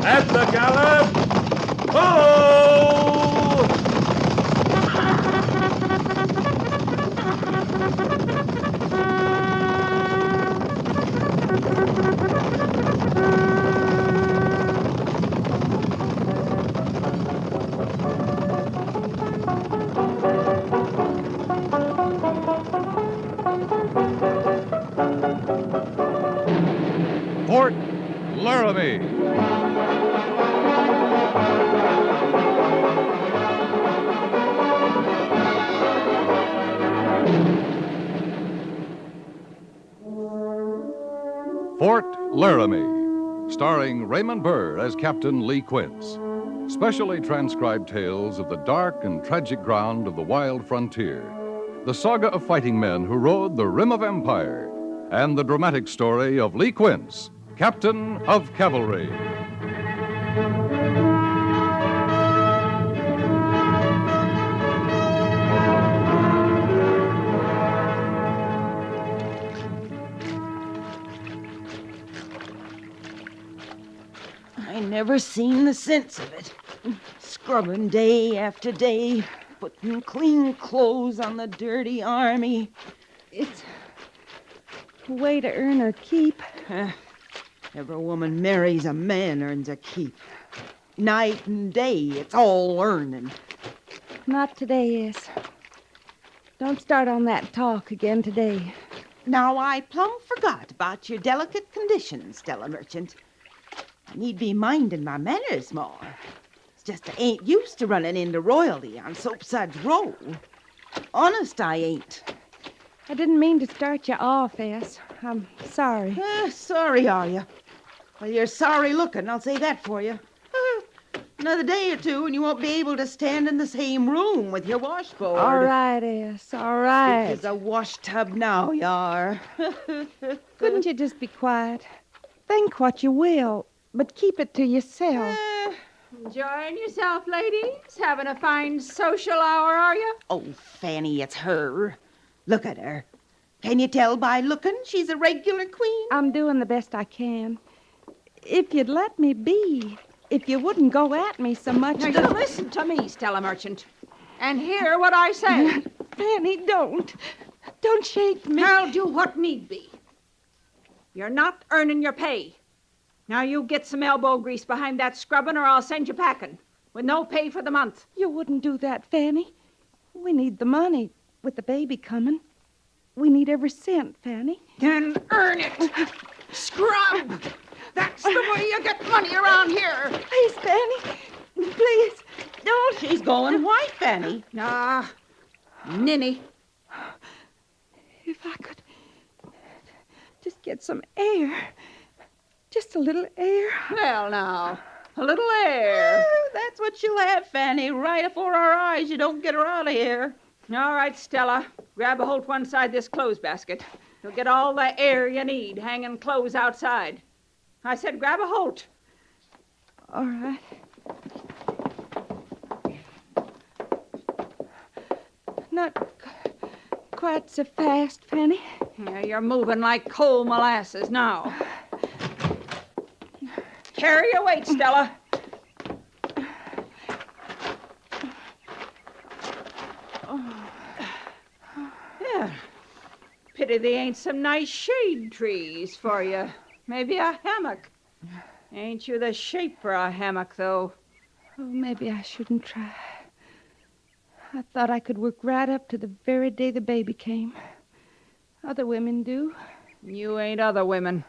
At the gallop! Follow! Fort Laramie. Fort Laramie, starring Raymond Burr as Captain Lee Quince. Specially transcribed tales of the dark and tragic ground of the wild frontier, the saga of fighting men who rode the rim of empire, and the dramatic story of Lee Quince, Captain of Cavalry. I never seen the sense of it. Scrubbing day after day, putting clean clothes on the dirty army. It's a way to earn her keep. Every woman marries a man earns a keep. Night and day, it's all earning. Not today, Is. Don't start on that talk again today. Now, I plumb forgot about your delicate condition, Stella Merchant. I need be minding my manners more. It's just I ain't used to running into royalty on Soapsuds Row. Honest, I ain't. I didn't mean to start you off, Es. I'm sorry. Sorry, are you? Well, you're sorry looking, I'll say that for you. Another day or two and you won't be able to stand in the same room with your washboard. All right, Es, all right. It's a wash tub now, you are. Couldn't you just be quiet? Think what you will, but keep it to yourself. Enjoying yourself, ladies? Having a fine social hour, are you? Oh, Fanny, it's her. Look at her. Can you tell by looking she's a regular queen? I'm doing the best I can. If you'd let me be, if you wouldn't go at me so much... Now, you listen to me, Stella Merchant, and hear what I say. Fanny, don't. Don't shake me. I'll do what need be. You're not earning your pay. Now you get some elbow grease behind that scrubbing or I'll send you packing with no pay for the month. You wouldn't do that, Fanny. We need the money with the baby coming. We need every cent, Fanny. Then earn it. Scrub. That's the way you get money around here. Please, Fanny. Please, don't. She's going white, Fanny. Nah, ninny. If I could just get some air. Just a little air. Well, now, a little air. That's what she'll have, Fanny, right before our eyes. You don't get her out of here. All right, Stella. Grab a hold one side this clothes basket. You'll get all the air you need hanging clothes outside. I said grab a hold. All right. Not quite so fast, Fanny. Yeah, you're moving like cold molasses now. Carry your weight, Stella. Yeah. Pity they ain't some nice shade trees for you. Maybe a hammock. Ain't you the shape for a hammock, though? Oh, maybe I shouldn't try. I thought I could work right up to the very day the baby came. Other women do. You ain't other women.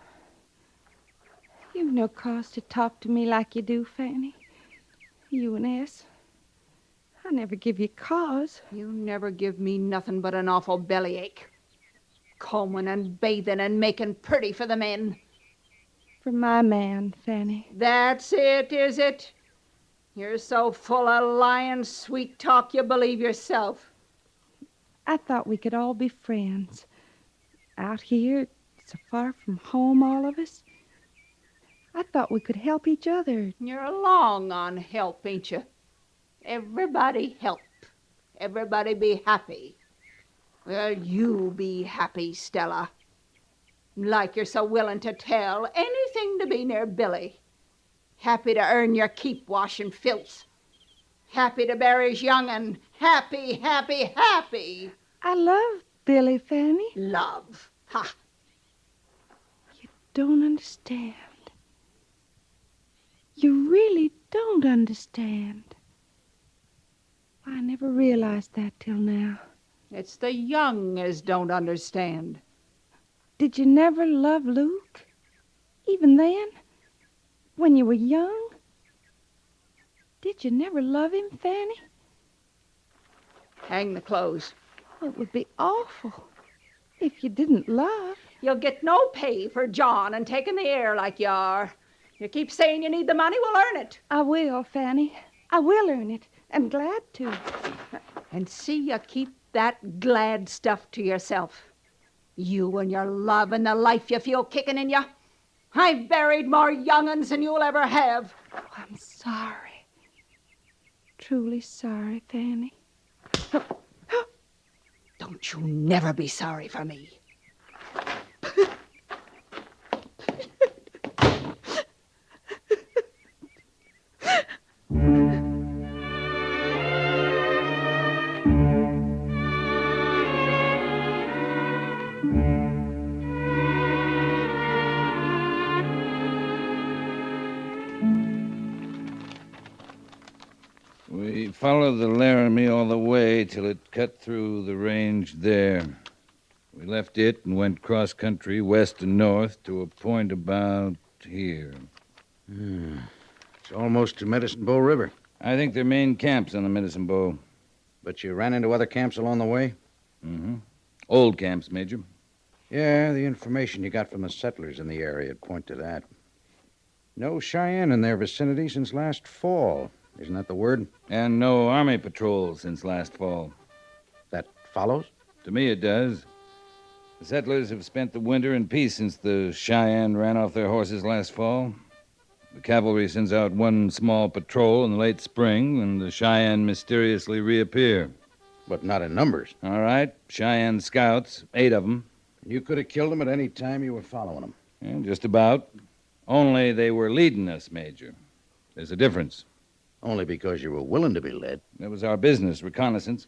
You've no cause to talk to me like you do, Fanny. You and S. I never give you cause. You never give me nothing but an awful bellyache. Combing and bathing and making pretty for the men. For my man, Fanny. That's it, is it? You're so full of lying sweet talk you believe yourself. I thought we could all be friends. Out here, so far from home, all of us. I thought we could help each other. You're long on help, ain't you? Everybody help. Everybody be happy. Well, you be happy, Stella. Like you're so willing to tell anything to be near Billy. Happy to earn your keep washing filth. Happy to bury his young'un. Happy, happy, happy. I love Billy, Fanny. Love. Ha! Don't understand. You really don't understand. I never realized that till now. It's the young as don't understand. Did you never love Luke? Even then? When you were young? Did you never love him, Fanny? Hang the clothes. Oh, it would be awful if you didn't love. You'll get no pay for John and taking the air like you are. You keep saying you need the money, we'll earn it. I will, Fanny. I will earn it, and glad to. And see you keep that glad stuff to yourself. You and your love and the life you feel kicking in you. I've buried more young'uns than you'll ever have. Oh, I'm sorry. Truly sorry, Fanny. Don't you never be sorry for me. We followed the Laramie all the way till it cut through the range there. We left it and went cross-country, west and north, to a point about here. It's almost to Medicine Bow River. I think their main camp's on the Medicine Bow. But you ran into other camps along the way? Mm-hmm. Old camps, Major. Yeah, the information you got from the settlers in the area would point to that. No Cheyenne in their vicinity since last fall. Isn't that the word? And no Army patrol since last fall. That follows? To me, it does. The settlers have spent the winter in peace since the Cheyenne ran off their horses last fall. The cavalry sends out one small patrol in the late spring, and the Cheyenne mysteriously reappear. But not in numbers. All right. Cheyenne scouts, 8 of them. You could have killed them at any time you were following them. Yeah, just about. Only they were leading us, Major. There's a difference. Only because you were willing to be led. That was our business, reconnaissance.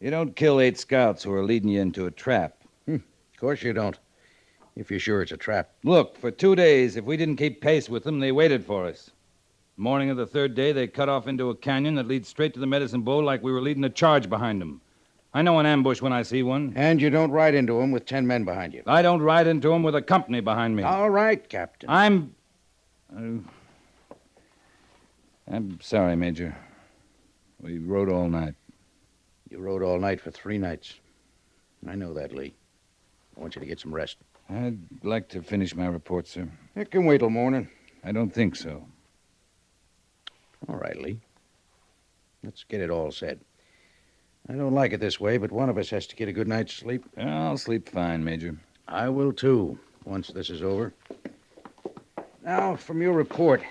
You don't kill 8 scouts who are leading you into a trap. Of course you don't. If you're sure it's a trap. Look, for 2 days, if we didn't keep pace with them, they waited for us. Morning of the 3rd day, they cut off into a canyon that leads straight to the Medicine Bow like we were leading a charge behind them. I know an ambush when I see one. And you don't ride into them with 10 men behind you. I don't ride into them with a company behind me. All right, Captain. I'm sorry, Major. We rode all night. You rode all night for 3 nights. I know that, Lee. I want you to get some rest. I'd like to finish my report, sir. It can wait till morning. I don't think so. All right, Lee. Let's get it all said. I don't like it this way, but one of us has to get a good night's sleep. I'll sleep fine, Major. I will, too, once this is over. Now, from your report,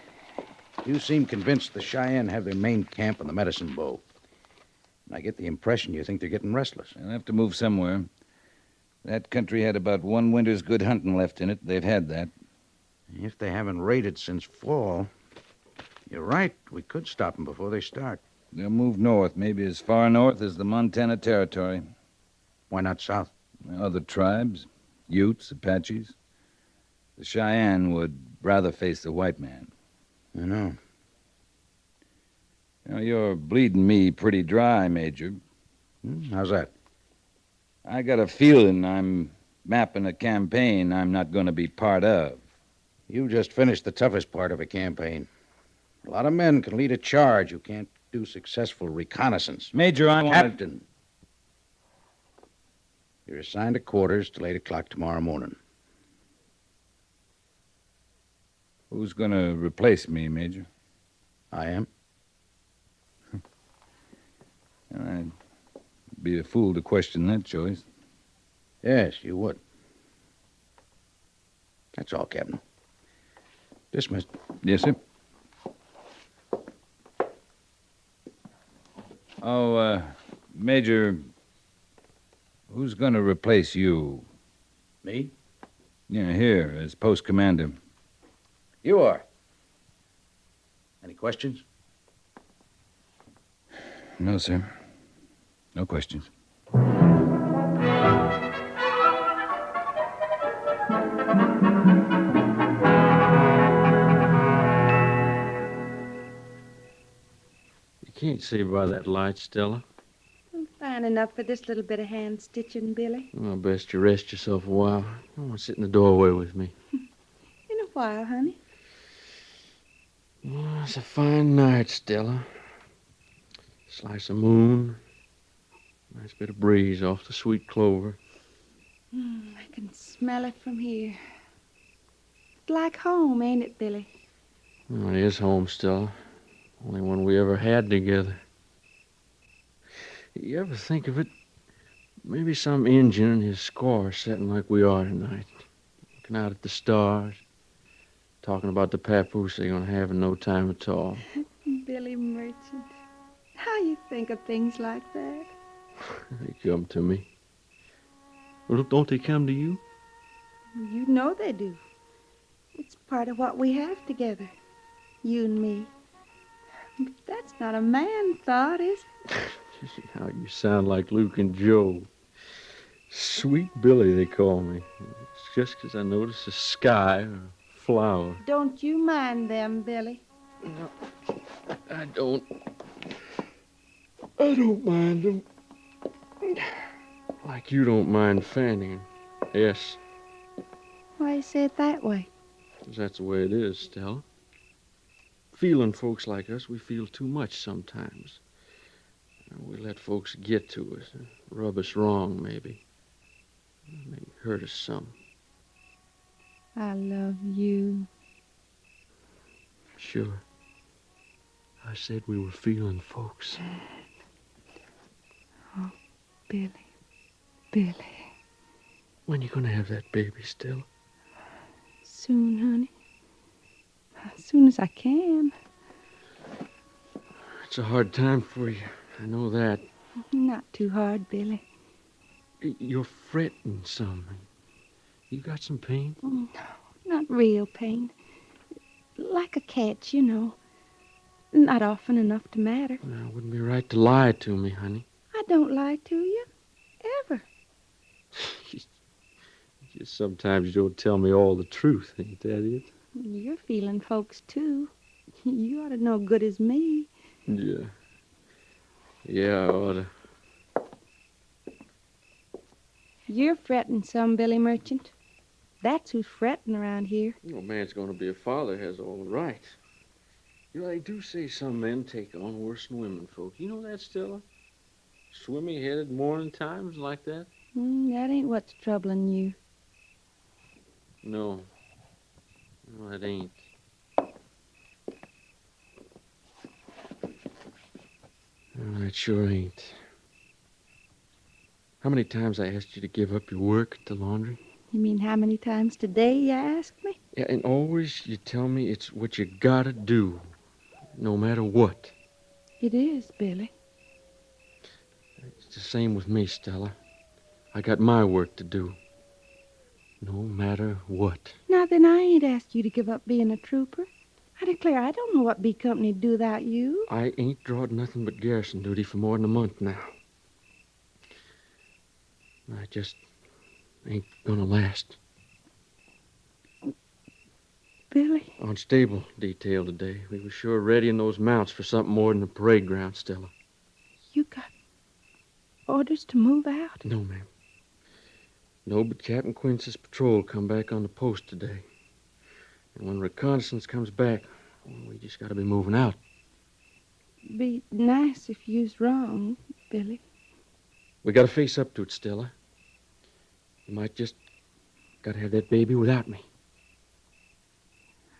you seem convinced the Cheyenne have their main camp on the Medicine Bow. And I get the impression you think they're getting restless. They'll have to move somewhere. That country had about 1 winter's good hunting left in it. They've had that. If they haven't raided since fall, you're right. We could stop them before they start. They'll move north, maybe as far north as the Montana Territory. Why not south? Other tribes, Utes, Apaches. The Cheyenne would rather face the white man. I know. Now, you're bleeding me pretty dry, Major. How's that? I got a feeling I'm mapping a campaign I'm not going to be part of. You just finished the toughest part of a campaign. A lot of men can lead a charge who can't do successful reconnaissance. Major, I want... Captain. You're assigned to quarters till 8 o'clock tomorrow morning. Who's going to replace me, Major? I am. I'd be a fool to question that choice. Yes, you would. That's all, Captain. Dismissed. Yes, sir. Oh, Major, who's going to replace you? Me? Yeah, here, as post commander. You are. Any questions? No, sir. No questions. You can't see by that light, Stella. Fine enough for this little bit of hand stitching, Billy. Well, best you rest yourself a while. I want to sit in the doorway with me. In a while, honey. Oh, it's a fine night, Stella. Slice of moon. Nice bit of breeze off the sweet clover. I can smell it from here. It's like home, ain't it, Billy? Oh, it is home, Stella. Only one we ever had together. You ever think of it? Maybe some Injun and his squaw are sitting like we are tonight, looking out at the stars, talking about the papoose they're going to have in no time at all. Billy Merchant. How you think of things like that? They come to me. Well, don't they come to you? You know they do. It's part of what we have together. You and me. But that's not a man thought, is it? How you sound like Luke and Joe. Sweet Billy, they call me. It's just 'cause I notice a sky or a flower. Don't you mind them, Billy. No, I don't. I don't mind them. Like you don't mind fanning. Yes, Why you say it that way? 'cause that's the way it is, Stella. Feeling folks like us, we feel too much sometimes. We let folks get to us, rub us wrong, maybe. Maybe hurt us some. I love you. Sure. I said we were feeling folks. Oh, Billy. Billy. When you gonna have that baby, Stella? Soon, honey. As soon as I can. It's a hard time for you. I know that. Not too hard, Billy. You're fretting some. You got some pain? No, not real pain. Like a catch, you know. Not often enough to matter. Well, it wouldn't be right to lie to me, honey. I don't lie to you. Ever. Just sometimes you don't tell me all the truth, ain't that it? You're feeling folks, too. You ought to know good as me. Yeah. Yeah, I oughta. You're fretting some, Billy Merchant. That's who's fretting around here. No man's gonna be a father has all the right. You know, they do say some men take on worse than women folk. You know that, Stella? Swimmy-headed morning times like that? That ain't what's troubling you. No. No, it ain't. No, it sure ain't. How many times I asked you to give up your work at the laundry? You mean how many times today you ask me? Yeah, and always you tell me it's what you gotta do, no matter what. It is, Billy. It's the same with me, Stella. I got my work to do, no matter what. Now then, I ain't asked you to give up being a trooper. I declare, I don't know what B Company'd do without you. I ain't drawed nothing but garrison duty for more than a month now. I just ain't gonna last. Billy? On stable detail today, we were sure readying those mounts for something more than a parade ground, Stella. You got orders to move out? No, ma'am. No, but Captain Quince's patrol come back on the post today. And when reconnaissance comes back, we just gotta be moving out. Be nice if you's wrong, Billy. We gotta face up to it, Stella. You might just gotta have that baby without me.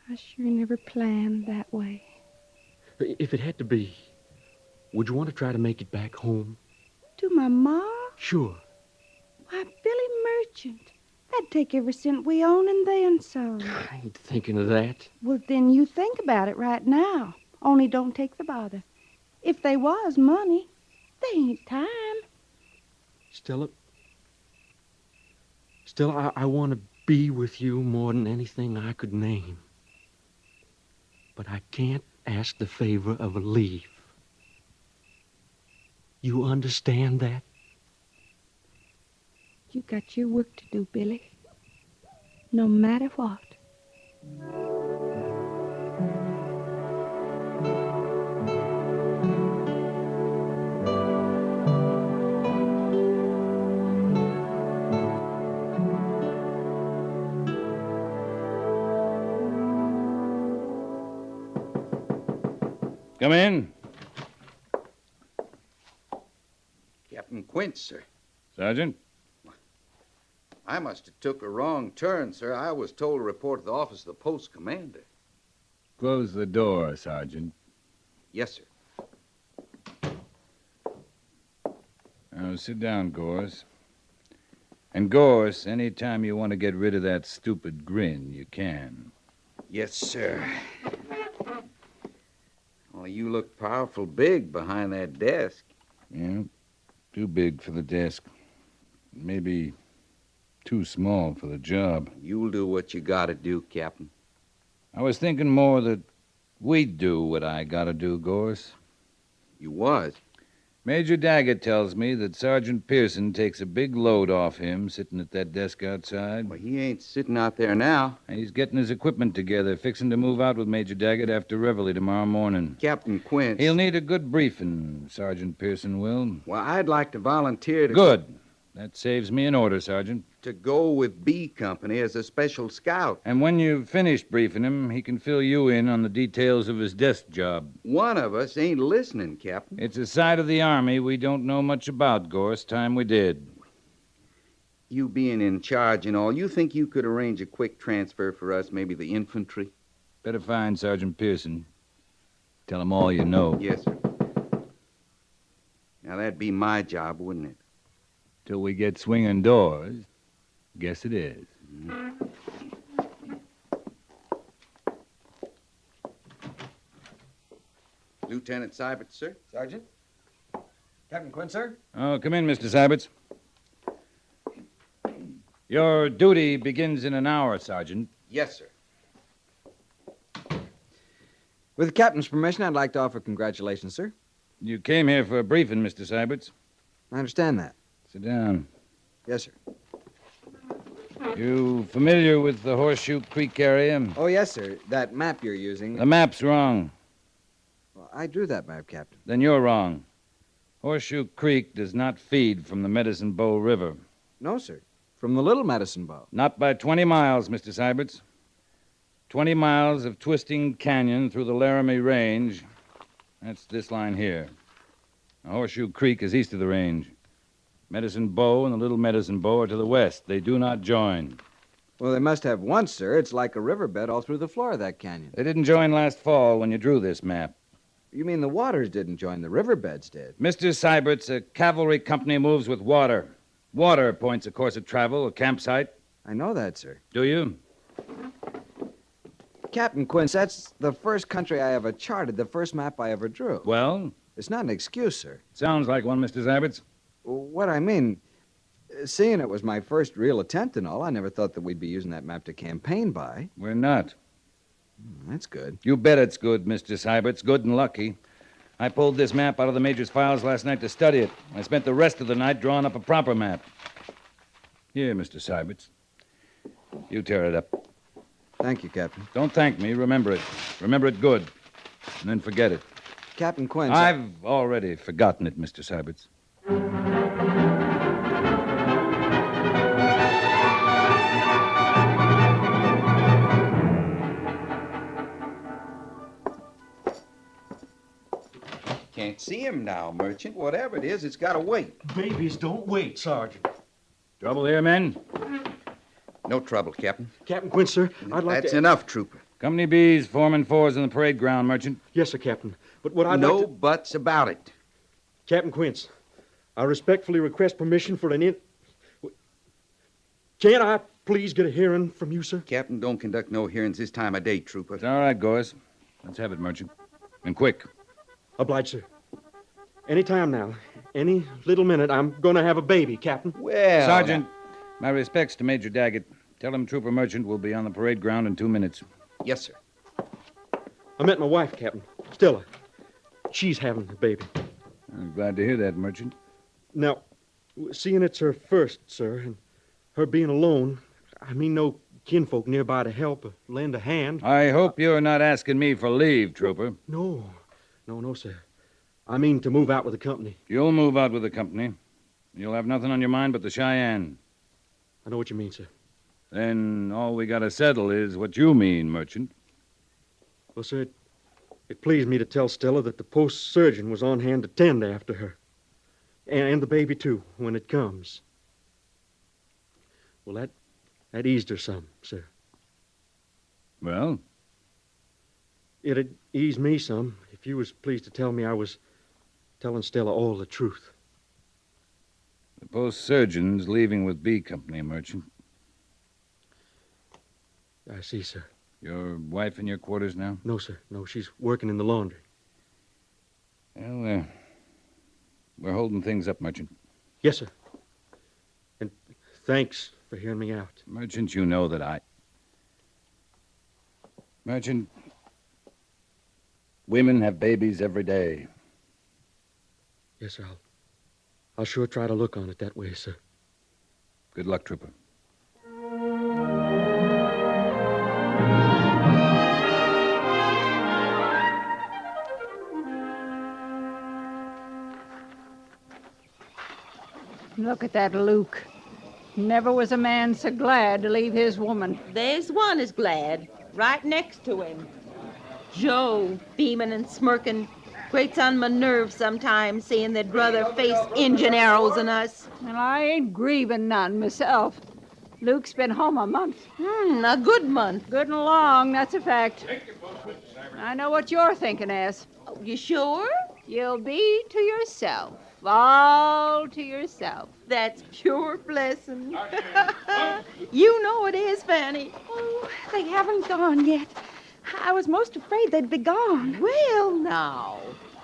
I sure never planned that way. If it had to be, would you want to try to make it back home? To my ma? Sure. Why, Billy Merchant. That'd take every cent we own and then some. I ain't thinking of that. Well, then you think about it right now. Only don't take the bother. If they was money, they ain't time. Stella, I want to be with you more than anything I could name. But I can't ask the favor of a leave. You understand that? You got your work to do, Billy. No matter what. Come in. Captain Quince, sir. Sergeant? I must have took a wrong turn, sir. I was told to report to the office of the post commander. Close the door, Sergeant. Yes, sir. Now, sit down, Gorse. And, Gorse, any time you want to get rid of that stupid grin, you can. Yes, sir. Well, you look powerful big behind that desk. Yeah, too big for the desk. Maybe too small for the job. You'll do what you gotta do, Captain. I was thinking more that we'd do what I gotta do, Gorse. You was? Major Daggett tells me that Sergeant Pearson takes a big load off him sitting at that desk outside. Well, he ain't sitting out there now. He's getting his equipment together, fixing to move out with Major Daggett after reveille tomorrow morning. Captain Quince. He'll need a good briefing, Sergeant Pearson will. Well, I'd like to volunteer to... Good. That saves me an order, Sergeant. To go with B Company as a special scout. And when you've finished briefing him, he can fill you in on the details of his desk job. One of us ain't listening, Captain. It's a side of the Army we don't know much about, Gorse. Time we did. You being in charge and all, you think you could arrange a quick transfer for us, maybe the infantry? Better find Sergeant Pearson. Tell him all you know. Yes, sir. Now, that'd be my job, wouldn't it? Till we get swinging doors. Guess it is. Lieutenant Seibert, sir. Sergeant? Captain Quince, sir? Oh, come in, Mr. Syberts. Your duty begins in an hour, Sergeant. Yes, sir. With the captain's permission, I'd like to offer congratulations, sir. You came here for a briefing, Mr. Syberts. I understand that. Sit down. Yes, sir. You familiar with the Horseshoe Creek area? Oh, yes, sir. That map you're using... The map's wrong. Well, I drew that map, Captain. Then you're wrong. Horseshoe Creek does not feed from the Medicine Bow River. No, sir. From the Little Medicine Bow. Not by 20 miles, Mr. Syberts. 20 miles of twisting canyon through the Laramie Range. That's this line here. Now, Horseshoe Creek is east of the range. Medicine Bow and the Little Medicine Bow are to the west. They do not join. Well, they must have once, sir. It's like a riverbed all through the floor of that canyon. They didn't join last fall when you drew this map. You mean the waters didn't join, the riverbeds did? Mr. Syberts, a cavalry company moves with water. Water points a course of travel, a campsite. I know that, sir. Do you? Captain Quince, that's the first country I ever charted, the first map I ever drew. Well? It's not an excuse, sir. Sounds like one, Mr. Syberts. What I mean, seeing it was my first real attempt and all, I never thought that we'd be using that map to campaign by. We're not. That's good. You bet it's good, Mr. Syberts. Good and lucky. I pulled this map out of the Major's files last night to study it. I spent the rest of the night drawing up a proper map. Here, Mr. Syberts. You tear it up. Thank you, Captain. Don't thank me. Remember it. Remember it good. And then forget it. Captain Quince... I've already forgotten it, Mr. Syberts. Can't see him now, Merchant. Whatever it is, it's got to wait. Babies don't wait, Sergeant. Trouble here, men? No trouble, Captain. Captain Quince, sir, I'd like That's to... enough, Trooper. Company B's, Foreman 4's in the parade ground, Merchant. Yes, sir, Captain. But what I'd No like to... buts about it. Captain Quince, I respectfully request permission for an Can't I please get a hearing from you, sir? Captain, don't conduct no hearings this time of day, Trooper. It's all right, Gorse. Let's have it, Merchant. And quick. Obliged, sir. Any time now, any little minute, I'm going to have a baby, Captain. Well... Sergeant, my respects to Major Daggett. Tell him Trooper Merchant will be on the parade ground in 2 minutes. Yes, sir. I met my wife, Captain. Stella. She's having the baby. I'm glad to hear that, Merchant. Now, seeing it's her first, sir, and her being alone, I mean no kinfolk nearby to help or lend a hand. I hope you're not asking me for leave, Trooper. No, sir. I mean to move out with the company. You'll move out with the company. You'll have nothing on your mind but the Cheyenne. I know what you mean, sir. Then all we gotta settle is what you mean, Merchant. Well, sir, it pleased me to tell Stella that the post surgeon was on hand to tend after her. And the baby, too, when it comes. Well, that eased her some, sir. Well? It'd ease me some if you was pleased to tell me I was telling Stella all the truth. The post surgeon's leaving with B Company, Merchant. I see, sir. Your wife in your quarters now? No, sir. No, she's working in the laundry. Well, we're holding things up, Merchant. Yes, sir. And thanks for hearing me out. Merchant, you know that Merchant, women have babies every day. Yes, sir. I'll sure try to look on it that way, sir. Good luck, Trooper. Look at that Luke. Never was a man so glad to leave his woman. There's one is glad, right next to him. Joe, beaming and smirking, grates on my nerves sometimes seeing that brother face Injun arrows in us. And I ain't grieving none myself. Luke's been home a month. A good month. Good and long, that's a fact. I know what you're thinking, Ass. Oh, you sure? You'll be to yourself. All to yourself. That's pure blessing. You know it is, Fanny. Oh, they haven't gone yet. I was most afraid they'd be gone. Well, now,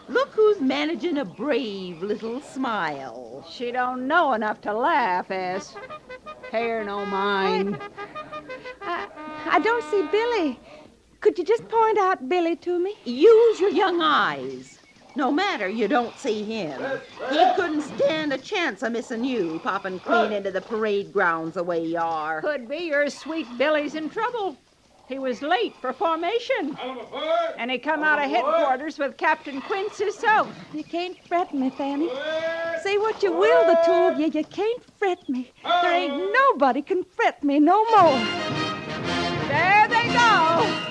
look who's managing a brave little smile. She don't know enough to laugh, Ass. Hair no mind. I don't see Billy. Could you just point out Billy to me? Use your young eyes. No matter you don't see him. He couldn't stand a chance of missing you, popping clean into the parade grounds the way you are. Could be your sweet Billy's in trouble. He was late for formation. And he come out of headquarters with Captain Quince himself. You can't fret me, Fanny. Say what you will, the two of you can't fret me. There ain't nobody can fret me no more. There they go.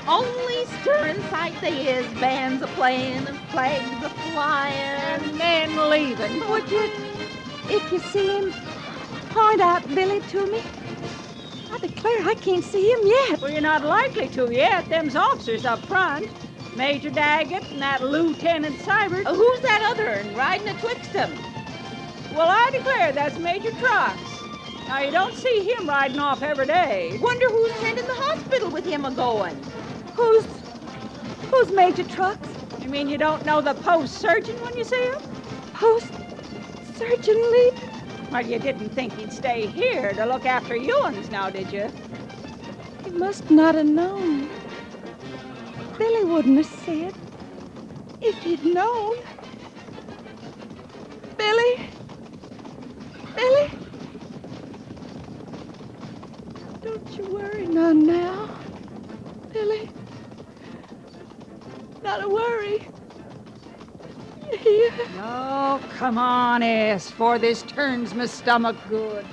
Only stirring sight they is, bands a playing and flags a flying. And men leaving. Would you, if you see him, point out Billy to me? I declare I can't see him yet. Well, you're not likely to yet. Them's officers up front. Major Daggett and that Lieutenant Seibert. Who's that other one riding atwixt them? Well, I declare that's Major Trucks. Now, you don't see him riding off every day. Wonder who's tending the hospital with him a-going. Who's Major Trucks? You mean you don't know the post surgeon when you see him? Post surgeon, Lee? Well, you didn't think he'd stay here to look after you uns now, did you? He must not have known. Billy wouldn't have said. If he'd known. Billy? Billy? Don't you worry none now. Billy? Not a worry. You hear? Oh, come on, Ass, for this turns my stomach good.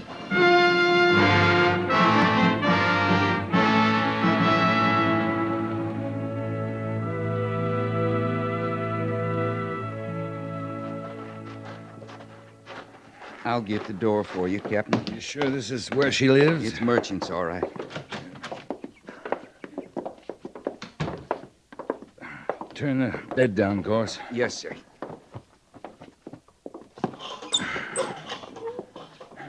I'll get the door for you, Captain. You sure this is where she lives? It's Merchant's, all right. Turn the bed down, Gorse. Yes, sir.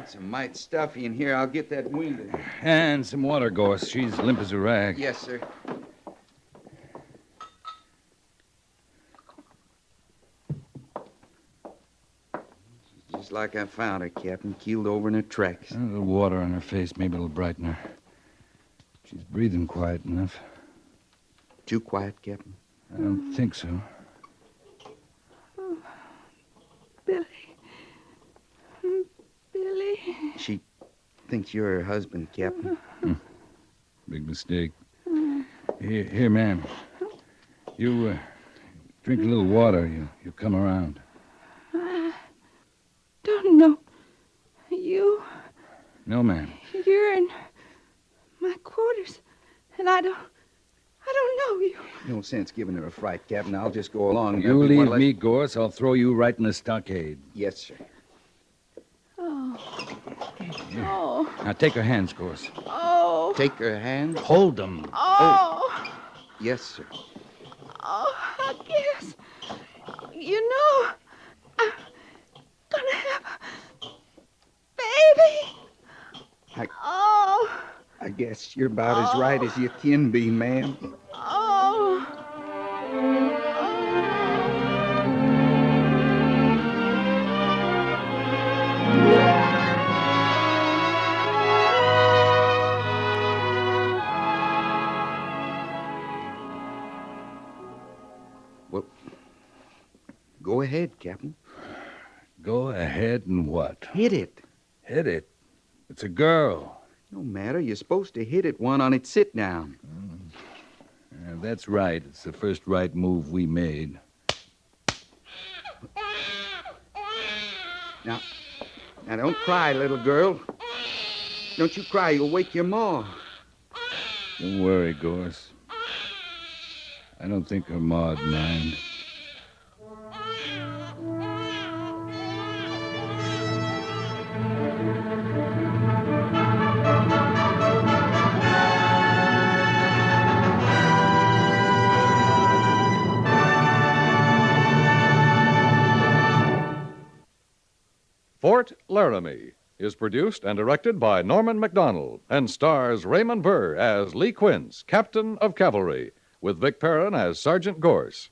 It's a mite stuffy in here. I'll get that window. And some water, Gorse. She's limp as a rag. Yes, sir. Just like I found her, Captain. Keeled over in her tracks. A little water on her face. Maybe it'll brighten her. She's breathing quiet enough. Too quiet, Captain? I don't think so. Oh, Billy. Billy. She thinks you're her husband, Captain. Big mistake. Here, ma'am. You drink a little water. You come around. I don't know you. No, ma'am. You're in my quarters, and I don't know you. No sense giving her a fright, Captain. I'll just go along. You leave me, Gorse. I'll throw you right in the stockade. Yes, sir. Oh. Here. Oh. Now take her hands, Gorse. Oh. Take her hand. Hold them. Oh. Yes, sir. Oh, I guess. You know, I'm gonna have a baby. I guess you're about as right as you can be, ma'am. Oh. Well, go ahead, Captain. Go ahead and what? Hit it. Hit it? It's a girl. No matter. You're supposed to hit it one on its sit-down. Yeah, that's right. It's the first right move we made. Now, don't cry, little girl. Don't you cry. You'll wake your ma. Don't worry, Gorse. I don't think her ma'd mind. Fort Laramie is produced and directed by Norman MacDonald and stars Raymond Burr as Lee Quince, Captain of Cavalry, with Vic Perrin as Sergeant Gorse.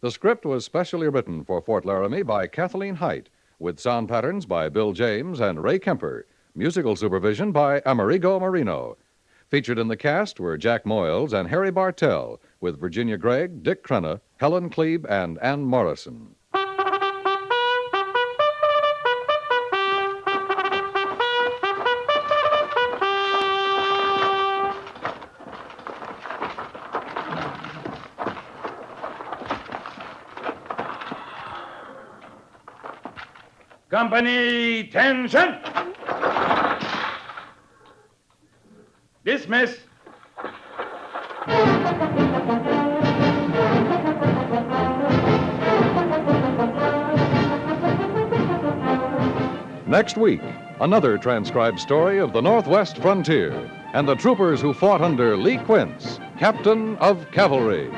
The script was specially written for Fort Laramie by Kathleen Height, with sound patterns by Bill James and Ray Kemper, musical supervision by Amerigo Marino. Featured in the cast were Jack Moyles and Harry Bartell, with Virginia Gregg, Dick Crenna, Helen Klebe, and Ann Morrison. Company, tension! Dismiss. Next week, another transcribed story of the Northwest frontier and the troopers who fought under Lee Quince, Captain of Cavalry.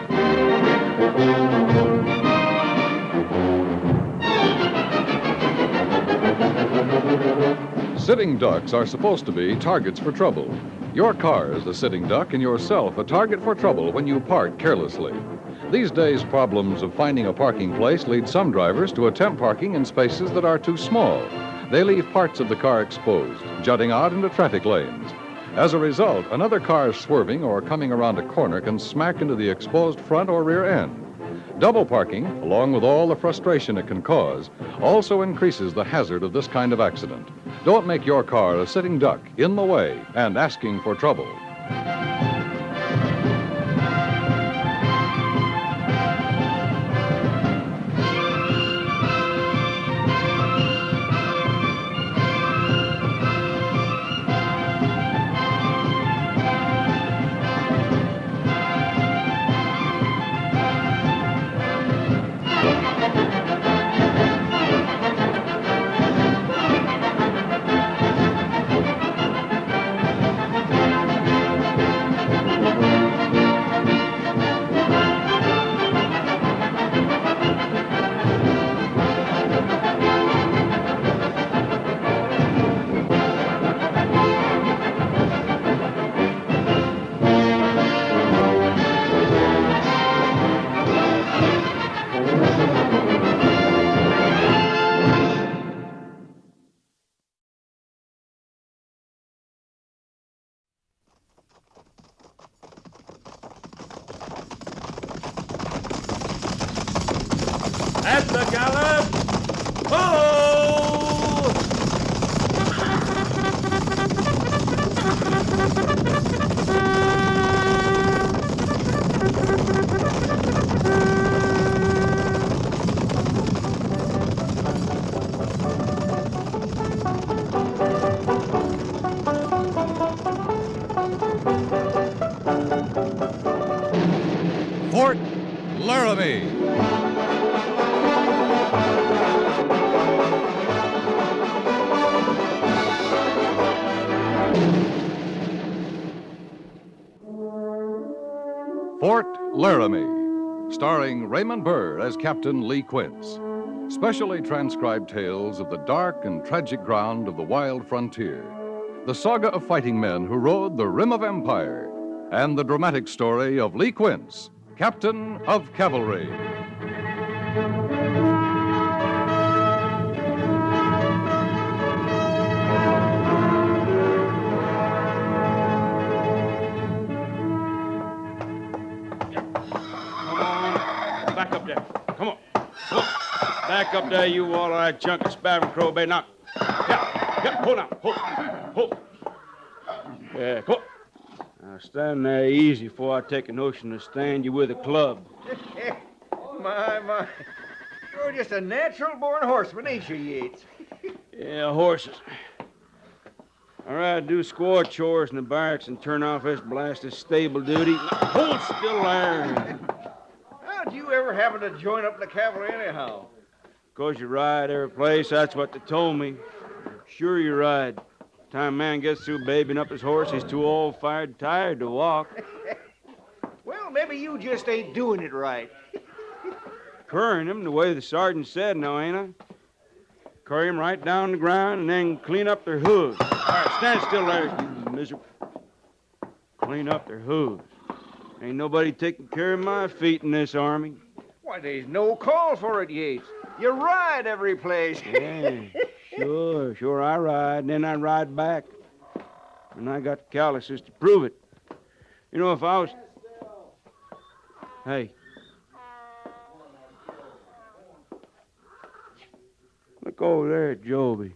Sitting ducks are supposed to be targets for trouble. Your car is a sitting duck and yourself a target for trouble when you park carelessly. These days, problems of finding a parking place lead some drivers to attempt parking in spaces that are too small. They leave parts of the car exposed, jutting out into traffic lanes. As a result, another car swerving or coming around a corner can smack into the exposed front or rear end. Double parking, along with all the frustration it can cause, also increases the hazard of this kind of accident. Don't make your car a sitting duck in the way and asking for trouble. at the gallop! Oh! Fort Laramie. Fort Laramie, starring Raymond Burr as Captain Lee Quince. Specially transcribed tales of the dark and tragic ground of the wild frontier, the saga of fighting men who rode the rim of empire, and the dramatic story of Lee Quince, Captain of Cavalry. Back up there. Come on. Back up there, you wall-eyed chunk of spavined crow bay. Now. Yeah, hold on. Hold. Yeah, come on. Now stand there easy before I take a notion to stand you with a club. My. You're just a natural-born horseman, ain't you, Yates? Yeah, horses. All right, do squaw chores in the barracks and turn off this blasted stable duty. Now, hold still there. How'd you ever happen to join up the cavalry anyhow? 'Cause you ride every place, that's what they told me. Sure you ride. Time a man gets through babying up his horse, he's too old, fired, tired to walk. Well, maybe you just ain't doing it right. Currying him the way the sergeant said, now ain't I? Curry him right down the ground and then clean up their hooves. All right, stand still there, you miserable. Clean up their hooves. Ain't nobody taking care of my feet in this army. Why, there's no call for it, Yates. You ride every place. Yeah, sure, I ride, and then I ride back. And I got the calluses to prove it. You know, if I was... Hey. Look over there at Joby.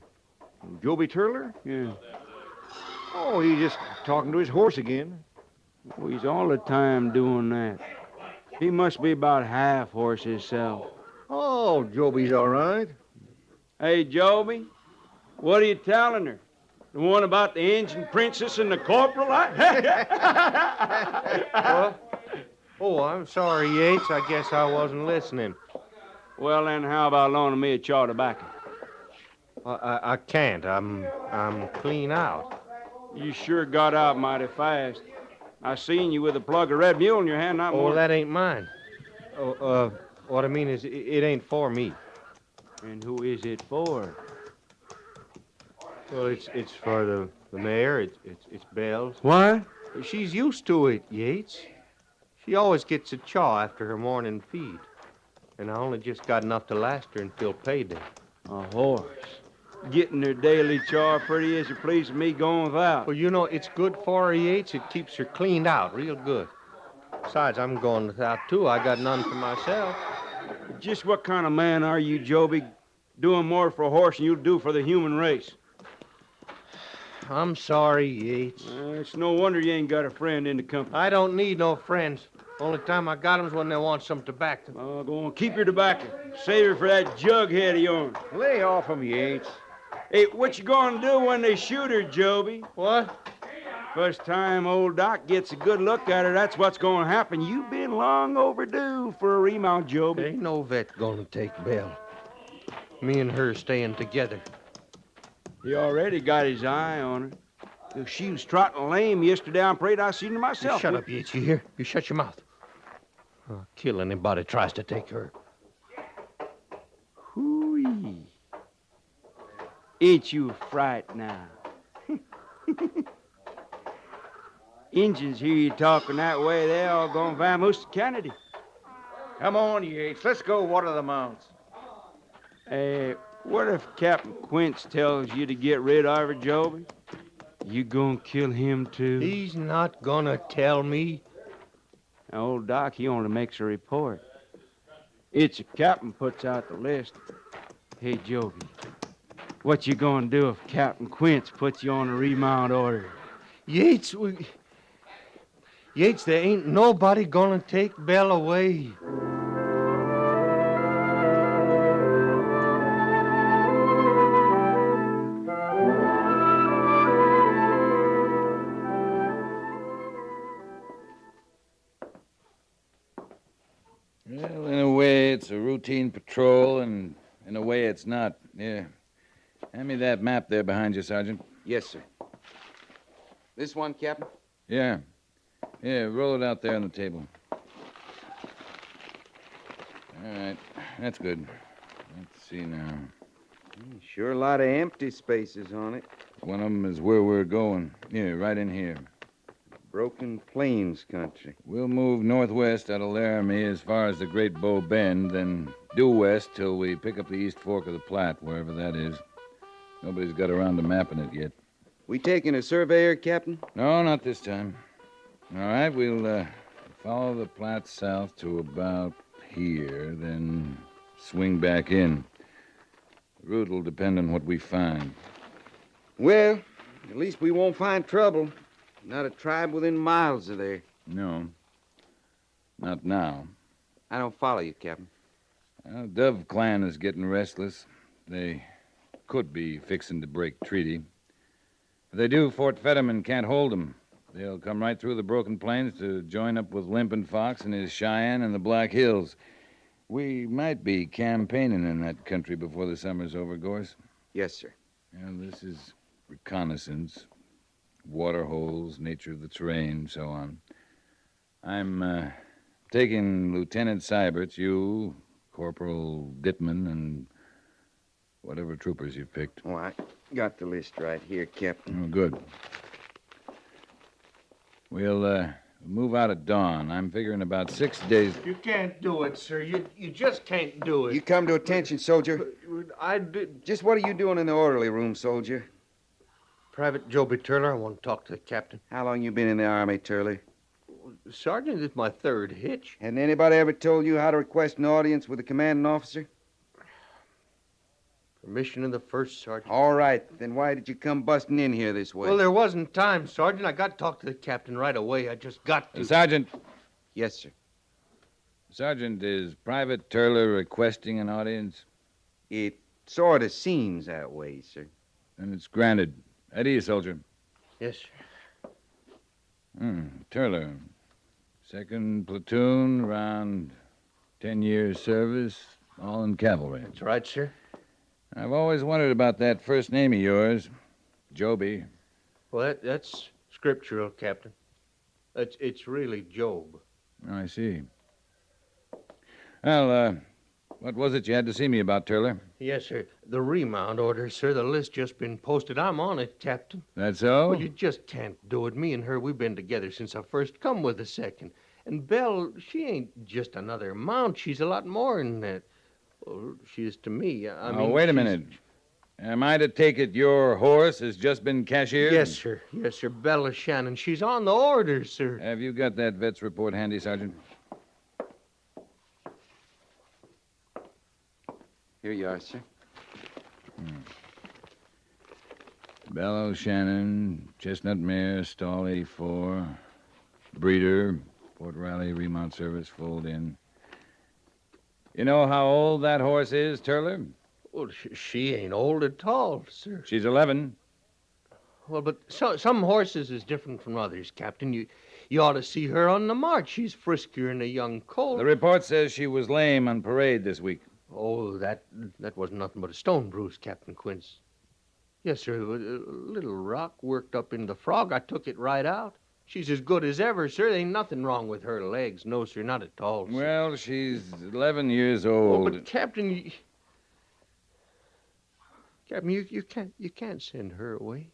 Joby Turler? Yeah. Oh, he's just talking to his horse again. Well, he's all the time doing that. He must be about half horse himself. Oh, Joby's all right. Hey, Joby, what are you telling her? The one about the Injun princess and the corporal? What? Oh, I'm sorry, Yates. I guess I wasn't listening. Well, then, how about loaning me a chaw tobacco? I can't. I'm clean out. You sure got out mighty fast. I seen you with a plug of red mule in your hand, not more. Oh, that ain't mine. What I mean is, it ain't for me. And who is it for? Well, it's for the mare. It's Belle's. What? She's used to it, Yates. She always gets a chaw after her morning feed. And I only just got enough to last her until payday. A horse. Getting her daily chaw pretty as you please with me going without. Well, you know, it's good for her, Yates. It keeps her cleaned out real good. Besides, I'm going without, too. I got none for myself. Just what kind of man are you, Joby? Doing more for a horse than you do for the human race. I'm sorry, Yates. It's no wonder you ain't got a friend in the company. I don't need no friends. Only time I got 'em's when they want some tobacco. Oh, go on, keep your tobacco. Save it for that jughead of yours. Lay off him, Yates. Hey, what you gonna do when they shoot her, Joby? What? First time old Doc gets a good look at her, that's what's gonna happen. You've been long overdue for a remount, Joby. Ain't no vet gonna take Belle. Me and her staying together. He already got his eye on her. If she was trotting lame yesterday, I'm afraid I seen her myself. You shut up, Yates, you hear? You shut your mouth. I'll kill anybody tries to take her. Hoo-wee. Ain't you a fright now? Injuns hear you talking that way, they all gonna vamoose to Kennedy. Come on, Yates. Let's go water the mounts. What if Captain Quince tells you to get rid of her, Joby? You gonna kill him, too? He's not gonna tell me. Now, old Doc, he only makes a report. It's a captain puts out the list. Hey, Joby, what you gonna do if Captain Quince puts you on a remount order? Yates, Yates, there ain't nobody gonna take Bell away. Well, in a way, it's a routine patrol, and in a way, it's not. Yeah. Hand me that map there behind you, Sergeant. Yes, sir. This one, Captain? Yeah. Yeah, roll it out there on the table. All right. That's good. Let's see now. Sure a lot of empty spaces on it. One of them is where we're going. Yeah, right in here. Broken Plains country. We'll move northwest out of Laramie as far as the Great Bow Bend, then due west till we pick up the East Fork of the Platte, wherever that is. Nobody's got around to mapping it yet. We taking a surveyor, Captain? No, not this time. All right, we'll follow the Platte south to about here, then swing back in. The route will depend on what we find. Well, at least we won't find trouble. Not a tribe within miles of there. No. Not now. I don't follow you, Captain. Well, Dove clan is getting restless. They could be fixing to break treaty. If they do, Fort Fetterman can't hold them. They'll come right through the Broken Plains to join up with Limpin' Fox and his Cheyenne and the Black Hills. We might be campaigning in that country before the summer's over, Gorse. Yes, sir. And this is reconnaissance. Water holes, nature of the terrain, so on. I'm taking Lieutenant Seiberts, you, Corporal Dittman, and whatever troopers you've picked. Oh, I got the list right here, Captain. Oh, good. We'll move out at dawn. I'm figuring about 6 days. You can't do it, sir. You just can't do it. You come to attention, soldier. I did. Just what are you doing in the orderly room, soldier? Private Joby Turler, I want to talk to the captain. How long you been in the Army, Turley? Sergeant, this is my third hitch. Hadn't anybody ever told you how to request an audience with the commanding officer? Permission of the first sergeant. All right, then why did you come busting in here this way? Well, there wasn't time, Sergeant. I got to talk to the captain right away. I just got to. Sergeant. Yes, sir. Sergeant, is Private Turler requesting an audience? It sort of seems that way, sir. Then it's granted. At ease, soldier. Yes, sir. Turler. Second platoon, around 10 years service, all in cavalry. That's right, sir. I've always wondered about that first name of yours, Joby. Well, that's scriptural, Captain. It's really Job. Oh, I see. Well, what was it you had to see me about, Turler? Yes, sir. The remount order, sir. The list just been posted. I'm on it, Captain. That so? Well, you just can't do it. Me and her, we've been together since I first come with the second. And Belle, she ain't just another mount. She's a lot more than that. Well, she is to me. I mean, wait a minute. Am I to take it your horse has just been cashiered? Yes, sir. Yes, sir. Bella Shannon. She's on the order, sir. Have you got that vet's report handy, Sergeant? Here you are, sir. Bella Shannon, Chestnut Mare, Stall 84, Breeder, Fort Riley Remount Service, fold in. You know how old that horse is, Turler? Well, she ain't old at all, sir. She's 11. Well, but some horses is different from others, Captain. You ought to see her on the march. She's friskier than a young colt. The report says she was lame on parade this week. Oh, that wasn't nothing but a stone bruise, Captain Quince. Yes, sir. A little rock worked up in the frog. I took it right out. She's as good as ever, sir. There ain't nothing wrong with her legs. No, sir, not at all, sir. Well, she's 11 years old. Oh, but Captain, Captain, you can't send her away.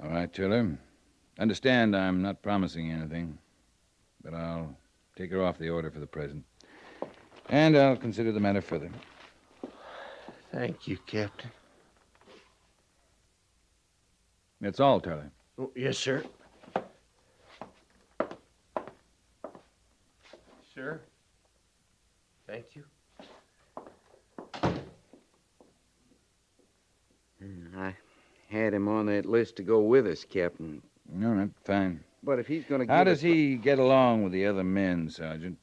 All right, Turler. Understand I'm not promising anything, but I'll take her off the order for the present. And I'll consider the matter further. Thank you, Captain. That's all, Turler. Oh, yes, sir. sir. Thank you. I had him on that list to go with us, Captain. All right, fine. But if he's going to How does he get along with the other men, Sergeant?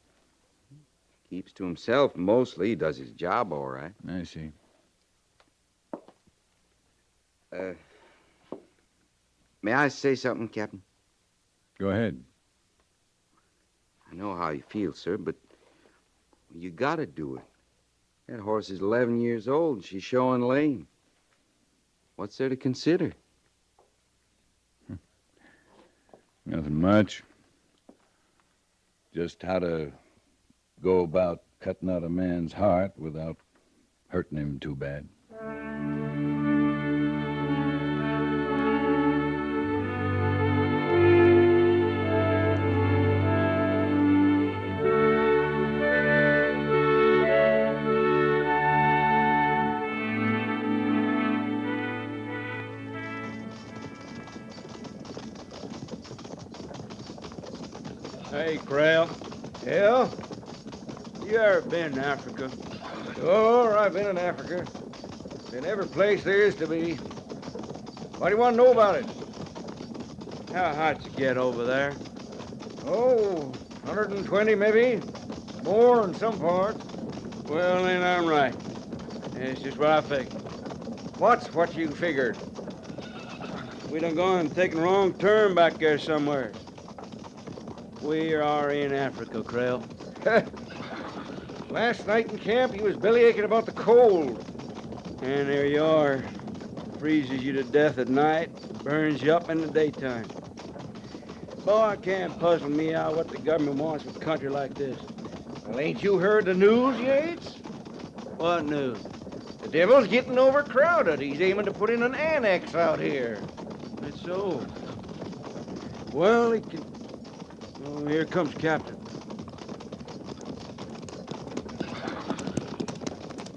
Keeps to himself mostly. He does his job all right. I see. May I say something, Captain? Go ahead. I know how you feel, sir, but you gotta do it. That horse is 11 years old and she's showing lame. What's there to consider? Nothing much. Just how to go about cutting out a man's heart without hurting him too bad. Hey, Creel. Yeah? You ever been in Africa? Sure, I've been in Africa. Been every place there is to be. What do you want to know about it? How hot you get over there? Oh, 120 maybe. More in some parts. Well, then I'm right. It's just what I figured. What's what you figured? We done gone and taken a wrong turn back there somewhere. We are in Africa, Creel. Last night in camp, he was bellyaching about the cold. And there you are. Freezes you to death at night, burns you up in the daytime. Boy, it can't puzzle me out what the government wants with a country like this. Well, ain't you heard the news, Yates? What news? The devil's getting overcrowded. He's aiming to put in an annex out here. That's so. Well, he can... Oh, here comes Captain.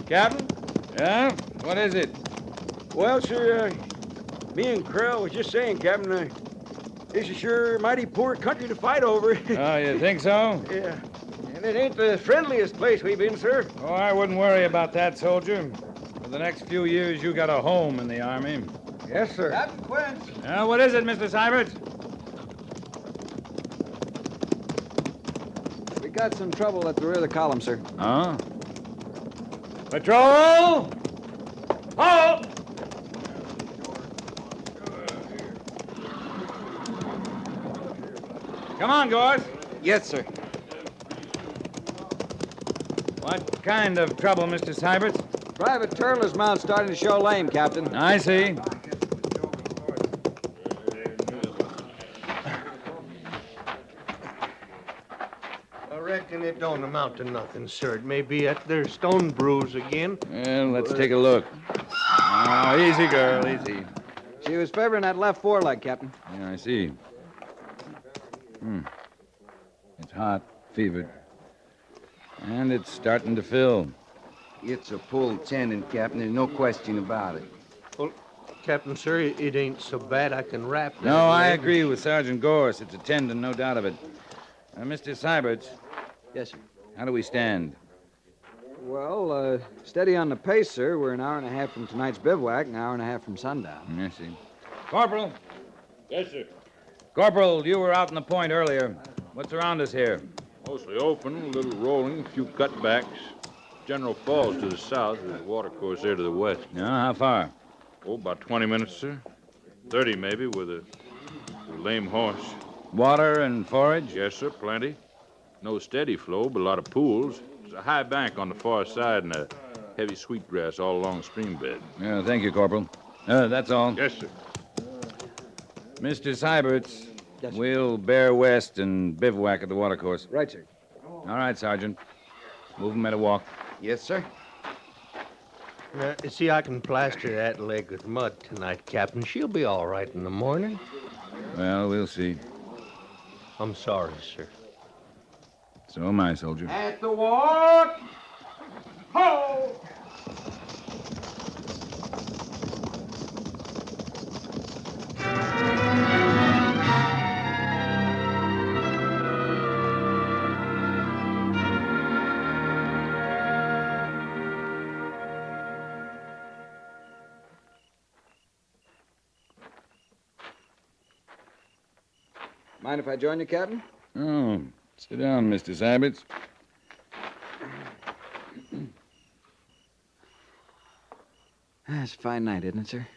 Captain? Yeah? What is it? Well, sir, me and Creel was just saying, Captain, this is sure a mighty poor country to fight over. Oh, you think so? Yeah. And it ain't the friendliest place we've been, sir. Oh, I wouldn't worry about that, soldier. For the next few years, you got a home in the Army. Yes, sir. Captain Quince. What is it, Mr. Syberts? We got some trouble at the rear of the column, sir. Oh? Patrol! Halt! Come on, Gorse. Yes, sir. What kind of trouble, Mr. Syberts? Private Turler's mount starting to show lame, Captain. I see. I reckon it don't amount to nothing, sir. It may be at their stone bruise again. Well, let's take a look. Oh, easy, girl, easy. She was favoring that left foreleg, Captain. Yeah, I see. It's hot, fevered. And it's starting to fill. It's a pulled tendon, Captain. There's no question about it. Well, Captain, sir, it ain't so bad I can wrap that. No, I leg. agree with Sergeant Gorse. It's a tendon, no doubt of it. Mr. Syberts. Yes, sir. How do we stand? Well, steady on the pace, sir. We're an hour and a half from tonight's bivouac, an hour and a half from sundown. I see. Corporal. Yes, sir. Corporal, you were out in the point earlier. What's around us here? Mostly open, a little rolling, a few cutbacks. General Falls to the south, there's a water course there to the west. No, how far? Oh, about 20 minutes, sir. 30 maybe, with a lame horse. Water and forage? Yes, sir, plenty. No steady flow, but a lot of pools. There's a high bank on the far side and a heavy sweetgrass all along the stream bed. Yeah, thank you, Corporal. That's all. Yes, sir. Mr. Syberts, Yes, sir. we'll bear west and bivouac at the water course. Right, sir. All right, Sergeant. Move him at a walk. Yes, sir. Now, see, I can plaster that leg with mud tonight, Captain. She'll be all right in the morning. Well, we'll see. I'm sorry, sir. So am I, soldier. At the walk. Ho! Mind if I join you, Captain? Oh, sit down, Mr. Syberts. It's a fine night, isn't it, sir?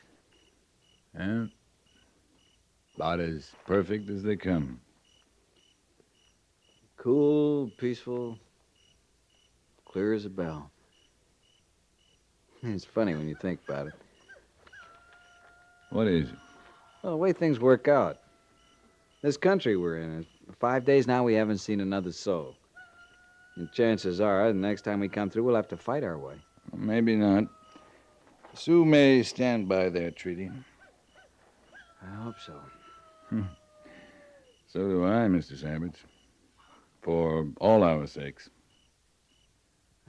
Yeah. About as perfect as they come. Cool, peaceful, clear as a bell. It's funny when you think about it. What is it? Well, the way things work out. This country we're in, 5 days now we haven't seen another soul. And chances are, the next time we come through, we'll have to fight our way. Maybe not. The Sioux may stand by their treaty. I hope so. So do I, Mr. Syberts. For all our sakes.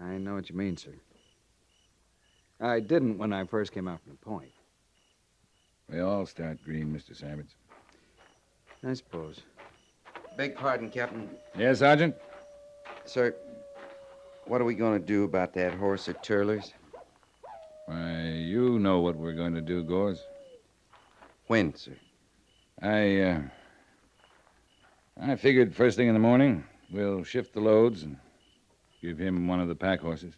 I know what you mean, sir. I didn't when I first came out from the point. We all start green, Mr. Syberts. I suppose. Beg pardon, Captain. Yes, Sergeant? Sir, what are we going to do about that horse at Turler's? Why, you know what we're going to do, Gores. When, sir? I figured first thing in the morning, we'll shift the loads and give him one of the pack horses.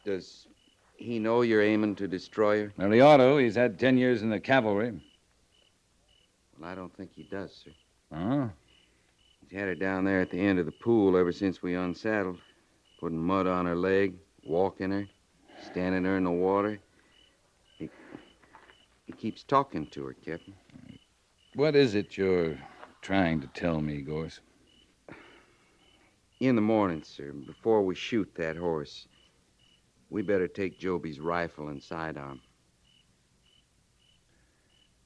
Does he know you're aiming to destroy her? Well, he ought to. He's had 10 years in the cavalry. Well, I don't think he does, sir. Oh? He's had her down there at the end of the pool ever since we unsaddled, putting mud on her leg, walking her, standing her in the water. He keeps talking to her, Captain. What is it you're trying to tell me, Gores? In the morning, sir, before we shoot that horse, we better take Joby's rifle and sidearm.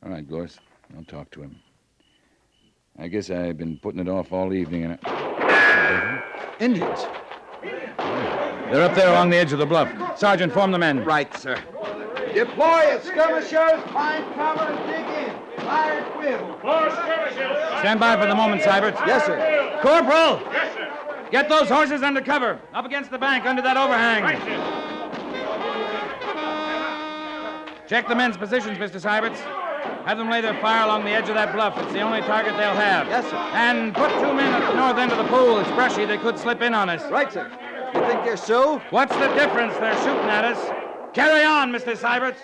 All right, Gores. I'll talk to him. I guess I've been putting it off all evening, and Indians. they're up there along the edge of the bluff. Sergeant, form the men. Right, sir. Deploy as skirmishers, find cover and dig in. Fire at will. Stand by for the moment, Syberts. Yes, sir. Corporal! Yes, sir. Get those horses under cover, up against the bank, under that overhang. Right, sir. Check the men's positions, Mr. Syberts. Have them lay their fire along the edge of that bluff. It's the only target they'll have. Yes, sir. And put 2 men at the north end of the pool. It's brushy. They could slip in on us. Right, sir. You think they're Sioux? What's the difference? They're shooting at us. Carry on, Mr. Syberts.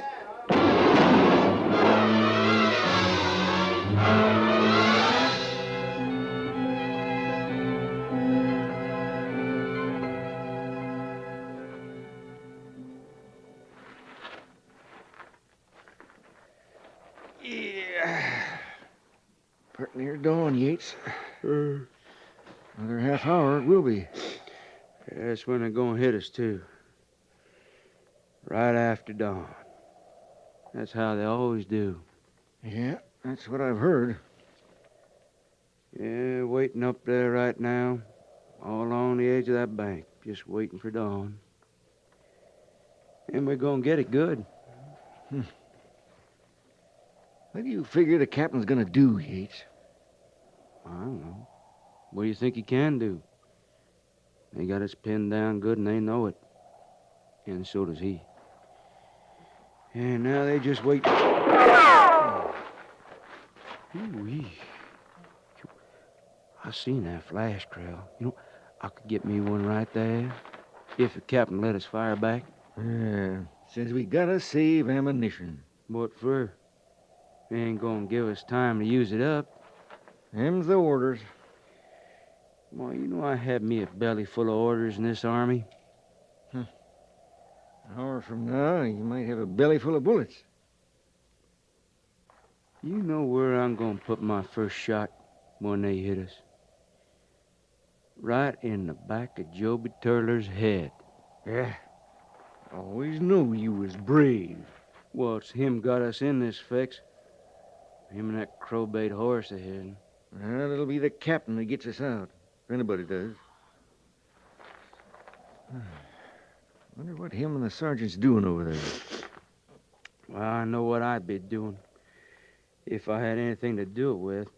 Pretty near dawn, Yates. Another half hour it will be. That's when they're going to hit us, too. Right after dawn. That's how they always do. Yeah, that's what I've heard. Yeah, waiting up there right now, all along the edge of that bank, just waiting for dawn. And we're going to get it good. What do you figure the captain's gonna do, Yates? I don't know. What do you think he can do? They got us pinned down good and they know it. And so does he. And now they just wait. Ooh-wee. I seen that flash trail. You know, I could get me one right there if the captain let us fire back. Yeah, says we gotta save ammunition. What for? They ain't gonna give us time to use it up. Them's the orders. Well, you know I had me a belly full of orders in this army. An hour from now, you might have a belly full of bullets. You know where I'm gonna put my first shot when they hit us? Right in the back of Joby Turler's head. Yeah. Always knew you was brave. Well, it's him got us in this fix. Him and that crowbait horse ahead. Well, it'll be the captain that gets us out, if anybody does. Wonder what him and the sergeant's doing over there. Well, I know what I'd be doing. If I had anything to do it with,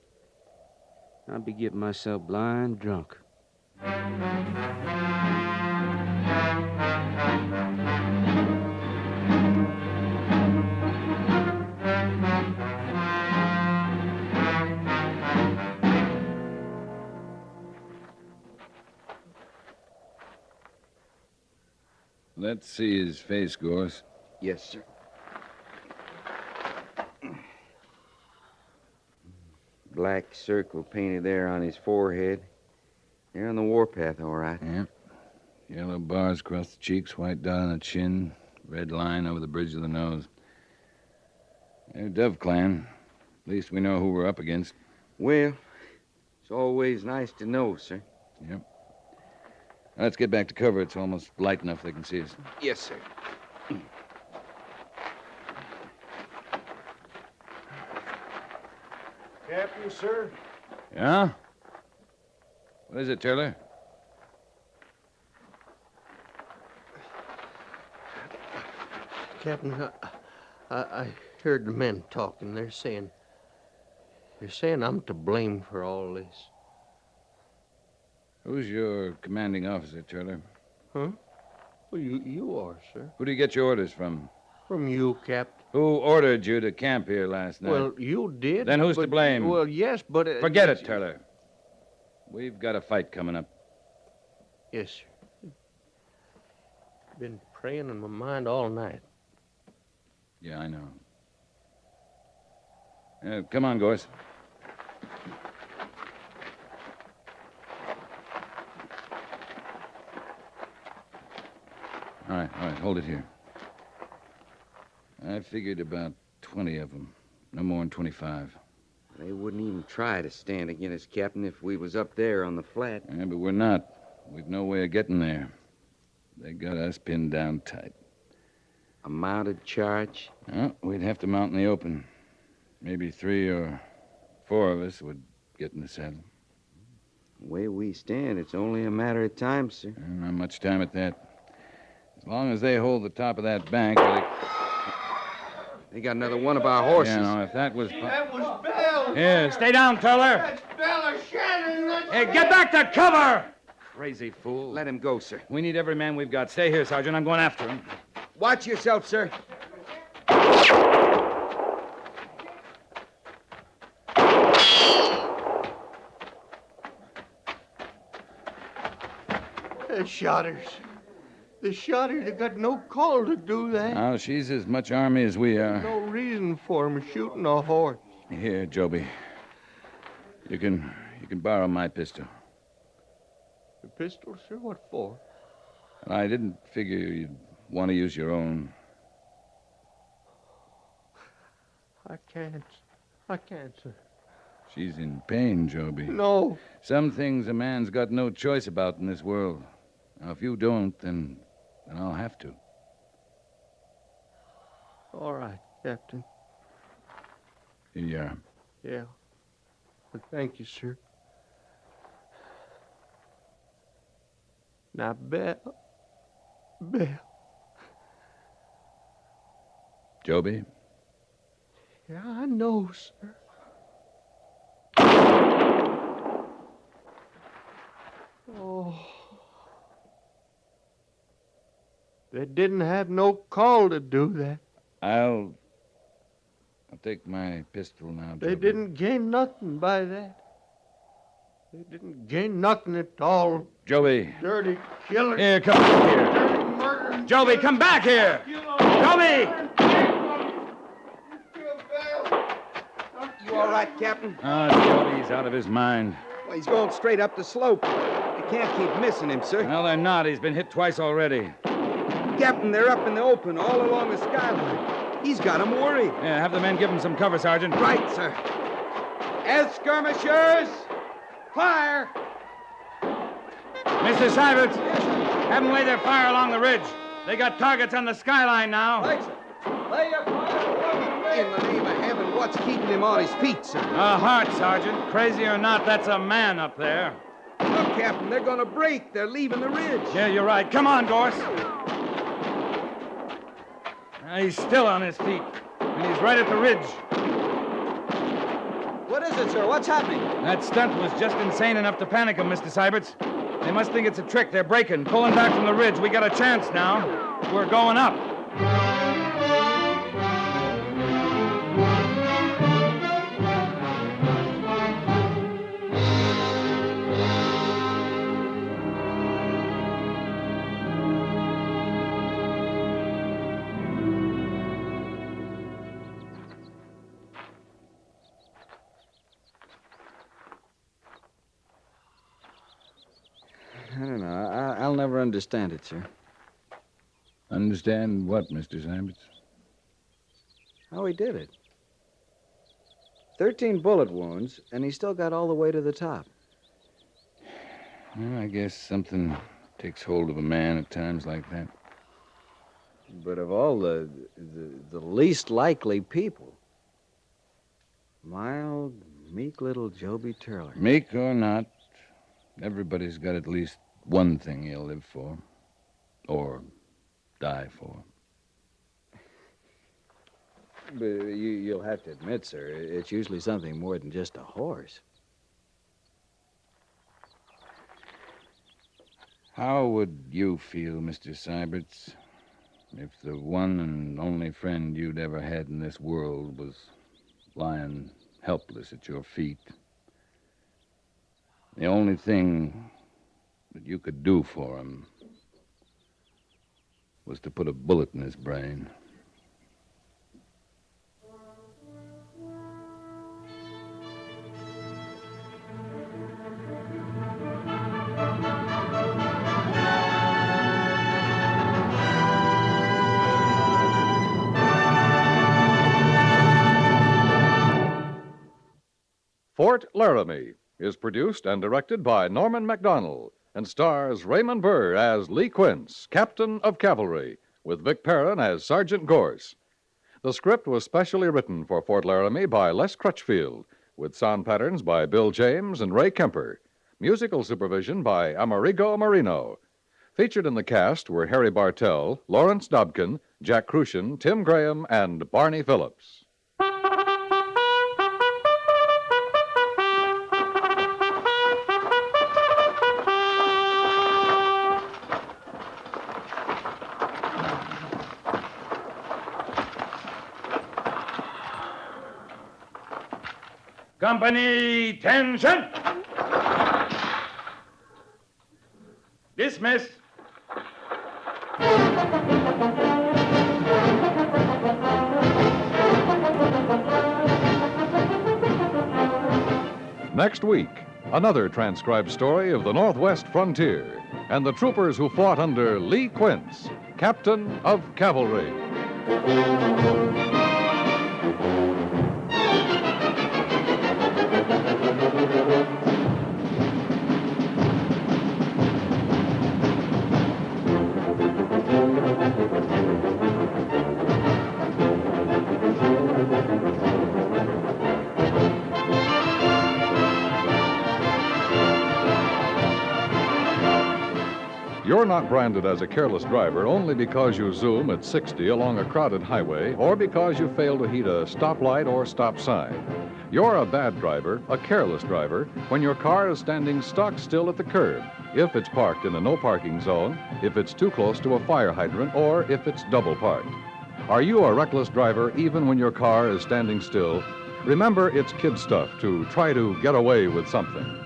I'd be getting myself blind drunk. Let's see his face, Gorse. Yes, sir. Black circle painted there on his forehead. They're on the warpath, all right. Yeah. Yellow bars across the cheeks, white dot on the chin, red line over the bridge of the nose. They're Dove Clan. At least we know who we're up against. Well, it's always nice to know, sir. Yep. Now, let's get back to cover. It's almost light enough they can see us. Yes, sir. Captain, sir? Yeah? What is it, Turler? Captain, I heard the men talking. They're saying I'm to blame for all this. Who's your commanding officer, Turler? Huh? Well, you are, sir. Who do you get your orders from? From you, Captain. Who ordered you to camp here last night? Well, you did. Then who's to blame? Well, yes, but... Forget it, Turler. We've got a fight coming up. Yes, sir. Been praying in my mind all night. Yeah, I know. Come on, Gorse. All right, hold it here. I figured about 20 of them. No more than 25. They wouldn't even try to stand against us, Captain, if we was up there on the flat. Yeah, but we're not. We've no way of getting there. They got us pinned down tight. A mounted charge? Well, we'd have to mount in the open. Maybe 3 or 4 of us would get in the saddle. The way we stand, it's only a matter of time, sir. Not much time at that. As long as they hold the top of that bank, they got another one of our horses. Yeah, no, if that was... That was Bell. Here, stay down, Turler. That's Bella Shannon. Hey, get back to cover! Crazy fool. Let him go, sir. We need every man we've got. Stay here, Sergeant. I'm going after him. Watch yourself, sir. The shotters. The shotters have got no call to do that. Now, she's as much army as we are. No reason for 'em shooting a horse. Here, Joby. You can borrow my pistol. The pistol, sir? What for? I didn't figure you'd want to use your own. I can't. I can't, sir. She's in pain, Joby. No. Some things a man's got no choice about in this world. Now, if you don't, then I'll have to. All right, Captain. Here you are. Yeah. Well, thank you, sir. Now, Bell. Joby? Yeah, I know, sir. Oh. They didn't have no call to do that. I'll take my pistol now, Joby. They didn't gain nothing by that. They didn't gain nothing at all. Joby. Dirty killer. Here, come back here. Dirty murder. Joby, come back here. Joby! You all right, Captain? Joby's out of his mind. Well, he's going straight up the slope. You can't keep missing him, sir. Well, they're not. He's been hit twice already. Captain, they're up in the open, all along the skyline. He's got 'em worried. Yeah, have the men give him some cover, Sergeant. Right, sir. As skirmishers, fire! Mr. Syberts, have them lay their fire along the ridge. They got targets on the skyline now. Right, sir. Lay your fire. In the name of heaven, what's keeping him on his feet, sir? A heart, Sergeant. Crazy or not, that's a man up there. Look, Captain, they're going to break. They're leaving the ridge. Yeah, you're right. Come on, Gorse. He's still on his feet, and he's right at the ridge. What is it, sir? What's happening? That stunt was just insane enough to panic them, Mr. Syberts. They must think it's a trick. They're breaking, pulling back from the ridge. We got a chance now. We're going up. never understand it, sir. Understand what, Mr. Syberts? How he did it. 13 bullet wounds, and he still got all the way to the top. Well, I guess something takes hold of a man at times like that. But of all the least likely people, mild, meek little Joby Turler. Meek or not, everybody's got at least one thing he'll live for. Or die for. But you'll have to admit, sir, it's usually something more than just a horse. How would you feel, Mr. Syberts, if the one and only friend you'd ever had in this world was lying helpless at your feet? The only thing that you could do for him was to put a bullet in his brain. Fort Laramie is produced and directed by Norman MacDonald and stars Raymond Burr as Lee Quince, Captain of Cavalry, with Vic Perrin as Sergeant Gorse. The script was specially written for Fort Laramie by Les Crutchfield, with sound patterns by Bill James and Ray Kemper. Musical supervision by Amerigo Marino. Featured in the cast were Harry Bartell, Lawrence Dobkin, Jack Crucian, Tim Graham, and Barney Phillips. Company, tension! Dismiss. Next week, another transcribed story of the Northwest frontier and the troopers who fought under Lee Quince, Captain of Cavalry. You're not branded as a careless driver only because you zoom at 60 along a crowded highway or because you fail to heed a stoplight or stop sign. You're a bad driver, a careless driver, when your car is standing stock still at the curb, if it's parked in a no parking zone, if it's too close to a fire hydrant, or if it's double parked. Are you a reckless driver even when your car is standing still? Remember, it's kid stuff to try to get away with something.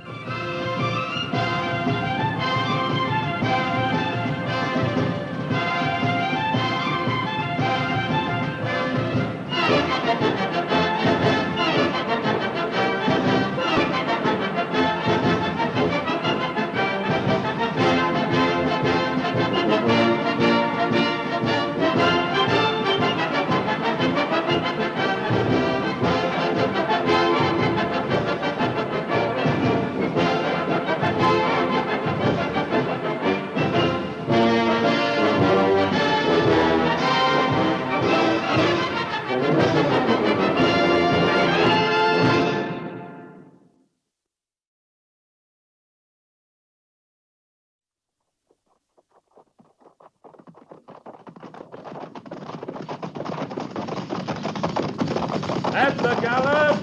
At the gallop!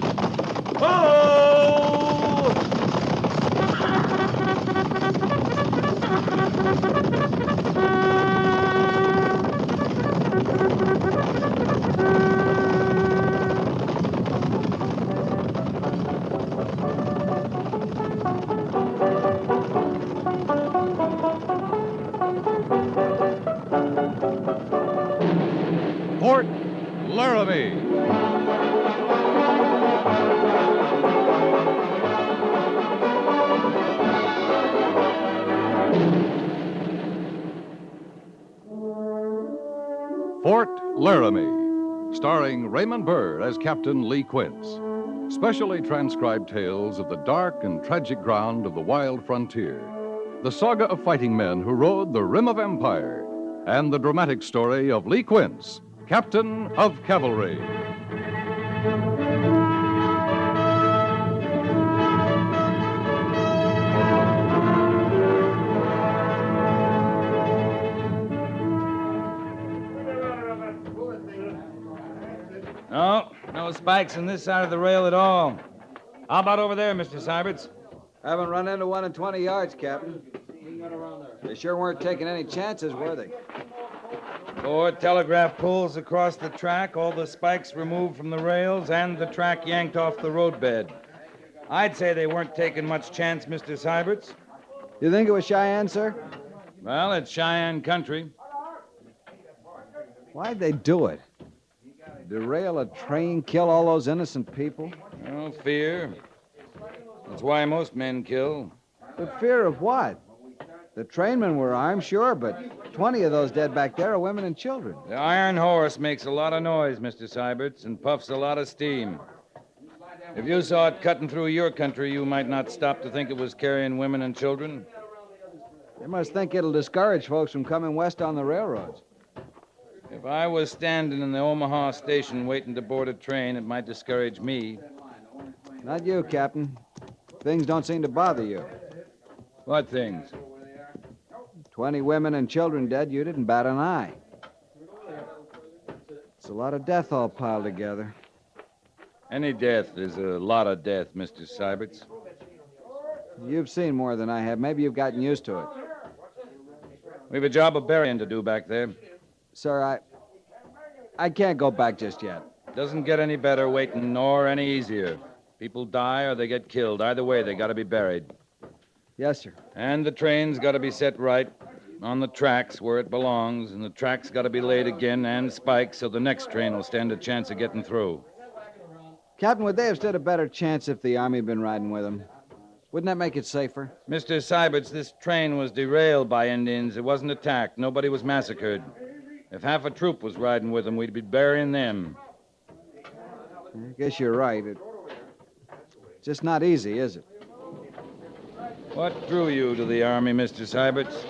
Follow! Fort Laramie. Fort Laramie, starring Raymond Burr as Captain Lee Quince. Specially transcribed tales of the dark and tragic ground of the wild frontier. The saga of fighting men who rode the rim of empire. And the dramatic story of Lee Quince, Captain of Cavalry. No spikes on this side of the rail at all. How about over there, Mr. Syberts? Haven't run into one in 20 yards, Captain. They sure weren't taking any chances, were they? 4 telegraph poles across the track, all the spikes removed from the rails, and the track yanked off the roadbed. I'd say they weren't taking much chance, Mr. Syberts. You think it was Cheyenne, sir? Well, it's Cheyenne country. Why'd they do it? Derail a train, kill all those innocent people? Oh, fear. That's why most men kill. But fear of what? The trainmen were armed, sure, but 20 of those dead back there are women and children. The iron horse makes a lot of noise, Mr. Syberts, and puffs a lot of steam. If you saw it cutting through your country, you might not stop to think it was carrying women and children. They must think it'll discourage folks from coming west on the railroads. If I was standing in the Omaha station waiting to board a train, it might discourage me. Not you, Captain. Things don't seem to bother you. What things? 20 women and children dead, you didn't bat an eye. It's a lot of death all piled together. Any death is a lot of death, Mr. Syberts. You've seen more than I have. Maybe you've gotten used to it. We've a job of burying to do back there. Sir, I can't go back just yet. Doesn't get any better waiting, nor any easier. People die or they get killed. Either way, they got to be buried. Yes, sir. And the train's got to be set right on the tracks where it belongs, and the tracks got to be laid again and spiked so the next train will stand a chance of getting through. Captain, would they have stood a better chance if the Army had been riding with them? Wouldn't that make it safer? Mr. Syberts, this train was derailed by Indians. It wasn't attacked. Nobody was massacred. If half a troop was riding with them, we'd be burying them. I guess you're right. It's just not easy, is it? What drew you to the Army, Mr. Syberts?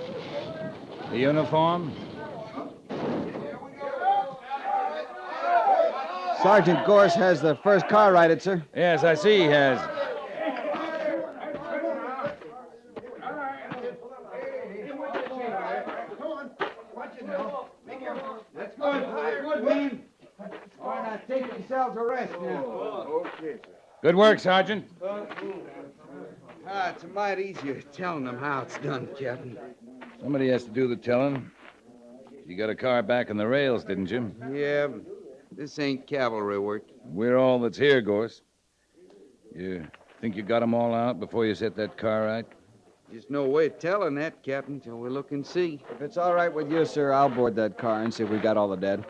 The uniform? Sergeant Gorse has the first car righted, sir. Yes, I see he has. Let's go. Good, man. All right, now take yourselves a rest now. Okay, sir. Good work, Sergeant. It's a mite easier telling them how it's done, Captain. Somebody has to do the telling. You got a car back on the rails, didn't you? Yeah, but this ain't cavalry work. We're all that's here, Gorse. You think you got 'em all out before you set that car right? There's no way of telling that, Captain, till we look and see. If it's all right with you, sir, I'll board that car and see if we got all the dead.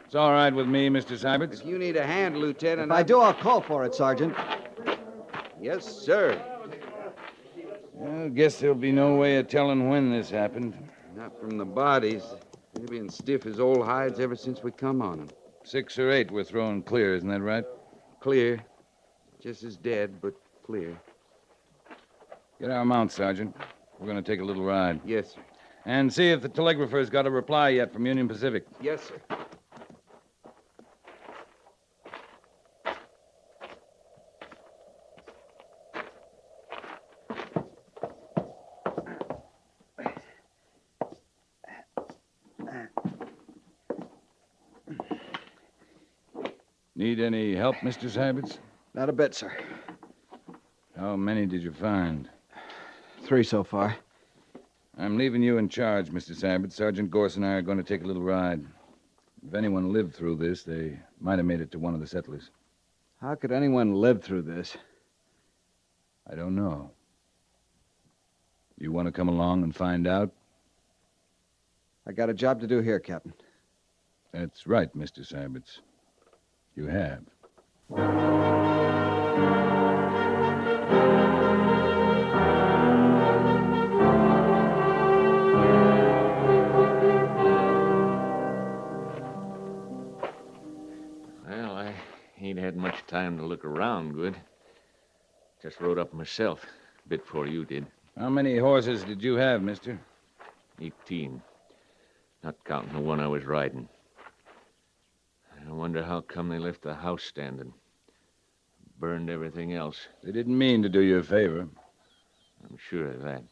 It's all right with me, Mr. Syberts. If you need a hand, Lieutenant... If I do, I'll call for it, Sergeant. Yes, sir. I guess there'll be no way of telling when this happened. Not from the bodies. They've been stiff as old hides ever since we come on them. 6 or 8 were thrown clear, isn't that right? Clear. Just as dead, but clear. Get our mounts, Sergeant. We're going to take a little ride. Yes, sir. And see if the telegrapher's got a reply yet from Union Pacific. Yes, sir. Need any help, Mr. Syberts? Not a bit, sir. How many did you find? 3 so far. I'm leaving you in charge, Mr. Syberts. Sergeant Gorse and I are going to take a little ride. If anyone lived through this, they might have made it to one of the settlers. How could anyone live through this? I don't know. You want to come along and find out? I got a job to do here, Captain. That's right, Mr. Syberts. You have. ain't had much time to look around good. Just rode up myself, a bit before you did. How many horses did you have, mister? 18. Not counting the one I was riding. I wonder how come they left the house standing. Burned everything else. They didn't mean to do you a favor. I'm sure of that.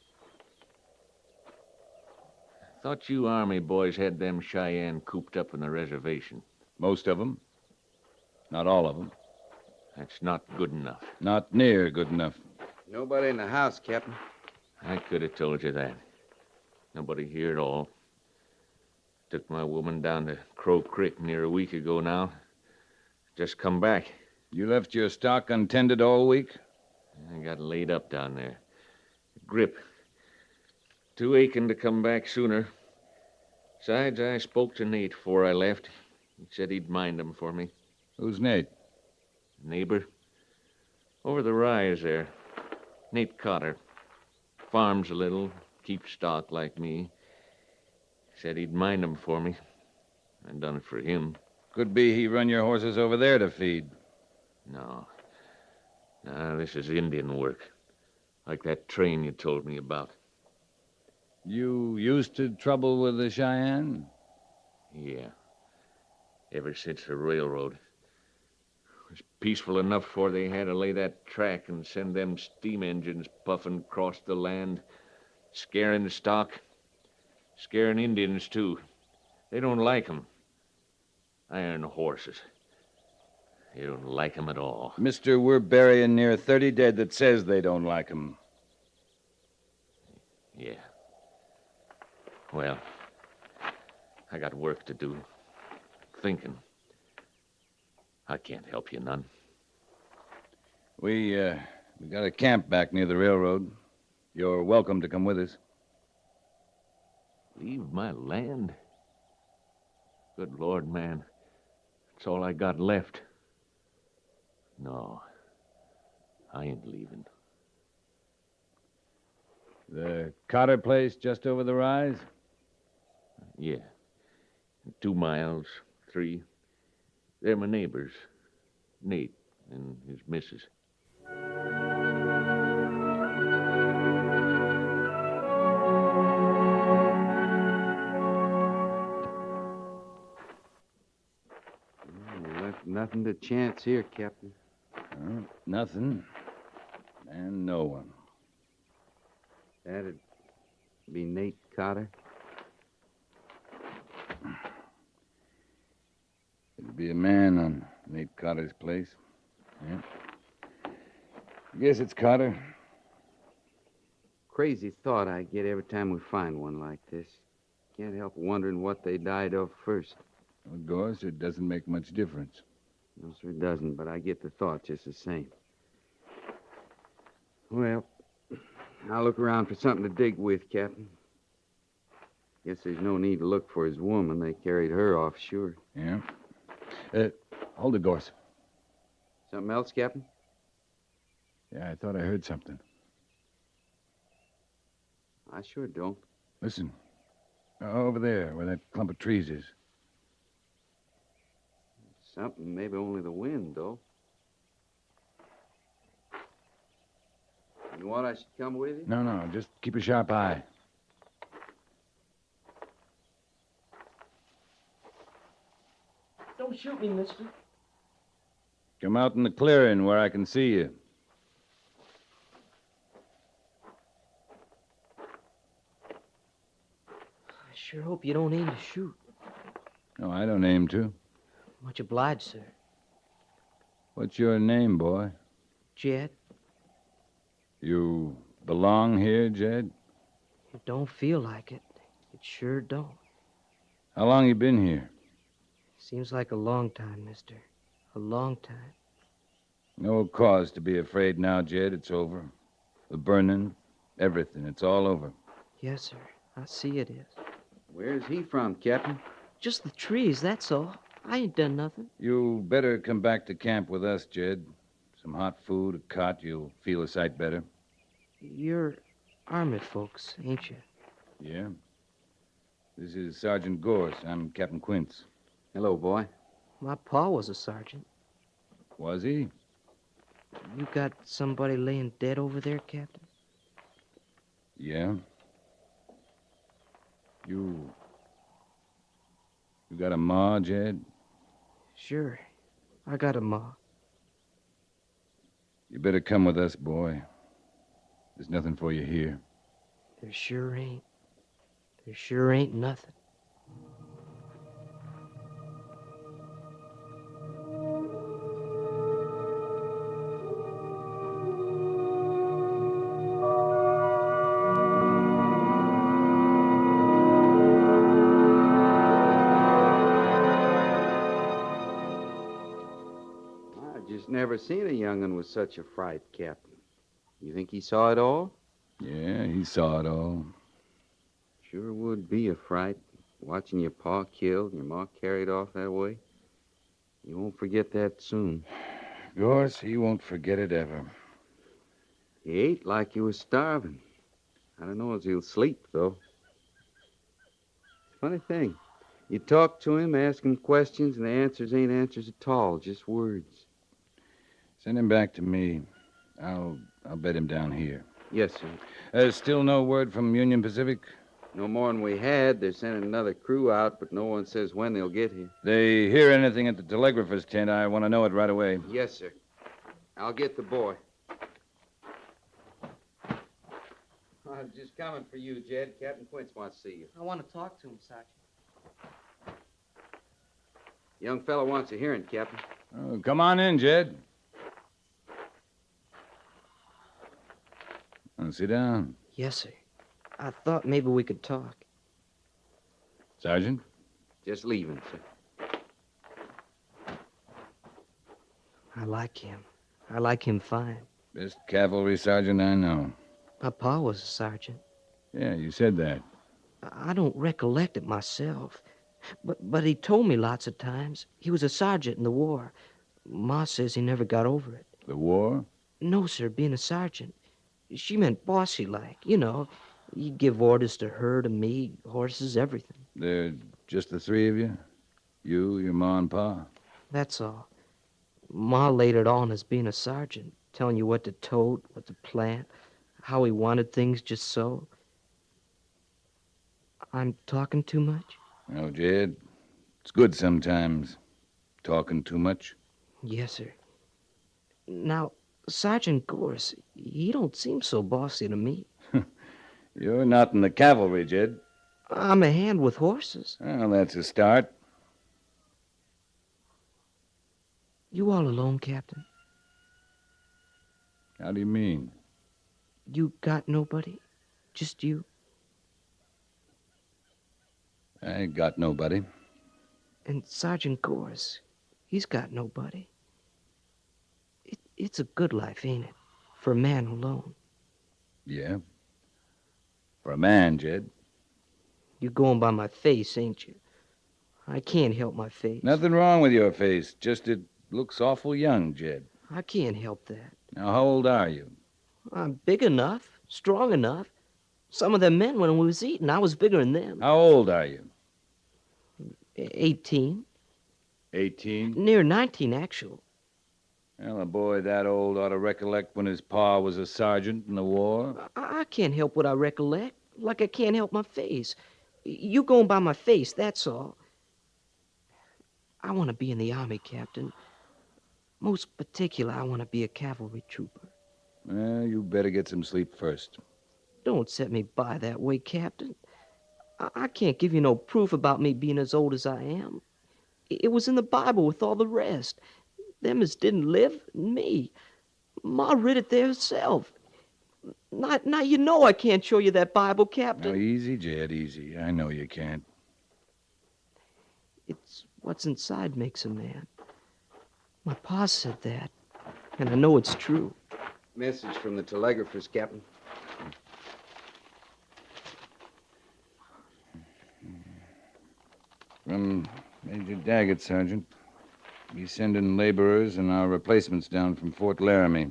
Thought you Army boys had them Cheyenne cooped up in the reservation. Most of them. Not all of them. That's not good enough. Not near good enough. Nobody in the house, Captain. I could have told you that. Nobody here at all. Took my woman down to Crow Creek near a week ago now. Just come back. You left your stock untended all week? I got laid up down there. Grip. Too aching to come back sooner. Besides, I spoke to Nate before I left. He said he'd mind them for me. Who's Nate? Neighbor. Over the rise there. Nate Cotter. Farms a little, keeps stock like me. Said he'd mind them for me. I done it for him. Could be he run your horses over there to feed. No. No, this is Indian work. Like that train you told me about. You used to trouble with the Cheyenne? Yeah. Ever since the railroad. It was peaceful enough before they had to lay that track and send them steam engines puffing across the land, scaring the stock, scaring Indians, too. They don't like 'em. Iron horses. They don't like 'em at all. Mister, we're burying near 30 dead that says they don't like 'em. Yeah. Well, I got work to do. Thinking. I can't help you none. We got a camp back near the railroad. You're welcome to come with us. Leave my land? Good Lord, man. That's all I got left. No. I ain't leaving. The Cotter place just over the rise? Yeah. 2 miles, 3. They're my neighbors. Nate and his missus. Left nothing to chance here, Captain. Nothing. And no one. That'd be Nate Cotter. There'd be a man on Nate Cotter's place. Yeah. I guess it's Cotter. Crazy thought I get every time we find one like this. Can't help wondering what they died of first. Of course, it doesn't make much difference. No, sir, it doesn't, but I get the thought just the same. Well, I'll look around for something to dig with, Captain. Guess there's no need to look for his woman. They carried her off, sure. Yeah. Hold it, Gorse. Something else, Captain? Yeah, I thought I heard something. I sure don't. Listen. Over there, where that clump of trees is. Something, maybe only the wind, though. You want I should come with you? No, just keep a sharp eye. Don't shoot me, mister. Come out in the clearing where I can see you. I sure hope you don't aim to shoot. No, I don't aim to. Much obliged, sir. What's your name, boy? Jed, You belong here, Jed? it don't feel like it. It sure don't. How long you been here? Seems like a long time, mister. A long time. No cause to be afraid now, Jed. It's over. The burning, everything. It's all over. Yes, sir. I see it is. Where's he from, Captain? Just the trees, that's all. I ain't done nothing. You better come back to camp with us, Jed. Some hot food, a cot. You'll feel a sight better. You're Army folks, ain't you? Yeah. This is Sergeant Gorse. I'm Captain Quince. Hello, boy. My pa was a sergeant. Was he? You got somebody laying dead over there, Captain? Yeah. You got a ma, Jed? Sure. I got a ma. You better come with us, boy. There's nothing for you here. There sure ain't. There sure ain't nothing. I've just never seen a young'un with such a fright, Captain. You think he saw it all? Yeah, he saw it all. Sure would be a fright, watching your pa killed and your ma carried off that way. You won't forget that soon. Of course, he won't forget it ever. He ate like he was starving. I don't know as he'll sleep, though. Funny thing. You talk to him, ask him questions, and the answers ain't answers at all, just words. Send him back to me. I'll bed him down here. Yes, sir. Still no word from Union Pacific? No more than we had. They're sending another crew out, but no one says when they'll get here. They hear anything at the telegrapher's tent, I want to know it right away. Yes, sir. I'll get the boy. I'm just coming for you, Jed. Captain Quince wants to see you. I want to talk to him, Sergeant. Young fellow wants a hearing, Captain. Oh, come on in, Jed. Sit down. Yes, sir. I thought maybe we could talk. Sergeant? Just leaving, sir. I like him. I like him fine. Best cavalry sergeant I know. My pa was a sergeant. Yeah, you said that. I don't recollect it myself. But he told me lots of times. He was a sergeant in the war. Ma says he never got over it. The war? No, sir, being a sergeant. She meant bossy-like, you know. He'd give orders to her, to me, horses, everything. They're just the three of you? You, your ma, and pa? That's all. Ma laid it on as being a sergeant, telling you what to tote, what to plant, how he wanted things just so. I'm talking too much? No, Jed. It's good sometimes. Talking too much. Yes, sir. Now, Sergeant Gorse, he don't seem so bossy to me. You're not in the cavalry, Jed. I'm a hand with horses. Well, that's a start. You all alone, Captain? How do you mean? You got nobody? Just you? I ain't got nobody. And Sergeant Gorse, he's got nobody. It's a good life, ain't it? For a man alone. Yeah. For a man, Jed. You're going by my face, ain't you? I can't help my face. Nothing wrong with your face. Just it looks awful young, Jed. I can't help that. Now, how old are you? I'm big enough, strong enough. Some of them men, when we was eating, I was bigger than them. How old are you? 18. 18? Near 19, actual. Well, a boy that old ought to recollect when his pa was a sergeant in the war. I can't help what I recollect, like I can't help my face. You going by my face, that's all. I want to be in the Army, Captain. Most particular, I want to be a cavalry trooper. Well, you better get some sleep first. Don't set me by that way, Captain. I can't give you no proof about me being as old as I am. It was in the Bible with all the rest. Them as didn't live, and me. Ma read it there herself. Now you know I can't show you that Bible, Captain. Now, easy, Jed, easy. I know you can't. It's what's inside makes a man. My pa said that, and I know it's true. Message from the telegraphers, Captain. From Major Daggett, Sergeant. He's sending laborers and our replacements down from Fort Laramie.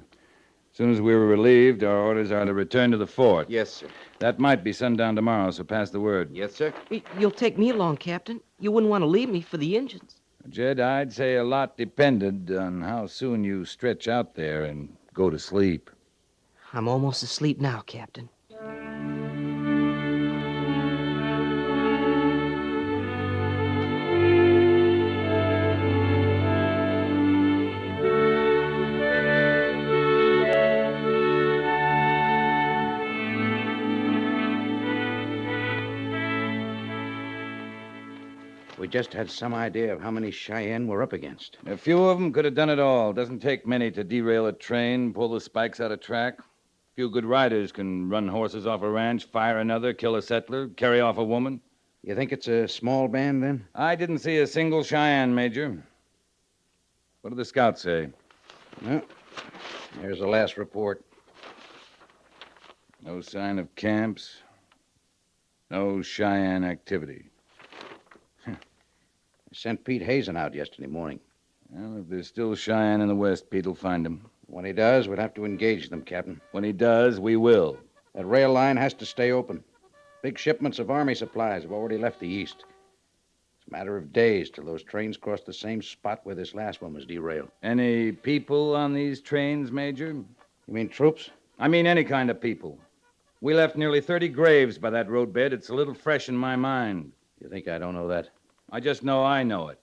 As soon as we were relieved, our orders are to return to the fort. Yes, sir. That might be sundown tomorrow, so pass the word. Yes, sir. You'll take me along, Captain. You wouldn't want to leave me for the Injuns. Jed, I'd say a lot depended on how soon you stretch out there and go to sleep. I'm almost asleep now, Captain. We just had some idea of how many Cheyenne we're up against. A few of them could have done it all. Doesn't take many to derail a train, pull the spikes out of track. A few good riders can run horses off a ranch, fire another, kill a settler, carry off a woman. You think it's a small band, then? I didn't see a single Cheyenne, Major. What do the scouts say? Well, here's the last report. No sign of camps. No Cheyenne activity. I sent Pete Hazen out yesterday morning. Well, if there's still Cheyenne in the west, Pete will find them. When he does, we'll have to engage them, Captain. When he does, we will. That rail line has to stay open. Big shipments of Army supplies have already left the east. It's a matter of days till those trains cross the same spot where this last one was derailed. Any people on these trains, Major? You mean troops? I mean any kind of people. We left nearly 30 graves by that roadbed. It's a little fresh in my mind. You think I don't know that? I just know I know it.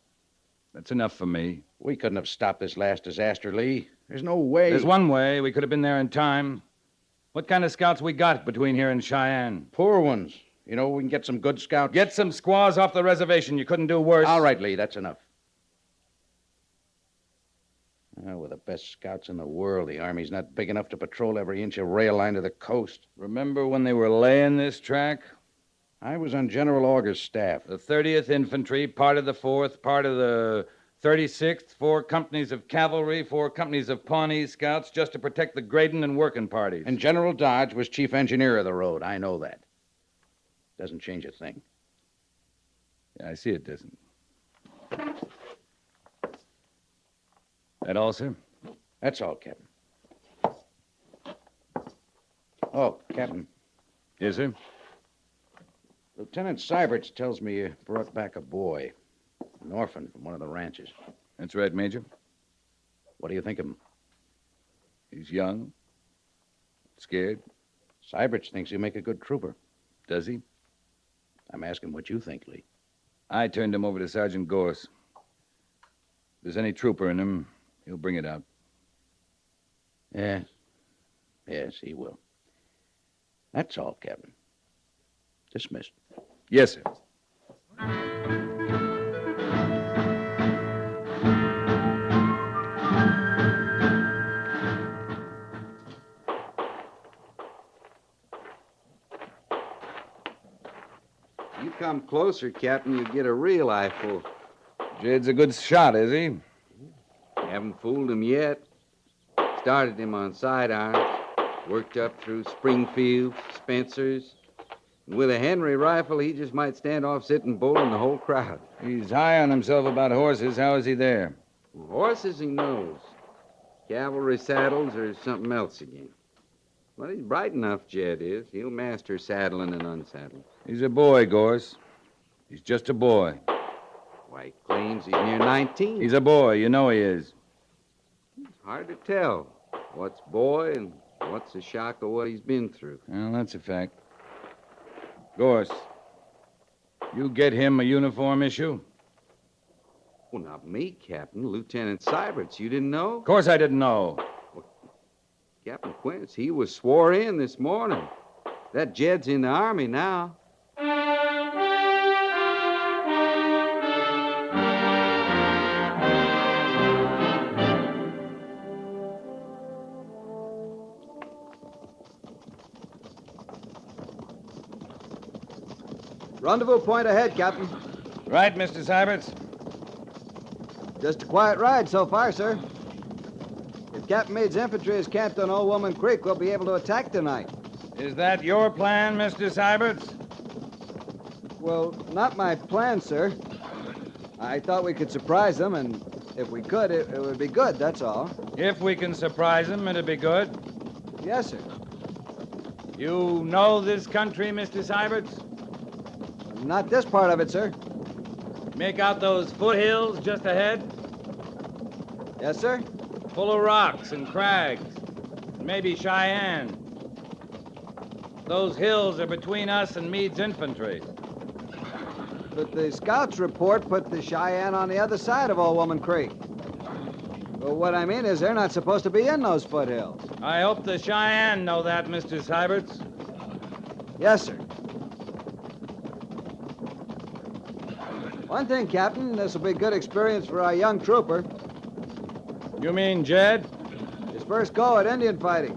That's enough for me. We couldn't have stopped this last disaster, Lee. There's no way. There's one way. We could have been there in time. What kind of scouts we got between here and Cheyenne? Poor ones. You know, we can get some good scouts. Get some squaws off the reservation. You couldn't do worse. All right, Lee, that's enough. Well, we're the best scouts in the world. The Army's not big enough to patrol every inch of rail line to the coast. Remember when they were laying this track? I was on General Augur's staff. The 30th Infantry, part of the 4th, part of the 36th, 4 companies of cavalry, 4 companies of Pawnee scouts, just to protect the grading and working parties. And General Dodge was chief engineer of the road. I know that. Doesn't change a thing. Yeah, I see it doesn't. That all, sir? That's all, Captain. Oh, Captain. Yes, sir? Lieutenant Syberts tells me you brought back a boy, an orphan from one of the ranches. That's right, Major. What do you think of him? He's young, scared. Syberts thinks he'll make a good trooper. Does he? I'm asking what you think, Lee. I turned him over to Sergeant Gorse. If there's any trooper in him, he'll bring it out. Yes. Yes, he will. That's all, Captain. Dismissed. Yes, sir. You come closer, Captain, you get a real eyeful. Jed's a good shot, is he? Haven't fooled him yet. Started him on sidearms, worked up through Springfield, Spencer's. And with a Henry rifle, he just might stand off sitting bull in the whole crowd. He's high on himself about horses. How is he there? Horses he knows. Cavalry saddles or something else again. Well, he's bright enough, Jed is. He'll master saddling and unsaddling. He's a boy, Gorse. He's just a boy. Why, he claims he's near 19. He's a boy. You know he is. It's hard to tell what's boy and what's the shock of what he's been through. Well, that's a fact. Gorse, you get him a uniform issue? Well, not me, Captain. Lieutenant Syberts. You didn't know? Of course I didn't know. Well, Captain Quince, he was swore in this morning. That Jed's in the Army now. Rendezvous point ahead, Captain. Right, Mr. Syberts? Just a quiet ride so far, sir. If Captain Meade's infantry is camped on Old Woman Creek, we'll be able to attack tonight. Is that your plan, Mr. Syberts? Well, not my plan, sir. I thought we could surprise them, and if we could, it would be good, that's all. If we can surprise them, it'll be good. Yes, sir. You know this country, Mr. Syberts? Not this part of it, sir. Make out those foothills just ahead? Yes, sir? Full of rocks and crags. Maybe Cheyenne. Those hills are between us and Meade's infantry. But the scouts report put the Cheyenne on the other side of Old Woman Creek. Well, what I mean is they're not supposed to be in those foothills. I hope the Cheyenne know that, Mr. Syberts. Yes, sir. One thing, Captain, this will be good experience for our young trooper. You mean Jed? His first go at Indian fighting.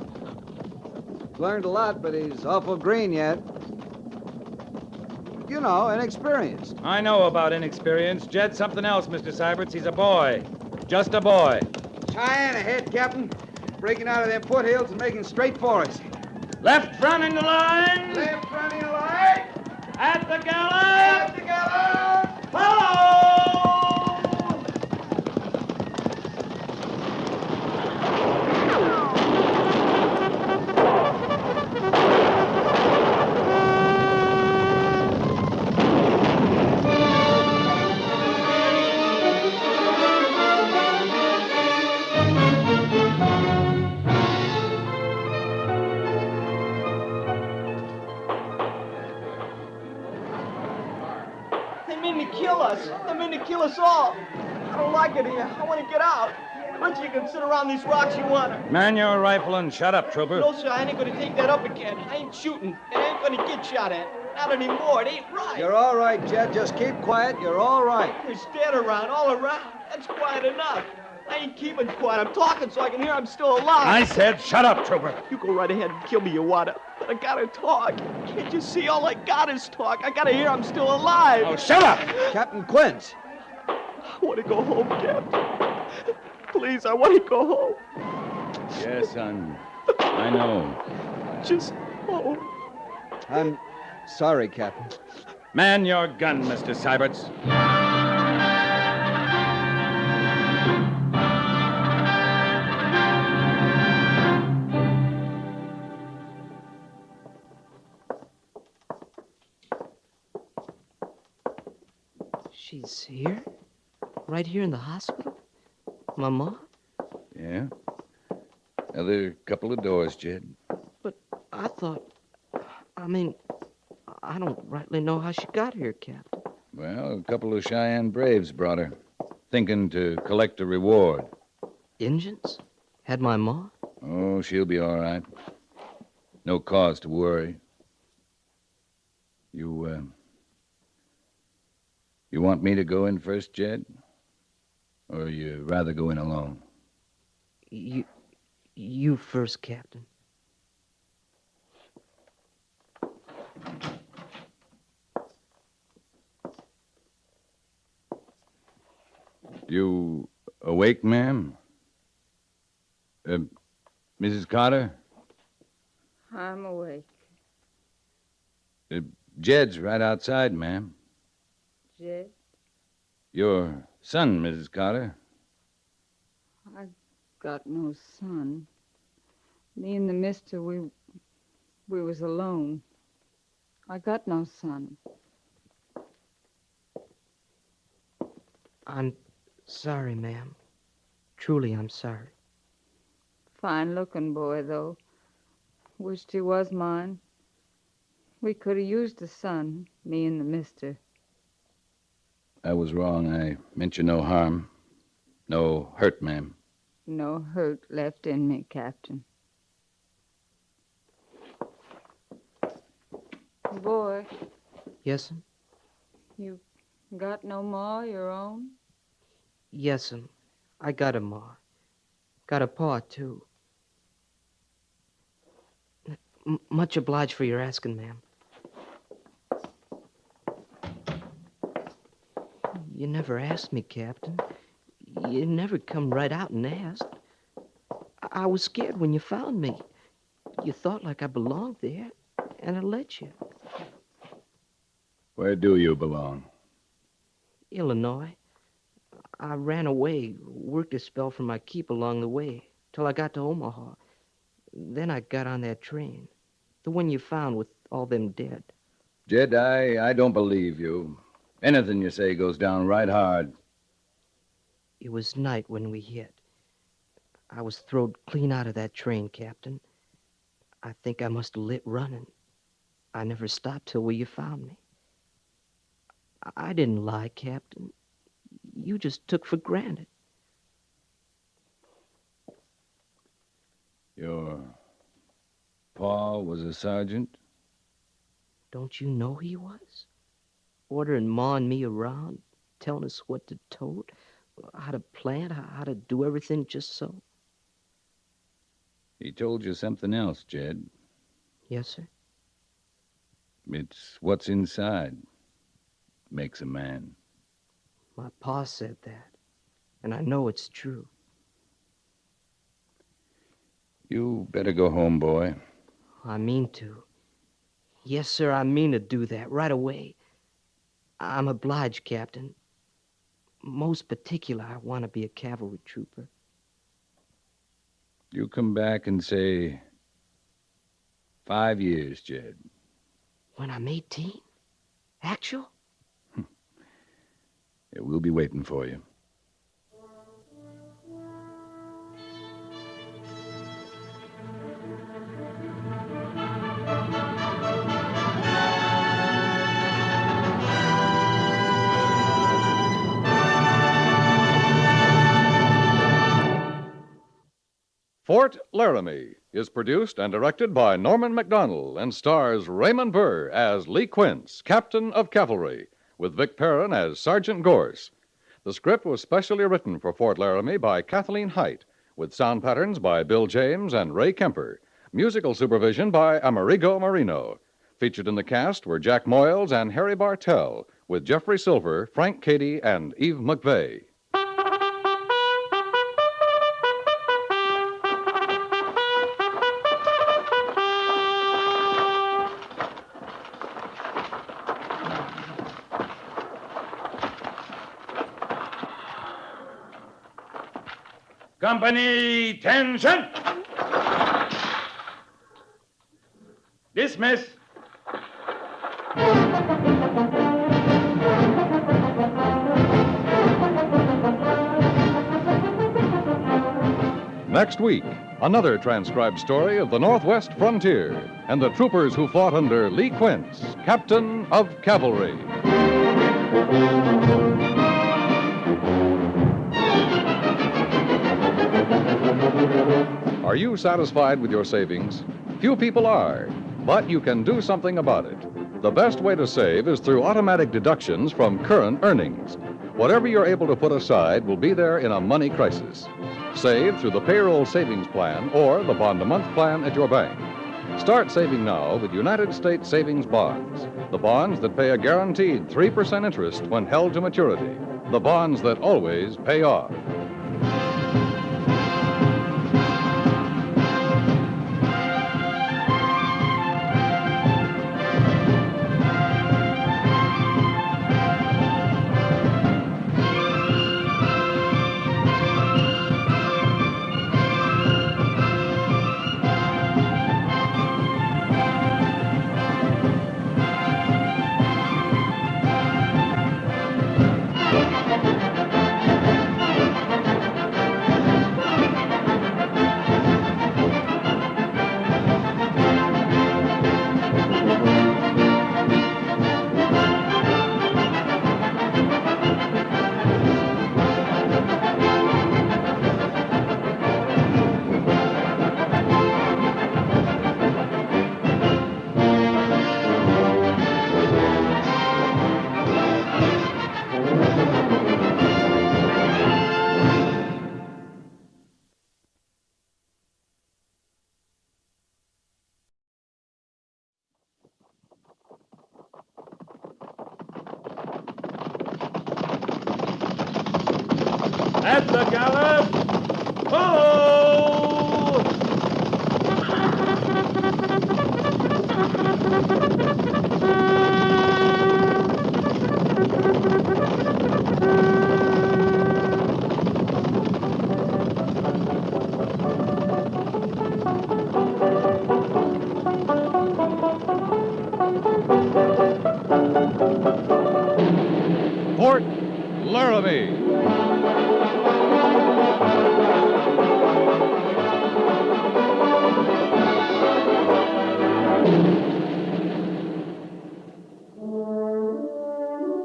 He's learned a lot, but he's awful green yet. You know, inexperienced. I know about inexperience. Jed's something else, Mr. Syberts. He's a boy. Just a boy. Cheyenne ahead, Captain. Breaking out of them foothills and making straight for us. Left front in the line. Left front in the line. At the gallop. At the gallop. Follow! They mean to kill us. They mean to kill us all. I don't like it here. I want to get out. But you can sit around these rocks you want to. Man your rifle and shut up, trooper. No, sir, I ain't going to take that up again. I ain't shooting. I ain't going to get shot at. Not anymore. It ain't right. You're all right, Jed. Just keep quiet. You're all right. There's dead around, all around. That's quiet enough. I ain't keeping quiet. I'm talking so I can hear I'm still alive. I said shut up, trooper. You go right ahead and kill me, you wanna. But I gotta talk. Can't you see? All I got is talk. I gotta hear I'm still alive. Oh, shut up! Captain Quince. I want to go home, Captain. Please, I want to go home. Yes, son. I know. Just home. I'm sorry, Captain. Man your gun, Mr. Syberts. She's here? Right here in the hospital? My mom? Yeah. Another couple of doors, Jed. But I thought... I don't rightly know how she got here, Captain. Well, a couple of Cheyenne braves brought her, thinking to collect a reward. Injuns? Had my ma? Oh, she'll be all right. No cause to worry. You want me to go in first, Jed? Or you rather go in alone? You first, Captain. You awake, ma'am? Mrs. Carter? I'm awake. Jed's right outside, ma'am. Jed? Your son, Mrs. Carter. I got no son. Me and the mister, we was alone. I got no son. I'm sorry, ma'am. Truly, I'm sorry. Fine-looking boy, though. Wished he was mine. We could have used a son, me and the mister. I was wrong. I meant you no harm. No hurt, ma'am. No hurt left in me, Captain. Boy, Yes'm? you got no ma your own? Yes'm. I got a ma. Got a pa, too. Much obliged for your asking, ma'am. You never asked me, Captain. You never come right out and asked. I was scared when you found me. You thought like I belonged there, and I let you. Where do you belong? Illinois. I ran away, worked a spell from my keep along the way, till I got to Omaha. Then I got on that train. The one you found with all them dead. Jed, I don't believe you. Anything you say goes down right hard. It was night when we hit. I was throwed clean out of that train, Captain. I think I must have lit running. I never stopped till you found me. I didn't lie, Captain. You just took for granted. Your pa was a sergeant? Don't you know he was? Ordering Ma and me around, telling us what to tote, how to plant, how to do everything just so. He told you something else, Jed. Yes, sir? It's what's inside makes a man. My pa said that, and I know it's true. You better go home, boy. I mean to. Yes, sir, I mean to do that right away. I'm obliged, Captain. Most particular, I want to be a cavalry trooper. You come back and say 5 years, Jed. When I'm 18? Actual? Yeah, we'll be waiting for you. Fort Laramie is produced and directed by Norman MacDonald and stars Raymond Burr as Lee Quince, Captain of Cavalry, with Vic Perrin as Sergeant Gorse. The script was specially written for Fort Laramie by Kathleen Height, with sound patterns by Bill James and Ray Kemper, musical supervision by Amerigo Marino. Featured in the cast were Jack Moyles and Harry Bartell, with Jeffrey Silver, Frank Cady, and Eve McVeigh. Company, tension! Dismiss. Next week, another transcribed story of the Northwest frontier and the troopers who fought under Lee Quince, Captain of Cavalry. Are you satisfied with your savings? Few people are, but you can do something about it. The best way to save is through automatic deductions from current earnings. Whatever you're able to put aside will be there in a money crisis. Save through the payroll savings plan or the bond-a-month plan at your bank. Start saving now with United States savings bonds, the bonds that pay a guaranteed 3% interest when held to maturity, the bonds that always pay off. At the gallop! Follow! Laramie.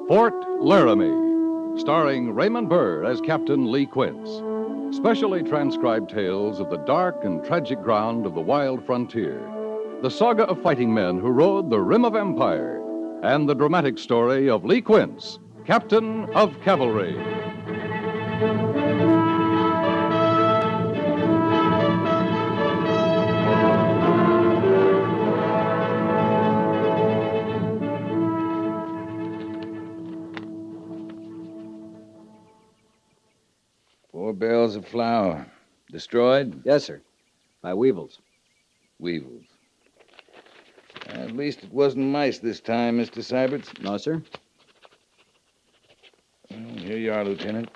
Fort Laramie, starring Raymond Burr as Captain Lee Quince. Specially transcribed tales of the dark and tragic ground of the wild frontier. The saga of fighting men who rode the rim of empire. And the dramatic story of Lee Quince, Captain of Cavalry. Four barrels of flour. Destroyed? Yes, sir. By weevils. Weevils. At least it wasn't mice this time, Mr. Syberts. No, sir. Well, here you are, Lieutenant.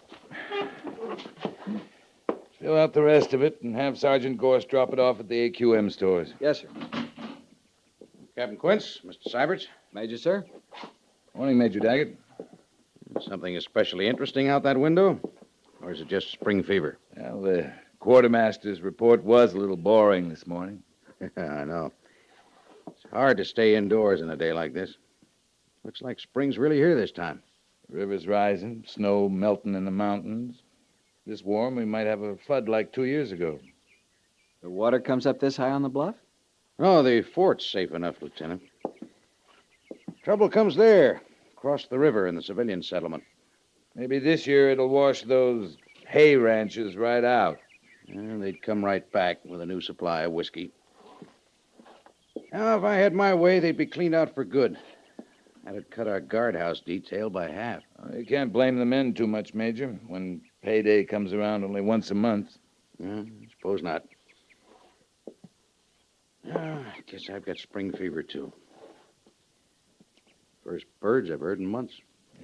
Fill out the rest of it and have Sergeant Gorse drop it off at the AQM stores. Yes, sir. Captain Quince, Mr. Syberts. Major, sir. Morning, Major Daggett. Something especially interesting out that window? Or is it just spring fever? Well, the quartermaster's report was a little boring this morning. I know. It's hard to stay indoors in a day like this. Looks like spring's really here this time. The river's rising, snow melting in the mountains. This warm, we might have a flood like 2 years ago. The water comes up this high on the bluff? Oh, the fort's safe enough, Lieutenant. Trouble comes there, across the river in the civilian settlement. Maybe this year it'll wash those hay ranches right out. And they'd come right back with a new supply of whiskey. Now, if I had my way, they'd be cleaned out for good. That'd cut our guardhouse detail by half. You can't blame the men too much, Major, when payday comes around only once a month. I suppose not. I guess I've got spring fever, too. First birds I've heard in months.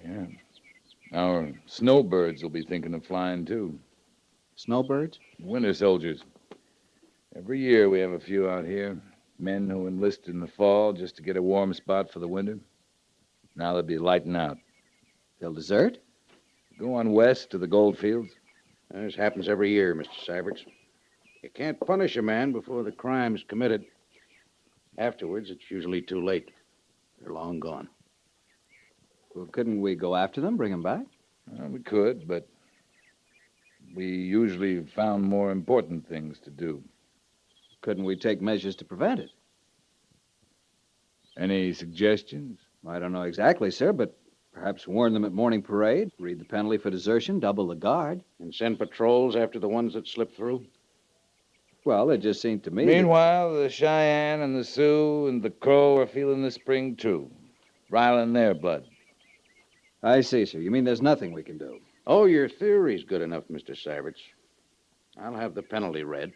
Yeah. Our snowbirds will be thinking of flying, too. Snowbirds? Winter soldiers. Every year we have a few out here. Men who enlist in the fall just to get a warm spot for the winter. Now they'll be lighting out. They'll desert? Go on west to the gold fields. This happens every year, Mr. Syberts. You can't punish a man before the crime's committed. Afterwards, it's usually too late. They're long gone. Well, couldn't we go after them, bring them back? We could, but we usually found more important things to do. Couldn't we take measures to prevent it? Any suggestions? I don't know exactly, sir, but perhaps warn them at morning parade, read the penalty for desertion, double the guard. And send patrols after the ones that slip through? Well, it just seemed to me... Meanwhile, the Cheyenne and the Sioux and the Crow are feeling the spring, too. Riling their blood. I see, sir. You mean there's nothing we can do? Oh, your theory's good enough, Mr. Syberts. I'll have the penalty read.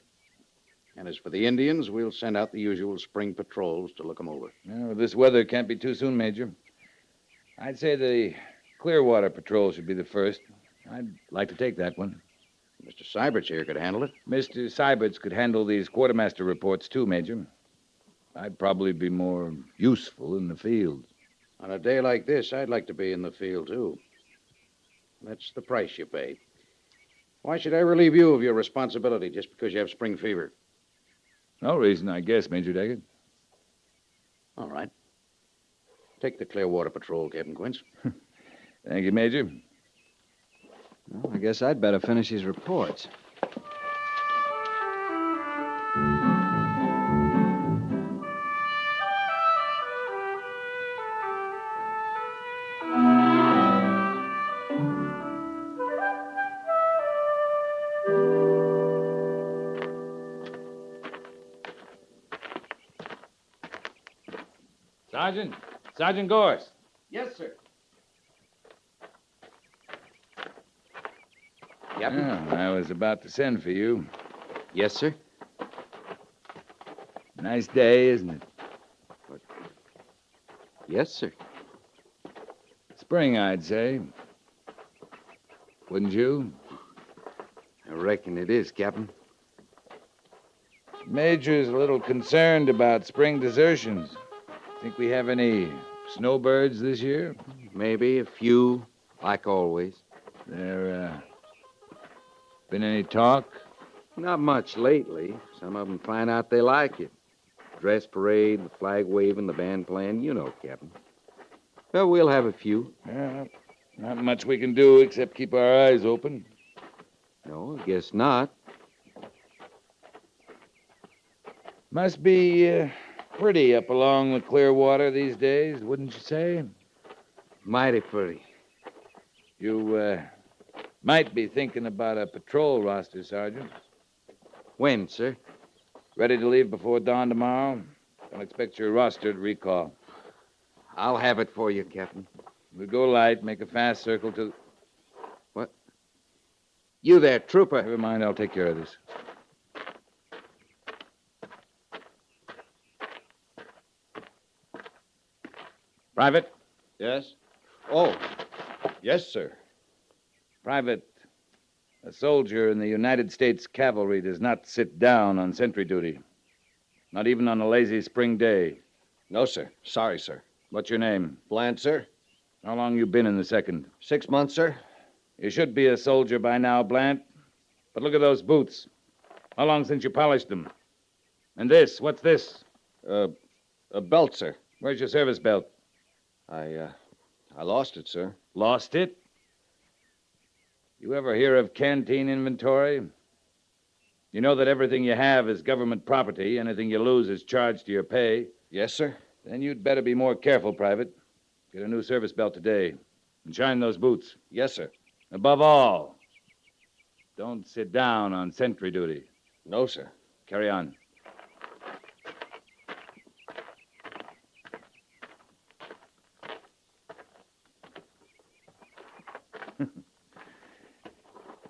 And as for the Indians, we'll send out the usual spring patrols to look them over. Well, this weather can't be too soon, Major. I'd say the Clearwater Patrol should be the first. I'd like to take that one. Mr. Syberts here could handle it. Mr. Syberts could handle these quartermaster reports, too, Major. I'd probably be more useful in the field. On a day like this, I'd like to be in the field, too. That's the price you pay. Why should I relieve you of your responsibility just because you have spring fever? No reason, I guess, Major Daggett. All right. Take the Clearwater Patrol, Captain Quince. Thank you, Major. Well, I guess I'd better finish these reports. Sergeant Gorse. Yes, sir. Captain? I was about to send for you. Yes, sir. Nice day, isn't it? Yes, sir. Spring, I'd say. Wouldn't you? I reckon it is, Captain. Major's a little concerned about spring desertions. Think we have any snowbirds this year? Maybe a few, like always. There, been any talk? Not much lately. Some of them find out they like it. Dress parade, the flag waving, the band playing, you know, Captain. Well, we'll have a few. Yeah, not much we can do except keep our eyes open. No, I guess not. Must be pretty up along the clear water these days, wouldn't you say? Mighty pretty. You might be thinking about a patrol roster, Sergeant. When, sir? Ready to leave before dawn tomorrow? Don't expect your roster to recall. I'll have it for you, Captain. We'll go light, make a fast circle to... What? You there, trooper. Never mind, I'll take care of this. Private? Yes? Oh, yes, sir. Private, a soldier in the United States Cavalry does not sit down on sentry duty. Not even on a lazy spring day. No, sir. Sorry, sir. What's your name? Bland, sir. How long you been in the second? 6 months, sir. You should be a soldier by now, Blant. But look at those boots. How long since you polished them? And this, what's this? A belt, sir. Where's your service belt? I lost it, sir. Lost it? You ever hear of canteen inventory? You know that everything you have is government property. Anything you lose is charged to your pay. Yes, sir. Then you'd better be more careful, Private. Get a new service belt today. And shine those boots. Yes, sir. Above all, don't sit down on sentry duty. No, sir. Carry on.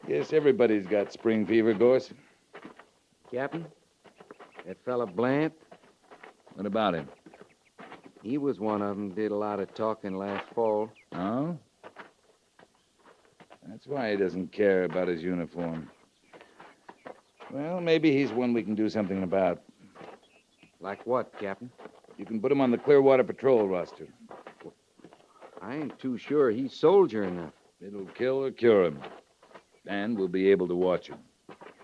Guess everybody's got spring fever, Gorse. Captain, that fella Blant, What about him? he was one of them, did a lot of talking last fall. Oh? That's why he doesn't care about his uniform. Well, maybe he's one we can do something about. Like what, Captain? You can put him on the Clearwater Patrol roster. I ain't too sure he's soldier enough. It'll kill or cure him. And we'll be able to watch him.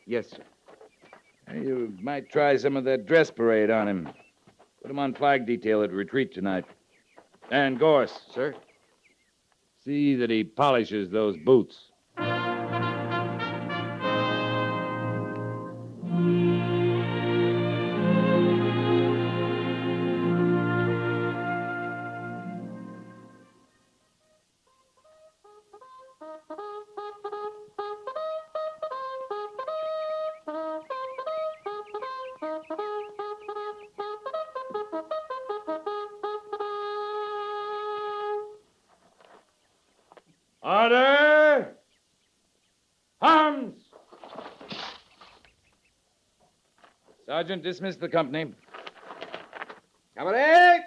Yes, sir. Hey, you might try some of that dress parade on him. Put him on flag detail at retreat tonight. And Gorse. Sir? See that he polishes those boots. Order! Arms! Sergeant, dismiss the company. Company!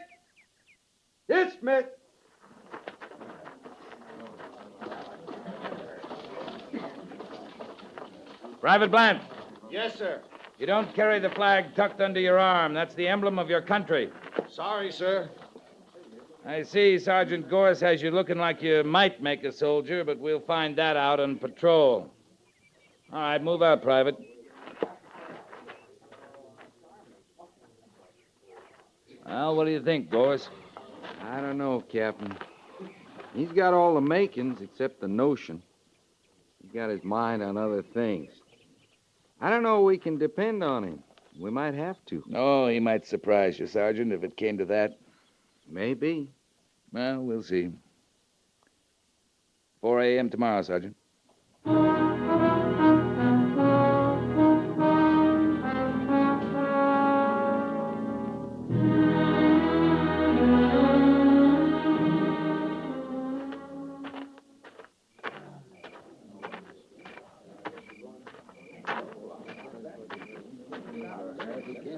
Dismiss! Private Blant, Yes, sir. you don't carry the flag tucked under your arm. That's the emblem of your country. Sorry, sir. I see Sergeant Gorse has you looking like you might make a soldier, but we'll find that out on patrol. All right, move out, Private. Well, what do you think, Gorse? I don't know, Captain. He's got all the makings except the notion. He's got his mind on other things. I don't know we can depend on him. We might have to. Oh, he might surprise you, Sergeant, if it came to that. Maybe. Well, we'll see. 4 a.m. tomorrow, Sergeant.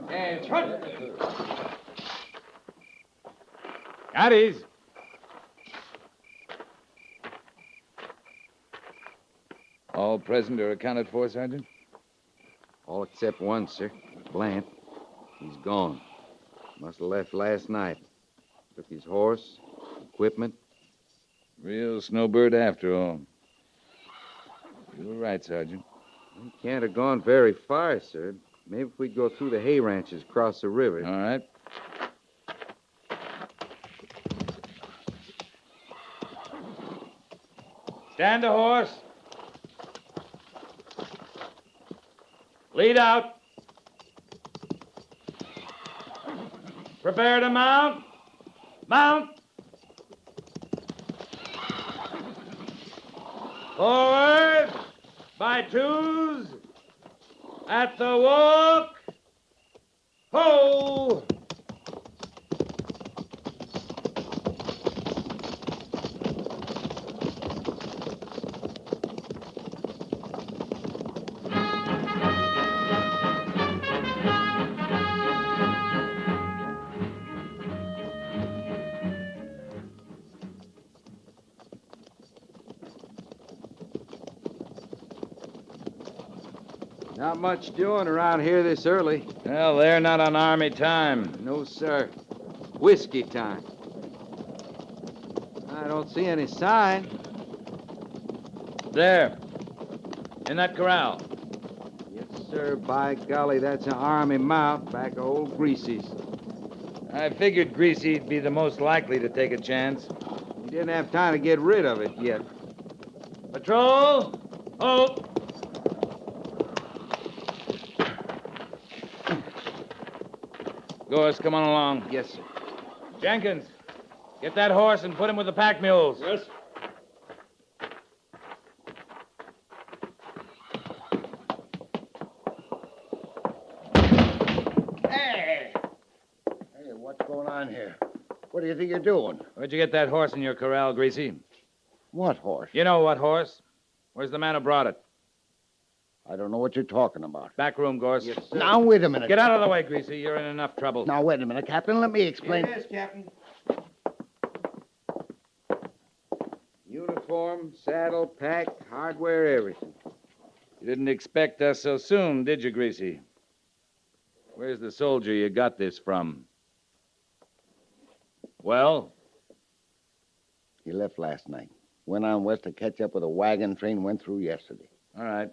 And front! Caddies! All present or accounted for, Sergeant? All except one, sir. Blant. He's gone. Must have left last night. Took his horse, equipment. Real snowbird after all. You were right, Sergeant. We can't have gone very far, sir. Maybe if we go through the hay ranches across the river. All right. Stand a horse. Lead out. Prepare to mount. Mount. Forward by twos. At the walk. Ho! Not much doing around here this early. Well, they're not on Army time. No, sir. Whiskey time. I don't see any sign. There. In that corral. Yes, sir. By golly, that's an Army mount back of old Greasy's. I figured Greasy'd be the most likely to take a chance. He didn't have time to get rid of it yet. Patrol! Halt! Gorse, come on along. Yes, sir. Jenkins, get that horse and put him with the pack mules. Yes. Hey! Hey, what's going on here? What do you think you're doing? Where'd you get that horse in your corral, Greasy? What horse? You know what horse? Where's the man who brought it? I don't know what you're talking about. Back room, Gorse. Yes, sir. Now, wait a minute. Get out of the way, Greasy. You're in enough trouble. Now, wait a minute, Captain. Let me explain. Yes, Captain. Uniform, saddle, pack, hardware, everything. You didn't expect us so soon, did you, Greasy? Where's the soldier you got this from? Well? He left last night. Went on west to catch up with a wagon train went through yesterday. All right.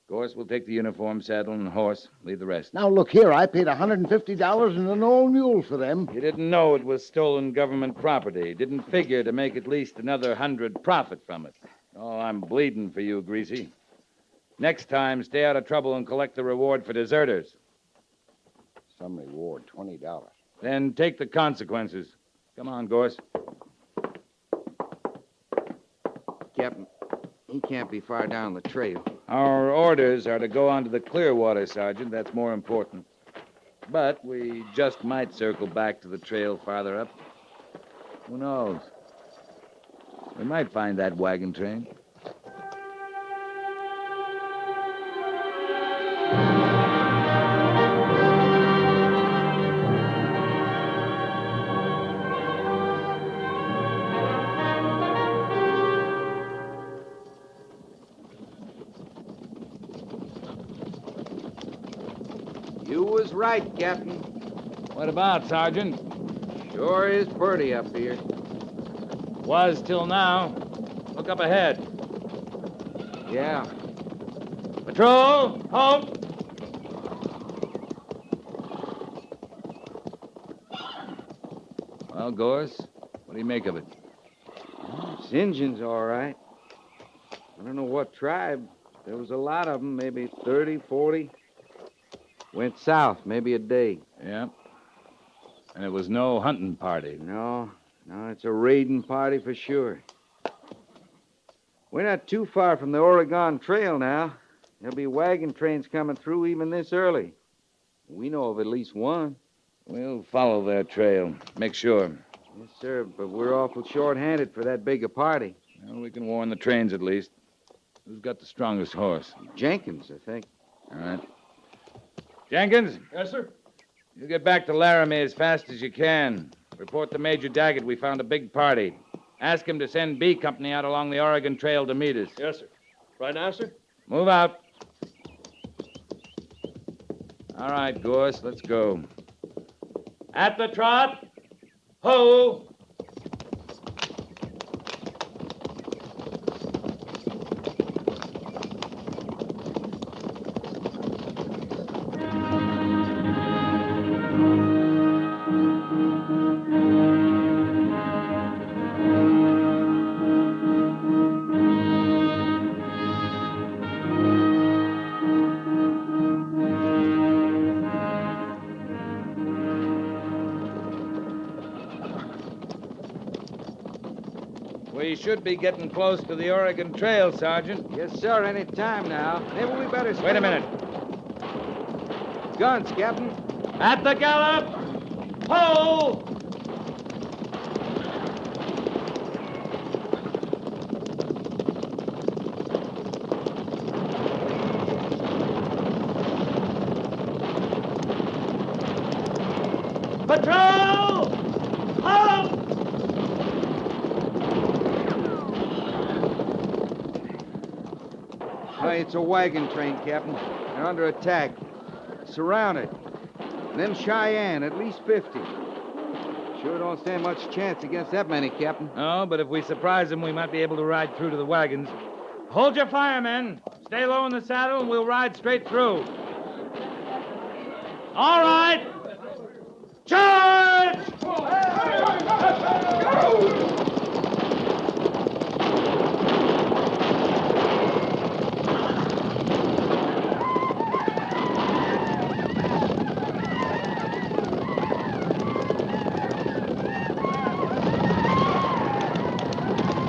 Gorse will take the uniform, saddle, and horse. Leave the rest. Now, look here. I paid $150 and an old mule for them. You didn't know it was stolen government property. Didn't figure to make at least another 100 profit from it. Oh, I'm bleeding for you, Greasy. Next time, stay out of trouble and collect the reward for deserters. Some reward, $20. Then take the consequences. Come on, Gorse. Captain, he can't be far down the trail. Our orders are to go onto the Clearwater, Sergeant. That's more important. But we just might circle back to the trail farther up. Who knows? We might find that wagon train. You was right, Captain. What about, Sergeant? Sure is pretty up here. Was till now. Look up ahead. Yeah. Patrol! Halt! Well, Gorse, what do you make of it? This engine's all right. I don't know what tribe. There was a lot of them, maybe 30, 40. Went south, maybe a day. Yeah. And it was no hunting party. No, it's a raiding party for sure. We're not too far from the Oregon Trail now. There'll be wagon trains coming through even this early. We know of at least one. We'll follow their trail. Make sure. Yes, sir, but we're awful short-handed for that big a party. Well, we can warn the trains at least. Who's got the strongest horse? Jenkins, I think. All right. Jenkins? Yes, sir. You get back to Laramie as fast as you can. Report to Major Daggett we found a big party. Ask him to send B Company out along the Oregon Trail to meet us. Yes, sir. Right now, sir? Move out. All right, Gorse, let's go. At the trot. Ho! We should be getting close to the Oregon Trail, Sergeant. Yes, sir, any time now. Maybe we better... Wait a minute. Guns, Captain. At the gallop! Ho! Patrol! Halt! Hey, it's a wagon train, Captain. They're under attack. Surrounded. And them Cheyenne, at least 50. Sure don't stand much chance against that many, Captain. No, but if we surprise them, we might be able to ride through to the wagons. Hold your fire, men. Stay low in the saddle, and we'll ride straight through. All right. Charge!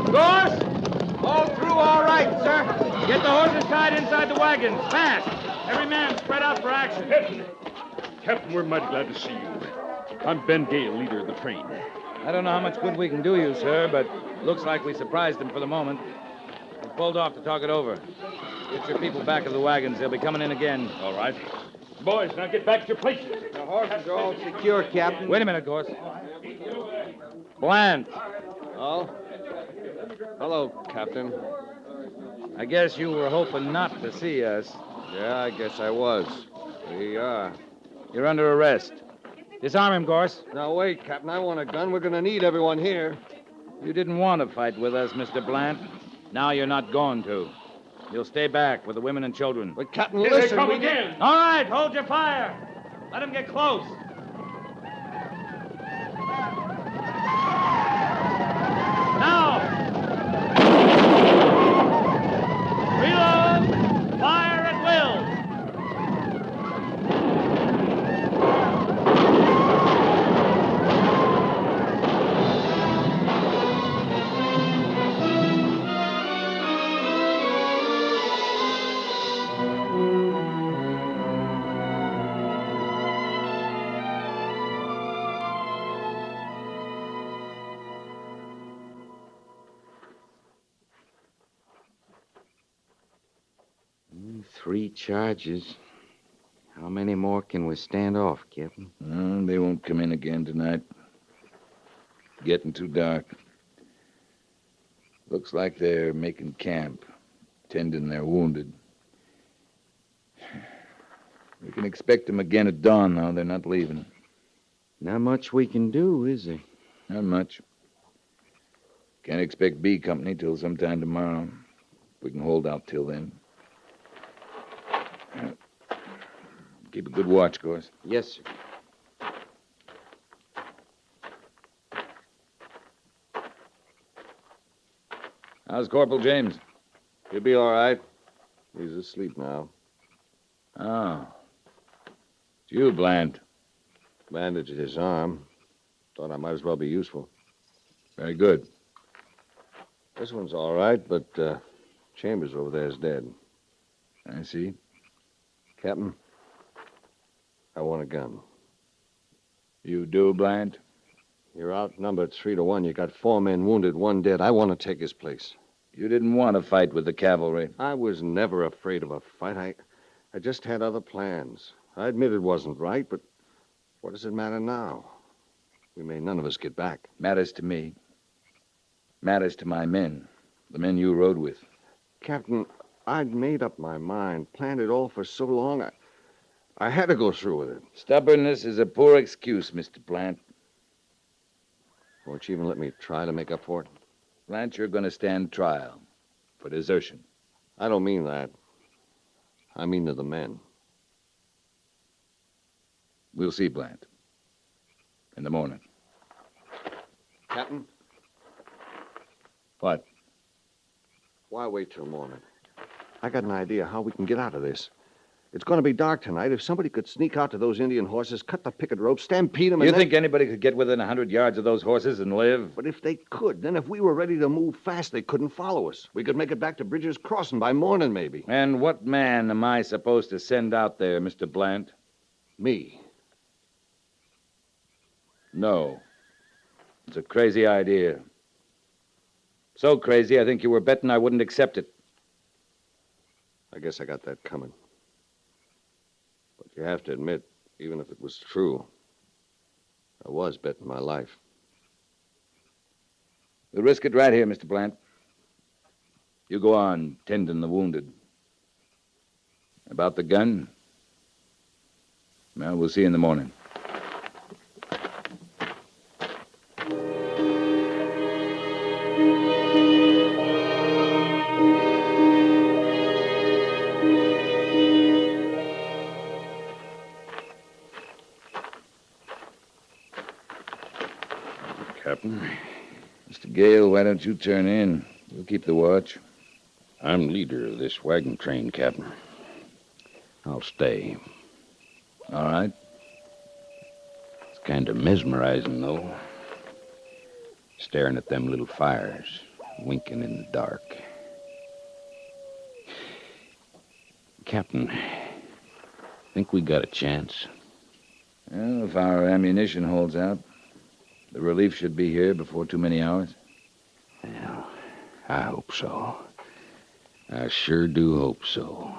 Gorse! All through all right, sir. Get the horses tied inside the wagons. Fast. Every man spread out for action. Captain, we're mighty glad to see you. I'm Ben Gale, leader of the train. I don't know how much good we can do you, sir, but looks like we surprised them for the moment. We pulled off to talk it over. Get your people back of the wagons. They'll be coming in again. All right. Boys, now get back to your places. The horses are all secure, Captain. Wait a minute, Gorse. Bland. Oh? Hello, Captain. I guess you were hoping not to see us. Yeah, I guess I was. We are. You're under arrest. Disarm him, Gorse. Now, wait, Captain. I want a gun. We're going to need everyone here. You didn't want to fight with us, Mr. Blant. Now you're not going to. You'll stay back with the women and children. But, Captain, Here listen. they come again. All right, hold your fire. Let them get close. Now! Reload! Fire at will! Three charges. How many more can we stand off, Captain? They won't come in again tonight. Getting too dark. Looks like they're making camp, tending their wounded. We can expect them again at dawn, though. They're not leaving. Not much we can do, is there? Not much. Can't expect B Company till sometime tomorrow. We can hold out till then. Keep a good watch, Gorse. Yes, sir. How's Corporal James? He'll be all right. He's asleep now. Oh. It's you, Bland. Bandaged his arm. Thought I might as well be useful. Very good. This one's all right, but Chambers over there is dead. I see. Captain, I want a gun. You do, Bland? You're outnumbered 3-1. You got 4 men wounded, 1 dead. I want to take his place. You didn't want to fight with the cavalry. I was never afraid of a fight. I just had other plans. I admit it wasn't right, but what does it matter now? We may none of us get back. Matters to me. Matters to my men. The men you rode with. Captain, I'd made up my mind, planned it all for so long. I had to go through with it. Stubbornness is a poor excuse, Mr. Blant. Won't you even let me try to make up for it? Blant, you're going to stand trial for desertion. I don't mean that. I mean to the men. We'll see, Blant. In the morning. Captain? What? Why wait till morning? I got an idea how we can get out of this. It's going to be dark tonight. If somebody could sneak out to those Indian horses, cut the picket rope, stampede them, You and then... think anybody could get within 100 yards of those horses and live? But if they could, then if we were ready to move fast, they couldn't follow us. We could make it back to Bridger's Crossing by morning, maybe. And what man am I supposed to send out there, Mr. Blant? Me. No. It's a crazy idea. So crazy, I think you were betting I wouldn't accept it. I guess I got that coming. But you have to admit, even if it was true, I was betting my life. We'll risk it right here, Mr. Blant. You go on tending the wounded. About the gun, well, we'll see you in the morning. Captain. Mr. Gale, why don't you turn in? We'll keep the watch. I'm leader of this wagon train, Captain. I'll stay. All right. It's kind of mesmerizing, though. Staring at them little fires, winking in the dark. Captain, think we got a chance? Well, if our ammunition holds out, the relief should be here before too many hours. Well, I hope so. I sure do hope so.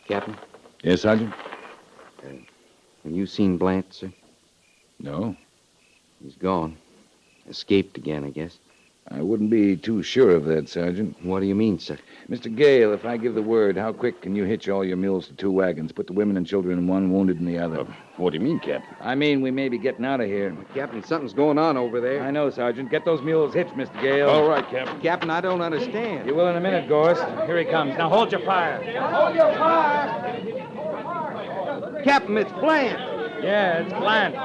Captain? Yes, Sergeant? Have you seen Blant, sir? No. He's gone. Escaped again, I guess. I wouldn't be too sure of that, Sergeant. What do you mean, sir? Mr. Gale, if I give the word, how quick can you hitch all your mules to 2 wagons, put the women and children in one, wounded in the other? What do you mean, Captain? I mean, we may be getting out of here. Captain, something's going on over there. I know, Sergeant. Get those mules hitched, Mr. Gale. All right, Captain. Captain, I don't understand. You will in a minute, Gorse. Here he comes. Now hold your fire. Hold your fire! Captain, it's Blant. Yeah, it's Blant.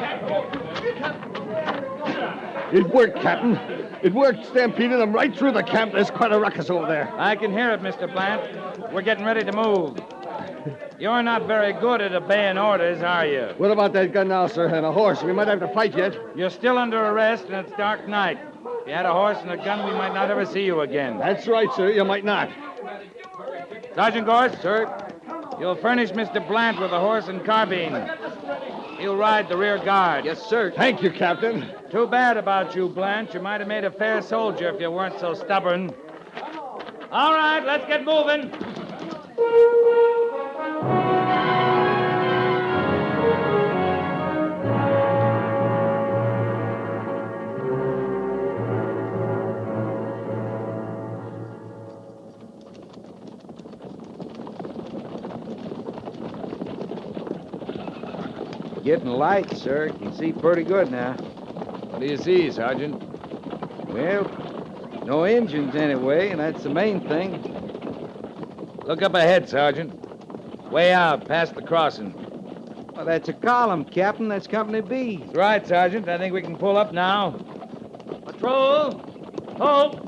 It worked, Captain. It worked, stampeding them right through the camp. There's quite a ruckus over there. I can hear it, Mr. Blant. We're getting ready to move. You're not very good at obeying orders, are you? What about that gun now, sir, and a horse? We might have to fight yet. You're still under arrest, and it's dark night. If you had a horse and a gun, we might not ever see you again. That's right, sir. You might not. Sergeant Gorse? Sir? You'll furnish Mr. Blant with a horse and carbine. He'll ride the rear guard. Yes, sir. Thank you, Captain. Too bad about you, Blant. You might have made a fair soldier if you weren't so stubborn. All right, let's get moving. Getting light, sir. Can see pretty good now. What do you see, Sergeant? Well, no engines anyway, and that's the main thing. Look up ahead, Sergeant. Way out, past the crossing. Well, that's a column, Captain. That's Company B. That's right, Sergeant. I think we can pull up now. Patrol! Hope!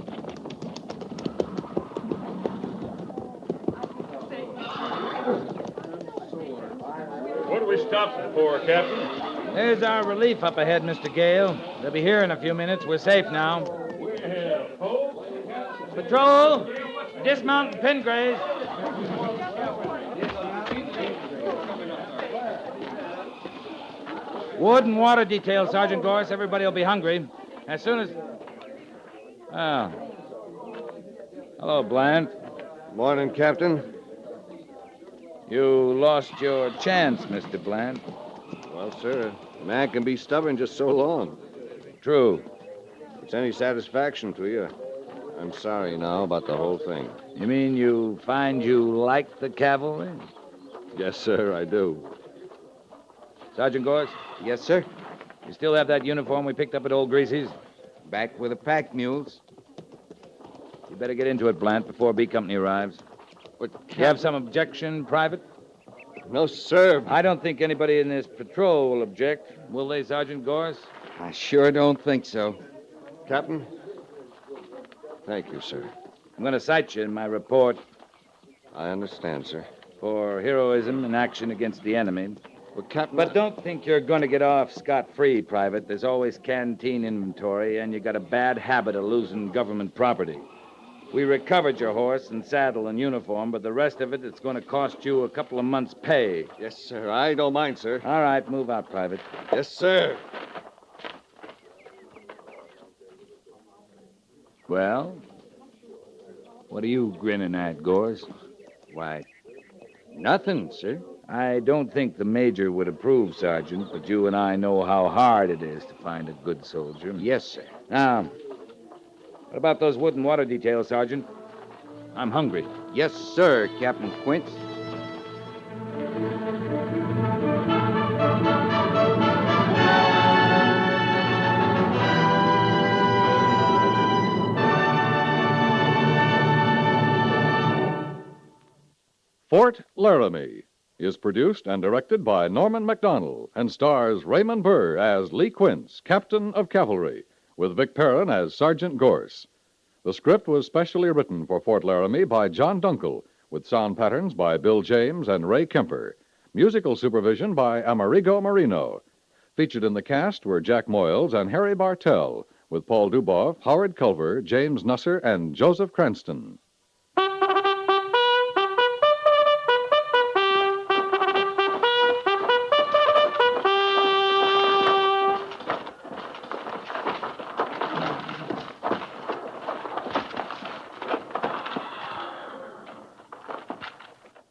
What are we stopping for, Captain? There's our relief up ahead, Mr. Gale. They'll be here in a few minutes. We're safe now. Patrol! Dismount and pin graze. Wood and water detail, Sergeant Gorse. Everybody will be hungry. As soon as... Oh. Hello, Blant. Morning, Captain. You lost your chance, Mr. Blant. Well, sir, a man can be stubborn just so long. True. If it's any satisfaction to you, I'm sorry now about the whole thing. You mean you find you like the cavalry? Yes, sir, I do. Sergeant Gorse? Yes, sir. You still have that uniform we picked up at Old Greasy's? Back with the pack mules. You better get into it, Blant, before B Company arrives. But You have some objection, Private? No, sir. I don't think anybody in this patrol will object. Will they, Sergeant Gorse? I sure don't think so. Captain, Thank you, sir. I'm going to cite you in my report I understand, sir. for heroism in action against the enemy. Well, Captain... But don't think you're going to get off scot-free, Private. There's always canteen inventory, and you got a bad habit of losing government property. We recovered your horse and saddle and uniform, but the rest of it's going to cost you a couple of months' pay. Yes, sir. I don't mind, sir. All right, move out, Private. Yes, sir. Well, what are you grinning at, Gores? Why, nothing, sir. I don't think the Major would approve, Sergeant, but you and I know how hard it is to find a good soldier. Yes, sir. Now, what about those wood and water details, Sergeant? I'm hungry. Yes, sir, Captain Quince. Fort Laramie is produced and directed by Norman MacDonald and stars Raymond Burr as Lee Quince, Captain of Cavalry, with Vic Perrin as Sergeant Gorse. The script was specially written for Fort Laramie by John Dunkel, with sound patterns by Bill James and Ray Kemper. Musical supervision by Amerigo Marino. Featured in the cast were Jack Moyles and Harry Bartell, with Paul Duboff, Howard Culver, James Nusser, and Joseph Cranston.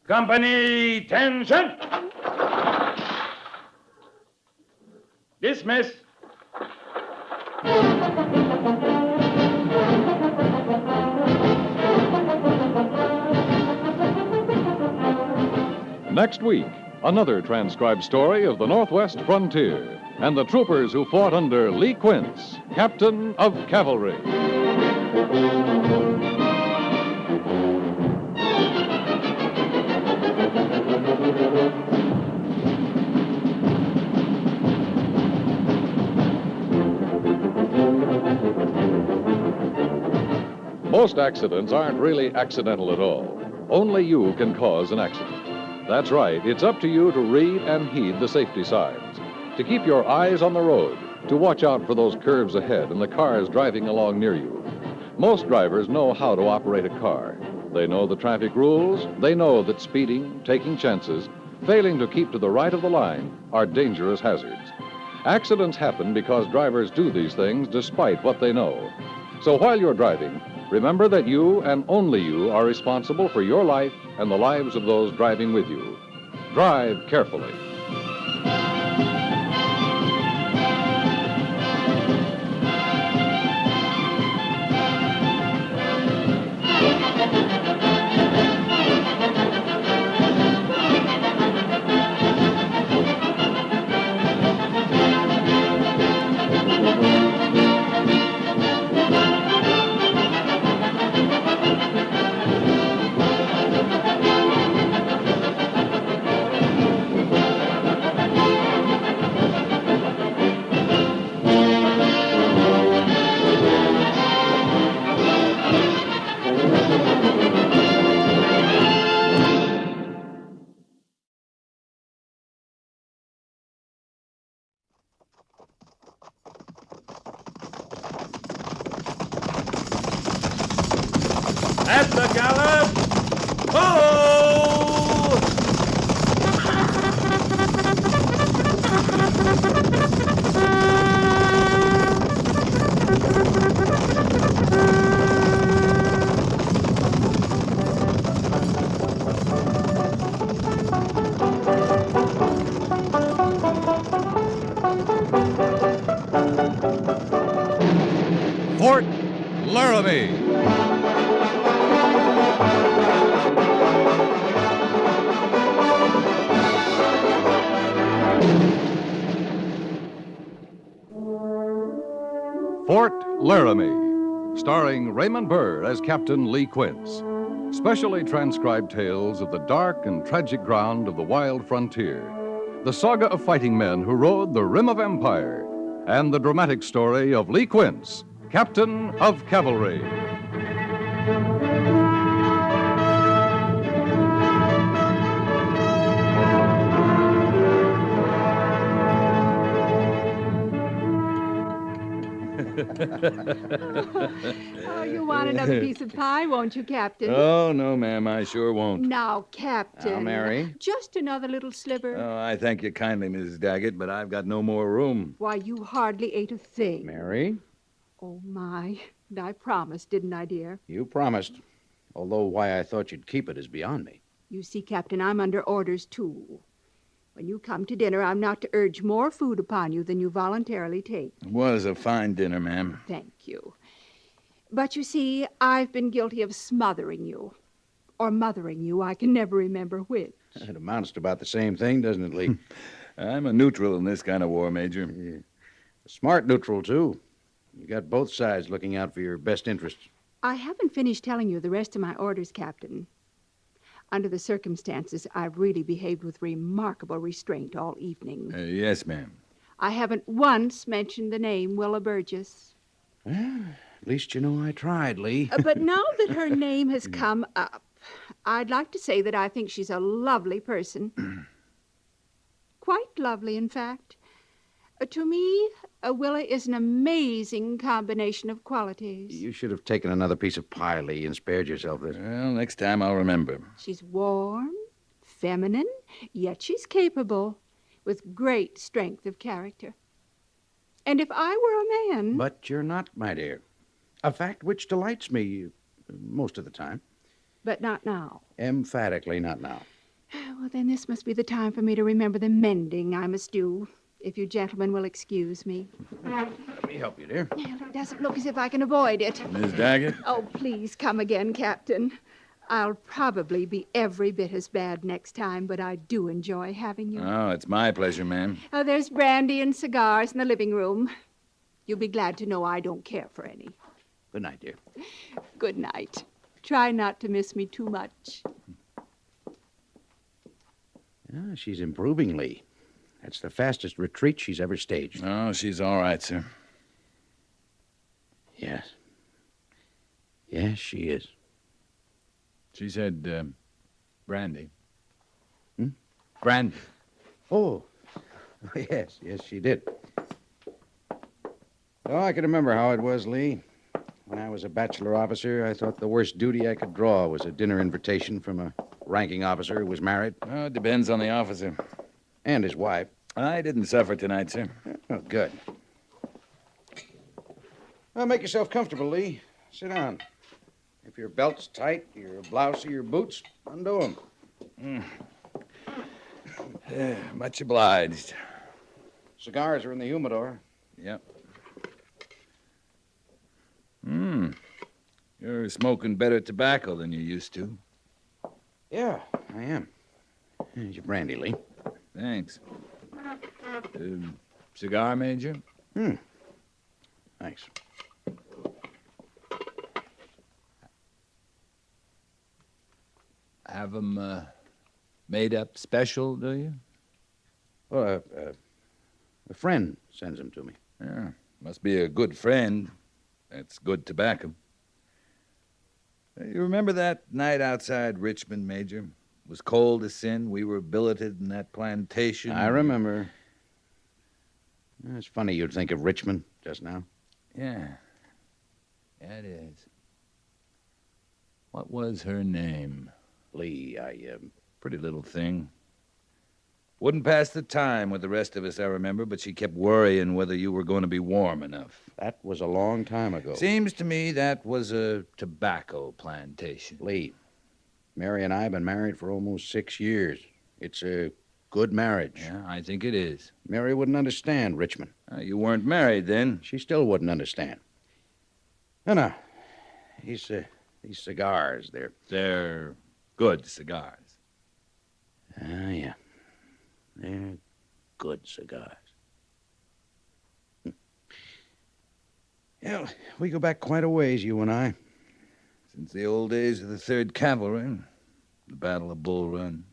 Company, tension! Dismiss. Next week, another transcribed story of the Northwest frontier and the troopers who fought under Lee Quince, Captain of Cavalry. Most accidents aren't really accidental at all. Only you can cause an accident. That's right. It's up to you to read and heed the safety signs, to keep your eyes on the road, to watch out for those curves ahead and the cars driving along near you. Most drivers know how to operate a car. They know the traffic rules. They know that speeding, taking chances, failing to keep to the right of the line are dangerous hazards. Accidents happen because drivers do these things despite what they know. So while you're driving, remember that you and only you are responsible for your life and the lives of those driving with you. Drive carefully. At the gallop! Oh! Fort Laramie. Fort Laramie, starring Raymond Burr as Captain Lee Quince. Specially transcribed tales of the dark and tragic ground of the wild frontier, the saga of fighting men who rode the rim of empire, and the dramatic story of Lee Quince, Captain of Cavalry. Oh, you want another piece of pie, won't you, Captain? Oh, no, ma'am, I sure won't. Now, Captain. Now, Mary. Just another little sliver. Oh, I thank you kindly, Mrs. Daggett, but I've got no more room. Why, you hardly ate a thing. Mary, Oh, my. And I promised, didn't I, dear? you promised. Although why I thought you'd keep it is beyond me. You see, Captain, I'm under orders, too. When you come to dinner, I'm not to urge more food upon you than you voluntarily take. It was a fine dinner, ma'am. Thank you. But you see, I've been guilty of smothering you. Or mothering you. I can never remember which. It amounts to about the same thing, doesn't it, Lee? I'm a neutral in this kind of war, Major. Yeah. A smart neutral, too. You got both sides looking out for your best interests. I haven't finished telling you the rest of my orders, Captain. Under the circumstances, I've really behaved with remarkable restraint all evening. Yes, ma'am. I haven't once mentioned the name Willa Burgess. Well, at least you know I tried, Lee. But now that her name has come up, I'd like to say that I think she's a lovely person. Quite lovely, in fact. To me, Willa is an amazing combination of qualities. You should have taken another piece of pie, Lee, and spared yourself this. Well, next time I'll remember. She's warm, feminine, yet she's capable, with great strength of character. And if I were a man... But you're not, my dear. A fact which delights me most of the time. But not now. Emphatically not now. Well, then this must be the time for me to remember the mending I must do, if you gentlemen will excuse me. Let me help you, dear. It doesn't look as if I can avoid it. Miss Daggett? Oh, please come again, Captain. I'll probably be every bit as bad next time, but I do enjoy having you. Oh, it's my pleasure, ma'am. Oh, there's brandy and cigars in the living room. You'll be glad to know I don't care for any. Good night, dear. Good night. Try not to miss me too much. Yeah, she's improving, Lee. That's the fastest retreat she's ever staged. Oh, she's all right, sir. Yes. Yes, she is. She said, brandy. Hmm? Brandy. Oh, yes, she did. Oh, I can remember how it was, Lee. When I was a bachelor officer, I thought the worst duty I could draw was a dinner invitation from a ranking officer who was married. Oh, it depends on the officer. And his wife. I didn't suffer tonight, sir. Oh, good. Well, make yourself comfortable, Lee. Sit down. If your belt's tight, your blouse or your boots, undo them. Much obliged. Cigars are in the humidor. Yep. You're smoking better tobacco than you used to. Yeah, I am. Here's your brandy, Lee. Thanks. Cigar, Major? Thanks. Have 'em made up special, do you? Well, a friend sends them to me. Yeah, must be a good friend. That's good tobacco. You remember that night outside Richmond, Major? It was cold as sin. We were billeted in that plantation. I remember. It's funny you'd think of Richmond just now. Yeah. Yeah, it is. What was her name? Lee, Pretty little thing. Wouldn't pass the time with the rest of us, I remember, but she kept worrying whether you were going to be warm enough. That was a long time ago. Seems to me that was a tobacco plantation. Lee, Mary and I have been married for almost 6 years. It's a good marriage. Yeah, I think it is. Mary wouldn't understand Richmond. You weren't married then. She still wouldn't understand. No. These cigars, They're good cigars. Yeah. They're good cigars. Yeah, we go back quite a ways, you and I. Since the old days of the 3rd Cavalry, the Battle of Bull Run.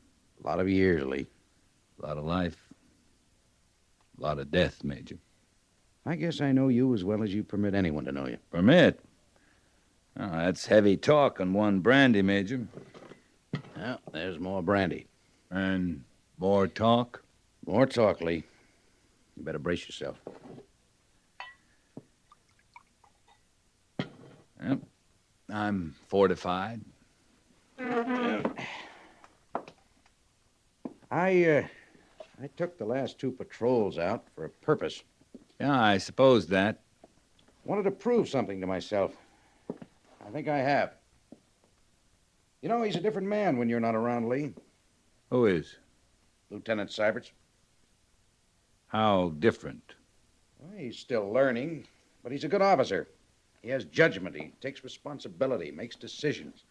A lot of years, Lee. A lot of life. A lot of death, Major. I guess I know you as well as you permit anyone to know you. Permit? Oh, that's heavy talk on one brandy, Major. Well, there's more brandy. And more talk? More talk, Lee. You better brace yourself. Yep. I'm fortified. I took the last 2 patrols out for a purpose. Yeah, I suppose that. Wanted to prove something to myself. I think I have. You know, he's a different man when you're not around, Lee. Who is? Lieutenant Syberts. How different? Well, he's still learning, but he's a good officer. He has judgment. He takes responsibility, makes decisions.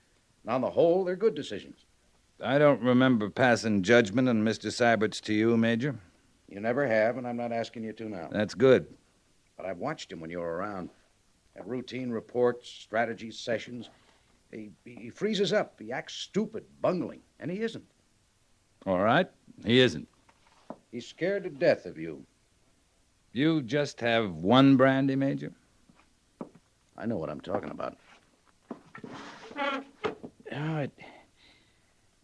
And on the whole, they're good decisions. I don't remember passing judgment on Mr. Syberts to you, Major. You never have, and I'm not asking you to now. That's good. But I've watched him when you were around. At routine reports, strategy sessions. He freezes up. He acts stupid, bungling, and he isn't. All right, he isn't. He's scared to death of you. You just have one brandy, Major? I know what I'm talking about. No, it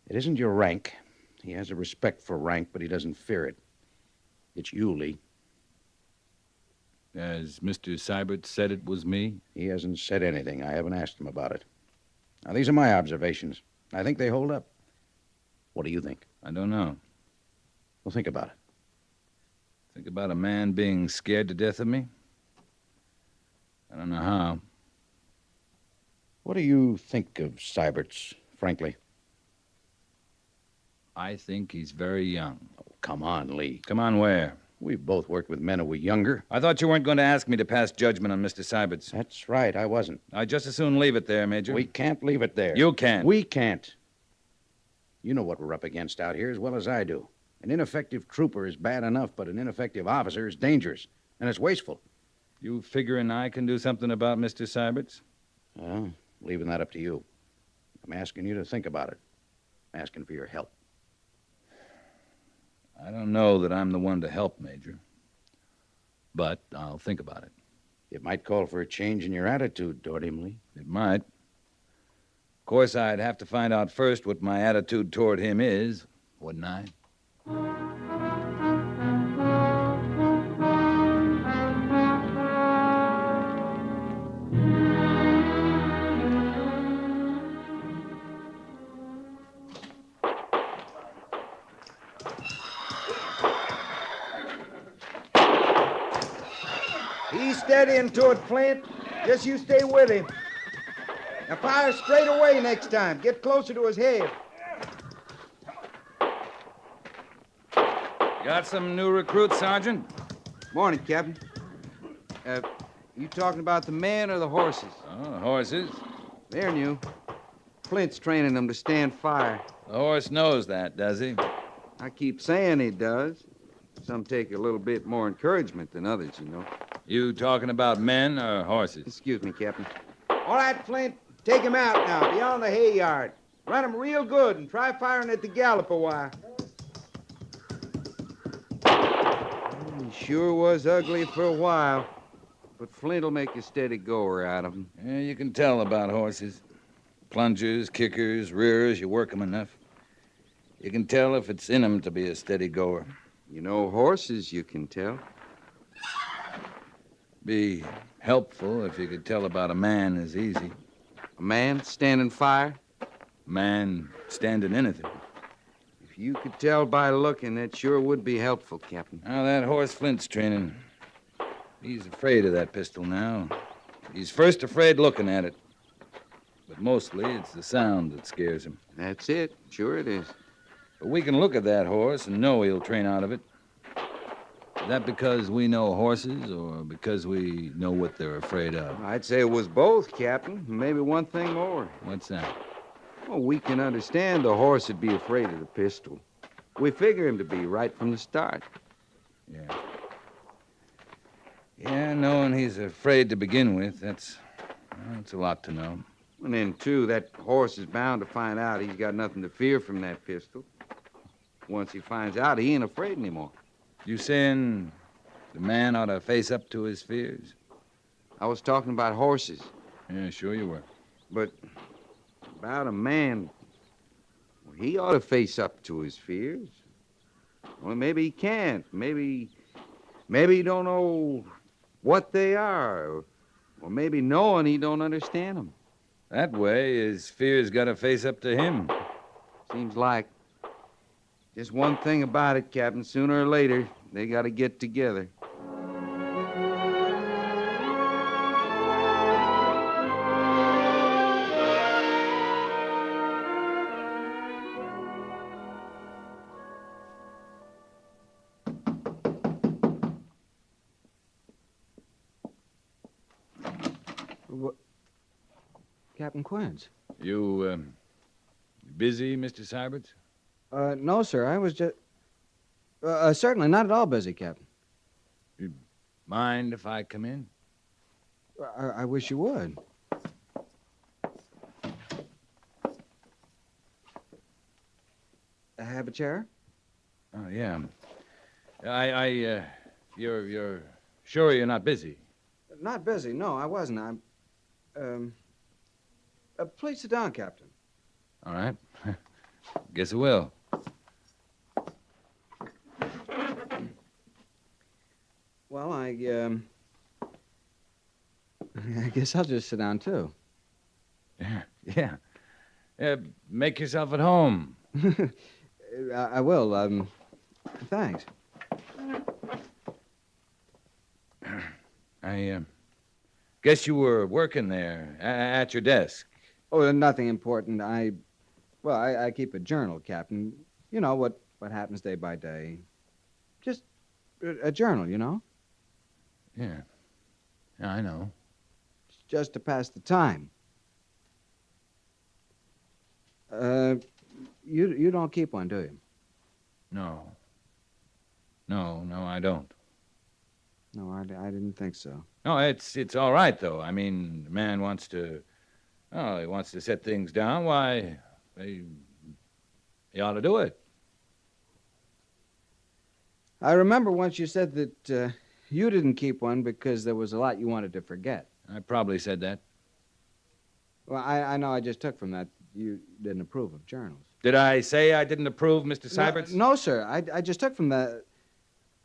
isn't your rank. He has a respect for rank, but he doesn't fear it. It's you, Lee. As Mr. Syberts said it was me? He hasn't said anything. I haven't asked him about it. Now, these are my observations. I think they hold up. What do you think? I don't know. Well, think about it. Think about a man being scared to death of me? I don't know how. What do you think of Syberts, frankly? I think he's very young. Oh, come on, Lee. Come on where? We've both worked with men who were younger. I thought you weren't going to ask me to pass judgment on Mr. Syberts. That's right, I wasn't. I'd just as soon leave it there, Major. We can't leave it there. You can't. We can't. You know what we're up against out here as well as I do. An ineffective trooper is bad enough, but an ineffective officer is dangerous, and it's wasteful. You figuring I can do something about Mr. Syberts? Well, leaving that up to you. I'm asking you to think about it. I'm asking for your help. I don't know that I'm the one to help, Major. But I'll think about it. It might call for a change in your attitude toward him, Lee. It might. Of course, I'd have to find out first what my attitude toward him is, wouldn't I? He's steadying to it, Flint. Just you stay with him. Now fire straight away next time. Get closer to his head. Got some new recruits, Sergeant? Morning, Captain. You talking about the men or the horses? Oh, horses. They're new. Flint's training them to stand fire. The horse knows that, does he? I keep saying he does. Some take a little bit more encouragement than others, you know. You talking about men or horses? Excuse me, Captain. All right, Flint. Take him out now, beyond the hay yard. Run him real good and try firing at the gallop a while. He sure was ugly for a while. But Flint'll make a steady goer out of him. Yeah, you can tell about horses. Plungers, kickers, rearers, you work 'em enough. You can tell if it's in 'em to be a steady goer. You know, horses, you can tell. Be helpful if you could tell about a man as easy. A man standing fire? Man standing anything. If you could tell by looking, that sure would be helpful, Captain. Now, that horse Flint's training, he's afraid of that pistol now. He's first afraid looking at it. But mostly it's the sound that scares him. That's it. Sure it is. But we can look at that horse and know he'll train out of it. Is that because we know horses or because we know what they're afraid of? I'd say it was both, Captain. Maybe one thing more. What's that? Well, we can understand the horse would be afraid of the pistol. We figure him to be right from the start. Yeah. Yeah, knowing he's afraid to begin with, that's a lot to know. And then, too, that horse is bound to find out he's got nothing to fear from that pistol. Once he finds out, he ain't afraid anymore. You saying The man ought to face up to his fears. I was talking about horses. Yeah, sure you were. But about a man, well, he ought to face up to his fears. Well, maybe he can't. Maybe he don't know what they are. Or maybe knowing he don't understand them. That way, his fears got to face up to him. Seems like just one thing about it, Captain. Sooner or later, they got to get together. Captain Quince. You, busy, Mr. Syberts? No, sir. I was just... certainly not at all busy, Captain. You mind if I come in? I wish you would. Have a chair? Oh, yeah. You're sure you're not busy? Not busy. No, I wasn't. Please sit down, Captain. All right. Guess I will. Well, I guess I'll just sit down, too. Yeah. Make yourself at home. I will. Thanks. I guess you were working there at your desk. Oh, nothing important. I keep a journal, Captain. You know, what happens day by day. Just a journal, you know? Yeah, I know. It's just to pass the time. You don't keep one, do you? No, I don't. No, I didn't think so. No, it's all right, though. I mean, the man wants to... Oh, he wants to set things down. Why, he ought to do it. I remember once you said that you didn't keep one because there was a lot you wanted to forget. I probably said that. Well, I know I just took from that you didn't approve of journals. Did I say I didn't approve, Mr. Syberts? No, sir. I just took from that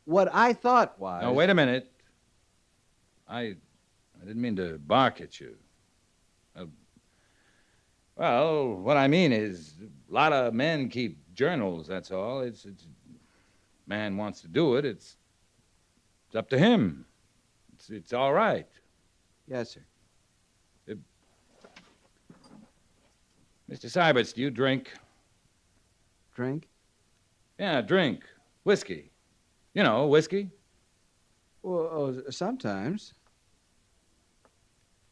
what I thought was... No, wait a minute. I didn't mean to bark at you. Well, what I mean is, a lot of men keep journals, that's all. It's man wants to do it, it's up to him. It's all right. Yes, sir. Mr. Syberts, do you drink? Drink? Yeah, drink. Whiskey. You know, whiskey. Well, sometimes.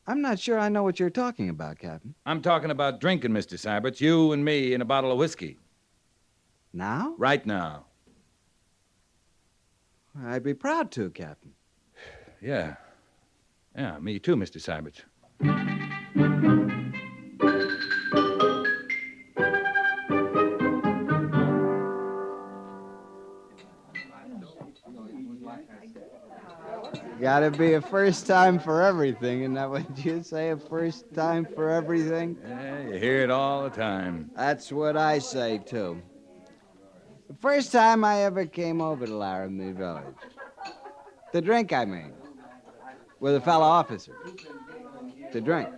I'm not sure I know what you're talking about, Captain. I'm talking about drinking, Mr. Syberts. You and me in a bottle of whiskey. Now? Right now. I'd be proud to, Captain. Yeah. Yeah, me too, Mr. Syberts. Gotta be a first time for everything, isn't that what you say? A first time for everything? Yeah, you hear it all the time. That's what I say, too. The first time I ever came over to Laramie Village. To drink, I mean. With a fellow officer. To drink.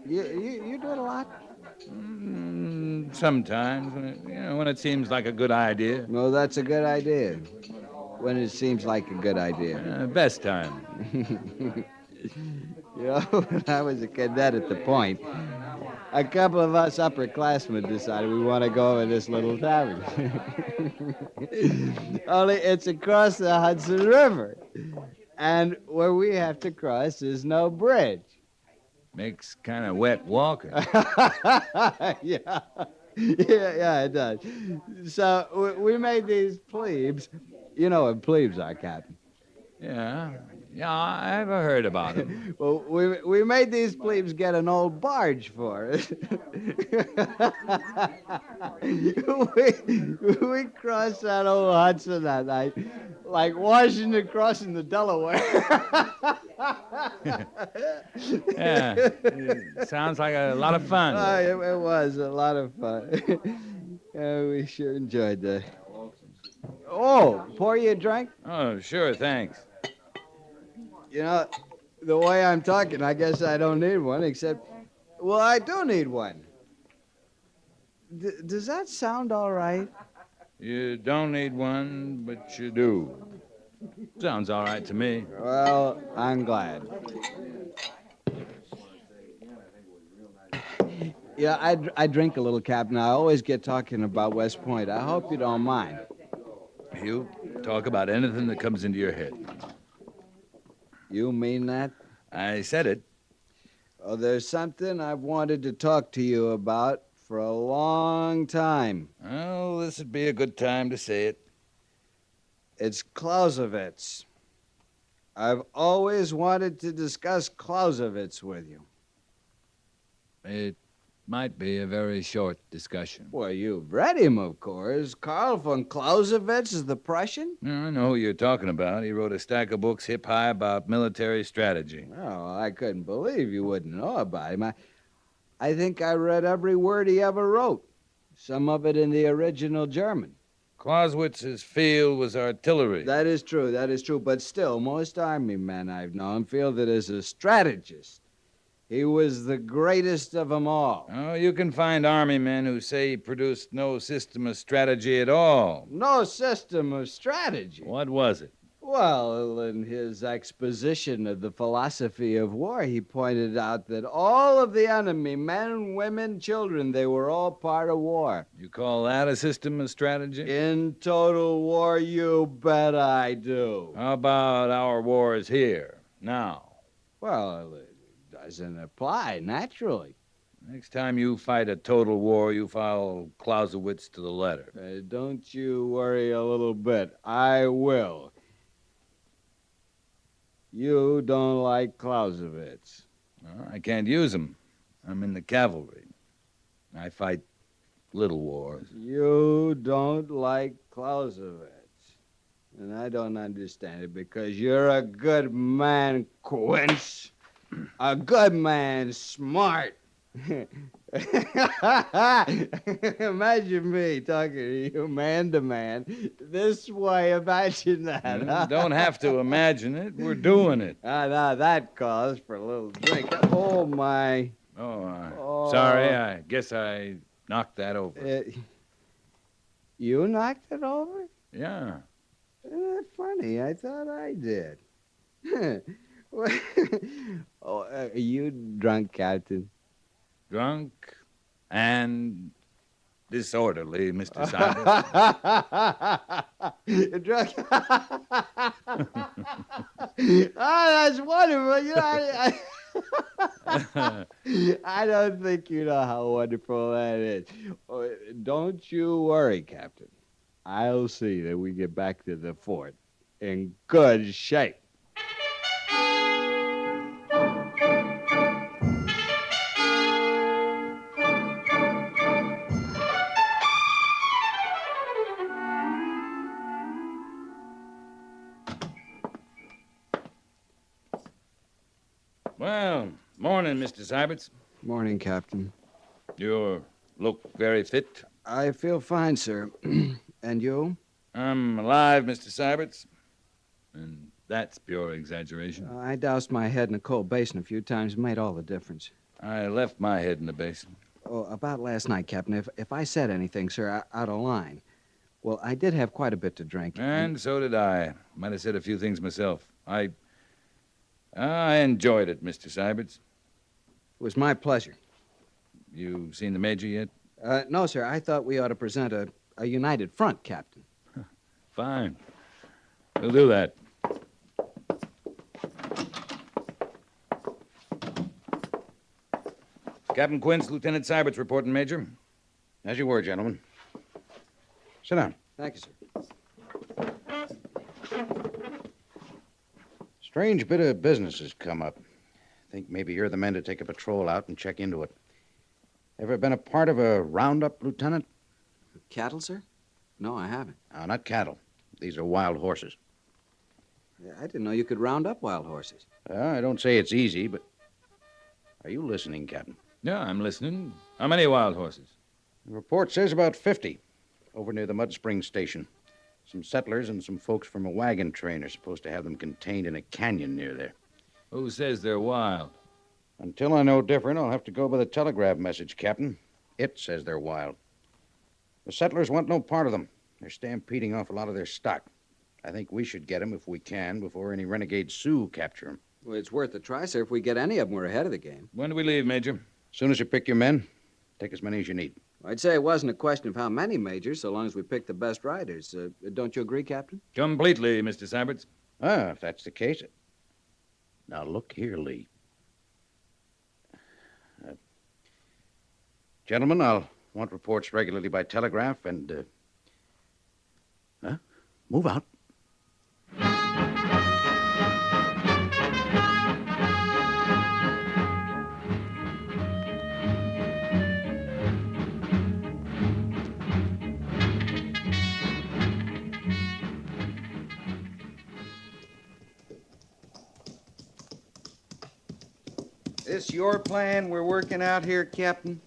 You do it a lot? Sometimes, when it seems like a good idea. No, that's a good idea. When it seems like a good idea. Best time. When I was a cadet at the Point, a couple of us upperclassmen decided we want to go over this little tavern. Only it's across the Hudson River. And where we have to cross is no bridge. Makes kind of wet walking. Yeah, it does. So we made these plebes. You know what plebes are, Captain. Yeah, Yeah, I've heard about him. Well, we made these plebes get an old barge for it. we crossed that old Hudson that night, like Washington crossing the Delaware. Yeah, it sounds like a lot of fun. It was a lot of fun. Yeah, we sure enjoyed that. Oh, pour you a drink? Oh, sure, thanks. You know, the way I'm talking, I guess I don't need one, except, well, I do need one. Does that sound all right? You don't need one, but you do. Sounds all right to me. Well, I'm glad. Yeah, I drink a little, Captain. I always get talking about West Point. I hope you don't mind. You talk about anything that comes into your head. You mean that? I said it. Oh, there's something I've wanted to talk to you about for a long time. Well, this would be a good time to say it. It's Clausewitz. I've always wanted to discuss Clausewitz with you. It might be a very short discussion. Well, you've read him, of course. Karl von Clausewitz is the Prussian? I know who you're talking about. He wrote a stack of books hip high about military strategy. Oh, I couldn't believe you wouldn't know about him. I think I read every word he ever wrote, some of it in the original German. Clausewitz's field was artillery. That is true. But still, most army men I've known feel that as a strategist, he was the greatest of them all. Oh, you can find army men who say he produced no system of strategy at all. No system of strategy? What was it? Well, in his exposition of the philosophy of war, he pointed out that all of the enemy, men, women, children, they were all part of war. You call that a system of strategy? In total war, you bet I do. How about our wars here, now? Well, it doesn't apply, naturally. Next time you fight a total war, you follow Clausewitz to the letter. Don't you worry a little bit. I will. You don't like Clausewitz. Well, I can't use him. I'm in the cavalry. I fight little wars. You don't like Clausewitz. And I don't understand it because you're a good man, Quince. A good man, smart. Imagine me talking to you man to man this way. Imagine that. Don't have to imagine it. We're doing it. Now that calls for a little drink. Oh, my. Sorry. I guess I knocked that over. You knocked it over? Yeah. Isn't that funny? I thought I did. Are you drunk, Captain? Drunk and disorderly, Mr. Simon. Drunk. That's wonderful. You know, I don't think you know how wonderful that is. Don't you worry, Captain. I'll see that we get back to the fort in good shape. Well, morning, Mr. Syberts. Morning, Captain. You look very fit. I feel fine, sir. And you? I'm alive, Mr. Syberts. And that's pure exaggeration. I doused my head in a cold basin a few times. It made all the difference. I left my head in the basin. Oh, about last night, Captain. If I said anything, sir, out of line. Well, I did have quite a bit to drink. And so did I. Might have said a few things myself. I enjoyed it, Mr. Syberts. It was my pleasure. You seen the Major yet? No, sir. I thought we ought to present a united front, Captain. Fine. We'll do that. Captain Quince, Lieutenant Syberts reporting, Major. As you were, gentlemen. Sit down. Thank you, sir. Strange bit of business has come up. Think maybe you're the men to take a patrol out and check into it. Ever been a part of a roundup, Lieutenant? Cattle, sir? No, I haven't. No, not cattle. These are wild horses. Yeah, I didn't know you could round up wild horses. I don't say it's easy, but... Are you listening, Captain? Yeah, I'm listening. How many wild horses? The report says about 50 over near the Mud Spring Station. Some settlers and some folks from a wagon train are supposed to have them contained in a canyon near there. Who says they're wild? Until I know different, I'll have to go by the telegraph message, Captain. It says they're wild. The settlers want no part of them. They're stampeding off a lot of their stock. I think we should get them if we can before any renegade Sioux capture them. Well, it's worth a try, sir. If we get any of them, we're ahead of the game. When do we leave, Major? As soon as you pick your men, take as many as you need. I'd say it wasn't a question of how many, Major, so long as we pick the best riders. Don't you agree, Captain? Completely, Mr. Syberts. If that's the case. Now, look here, Lee. Gentlemen, I'll want reports regularly by telegraph and, move out. This your plan we're working out here, Captain?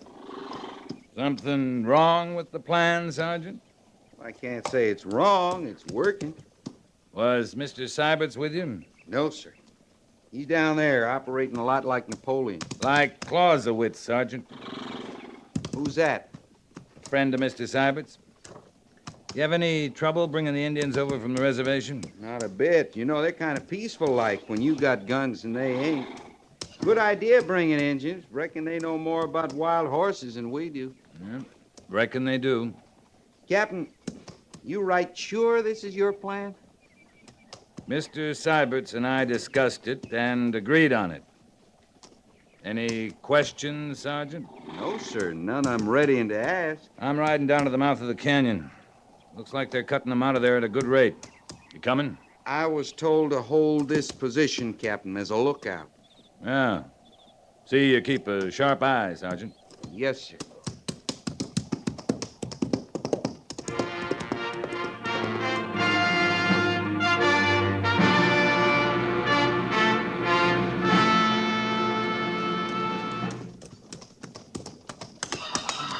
Something wrong with the plan, Sergeant? I can't say it's wrong. It's working. Was Mr. Syberts with you? No, sir. He's down there operating a lot like Napoleon. Like Clausewitz, Sergeant. Who's that? Friend of Mr. Syberts. You have any trouble bringing the Indians over from the reservation? Not a bit. You know, they're kind of peaceful like when you got guns and they ain't. Good idea bringing Indians. Reckon they know more about wild horses than we do. Yeah, reckon they do. Captain, you right sure this is your plan? Mr. Syberts and I discussed it and agreed on it. Any questions, Sergeant? No, sir. None I'm ready to ask. I'm riding down to the mouth of the canyon. Looks like they're cutting them out of there at a good rate. You coming? I was told to hold this position, Captain, as a lookout. Yeah. See you keep a sharp eye, Sergeant. Yes, sir.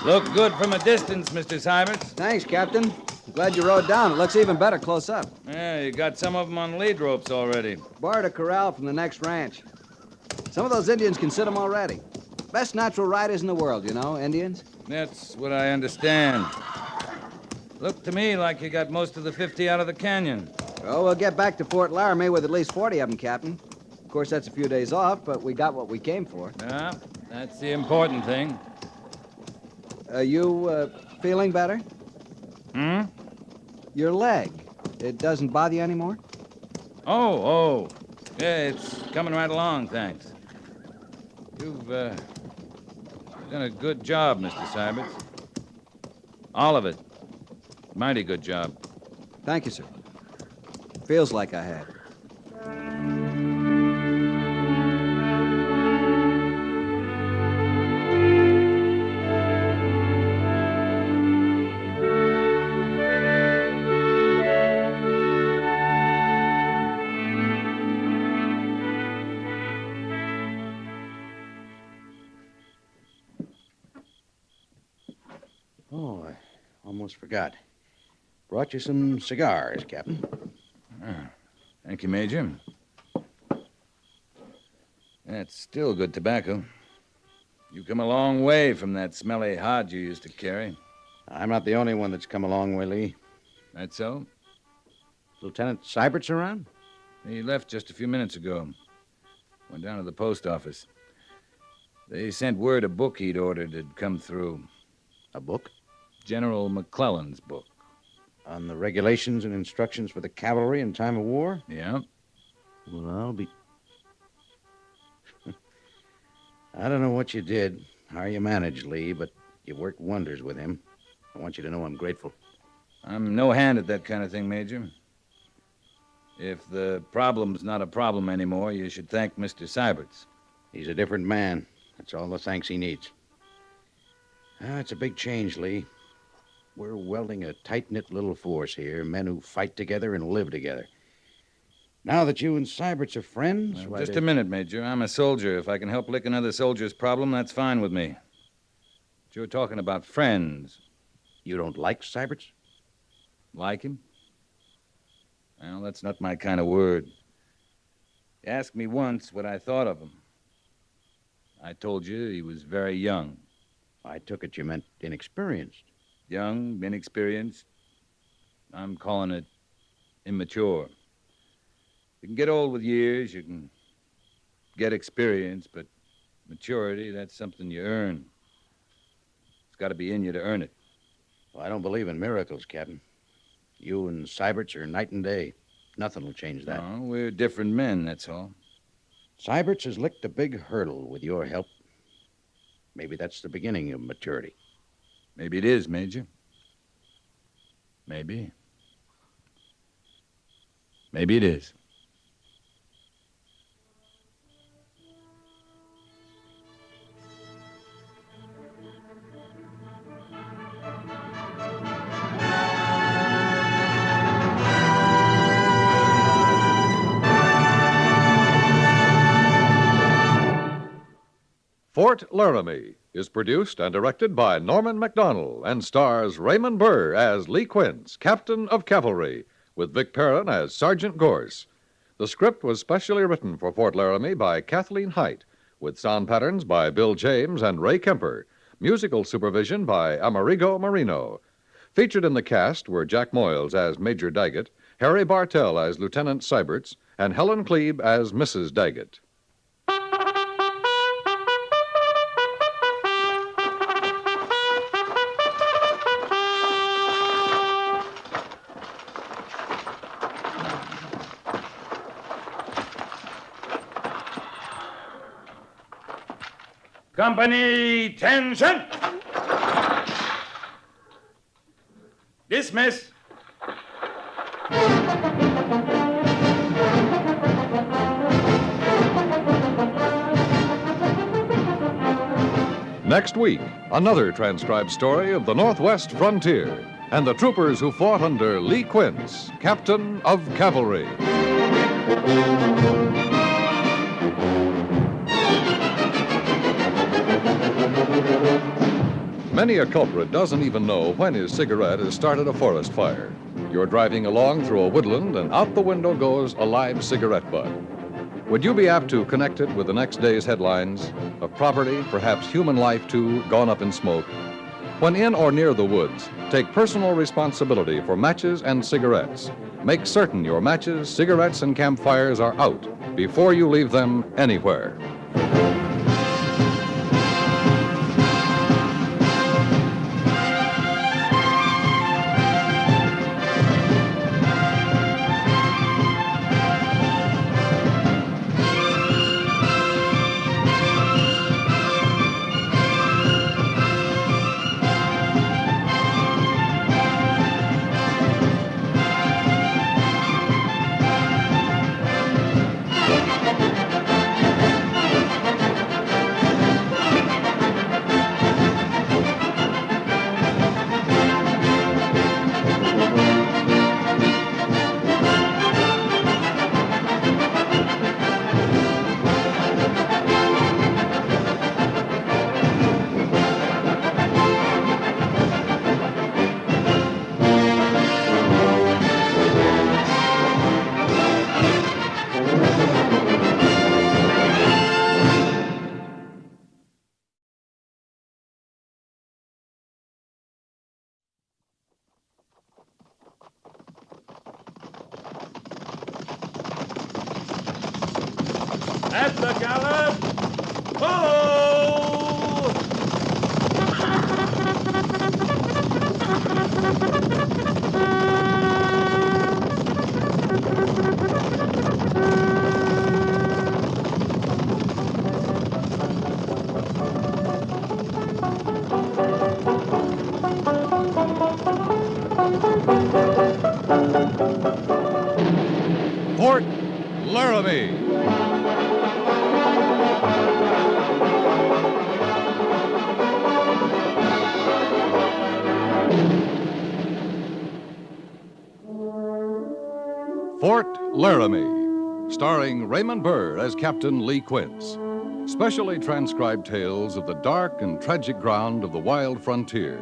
Look good from a distance, Mr. Syberts. Thanks, Captain. Glad you rode down. It looks even better close up. Yeah, you got some of them on lead ropes already. Borrowed a corral from the next ranch. Some of those Indians can sit them already. Best natural riders in the world, you know, Indians. That's what I understand. Looked to me like you got most of the 50 out of the canyon. Oh, we'll get back to Fort Laramie with at least 40 of them, Captain. Of course, that's a few days off, but we got what we came for. Yeah, that's the important thing. You feeling better? Hmm? Your leg. It doesn't bother you anymore? Oh. Yeah, it's coming right along, thanks. You've done a good job, Mr. Syberts. All of it. Mighty good job. Thank you, sir. Feels like I had. Oh, I almost forgot. Brought you some cigars, Captain. Thank you, Major. That's still good tobacco. You've come a long way from that smelly hod you used to carry. I'm not the only one that's come a long way, Lee. That so? Lieutenant Syberts around? He left just a few minutes ago. Went down to the post office. They sent word a book he'd ordered had come through. A book? General McClellan's book. On the regulations and instructions for the cavalry in time of war? Yeah. Well, I'll be... I don't know what you did, how you managed, Lee, but you worked wonders with him. I want you to know I'm grateful. I'm no hand at that kind of thing, Major. If the problem's not a problem anymore, you should thank Mr. Syberts. He's a different man. That's all the thanks he needs. It's a big change, Lee. We're welding a tight-knit little force here, men who fight together and live together. Now that you and Syberts are friends... Well, just a minute, Major. I'm a soldier. If I can help lick another soldier's problem, that's fine with me. But you're talking about friends. You don't like Syberts? Like him? Well, that's not my kind of word. You asked me once what I thought of him. I told you he was very young. I took it you meant inexperienced. Young, inexperienced. I'm calling it immature. You can get old with years, you can get experience, but maturity, that's something you earn. It's got to be in you to earn it. Well, I don't believe in miracles, Captain. You and Syberts are night and day. Nothing will change that. No, we're different men, that's all. Syberts has licked a big hurdle with your help. Maybe that's the beginning of maturity. Maybe it is, Major. Maybe. Maybe it is. Fort Laramie is produced and directed by Norman MacDonald and stars Raymond Burr as Lee Quince, Captain of Cavalry, with Vic Perrin as Sergeant Gorse. The script was specially written for Fort Laramie by Kathleen Height, with sound patterns by Bill James and Ray Kemper, musical supervision by Amerigo Marino. Featured in the cast were Jack Moyles as Major Daggett, Harry Bartell as Lieutenant Syberts, and Helen Klebe as Mrs. Daggett. Company, tension! Dismiss. Next week, another transcribed story of the Northwest frontier and the troopers who fought under Lee Quince, Captain of Cavalry. Many a culprit doesn't even know when his cigarette has started a forest fire. You're driving along through a woodland, and out the window goes a live cigarette butt. Would you be apt to connect it with the next day's headlines? Of property, perhaps human life too, gone up in smoke? When in or near the woods, take personal responsibility for matches and cigarettes. Make certain your matches, cigarettes, and campfires are out before you leave them anywhere. At the gallop! Follow! Laramie. Fort Laramie, starring Raymond Burr as Captain Lee Quince. Specially transcribed tales of the dark and tragic ground of the wild frontier.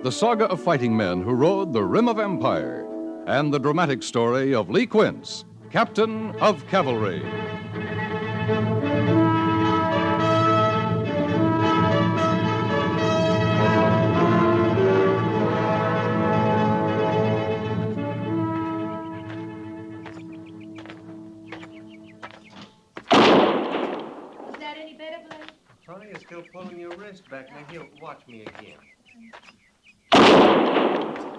The saga of fighting men who rode the rim of empire. And the dramatic story of Lee Quince, Captain of Cavalry. Is that any better, Blake? Honey, you're still pulling your wrist back. Now, here, watch me again.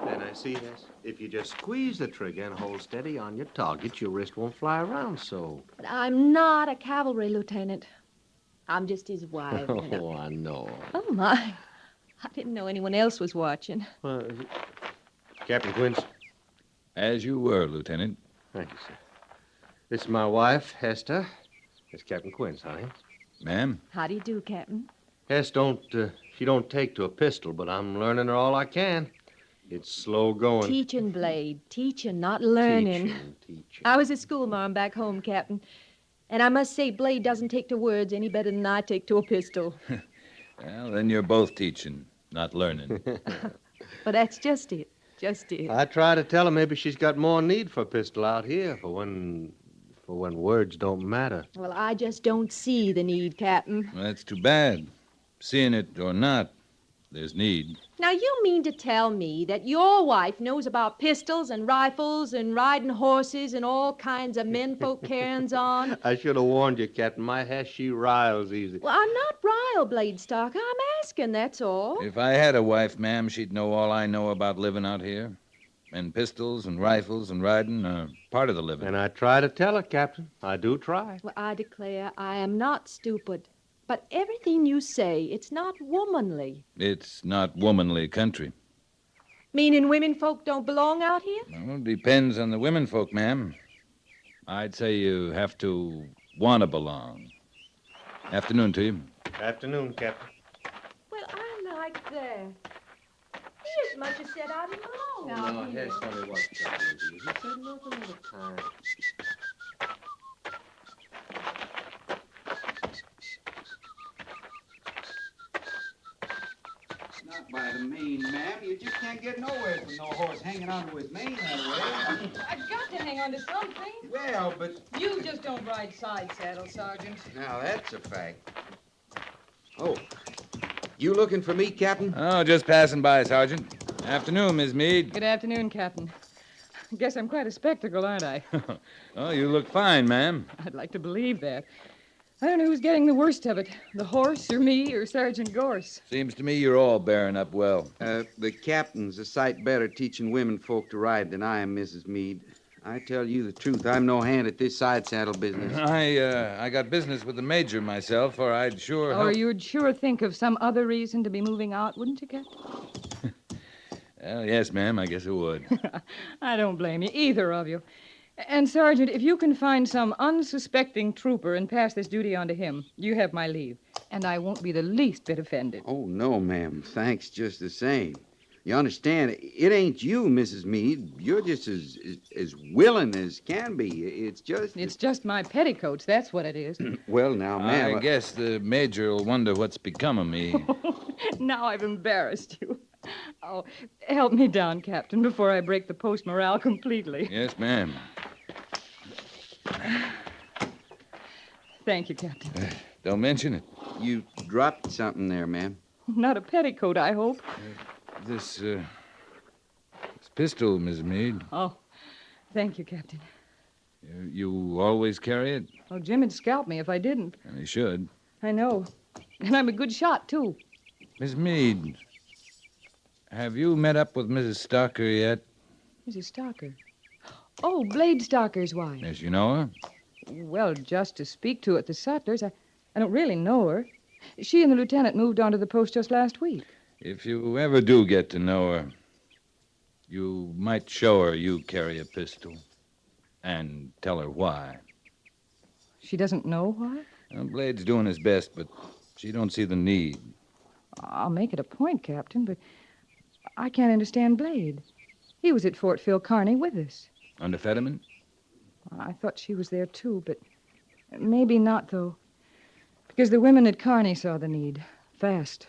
And I see this. If you just squeeze the trigger and hold steady on your target, your wrist won't fly around so. But I'm not a cavalry lieutenant. I'm just his wife. you know. Oh, I know. Oh, my. I didn't know anyone else was watching. Captain Quince. As you were, Lieutenant. Thank you, sir. This is my wife, Hester. It's Captain Quince, honey. Ma'am? How do you do, Captain? Hess she don't take to a pistol, but I'm learning her all I can. It's slow going. Teaching, Blade. Teaching, not learning. Teaching. I was a schoolmarm back home, Captain. And I must say, Blade doesn't take to words any better than I take to a pistol. Well, then you're both teaching, not learning. But that's just it. Just it. I try to tell her maybe she's got more need for a pistol out here for when words don't matter. Well, I just don't see the need, Captain. Well, that's too bad. Seeing it or not, there's need. Now, you mean to tell me that your wife knows about pistols and rifles and riding horses and all kinds of menfolk carryings on? I should have warned you, Captain. My Hess, she riles easy. Well, I'm not riled, Bladestock. I'm asking, that's all. If I had a wife, ma'am, she'd know all I know about living out here. And pistols and rifles and riding are part of the living. And I try to tell her, Captain. I do try. Well, I declare I am not stupid. But everything you say, it's not womanly. It's not womanly country. Meaning women folk don't belong out here? Well, depends on the women folk, ma'am. I'd say you have to want to belong. Afternoon to you. Afternoon, Captain. Well, I like that. He as much as said I belong out here. Hess only wants trouble with you. He said nothing at a time. Not by the mane, ma'am. You just can't get nowhere from no horse hanging onto his mane that way. I've got to hang on to something. Well, but... You just don't ride side saddle, Sergeant. Now, that's a fact. Oh, you looking for me, Captain? Oh, just passing by, Sergeant. Afternoon, Miss Meade. Good afternoon, Captain. Guess I'm quite a spectacle, aren't I? Oh, you look fine, ma'am. I'd like to believe that. I don't know who's getting the worst of it, the horse or me or Sergeant Gorse. Seems to me you're all bearing up well. The captain's a sight better teaching women folk to ride than I am, Mrs. Meade. I tell you the truth, I'm no hand at this side saddle business. I got business with the major myself, or I'd sure Or help. you'd sure think of some other reason to be moving out, wouldn't you, Captain? Well, yes, ma'am, I guess it would. I don't blame you, either of you. And, Sergeant, if you can find some unsuspecting trooper and pass this duty on to him, you have my leave. And I won't be the least bit offended. Oh, no, ma'am. Thanks just the same. You understand, it ain't you, Mrs. Meade. You're just as willing as can be. It's just my petticoats, that's what it is. Well, now, ma'am... I guess the major will wonder what's become of me. Now I've embarrassed you. Oh, help me down, Captain, before I break the post morale completely. Yes, ma'am. Thank you, Captain. Don't mention it. You dropped something there, ma'am. Not a petticoat, I hope. This pistol, Miss Meade. Oh, thank you, Captain. You always carry it? Oh, Jim would scalp me if I didn't. And he should. I know. And I'm a good shot, too. Miss Meade, have you met up with Mrs. Stocker yet? Mrs. Stocker? Oh, Blade Stocker's wife. Yes, you know her? Well, just to speak to at the Sutlers. I don't really know her. She and the lieutenant moved onto the post just last week. If you ever do get to know her, you might show her you carry a pistol and tell her why. She doesn't know why? Blade's doing his best, but she don't see the need. I'll make it a point, Captain, but I can't understand Blade. He was at Fort Phil Kearny with us. Under Fetterman? I thought she was there, too, but maybe not, though. Because the women at Kearny saw the need. Fast.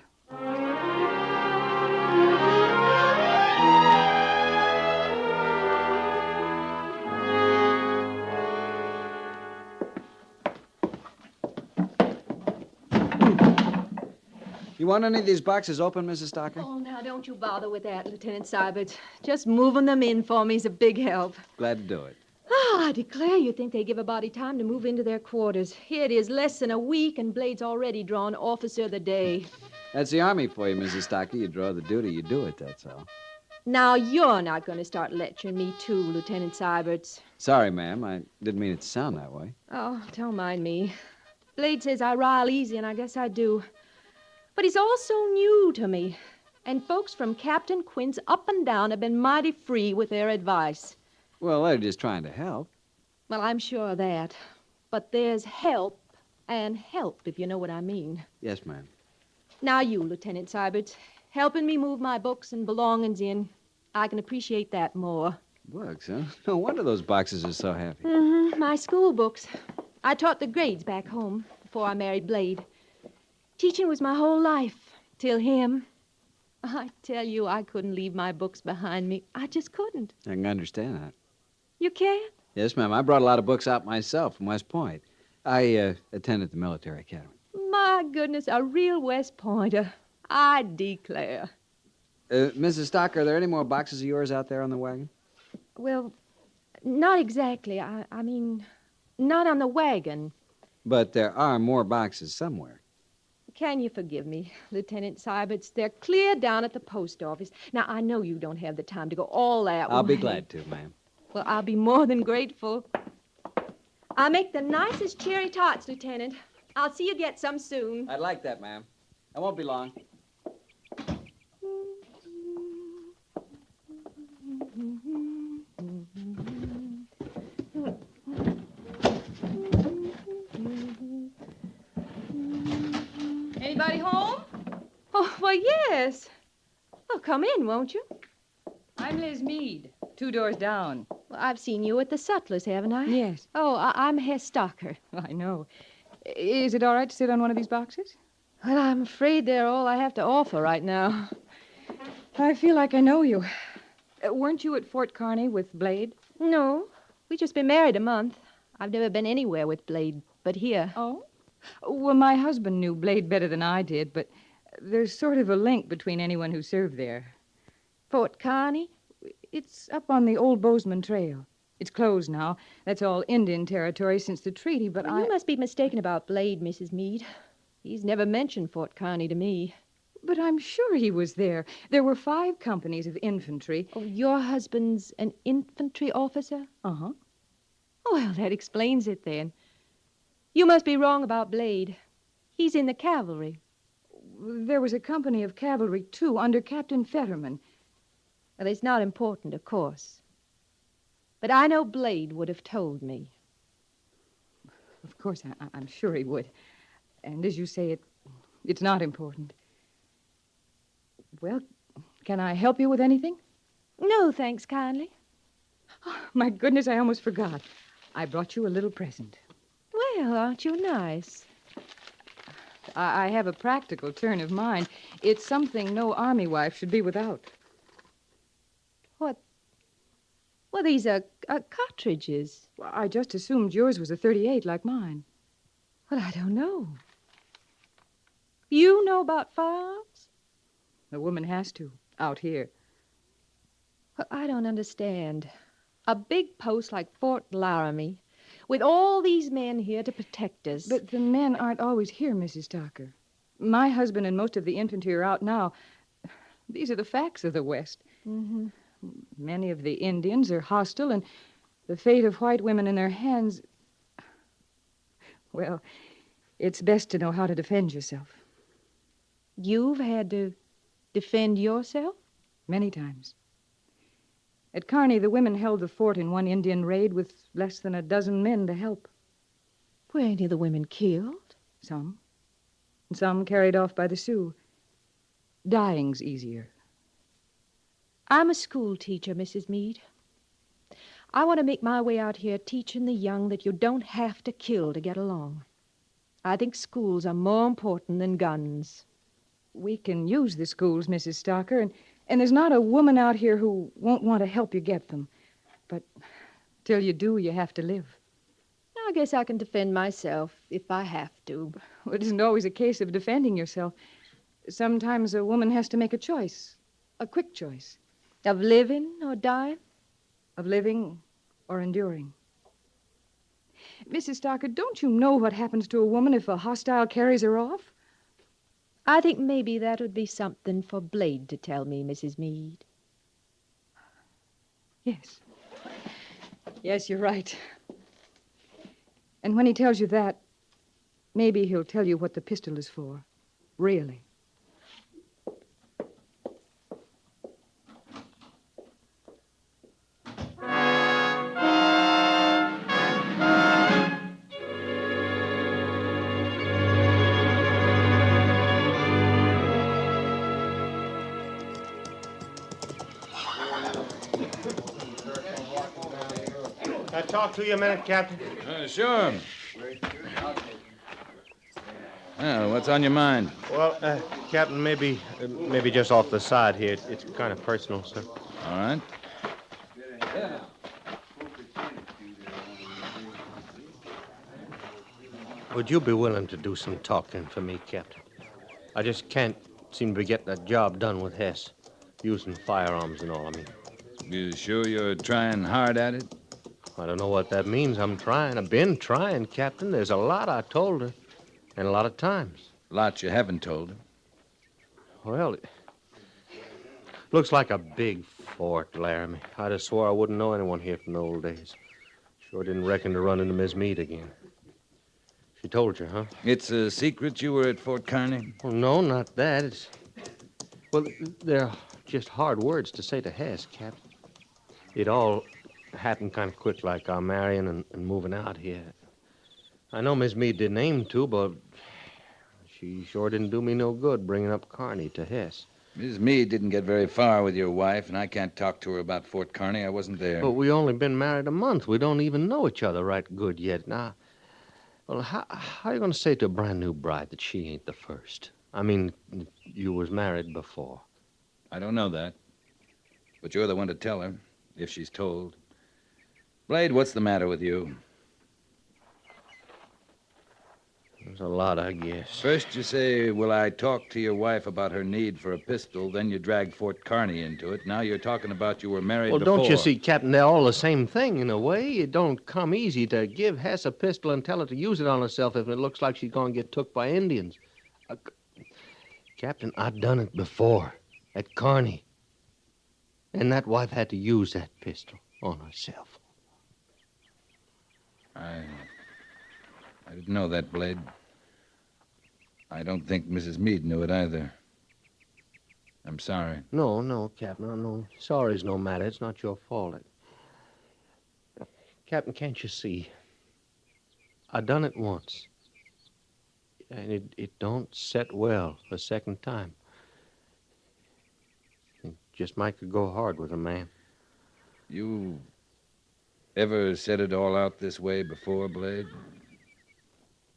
You want any of these boxes open, Mrs. Stocker? Oh, now, don't you bother with that, Lieutenant Seibert. Just moving them in for me is a big help. Glad to do it. Ah, I declare you think they give a body time to move into their quarters. Here it is, less than a week, and Blade's already drawn Officer of the Day. That's the Army for you, Mrs. Stocker. You draw the duty, you do it, that's all. Now, you're not going to start lecturing me, too, Lieutenant Seibert. Sorry, ma'am. I didn't mean it to sound that way. Oh, don't mind me. Blade says I rile easy, and I guess I do. But he's all so new to me. And folks from Captain Quint's up and down have been mighty free with their advice. Well, they're just trying to help. Well, I'm sure of that. But there's help and help, if you know what I mean. Yes, ma'am. Now you, Lieutenant Seibert, helping me move my books and belongings in. I can appreciate that more. Books, huh? No wonder those boxes are so heavy. Mm-hmm. My school books. I taught the grades back home before I married Blade. Teaching was my whole life, till him. I tell you, I couldn't leave my books behind me. I just couldn't. I can understand that. You can't? Yes, ma'am. I brought a lot of books out myself from West Point. I attended the military academy. My goodness, a real West Pointer. I declare. Mrs. Stocker, are there any more boxes of yours out there on the wagon? Well, not exactly. I mean, not on the wagon. But there are more boxes somewhere. Can you forgive me, Lieutenant Seibert? They're clear down at the post office. Now, I know you don't have the time to go all that way. I'll be glad to, ma'am. Well, I'll be more than grateful. I'll make the nicest cherry tarts, Lieutenant. I'll see you get some soon. I'd like that, ma'am. I won't be long. Anybody home? Oh, well, yes. Well, come in, won't you? I'm Liz Meade, 2 doors down. Well, I've seen you at the Sutlers, haven't I? Yes. Oh, I'm Hess Stocker. I know. Is it all right to sit on one of these boxes? Well, I'm afraid they're all I have to offer right now. I feel like I know you. Weren't you at Fort Kearny with Blade? No. We've just been married a month. I've never been anywhere with Blade but here. Oh? Well, my husband knew Blade better than I did, but there's sort of a link between anyone who served there. Fort Kearny? It's up on the old Bozeman Trail. It's closed now. That's all Indian territory since the treaty, but You must be mistaken about Blade, Mrs. Meade. He's never mentioned Fort Kearny to me. But I'm sure he was there. There were 5 companies of infantry. Oh, your husband's an infantry officer? Uh-huh. Well, that explains it then. You must be wrong about Blade. He's in the cavalry. There was a company of cavalry, too, under Captain Fetterman. Well, it's not important, of course. But I know Blade would have told me. Of course, I'm sure he would. And as you say, it's not important. Well, can I help you with anything? No, thanks kindly. Oh, my goodness, I almost forgot. I brought you a little present. Well, aren't you nice? I have a practical turn of mind. It's something no army wife should be without. What? Well, these are cartridges. Well, I just assumed yours was a .38 like mine. Well, I don't know. You know about firearms? A woman has to, out here. Well, I don't understand. A big post like Fort Laramie, with all these men here to protect us. But the men aren't always here, Mrs. Stocker. My husband and most of the infantry are out now. These are the facts of the West. Mm-hmm. Many of the Indians are hostile, and the fate of white women in their hands... Well, it's best to know how to defend yourself. You've had to defend yourself? Many times. At Kearny, the women held the fort in one Indian raid with less than a dozen men to help. Were any of the women killed? Some. And some carried off by the Sioux. Dying's easier. I'm a school teacher, Mrs. Meade. I want to make my way out here teaching the young that you don't have to kill to get along. I think schools are more important than guns. We can use the schools, Mrs. Stocker, and there's not a woman out here who won't want to help you get them. But till you do, you have to live. I guess I can defend myself if I have to. Well, it isn't always a case of defending yourself. Sometimes a woman has to make a choice, a quick choice. Of living or dying? Of living or enduring. Mrs. Stocker, don't you know what happens to a woman if a hostile carries her off? I think maybe that would be something for Blade to tell me, Mrs. Meade. Yes. Yes, you're right. And when he tells you that, maybe he'll tell you what the pistol is for. Really. Can I talk to you a minute, Captain? Sure. Well, what's on your mind? Well, Captain, maybe just off the side here. It's kind of personal, sir. All right. Would you be willing to do some talking for me, Captain? I just can't seem to be getting that job done with Hess. Using firearms and all, I mean. You sure you're trying hard at it? I don't know what that means. I'm trying. I've been trying, Captain. There's a lot I told her. And a lot of times. Lots you haven't told her. Well, it looks like a big Fort Laramie. I'd have swore I wouldn't know anyone here from the old days. Sure didn't reckon to run into Miss Meade again. She told you, huh? It's a secret you were at Fort Kearney? Well, no, not that. Well, they're just hard words to say to Hess, Captain. It all happened kind of quick, like our marrying and moving out here. I know Miss Meade didn't aim to, but she sure didn't do me no good bringing up Kearney to Hess. Miss Meade didn't get very far with your wife, and I can't talk to her about Fort Kearney. I wasn't there. But we only been married a month. We don't even know each other right good yet. Now, well, how are you going to say to a brand new bride that she ain't the first? I mean, you was married before. I don't know that. But you're the one to tell her, if she's told. Blade, what's the matter with you? There's a lot, I guess. First you say, will I talk to your wife about her need for a pistol? Then you drag Fort Kearney into it. Now you're talking about you were married before. Well, don't you see, Captain, they're all the same thing in a way. It don't come easy to give Hess a pistol and tell her to use it on herself if it looks like she's going to get took by Indians. Captain, I've done it before at Kearney. And that wife had to use that pistol on herself. I didn't know that, Blade. I don't think Mrs. Meade knew it either. I'm sorry. No, Captain. No. Sorry's no matter. It's not your fault. Captain, can't you see? I done it once. And it don't set well the second time. It just might could go hard with a man. You ever said it all out this way before, Blade?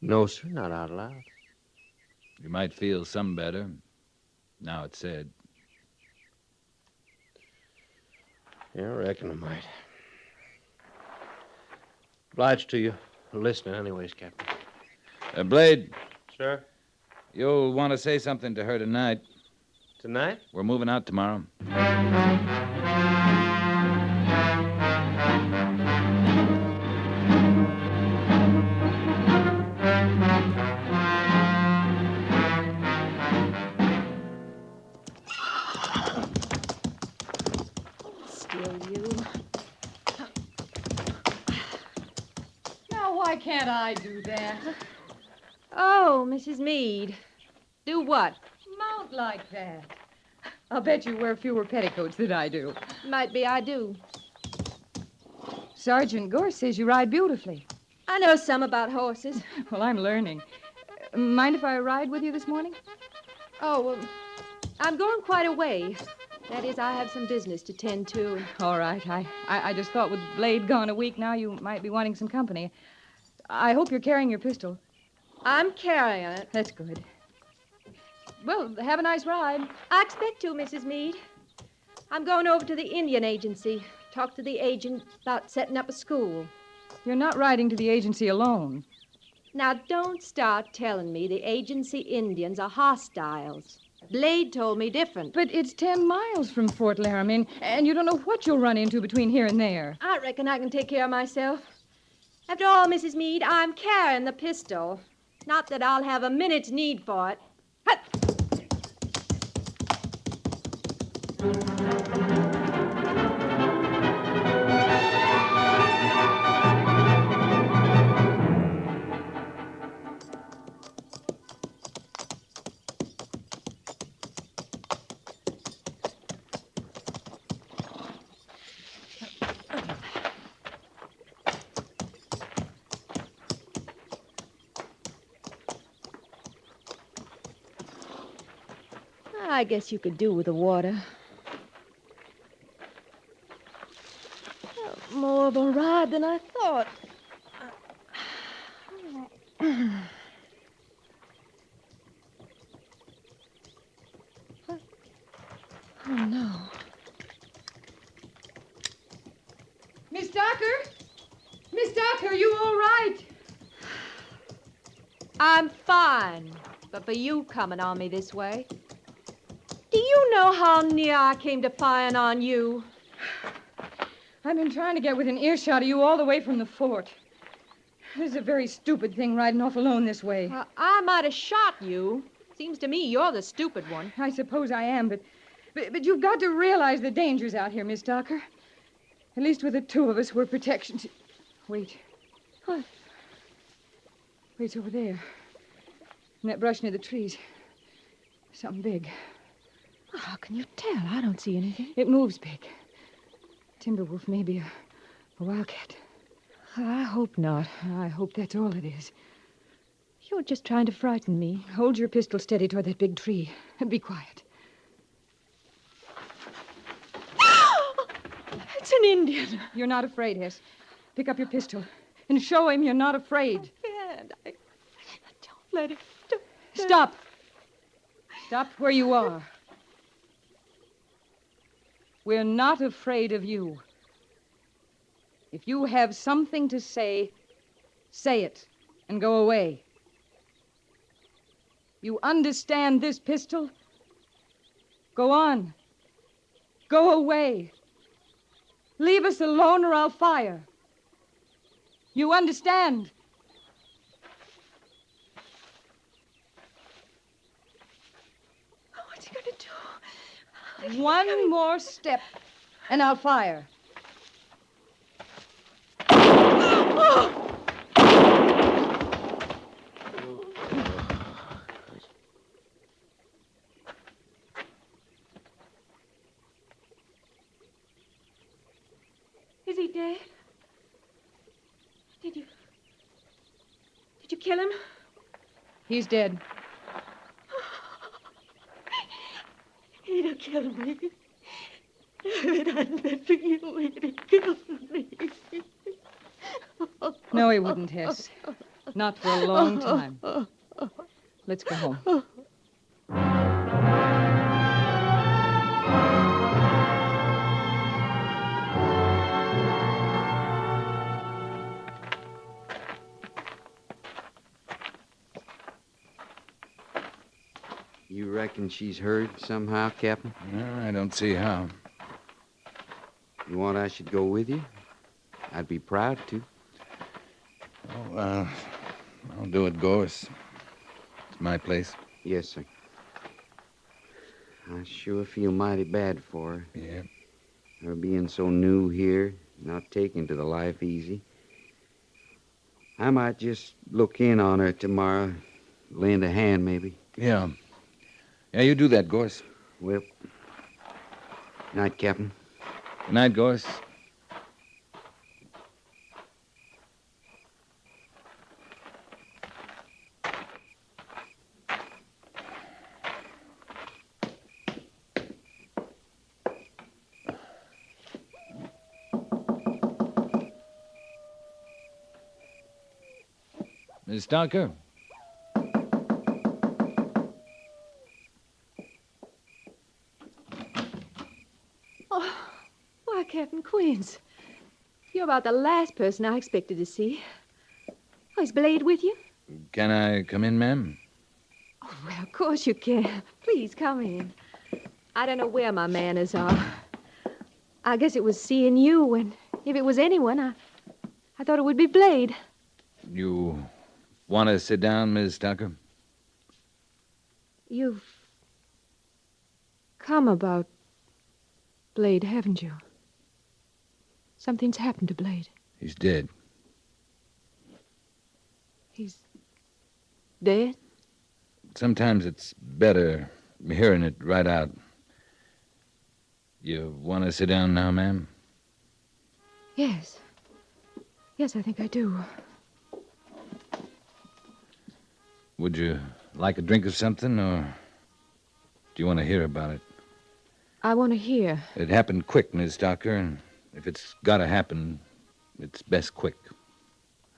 No, sir, not out loud. You might feel some better. Now it's said. Yeah, I reckon I might. Obliged to you for listening anyways, Captain. Blade. Sir? You'll want to say something to her tonight. Tonight? We're moving out tomorrow. Why can't I do that? Oh, Mrs. Meade. Do what? Mount like that. I'll bet you wear fewer petticoats than I do. Might be I do. Sergeant Gorse says you ride beautifully. I know some about horses. Well, I'm learning. Mind if I ride with you this morning? Oh, well, I'm going quite a way. That is, I have some business to tend to. All right. I just thought with Blade gone a week now, you might be wanting some company. I hope you're carrying your pistol. I'm carrying it. That's good. Well, have a nice ride. I expect to, Mrs. Meade. I'm going over to the Indian Agency. Talk to the agent about setting up a school. You're not riding to the agency alone. Now, don't start telling me the agency Indians are hostiles. Blade told me different. But it's 10 miles from Fort Laramie, and you don't know what you'll run into between here and there. I reckon I can take care of myself. After all, Mrs. Meade, I'm carrying the pistol. Not that I'll have a minute's need for it. Hut! I guess you could do with the water. More of a ride than I thought. Oh, no. Miss Docker? Miss Docker, are you all right? I'm fine, but for you coming on me this way. Do you know how near I came to firing on you? I've been trying to get within earshot of you all the way from the fort. This is a very stupid thing, riding off alone this way. I might have shot you. Seems to me you're the stupid one. I suppose I am, but you've got to realize the dangers out here, Miss Docker. At least with the two of us, we're protection. Wait. What? Wait, it's over there. In that brush near the trees. Something big. How can you tell? I don't see anything. It moves big. Timber wolf, maybe a wildcat. I hope not. I hope that's all it is. You're just trying to frighten me. Hold your pistol steady toward that big tree and be quiet. It's an Indian. You're not afraid, Hess. Pick up your pistol and show him you're not afraid. I can't. Don't let him. Stop. Stop where you are. We're not afraid of you. If you have something to say, say it and go away. You understand this pistol? Go on. Go away. Leave us alone or I'll fire. You understand? What's he going to do? One more step, and I'll fire. Is he dead? Did you kill him? He's dead. He'd have killed me. If it hadn't been for you, he'd have killed me. No, he wouldn't, Hess. Not for a long time. Let's go home. You reckon she's hurt somehow, Captain? No, I don't see how. You want I should go with you? I'd be proud to. Oh, I'll do it, Gorse. It's my place. Yes, sir. I sure feel mighty bad for her. Yeah. Her being so new here, not taking to the life easy. I might just look in on her tomorrow, lend a hand, maybe. Yeah. Yeah, you do that, Gorse. Well, night, Captain. Good night, Gorse. Miss Dunker? Oh, why, Captain Quince. You're about the last person I expected to see. Oh, is Blade with you? Can I come in, ma'am? Oh, well, of course you can. Please come in. I don't know where my manners are. I guess it was seeing you, and if it was anyone, I thought it would be Blade. You want to sit down, Miss Tucker? You've come about Blade, haven't you? Something's happened to Blade. He's dead. He's dead? Sometimes it's better hearing it right out. You want to sit down now, ma'am? Yes. Yes, I think I do. Would you like a drink of something, or do you want to hear about it? I want to hear. It happened quick, Miss Tucker, and if it's got to happen, it's best quick.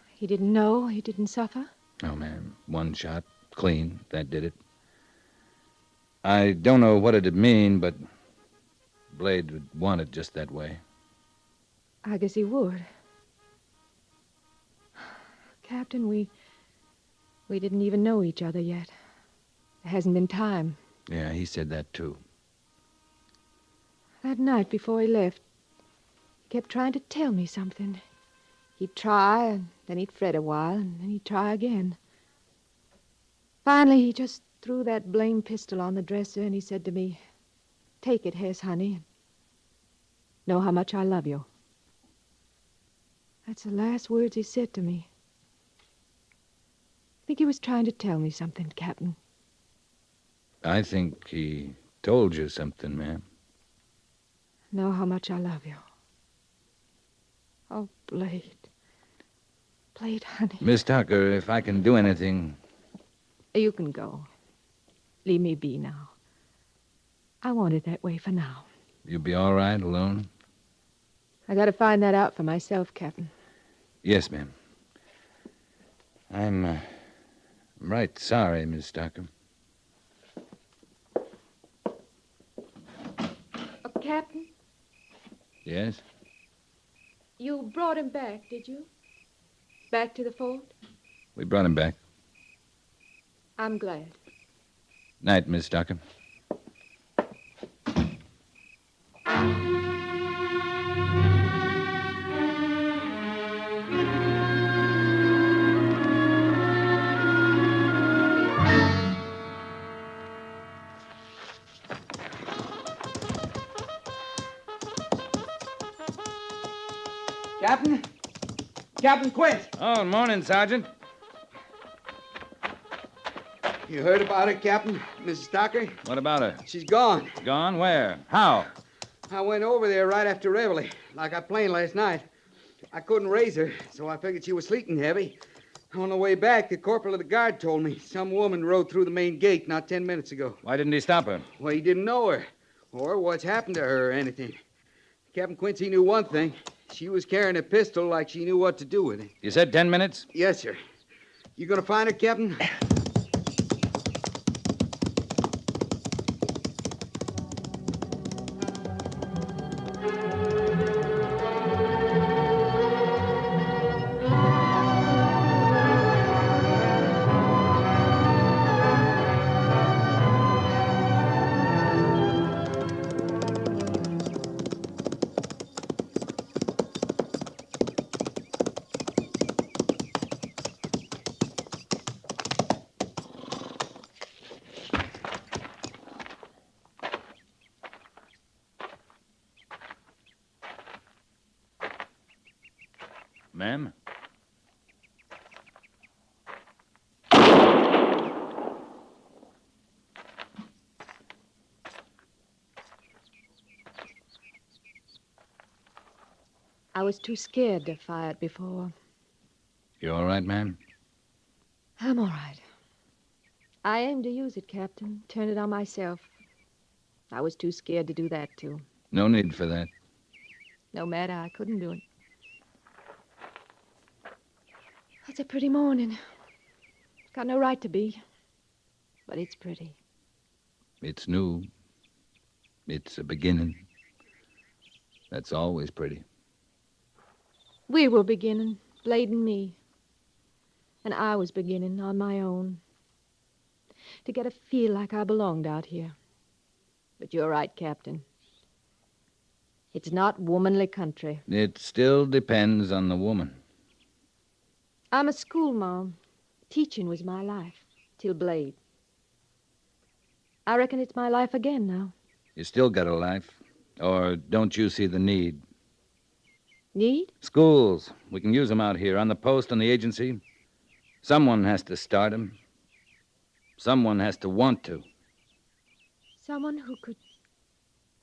He didn't know? He didn't suffer? Oh, ma'am. One shot, clean. That did it. I don't know what it'd mean, but Blade would want it just that way. I guess he would. Captain, we didn't even know each other yet. There hasn't been time. Yeah, he said that, too. That night before he left, he kept trying to tell me something. He'd try, and then he'd fret a while, and then he'd try again. Finally, he just threw that blame pistol on the dresser, and he said to me, "Take it, Hess, honey. Know how much I love you." That's the last words he said to me. I think he was trying to tell me something, Captain. I think he told you something, ma'am. Know how much I love you. Oh, Blade. Blade, honey. Miss Tucker, if I can do anything... You can go. Leave me be now. I want it that way for now. You'll be all right alone? I gotta find that out for myself, Captain. Yes, ma'am. I'm right sorry, Miss Tucker. Captain, Yes? you brought him back, did you? Back to the fort? We brought him back. I'm glad. Night, Miss Tucker. Captain? Captain Quint! Oh, morning, Sergeant. You heard about her, Captain? Mrs. Tucker? What about her? She's gone. Gone? Where? How? I went over there right after reveille, like I planned last night. I couldn't raise her, so I figured she was sleeping heavy. On the way back, the corporal of the guard told me some woman rode through the main gate not 10 minutes ago. Why didn't he stop her? Well, he didn't know her, or what's happened to her or anything. Captain Quincy knew one thing. She was carrying a pistol like she knew what to do with it. You said 10 minutes? Yes, sir. You gonna find her, Captain? Ma'am? I was too scared to fire it before. You all right, ma'am? I'm all right. I aimed to use it, Captain. Turn it on myself. I was too scared to do that, too. No need for that. No matter, I couldn't do it. It's a pretty morning. Got no right to be. But it's pretty. It's new. It's a beginning. That's always pretty. We were beginning, Blade and me. And I was beginning on my own. To get a feel like I belonged out here. But you're right, Captain. It's not womanly country. It still depends on the woman. I'm a schoolma'am. Teaching was my life, till Blade. I reckon it's my life again now. You still got a life. Or don't you see the need? Need? Schools. We can use them out here, on the post, on the agency. Someone has to start them. Someone has to want to. Someone who could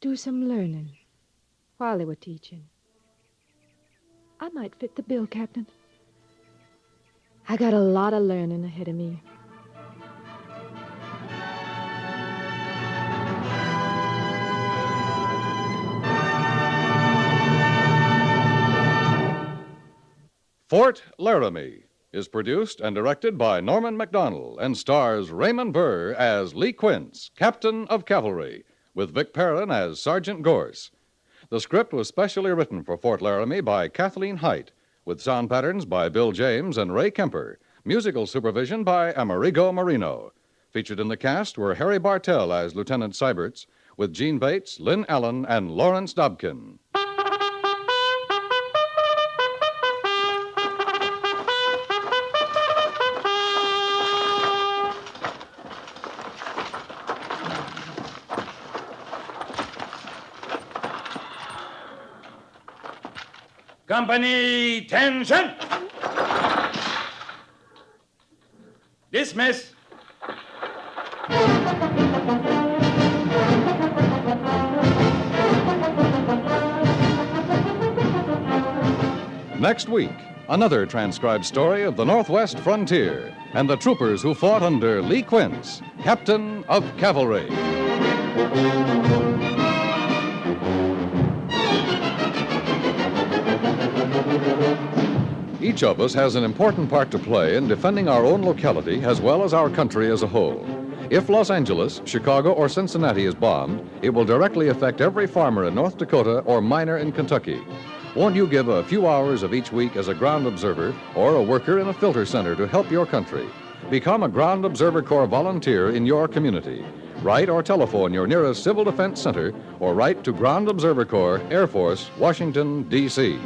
do some learning while they were teaching. I might fit the bill, Captain. I got a lot of learning ahead of me. Fort Laramie is produced and directed by Norman Macdonnell and stars Raymond Burr as Lee Quince, Captain of Cavalry, with Vic Perrin as Sergeant Gorse. The script was specially written for Fort Laramie by Kathleen Height, with sound patterns by Bill James and Ray Kemper, musical supervision by Amerigo Marino. Featured in the cast were Harry Bartell as Lieutenant Seiberts, with Gene Bates, Lynn Allen, and Lawrence Dobkin. Company, tension! Dismiss. Next week, another transcribed story of the Northwest frontier and the troopers who fought under Lee Quince, Captain of Cavalry. Each of us has an important part to play in defending our own locality as well as our country as a whole. If Los Angeles, Chicago, or Cincinnati is bombed, it will directly affect every farmer in North Dakota or miner in Kentucky. Won't you give a few hours of each week as a ground observer or a worker in a filter center to help your country? Become a Ground Observer Corps volunteer in your community. Write or telephone your nearest Civil Defense Center or write to Ground Observer Corps, Air Force, Washington, D.C.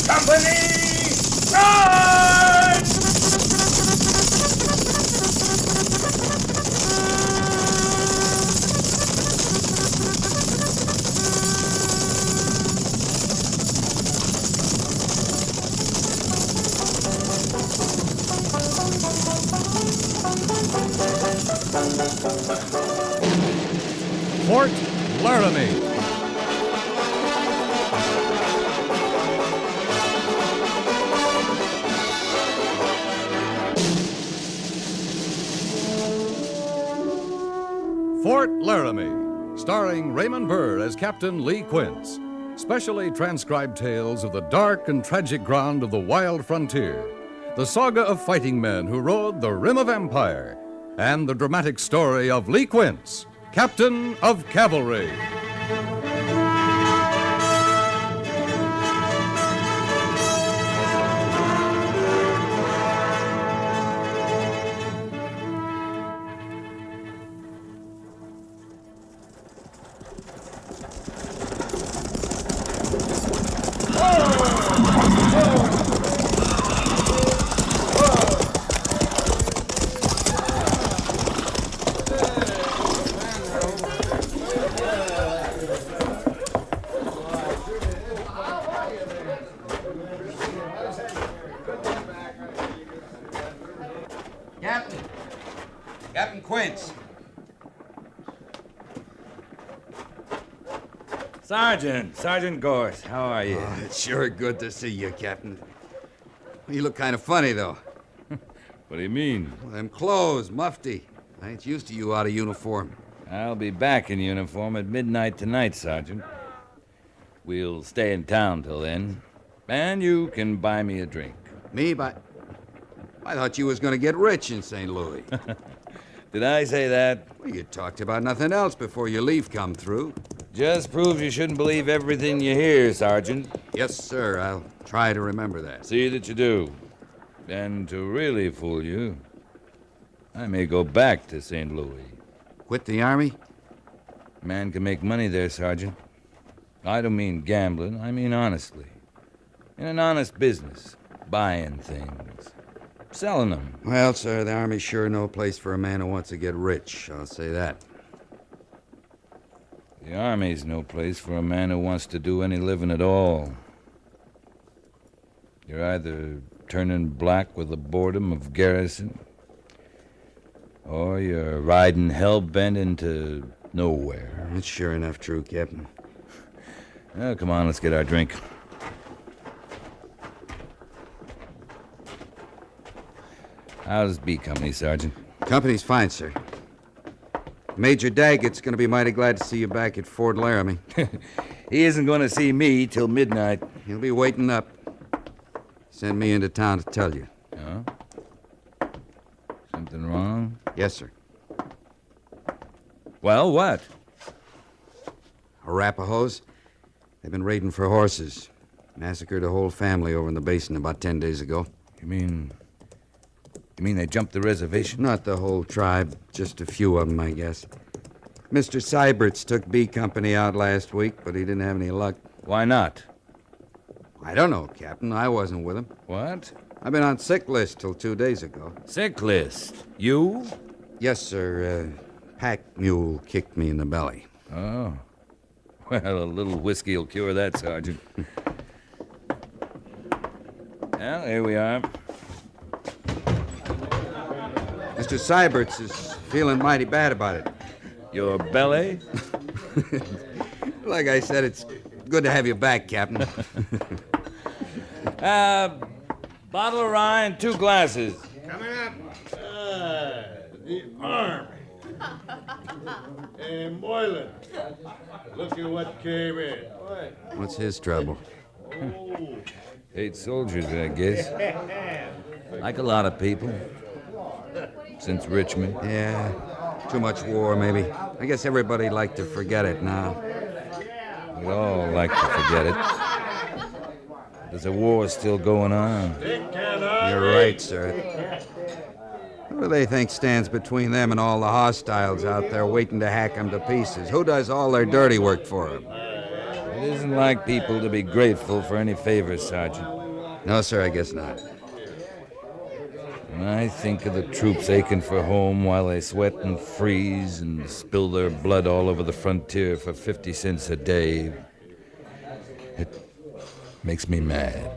Company, charge! Fort Laramie. Fort Laramie, starring Raymond Burr as Captain Lee Quince. Specially transcribed tales of the dark and tragic ground of the wild frontier. the saga of fighting men who rode the rim of empire, and the dramatic story of Lee Quince, Captain of Cavalry. Captain Quince. Sergeant Gorse, how are you? Oh, it's sure good to see you, Captain. You look kind of funny, though. What do you mean? Well, them clothes, mufti. I ain't used to you out of uniform. I'll be back in uniform at midnight tonight, Sergeant. We'll stay in town till then, and you can buy me a drink. Me? I thought you was going to get rich in St. Louis. Did I say that? Well, you talked about nothing else before your leave come through. Just proves you shouldn't believe everything you hear, Sergeant. Yes, sir. I'll try to remember that. See that you do. And to really fool you, I may go back to St. Louis. Quit the Army? Man can make money there, Sergeant. I don't mean gambling. I mean honestly. In an honest business. Buying things. Selling them. Well, sir, the Army's sure no place for a man who wants to get rich. I'll say that. The Army's no place for a man who wants to do any living at all. You're either turning black with the boredom of garrison, or you're riding hell-bent into nowhere. That's sure enough true, Captain. Well, come on, let's get our drink. How's B Company, Sergeant? Company's fine, sir. Major Daggett's going to be mighty glad to see you back at Fort Laramie. He isn't going to see me till midnight. He'll be waiting up. Send me into town to tell you. Oh? Something wrong? Yes, sir. Well, what? Arapahoes. They've been raiding for horses. Massacred a whole family over in the basin about 10 days ago. You mean they jumped the reservation? Not the whole tribe, just a few of them, I guess. Mr. Seiberts took B Company out last week, but he didn't have any luck. Why not? I don't know, Captain. I wasn't with him. What? I've been on sick list till 2 days ago. Sick list? You? Yes, sir. Pack mule kicked me in the belly. Oh. Well, a little whiskey will cure that, Sergeant. Well, here we are. Mr. Seiberts is feeling mighty bad about it. Your belly? Like I said, it's good to have you back, Captain. Bottle of rye and 2 glasses. Coming up. The Army. And Moylan. Look at what came in. What's his trouble? 8 soldiers, I guess. Like a lot of people. Since Richmond. Yeah, too much war, maybe. I guess everybody'd like to forget it now. We'd all like to forget it. There's a war still going on. You're right, sir. Who do they think stands between them and all the hostiles out there waiting to hack them to pieces? Who does all their dirty work for them? It isn't like people to be grateful for any favors, Sergeant. No, sir, I guess not. When I think of the troops aching for home while they sweat and freeze and spill their blood all over the frontier for 50 cents a day, it makes me mad.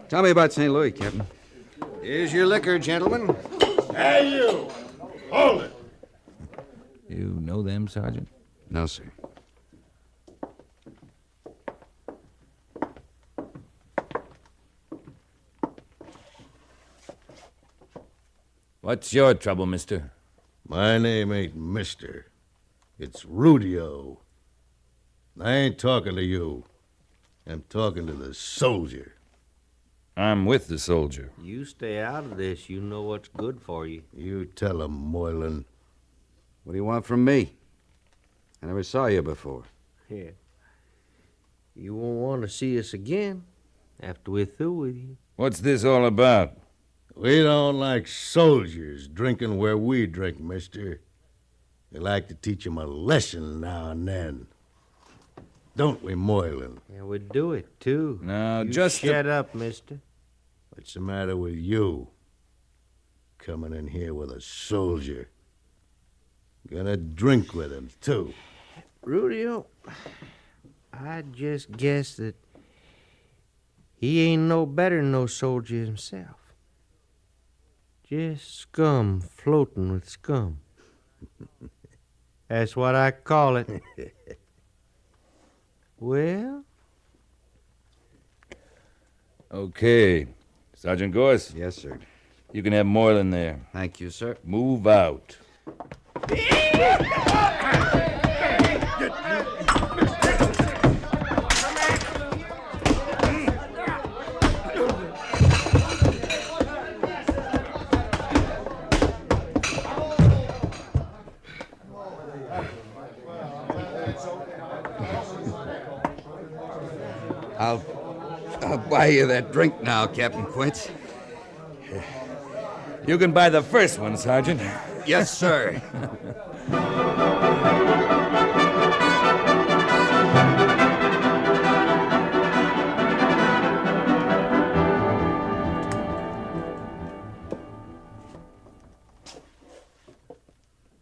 Tell me about St. Louis, Captain. Here's your liquor, gentlemen. Hey, you! Hold it! You know them, Sergeant? No, sir. What's your trouble, mister? My name ain't Mister. It's Rudio. I ain't talking to you. I'm talking to the soldier. I'm with the soldier. You stay out of this. You know what's good for you. You tell him, Moylan. What do you want from me? I never saw you before. Yeah. You won't want to see us again after we're through with you. What's this all about? We don't like soldiers drinking where we drink, mister. We like to teach 'em a lesson now and then. Don't we, Moylan? Yeah, we do it, too. Now, You just shut up, mister. What's the matter with you? Coming in here with a soldier. Gonna drink with him, too. Rudio, I just guess that he ain't no better than no soldier himself. Just scum floating with scum. That's what I call it. Well? Okay. Sergeant Gorse? Yes, sir. You can have Moylan there. Thank you, sir. Move out. I'll buy you that drink now, Captain Quince. You can buy the first one, Sergeant. Yes, sir.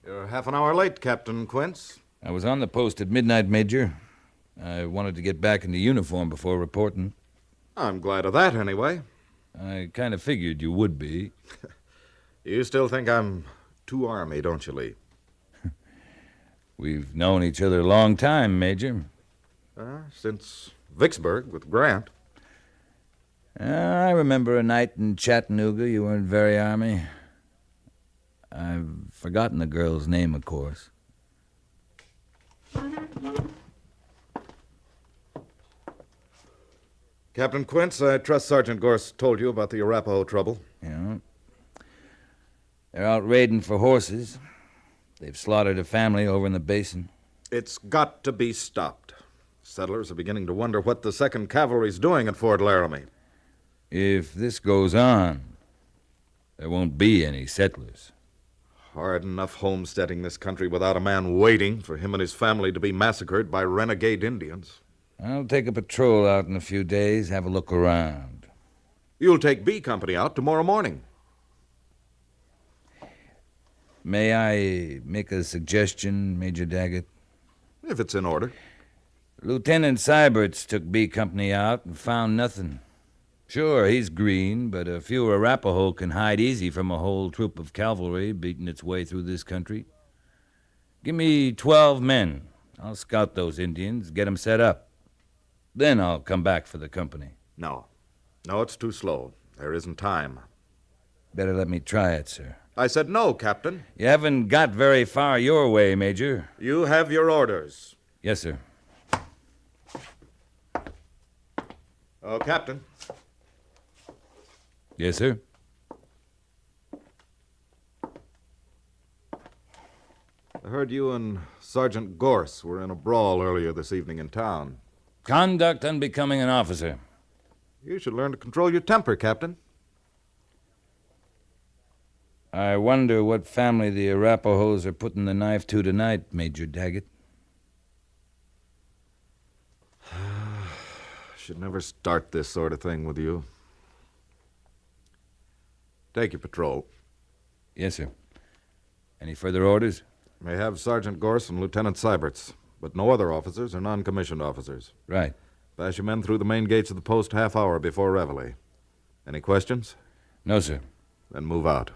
You're half an hour late, Captain Quince. I was on the post at midnight, Major. I wanted to get back into uniform before reporting. I'm glad of that, anyway. I kind of figured you would be. You still think I'm too Army, don't you, Lee? We've known each other a long time, Major. Since Vicksburg with Grant. I remember a night in Chattanooga. You weren't very Army. I've forgotten the girl's name, of course. Captain Quince, I trust Sergeant Gorse told you about the Arapaho trouble. Yeah. They're out raiding for horses. They've slaughtered a family over in the basin. It's got to be stopped. Settlers are beginning to wonder what the 2nd Cavalry's doing at Fort Laramie. If this goes on, there won't be any settlers. Hard enough homesteading this country without a man waiting for him and his family to be massacred by renegade Indians. I'll take a patrol out in a few days, have a look around. You'll take B Company out tomorrow morning. May I make a suggestion, Major Daggett? If it's in order. Lieutenant Syberts took B Company out and found nothing. Sure, he's green, but a few Arapaho can hide easy from a whole troop of cavalry beating its way through this country. Give me 12 men. I'll scout those Indians, get them set up. Then I'll come back for the company. No, it's too slow. There isn't time. Better let me try it, sir. I said no, Captain. You haven't got very far your way, Major. You have your orders. Yes, sir. Oh, Captain. Yes, sir. I heard you and Sergeant Gorse were in a brawl earlier this evening in town. Conduct unbecoming an officer. You should learn to control your temper, Captain. I wonder what family the Arapahoes are putting the knife to tonight, Major Daggett. Should never start this sort of thing with you. Take your patrol. Yes, sir. Any further orders? May have Sergeant Gorse and Lieutenant Syberts, but no other officers or non-commissioned officers. Right. Pass your men through the main gates of the post half hour before reveille. Any questions? No, sir. Then move out.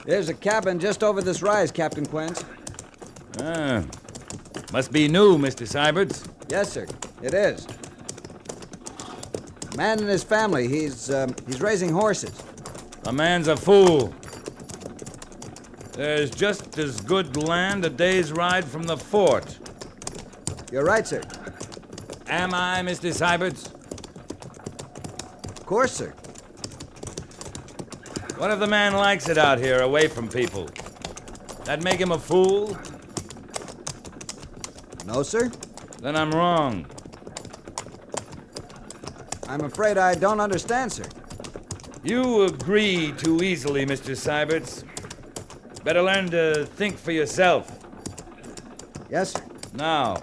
There's a cabin just over this rise, Captain Quince. Must be new, Mr. Syberts. Yes, sir. It is. Man and his family. He's raising horses. A man's a fool. There's just as good land a day's ride from the fort. You're right, sir. Am I, Mr. Syberts? Of course, sir. What if the man likes it out here, away from people? That make him a fool? No, sir. Then I'm wrong. I'm afraid I don't understand, sir. You agree too easily, Mr. Syberts. Better learn to think for yourself. Yes, sir. Now,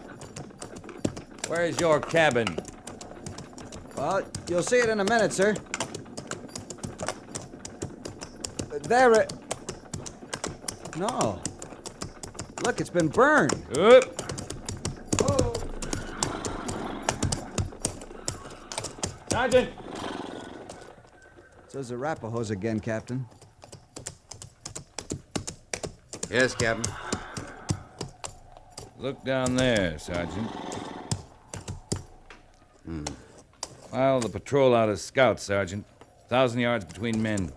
where's your cabin? Well, you'll see it in a minute, sir. There it... No. Look, it's been burned. Up. Oh. Sergeant! It's those Arapahoes again, Captain. Yes, Captain. Look down there, Sergeant. File the patrol out as scouts, Sergeant. 1,000 yards between men.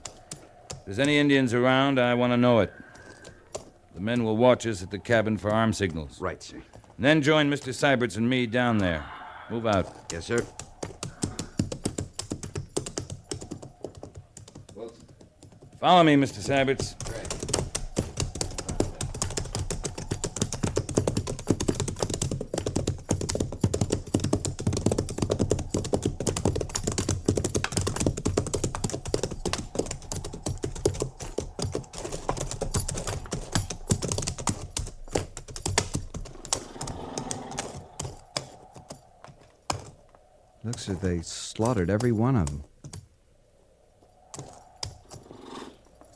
If there's any Indians around, I want to know it. The men will watch us at the cabin for arm signals. Right, sir. And then join Mr. Syberts and me down there. Move out. Yes, sir. Follow me, Mr. Syberts. Looks as if they slaughtered every one of them.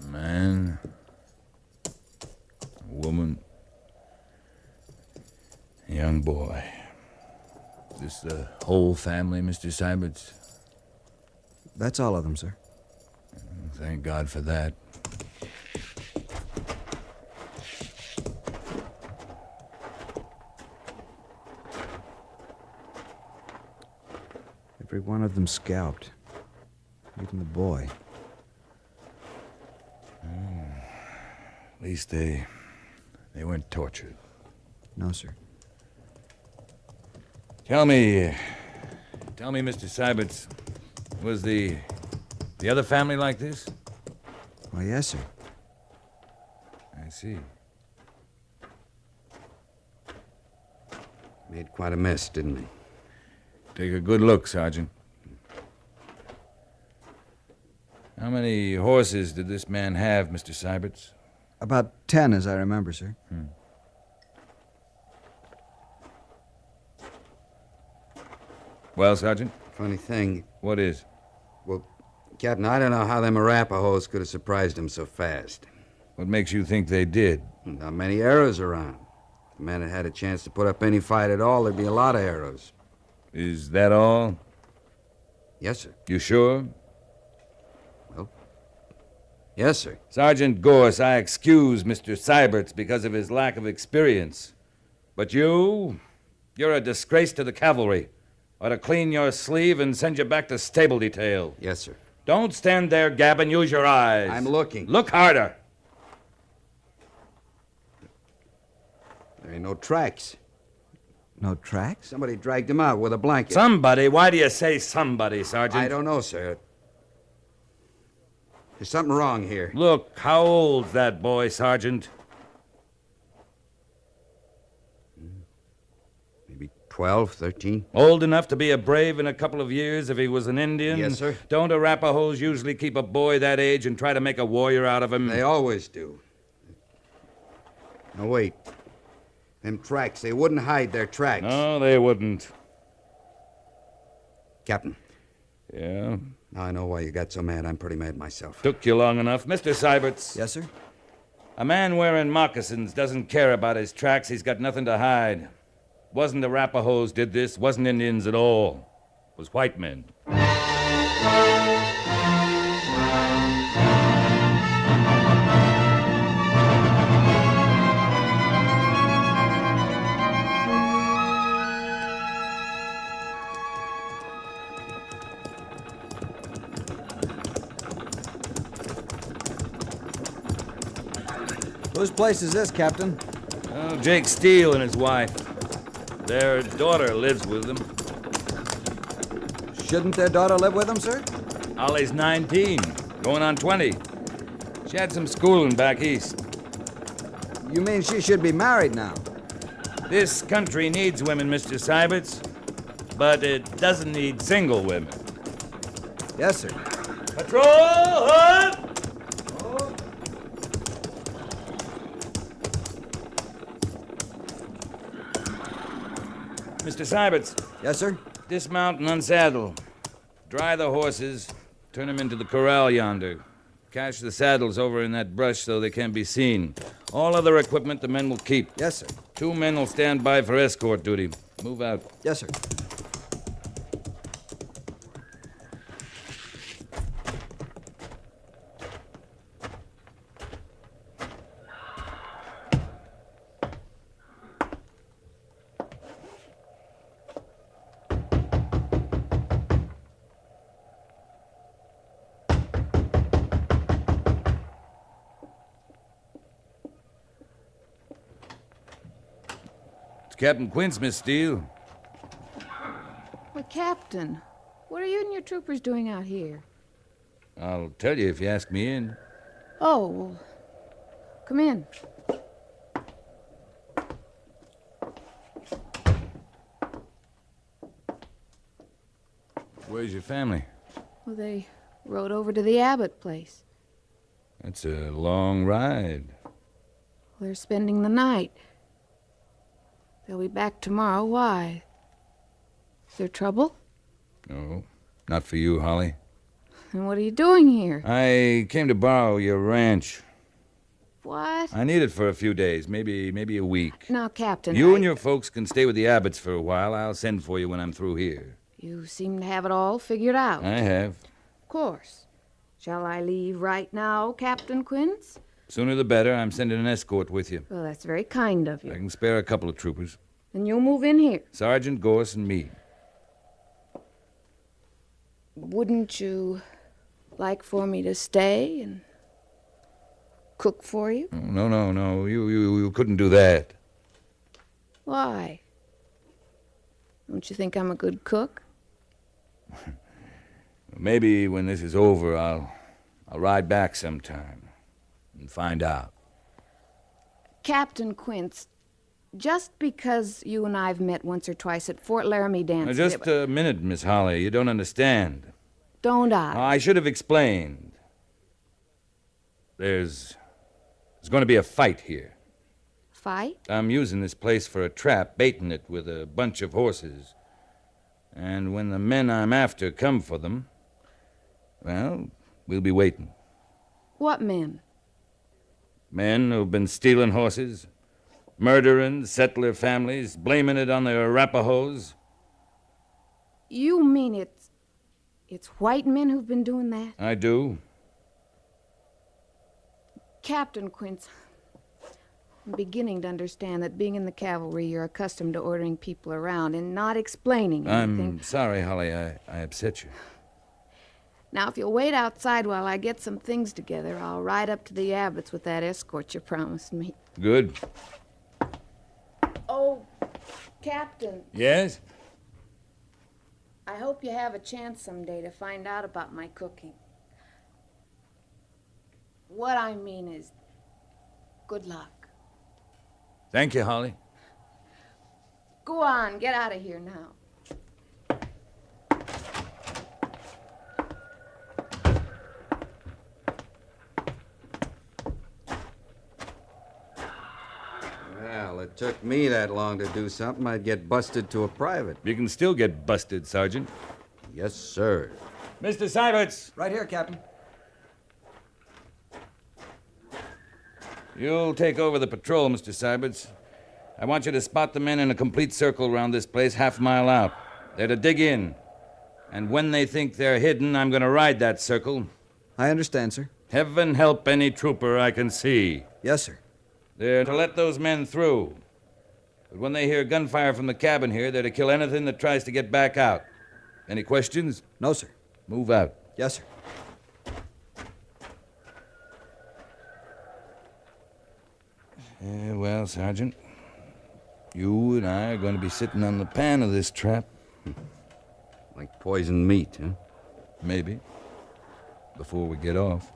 Man, woman, young boy. Is this the whole family, Mr. Syberts? That's all of them, sir. Thank God for that. Every one of them scalped. Even the boy. At least they weren't tortured. No, sir. Tell me, Mr. Syberts, was the other family like this? Well, yes, sir. I see. Made quite a mess, didn't he? Take a good look, Sergeant. How many horses did this man have, Mr. Syberts? About 10, as I remember, sir. Well, Sergeant? Funny thing. What is? Well, Captain, I don't know how them Arapahoes could have surprised him so fast. What makes you think they did? Not many arrows around. If the men had had a chance to put up any fight at all, there'd be a lot of arrows. Is that all? Yes, sir. You sure? Well, yes, sir. Sergeant Gorse, I excuse Mr. Syberts because of his lack of experience. But you're a disgrace to the cavalry. Ought to clean your sleeve and send you back to stable detail. Yes, sir. Don't stand there, gabbing. Use your eyes. I'm looking. Look harder. There ain't no tracks. No tracks? Somebody dragged him out with a blanket. Somebody? Why do you say somebody, Sergeant? I don't know, sir. There's something wrong here. Look, how old's that boy, Sergeant? Maybe 12, 13. Old enough to be a brave in a couple of years if he was an Indian? Yes, sir. Don't Arapahoes usually keep a boy that age and try to make a warrior out of him? They always do. No, wait. Them tracks, they wouldn't hide their tracks. No, they wouldn't. Captain. Yeah? Now I know why you got so mad. I'm pretty mad myself. Took you long enough. Mr. Syberts. Yes, sir? A man wearing moccasins doesn't care about his tracks. He's got nothing to hide. Wasn't Arapahoes did this. Wasn't Indians at all. It was white men. Whose place is this, Captain? Oh, Jake Steele and his wife. Their daughter lives with them. Shouldn't their daughter live with them, sir? Ollie's 19, going on 20. She had some schooling back east. You mean she should be married now? This country needs women, Mr. Syberts, but it doesn't need single women. Yes, sir. Patrol, up! Mr. Syberts. Yes, sir? Dismount and unsaddle. Dry the horses, turn them into the corral yonder. Cache the saddles over in that brush so they can't be seen. All other equipment the men will keep. Yes, sir. 2 men will stand by for escort duty. Move out. Yes, sir. Captain Quince, Miss Steele. Well, Captain, what are you and your troopers doing out here? I'll tell you if you ask me in. Oh, well, come in. Where's your family? Well, they rode over to the Abbott place. That's a long ride. They're spending the night. They'll be back tomorrow. Why? Is there trouble? No, not for you, Holly. And what are you doing here? I came to borrow your ranch. What? I need it for a few days, maybe a week. Now, Captain, You and your folks can stay with the Abbotts for a while. I'll send for you when I'm through here. You seem to have it all figured out. I have. Of course. Shall I leave right now, Captain Quince? Sooner the better. I'm sending an escort with you. Well, that's very kind of I you. can spare a couple of troopers. And you'll move in here. Sergeant Gorse and me. Wouldn't you like for me to stay and cook for you? Oh, no. You couldn't do that. Why? Don't you think I'm a good cook? Maybe when this is over, I'll ride back sometime and find out. Captain Quince, just because you and I've met once or twice at Fort Laramie Now, dances... just a minute, Miss Holly. You don't understand. Don't I? I should have explained. There's going to be a fight here. Fight? I'm using this place for a trap, baiting it with a bunch of horses. And when the men I'm after come for them, well, we'll be waiting. What men? Men who've been stealing horses, murdering settler families, blaming it on the Arapahoes. You mean it's white men who've been doing that? I do. Captain Quince, I'm beginning to understand that being in the cavalry, you're accustomed to ordering people around and not explaining anything. I'm sorry, Holly. I upset you. Now, if you'll wait outside while I get some things together, I'll ride up to the Abbotts with that escort you promised me. Good. Oh, Captain, Yes? I hope you have a chance someday to find out about my cooking. What I mean is, good luck. Thank you, Holly. Go on, get out of here now. Well, it took me that long to do something. I'd get busted to a private. You can still get busted, Sergeant. Yes, sir. Mr. Syberts! Right here, Captain. You'll take over the patrol, Mr. Syberts. I want you to spot the men in a complete circle around this place, half a mile out. They're to dig in. And when they think they're hidden, I'm going to ride that circle. I understand, sir. Heaven help any trooper I can see. Yes, sir. They're to let those men through. But when they hear gunfire from the cabin here, they're to kill anything that tries to get back out. Any questions? No, sir. Move out. Yes, sir. Well, Sergeant, you and I are going to be sitting on the pan of this trap. Like poisoned meat, huh? Maybe. Before we get off.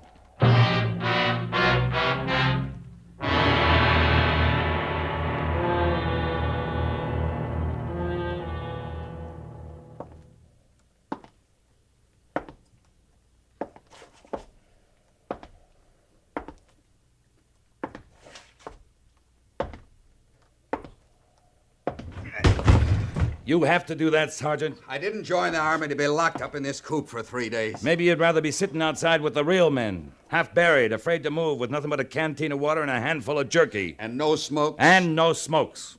You have to do that, Sergeant. I didn't join the army to be locked up in this coop for 3 days. Maybe you'd rather be sitting outside with the real men, half buried, afraid to move, with nothing but a canteen of water and a handful of jerky. And no smokes? And no smokes.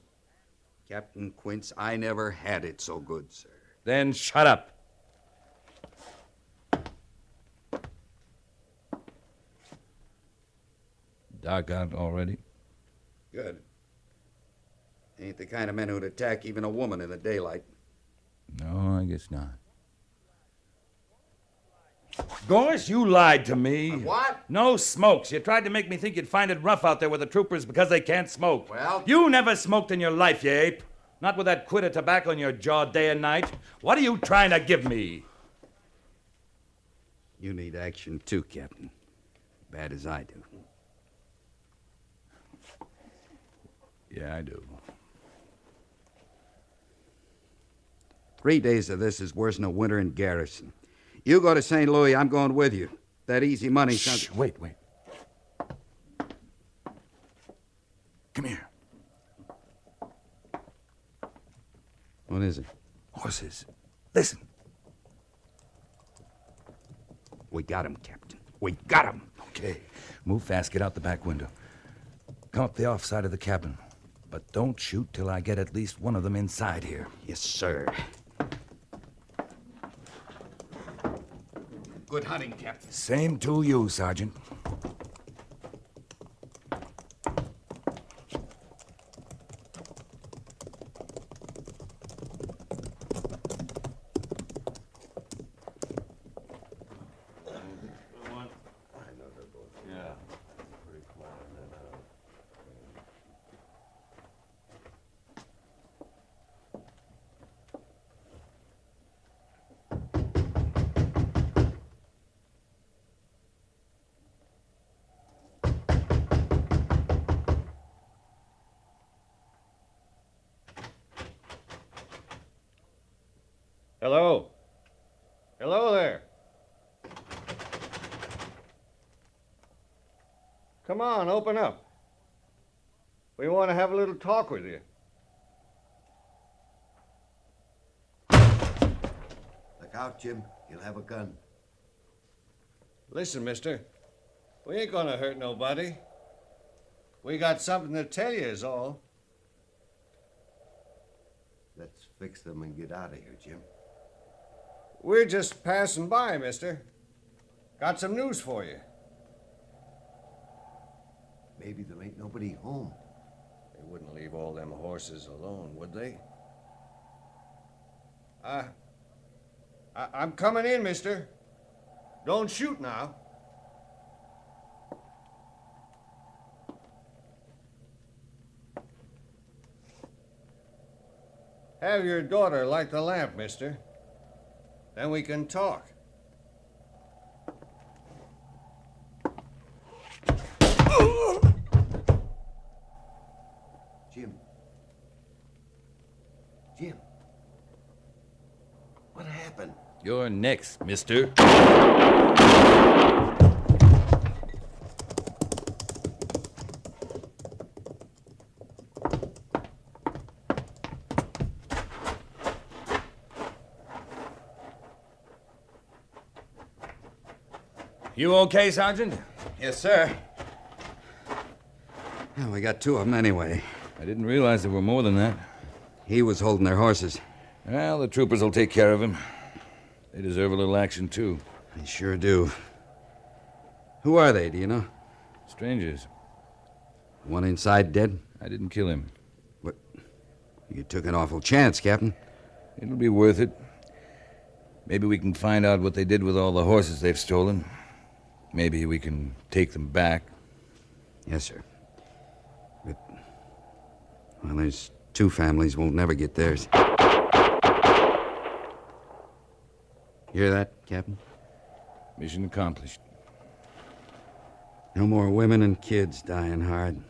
Captain Quince, I never had it so good, sir. Then shut up. Dark out already? Good. Ain't the kind of men who'd attack even a woman in the daylight. No, I guess not. Gorse, you lied to me. What? No smokes. You tried to make me think you'd find it rough out there with the troopers because they can't smoke. Well... You never smoked in your life, you ape. Not with that quid of tobacco in your jaw day and night. What are you trying to give me? You need action too, Captain. Bad as I do. Yeah, I do. 3 days of this is worse than a winter in garrison. You go to St. Louis, I'm going with you. That easy money sounds... Shh, wait. Come here. What is it? Horses. Listen. We got him, Captain. We got him. Okay. Move fast. Get out the back window. Come up the off side of the cabin. But don't shoot till I get at least one of them inside here. Yes, sir. Good hunting, Captain. Same to you, Sergeant. Hello? Hello there. Come on, open up. We want to have a little talk with you. Look out, Jim. You'll have a gun. Listen, mister. We ain't gonna hurt nobody. We got something to tell you is all. Let's fix them and get out of here, Jim. We're just passing by, mister. Got some news for you. Maybe there ain't nobody home. They wouldn't leave all them horses alone, would they? I'm coming in, mister. Don't shoot now. Have your daughter light the lamp, mister. Then we can talk. Jim. Jim. What happened? You're next, mister. You okay, Sergeant? Yes, sir. Well, we got 2 of them anyway. I didn't realize there were more than that. He was holding their horses. Well, the troopers will take care of him. They deserve a little action, too. They sure do. Who are they, do you know? Strangers. One inside dead? I didn't kill him. What? You took an awful chance, Captain. It'll be worth it. Maybe we can find out what they did with all the horses they've stolen. Maybe we can take them back. Yes, sir. But Well, there's 2 families won't never get theirs. Hear that, Captain? Mission accomplished. No more women and kids dying hard.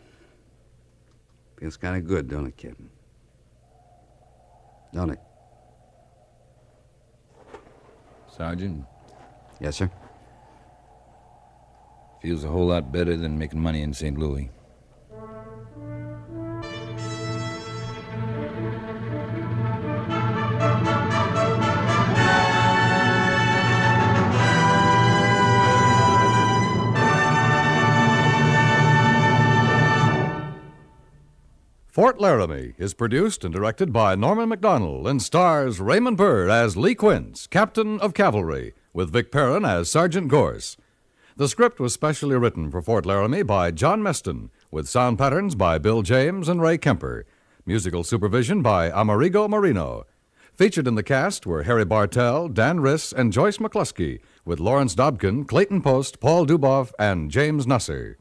Feels kind of good, don't it, Captain? Don't it? Sergeant? Yes, sir? Feels a whole lot better than making money in St. Louis. Fort Laramie is produced and directed by Norman MacDonald and stars Raymond Burr as Lee Quince, Captain of Cavalry, with Vic Perrin as Sergeant Gorse. The script was specially written for Fort Laramie by John Meston, with sound patterns by Bill James and Ray Kemper. Musical supervision by Amerigo Marino. Featured in the cast were Harry Bartell, Dan Riss, and Joyce McCluskey, with Lawrence Dobkin, Clayton Post, Paul Duboff, and James Nusser.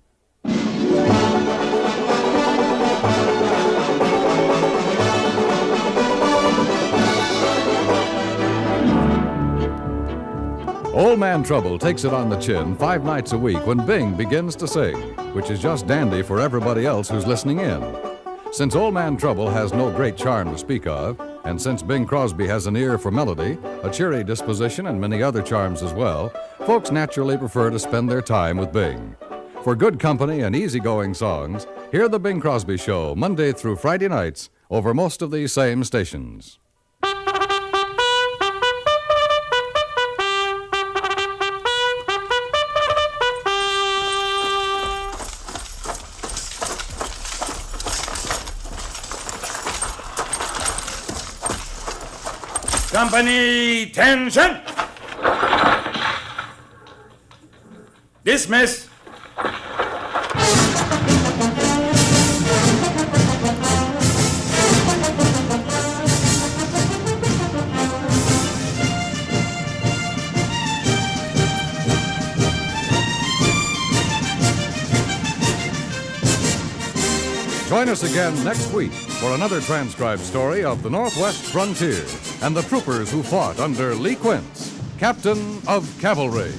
Old Man Trouble takes it on the chin 5 nights a week when Bing begins to sing, which is just dandy for everybody else who's listening in. Since Old Man Trouble has no great charm to speak of, and since Bing Crosby has an ear for melody, a cheery disposition, and many other charms as well, folks naturally prefer to spend their time with Bing. For good company and easygoing songs, hear The Bing Crosby Show Monday through Friday nights over most of these same stations. Company, tension! Dismiss! Join us again next week for another transcribed story of the Northwest frontier and the troopers who fought under Lee Quince, Captain of Cavalry.